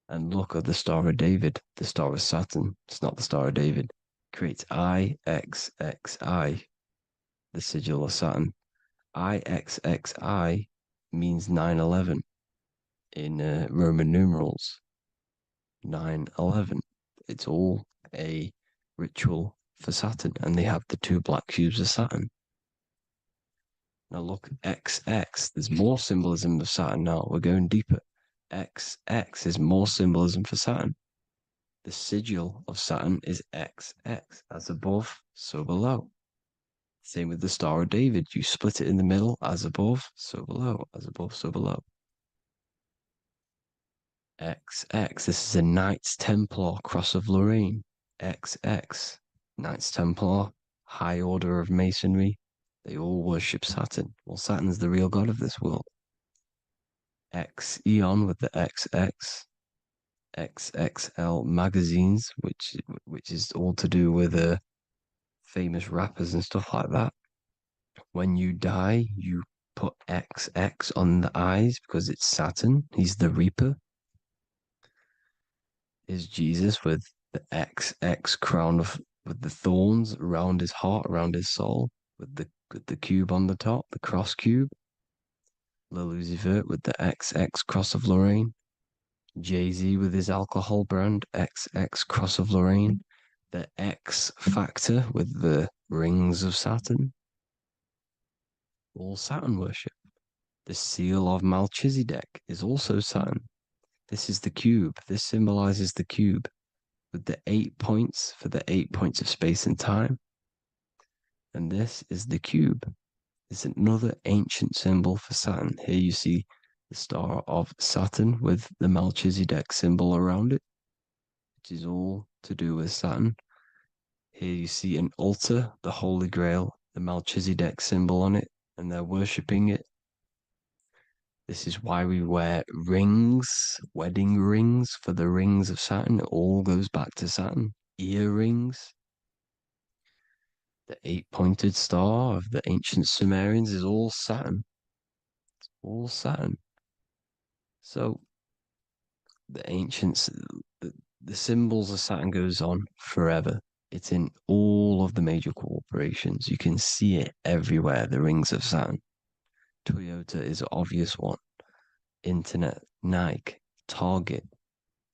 And look at the Star of David, the Star of Saturn. It's not the Star of David. Creates IXXI, the sigil of Saturn. IXXI means 9/11 in Roman numerals. 9/11. It's all a ritual for Saturn, and they have the 2 black cubes of Saturn. Now look, XX. There's more symbolism of Saturn now. We're going deeper. XX is more symbolism for Saturn. The sigil of Saturn is XX. As above, so below. Same with the Star of David. You split it in the middle, as above, so below. As above, so below. XX. This is a Knights Templar cross of Lorraine. XX. Knights Templar, high order of masonry. They all worship Saturn. Well, Saturn's the real god of this world. X Eon with the XX. XXL magazines, which is all to do with famous rappers and stuff like that. When you die, you put XX on the eyes because it's Saturn. He's the Reaper. Is Jesus with the XX crown with the thorns around his heart, around his soul, with the cube on the top, the cross cube. Lil Uzi Vert with the XX Cross of Lorraine. Jay-Z with his alcohol brand, XX Cross of Lorraine. The X Factor with the rings of Saturn. All Saturn worship. The seal of Melchizedek is also Saturn. This is the cube. This symbolizes the cube with the 8 points for the 8 points of space and time. And this is the cube. It's another ancient symbol for Saturn. Here you see the star of Saturn with the Melchizedek symbol around it, which is all to do with Saturn. Here you see an altar, the Holy Grail, the Melchizedek symbol on it, and they're worshipping it. This is why we wear rings, wedding rings for the rings of Saturn. It all goes back to Saturn. Earrings. The 8-pointed star of the ancient Sumerians is all Saturn. It's all Saturn. So the ancients, the symbols of Saturn goes on forever. It's in all of the major corporations. You can see it everywhere, the rings of Saturn. Toyota is an obvious one. Internet, Nike, Target,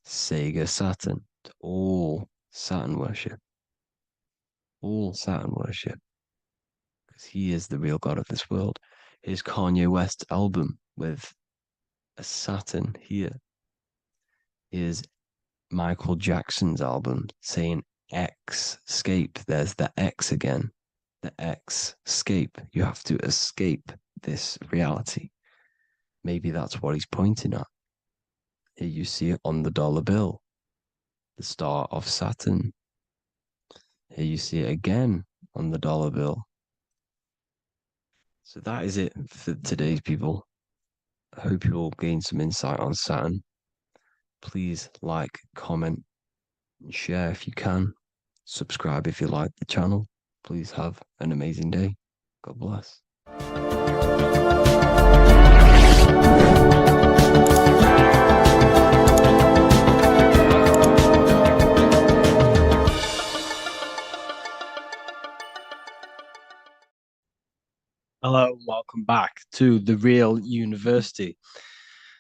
Sega, Saturn. It's all Saturn worship. All Saturn worship. Because he is the real god of this world. Here's Kanye West's album with a Saturn here. Here's Michael Jackson's album saying X, escape. There's the X again. The X, escape. You have to escape this reality. Maybe that's what he's pointing at. Here you see it on the dollar bill. The star of Saturn. Here you see it again on the dollar bill. So that is it for today's people. I hope you all gain some insight on Saturn. Please like, comment, and share if you can. Subscribe if you like the channel. Please have an amazing day. God bless. Hello, and welcome back to The Real University.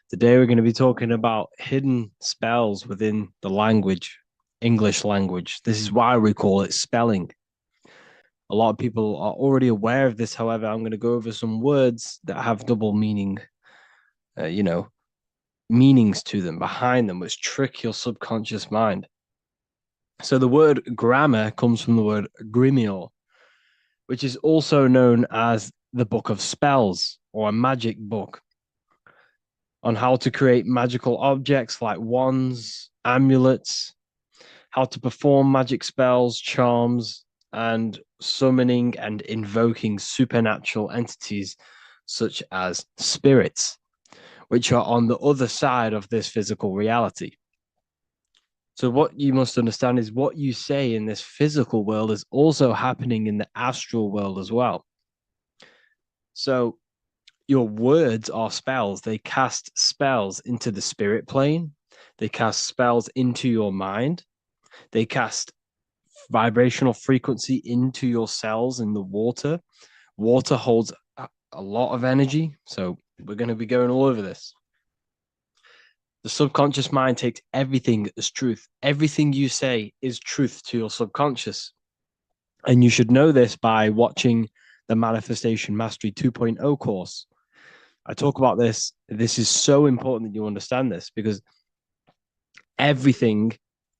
Today we're going to be talking about hidden spells within the language, English language. This is why we call it spelling. A lot of people are already aware of this. However, I'm going to go over some words that have double meaning, meanings to them, behind them, which trick your subconscious mind. So the word grammar comes from the word grimoire, which is also known as the book of spells or a magic book, on how to create magical objects like wands, amulets, how to perform magic spells, charms, and summoning and invoking supernatural entities such as spirits, which are on the other side of this physical reality. So what you must understand is what you say in this physical world is also happening in the astral world as well. So your words are spells. They cast spells into the spirit plane. They cast spells into your mind. They cast vibrational frequency into your cells in the water. Water holds a lot of energy. So we're going to be going all over this. The subconscious mind takes everything as truth. Everything you say is truth to your subconscious. And you should know this by watching the Manifestation Mastery 2.0 course. I talk about this. This is so important that you understand this, because everything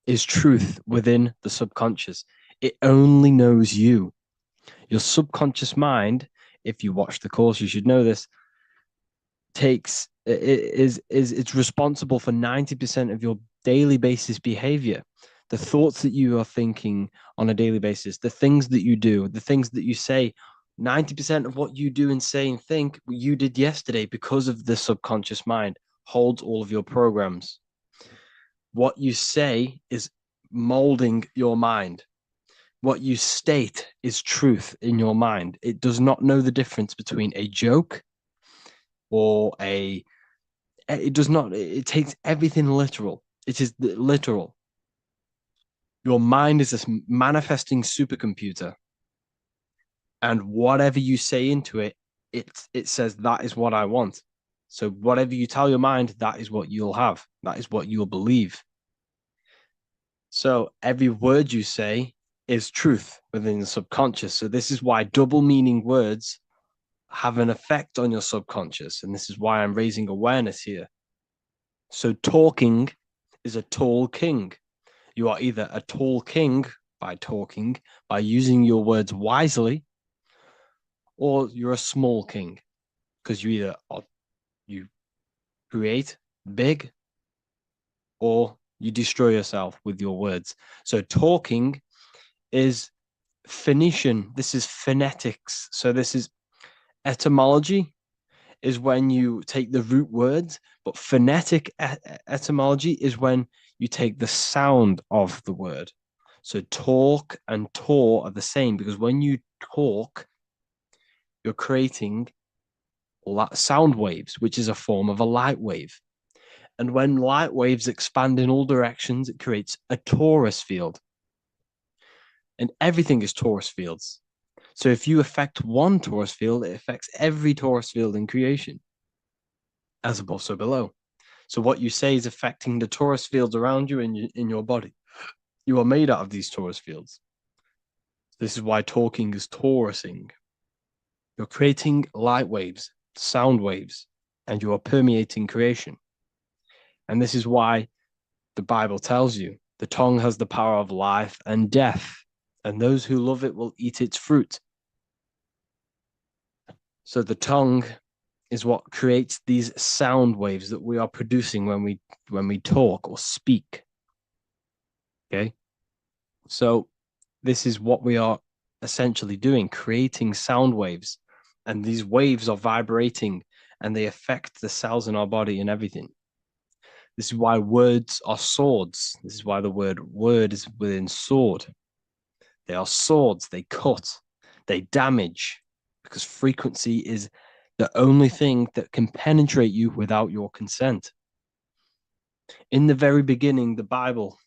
is truth within the subconscious. It only knows you. Your subconscious mind, if you watch the course, you should know this, it's responsible for 90% of your daily basis behavior. The thoughts that you are thinking on a daily basis, the things that you do, the things that you say, 90% of what you do and say and think you did yesterday, because of the subconscious mind holds all of your programs. What you say is molding your mind. What you state is truth in your mind. It does not know the difference between a joke or it takes everything literal. It is literal. Your mind is a manifesting supercomputer. And whatever you say into it, it says that is what I want. So whatever you tell your mind, that is what you'll have. That is what you'll believe. So every word you say is truth within the subconscious. So this is why double meaning words have an effect on your subconscious. And this is why I'm raising awareness here. So talking is a tall king. You are either a tall king by talking, by using your words wisely, or you're a small king because you either you create big or you destroy yourself with your words. So talking is Phoenician. This is phonetics. So this is etymology is when you take the root words, but phonetic etymology is when you take the sound of the word. So talk and tour are the same because when you talk, you're creating sound waves, which is a form of a light wave. And when light waves expand in all directions, it creates a torus field. And everything is torus fields. So if you affect one torus field, it affects every torus field in creation, as above, so below. So what you say is affecting the torus fields around you in your body. You are made out of these torus fields. This is why talking is torusing. You're creating light waves, sound waves, and you are permeating creation. And this is why the Bible tells you the tongue has the power of life and death, and those who love it will eat its fruit. So the tongue is what creates these sound waves that we are producing when we talk or speak. Okay. So this is what we are essentially doing, creating sound waves. And these waves are vibrating and they affect the cells in our body and everything. This is why words are swords. This is why the word is within sword. They are swords, they cut, they damage, because frequency is the only thing that can penetrate you without your consent. In the very beginning, the Bible,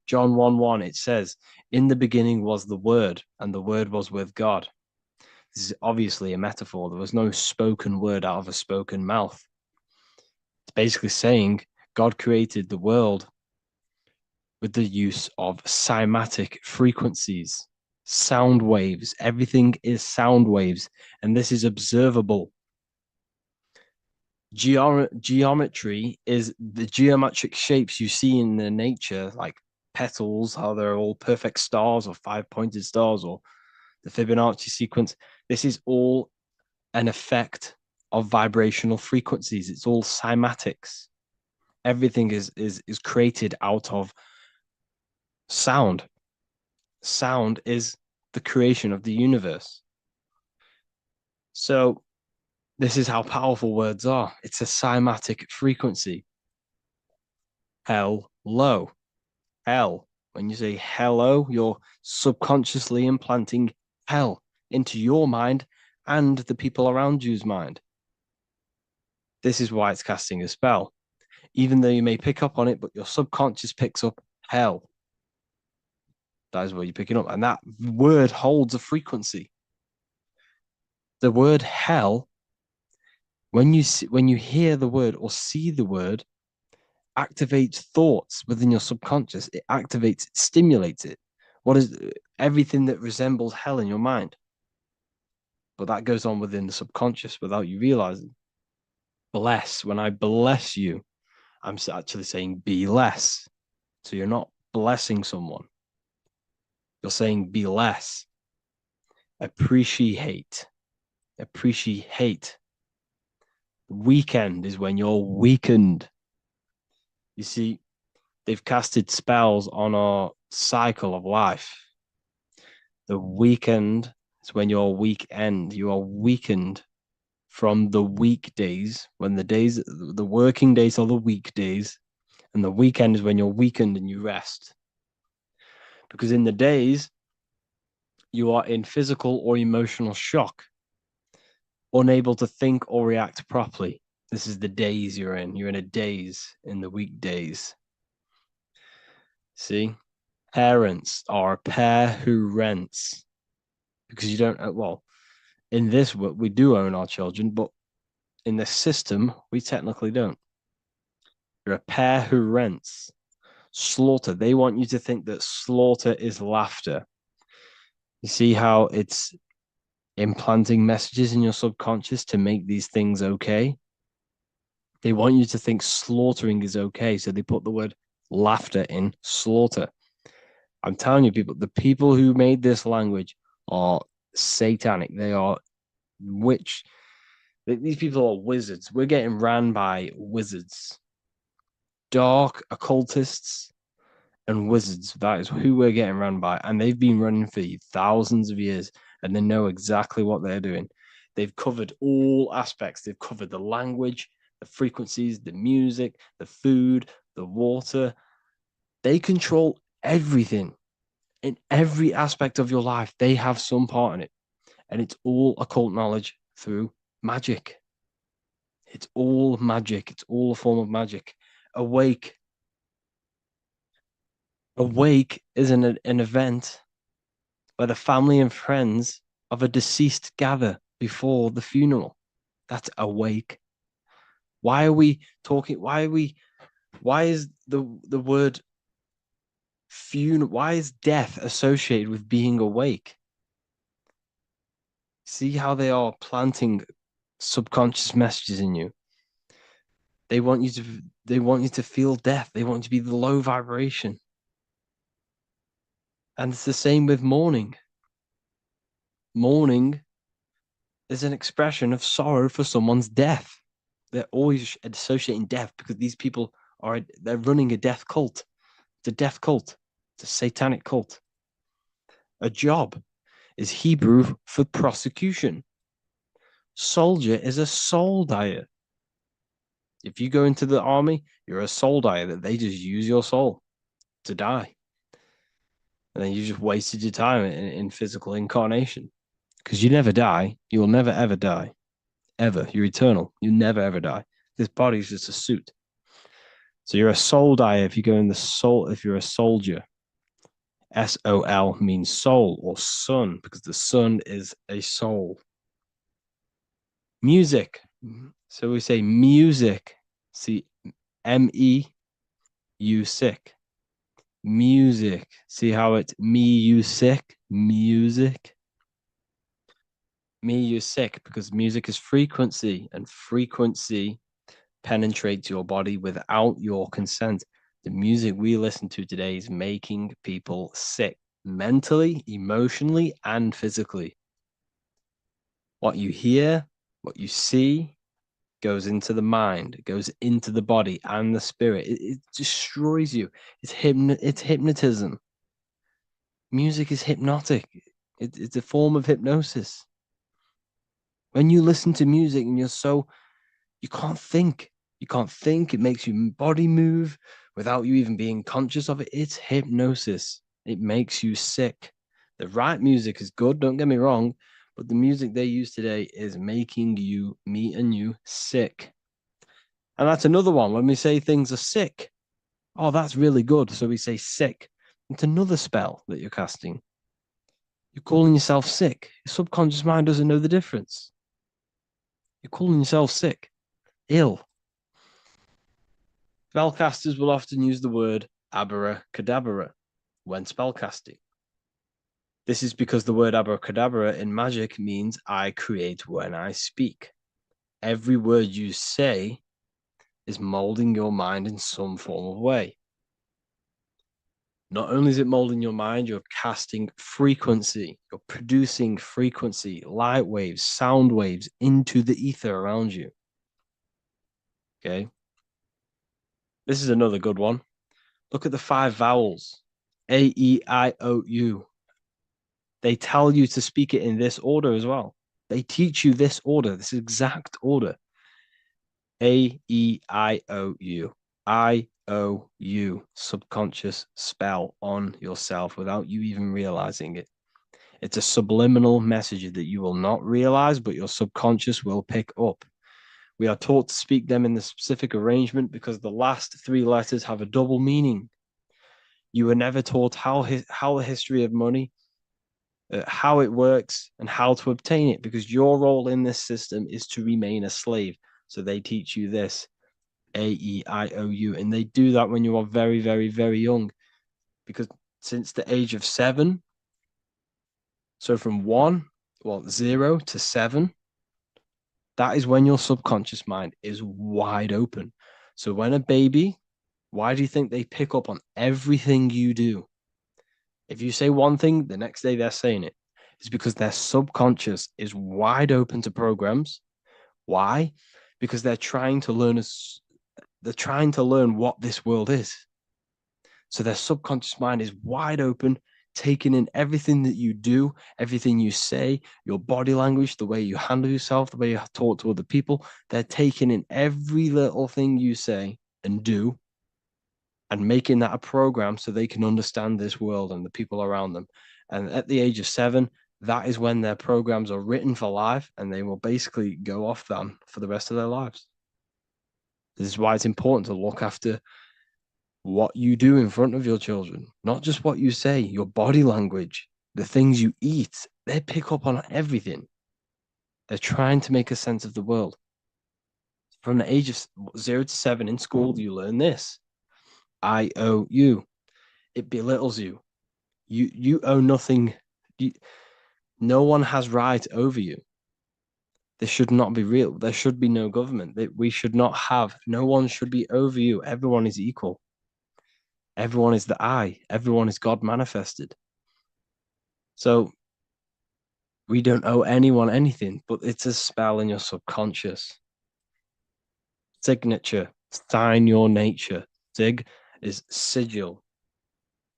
John 1:1, it says, in the beginning was the Word, and the Word was with God. This is obviously a metaphor. There was no spoken word out of a spoken mouth. It's basically saying God created the world with the use of cymatic frequencies, sound waves. Everything is sound waves, and this is observable. Geometry is the geometric shapes you see in the nature, like petals, how they're all perfect stars or five-pointed stars or the Fibonacci sequence. This is all an effect of vibrational frequencies. It's all cymatics. Everything is created out of sound. Sound is the creation of the universe. So this is how powerful words are. It's a cymatic frequency. Hello. Hell. When you say hello, you're subconsciously implanting hell into your mind and the people around you's mind. This is why it's casting a spell. Even though you may pick up on it, but your subconscious picks up hell. That is what you're picking up. And that word holds a frequency. The word hell, when you hear the word or see the word, activates thoughts within your subconscious. It activates, it stimulates it. What is everything that resembles hell in your mind? But that goes on within the subconscious without you realizing. Bless, when I bless you, I'm actually saying be less. So you're not blessing someone. You're saying be less. Appreciate. Weekend is when you're weakened. You see, they've casted spells on our cycle of life. The weekend is when you're weekend. You are weakened from the weekdays, when the working days are the weekdays, and the weekend is when you're weakened and you rest. Because in the days, you are in physical or emotional shock, unable to think or react properly. This is the days you're in. You're in a daze in the weekdays. See? Parents are a pair who rents. Because you don't, well, in this, we do own our children, but in the system, we technically don't. You're a pair who rents. Slaughter. They want you to think that slaughter is laughter. You see how it's implanting messages in your subconscious to make these things okay? They want you to think slaughtering is okay. So they put the word laughter in slaughter. I'm telling you, people, the people who made this language are satanic. They are witch. These people are wizards. We're getting ran by wizards, dark occultists, and wizards. That is who we're getting run by. And they've been running for thousands of years, and they know exactly what they're doing. They've covered all aspects. They've covered the language, the frequencies, the music, the food, the water. They control everything in every aspect of your life. They have some part in it. And it's all occult knowledge through magic. It's all magic. It's all a form of magic. Awake. Awake is an event where the family and friends of a deceased gather before the funeral. That's awake. Why are we talking? Why is the word funeral? Why is death associated with being awake? See how they are planting subconscious messages in you. They want you to feel death. They want you to be the low vibration. And it's the same with mourning. Mourning is an expression of sorrow for someone's death. They're always associating death because these people they're running a death cult. It's a death cult. It's a satanic cult. A job is Hebrew for prosecution. Soldier is a soul dyer. If you go into the army, you're a soul dyer that they just use your soul to die. And then you just wasted your time in physical incarnation. Because you never die. You will never, ever die. Ever. You're eternal. You never, ever die. This body is just a suit. So you're a soul dyer if you go in the soul, if you're a soldier. S-O-L means soul or sun, because the sun is a soul. Music. So we say music. See, M-E-U sick. Music. See how it's me, you sick? Music. Me, you sick, because music is frequency, and frequency penetrates your body without your consent. The music we listen to today is making people sick, mentally, emotionally, and physically. What you hear, what you see, goes into the mind, it goes into the body and the spirit. It destroys you. It's hypnotism. Music is hypnotic. It's a form of hypnosis. When you listen to music and you can't think. You can't think. It makes your body move without you even being conscious of it. It's hypnosis. It makes you sick. The right music is good, don't get me wrong, but the music they use today is making you, me and you, sick. And that's another one. When we say things are sick, oh, that's really good. So we say sick. It's another spell that you're casting. You're calling yourself sick. Your subconscious mind doesn't know the difference. You're calling yourself sick, ill. Spellcasters will often use the word abracadabra when spellcasting. This is because the word abracadabra in magic means I create when I speak. Every word you say is molding your mind in some form of way. Not only is it molding your mind, you're casting frequency, you're producing frequency, light waves, sound waves into the ether around you. Okay. This is another good one. Look at the 5 vowels. A, E, I, O, U. They tell you to speak it in this order as well. They teach you this order, this exact order. A, E, I, O, U. I, O, U. Subconscious spell on yourself without you even realizing it. It's a subliminal message that you will not realize, but your subconscious will pick up. We are taught to speak them in the specific arrangement because the last 3 letters have a double meaning. You were never taught how the history of money, how it works, and how to obtain it, because your role in this system is to remain a slave. So they teach you this, A-E-I-O-U, and they do that when you are very, very, very young, because since the age of 7, so from 0 to 7, that is when your subconscious mind is wide open. So when a baby, why do you think they pick up on everything you do? If you say one thing, the next day they're saying it. It's because their subconscious is wide open to programs. Why? Because they're trying to learn what this world is. So their subconscious mind is wide open, taking in everything that you do, everything you say, your body language, the way you handle yourself, the way you talk to other people. They're taking in every little thing you say and do and making that a program so they can understand this world and the people around them. And at the age of 7, that is when their programs are written for life, and they will basically go off them for the rest of their lives. This is why it's important to look after what you do in front of your children, not just what you say, your body language, the things you eat. They pick up on everything. They're trying to make a sense of the world. From the age of 0 to 7 in school, you learn this. I-O-U. It belittles you. You owe nothing. No one has right over you. This should not be real. There should be no government. We should not have. No one should be over you. Everyone is equal. Everyone is the I. Everyone is God manifested. So we don't owe anyone anything, but it's a spell in your subconscious. Signature. Sign your nature. Sig is sigil.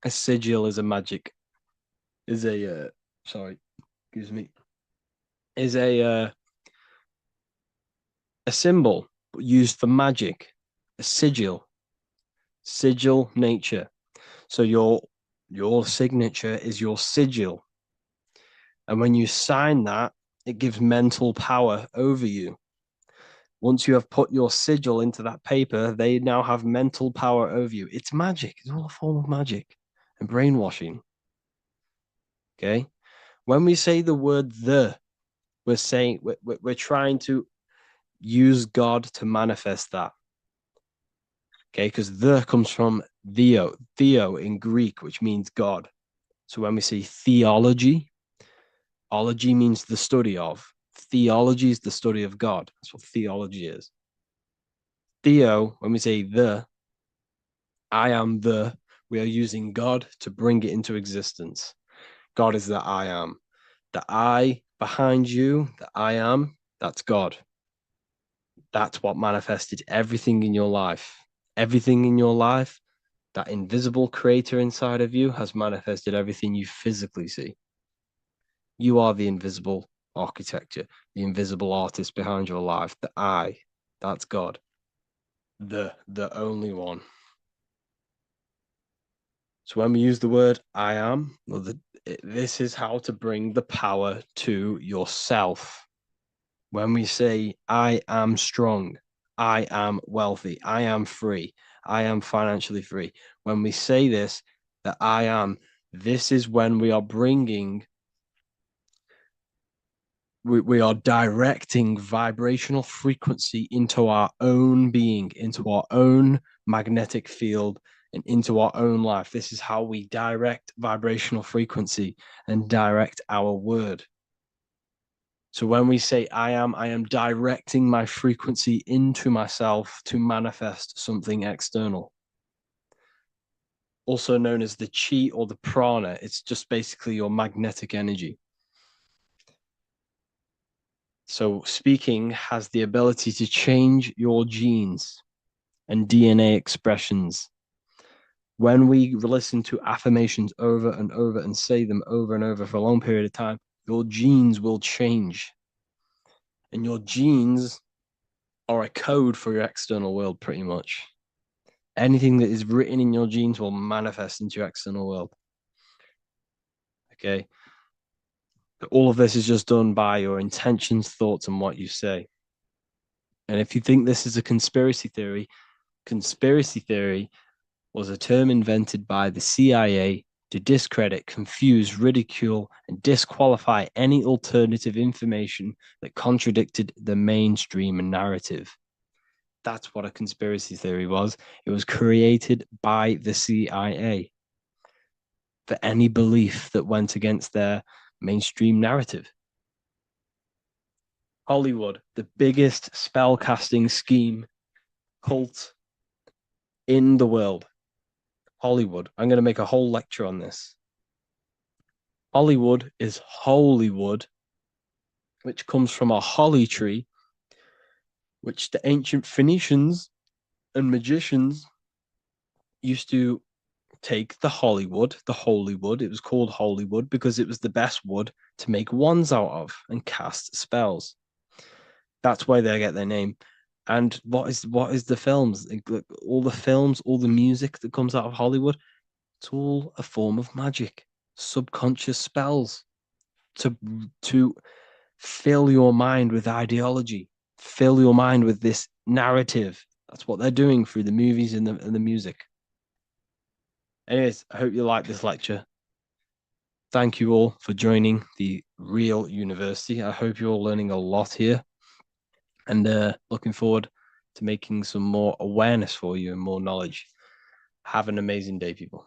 A sigil is a magic. Is a is a symbol used for magic. A sigil. Sigil nature. So your signature is your sigil. And when you sign that, it gives mental power over you. Once you have put your sigil into that paper, they now have mental power over you. It's magic. It's all a form of magic and brainwashing. Okay. When we say the word we're saying we're trying to use God to manifest that. Okay, because the comes from theo in Greek, which means God. So when we say theology, ology means the study of. Theology is the study of God. That's what theology is. Theo, when we say I am we are using God to bring it into existence. God is the I am. The I behind you, the I am, that's God. That's what manifested everything in your life. Everything in your life, that invisible creator inside of you has manifested everything you physically see. You are the invisible architecture, the invisible artist behind your life. The I, that's God. The only one. So when we use the word I am, this is how to bring the power to yourself. When we say I am strong, I am wealthy, I am free, I am financially free. When we say this, that I am, this is when we are bringing, we are directing vibrational frequency into our own being, into our own magnetic field, and into our own life. This is how we direct vibrational frequency and direct our word. So when we say I am directing my frequency into myself to manifest something external. Also known as the chi or the prana. It's just basically your magnetic energy. So speaking has the ability to change your genes and DNA expressions. When we listen to affirmations over and over and say them over and over for a long period of time, your genes will change. And your genes are a code for your external world, pretty much. Anything that is written in your genes will manifest into your external world. Okay. All of this is just done by your intentions, thoughts, and what you say. And if you think this is a conspiracy theory was a term invented by the CIA to discredit, confuse, ridicule, and disqualify any alternative information that contradicted the mainstream narrative. That's what a conspiracy theory was. It was created by the CIA for any belief that went against their mainstream narrative. Hollywood, the biggest spellcasting scheme cult in the world. Hollywood. I'm going to make a whole lecture on this. Hollywood is Holywood, which comes from a holly tree, which the ancient Phoenicians and magicians used to take the Hollywood, the holy wood. It was called Holywood because it was the best wood to make wands out of and cast spells. That's why they get their name. And what is the films? All the films, all the music that comes out of Hollywood, it's all a form of magic, subconscious spells to fill your mind with ideology, fill your mind with this narrative. That's what they're doing through the movies and the music. Anyways, I hope you like this lecture. Thank you all for joining the Real University. I hope you're all learning a lot here, and looking forward to making some more awareness for you and more knowledge. Have an amazing day, people.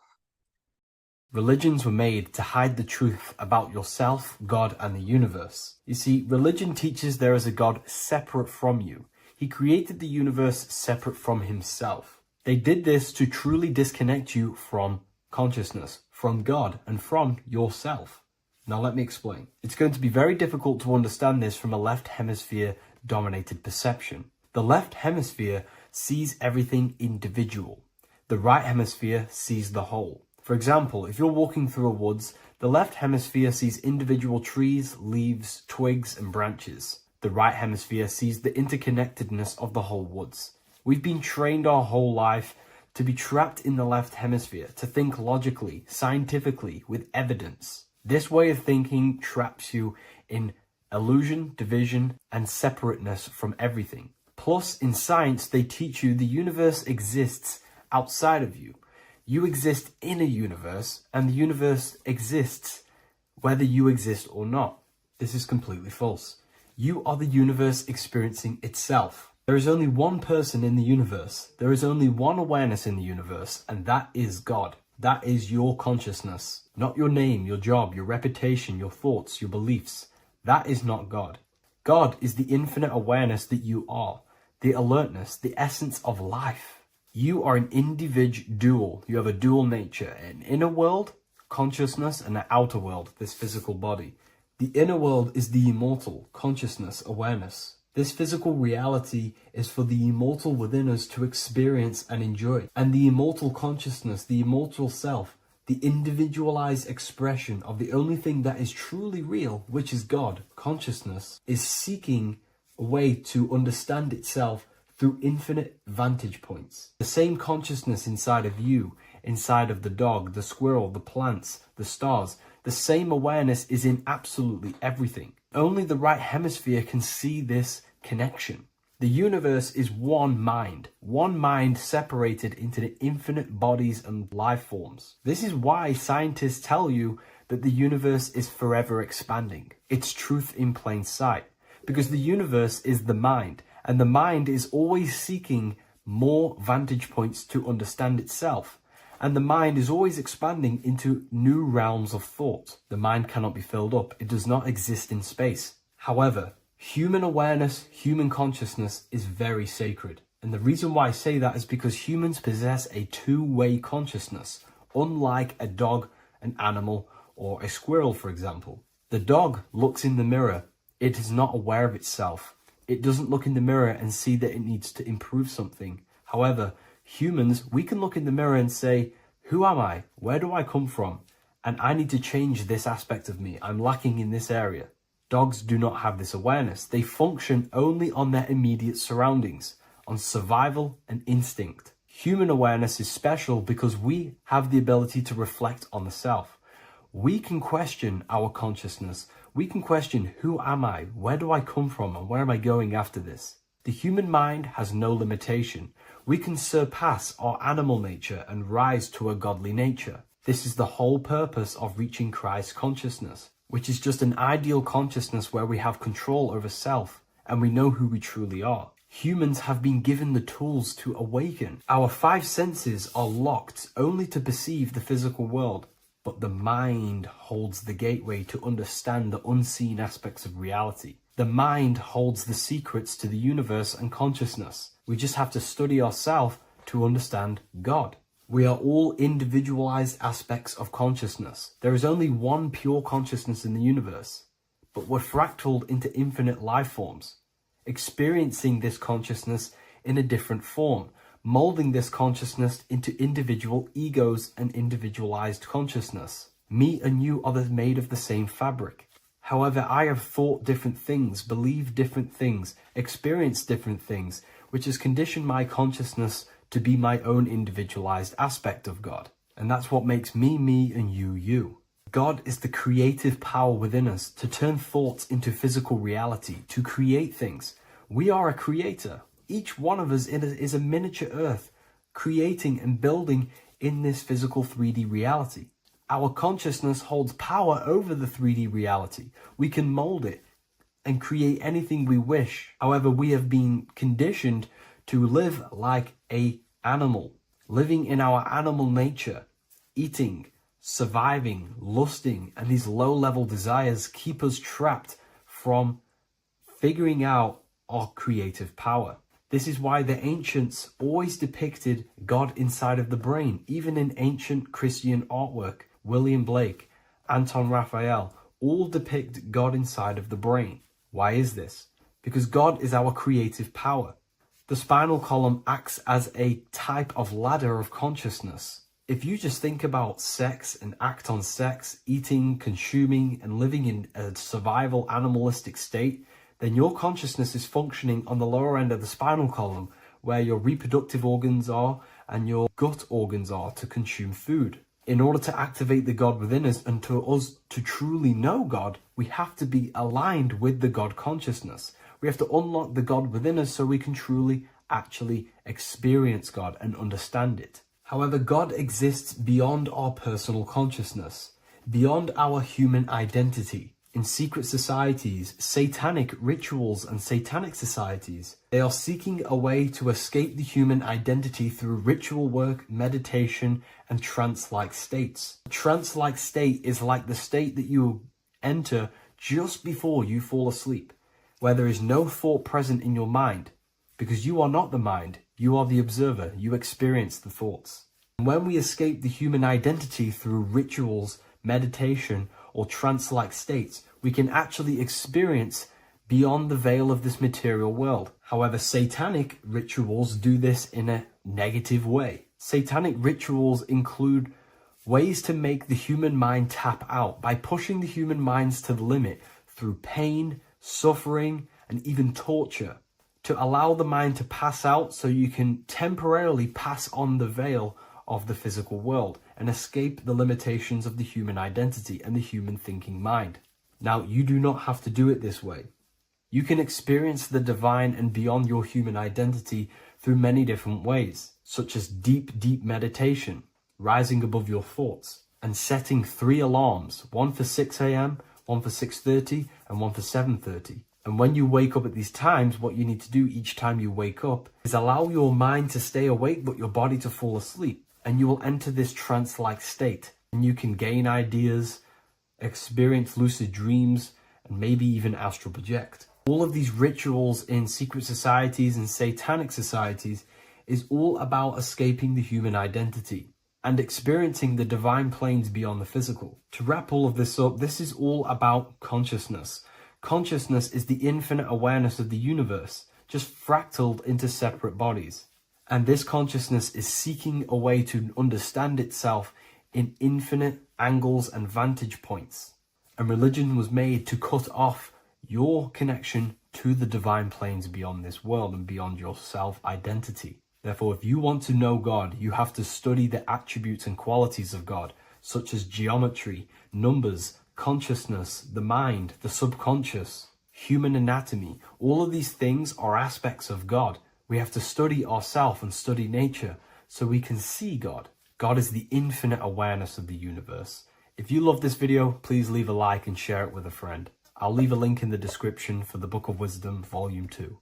Religions were made to hide the truth about yourself, God, and the universe. You see, religion teaches there is a God separate from you. He created the universe separate from himself. They did this to truly disconnect you from consciousness, from God, and from yourself. Now let me explain. It's going to be very difficult to understand this from a left hemisphere dominated perception. The left hemisphere sees everything individual. The right hemisphere sees the whole. For example, if you're walking through a woods, the left hemisphere sees individual trees, leaves, twigs, and branches. The right hemisphere sees the interconnectedness of the whole woods. We've been trained our whole life to be trapped in the left hemisphere, to think logically, scientifically, with evidence. This way of thinking traps you in illusion, division, and separateness from everything. Plus, in science, they teach you the universe exists outside of you. You exist in a universe, and the universe exists whether you exist or not. This is completely false. You are the universe experiencing itself. There is only one person in the universe. There is only one awareness in the universe, and that is God. That is your consciousness. Not your name, your job, your reputation, your thoughts, your beliefs. That is not God. God is the infinite awareness that you are, the alertness, the essence of life. You are an individual. You have a dual nature, an inner world, consciousness, and an outer world, this physical body. The inner world is the immortal, consciousness, awareness. This physical reality is for the immortal within us to experience and enjoy. And the immortal consciousness, the immortal self, the individualized expression of the only thing that is truly real, which is God, consciousness, is seeking a way to understand itself through infinite vantage points. The same consciousness inside of you, inside of the dog, the squirrel, the plants, the stars, the same awareness is in absolutely everything. Only the right hemisphere can see this connection. The universe is one mind separated into the infinite bodies and life forms. This is why scientists tell you that the universe is forever expanding. It's truth in plain sight, because the universe is the mind, and the mind is always seeking more vantage points to understand itself. And the mind is always expanding into new realms of thought. The mind cannot be filled up. It does not exist in space. However, human awareness, human consciousness is very sacred. And the reason why I say that is because humans possess a two-way consciousness, unlike a dog, an animal, or a squirrel, for example. The dog looks in the mirror. It is not aware of itself. It doesn't look in the mirror and see that it needs to improve something. However, humans, we can look in the mirror and say, who am I? Where do I come from? And I need to change this aspect of me. I'm lacking in this area. Dogs do not have this awareness. They function only on their immediate surroundings, on survival and instinct. Human awareness is special because we have the ability to reflect on the self. We can question our consciousness. We can question, who am I? Where do I come from? And where am I going after this? The human mind has no limitation. We can surpass our animal nature and rise to a godly nature. This is the whole purpose of reaching Christ consciousness, which is just an ideal consciousness where we have control over self and we know who we truly are. Humans have been given the tools to awaken. Our five senses are locked only to perceive the physical world, but the mind holds the gateway to understand the unseen aspects of reality. The mind holds the secrets to the universe and consciousness. We just have to study ourselves to understand God. We are all individualized aspects of consciousness. There is only one pure consciousness in the universe, but we're fractaled into infinite life forms, experiencing this consciousness in a different form, molding this consciousness into individual egos and individualized consciousness. Me and you are made of the same fabric. However, I have thought different things, believed different things, experienced different things, which has conditioned my consciousness to be my own individualized aspect of God. And that's what makes me, me, and you, you. God is the creative power within us to turn thoughts into physical reality, to create things. We are a creator. Each one of us is a miniature earth, creating and building in this physical 3D reality. Our consciousness holds power over the 3D reality. We can mold it and create anything we wish. However, we have been conditioned to live like an animal, living in our animal nature, eating, surviving, lusting, and these low-level desires keep us trapped from figuring out our creative power. This is why the ancients always depicted God inside of the brain. Even in ancient Christian artwork, William Blake, Anton Raphael, all depict God inside of the brain. Why is this? Because God is our creative power. The spinal column acts as a type of ladder of consciousness. If you just think about sex and act on sex, eating, consuming, and living in a survival animalistic state, then your consciousness is functioning on the lower end of the spinal column, where your reproductive organs are and your gut organs are to consume food. In order to activate the God within us and to us to truly know God, we have to be aligned with the God consciousness. We have to unlock the God within us so we can truly actually experience God and understand it. However, God exists beyond our personal consciousness, beyond our human identity. In secret societies, satanic rituals and satanic societies, they are seeking a way to escape the human identity through ritual work, meditation, and trance-like states. A trance-like state is like the state that you enter just before you fall asleep, where there is no thought present in your mind, because you are not the mind, you are the observer, you experience the thoughts. And when we escape the human identity through rituals, meditation, or trance-like states, we can actually experience beyond the veil of this material world. However, satanic rituals do this in a negative way. Satanic rituals include ways to make the human mind tap out by pushing the human minds to the limit through pain, suffering, and even torture, to allow the mind to pass out so you can temporarily pass on the veil of the physical world and escape the limitations of the human identity and the human thinking mind. Now, you do not have to do it this way. You can experience the divine and beyond your human identity through many different ways, such as deep, deep meditation, rising above your thoughts, and setting 3 alarms, one for 6 a.m., one for 6:30, and one for 7:30. And when you wake up at these times, what you need to do each time you wake up is allow your mind to stay awake but your body to fall asleep. And you will enter this trance-like state. And you can gain ideas, experience lucid dreams, and maybe even astral project. All of these rituals in secret societies and satanic societies is all about escaping the human identity and experiencing the divine planes beyond the physical. To wrap all of this up, this is all about consciousness. Consciousness is the infinite awareness of the universe, just fractaled into separate bodies. And this consciousness is seeking a way to understand itself in infinite angles and vantage points. And religion was made to cut off your connection to the divine planes beyond this world and beyond your self-identity. Therefore, if you want to know God, you have to study the attributes and qualities of God, such as geometry, numbers, consciousness, the mind, the subconscious, human anatomy. All of these things are aspects of God. We have to study ourselves and study nature so we can see God. God is the infinite awareness of the universe. If you love this video, please leave a like and share it with a friend. I'll leave a link in the description for the Book of Wisdom, Volume 2.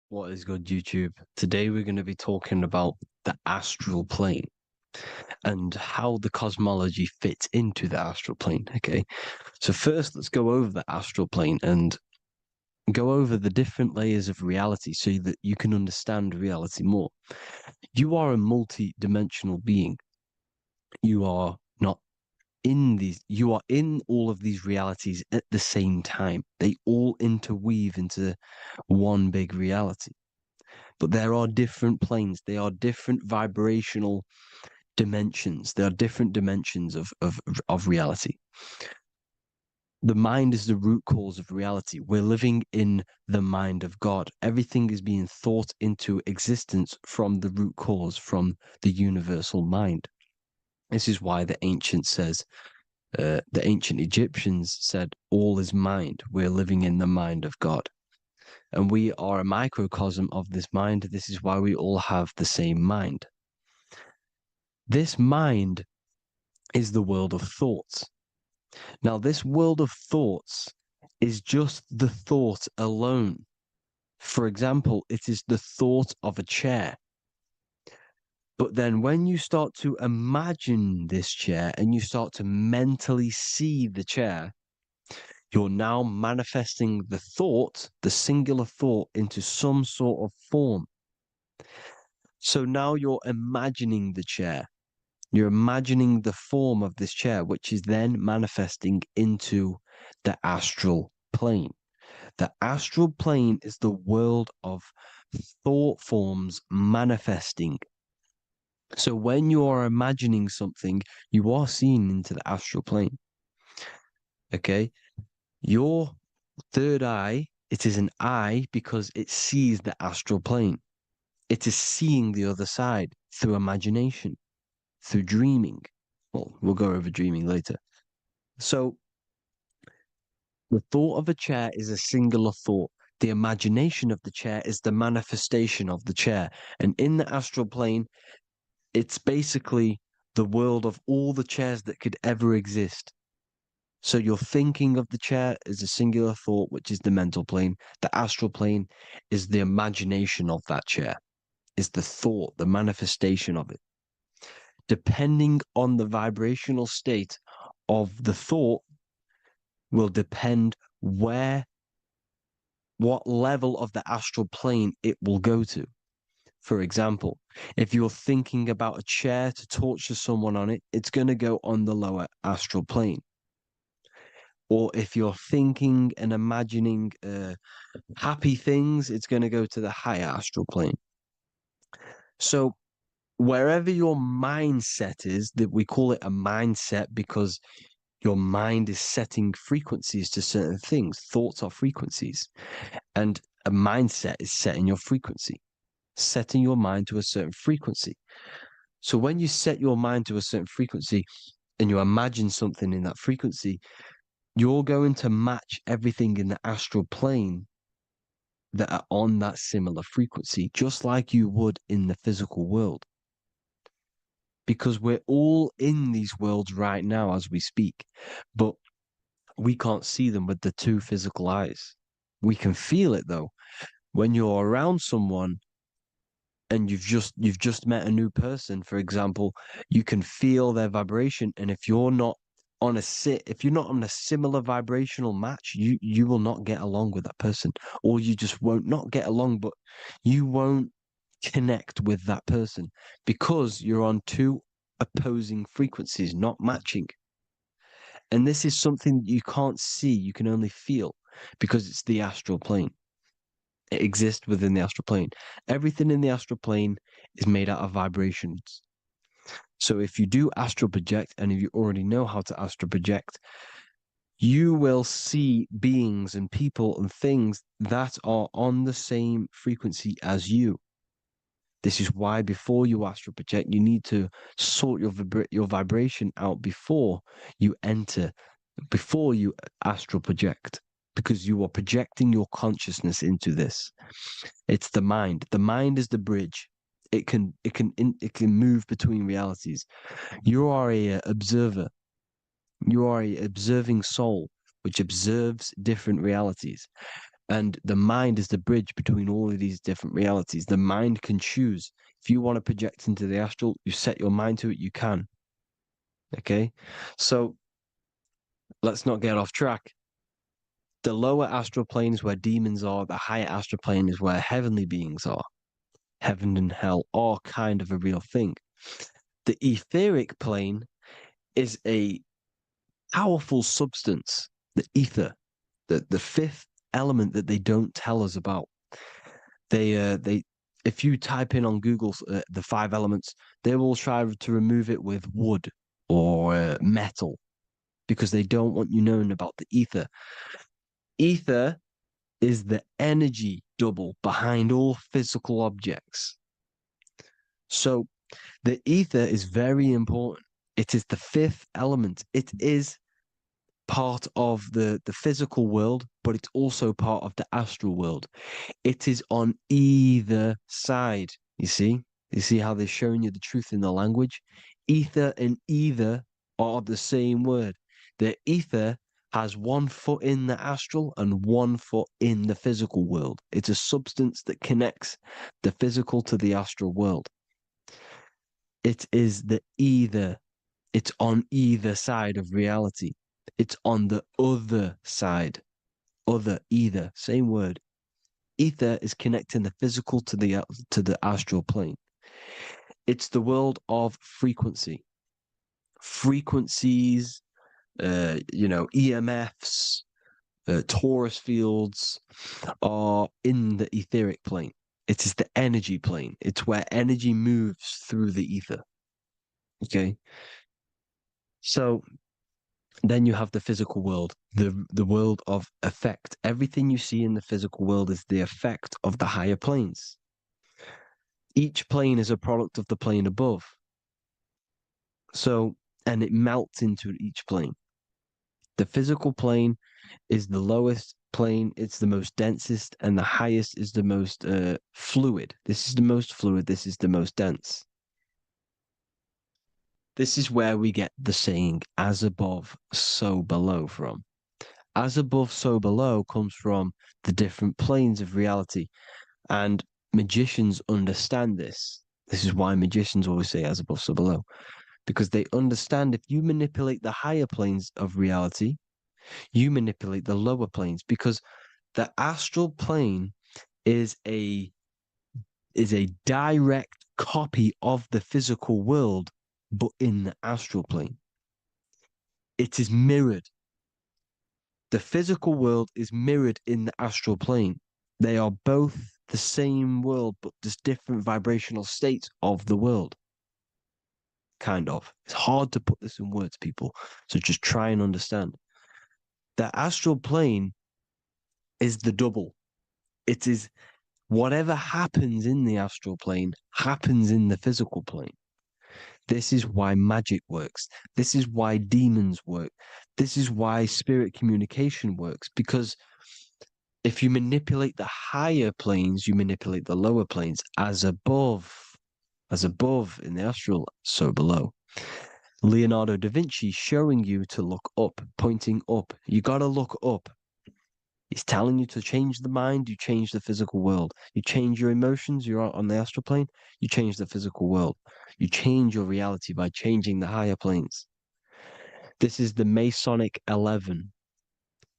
What is good, YouTube? Today we're going to be talking about the astral plane and how the cosmology fits into the astral plane. Okay, so first let's go over the astral plane and go over the different layers of reality so that you can understand reality more. You are a multi-dimensional being. You are not in these, you are in all of these realities at the same time. They all interweave into one big reality. But there are different planes, they are different vibrational dimensions, there are different dimensions of reality. The mind is the root cause of reality. We're living in the mind of God. Everything is being thought into existence from the root cause, from the universal mind. This is why the ancient Egyptians said, all is mind. We're living in the mind of God. And we are a microcosm of this mind. This is why we all have the same mind. This mind is the world of thoughts. Now, this world of thoughts is just the thought alone. For example, it is the thought of a chair. But then when you start to imagine this chair and you start to mentally see the chair, you're now manifesting the thought, the singular thought, into some sort of form. So now you're imagining the chair. You're imagining the form of this chair, which is then manifesting into the astral plane. The astral plane is the world of thought forms manifesting. So when you are imagining something, you are seeing into the astral plane. Okay? Your third eye, it is an eye because it sees the astral plane. It is seeing the other side through imagination, through dreaming. Well, we'll go over dreaming later. So the thought of a chair is a singular thought. The imagination of the chair is the manifestation of the chair. And in the astral plane, it's basically the world of all the chairs that could ever exist. So you're thinking of the chair as a singular thought, which is the mental plane. The astral plane is the imagination of that chair, is the thought, the manifestation of it. Depending on the vibrational state of the thought will depend what level of the astral plane it will go to. For example, if you're thinking about a chair to torture someone on it, it's going to go on the lower astral plane. Or if you're thinking and imagining happy things, it's going to go to the higher astral plane. So wherever your mindset is, that we call it a mindset because your mind is setting frequencies to certain things. Thoughts are frequencies. And a mindset is setting your frequency, setting your mind to a certain frequency. So when you set your mind to a certain frequency and you imagine something in that frequency, you're going to match everything in the astral plane that are on that similar frequency, just like you would in the physical world. Because we're all in these worlds right now as we speak, but we can't see them with the two physical eyes. We can feel it though. When you're around someone and you've just met a new person, for example, you can feel their vibration. And if you're not on a similar vibrational match, you will not get along with that person, or you just won't not get along, but you won't connect with that person because you're on two opposing frequencies, not matching. And this is something that you can't see, you can only feel because it's the astral plane. It exists within the astral plane. Everything in the astral plane is made out of vibrations. So if you do astral project, and if you already know how to astral project, you will see beings and people and things that are on the same frequency as you. This is why before you astral project, you need to sort your vibration out before you enter, before you astral project, because you are projecting your consciousness into this. It's the mind. The mind is the bridge. It can move between realities. You are a observer. You are a observing soul which observes different realities. And the mind is the bridge between all of these different realities. The mind can choose. If you want to project into the astral, you set your mind to it, you can. Okay? So let's not get off track. The lower astral plane is where demons are. The higher astral plane is where heavenly beings are. Heaven and hell are kind of a real thing. The etheric plane is a powerful substance, the ether, the fifth element that they don't tell us about. If you type in on Google the 5 elements, they will try to remove it with wood or metal because they don't want you knowing about the ether. Ether is the energy double behind all physical objects. So the ether is very important. It is the 5th element. It is part of the physical world, but it's also part of the astral world. It is on either side. You see how they're showing you the truth in the language. Ether and either are the same word. The ether has 1 foot in the astral and 1 foot in the physical world. It's a substance that connects the physical to the astral world. It is the either. It's on either side of reality. It's on the other side. Other, either, same word. Ether is connecting the physical to the astral plane. It's the world of frequency. Frequencies, EMFs, torus fields are in the etheric plane. It is the energy plane. It's where energy moves through the ether. Okay. So then you have the physical world, the world of effect. Everything you see in the physical world is the effect of the higher planes. Each plane is a product of the plane above. So, and it melts into each plane. The physical plane is the lowest plane, it's the most densest, and the highest is the most fluid. This is the most fluid, this is the most dense. This is where we get the saying, as above, so below from. As above, so below comes from the different planes of reality. And magicians understand this. This is why magicians always say as above, so below. Because they understand if you manipulate the higher planes of reality, you manipulate the lower planes. Because the astral plane is a direct copy of the physical world, but in the astral plane. It is mirrored. The physical world is mirrored in the astral plane. They are both the same world, but just different vibrational states of the world. Kind of. It's hard to put this in words, people. So just try and understand. The astral plane is the double. It is whatever happens in the astral plane happens in the physical plane. This is why magic works. This is why demons work. This is why spirit communication works. Because if you manipulate the higher planes, you manipulate the lower planes. As above in the astral, so below. Leonardo da Vinci showing you to look up, pointing up. You got to look up. He's telling you to change the mind, you change the physical world. You change your emotions, you're on the astral plane, you change the physical world. You change your reality by changing the higher planes. This is the Masonic 11,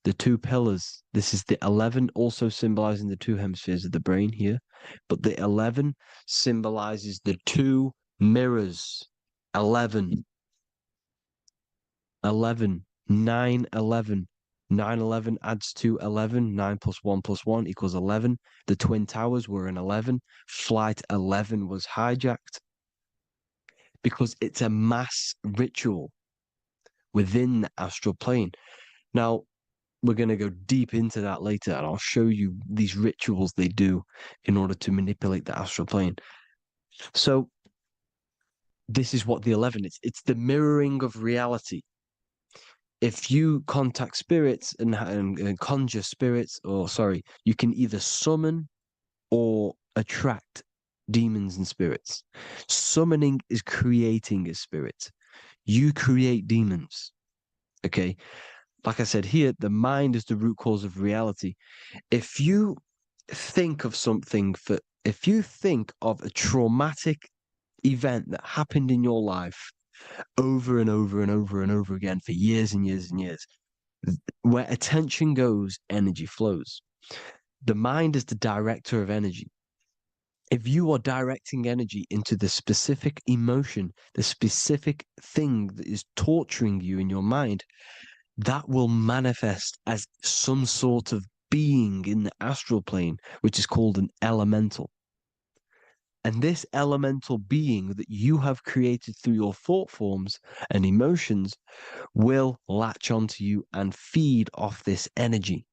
the 2 pillars. This is the 11 also symbolizing the 2 hemispheres of the brain here. But the 11 symbolizes the 2 mirrors. 11, 9, 11. 9, 11 adds to 11. 9 plus 1 plus 1 equals 11. The Twin Towers were an 11. Flight 11 was hijacked because it's a mass ritual within the astral plane. Now, we're going to go deep into that later, and I'll show you these rituals they do in order to manipulate the astral plane. So, this is what the 11 is. It's the mirroring of reality. If you contact spirits and conjure spirits, or sorry, you can either summon or attract demons and spirits. Summoning is creating a spirit. You create demons. Okay. Like I said here, the mind is the root cause of reality. If you think of something if you think of a traumatic event that happened in your life over and over and over and over again for years and years and years, where attention goes, energy flows. The mind is the director of energy. If you are directing energy into the specific emotion, the specific thing that is torturing you in your mind, that will manifest as some sort of being in the astral plane, which is called an elemental. And this elemental being that you have created through your thought forms and emotions will latch onto you and feed off this energy.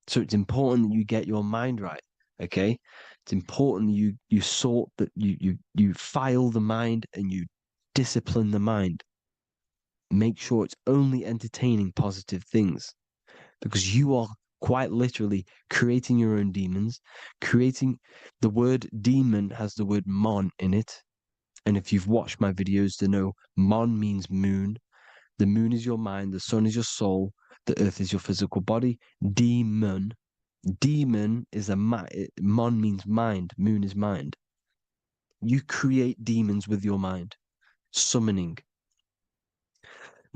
So it's important that you get your mind right. Okay, it's important you sort that you file the mind and you discipline the mind. Make sure it's only entertaining positive things, because you are quite literally creating your own demons. Creating the word demon has the word mon in it, and if you've watched my videos, to know mon means moon. The moon is your mind, the sun is your soul, the earth is your physical body. Demon is mon means mind, moon is mind. You create demons with your mind, summoning.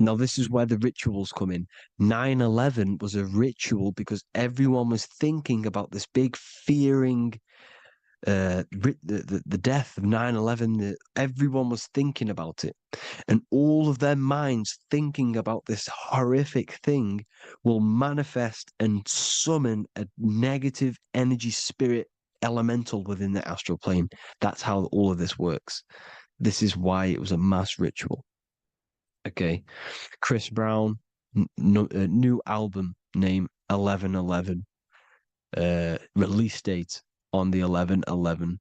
Now, this is where the rituals come in. 9/11 was a ritual because everyone was thinking about this big fearing, the death of 9/11. Everyone was thinking about it. And all of their minds thinking about this horrific thing will manifest and summon a negative energy spirit elemental within the astral plane. That's how all of this works. This is why it was a mass ritual. Okay. Chris Brown, new album name 11/11. Release date on the 11/11.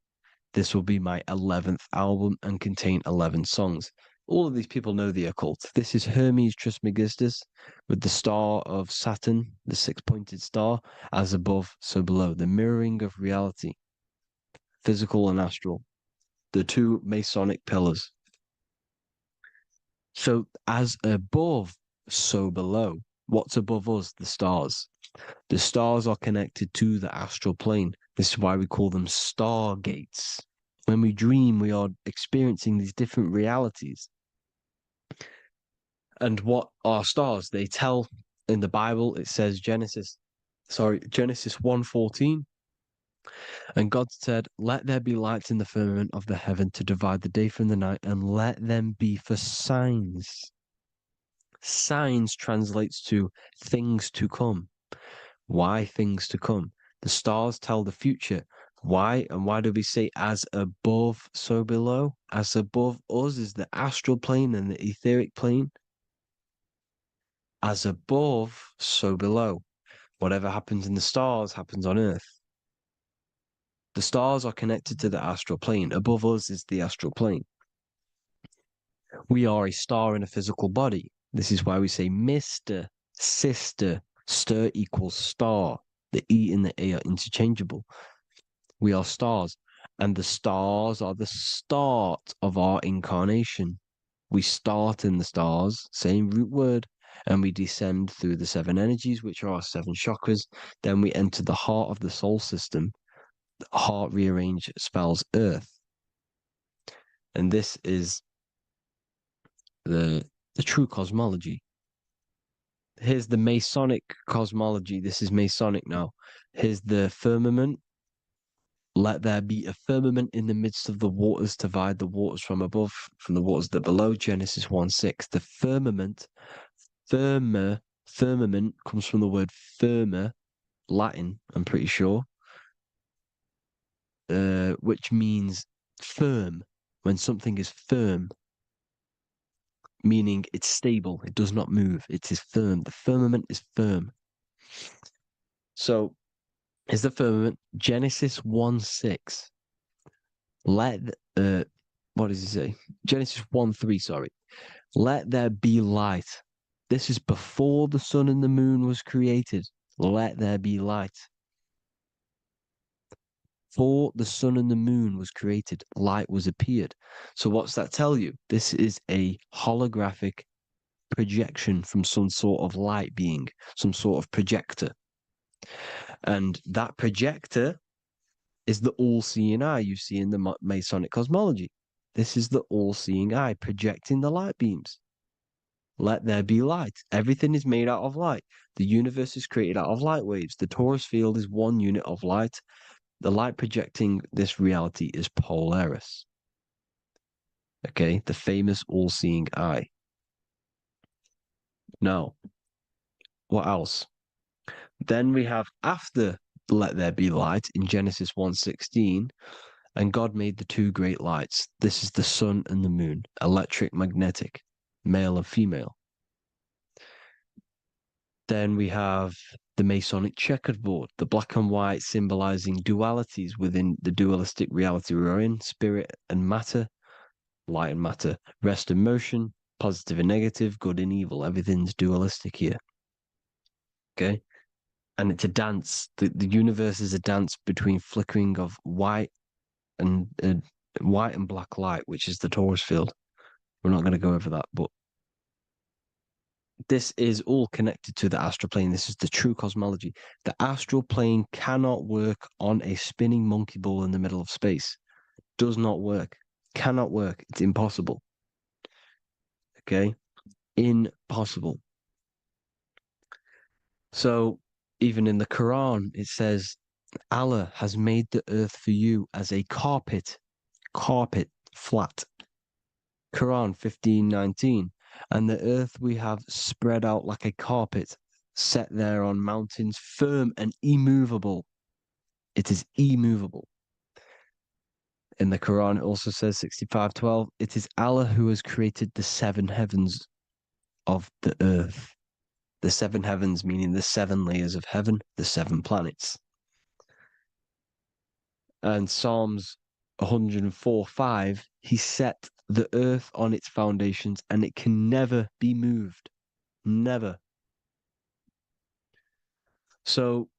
This will be my 11th album and contain 11 songs. All of these people know the occult. This is Hermes Trismegistus with the star of Saturn, the six-pointed star, as above, so below. The mirroring of reality, physical and astral, the two Masonic pillars. So as above, so below. What's above us? The stars. The stars are connected to the astral plane. This is why we call them stargates. When we dream, we are experiencing these different realities. And what are stars? They tell in the Bible, it says Genesis 1:14. And God said, "Let there be lights in the firmament of the heaven to divide the day from the night, and let them be for signs." Signs translates to things to come. Why things to come? The stars tell the future. Why? And why do we say as above, so below? As above us is the astral plane and the etheric plane. As above, so below. Whatever happens in the stars happens on Earth. The stars are connected to the astral plane. Above us is the astral plane. We are a star in a physical body. This is why we say Mr., sister, stir equals star. The E and the A are interchangeable. We are stars, and the stars are the start of our incarnation. We start in the stars, same root word, and we descend through the seven energies, which are our seven chakras. Then we enter the heart of the soul system. The heart rearranged spells earth. And this is the true cosmology. Here's the Masonic cosmology. This is Masonic now. Here's the firmament. Let there be a firmament in the midst of the waters to divide the waters from above, from the waters that below. Genesis 1:6. The firmament, firmament comes from the word firma, Latin, I'm pretty sure, which means firm. When something is firm, meaning it's stable. It does not move. It is firm. The firmament is firm. So is the firmament Genesis 1:6. Let what does he say? Genesis 1:3, sorry. Let there be light. This is before the sun and the moon was created. Let there be light. Before the sun and the moon was created, light was appeared. So what's that tell you? This is a holographic projection from some sort of light being, some sort of projector. And that projector is the all-seeing eye you see in the Masonic cosmology. This is the all-seeing eye projecting the light beams. Let there be light. Everything is made out of light. The universe is created out of light waves. The torus field is one unit of light. The light projecting this reality is Polaris. Okay, the famous all-seeing eye. Now, what else? Then we have after let there be light in Genesis 1:16, and God made the two great lights. This is the sun and the moon, electric, magnetic, male and female. Then we have the Masonic checkered board, the black and white symbolizing dualities within the dualistic reality we're in, spirit and matter, light and matter, rest and motion, positive and negative, good and evil. Everything's dualistic here. Okay? And it's a dance. The universe is a dance between flickering of white and black light, which is the torus field. We're not going to go over that, but this is all connected to the astral plane. This is the true cosmology. The astral plane cannot work on a spinning monkey ball in the middle of space. Does not work. Cannot work. It's impossible. Okay? Impossible. So, even in the Quran, it says, Allah has made the earth for you as a carpet, flat. Quran 15:19. And the earth we have spread out like a carpet, set there on mountains, firm and immovable. It is immovable. In the Quran, it also says 65:12, it is Allah who has created the seven heavens of the earth. The seven heavens meaning the seven layers of heaven, the seven planets. And Psalms 104:5, he set the earth on its foundations and it can never be moved. Never. So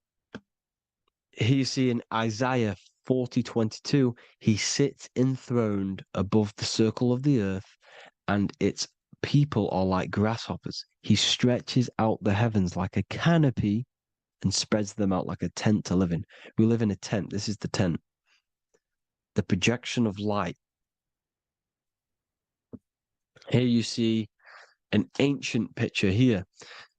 here you see in Isaiah 40:22, he sits enthroned above the circle of the earth and its people are like grasshoppers. He stretches out the heavens like a canopy and spreads them out like a tent to live in. We live in a tent. This is the tent. The projection of light. Here you see an ancient picture here.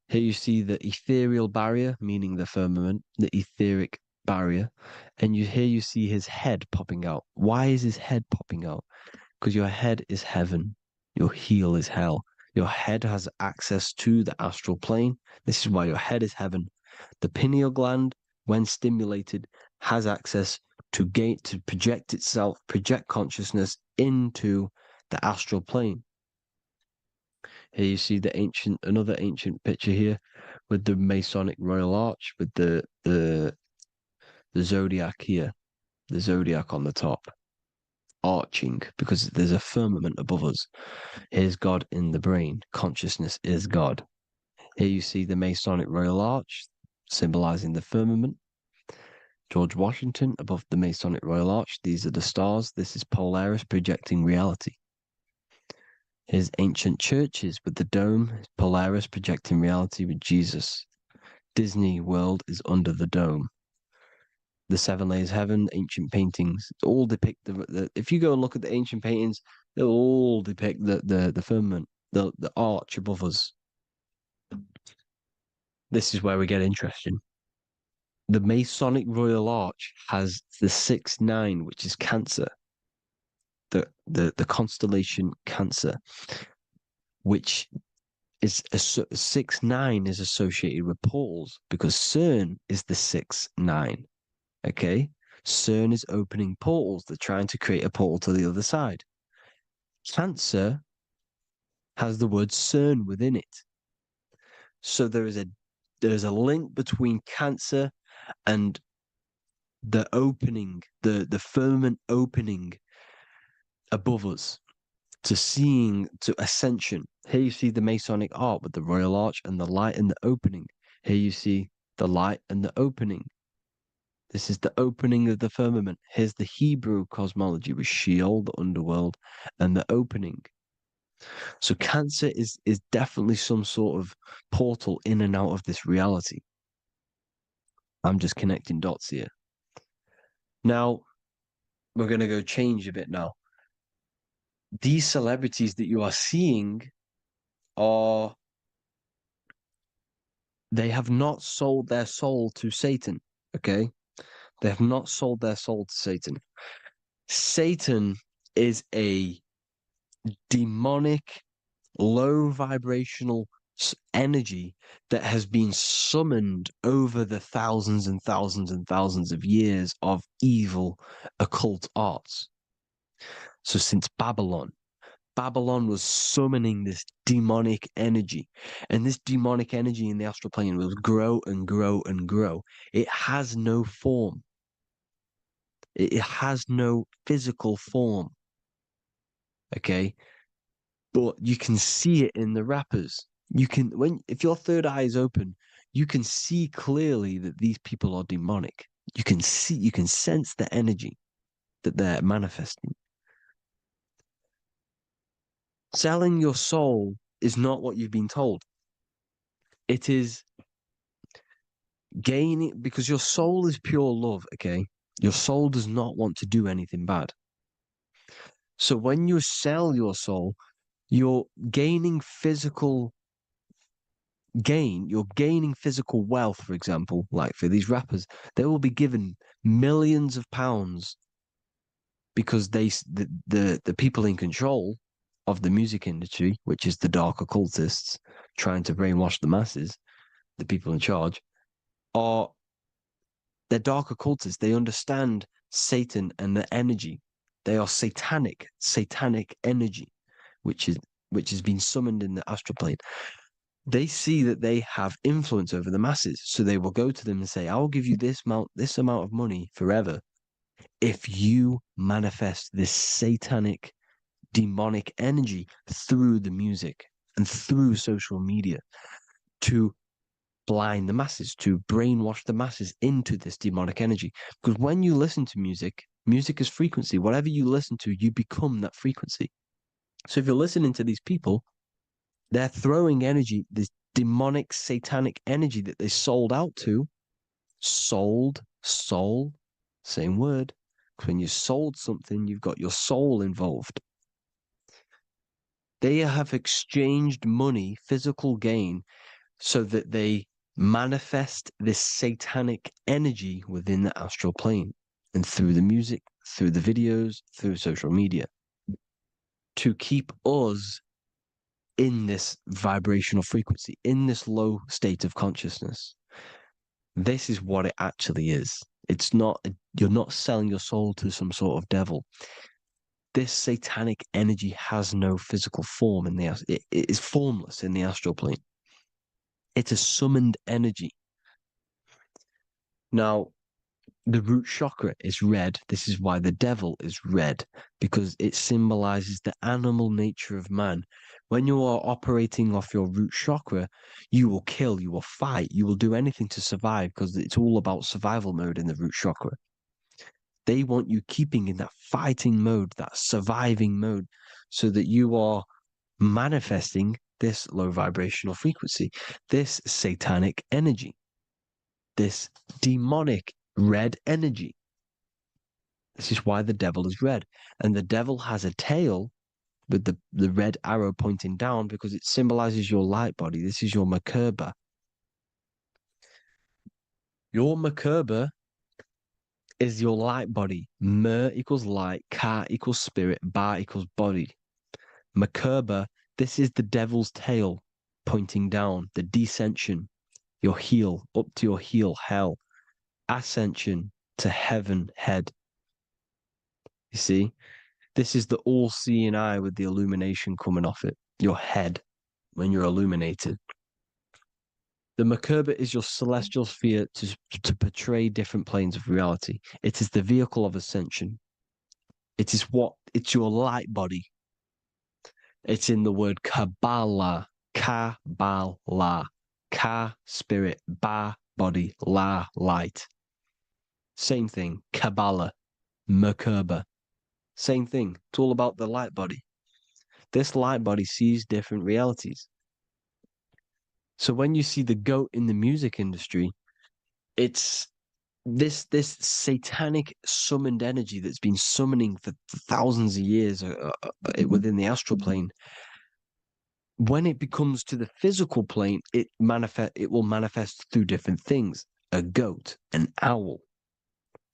Here you see the ethereal barrier, meaning the firmament, the etheric barrier. And here you see his head popping out. Why is his head popping out? Because your head is heaven. Your heel is hell. Your head has access to the astral plane. This is why your head is heaven. The pineal gland, when stimulated, has access to project itself, project consciousness into the astral plane. Here you see another ancient picture here with the Masonic Royal Arch, with the zodiac here, the zodiac on the top, arching because there's a firmament above us. Here's God in the brain. Consciousness is God. Here you see the Masonic Royal Arch, symbolizing the firmament. George Washington above the Masonic Royal Arch. These are the stars. This is Polaris projecting reality. Here's ancient churches with the dome. Polaris projecting reality with Jesus. Disney World is under the dome. The seven layers of heaven, ancient paintings, all depict if you go and look at the ancient paintings, they'll all depict the firmament, the arch above us. This is where we get interesting. The Masonic Royal Arch has the 6-9, which is Cancer. The constellation Cancer, which is 6-9 is associated with portals because CERN is the 6-9. Okay, CERN is opening portals. They're trying to create a portal to the other side. Cancer has the word CERN within it. So there's a link between Cancer and the opening, the firmament opening above us to ascension. Here you see the Masonic art with the Royal Arch and the light and the opening. Here you see the light and the opening. This is the opening of the firmament. Here's the Hebrew cosmology with Sheol, the underworld, and the opening. So Cancer is definitely some sort of portal in and out of this reality. I'm just connecting dots here. Now, we're going to go change a bit now. These celebrities that you are seeing they have not sold their soul to Satan, okay? They have not sold their soul to Satan. Satan is a demonic, low vibrational energy that has been summoned over the thousands and thousands and thousands of years of evil occult arts. So since Babylon was summoning this demonic energy, and this demonic energy in the astral plane will grow and grow and grow. It has no form. It has no physical form. Okay? But you can see it in the rappers. If your third eye is open, you can see clearly that these people are demonic. You can sense the energy that they're manifesting. Selling your soul is not what you've been told. It is gaining, because your soul is pure love, okay? Your soul does not want to do anything bad. So when you sell your soul, you're gaining physical gain, you're gaining physical wealth, for example, like for these rappers, they will be given millions of pounds because the people in control of the music industry, which is the dark occultists trying to brainwash the masses, the people in charge, they're dark occultists. They understand Satan and the energy. They are satanic energy, which has been summoned in the astral plane. They see that they have influence over the masses, so they will go to them and say, "I will give you this amount of money forever if you manifest this satanic, demonic energy through the music and through social media to blind the masses, to brainwash the masses into this demonic energy." Because when you listen to music is frequency. Whatever you listen to, you become that frequency. So if you're listening to these people, they're throwing energy, this demonic, satanic energy that they sold out to. Sold, soul, same word. When you sold something, you've got your soul involved. They have exchanged money, physical gain, so that they manifest this satanic energy within the astral plane and through the music, through the videos, through social media to keep us in this vibrational frequency, in this low state of consciousness. This is what it actually is. It's not, you're not selling your soul to some sort of devil. This satanic energy has no physical form it is formless in the astral plane. It's a summoned energy. Now, the root chakra is red. This is why the devil is red, because it symbolizes the animal nature of man. When you are operating off your root chakra, you will kill, you will fight, you will do anything to survive, because it's all about survival mode in the root chakra. They want you keeping in that fighting mode, that surviving mode, so that you are manifesting this low vibrational frequency, this satanic energy, this demonic red energy. This is why the devil is red. And the devil has a tail with the red arrow pointing down because it symbolizes your light body. This is your Merkaba. Your Merkaba is your light body. Mer equals light, Ka equals spirit, Ba equals body. Merkaba, this is the devil's tail pointing down, the descension, your heel, up to your heel, hell. Ascension to heaven, head. You see, this is the all-seeing eye with the illumination coming off it. your head, when you're illuminated. The Merkaba is your celestial sphere to portray different planes of reality. It is the vehicle of ascension. It's your light body. It's in the word Kabbalah. Kabbalah. Ka, spirit, ba, body, la, light. Same thing. Kabbalah. Merkaba. Same thing. It's all about the light body. This light body sees different realities. So when you see the goat in the music industry, it's this satanic summoned energy that's been summoning for thousands of years within the astral plane. When it becomes to the physical plane, it will manifest through different things. A goat, an owl,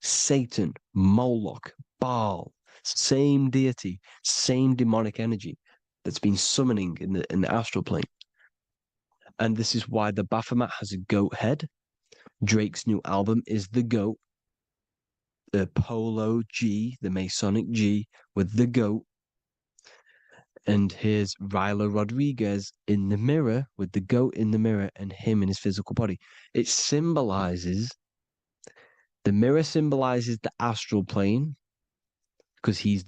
Satan, Moloch, Baal, same deity, same demonic energy that's been summoning in the astral plane. And this is why the Baphomet has a goat head. Drake's new album is the goat. The Polo G, the Masonic G, with the goat. And here's Ryla Rodriguez in the mirror with the goat in the mirror and him in his physical body. It symbolizes, the mirror symbolizes the astral plane because he's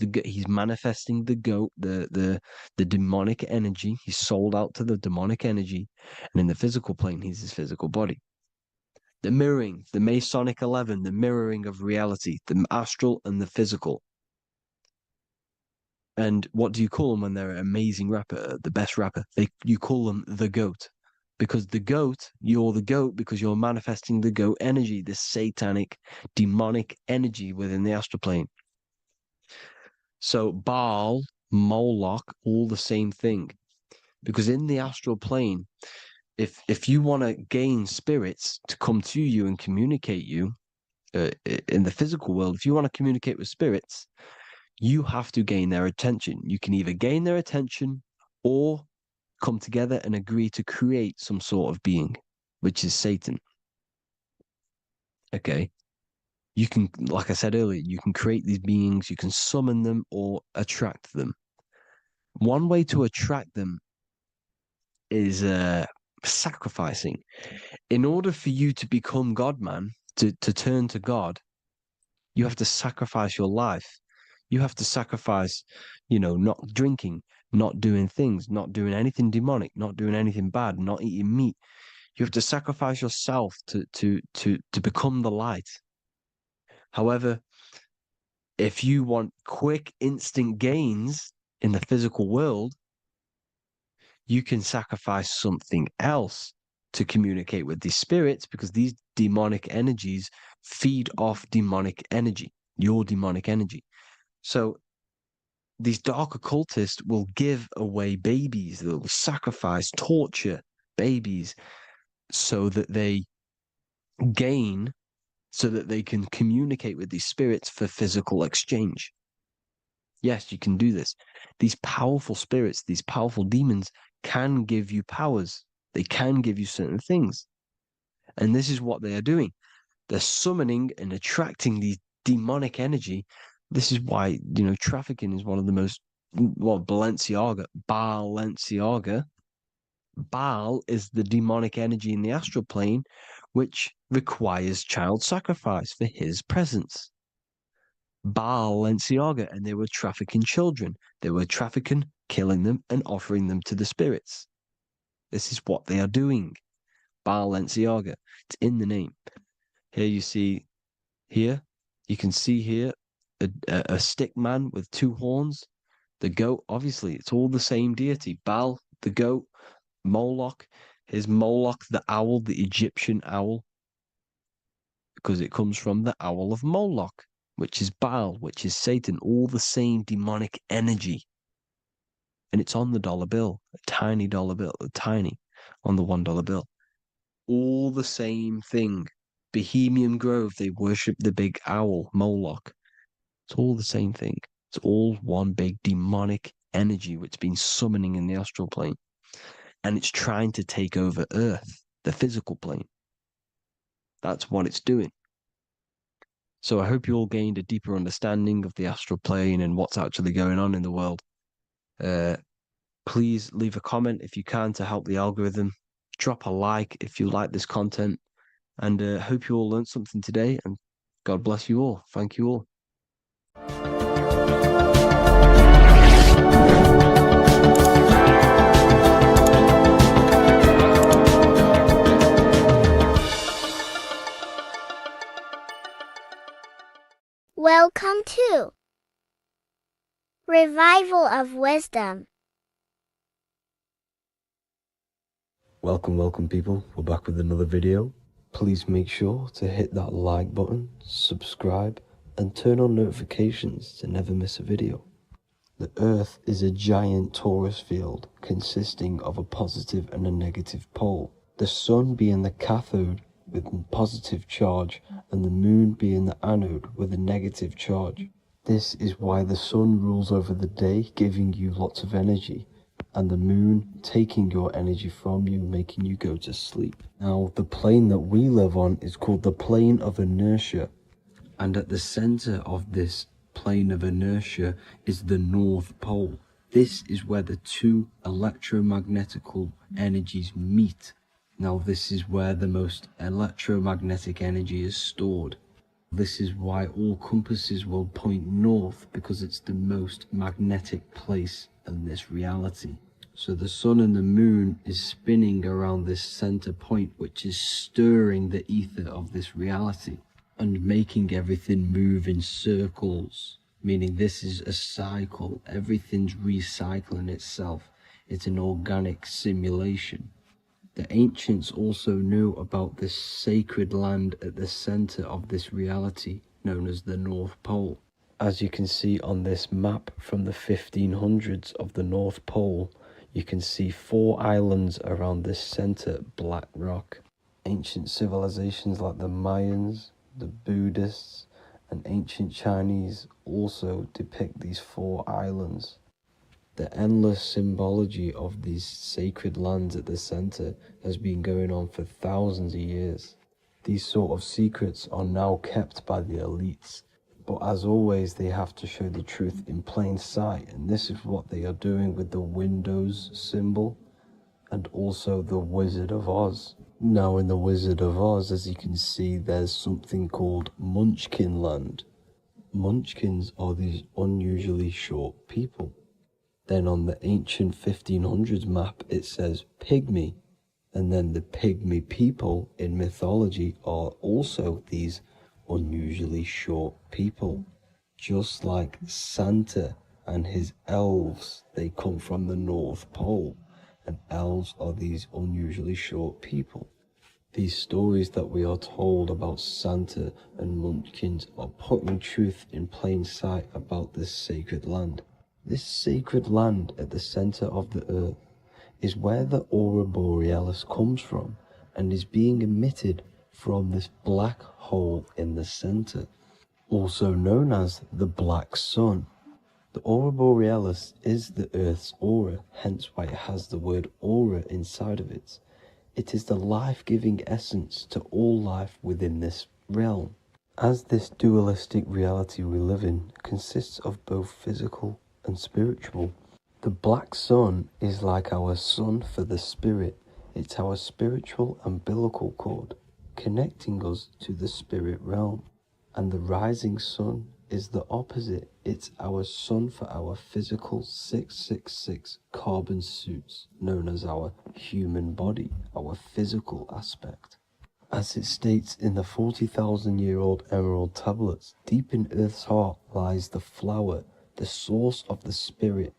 manifesting the goat, the demonic energy. He's sold out to the demonic energy. And in the physical plane, he's his physical body. The mirroring, the Masonic 11, the mirroring of reality, the astral and the physical. And what do you call them when they're an amazing rapper, the best rapper? You call them the GOAT. Because the GOAT, you're the GOAT because you're manifesting the GOAT energy, this satanic, demonic energy within the astral plane. So Baal, Moloch, all the same thing. Because in the astral plane, if you want to gain spirits to come to you and communicate you in the physical world, if you want to communicate with spirits, you have to gain their attention. You can either gain their attention or come together and agree to create some sort of being, which is Satan. Okay. You can, like I said earlier, you can create these beings, you can summon them or attract them. One way to attract them is sacrificing. In order for you to become God, man, to turn to God, you have to sacrifice your life. You have to sacrifice, not drinking, not doing things, not doing anything demonic, not doing anything bad, not eating meat. You have to sacrifice yourself to become the light. However, if you want quick, instant gains in the physical world, you can sacrifice something else to communicate with these spirits because these demonic energies feed off demonic energy, your demonic energy. So these dark occultists will give away babies, they'll sacrifice, torture babies so that they gain, so that they can communicate with these spirits for physical exchange. Yes, you can do this. These powerful spirits, these powerful demons can give you powers. They can give you certain things. And this is what they are doing. They're summoning and attracting these demonic energy. This is why, trafficking is one of the most, Balenciaga. Baal is the demonic energy in the astral plane, which requires child sacrifice for his presence. Balenciaga, and they were trafficking children. They were trafficking, killing them, and offering them to the spirits. This is what they are doing. Balenciaga. It's in the name. Here you see, you can see here a stick man with two horns. The goat, obviously, it's all the same deity. Baal, the goat, Moloch. Here's Moloch, the owl, the Egyptian owl, because it comes from the owl of Moloch, which is Baal, which is Satan, all the same demonic energy. And it's on the dollar bill, a tiny dollar bill, tiny on the $1 bill. All the same thing. Bohemian Grove, they worship the big owl, Moloch. It's all the same thing. It's all one big demonic energy which has been summoning in the astral plane. And it's trying to take over Earth, the physical plane. That's what it's doing. So I hope you all gained a deeper understanding of the astral plane and what's actually going on in the world. Please leave a comment if you can to help the algorithm. Drop a like if you like this content. And hope you all learned something today. And God bless you all. Thank you all. Welcome to Revival of Wisdom. Welcome people. We're back with another video. Please make sure to hit that like button, subscribe, and turn on notifications to never miss a video. The Earth is a giant torus field consisting of a positive and a negative pole. The Sun being the cathode with a positive charge and the Moon being the anode with a negative charge. This is why the Sun rules over the day, giving you lots of energy, and the Moon taking your energy from you, making you go to sleep. Now, the plane that we live on is called the plane of inertia, and at the center of this plane of inertia is the North Pole. This is where the two electromagnetical energies meet. Now, this is where the most electromagnetic energy is stored. This is why all compasses will point north, because it's the most magnetic place in this reality. So the Sun and the Moon is spinning around this center point, which is stirring the ether of this reality and making everything move in circles, meaning this is a cycle. Everything's recycling itself. It's an organic simulation. The ancients also knew about this sacred land at the center of this reality, known as the North Pole. As you can see on this map from the 1500s of the North Pole, you can see 4 islands around this center black rock. Ancient civilizations like the Mayans, the Buddhists, and ancient Chinese also depict these 4 islands. The endless symbology of these sacred lands at the center has been going on for thousands of years. These sort of secrets are now kept by the elites, but as always they have to show the truth in plain sight, and this is what they are doing with the Windows symbol and also the Wizard of Oz. Now in the Wizard of Oz, as you can see, there's something called Munchkin Land. Munchkins are these unusually short people. Then on the ancient 1500s map it says Pygmy, and then the Pygmy people in mythology are also these unusually short people. Just like Santa and his elves, they come from the North Pole, and elves are these unusually short people. These stories that we are told about Santa and Munchkins are putting truth in plain sight about this sacred land. This sacred land at the center of the earth is where the aurora borealis comes from and is being emitted from this black hole in the center, also known as the black sun. The aurora borealis is the earth's aura, hence why it has the word aura inside of it. It is the life-giving essence to all life within this realm. As this dualistic reality we live in consists of both physical and spiritual, the black sun is like our sun for the spirit. It's our spiritual umbilical cord, connecting us to the spirit realm. And the rising sun is the opposite. It's our sun for our physical 666 carbon suits, known as our human body, our physical aspect. As it states in the 40,000-year-old emerald tablets, deep in Earth's heart lies the flower, the source of the spirit.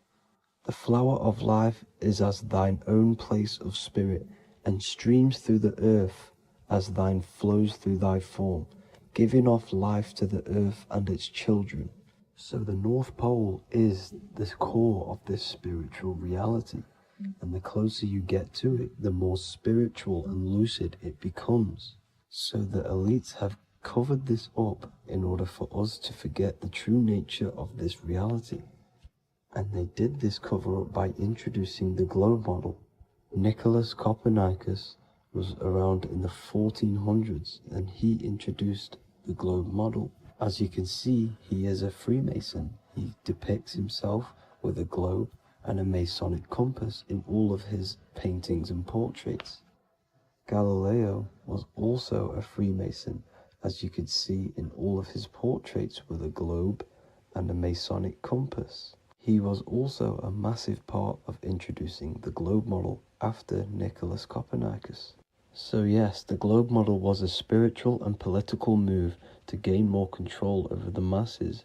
The flower of life is as thine own place of spirit, and streams through the earth as thine flows through thy form, giving off life to the earth and its children. So the North Pole is the core of this spiritual reality, and the closer you get to it, the more spiritual and lucid it becomes. So the elites have covered this up in order for us to forget the true nature of this reality. And they did this cover up by introducing the globe model. Nicholas Copernicus was around in the 1400s, and he introduced the globe model. As you can see, he is a Freemason. He depicts himself with a globe and a Masonic compass in all of his paintings and portraits. Galileo was also a Freemason, as you could see in all of his portraits with a globe and a Masonic compass. He was also a massive part of introducing the globe model after Nicholas Copernicus. So yes, the globe model was a spiritual and political move to gain more control over the masses.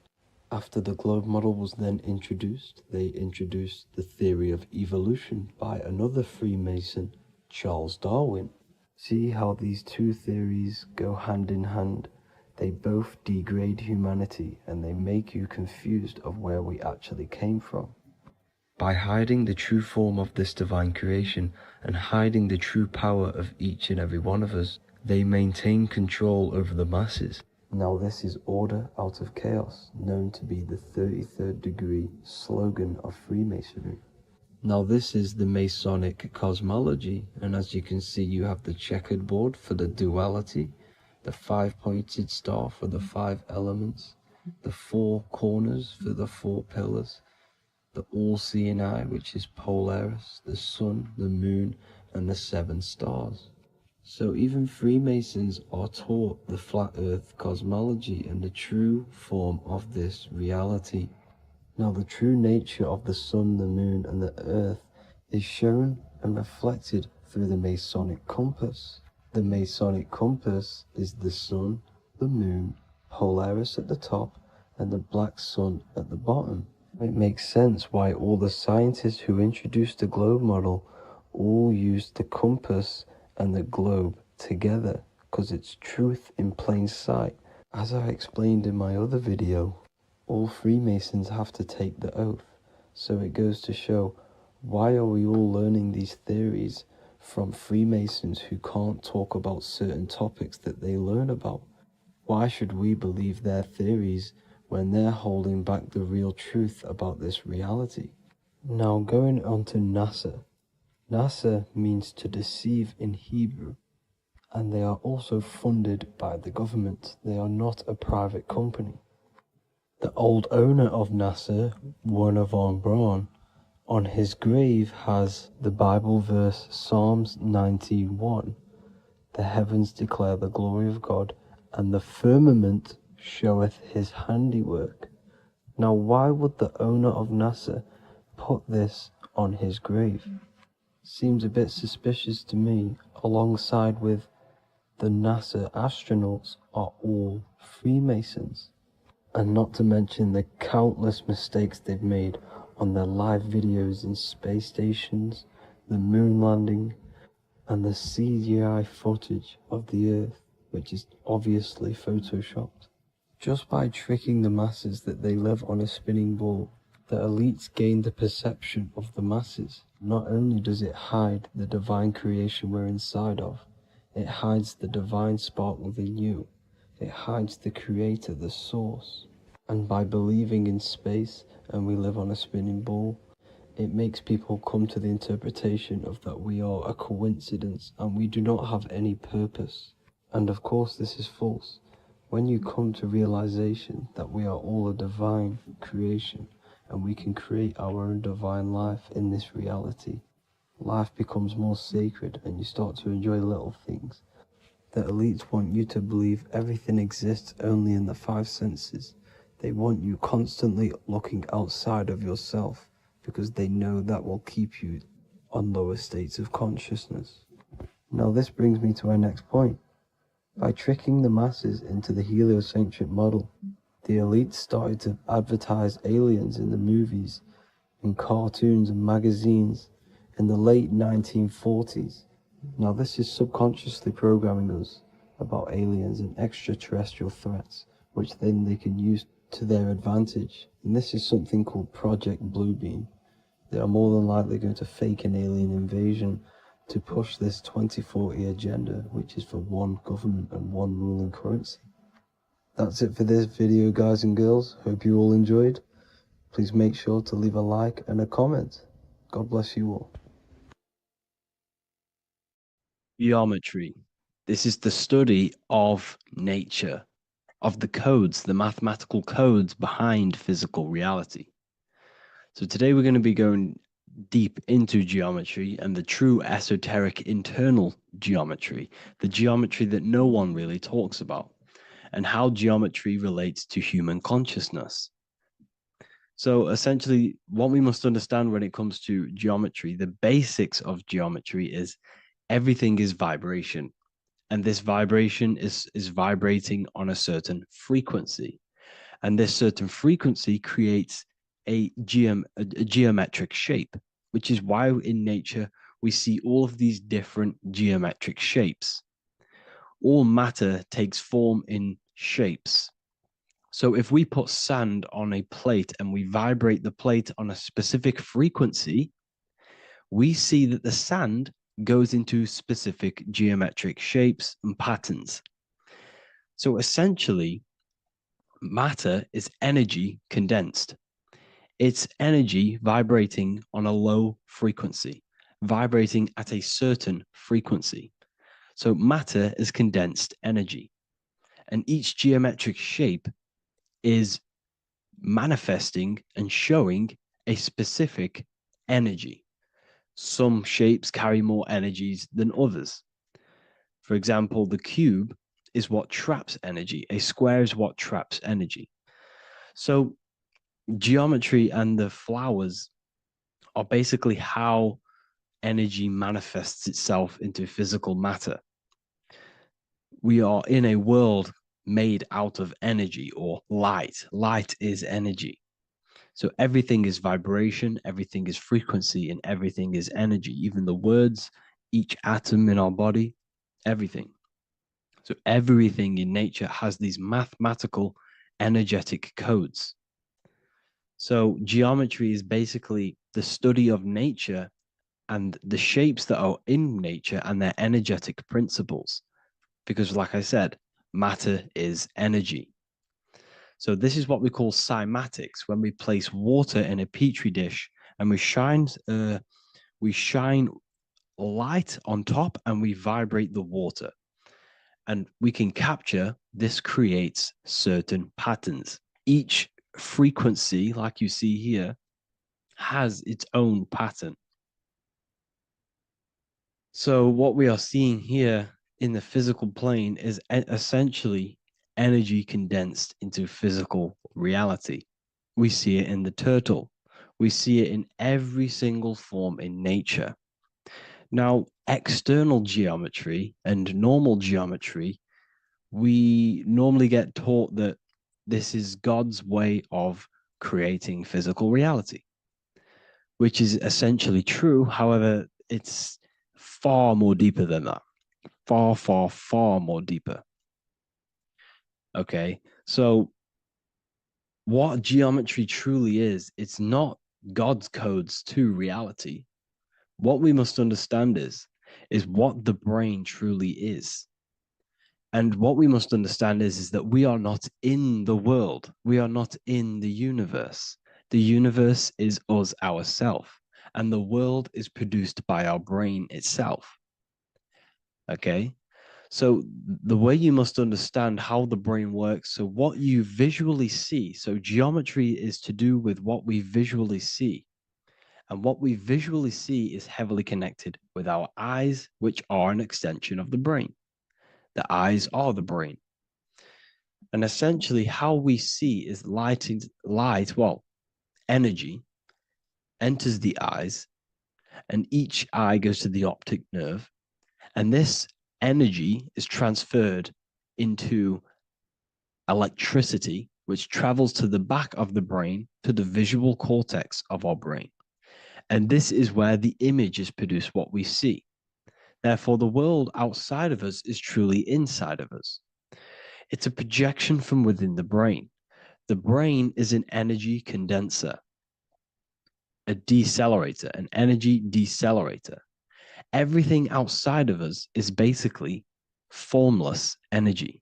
After the globe model was then introduced, they introduced the theory of evolution by another Freemason, Charles Darwin. See how these two theories go hand in hand? They both degrade humanity and they make you confused of where we actually came from. By hiding the true form of this divine creation and hiding the true power of each and every one of us, they maintain control over the masses. Now this is order out of chaos, known to be the 33rd degree slogan of Freemasonry. Now this is the Masonic cosmology, and as you can see you have the checkered board for the duality, the 5-pointed star for the 5 elements, the 4 corners for the 4 pillars, the all-seeing eye, which is Polaris, the sun, the moon, and the 7 stars. So even Freemasons are taught the flat earth cosmology and the true form of this reality. Now the true nature of the sun, the moon, and the earth is shown and reflected through the Masonic compass. The Masonic compass is the sun, the moon, Polaris at the top, and the black sun at the bottom. It makes sense why all the scientists who introduced the globe model all used the compass and the globe together, because it's truth in plain sight. As I explained in my other video, all Freemasons have to take the oath, so it goes to show, why are we all learning these theories from Freemasons who can't talk about certain topics that they learn about? Why should we believe their theories when they're holding back the real truth about this reality? Now going on to NASA. NASA means to deceive in Hebrew, and they are also funded by the government. They are not a private company. The old owner of NASA, Werner von Braun, on his grave has the Bible verse Psalms 91. The heavens declare the glory of God, and the firmament showeth his handiwork. Now why would the owner of NASA put this on his grave? Seems a bit suspicious to me, alongside with the NASA astronauts are all Freemasons. And not to mention the countless mistakes they've made on their live videos in space stations, the moon landing, and the CGI footage of the Earth, which is obviously photoshopped. Just by tricking the masses that they live on a spinning ball, the elites gain the perception of the masses. Not only does it hide the divine creation we're inside of, it hides the divine spark within you. It hides the creator, the source. And by believing in space and we live on a spinning ball, it makes people come to the interpretation of that we are a coincidence and we do not have any purpose. And of course this is false. When you come to realization that we are all a divine creation and we can create our own divine life in this reality, life becomes more sacred and you start to enjoy little things. The elites want you to believe everything exists only in the 5 senses. They want you constantly looking outside of yourself because they know that will keep you on lower states of consciousness. Now this brings me to our next point. By tricking the masses into the heliocentric model, the elites started to advertise aliens in the movies, in cartoons and magazines in the late 1940s. Now this is subconsciously programming us about aliens and extraterrestrial threats, which then they can use to their advantage. And this is something called Project Bluebeam. They are more than likely going to fake an alien invasion to push this 2040 agenda, which is for one government and one ruling currency. That's it for this video, guys and girls. Hope you all enjoyed. Please make sure to leave a like and a comment. God bless you all. Geometry. This is the study of nature, of the codes, the mathematical codes behind physical reality. So today we're going to be going deep into geometry and the true esoteric internal geometry, the geometry that no one really talks about, and how geometry relates to human consciousness. So essentially, what we must understand when it comes to geometry, the basics of geometry is everything is vibration. And this vibration is vibrating on a certain frequency. And this certain frequency creates a geometric shape, which is why in nature we see all of these different geometric shapes. All matter takes form in shapes. So if we put sand on a plate and we vibrate the plate on a specific frequency, we see that the sand goes into specific geometric shapes and patterns. So essentially, matter is energy condensed. It's energy vibrating on a low frequency, vibrating at a certain frequency. So matter is condensed energy. And each geometric shape is manifesting and showing a specific energy. Some shapes carry more energies than others. For example, the cube is what traps energy. A square is what traps energy. So geometry and the flowers are basically how energy manifests itself into physical matter. We are in a world made out of energy or light. Light is energy. So everything is vibration, everything is frequency, and everything is energy. Even the words, each atom in our body, everything. So everything in nature has these mathematical energetic codes. So geometry is basically the study of nature and the shapes that are in nature and their energetic principles. Because like I said, matter is energy. So this is what we call cymatics, when we place water in a petri dish and we shine light on top and we vibrate the water. And we can capture, this creates certain patterns. Each frequency, like you see here, has its own pattern. So what we are seeing here in the physical plane is essentially energy condensed into physical reality. We see it in the turtle. We see it in every single form in nature. Now, external geometry and normal geometry, we normally get taught that this is God's way of creating physical reality, which is essentially true. However, it's far more deeper than that. Far, far, far more deeper. Okay, so what geometry truly is, it's not God's codes to reality. What we must understand is what the brain truly is. And what we must understand is that we are not in the world. We are not in the universe. The universe is us ourselves. And the world is produced by our brain itself. Okay? So the way you must understand how the brain works, so what you visually see, so geometry is to do with what we visually see. And what we visually see is heavily connected with our eyes, which are an extension of the brain. The eyes are the brain. And essentially how we see is energy enters the eyes, and each eye goes to the optic nerve. And this energy is transferred into electricity, which travels to the back of the brain, to the visual cortex of our brain. And this is where the image is produced, what we see. Therefore, the world outside of us is truly inside of us. It's a projection from within the brain. The brain is an energy condenser, a decelerator, an energy decelerator. Everything outside of us is basically formless energy.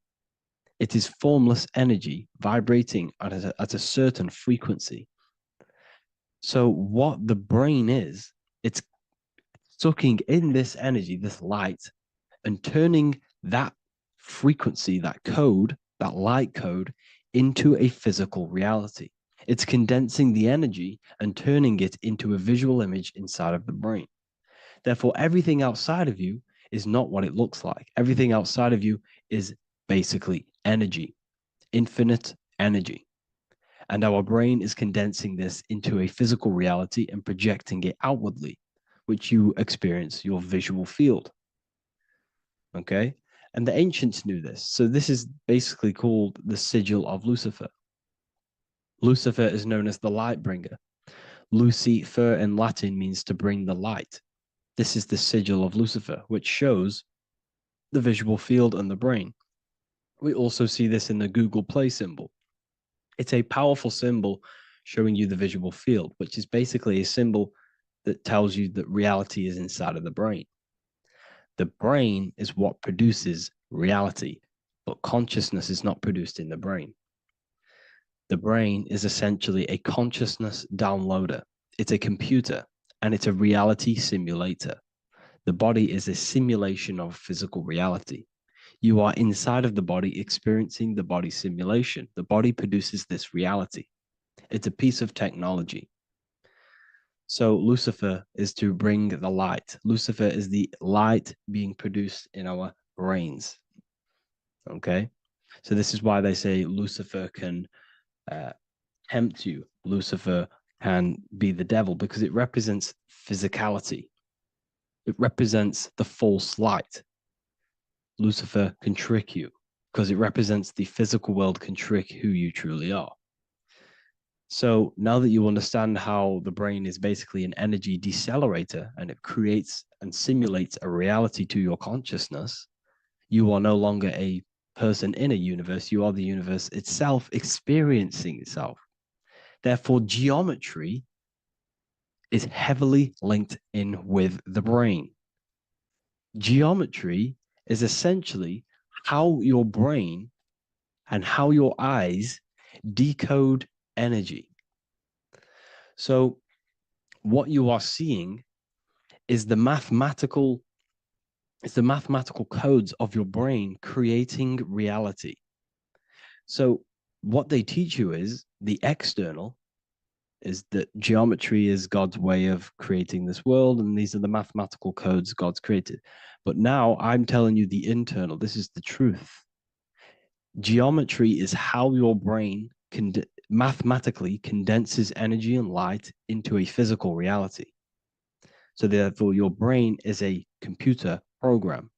It is formless energy vibrating at a certain frequency. So what the brain is, it's sucking in this energy, this light, and turning that frequency, that code, that light code, into a physical reality. It's condensing the energy and turning it into a visual image inside of the brain. Therefore, everything outside of you is not what it looks like. Everything outside of you is basically energy, infinite energy. And our brain is condensing this into a physical reality and projecting it outwardly, which you experience your visual field. Okay? And the ancients knew this. So this is basically called the sigil of Lucifer. Lucifer is known as the light bringer. Lucifer in Latin means to bring the light. This is the sigil of Lucifer, which shows the visual field and the brain. We also see this in the Google Play symbol. It's a powerful symbol showing you the visual field, which is basically a symbol that tells you that reality is inside of the brain. The brain is what produces reality, but consciousness is not produced in the brain. The brain is essentially a consciousness downloader. It's a computer, and it's a reality simulator. The body is a simulation of physical reality. You are inside of the body experiencing the body simulation. The body produces this reality. It's a piece of technology. So Lucifer is to bring the light. Lucifer is the light being produced in our brains. Okay? So this is why they say Lucifer can tempt you. Lucifer can be the devil because it represents physicality. It represents the false light. Lucifer can trick you because it represents the physical world can trick who you truly are. So now that you understand how the brain is basically an energy decelerator and it creates and simulates a reality to your consciousness, you are no longer a person in a universe. You are the universe itself experiencing itself. Therefore, geometry is heavily linked in with the brain. Geometry is essentially how your brain and how your eyes decode energy. So what you are seeing is the mathematical codes of your brain creating reality. So what they teach you is the external is that geometry is God's way of creating this world, and these are the mathematical codes God's created. But now I'm telling you the internal. This is the truth. Geometry is how your brain mathematically condenses energy and light into a physical reality. So therefore, your brain is a computer program.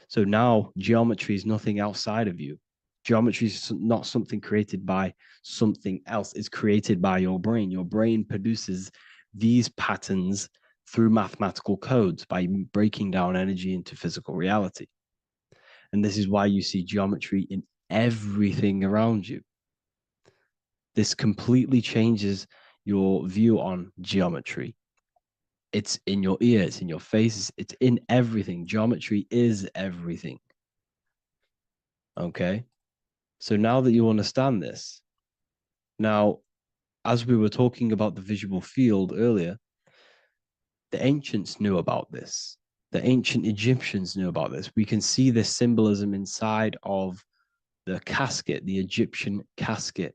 So now geometry is nothing outside of you. Geometry is not something created by something else. It's created by your brain. Your brain produces these patterns through mathematical codes by breaking down energy into physical reality. And this is why you see geometry in everything around you. This completely changes your view on geometry. It's in your ear, it's in your face, it's in everything. Geometry is everything. Okay? So now that you understand this, now, as we were talking about the visual field earlier, the ancients knew about this. The ancient Egyptians knew about this. We can see this symbolism inside of the casket, the Egyptian casket.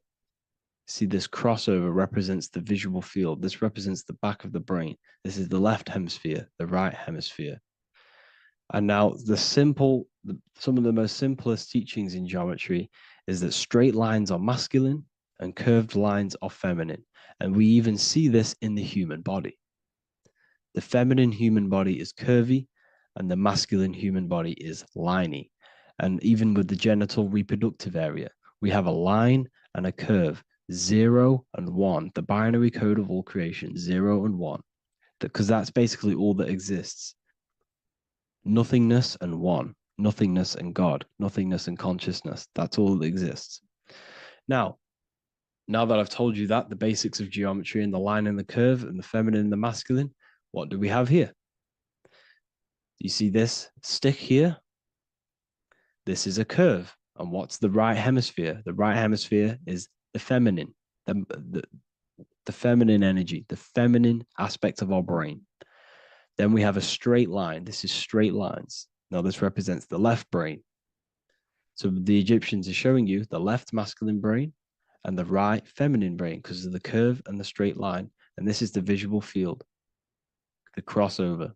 See, this crossover represents the visual field. This represents the back of the brain. This is the left hemisphere, the right hemisphere. And now some of the most simplest teachings in geometry is that straight lines are masculine and curved lines are feminine. And we even see this in the human body. The feminine human body is curvy and the masculine human body is liney. And even with the genital reproductive area, we have a line and a curve, 0 and 1, the binary code of all creation, 0 and 1, because that's basically all that exists. Nothingness and one, nothingness and God, nothingness and consciousness. That's all that exists. Now that I've told you that, the basics of geometry and the line and the curve and the feminine and the masculine, what do we have here? You see this stick here? This is a curve. And what's the right hemisphere? The right hemisphere is the feminine, the feminine energy, the feminine aspect of our brain. Then we have a straight line. This is straight lines. Now this represents the left brain. So the Egyptians are showing you the left masculine brain and the right feminine brain because of the curve and the straight line. And this is the visual field, the crossover.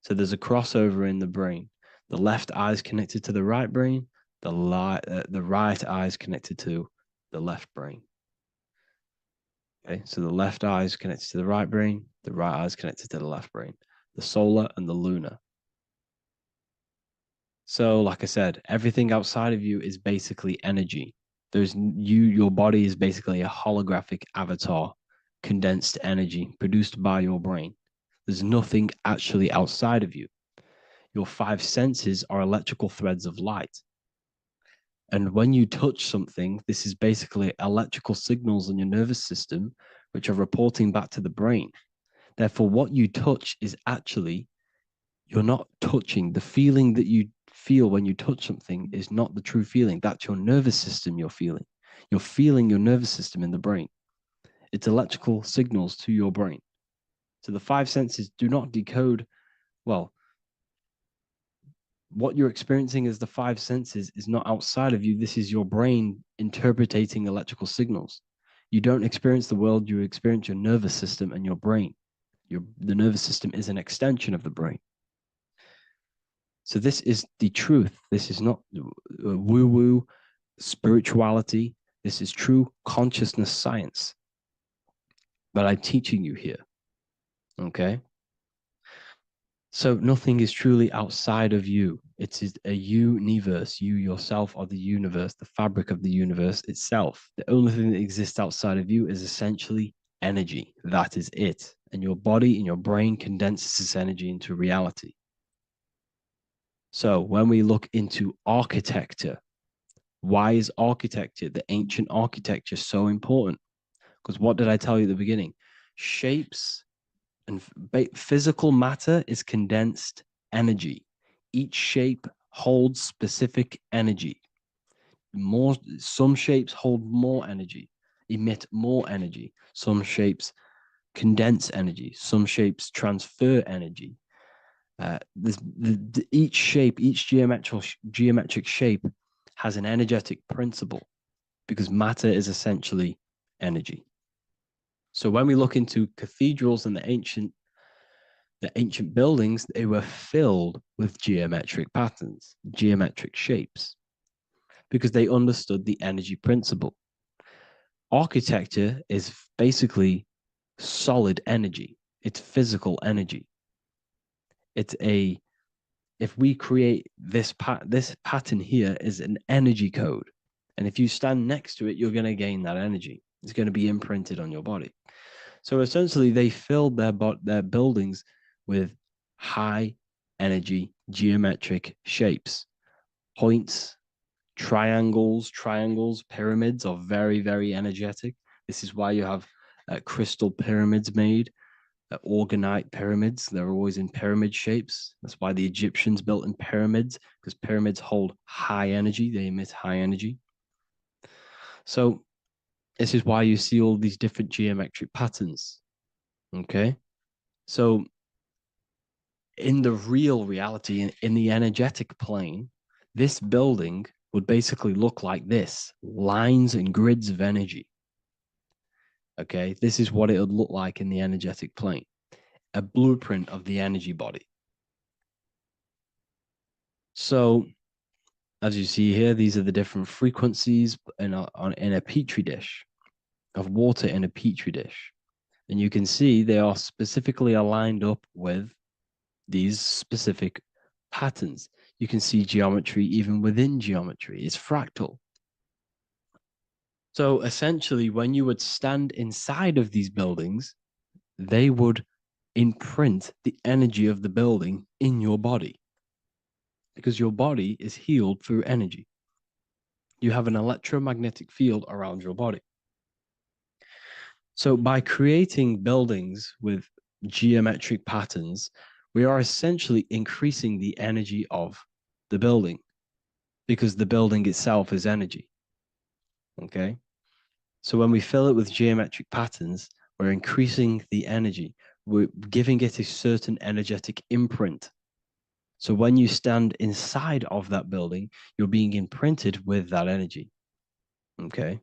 So there's a crossover in the brain. The left eye is connected to the right brain. The right eye is connected to the left brain. Okay, so the left eye is connected to the right brain. The right eye is connected to the left brain. The solar and the lunar. So, like I said, everything outside of you is basically energy. Your body is basically a holographic avatar, condensed energy produced by your brain. There's nothing actually outside of you. Your five senses are electrical threads of light. And when you touch something, this is basically electrical signals in your nervous system, which are reporting back to the brain. Therefore, what you touch is actually, you're not touching. The feeling that you feel when you touch something is not the true feeling. That's your nervous system you're feeling. You're feeling your nervous system in the brain. It's electrical signals to your brain. So the five senses do not decode, well, what you're experiencing as the five senses is not outside of you. This is your brain interpreting electrical signals. You don't experience the world, you experience your nervous system and your brain. The nervous system is an extension of the brain. So this is the truth. This is not woo-woo spirituality. This is true consciousness science that I'm teaching you here. Okay? So nothing is truly outside of you. It is a universe. You yourself are the universe, the fabric of the universe itself. The only thing that exists outside of you is essentially energy. That is it. And your body and your brain condenses this energy into reality. So when we look into architecture, why is architecture, the ancient architecture, so important? Because what did I tell you at the beginning? Shapes and physical matter is condensed energy. Each shape holds specific energy. Some shapes hold more energy, emit more energy. Some shapes condense energy. Some shapes transfer energy. Each shape, each geometric shape has an energetic principle because matter is essentially energy. So when we look into cathedrals and the ancient buildings, they were filled with geometric patterns, geometric shapes, because they understood the energy principle. Architecture is basically solid energy. It's physical energy. If we create this pattern here is an energy code. And if you stand next to it, you're going to gain that energy. It's going to be imprinted on your body. So essentially, they filled their buildings with high energy geometric shapes. Points, triangles, pyramids are very, very energetic. This is why you have crystal pyramids made, organite pyramids. They're always in pyramid shapes. That's why the Egyptians built in pyramids, because pyramids hold high energy. They emit high energy. So this is why you see all these different geometric patterns. Okay. So in the real reality, in the energetic plane, this building would basically look like this: lines and grids of energy. Okay. This is what it would look like in the energetic plane, a blueprint of the energy body. So as you see here, these are the different frequencies in a petri dish, of water in a petri dish. And you can see they are specifically aligned up with these specific patterns. You can see geometry even within geometry. It's fractal. So essentially, when you would stand inside of these buildings, they would imprint the energy of the building in your body, because your body is healed through energy. You have an electromagnetic field around your body. So by creating buildings with geometric patterns, we are essentially increasing the energy of the building, because the building itself is energy. Okay. So when we fill it with geometric patterns, we're increasing the energy. We're giving it a certain energetic imprint. So when you stand inside of that building, you're being imprinted with that energy. Okay.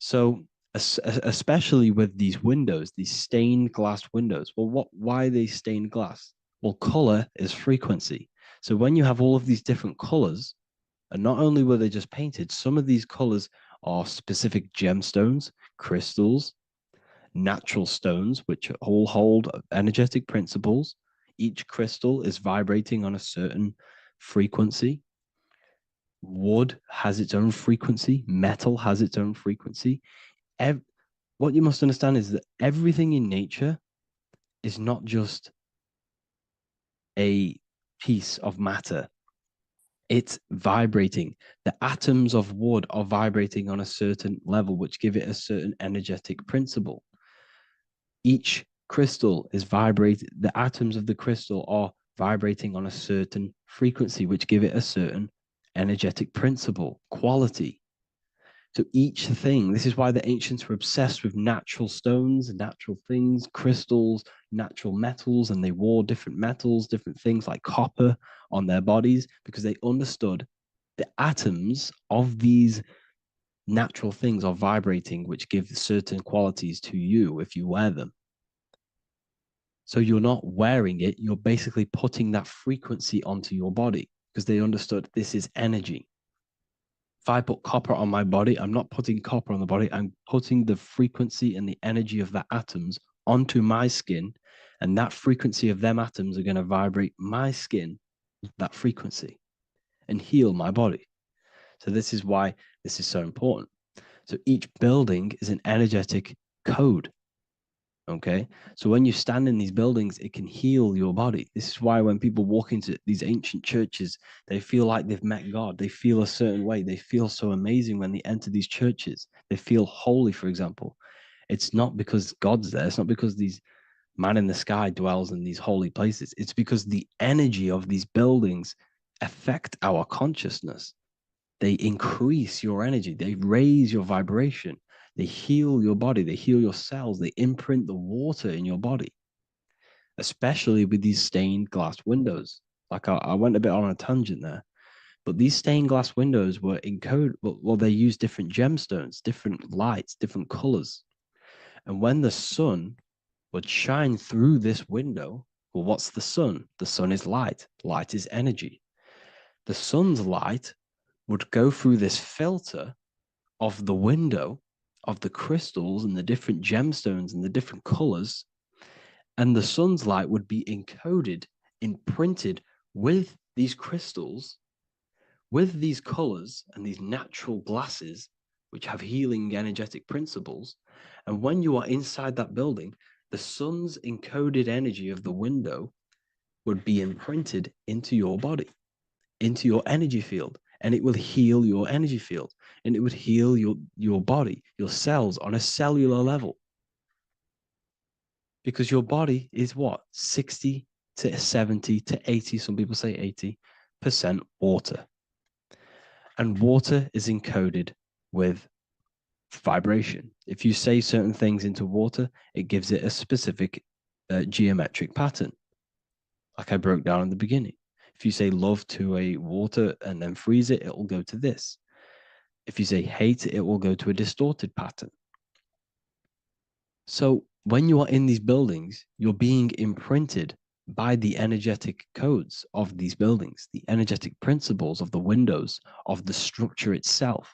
So especially with these windows, these stained glass windows. Well, why are they stained glass? Well, color is frequency. So when you have all of these different colors, and not only were they just painted, some of these colors are specific gemstones, crystals, natural stones, which all hold energetic principles. Each crystal is vibrating on a certain frequency. Wood has its own frequency, metal has its own frequency. What you must understand is that everything in nature is not just a piece of matter. It's vibrating. The atoms of wood are vibrating on a certain level, which give it a certain energetic principle. Each crystal is vibrating. The atoms of the crystal are vibrating on a certain frequency, which give it a certain energetic principle, quality. So each thing, this is why the ancients were obsessed with natural stones, natural things, crystals, natural metals, and they wore different metals, different things like copper on their bodies because they understood the atoms of these natural things are vibrating, which give certain qualities to you if you wear them. So you're not wearing it, you're basically putting that frequency onto your body because they understood this is energy. If I put copper on my body, I'm not putting copper on the body. I'm putting the frequency and the energy of the atoms onto my skin. And that frequency of them atoms are going to vibrate my skin, that frequency, and heal my body. So this is why this is so important. So each building is an energetic code. Okay. So when you stand in these buildings, it can heal your body. This is why when people walk into these ancient churches, they feel like they've met God. They feel a certain way. They feel so amazing when they enter these churches. They feel holy, for example. It's not because God's there. It's not because these man in the sky dwells in these holy places. It's because the energy of these buildings affect our consciousness. They increase your energy. They raise your vibration. They heal your body. They heal your cells. They imprint the water in your body, especially with these stained glass windows. Like I went a bit on a tangent there, but these stained glass windows were encoded. Well, they use different gemstones, different lights, different colors. And when the sun would shine through this window, well, what's the sun? The sun is light. Light is energy. The sun's light would go through this filter of the window of the crystals and the different gemstones and the different colors, and the sun's light would be encoded, imprinted with these crystals, with these colors and these natural glasses, which have healing energetic principles. And when you are inside that building, the sun's encoded energy of the window would be imprinted into your body, into your energy field, and it will heal your energy field, and it would heal your body, your cells on a cellular level. Because your body is what? 60 to 70 to 80, some people say 80% water. And water is encoded with vibration. If you say certain things into water, it gives it a specific geometric pattern, like I broke down in the beginning. If you say love to a water and then freeze it, it will go to this. If you say hate, it will go to a distorted pattern. So when you are in these buildings, you're being imprinted by the energetic codes of these buildings, the energetic principles of the windows, of the structure itself.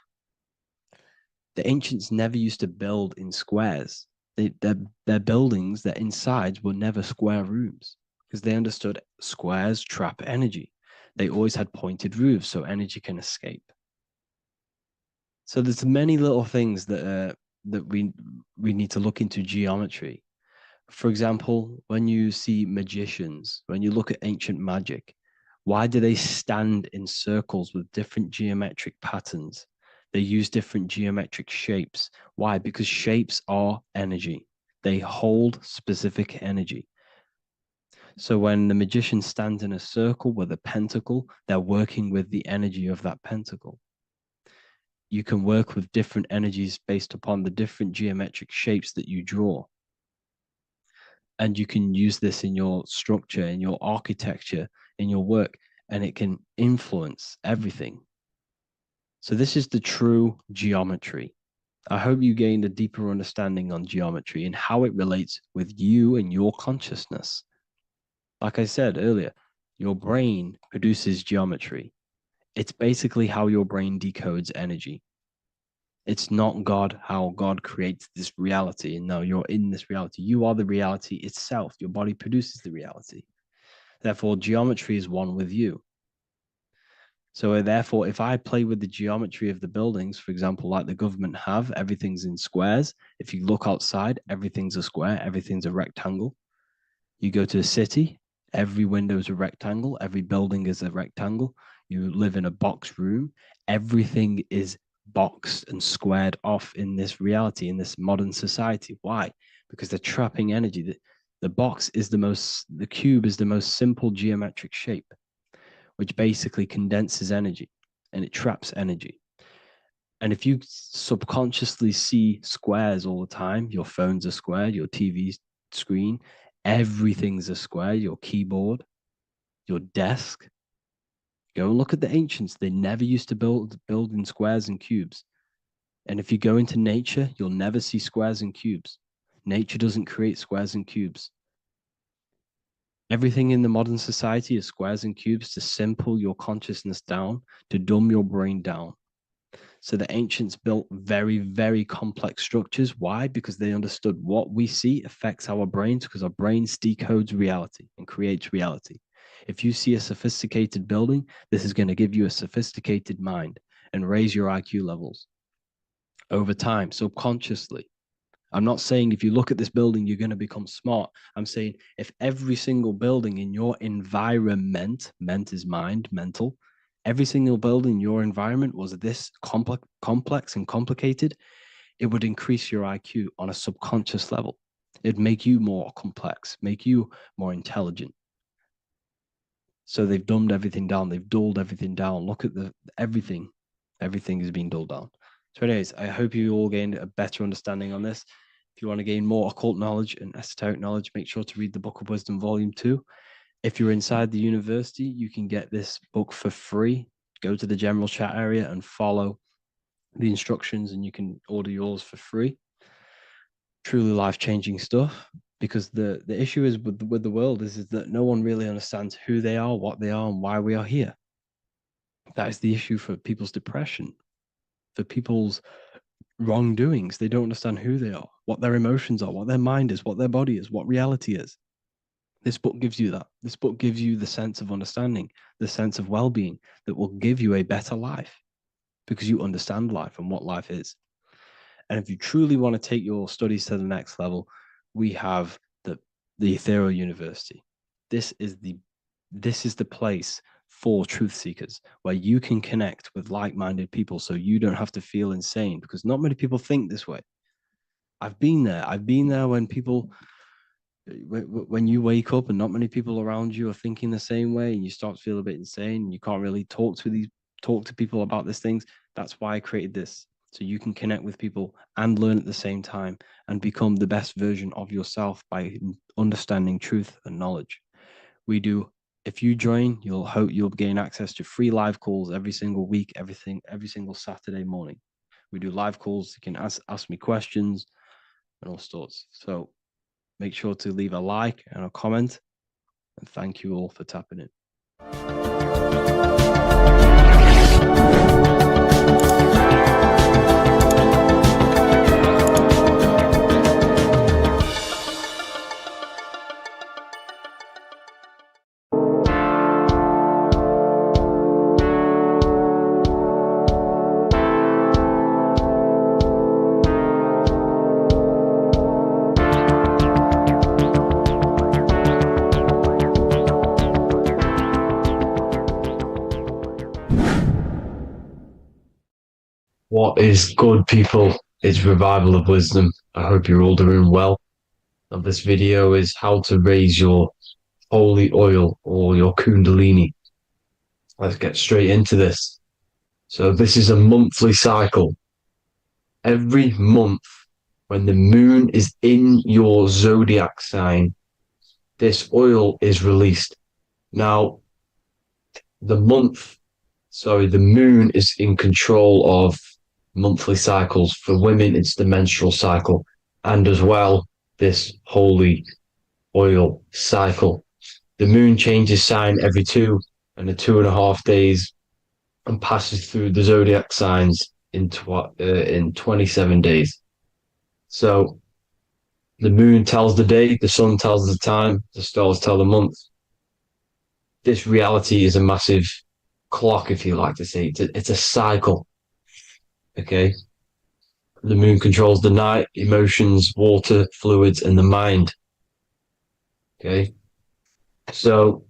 The ancients never used to build in squares. Their buildings, their insides were never square rooms because they understood squares trap energy. They always had pointed roofs so energy can escape. So there's many little things that we need to look into geometry. For example, when you see magicians, when you look at ancient magic, why do they stand in circles with different geometric patterns? They use different geometric shapes. Why? Because shapes are energy. They hold specific energy. So when the magician stands in a circle with a pentacle, they're working with the energy of that pentacle. You can work with different energies based upon the different geometric shapes that you draw. And you can use this in your structure, in your architecture, in your work, and it can influence everything. So this is the true geometry. I hope you gained a deeper understanding on geometry and how it relates with you and your consciousness. Like I said earlier, your brain produces geometry. It's basically how your brain decodes energy. It's not God, how God creates this reality. And no, you're in this reality. You are the reality itself. Your body produces the reality. Therefore, geometry is one with you. So therefore, if I play with the geometry of the buildings, for example, like the government have, everything's in squares. If you look outside, everything's a square, everything's a rectangle. You go to a city, every window is a rectangle, every building is a rectangle. You live in a box room, everything is boxed and squared off in this reality, in this modern society. Why? Because they're trapping energy. The cube is the most simple geometric shape, which basically condenses energy and it traps energy. And if you subconsciously see squares all the time, your phone's a square, your TV screen, everything's a square, your keyboard, your desk. Go and look at the ancients. They never used to build in squares and cubes. And if you go into nature, you'll never see squares and cubes. Nature doesn't create squares and cubes. Everything in the modern society is squares and cubes to simple your consciousness down, to dumb your brain down. So the ancients built very, very complex structures. Why? Because they understood what we see affects our brains, because our brains decodes reality and creates reality. If you see a sophisticated building, this is going to give you a sophisticated mind and raise your IQ levels over time, subconsciously. I'm not saying if you look at this building, you're going to become smart. I'm saying if every single building in your environment, ment is mind, mental, every single building in your environment was this complex and complicated, it would increase your IQ on a subconscious level. It'd make you more complex, make you more intelligent. So they've dumbed everything down. They've dulled everything down. Look at everything. Everything is being dulled down. So anyways, I hope you all gained a better understanding on this. If you want to gain more occult knowledge and esoteric knowledge, make sure to read the Book of Wisdom, Volume 2. If you're inside the university, you can get this book for free. Go to the general chat area and follow the instructions and you can order yours for free. Truly life-changing stuff. Because the issue is with the world is that no one really understands who they are, what they are, and why we are here. That is the issue for people's depression, for people's wrongdoings. They don't understand who they are, what their emotions are, what their mind is, what their body is, what reality is. This book gives you that. This book gives you the sense of understanding, the sense of well-being that will give you a better life because you understand life and what life is. And if you truly want to take your studies to the next level, we have the Ethereal University. This is the place for truth seekers where you can connect with like-minded people so you don't have to feel insane, because not many people think this way. I've been there when you wake up and not many people around you are thinking the same way and you start to feel a bit insane and you can't really talk to people about these things. That's why I created this, so you can connect with people and learn at the same time and become the best version of yourself by understanding truth and knowledge. If you join, you'll gain access to free live calls every single week, every single Saturday morning. We do live calls. You can ask me questions and all sorts. So make sure to leave a like and a comment. And thank you all for tapping in. What is good, people? It's Revival of Wisdom. I hope you're all doing well. And this video is how to raise your holy oil or your kundalini. Let's get straight into this. So this is a monthly cycle. Every month, when the moon is in your zodiac sign, this oil is released. Now, the moon is in control of monthly cycles. For women, it's the menstrual cycle, and as well, this holy oil cycle. The moon changes sign every 2.5 days and passes through the zodiac signs in 27 days. So the moon tells the day, the sun tells the time, the stars tell the month. This reality is a massive clock, if you like to say. It's a cycle. Okay. The moon controls the night, emotions, water, fluids, and the mind. Okay. So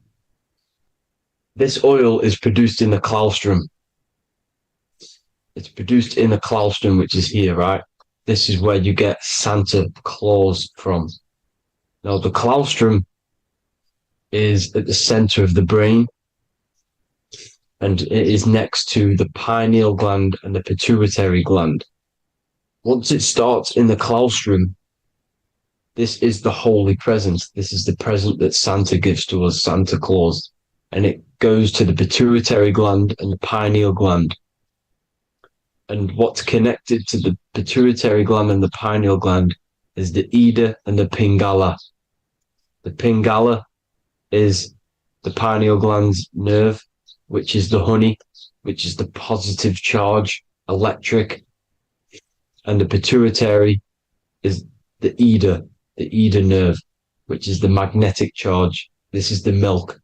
this oil is produced in the claustrum. It's produced in the claustrum, which is here, right? This is where you get Santa Claus from. Now, the claustrum is at the center of the brain, and it is next to the pineal gland and the pituitary gland. Once it starts in the claustrum, this is the holy present. This is the present that Santa gives to us, Santa Claus. And it goes to the pituitary gland and the pineal gland. And what's connected to the pituitary gland and the pineal gland is the Ida and the Pingala. The Pingala is the pineal gland's nerve, which is the honey, which is the positive charge, electric. And the pituitary is the Ida nerve, which is the magnetic charge. This is the milk,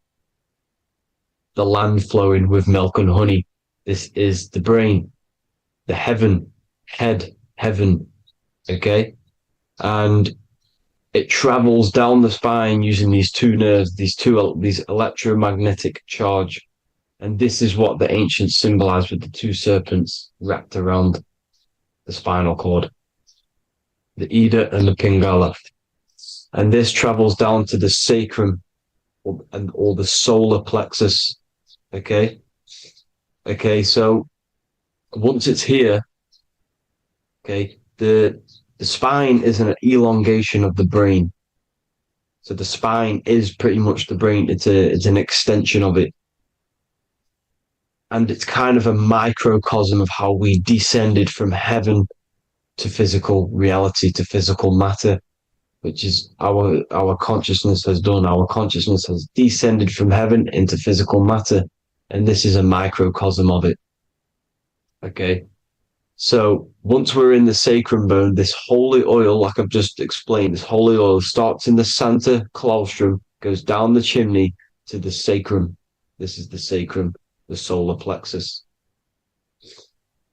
the land flowing with milk and honey. This is the brain, the heaven, heaven, okay? And it travels down the spine using these two nerves, these electromagnetic charge. And this is what the ancients symbolized with the two serpents wrapped around the spinal cord, the Ida and the Pingala. And this travels down to the sacrum or the solar plexus. Okay. So once it's here, okay, the spine is an elongation of the brain. So the spine is pretty much the brain. It's an extension of it. And it's kind of a microcosm of how we descended from heaven to physical reality, to physical matter, which is our consciousness has done. Our consciousness has descended from heaven into physical matter. And this is a microcosm of it. Okay. So once we're in the sacrum bone, this holy oil, like I've just explained, this holy oil starts in the Santa Claustrum, goes down the chimney to the sacrum. This is the sacrum, the solar plexus,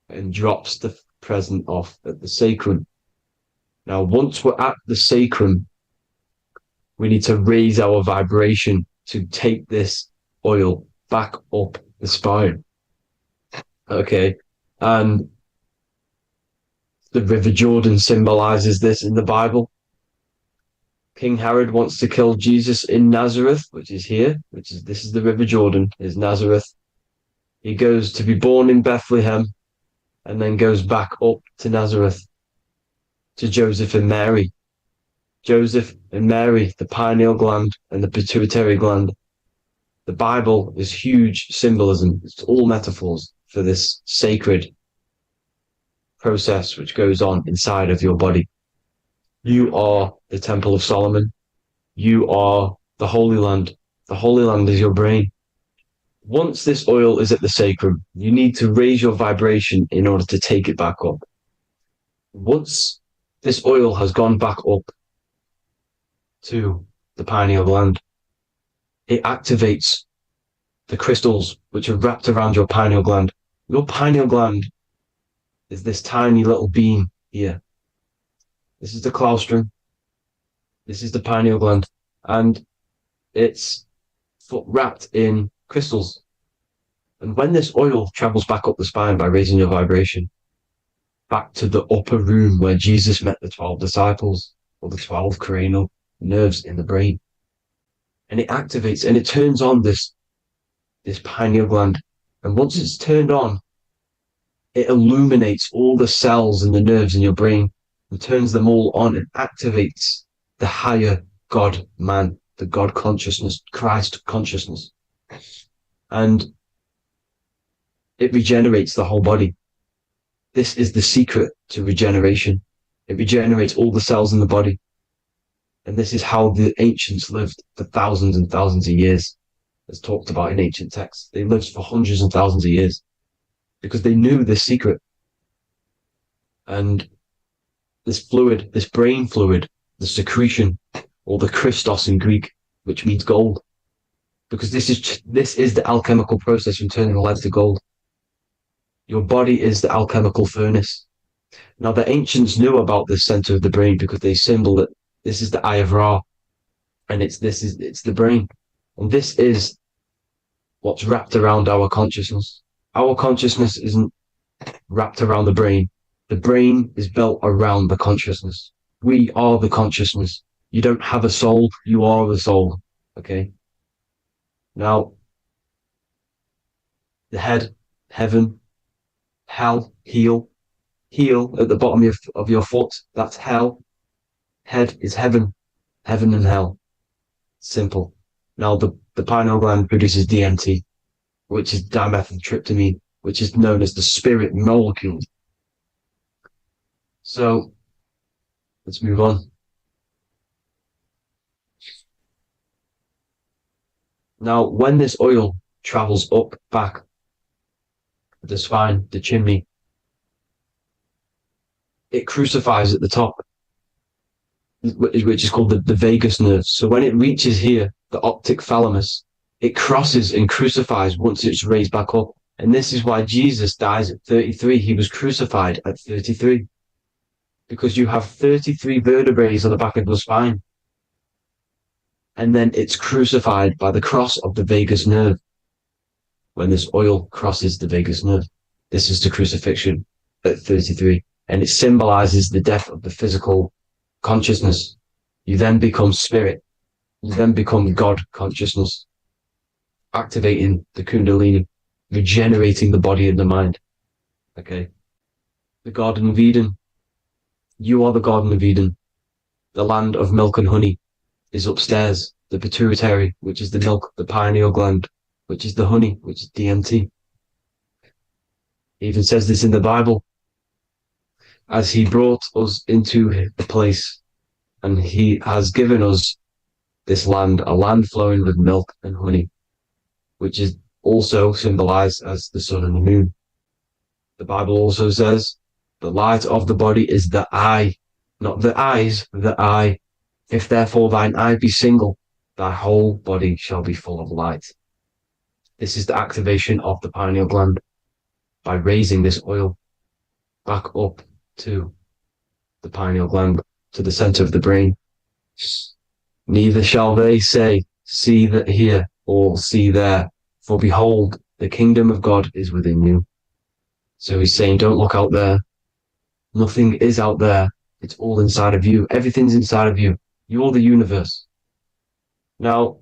and drops the present off at the sacrum. Now, once we're at the sacrum, we need to raise our vibration to take this oil back up the spine. Okay. And the River Jordan symbolizes this in the Bible. King Herod wants to kill Jesus in Nazareth, which is here, this is the River Jordan, is Nazareth. He goes to be born in Bethlehem and then goes back up to Nazareth to Joseph and Mary. Joseph and Mary, the pineal gland and the pituitary gland. The Bible is huge symbolism. It's all metaphors for this sacred process which goes on inside of your body. You are the Temple of Solomon. You are the Holy Land. The Holy Land is your brain. Once this oil is at the sacrum, you need to raise your vibration in order to take it back up. Once this oil has gone back up to the pineal gland, it activates the crystals which are wrapped around your pineal gland. Your pineal gland is this tiny little beam here. This is the claustrum. This is the pineal gland. And it's wrapped in crystals. And when this oil travels back up the spine by raising your vibration, back to the upper room where Jesus met the 12 disciples, or the 12 cranial nerves in the brain, and it activates and it turns on this pineal gland. And once it's turned on, it illuminates all the cells and the nerves in your brain and turns them all on and activates the higher God man, the God consciousness, Christ consciousness. And it regenerates the whole body. This is the secret to regeneration. It regenerates all the cells in the body. And this is how the ancients lived for thousands and thousands of years, as talked about in ancient texts. They lived for hundreds and thousands of years because they knew this secret. And this fluid, this brain fluid, the secretion, or the Christos in Greek, which means gold, because this is the alchemical process from turning lead to gold. Your body is the alchemical furnace. Now, the ancients knew about this center of the brain because they symboled it. This is the Eye of Ra, and it's the brain, and this is what's wrapped around our consciousness. Our consciousness isn't wrapped around the brain. The brain is built around the consciousness. We are the consciousness. You don't have a soul, you are the soul. Okay? Now, the head, heaven, hell, heel at the bottom of your foot, that's hell. Head is heaven and hell. Simple. Now, the pineal gland produces DMT, which is dimethyltryptamine, which is known as the spirit molecule. So, let's move on. Now, when this oil travels up, back, the spine, the chimney, it crucifies at the top, which is called the vagus nerve. So when it reaches here, the optic thalamus, it crosses and crucifies once it's raised back up. And this is why Jesus dies at 33. He was crucified at 33. Because you have 33 vertebrae on the back of the spine. And then it's crucified by the cross of the vagus nerve. When this oil crosses the vagus nerve, this is the crucifixion at 33. And it symbolizes the death of the physical consciousness. You then become spirit. You then become God consciousness, activating the Kundalini, regenerating the body and the mind. Okay. The Garden of Eden. You are the Garden of Eden. The land of milk and honey is upstairs. The pituitary, which is the milk, the pineal gland, which is the honey, which is DMT. It even says this in the Bible. As he brought us into the place, and he has given us this land, a land flowing with milk and honey, which is also symbolized as the sun and the moon. The Bible also says, the light of the body is the eye, not the eyes, the eye. If therefore thine eye be single, thy whole body shall be full of light. This is the activation of the pineal gland by raising this oil back up to the pineal gland, to the center of the brain. Neither shall they say, see that here, or see there, for behold, the kingdom of God is within you. So he's saying, don't look out there. Nothing is out there. It's all inside of you. Everything's inside of you. You're the universe. Now,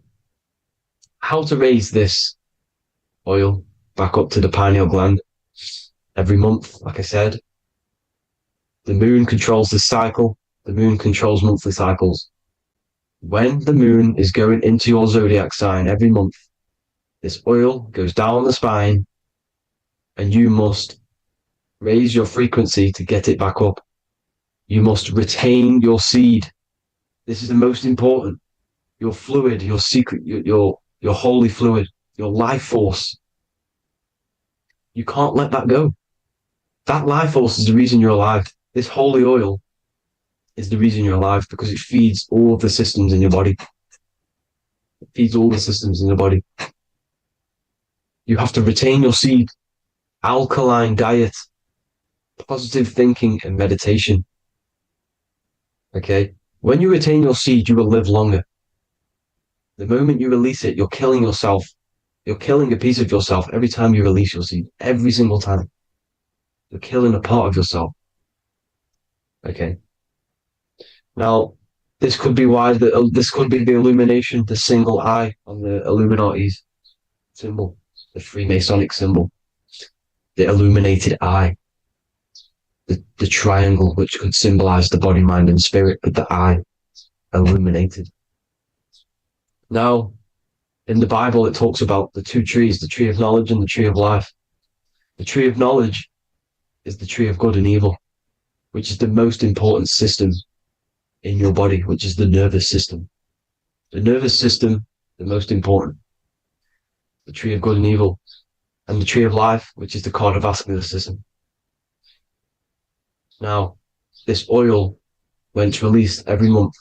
how to raise this oil back up to the pineal gland? Every month, like I said, the moon controls the cycle. The moon controls monthly cycles. When the moon is going into your zodiac sign every month, this oil goes down the spine and you must raise your frequency to get it back up. You must retain your seed. This is the most important. Your fluid, your secret, your holy fluid, your life force. You can't let that go. That life force is the reason you're alive. This holy oil is the reason you're alive because it feeds all of the systems in your body. It feeds all the systems in your body. You have to retain your seed, alkaline diet, positive thinking and meditation. Okay? When you retain your seed, you will live longer. The moment you release it, you're killing yourself. You're killing a piece of yourself every time you release your seed. Every single time. You're killing a part of yourself. Okay? Now, this could be why this could be the illumination, the single eye on the Illuminati's symbol, the Freemasonic symbol, the illuminated eye, the triangle, which could symbolize the body, mind, and spirit, but the eye illuminated. Now, in the Bible, it talks about the two trees, the tree of knowledge and the tree of life. The tree of knowledge is the tree of good and evil, which is the most important system in your body, which is the nervous system. The nervous system, the most important. The tree of good and evil, and the tree of life, which is the cardiovascular system. Now, this oil, when it's released every month,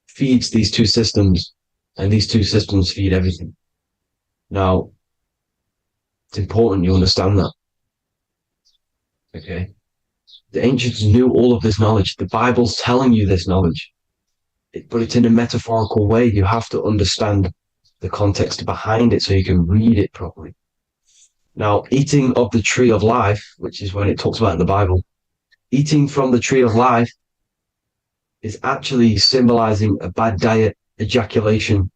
feeds these two systems, and these two systems feed everything. Now, it's important you understand that. Okay? The ancients knew all of this knowledge. The Bible's telling you this knowledge. But it's in a metaphorical way. You have to understand the context behind it so you can read it properly. Now, eating of the tree of life, which is when it talks about in the Bible, eating from the tree of life is actually symbolizing a bad diet, ejaculation,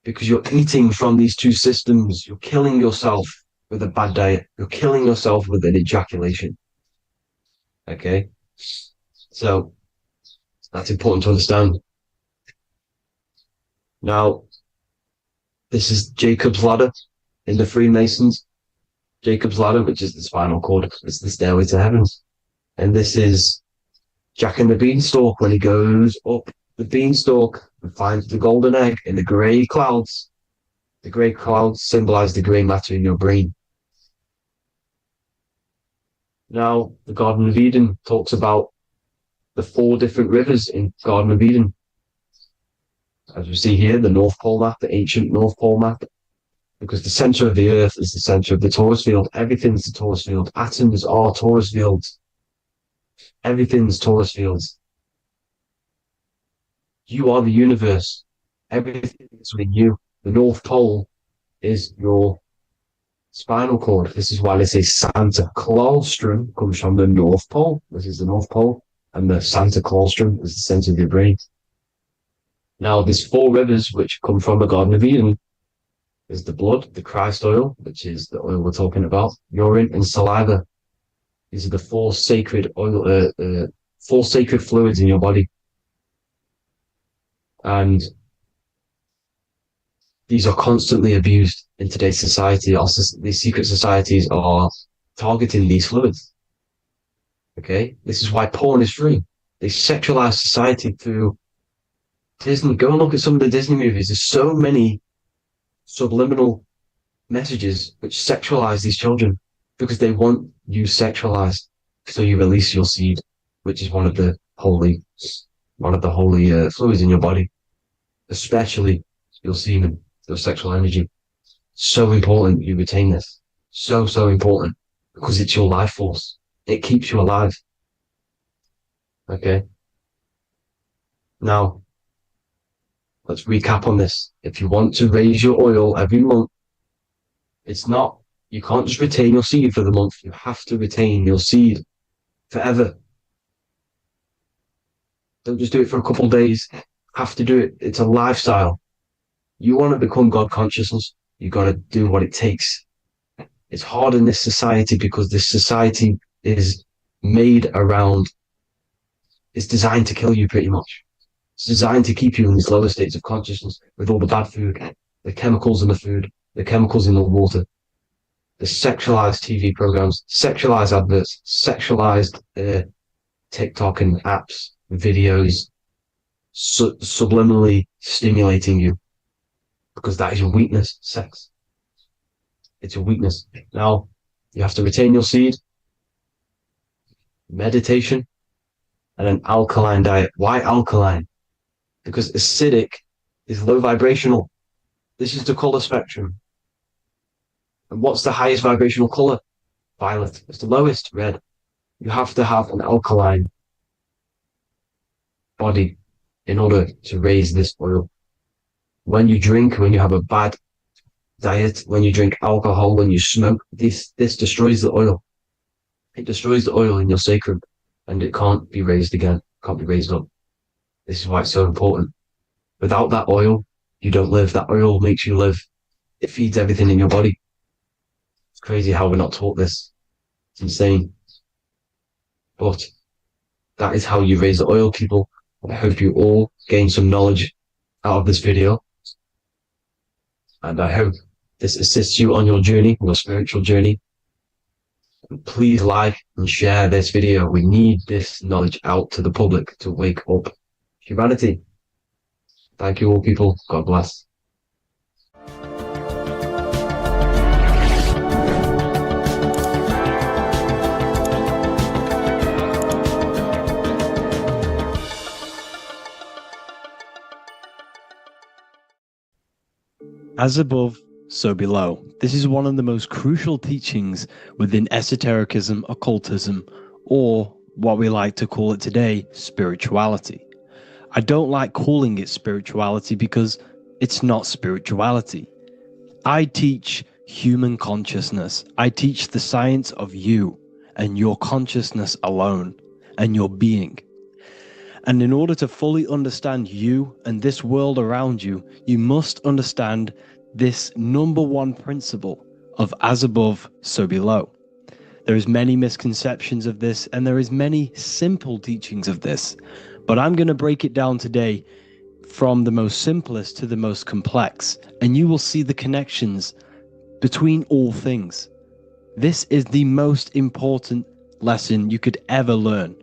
because you're eating from these two systems. You're killing yourself with a bad diet. You're killing yourself with an ejaculation. Okay? So, that's important to understand. Now, this is Jacob's ladder in the Freemasons. Jacob's ladder, which is the spinal cord, it's the stairway to heaven. And this is Jack and the Beanstalk when he goes up the beanstalk and finds the golden egg in the grey clouds. The grey clouds symbolize the grey matter in your brain. Now, the Garden of Eden talks about the 4 different rivers in Garden of Eden. As we see here, the North Pole map, the ancient North Pole map, because the center of the earth is the center of the torus field. Everything's the torus field. Atoms are torus fields. Everything's torus fields. You are the universe. Everything is within you. The North Pole is your spinal cord. This is why they say Santa Claustrum comes from the North Pole. This is the North Pole. And the Santa Claustrum is the center of your brain. Now, there's 4 rivers which come from the Garden of Eden. There's the blood, the Christ oil, which is the oil we're talking about, urine, and saliva. These are the 4 sacred oil, 4 sacred fluids in your body. And these are constantly abused in today's society. Also, these secret societies are targeting these fluids. Okay? This is why porn is free. They sexualize society through Disney. Go and look at some of the Disney movies. There's so many subliminal messages which sexualize these children because they want you sexualized. So you release your seed, which is one of the holy fluids in your body, especially your semen, your sexual energy. So important you retain this. So important because it's your life force. It keeps you alive. Okay. Now, let's recap on this. If you want to raise your oil every month, you can't just retain your seed for the month. You have to retain your seed forever. Don't just do it for a couple of days. You have to do it. It's a lifestyle. You want to become God consciousness, you got to do what it takes. It's hard in this society because this society is made around, it's designed to kill you pretty much. It's designed to keep you in these lower states of consciousness with all the bad food, the chemicals in the food, the chemicals in the water, the sexualized TV programs, sexualized adverts, sexualized TikTok and apps, videos, subliminally stimulating you because that is your weakness, sex. It's your weakness. Now, you have to retain your seed, meditation, and an alkaline diet. Why alkaline? Because acidic is low vibrational. This is the color spectrum. And what's the highest vibrational color? Violet. It's the lowest, red. You have to have an alkaline body in order to raise this oil. When you drink, when you have a bad diet, when you drink alcohol, when you smoke, this destroys the oil. It destroys the oil in your sacrum and it can't be raised again, can't be raised up. This is why it's so important. Without that oil, you don't live. That oil makes you live. It feeds everything in your body. It's crazy how we're not taught this. It's insane. But that is how you raise the oil, people. I hope you all gain some knowledge out of this video. And I hope this assists you on your journey, your spiritual journey. Please like and share this video. We need this knowledge out to the public to wake up humanity. Thank you all, people. God bless. As above, so below. This is one of the most crucial teachings within esotericism, occultism, or what we like to call it today, spirituality. I don't like calling it spirituality because it's not spirituality. I teach human consciousness. I teach the science of you and your consciousness alone and your being. And in order to fully understand you and this world around you, you must understand this number one principle of as above, so below. There is many misconceptions of this, and there is many simple teachings of this, but I'm going to break it down today from the most simplest to the most complex, and you will see the connections between all things. This is the most important lesson you could ever learn,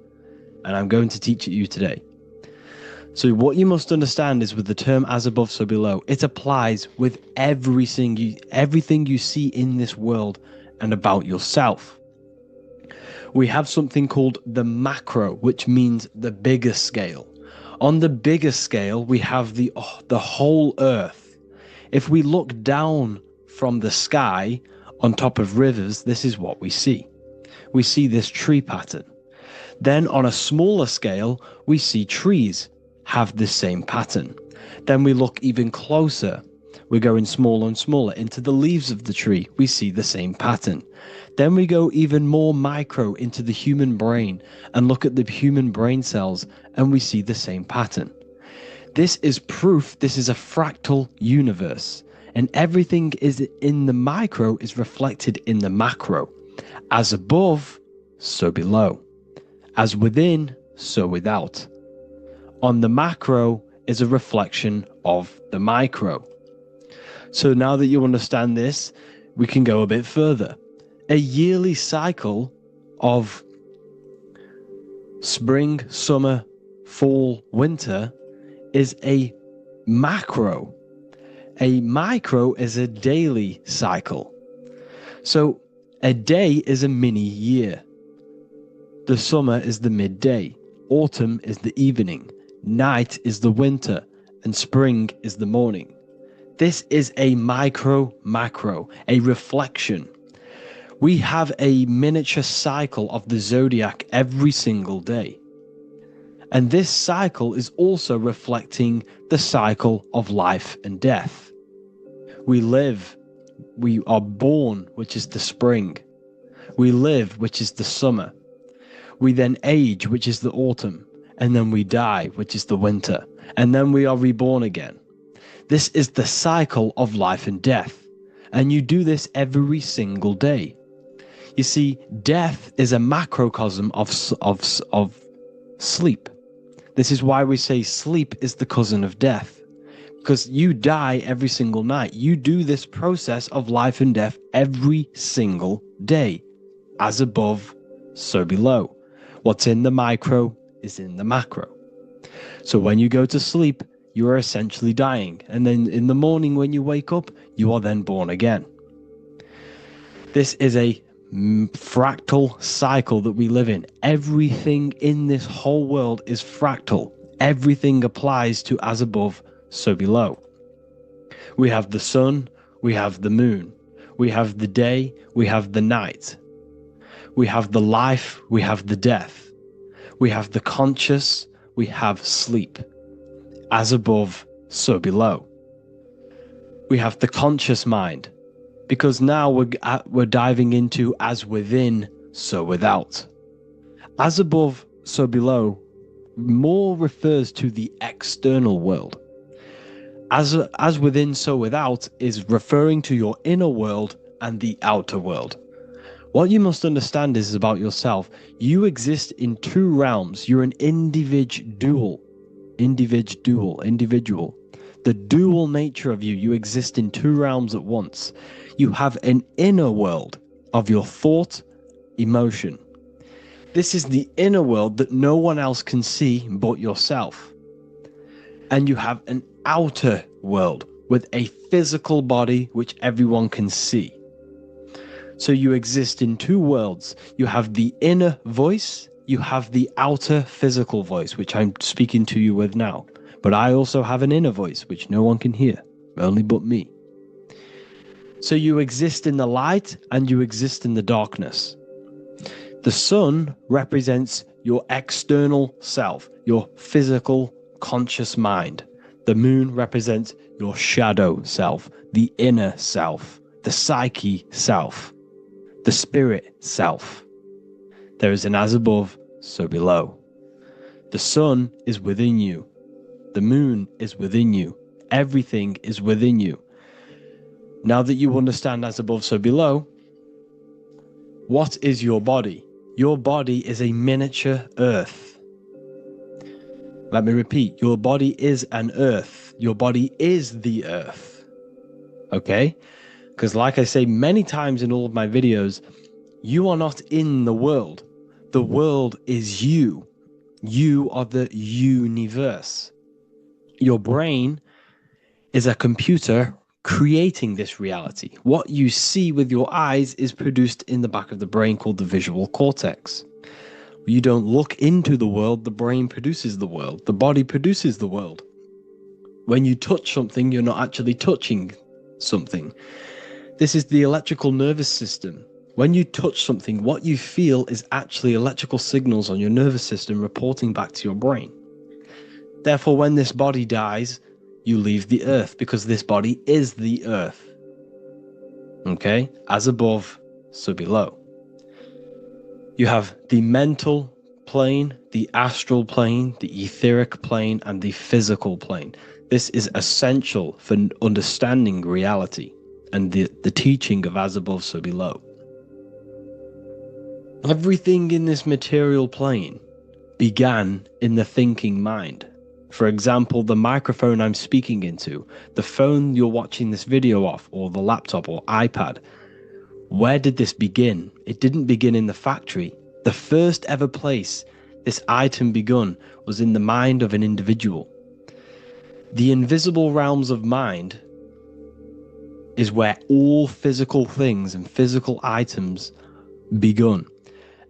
and I'm going to teach it you today. So what you must understand is with the term as above, so below, it applies with everything you see in this world and about yourself. We have something called the macro, which means the bigger scale. On the bigger scale, we have the whole earth. If we look down from the sky on top of rivers, this is what we see. We see this tree pattern. Then on a smaller scale, we see trees have the same pattern. Then we look even closer. We're going smaller and smaller into the leaves of the tree. We see the same pattern. Then we go even more micro into the human brain and look at the human brain cells, and we see the same pattern. This is proof this is a fractal universe, and everything is in the micro is reflected in the macro. As above, so below. As within, so without. On the macro is a reflection of the micro. So now that you understand this, we can go a bit further. A yearly cycle of spring, summer, fall, winter is a macro. A micro is a daily cycle. So a day is a mini year. The summer is the midday. Autumn is the evening. Night is the winter. And spring is the morning. This is a macro, a reflection. We have a miniature cycle of the zodiac every single day. And this cycle is also reflecting the cycle of life and death. We live, we are born, which is the spring. We live, which is the summer. We then age, which is the autumn. And then we die, which is the winter. And then we are reborn again. This is the cycle of life and death. And you do this every single day. You see, death is a macrocosm of sleep. This is why we say sleep is the cousin of death. Because you die every single night. You do this process of life and death every single day. As above, so below. What's in the micro is in the macro. So when you go to sleep, you are essentially dying. And then in the morning when you wake up, you are then born again. This is a fractal cycle that we live in. Everything in this whole world is fractal. Everything applies to as above, so below. We have the sun, we have the moon, we have the day, we have the night. We have the life, we have the death. We have the conscious, we have sleep. As above, so below. We have the conscious mind, because now we're diving into as within, so without. As above, so below more refers to the external world. As within, so without is referring to your inner world and the outer world. What you must understand is about yourself. You exist in two realms. You're an individual. The dual nature of you. You exist in two realms at once. You have an inner world of your thought emotion. This is the inner world that no one else can see but yourself. And you have an outer world with a physical body which everyone can see. So you exist in two worlds. You have the inner voice, you have the outer physical voice, which I'm speaking to you with now. But I also have an inner voice, which no one can hear, only but me. So you exist in the light and you exist in the darkness. The sun represents your external self, your physical conscious mind. The moon represents your shadow self, the inner self, the psyche self, the spirit self. There is an as above, so below. The sun is within you. The moon is within you. Everything is within you. Now that you understand as above, so below, what is your body? Your body is a miniature earth. Let me repeat, your body is an earth. Your body is the earth. Okay? Because like I say many times in all of my videos, you are not in the world. The world is you. You are the universe. Your brain is a computer creating this reality. What you see with your eyes is produced in the back of the brain called the visual cortex. You don't look into the world, the brain produces the world. The body produces the world. When you touch something, you're not actually touching something. This is the electrical nervous system. When you touch something, what you feel is actually electrical signals on your nervous system reporting back to your brain. Therefore, when this body dies, you leave the earth because this body is the earth. Okay? As above, so below. You have the mental plane, the astral plane, the etheric plane, and the physical plane. This is essential for understanding reality and the teaching of as above, so below. Everything in this material plane began in the thinking mind. For example, the microphone I'm speaking into, the phone you're watching this video off, or the laptop or iPad. Where did this begin? It didn't begin in the factory. The first ever place this item begun was in the mind of an individual. The invisible realms of mind is where all physical things and physical items begun.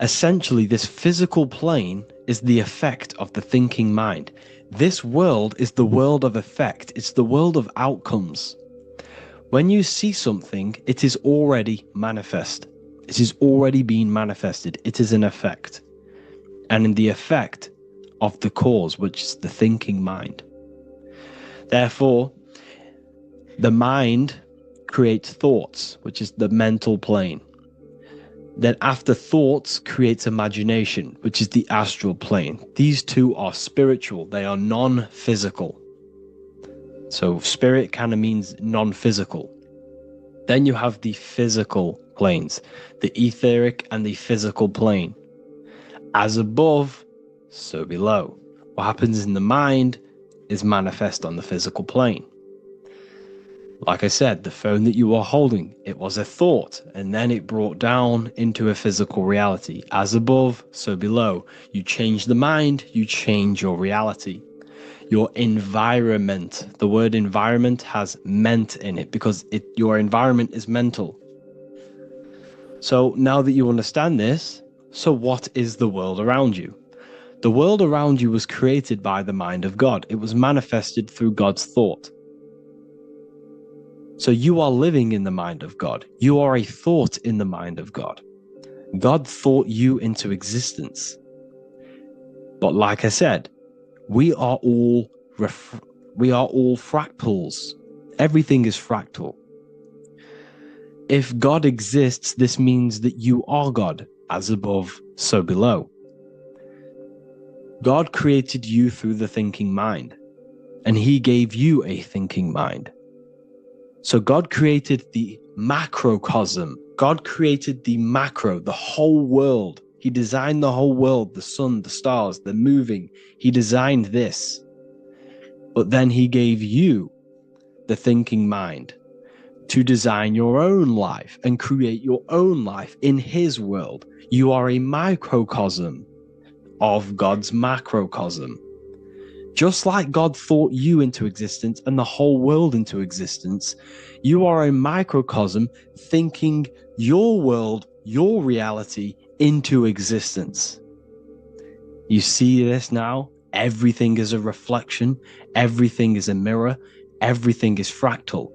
Essentially, this physical plane is the effect of the thinking mind. This world is the world of effect. It's the world of outcomes. When you see something, it is already manifest. It is already being manifested. It is an effect. And in the effect of the cause, which is the thinking mind. Therefore, the mind creates thoughts, which is the mental plane. Then after thoughts creates imagination, which is the astral plane. These two are spiritual. They are non-physical. So spirit kind of means non-physical. Then you have the physical planes, the etheric and the physical plane. As above, so below. What happens in the mind is manifest on the physical plane. Like I said, the phone that you are holding, it was a thought, and then it brought down into a physical reality. As above, so below. You change the mind, you change your reality. Your environment, the word environment has ment in it because your environment is mental. So now that you understand this, so what is the world around you? The world around you was created by the mind of God. It was manifested through God's thought. So you are living in the mind of God. You are a thought in the mind of God. God thought you into existence. But like I said, we are all fractals. Everything is fractal. If God exists, this means that you are God, as above, so below. God created you through the thinking mind, and he gave you a thinking mind. So God created the macrocosm. God created the macro, the whole world. He designed the whole world, the sun, the stars, the moving. He designed this. But then he gave you the thinking mind. to design your own life and create your own life in his world. You are a microcosm of God's macrocosm. Just like God thought you into existence and the whole world into existence, you are a microcosm thinking your world, your reality into existence. You see this now? Everything is a reflection, everything is a mirror, everything is fractal.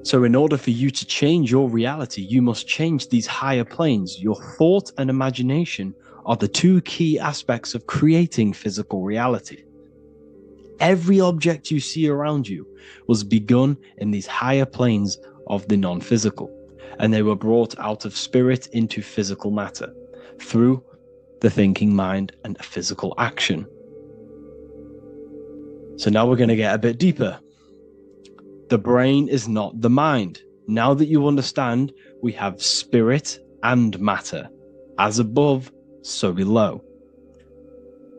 So in order for you to change your reality, you must change these higher planes. Your thought and imagination are the two key aspects of creating physical reality. Every object you see around you was begun in these higher planes of the non-physical, and they were brought out of spirit into physical matter through the thinking mind and physical action. So now we're going to get a bit deeper. The brain is not the mind. Now that you understand, we have spirit and matter. As above, so below.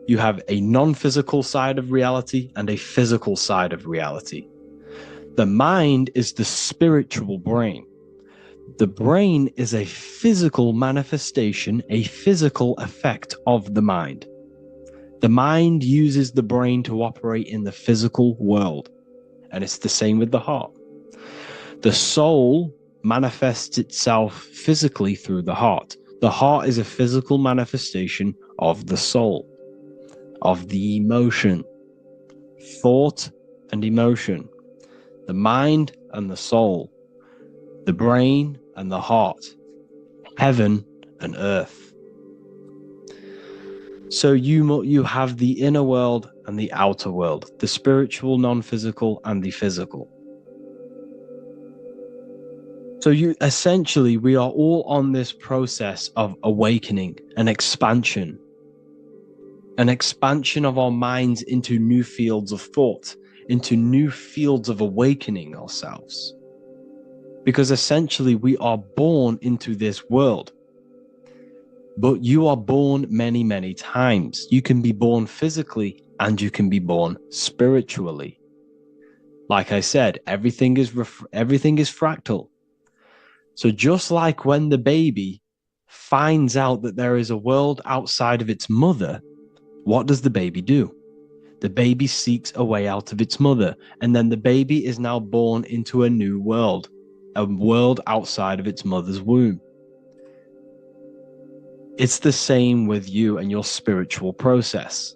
You have a non-physical side of reality and a physical side of reality. The mind is the spiritual brain. The brain is a physical manifestation, a physical effect of the mind. The mind uses the brain to operate in the physical world. And it's the same with the heart. The soul manifests itself physically through the heart. The heart is a physical manifestation of the soul, of the emotion, thought and emotion, the mind and the soul, the brain and the heart, heaven and earth. So you have the inner world and the outer world, the spiritual, non-physical, and the physical. So we are all on this process of awakening, an expansion of our minds into new fields of thought, into new fields of awakening ourselves. Because essentially we are born into this world. But you are born many, many times. You can be born physically and you can be born spiritually. Like I said, everything is fractal. So just like when the baby finds out that there is a world outside of its mother, what does the baby do? The baby seeks a way out of its mother, and then the baby is now born into a new world, a world outside of its mother's womb. It's the same with you and your spiritual process.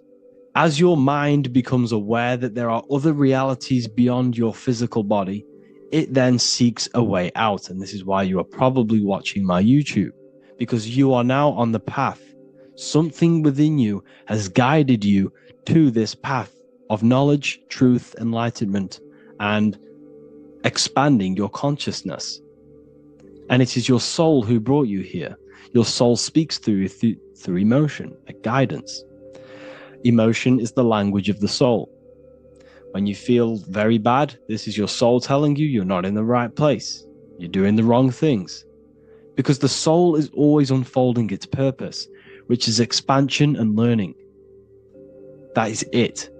As your mind becomes aware that there are other realities beyond your physical body, it then seeks a way out. And this is why you are probably watching my YouTube, because you are now on the path. Something within you has guided you to this path of knowledge, truth, enlightenment, and expanding your consciousness. And it is your soul who brought you here. Your soul speaks through emotion, a guidance. Emotion is the language of the soul. When you feel very bad, this is your soul telling you you're not in the right place. You're doing the wrong things. Because the soul is always unfolding its purpose, which is expansion and learning. That is it.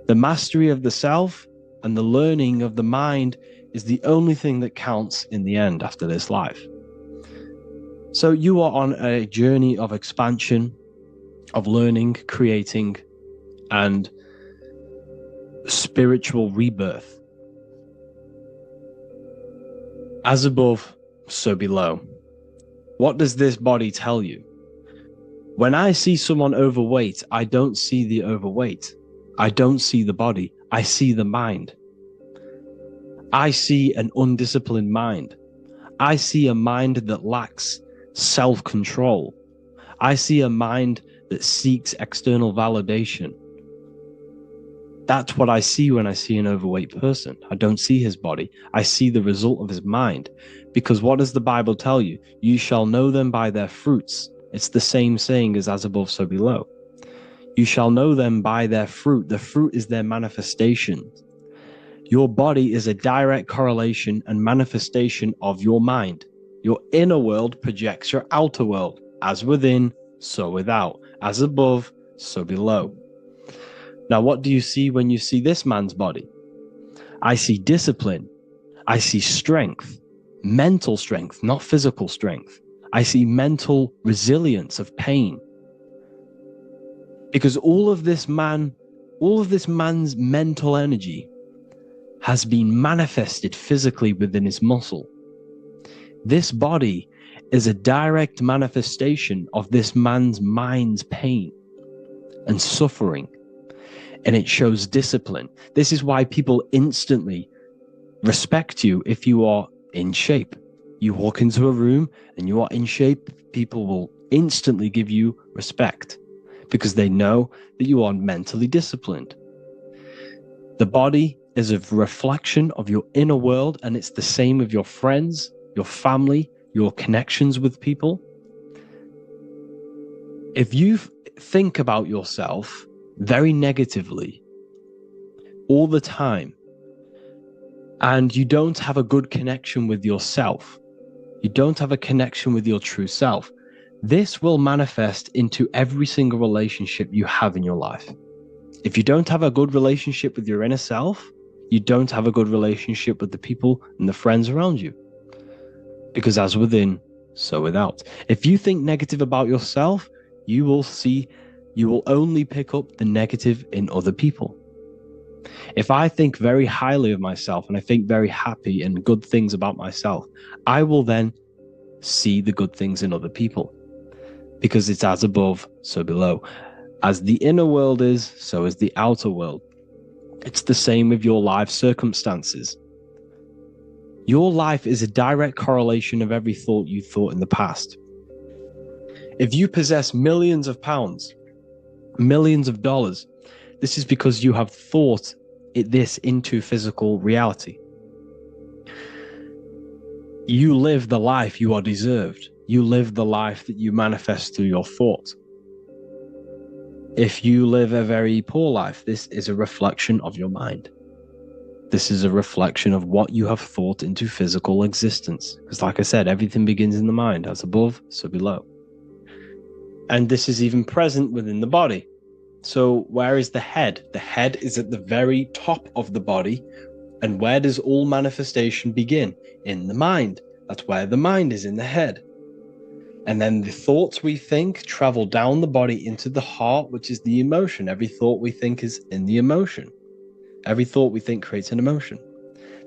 The mastery of the self and the learning of the mind is the only thing that counts in the end after this life. So you are on a journey of expansion, of learning, creating, and spiritual rebirth. As above, so below. What does this body tell you? When I see someone overweight, I don't see the overweight. I don't see the body. I see the mind. I see an undisciplined mind. I see a mind that lacks self-control. I see a mind that seeks external validation. That's what I see when I see an overweight person. I don't see his body. I see the result of his mind. Because what does the Bible tell you? You shall know them by their fruits. It's the same saying as above, so below. You shall know them by their fruit. The fruit is their manifestation. Your body is a direct correlation and manifestation of your mind. Your inner world projects your outer world. As within, so without. As above, so below. Now, what do you see when you see this man's body? I see discipline. I see strength, mental strength, not physical strength. I see mental resilience of pain. Because all of this man's mental energy has been manifested physically within his muscle. This body is a direct manifestation of this man's mind's pain and suffering, and it shows discipline. This is why people instantly respect you if you are in shape. You walk into a room and you are in shape, people will instantly give you respect because they know that you are mentally disciplined. The body is a reflection of your inner world, and it's the same with your friends, your family, your connections with people. If you think about yourself very negatively all the time, and you don't have a good connection with yourself, you don't have a connection with your true self, this will manifest into every single relationship you have in your life. If you don't have a good relationship with your inner self, you don't have a good relationship with the people and the friends around you. Because as within, so without. If you think negative about yourself, you will only pick up the negative in other people. If I think very highly of myself and I think very happy and good things about myself, I will then see the good things in other people. Because it's as above, so below. As the inner world is, so is the outer world. It's the same with your life circumstances. Your life is a direct correlation of every thought you thought in the past. If you possess millions of pounds, millions of dollars, this is because you have thought this into physical reality. You live the life you are deserved. You live the life that you manifest through your thought. If you live a very poor life, this is a reflection of your mind. This is a reflection of what you have thought into physical existence. Because like I said, everything begins in the mind, as above, so below. And this is even present within the body. So where is the head? The head is at the very top of the body. And where does all manifestation begin? In the mind. That's where the mind is, in the head. And then the thoughts we think travel down the body into the heart, which is the emotion. Every thought we think is in the emotion. Every thought we think creates an emotion.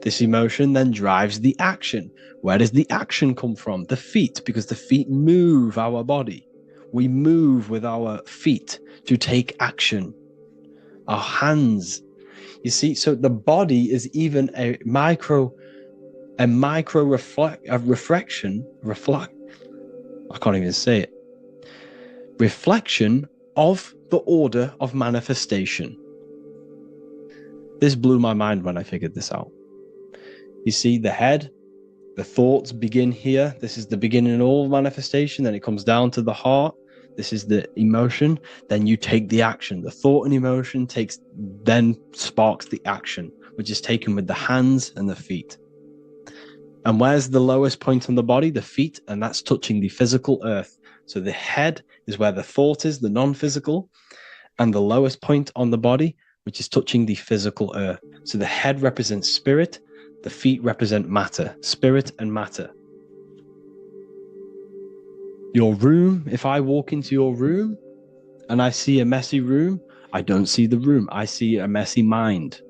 This emotion then drives the action. Where does the action come from? The feet, because the feet move our body. We move with our feet to take action. Our hands. You see, so the body is even a micro reflection. I can't even say it. Reflection of the order of manifestation. This blew my mind when I figured this out. You see, the head, the thoughts begin here. This is the beginning of all manifestation. Then it comes down to the heart. This is the emotion. Then you take the action. The thought and emotion then sparks the action, which is taken with the hands and the feet. And where's the lowest point on the body? The feet, and that's touching the physical earth. So the head is where the thought is, the non-physical, and the lowest point on the body, which is touching the physical earth. So the head represents spirit, the feet represent matter, spirit and matter. Your room, if I walk into your room and I see a messy room, I don't see the room, I see a messy mind.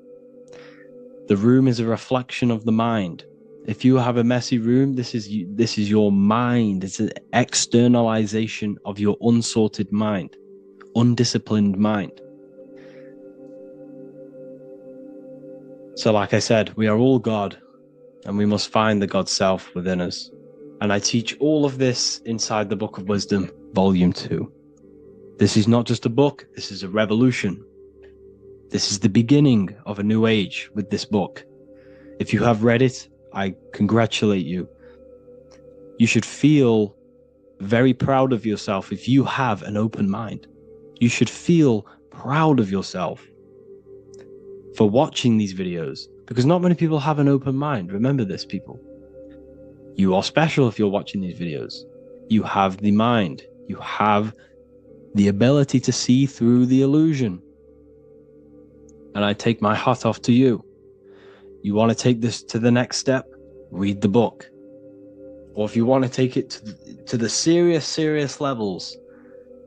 The room is a reflection of the mind. If you have a messy room, this is your mind. It's an externalization of your unsorted mind, undisciplined mind. So like I said, we are all God, and we must find the God self within us. And I teach all of this inside the Book of Wisdom, Volume 2. This is not just a book, this is a revolution. This is the beginning of a new age with this book. If you have read it, I congratulate you. You should feel very proud of yourself if you have an open mind. You should feel proud of yourself for watching these videos, because not many people have an open mind. Remember this, people. You are special if you're watching these videos. You have the mind. You have the ability to see through the illusion. And I take my hat off to you. You want to take this to the next step? Read the book. Or if you want to take it to the serious levels,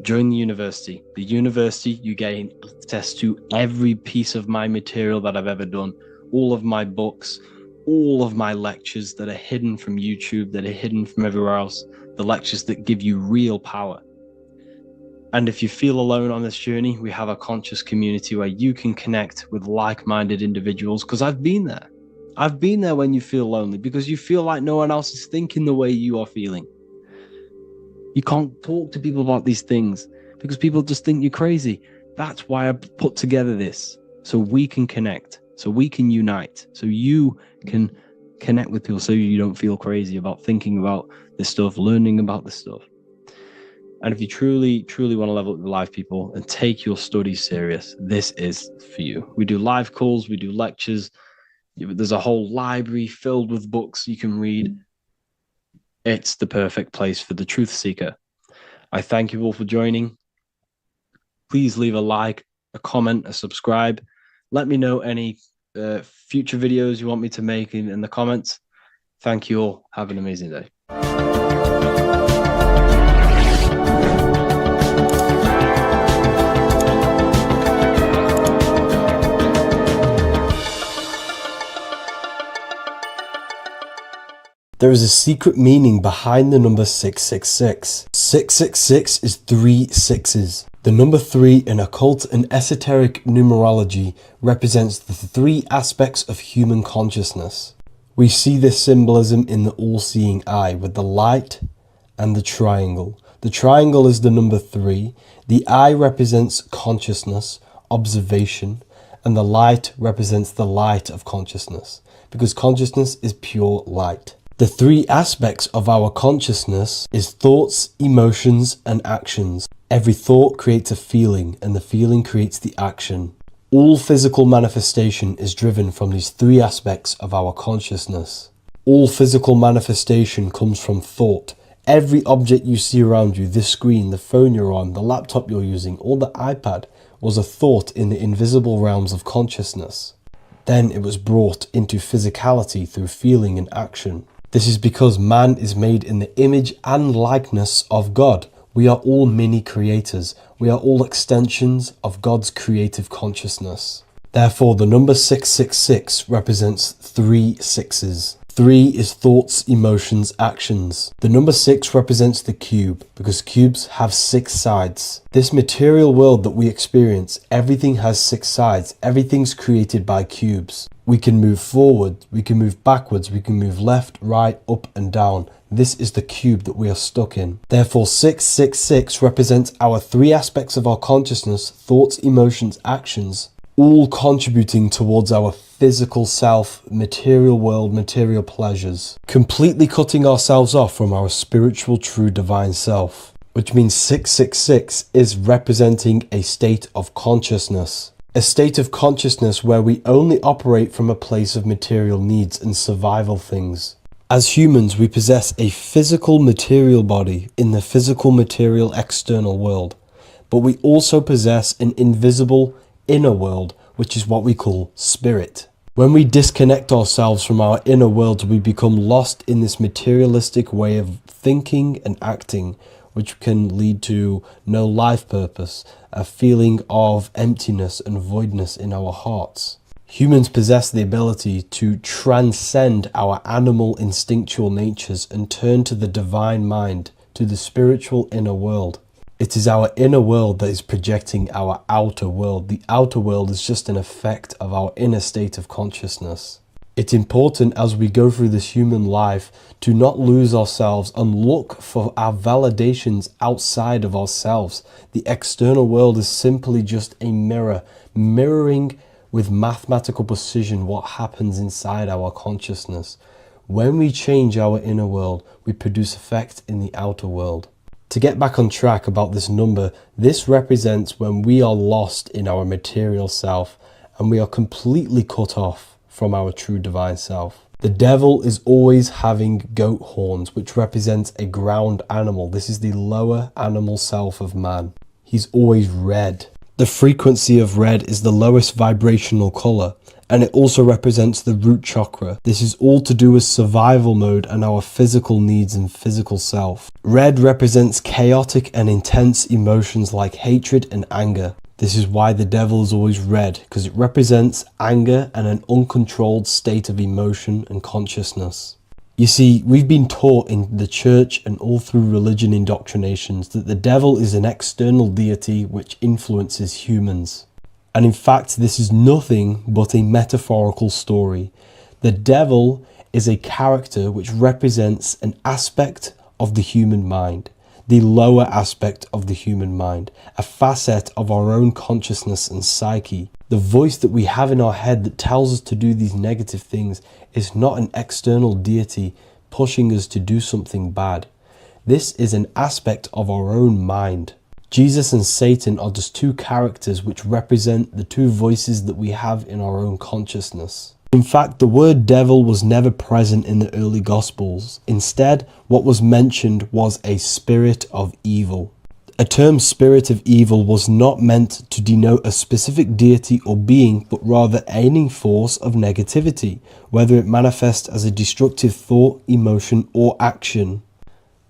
join the university. The university, you gain access to every piece of my material that I've ever done, all of my books, all of my lectures that are hidden from YouTube, that are hidden from everywhere else, the lectures that give you real power. And if you feel alone on this journey, we have a conscious community where you can connect with like-minded individuals, because I've been there. I've been there when you feel lonely, because you feel like no one else is thinking the way you are feeling. You can't talk to people about these things because people just think you're crazy. That's why I put together this, so we can connect, so we can unite, so you can connect with people, so you don't feel crazy about thinking about this stuff, learning about this stuff. And if you truly want to level up your life, people, and take your studies serious, this is for you. We do live calls, we do lectures. There's a whole library filled with books you can read. It's the perfect place for the truth seeker. I thank you all for joining. Please leave a like, a comment, a subscribe. Let me know any future videos you want me to make in the comments. Thank you all. Have an amazing day. There is a secret meaning behind the number 666. 666 is 3 sixes. The number 3 in occult and esoteric numerology represents the 3 aspects of human consciousness. We see this symbolism in the all-seeing eye with the light and the triangle. The triangle is the number 3. The eye represents consciousness, observation, and the light represents the light of consciousness, because consciousness is pure light. The 3 aspects of our consciousness is thoughts, emotions, and actions. Every thought creates a feeling, and the feeling creates the action. All physical manifestation is driven from these 3 aspects of our consciousness. All physical manifestation comes from thought. Every object you see around you, this screen, the phone you're on, the laptop you're using, or the iPad, was a thought in the invisible realms of consciousness. Then it was brought into physicality through feeling and action. This is because man is made in the image and likeness of God. We are all mini creators. We are all extensions of God's creative consciousness. Therefore, the number 666 represents 3 sixes. 3 is thoughts, emotions, actions. The number 6 represents the cube, because cubes have 6 sides. This material world that we experience, everything has 6 sides. Everything's created by cubes. We can move forward, we can move backwards, we can move left, right, up and down. This is the cube that we are stuck in. Therefore, 666 represents our 3 aspects of our consciousness, thoughts, emotions, actions, all contributing towards our physical self, material world, material pleasures, completely cutting ourselves off from our spiritual, true, divine self, which means 666 is representing a state of consciousness. A state of consciousness where we only operate from a place of material needs and survival things. As humans, we possess a physical material body in the physical material external world, but we also possess an invisible inner world, which is what we call spirit. When we disconnect ourselves from our inner world, we become lost in this materialistic way of thinking and acting, which can lead to no life purpose, a feeling of emptiness and voidness in our hearts. Humans possess the ability to transcend our animal instinctual natures and turn to the divine mind, to the spiritual inner world. It is our inner world that is projecting our outer world. The outer world is just an effect of our inner state of consciousness. It's important as we go through this human life to not lose ourselves and look for our validations outside of ourselves. The external world is simply just a mirror, mirroring with mathematical precision what happens inside our consciousness. When we change our inner world, we produce effect in the outer world. To get back on track about this number, this represents when we are lost in our material self and we are completely cut off from our true divine self. The devil is always having goat horns, which represents a ground animal. This is the lower animal self of man. He's always red. The frequency of red is the lowest vibrational color, and it also represents the root chakra. This is all to do with survival mode and our physical needs and physical self. Red represents chaotic and intense emotions like hatred and anger. This is why the devil is always red, because it represents anger and an uncontrolled state of emotion and consciousness. You see, we've been taught in the church and all through religion indoctrinations that the devil is an external deity which influences humans. And in fact, this is nothing but a metaphorical story. The devil is a character which represents an aspect of the human mind, the lower aspect of the human mind, a facet of our own consciousness and psyche. The voice that we have in our head that tells us to do these negative things is not an external deity pushing us to do something bad. This is an aspect of our own mind. Jesus and Satan are just two characters which represent the two voices that we have in our own consciousness. In fact, the word devil was never present in the early Gospels. Instead, what was mentioned was a spirit of evil. A term spirit of evil was not meant to denote a specific deity or being, but rather any force of negativity, whether it manifests as a destructive thought, emotion, or action.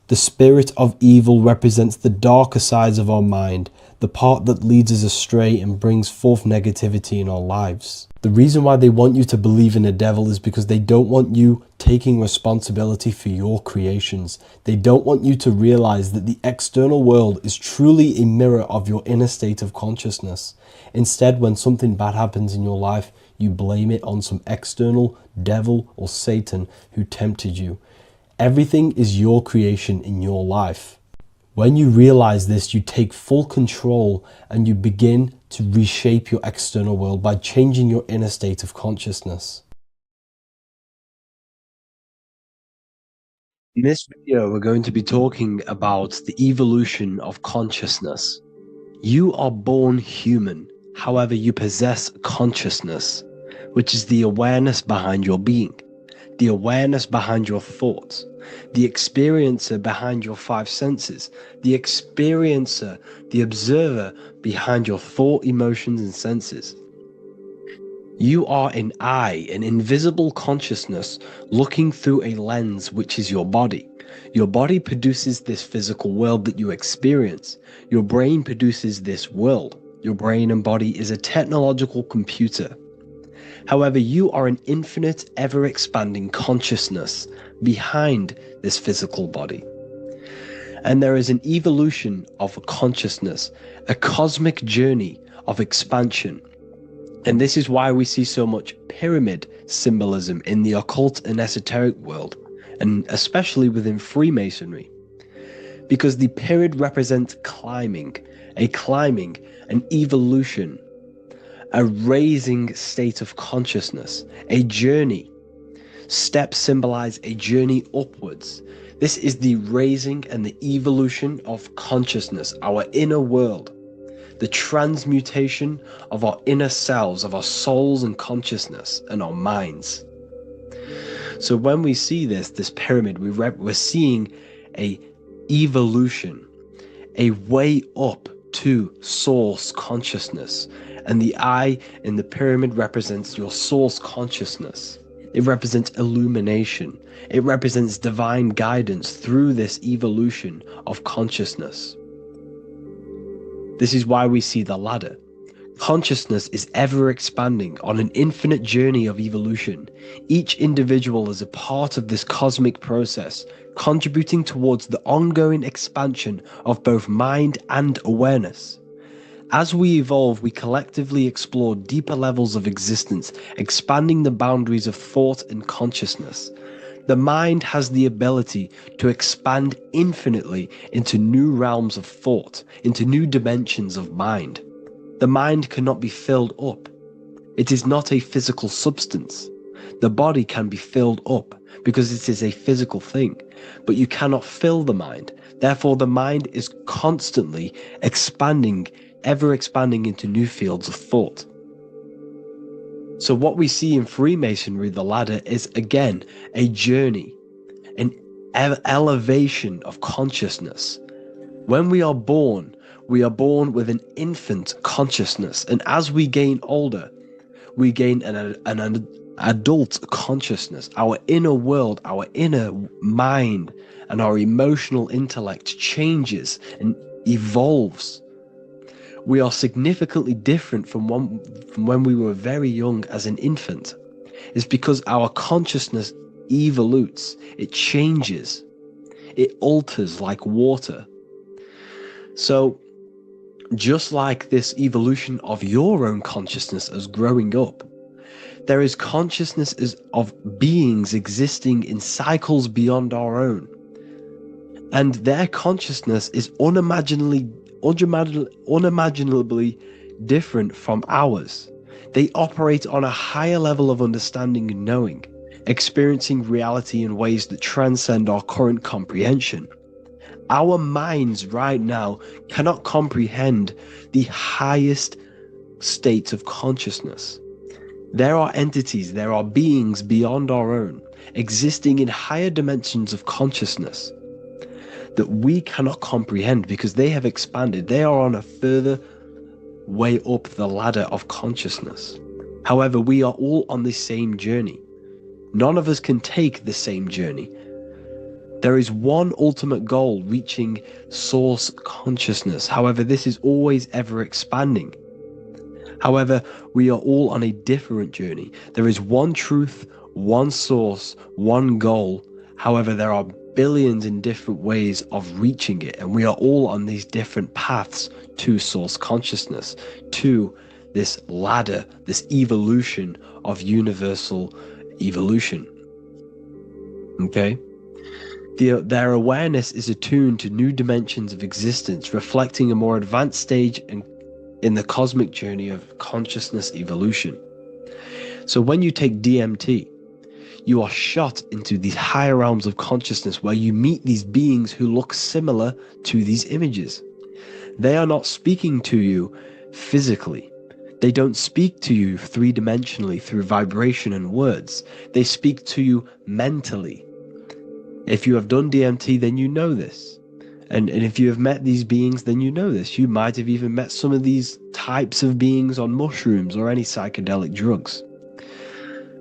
The spirit of evil represents the darker sides of our mind, the part that leads us astray and brings forth negativity in our lives. The reason why they want you to believe in a devil is because they don't want you taking responsibility for your creations. They don't want you to realize that the external world is truly a mirror of your inner state of consciousness. Instead, when something bad happens in your life, you blame it on some external devil or Satan who tempted you. Everything is your creation in your life. When you realize this, you take full control and you begin to reshape your external world by changing your inner state of consciousness. In this video, we're going to be talking about the evolution of consciousness. You are born human, however, you possess consciousness, which is the awareness behind your being, the awareness behind your thoughts, the experiencer behind your five senses, the experiencer, the observer behind your thought, emotions, and senses. You are an eye, an invisible consciousness looking through a lens which is your body. Your body produces this physical world that you experience. Your brain produces this world. Your brain and body is a technological computer. However, you are an infinite, ever-expanding consciousness behind this physical body. And there is an evolution of consciousness, a cosmic journey of expansion. And this is why we see so much pyramid symbolism in the occult and esoteric world, and especially within Freemasonry. Because the pyramid represents climbing, an evolution, a raising state of consciousness, a journey. Steps symbolize a journey upwards. This is the raising and the evolution of consciousness, our inner world, the transmutation of our inner selves, of our souls and consciousness and our minds. So when we see this pyramid, we're seeing a evolution, a way up to source consciousness. And the eye in the pyramid represents your source consciousness. It represents illumination. It represents divine guidance through this evolution of consciousness. This is why we see the ladder. Consciousness is ever expanding on an infinite journey of evolution. Each individual is a part of this cosmic process, contributing towards the ongoing expansion of both mind and awareness. As we evolve, we collectively explore deeper levels of existence, expanding the boundaries of thought and consciousness. The mind has the ability to expand infinitely into new realms of thought, into new dimensions of mind. The mind cannot be filled up. It is not a physical substance. The body can be filled up because it is a physical thing, but you cannot fill the mind. Therefore, the mind is constantly expanding, ever expanding into new fields of thought. So what we see in Freemasonry, the ladder, is again a journey, an elevation of consciousness. When we are born with an infant consciousness, and as we gain older, we gain an adult consciousness. Our inner world, our inner mind, and our emotional intellect changes and evolves. We are significantly different from when we were very young as an infant. It's because our consciousness evolutes, it changes, it alters like water. So, just like this evolution of your own consciousness as growing up, there is consciousness of beings existing in cycles beyond our own. And their consciousness is unimaginably different from ours. They operate on a higher level of understanding and knowing, experiencing reality in ways that transcend our current comprehension. Our minds right now cannot comprehend the highest states of consciousness. There are entities, there are beings beyond our own, existing in higher dimensions of consciousness that we cannot comprehend because they have expanded. They are on a further way up the ladder of consciousness. However, we are all on the same journey. None of us can take the same journey. There is one ultimate goal, reaching source consciousness. However, this is always ever expanding. However, we are all on a different journey. There is one truth, one source, one goal. However, there are billions in different ways of reaching it, and we are all on these different paths to source consciousness, to this ladder, this evolution of universal evolution. Okay? Their awareness is attuned to new dimensions of existence, reflecting a more advanced stage in the cosmic journey of consciousness evolution. So when you take DMT, you are shot into these higher realms of consciousness where you meet these beings who look similar to these images. They are not speaking to you physically. They don't speak to you three-dimensionally through vibration and words. They speak to you mentally. If you have done DMT, then you know this. And if you have met these beings, then you know this. You might have even met some of these types of beings on mushrooms or any psychedelic drugs.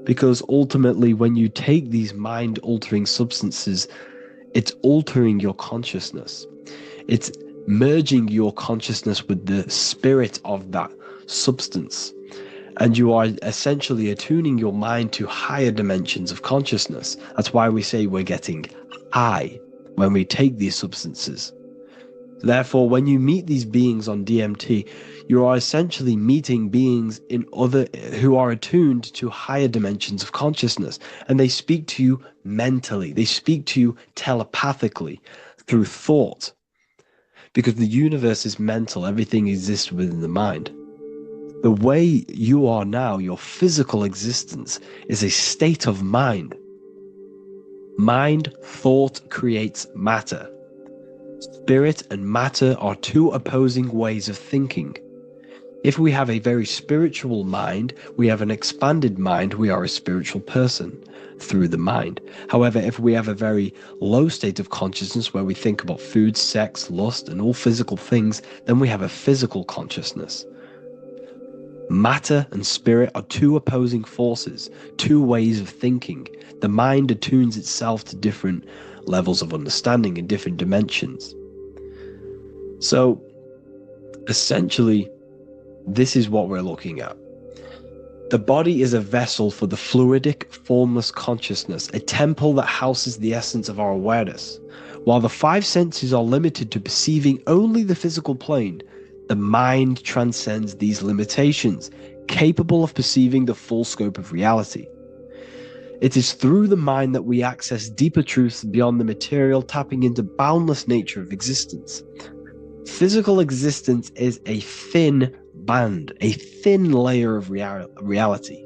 Because ultimately, when you take these mind-altering substances, it's altering your consciousness. It's merging your consciousness with the spirit of that substance. And you are essentially attuning your mind to higher dimensions of consciousness. That's why we say we're getting high when we take these substances. Therefore, when you meet these beings on DMT, you are essentially meeting beings who are attuned to higher dimensions of consciousness, and they speak to you mentally. They speak to you telepathically through thought, because the universe is mental. Everything exists within the mind. The way you are now, your physical existence, is a state of mind. Mind, thought creates matter. Spirit and matter are two opposing ways of thinking. If we have a very spiritual mind, we have an expanded mind, we are a spiritual person through the mind. However, if we have a very low state of consciousness where we think about food, sex, lust, and all physical things, then we have a physical consciousness. Matter and spirit are two opposing forces, two ways of thinking. The mind attunes itself to different levels of understanding in different dimensions. So, essentially, this is what we're looking at. The body is a vessel for the fluidic, formless consciousness, a temple that houses the essence of our awareness. While the five senses are limited to perceiving only the physical plane, the mind transcends these limitations, capable of perceiving the full scope of reality. It is through the mind that we access deeper truths beyond the material, tapping into boundless nature of existence. Physical existence is a thin band, a thin layer of reality.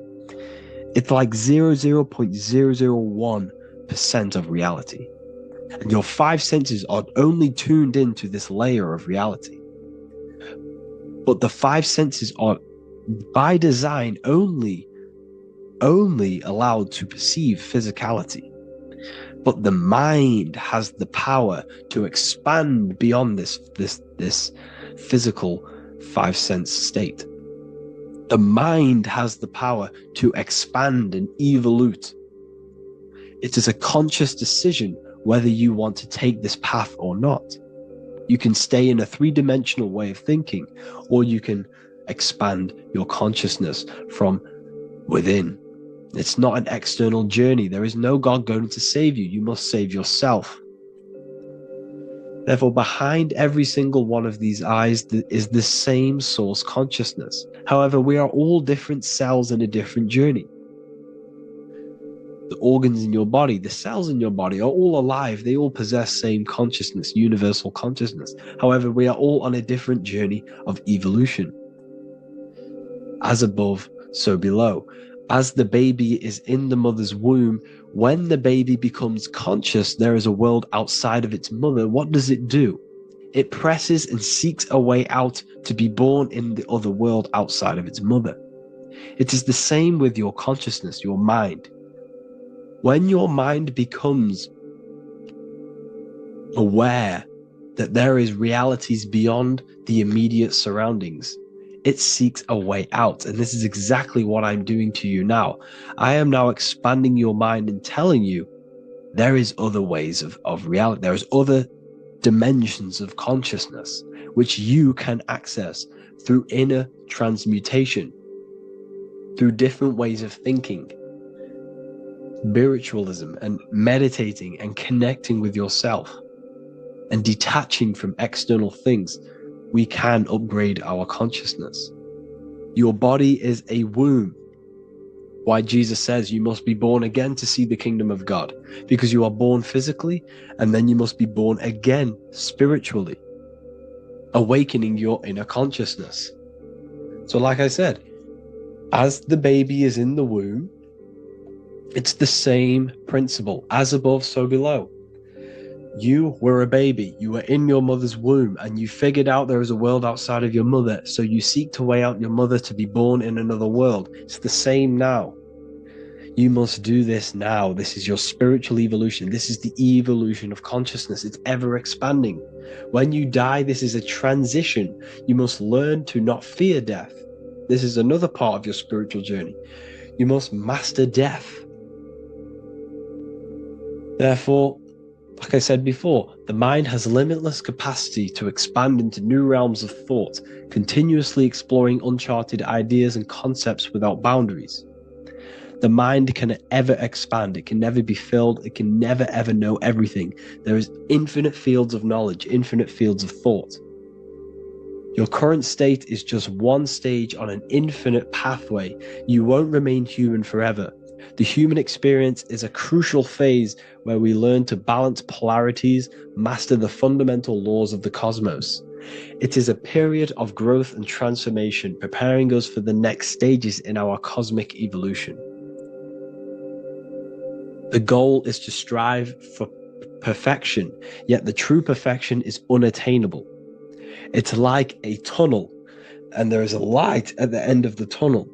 It's like 0.001% of reality. And your five senses are only tuned into this layer of reality. But the five senses are, by design, only allowed to perceive physicality. But the mind has the power to expand beyond this physical five sense state. The mind has the power to expand and evolute. It is a conscious decision whether you want to take this path or not. You can stay in a three-dimensional way of thinking, or you can expand your consciousness from within. It's not an external journey. There is no God going to save you. You must save yourself. Therefore, behind every single one of these eyes is the same source consciousness. However, we are all different cells in a different journey. The organs in your body, the cells in your body are all alive. They all possess same consciousness, universal consciousness. However, we are all on a different journey of evolution. As above, so below. As the baby is in the mother's womb, when the baby becomes conscious, there is a world outside of its mother. What does it do? It presses and seeks a way out to be born in the other world outside of its mother. It is the same with your consciousness, your mind. When your mind becomes aware that there is realities beyond the immediate surroundings, it seeks a way out. And this is exactly what I'm doing to you now. I am now expanding your mind and telling you there is other ways of reality. There is other dimensions of consciousness which you can access through inner transmutation, through different ways of thinking, spiritualism, and meditating and connecting with yourself and detaching from external things. We can upgrade our consciousness. Your body is a womb. Why Jesus says you must be born again to see the kingdom of God, because you are born physically and then you must be born again spiritually, awakening your inner consciousness. So like I said, as the baby is in the womb, it's the same principle. As above, so below. You were a baby, you were in your mother's womb, and you figured out there is a world outside of your mother, so you seek to weigh out your mother to be born in another world. It's the same now. You must do this now. This is your spiritual evolution. This is the evolution of consciousness. It's ever expanding. When you die, this is a transition. You must learn to not fear death. This is another part of your spiritual journey. You must master death. Therefore, like I said before, the mind has limitless capacity to expand into new realms of thought, continuously exploring uncharted ideas and concepts without boundaries. The mind can ever expand. It can never be filled. It can never ever know everything. There is infinite fields of knowledge, infinite fields of thought. Your current state is just one stage on an infinite pathway. You won't remain human forever. The human experience is a crucial phase where we learn to balance polarities, master the fundamental laws of the cosmos. It is a period of growth and transformation, preparing us for the next stages in our cosmic evolution. The goal is to strive for perfection, yet the true perfection is unattainable. It's like a tunnel, and there is a light at the end of the tunnel.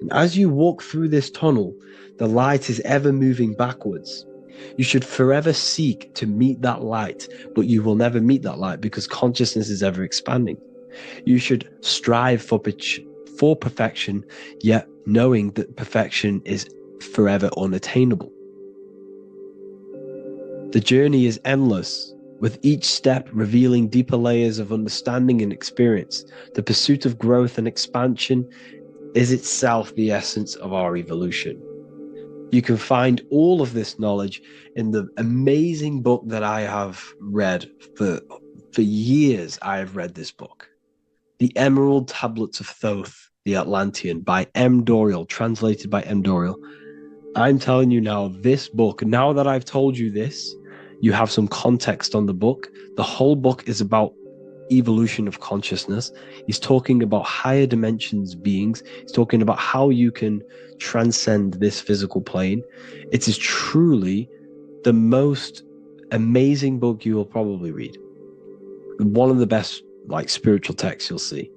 And as you walk through this tunnel, the light is ever moving backwards. You should forever seek to meet that light, but you will never meet that light because consciousness is ever expanding. You should strive for perfection, yet knowing that perfection is forever unattainable. The journey is endless, with each step revealing deeper layers of understanding and experience. The pursuit of growth and expansion is itself the essence of our evolution. You can find all of this knowledge in the amazing book that I have read for years. I have read this book, The Emerald Tablets of Thoth, the Atlantean, by M. Dorial, translated by M. Dorial. I'm telling you now, this book, now that I've told you this, you have some context on the book. The whole book is about evolution of consciousness. He's talking about higher dimensions beings. He's talking about how you can transcend this physical plane. It is truly the most amazing book you will probably read. One of the best spiritual texts you'll see.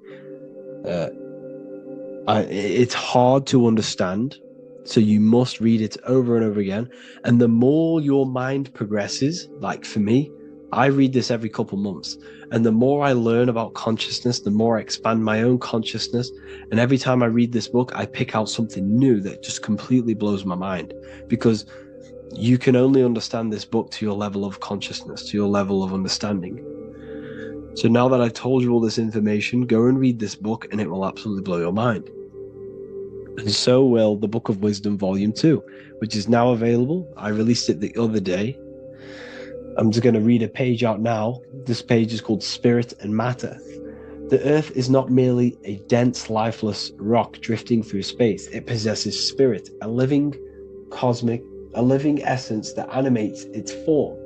It's hard to understand, so you must read it over and over again. And the more your mind progresses, like for me, I read this every couple months, and the more I learn about consciousness, the more I expand my own consciousness. And every time I read this book, I pick out something new that just completely blows my mind, because you can only understand this book to your level of consciousness, to your level of understanding. So now that I've told you all this information, go and read this book and it will absolutely blow your mind. And so will the Book of Wisdom Volume 2, which is now available. I released it the other day. I'm just going to read a page out now. This page is called Spirit and Matter. The Earth is not merely a dense, lifeless rock drifting through space. It possesses spirit, a living essence that animates its form.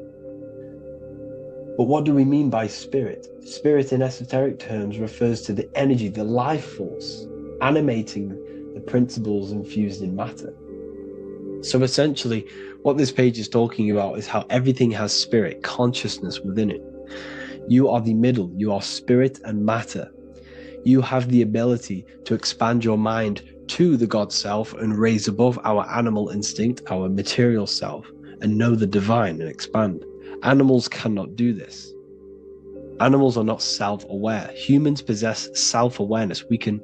But what do we mean by spirit? Spirit in esoteric terms refers to the energy, the life force, animating the principles infused in matter. So essentially, what this page is talking about is how everything has spirit, consciousness within it. You are the middle, you are spirit and matter. You have the ability to expand your mind to the God self and raise above our animal instinct, our material self, and know the divine and expand. Animals cannot do this. Animals are not self-aware. Humans possess self-awareness. We can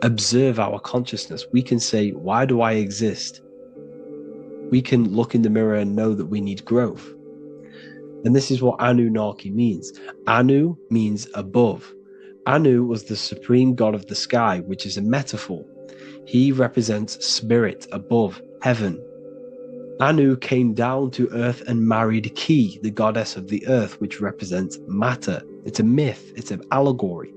observe our consciousness. We can say, why do I exist? We can look in the mirror and know that we need growth. And this is what Anunnaki means. Anu means above. Anu was the supreme god of the sky, which is a metaphor. He represents spirit above, heaven. Anu came down to earth and married Ki, the goddess of the earth, which represents matter. It's a myth, it's an allegory.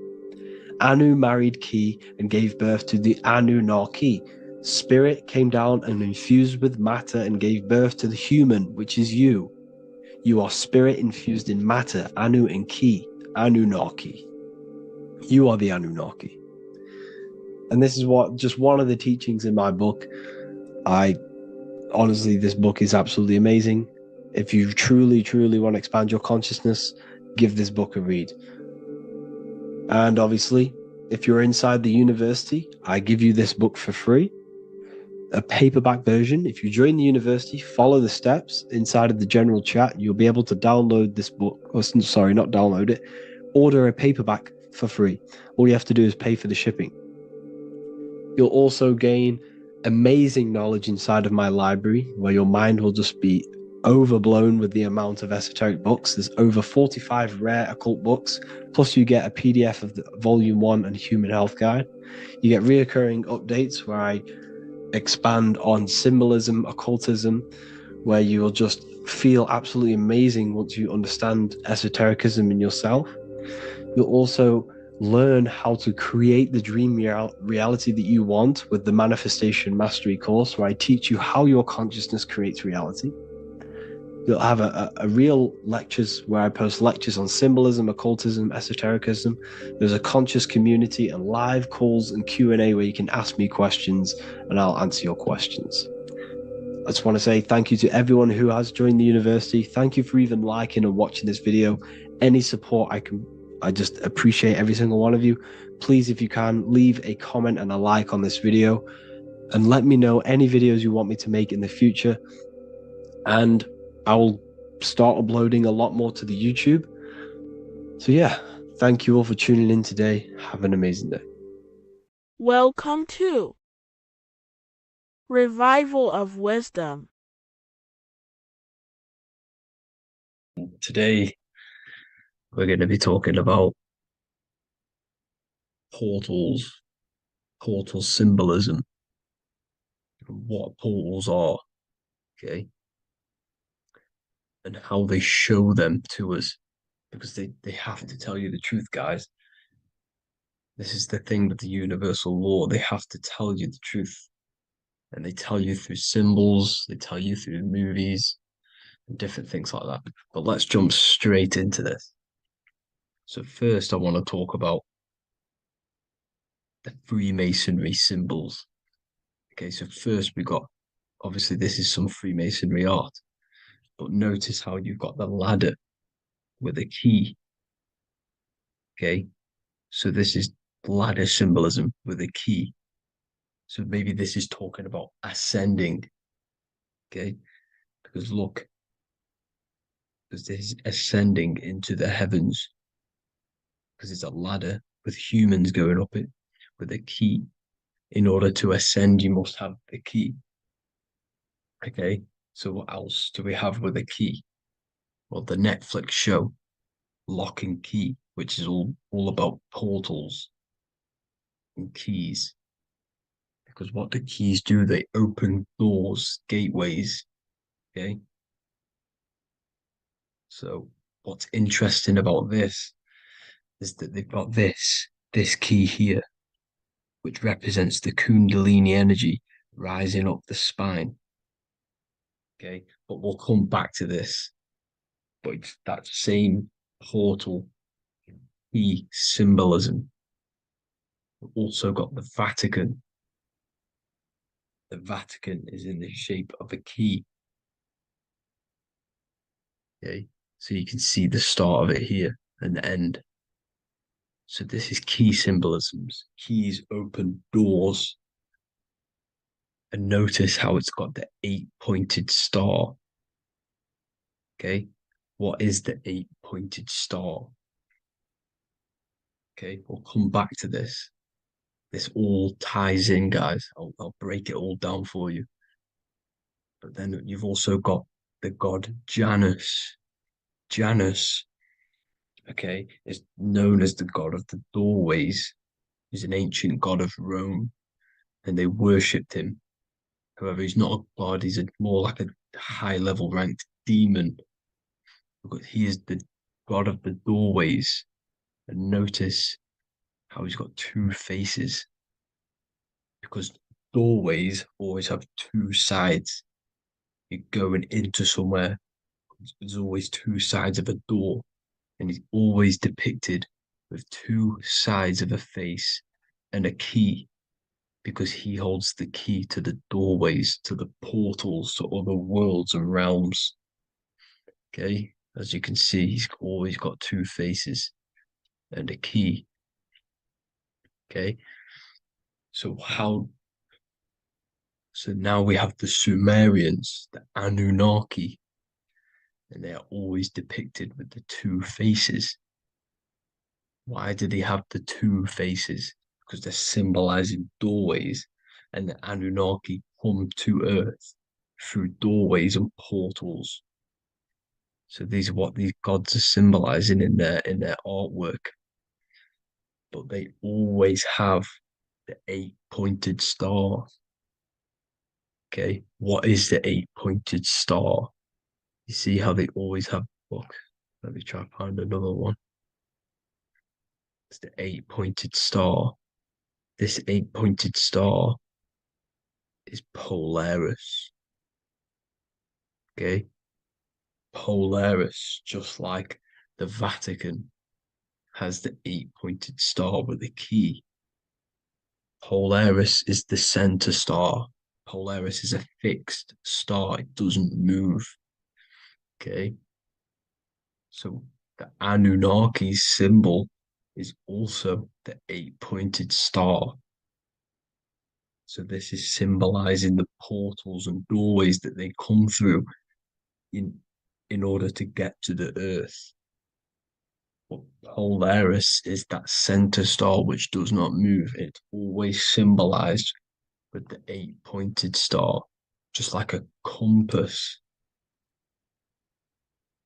Anu married Ki and gave birth to the Anunnaki. Spirit came down and infused with matter and gave birth to the human, which is you. You are spirit infused in matter, Anu and Ki, Anunnaki. You are the Anunnaki. And this is just one of the teachings in my book. Honestly, this book is absolutely amazing. If you truly, truly want to expand your consciousness, give this book a read. And obviously, if you're inside the university, I give you this book for free. A paperback version. If you join the university, follow the steps inside of the general chat, you'll be able to download this book, or sorry, not download it, order a paperback for free. All you have to do is pay for the shipping. You'll also gain amazing knowledge inside of my library, where your mind will just be overblown with the amount of esoteric books. There's over 45 rare occult books, plus you get a PDF of the Volume 1 and Human Health Guide. You get reoccurring updates where I expand on symbolism, occultism, where you will just feel absolutely amazing once you understand esotericism in yourself. You'll also learn how to create the dream reality that you want with the Manifestation Mastery course, where I teach you how your consciousness creates reality. You'll have a real lectures where I post lectures on symbolism, occultism, esotericism. There's a conscious community and live calls and Q&A where you can ask me questions and I'll answer your questions. I just want to say thank you to everyone who has joined the university. Thank you for even liking and watching this video. Any support I just appreciate every single one of you. Please, if you can, leave a comment and a like on this video and let me know any videos you want me to make in the future. And I will start uploading a lot more to the YouTube. So yeah, thank you all for tuning in today. Have an amazing day. Welcome to Revival of Wisdom. Today, we're going to be talking about portal symbolism, what portals are, okay, and how they show them to us, because they have to tell you the truth, guys. This is the thing with the universal law. They have to tell you the truth, and they tell you through symbols, they tell you through movies, and different things like that. But let's jump straight into this. So first, I want to talk about the Freemasonry symbols. Okay, so first we got, obviously this is some Freemasonry art, but notice how you've got the ladder with a key. Okay, so this is ladder symbolism with a key. So maybe this is talking about ascending. Okay, because look, because this is ascending into the heavens, because it's a ladder with humans going up it with a key. In order to ascend, you must have the key. Okay, so what else do we have with a key? Well, the Netflix show Lock and Key, which is all about portals and keys. Because what the keys do, they open doors, gateways. Okay. So what's interesting about this is that they've got this key here, which represents the Kundalini energy rising up the spine. Okay, but we'll come back to this. But it's that same portal key symbolism. We've also got the Vatican. The Vatican is in the shape of a key. Okay, so you can see the start of it here and the end. So this is key symbolisms. Keys open doors. And notice how it's got the 8-pointed star. Okay, what is the 8-pointed star? Okay, we'll come back to this. This all ties in, guys. I'll break it all down for you. But then you've also got the god Janus. Janus, okay, is known as the god of the doorways. He's an ancient god of Rome, and they worshipped him. However, he's not a god, he's more like a high-level ranked demon. Because he is the god of the doorways. And notice how he's got two faces. Because doorways always have two sides. You're going into somewhere, there's always two sides of a door. And he's always depicted with two sides of a face and a key, because he holds the key to the doorways, to the portals, to other worlds and realms. Okay, as you can see, he's always got two faces and a key. Okay, so now we have the Sumerians, the Anunnaki, and they are always depicted with the two faces. Why do they have the two faces? Because they're symbolizing doorways, and the Anunnaki come to Earth through doorways and portals. So these are what these gods are symbolizing in their artwork. But they always have the 8-pointed star. Okay, what is the 8-pointed star? You see how they always have, look, let me try to find another one. It's the 8-pointed star. This 8-pointed star is Polaris. Okay, Polaris, just like the Vatican has the 8-pointed star with a key. Polaris is the center star. Polaris is a fixed star, it doesn't move. Okay, so the Anunnaki's symbol is also the 8-pointed star. So this is symbolizing the portals and doorways that they come through in order to get to the Earth. But Polaris is that center star which does not move. It's always symbolized with the 8-pointed star, just like a compass.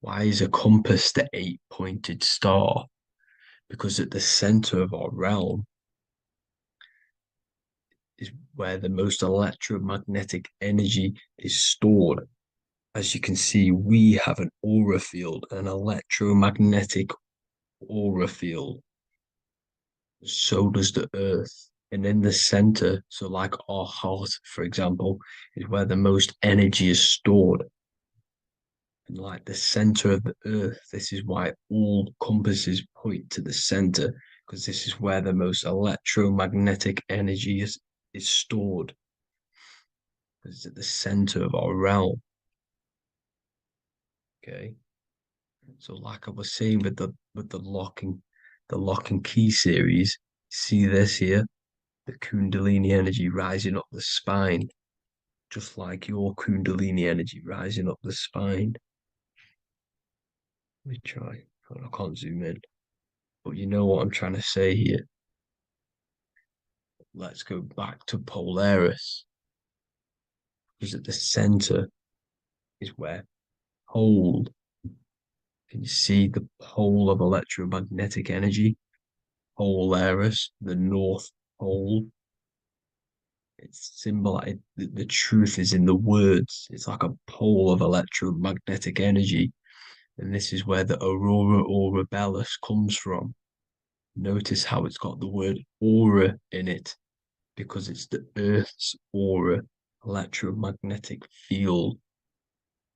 Why is a compass the 8-pointed star? Because at the center of our realm is where the most electromagnetic energy is stored. As you can see, we have an aura field, an electromagnetic aura field. So does the Earth. And in the center, so like our heart, for example, is where the most energy is stored. And like the center of the Earth, this is why all compasses point to the center, because this is where the most electromagnetic energy is stored. It's at the center of our realm. Okay. So like I was saying with the lock and key series, see this here? The Kundalini energy rising up the spine, just like your Kundalini energy rising up the spine. Let me try. I can't zoom in. But you know what I'm trying to say here. Let's go back to Polaris. Because at the center is where pole. Can you see the pole of electromagnetic energy? Polaris, the North Pole. It's symbolized. The truth is in the words. It's like a pole of electromagnetic energy. And this is where the aurora borealis comes from. Notice how it's got the word aura in it, because it's the Earth's aura, electromagnetic field,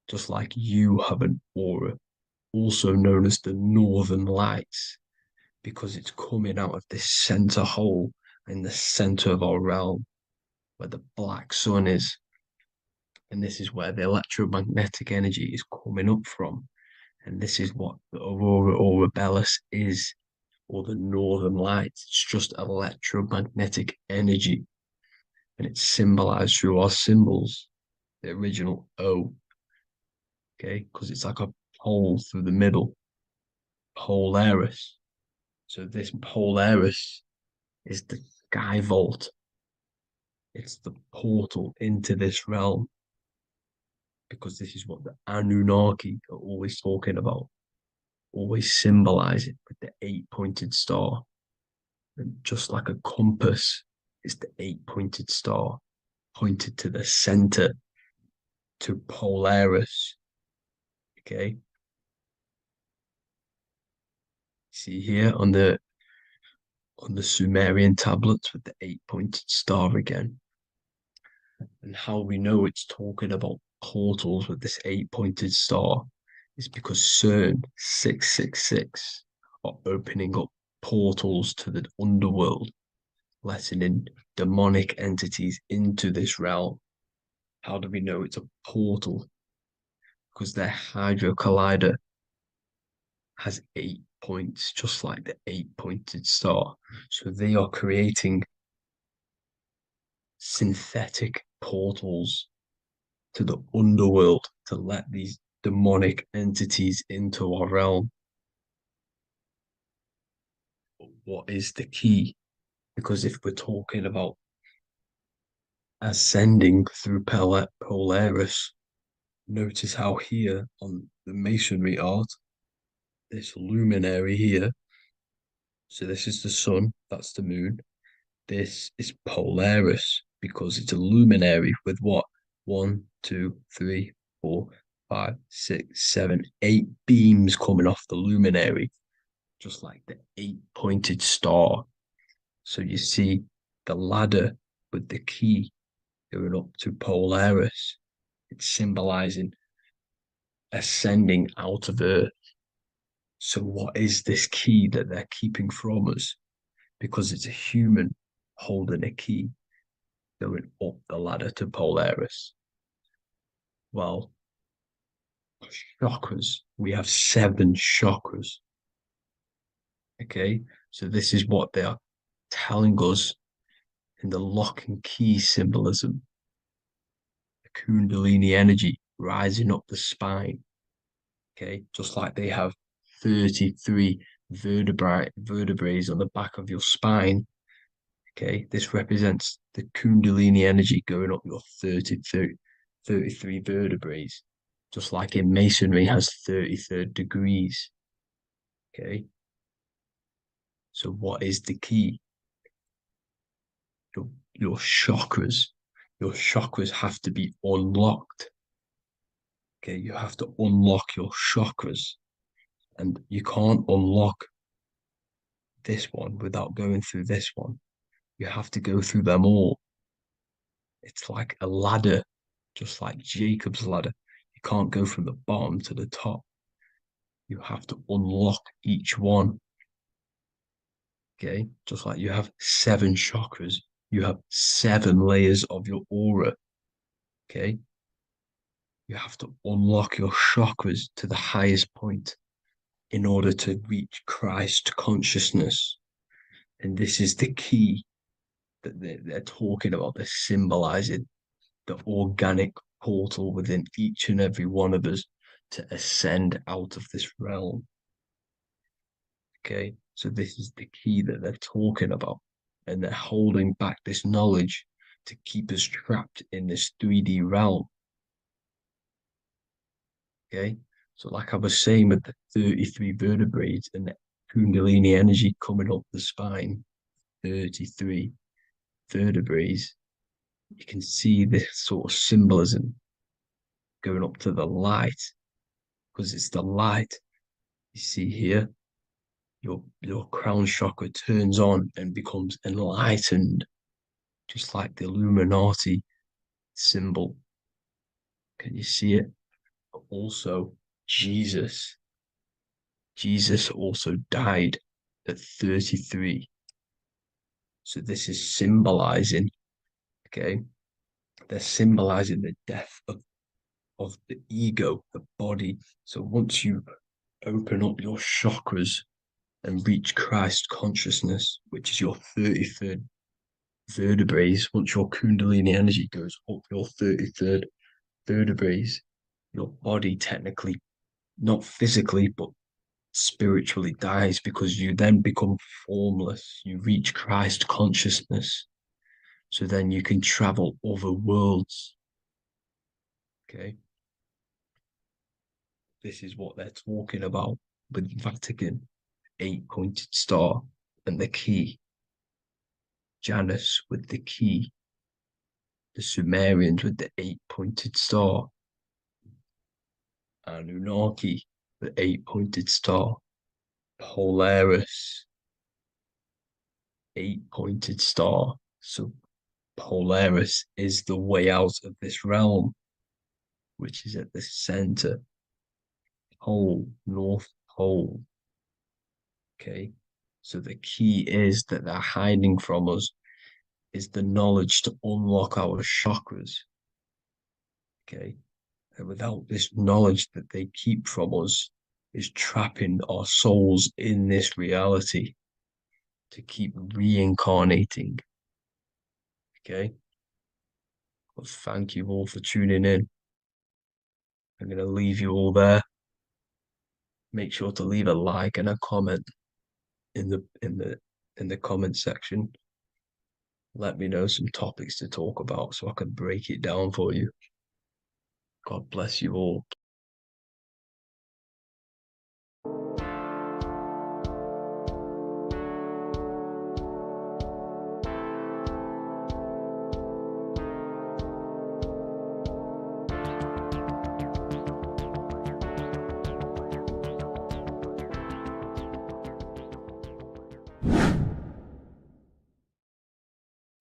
just like you have an aura, also known as the northern lights, because it's coming out of this center hole in the center of our realm, where the black sun is. And this is where the electromagnetic energy is coming up from. And this is what the aurora borealis is, or the northern lights. It's just electromagnetic energy. And it's symbolized through our symbols, the original O, okay? Because it's like a pole through the middle, Polaris. So this Polaris is the sky vault. It's the portal into this realm, because this is what the Anunnaki are always talking about, always symbolize it with the 8-pointed star. And just like a compass, it's the 8-pointed star pointed to the center, to Polaris. Okay. See here on the Sumerian tablets with the 8-pointed star again. And how we know it's talking about portals with this 8-pointed star is because CERN 666 are opening up portals to the underworld, letting in demonic entities into this realm. How do we know it's a portal? Because their Hydro Collider has 8 points, just like the 8-pointed star. So they are creating synthetic portals to the underworld to let these demonic entities into our realm. But what is the key? Because if we're talking about ascending through Polaris, notice how here on the masonry art, this luminary here, so this is the sun, that's the moon, this is Polaris, because it's a luminary with what? 1, 2, 3, 4, 5, 6, 7, 8 beams coming off the luminary, just like the 8-pointed star. So you see the ladder with the key going up to Polaris. It's symbolizing ascending out of Earth. So what is this key that they're keeping from us? Because it's a human holding a key going up the ladder to Polaris. Well, chakras. We have 7 chakras. Okay, so this is what they are telling us in the lock and key symbolism. The Kundalini energy rising up the spine. Okay, just like they have 33 vertebrae on the back of your spine. Okay, this represents the Kundalini energy going up your 33 vertebrae, just like in masonry has 33rd degrees. Okay, so what is the key? Your chakras. Your chakras have to be unlocked. Okay, you have to unlock your chakras, and you can't unlock this one without going through this one. You have to go through them all. It's like a ladder, just like Jacob's ladder. You can't go from the bottom to the top. You have to unlock each one. Okay, just like you have 7 chakras, you have 7 layers of your aura. Okay, you have to unlock your chakras to the highest point in order to reach Christ consciousness. And this is the key that they're talking about. They're symbolizing the organic portal within each and every one of us to ascend out of this realm. Okay, so this is the key that they're talking about, and they're holding back this knowledge to keep us trapped in this 3D realm. Okay, so like I was saying with the 33 vertebrae and the Kundalini energy coming up the spine, 33 vertebrae, you can see this sort of symbolism going up to the light, because it's the light. You see here, your crown chakra turns on and becomes enlightened, just like the Illuminati symbol. Can you see it? But also, Jesus also died at 33. So this is symbolizing, okay? They're symbolizing the death of the ego, the body. So once you open up your chakras and reach Christ consciousness, which is your 33rd vertebrae, once your Kundalini energy goes up your 33rd vertebrae, your body technically, not physically, but spiritually dies, because you then become formless. You reach Christ consciousness. So then you can travel other worlds. Okay. This is what they're talking about with Vatican, 8-pointed star, and the key. Janus with the key. The Sumerians with the 8-pointed star. Anunnaki, the 8-pointed star. Polaris, 8-pointed star. So Polaris is the way out of this realm, which is at the center. Pole, North Pole. Okay. So the key is that they're hiding from us is the knowledge to unlock our chakras. Okay. And without this knowledge that they keep from us, is trapping our souls in this reality to keep reincarnating. Okay. Well, thank you all for tuning in. I'm going to leave you all there. Make sure to leave a like and a comment in the comment section. Let me know some topics to talk about so I can break it down for you. God bless you all.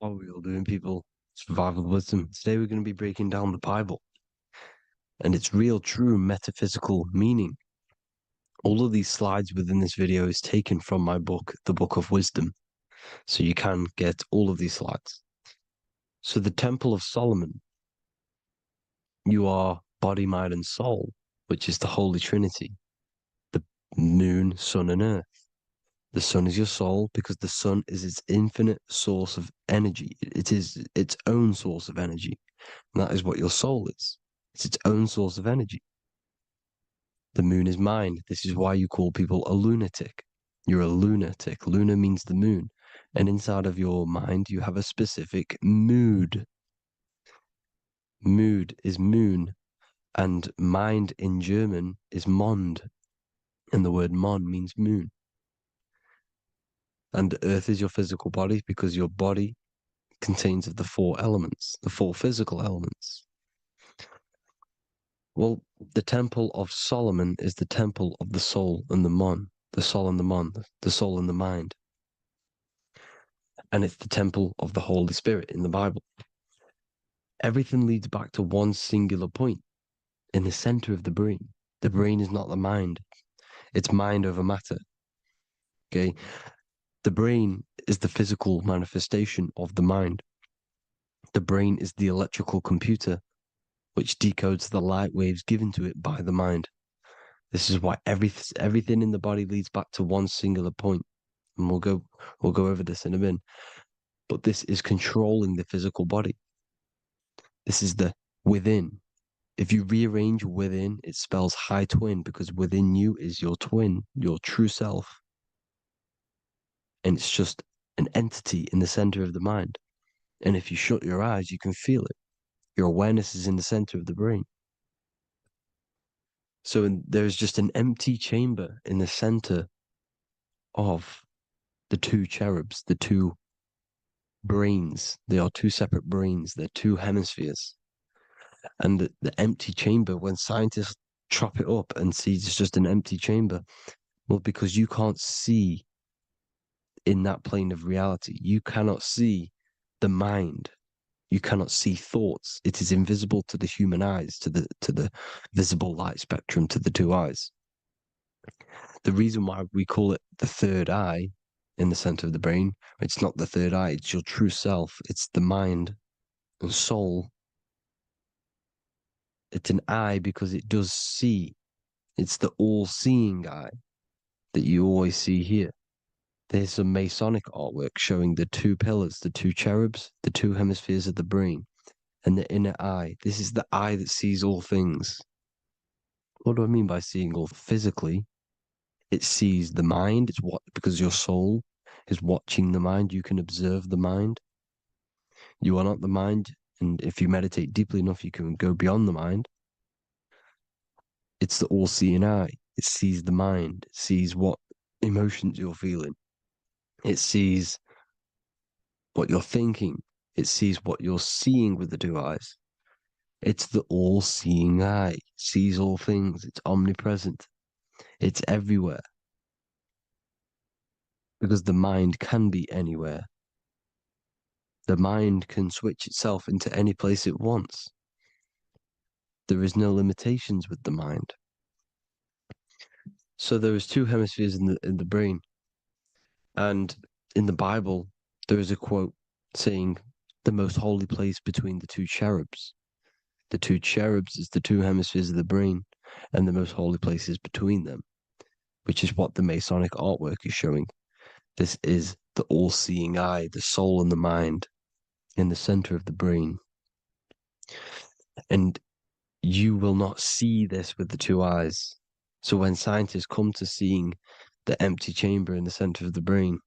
How are we all doing, people? Survival wisdom. Today we're going to be breaking down the Bible and its real, true metaphysical meaning. All of these slides within this video is taken from my book, The Book of Wisdom. So you can get all of these slides. So the Temple of Solomon, you are body, mind, and soul, which is the Holy Trinity. The moon, sun, and earth. The sun is your soul because the sun is its infinite source of energy. It is its own source of energy. And that is what your soul is. It's its own source of energy. The moon is mind. This is why you call people a lunatic. You're a lunatic. Luna means the moon. And inside of your mind, you have a specific mood. Mood is moon. And mind in German is Mond. And the word Mon means moon. And earth is your physical body because your body contains of the 4 elements, the 4 physical elements. Well, the Temple of Solomon is the temple of the soul and the mon, the soul and the mon, the soul and the mind. And it's the temple of the Holy Spirit in the Bible. Everything leads back to one singular point in the center of the brain. The brain is not the mind. It's mind over matter. Okay? The brain is the physical manifestation of the mind. The brain is the electrical computer which decodes the light waves given to it by the mind. This is why everything in the body leads back to one singular point. And we'll go over this in a minute. But this is controlling the physical body. This is the within. if you rearrange within, it spells high twin because within you is your twin, your true self. And it's just an entity in the center of the mind. And if you shut your eyes, you can feel it. Your awareness is in the center of the brain. So there's just an empty chamber in the center of the two cherubs, the two brains. They are two separate brains. They're two hemispheres. And the empty chamber, when scientists chop it up and see it's just an empty chamber, well, because you can't see in that plane of reality, you cannot see the mind. You cannot see thoughts. It is invisible to the human eyes, to the visible light spectrum, to the two eyes. The reason why we call it the third eye in the center of the brain, it's not the third eye, it's your true self. It's the mind and soul. It's an eye because it does see. It's the all-seeing eye that you always see here. There's some Masonic artwork showing the two pillars, the two cherubs, the two hemispheres of the brain, and the inner eye. This is the eye that sees all things. What do I mean by seeing all physically? It sees the mind. It's what, because your soul is watching the mind. You can observe the mind. You are not the mind, and if you meditate deeply enough, you can go beyond the mind. It's the all-seeing eye. It sees the mind. It sees what emotions you're feeling. It sees what you're thinking. It sees what you're seeing with the two eyes. It's the all-seeing eye. It sees all things. It's omnipresent. It's everywhere. Because the mind can be anywhere. The mind can switch itself into any place it wants. There is no limitations with the mind. So there is two hemispheres in the brain. And in the Bible, there is a quote saying the most holy place between the two cherubs. The two cherubs is the two hemispheres of the brain, and the most holy place is between them, which is what the Masonic artwork is showing. This is the all-seeing eye, the soul and the mind in the center of the brain. And you will not see this with the two eyes. So when scientists come to seeing the empty chamber in the center of the brain,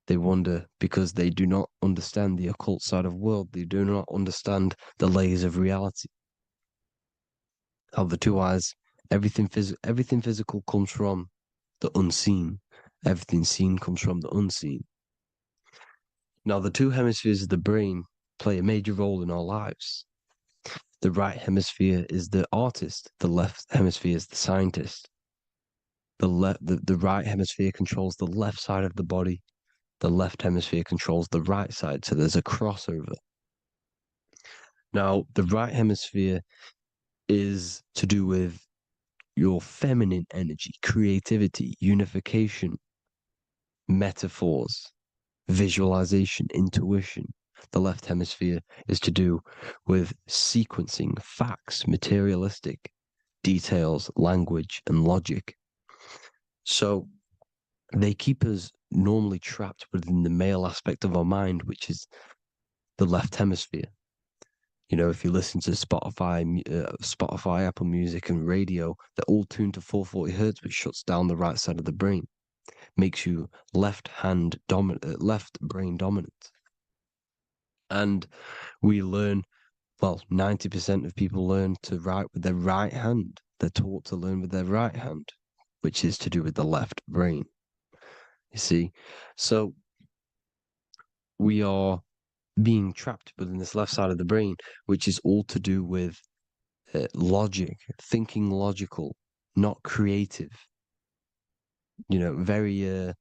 they wonder because they do not understand the occult side of the world. They do not understand the layers of reality. How the two eyes, everything physical comes from the unseen. Everything seen comes from the unseen. Now, the two hemispheres of the brain play a major role in our lives. The right hemisphere is the artist. The left hemisphere is the scientist. The right hemisphere controls the left side of the body. The left hemisphere controls the right side. So there's a crossover. Now, the right hemisphere is to do with your feminine energy, creativity, unification, metaphors, visualization, intuition. The left hemisphere is to do with sequencing, facts, materialistic details, language, and logic. So they keep us normally trapped within the male aspect of our mind, which is the left hemisphere. You know, if you listen to Spotify, Apple Music, and radio, they're all tuned to 440 hertz, which shuts down the right side of the brain, makes you left brain dominant. And we learn, well, 90% of people learn to write with their right hand. They're taught to learn with their right hand, which is to do with the left brain. You see, so we are being trapped within this left side of the brain, which is all to do with logic, thinking logical, not creative. You know, very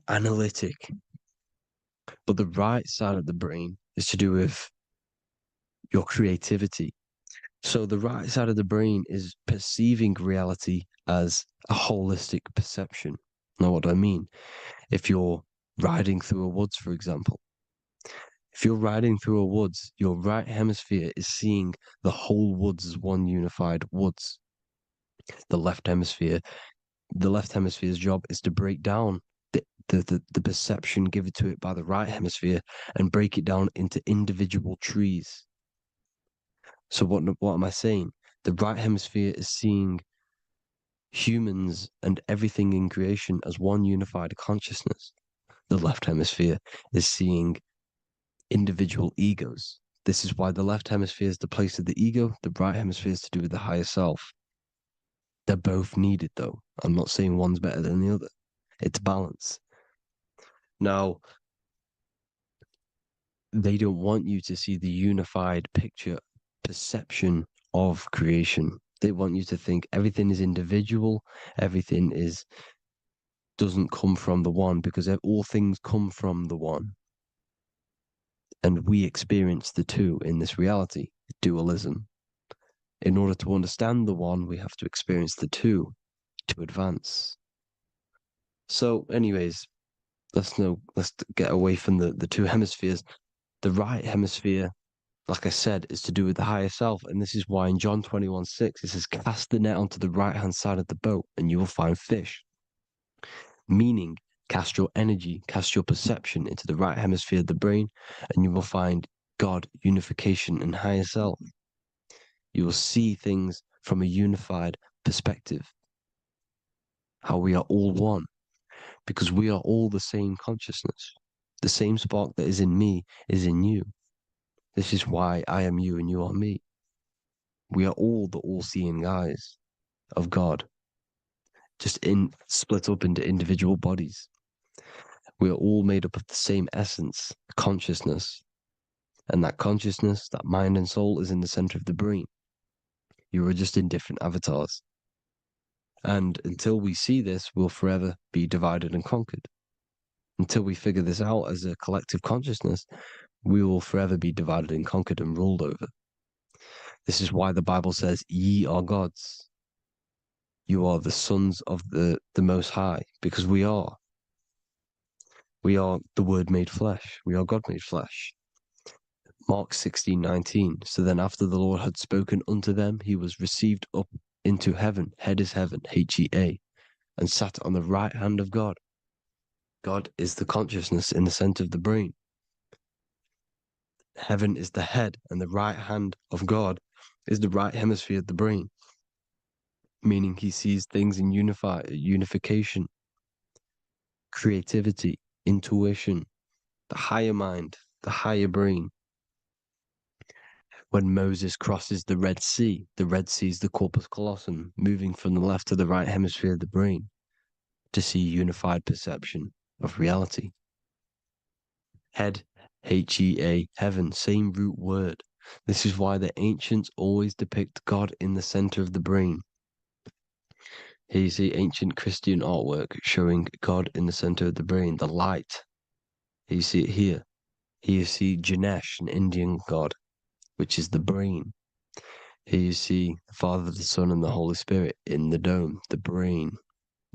analytic. But the right side of the brain is to do with your creativity. So the right side of the brain is perceiving reality as a holistic perception. Now, what do I mean? If you're riding through a woods, for example, if you're riding through a woods, your right hemisphere is seeing the whole woods as one unified woods. The left hemisphere's job is to break down the perception given to it by the right hemisphere and break it down into individual trees. So what am I saying? The right hemisphere is seeing humans and everything in creation as one unified consciousness. The left hemisphere is seeing individual egos. This is why the left hemisphere is the place of the ego, the right hemisphere is to do with the higher self. They're both needed, though. I'm not saying one's better than the other. It's balance. Now, they don't want you to see the unified picture, perception of creation. They want you to think everything is individual, everything doesn't come from the one, because all things come from the one. And we experience the two in this reality, dualism. In order to understand the one, we have to experience the two to advance. So, anyways, let's get away from the two hemispheres. The right hemisphere, like I said, is to do with the higher self. And this is why in John 21:6, it says, cast the net onto the right-hand side of the boat and you will find fish. Meaning, cast your energy, cast your perception into the right hemisphere of the brain, and you will find God, unification, and higher self. You will see things from a unified perspective. How we are all one, because we are all the same consciousness. The same spark that is in me is in you. This is why I am you and you are me. We are all the all-seeing eyes of God, just split up into individual bodies. We are all made up of the same essence, consciousness. And that consciousness, that mind and soul, is in the center of the brain. You are just in different avatars. And until we see this, we'll forever be divided and conquered. Until we figure this out as a collective consciousness, we will forever be divided and conquered and ruled over. This is why the Bible says, ye are gods. You are the sons of the Most High, because we are. We are the Word made flesh. We are God made flesh. Mark 16:19. So then after the Lord had spoken unto them, he was received up into heaven. Head is heaven, H-E-A, and sat on the right hand of God. God is the consciousness in the center of the brain. Heaven is the head, and the right hand of God is the right hemisphere of the brain, meaning he sees things in unification, creativity, intuition, the higher mind, the higher brain. When Moses crosses the Red Sea is the corpus callosum, moving from the left to the right hemisphere of the brain to see unified perception of reality. Head, H-E-A, heaven, same root word. This is why the ancients always depict God in the center of the brain. Here you see ancient Christian artwork showing God in the center of the brain, the light. Here you see it here. Here you see Ganesh, an Indian god, which is the brain. Here you see the Father, the Son, and the Holy Spirit in the dome, the brain.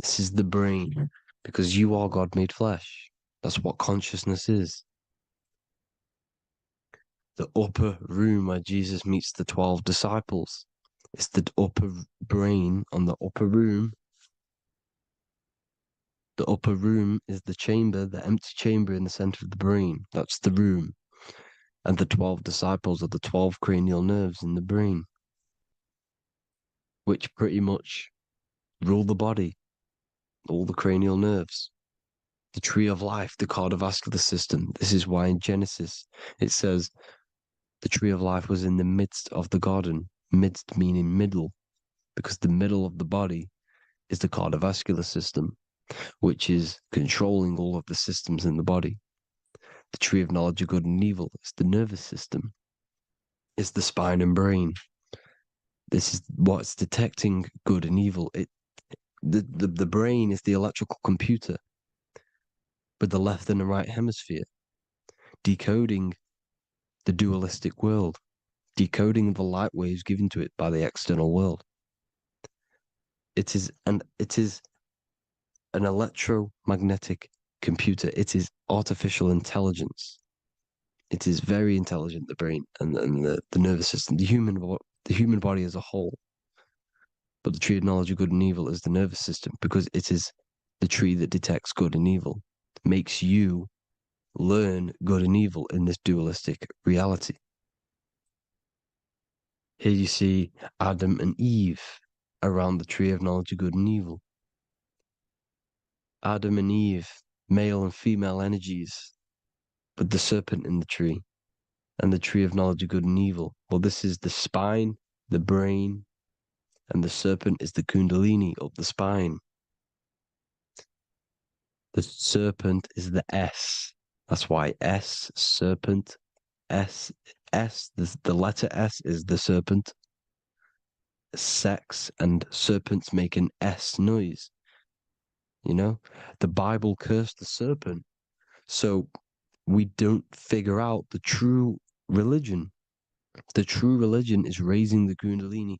This is the brain, because you are God made flesh. That's what consciousness is. The upper room where Jesus meets the 12 disciples. It's the upper brain on the upper room. The upper room is the chamber, the empty chamber in the center of the brain. That's the room. And the 12 disciples are the 12 cranial nerves in the brain, which pretty much rule the body, all the cranial nerves. The tree of life, the cardiovascular system. This is why in Genesis it says the tree of life was in the midst of the garden. Midst meaning middle, because the middle of the body is the cardiovascular system, which is controlling all of the systems in the body. The tree of knowledge of good and evil is the nervous system. It's the spine and brain. This is what's detecting good and evil. The brain is the electrical computer with the left and the right hemisphere, decoding the dualistic world, decoding the light waves given to it by the external world. It is an electromagnetic computer. It is artificial intelligence. It is very intelligent, the brain and the nervous system, the human body as a whole. But the tree of knowledge of good and evil is the nervous system, because it is the tree that detects good and evil, makes you learn good and evil in this dualistic reality. Here you see Adam and Eve around the tree of knowledge of good and evil. Adam and Eve, male and female energies, but the serpent in the tree and the tree of knowledge of good and evil. Well, this is the spine, the brain, and the serpent is the kundalini of the spine. The serpent is the S. That's why S, serpent, S, the letter S is the serpent. Sex and serpents make an S noise. You know, the Bible cursed the serpent. So we don't figure out the true religion. The true religion is raising the kundalini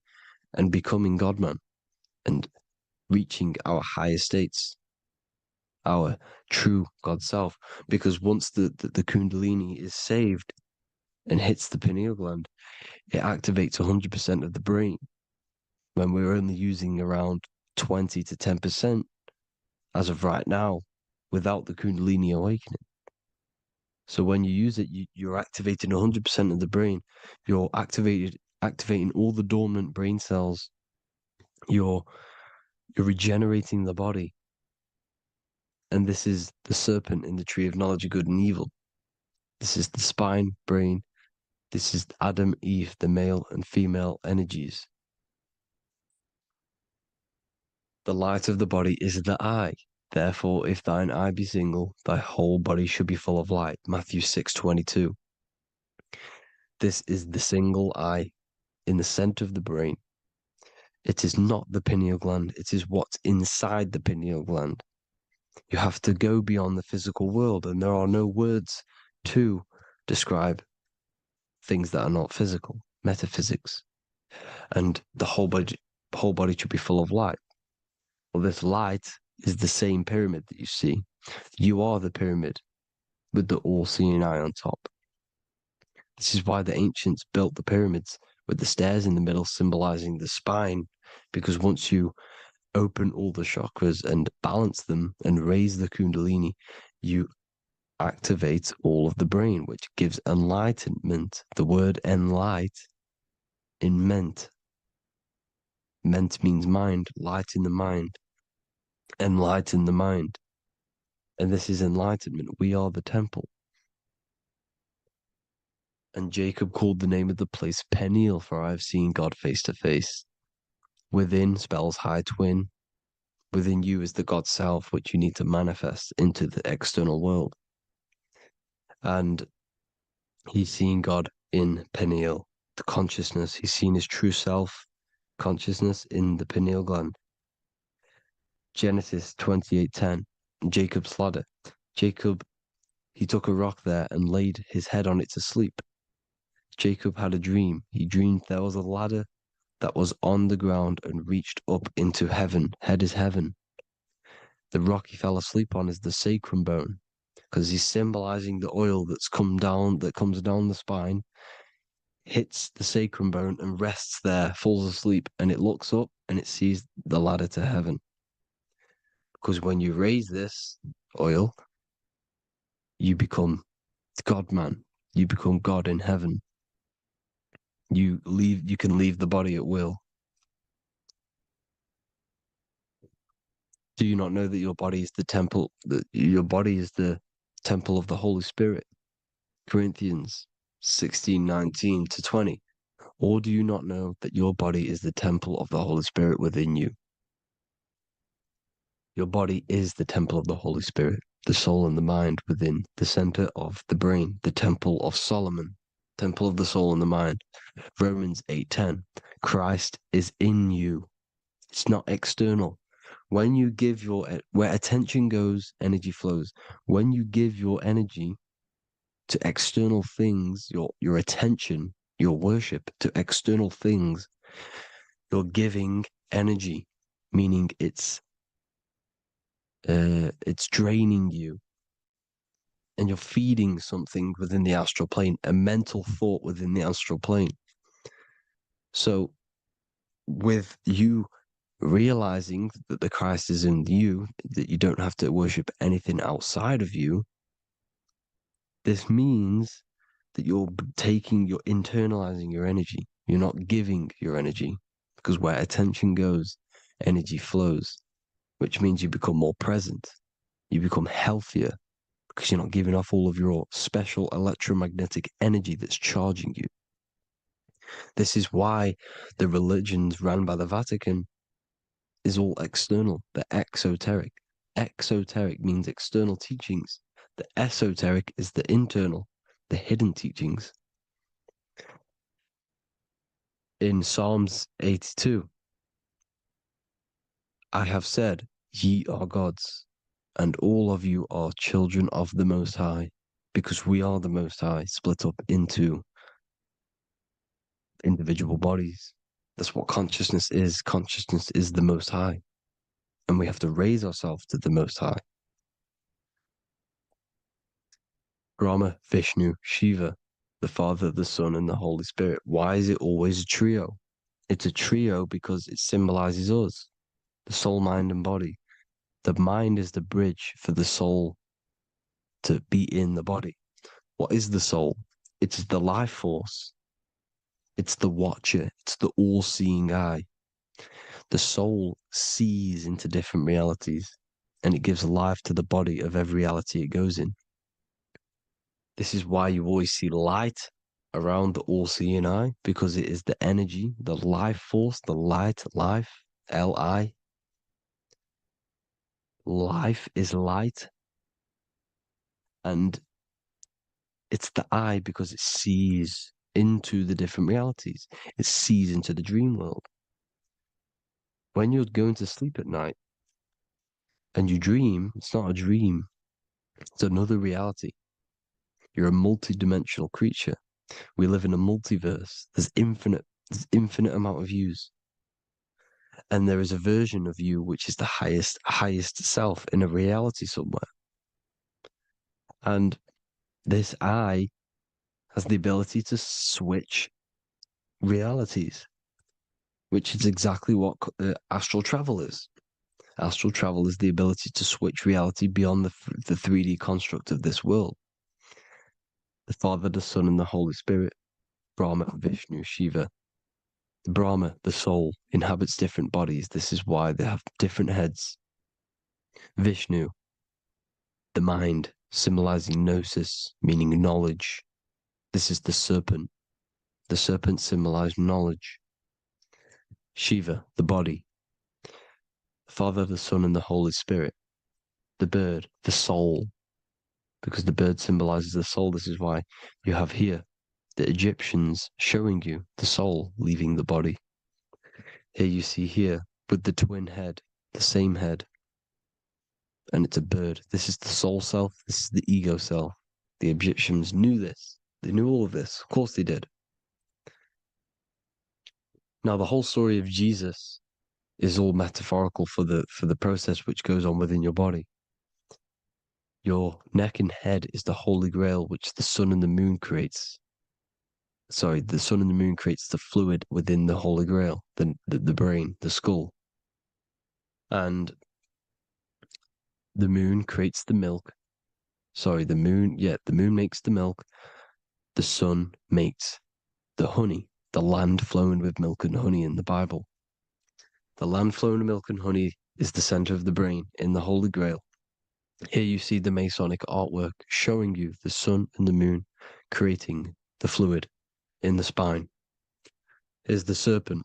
and becoming God-man and reaching our higher states, our true God self. Because once the kundalini is saved and hits the pineal gland, it activates 100% of the brain when we're only using around 20 to 10% as of right now without the kundalini awakening. So when you use it, you're activating 100% of the brain. You're activating all the dormant brain cells. You're regenerating the body. And this is the serpent in the tree of knowledge of good and evil. This is the spine, brain. This is Adam, Eve, the male and female energies. The light of the body is the eye. Therefore, if thine eye be single, thy whole body should be full of light. Matthew 6:22. This is the single eye in the center of the brain. It is not the pineal gland. It is what's inside the pineal gland. You have to go beyond the physical world, and there are no words to describe things that are not physical, metaphysics. And the whole body should be full of light. Well, this light is the same pyramid that you see. You are the pyramid with the all-seeing eye on top. This is why the ancients built the pyramids with the stairs in the middle symbolizing the spine, because once you open all the chakras and balance them and raise the kundalini, you activate all of the brain, which gives enlightenment. The word enlight in ment. Ment means mind, light in the mind. Enlighten the mind. And this is enlightenment. We are the temple. And Jacob called the name of the place Peniel, for I have seen God face to face. Within spells high twin. Within you is the God self, which you need to manifest into the external world. And he's seen God in Peniel, the consciousness. He's seen his true self, consciousness, in the pineal gland. Genesis 28:10, Jacob's ladder. Jacob, he took a rock there and laid his head on it to sleep. Jacob had a dream. He dreamed there was a ladder that was on the ground and reached up into heaven. Head is heaven. The rock he fell asleep on is the sacrum bone, because he's symbolizing the oil that comes down the spine, hits the sacrum bone and rests there, falls asleep, and it looks up and it sees the ladder to heaven. Because when you raise this oil, you become God-man. You become God in heaven. You can leave the body at will. Do you not know that your body is the temple, that your body is the temple of the Holy Spirit? Corinthians 16:19-20. Or do you not know that your body is the temple of the Holy Spirit within you? Your body is the temple of the Holy Spirit, the soul and the mind within the center of the brain, the temple of Solomon, temple of the soul and the mind. Romans 8:10. Christ is in you. It's not external. When you give where attention goes, energy flows. When you give your energy to external things, your attention, your worship to external things, you're giving energy, meaning it's draining you, and you're feeding something within the astral plane, a mental thought within the astral plane. So with you realizing that the Christ is in you, that you don't have to worship anything outside of you, this means that you're internalizing your energy. You're not giving your energy, because where attention goes, energy flows, which means you become more present. You become healthier because you're not giving off all of your special electromagnetic energy that's charging you. This is why the religions run by the Vatican is all external. They're exoteric. Exoteric means external teachings. The esoteric is the internal, the hidden teachings. In Psalms 82, I have said, ye are gods, and all of you are children of the Most High, because we are the Most High, split up into individual bodies. That's what consciousness is. Consciousness is the Most High, and we have to raise ourselves to the Most High. Brahma, Vishnu, Shiva, the Father, the Son, and the Holy Spirit. Why is it always a trio? It's a trio because it symbolizes us, the soul, mind, and body. The mind is the bridge for the soul to be in the body. What is the soul? It's the life force. It's the watcher. It's the all-seeing eye. The soul sees into different realities, and it gives life to the body of every reality it goes in. This is why you always see light around the all-seeing eye, because it is the energy, the life force, the light, life, L-I. Life is light, and it's the eye because it sees into the different realities. It sees into the dream world. When you're going to sleep at night and you dream, it's not a dream. It's another reality. You're a multi-dimensional creature. We live in a multiverse. There's infinite amount of yous. And there is a version of you which is the highest self in a reality somewhere. And this I has the ability to switch realities, which is exactly what astral travel is. Astral travel is the ability to switch reality beyond the 3D construct of this world. The Father, the Son, and the Holy Spirit, Brahma, Vishnu, Shiva. Brahma, the soul, inhabits different bodies. This is why they have different heads. Vishnu, the mind, symbolizing gnosis, meaning knowledge. This is the serpent. The serpent symbolized knowledge. Shiva, the body. Father, the Son, and the Holy Spirit. The bird, the soul, because the bird symbolizes the soul. This is why you have here the Egyptians showing you the soul leaving the body. Here you see here with the twin head, the same head, and it's a bird. This is the soul self. This is the ego self. The Egyptians knew this. They knew all of this. Of course they did. Now, the whole story of Jesus is all metaphorical for the process which goes on within your body. Your neck and head is the holy grail which the sun and the moon creates. Sorry, the sun and the moon creates the fluid within the holy grail, the brain, the skull. And the moon creates the milk. Sorry, the moon makes the milk. The sun makes the honey, the land flowing with milk and honey in the Bible. The land flowing with milk and honey is the center of the brain in the Holy Grail. Here you see the Masonic artwork showing you the sun and the moon creating the fluid in the spine. Here's the serpent.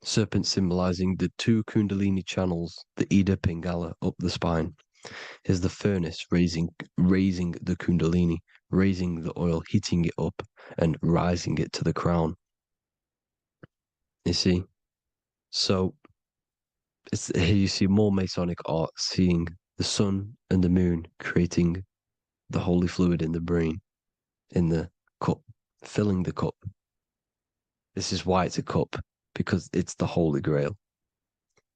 Serpent symbolizing the two Kundalini channels, the Ida Pingala up the spine. Here's the furnace raising the Kundalini, raising the oil, heating it up, and rising it to the crown. You see? So here you see more Masonic art, seeing the sun and the moon creating the holy fluid in the brain, in the cup, filling the cup. This is why it's a cup, because it's the Holy Grail.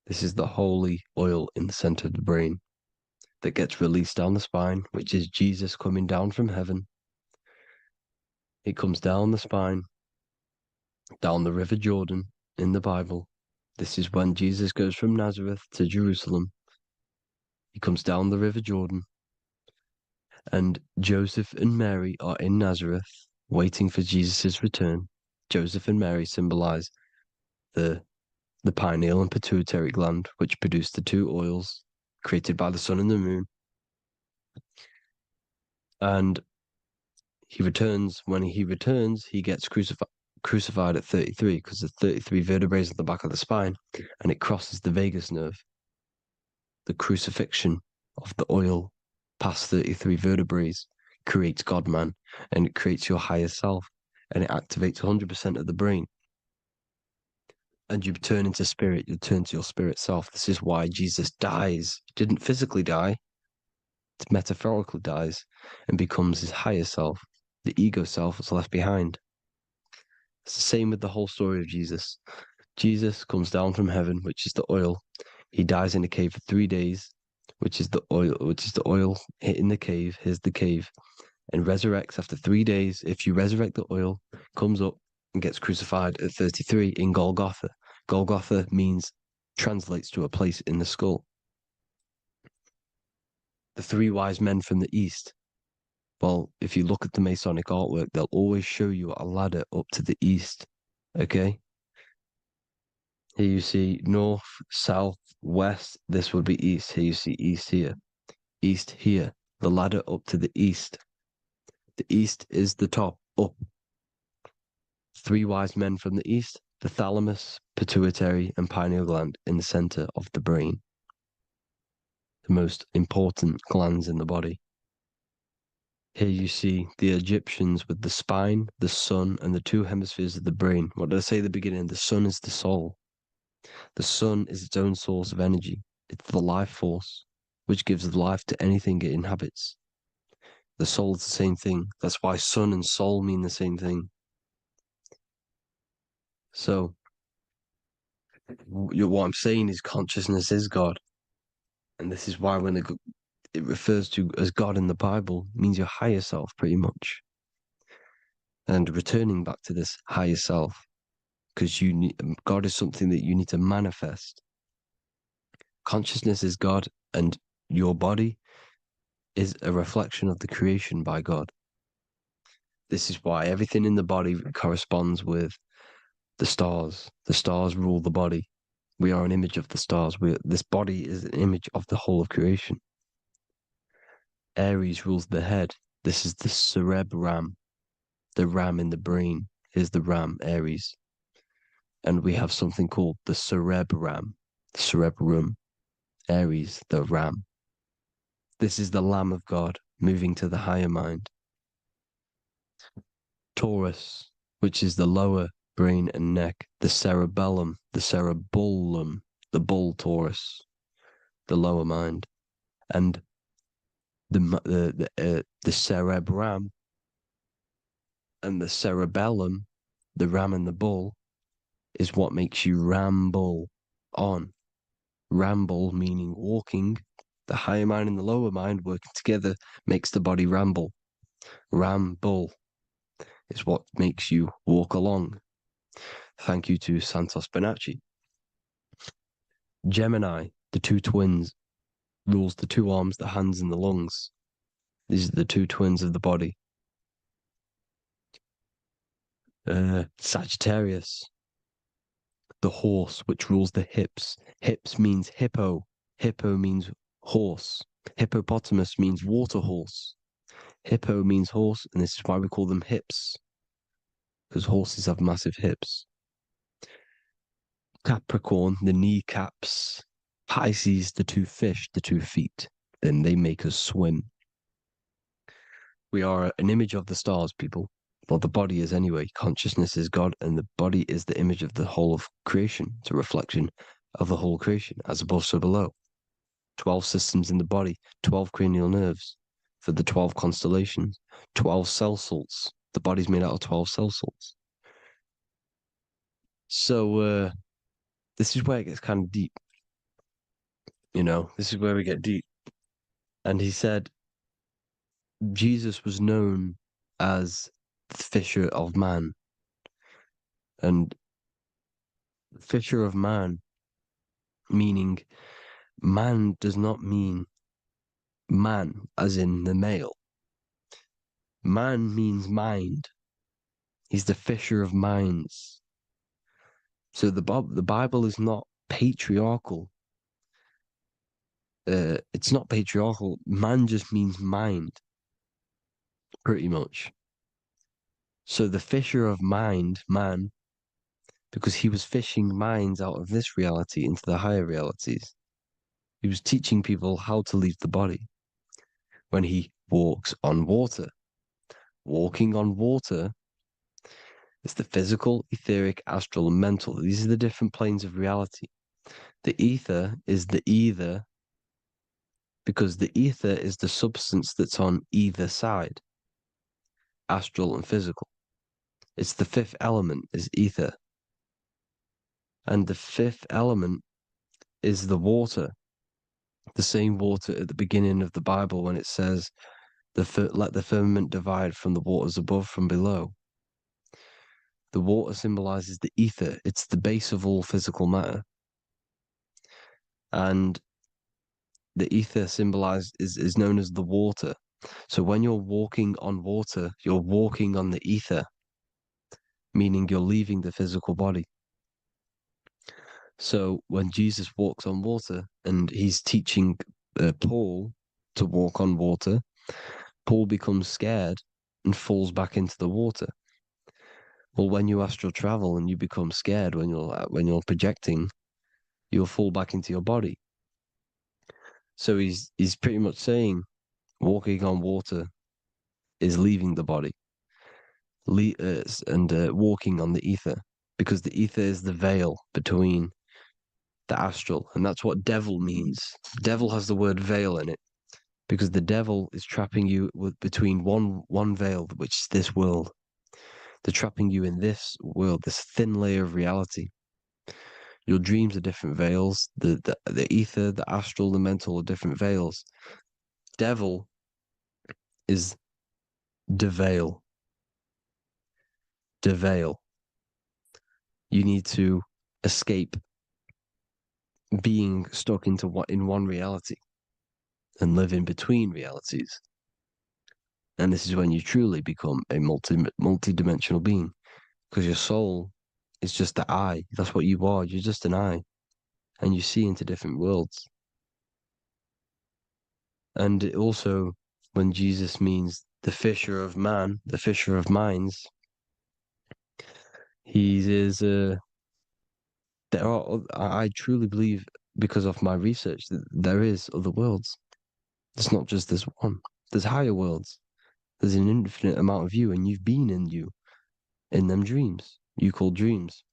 This is the holy oil in the center of the brain that gets released down the spine, which is Jesus coming down from heaven. It comes down the spine, down the River Jordan in the Bible. This is when Jesus goes from Nazareth to Jerusalem. He comes down the River Jordan, and Joseph and Mary are in Nazareth, waiting for Jesus' return. Joseph and Mary symbolize the pineal and pituitary gland, which produce the two oils created by the sun and the moon. And when he returns, he gets crucified at 33 because there's 33 vertebrae at the back of the spine, and it crosses the vagus nerve. The crucifixion of the oil past 33 vertebrae creates God-man, and it creates your higher self, and it activates 100% of the brain. And you turn into spirit, you turn to your spirit self. This is why Jesus dies. He didn't physically die, it metaphorically dies and becomes his higher self. The ego self is left behind. It's the same with the whole story of Jesus. Jesus comes down from heaven, which is the oil. He dies in a cave for 3 days, which is the oil hitting the cave. Here's the cave. And resurrects after 3 days. If you resurrect the oil, comes up and gets crucified at 33 in Golgotha. Golgotha translates to a place in the skull. The three wise men from the east. Well, if you look at the Masonic artwork, they'll always show you a ladder up to the east. Okay? Here you see north, south, west. This would be east. Here you see east here. East here. The ladder up to the east. The east is the top, up. Three wise men from the east. The thalamus, pituitary, and pineal gland in the center of the brain. The most important glands in the body. Here you see the Egyptians with the spine, the sun, and the two hemispheres of the brain. What did I say at the beginning? The sun is the soul. The sun is its own source of energy. It's the life force, which gives life to anything it inhabits. The soul is the same thing. That's why sun and soul mean the same thing. So, what I'm saying is consciousness is God. And this is why when it refers to as God in the Bible, it means your higher self, pretty much. And returning back to this higher self, because God is something that you need to manifest. Consciousness is God, and your body is a reflection of the creation by God. This is why everything in the body corresponds with the stars. The stars rule the body. We are an image of the stars. This body is an image of the whole of creation. Aries rules the head. This is the cerebrum, the ram in the brain. Here's the ram, Aries. And we have something called the cerebrum, Aries, the ram. This is the Lamb of God moving to the higher mind. Taurus, which is the lower brain and neck, the cerebellum, the bull Taurus, the lower mind, and the cerebrum and the cerebellum, the ram and the bull, is what makes you ramble on. Ramble meaning walking. The higher mind and the lower mind working together makes the body ramble. Ramble is what makes you walk along. Thank you to Santos Bonacci. Gemini, the two twins, rules the two arms, the hands, and the lungs. These are the two twins of the body. Sagittarius, the horse, which rules the hips. Hips means hippo. Hippo means horse. Hippopotamus means water horse. Hippo means horse, and this is why we call them hips, because horses have massive hips. Capricorn, the kneecaps. Pisces, the two fish, the 2 feet. Then they make us swim. We are an image of the stars, people. Well, the body is anyway. Consciousness is God, and the body is the image of the whole of creation. It's a reflection of the whole creation, as above, so below. 12 systems in the body, 12 cranial nerves for the 12 constellations, 12 cell salts. The body's made out of 12 cell salts. So, this is where it gets kind of deep. This is where we get deep. And he said Jesus was known as the fisher of man. And fisher of man, meaning man does not mean man as in the male. Man means mind. He's the fisher of minds. So the Bible is not patriarchal. It's not patriarchal. Man just means mind, pretty much. So the fisher of mind, man, because he was fishing minds out of this reality into the higher realities. He was teaching people how to leave the body when he walks on water. Walking on water is the physical, etheric, astral, and mental. These are the different planes of reality. The ether is the either, because the ether is the substance that's on either side, astral and physical. It's the fifth element, is ether. And the fifth element is the water. The same water at the beginning of the Bible when it says, let the firmament divide from the waters above from below. The water symbolizes the ether. It's the base of all physical matter. And the ether is known as the water. So when you're walking on water, you're walking on the ether, meaning you're leaving the physical body. So when Jesus walks on water and he's teaching Paul to walk on water, Paul becomes scared and falls back into the water. Well, when you astral travel and you become scared when you're projecting, you'll fall back into your body. So he's pretty much saying walking on water is leaving the body, and walking on the ether, because the ether is the veil between the astral, and that's what devil means. Devil has the word veil in it, because the devil is trapping you between one veil, which is this world. They're trapping you in this world, this thin layer of reality. Your dreams are different veils. The ether, the astral, the mental are different veils. Devil is deveil. Deveil. You need to escape being stuck in one reality and live in between realities. And this is when you truly become a multi-dimensional being, because your soul is just the eye. That's what you are. You're just an eye, and you see into different worlds. And it also, when Jesus means the fisher of man, the fisher of minds, he is I truly believe, because of my research, that there is other worlds. It's not just this one. There's higher worlds. There's an infinite amount of you, and you've been in them dreams you call dreams.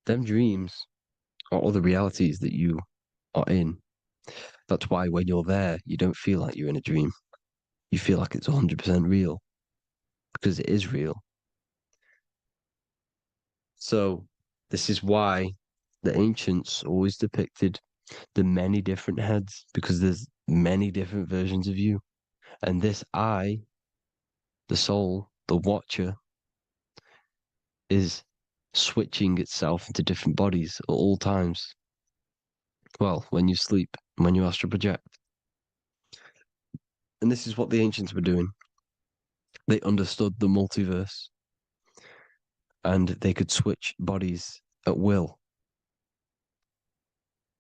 Them dreams are other realities that you are in. That's why when you're there, you don't feel like you're in a dream. You feel like it's 100% real, because it is real. So this is why the ancients always depicted the many different heads, because there's many different versions of you. And this I, the soul, the watcher, is switching itself into different bodies at all times. Well, when you sleep, when you astral project. And this is what the ancients were doing. They understood the multiverse, and they could switch bodies at will.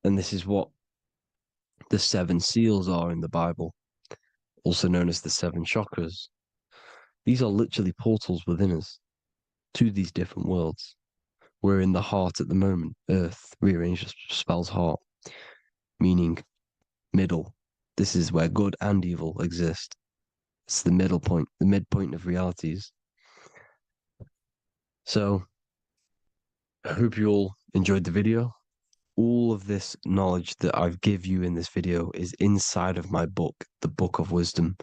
And this is what the 7 seals are in the Bible, also known as the 7 chakras. These are literally portals within us to these different worlds. We're in the heart at the moment. Earth, rearranged, spells heart, meaning middle. This is where good and evil exist. It's the middle point, the midpoint of realities. So, I hope you all enjoyed the video. All of this knowledge that I've give you in this video is inside of my book, the Book of Wisdom.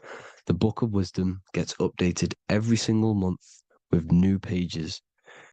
The Book of Wisdom gets updated every single month with new pages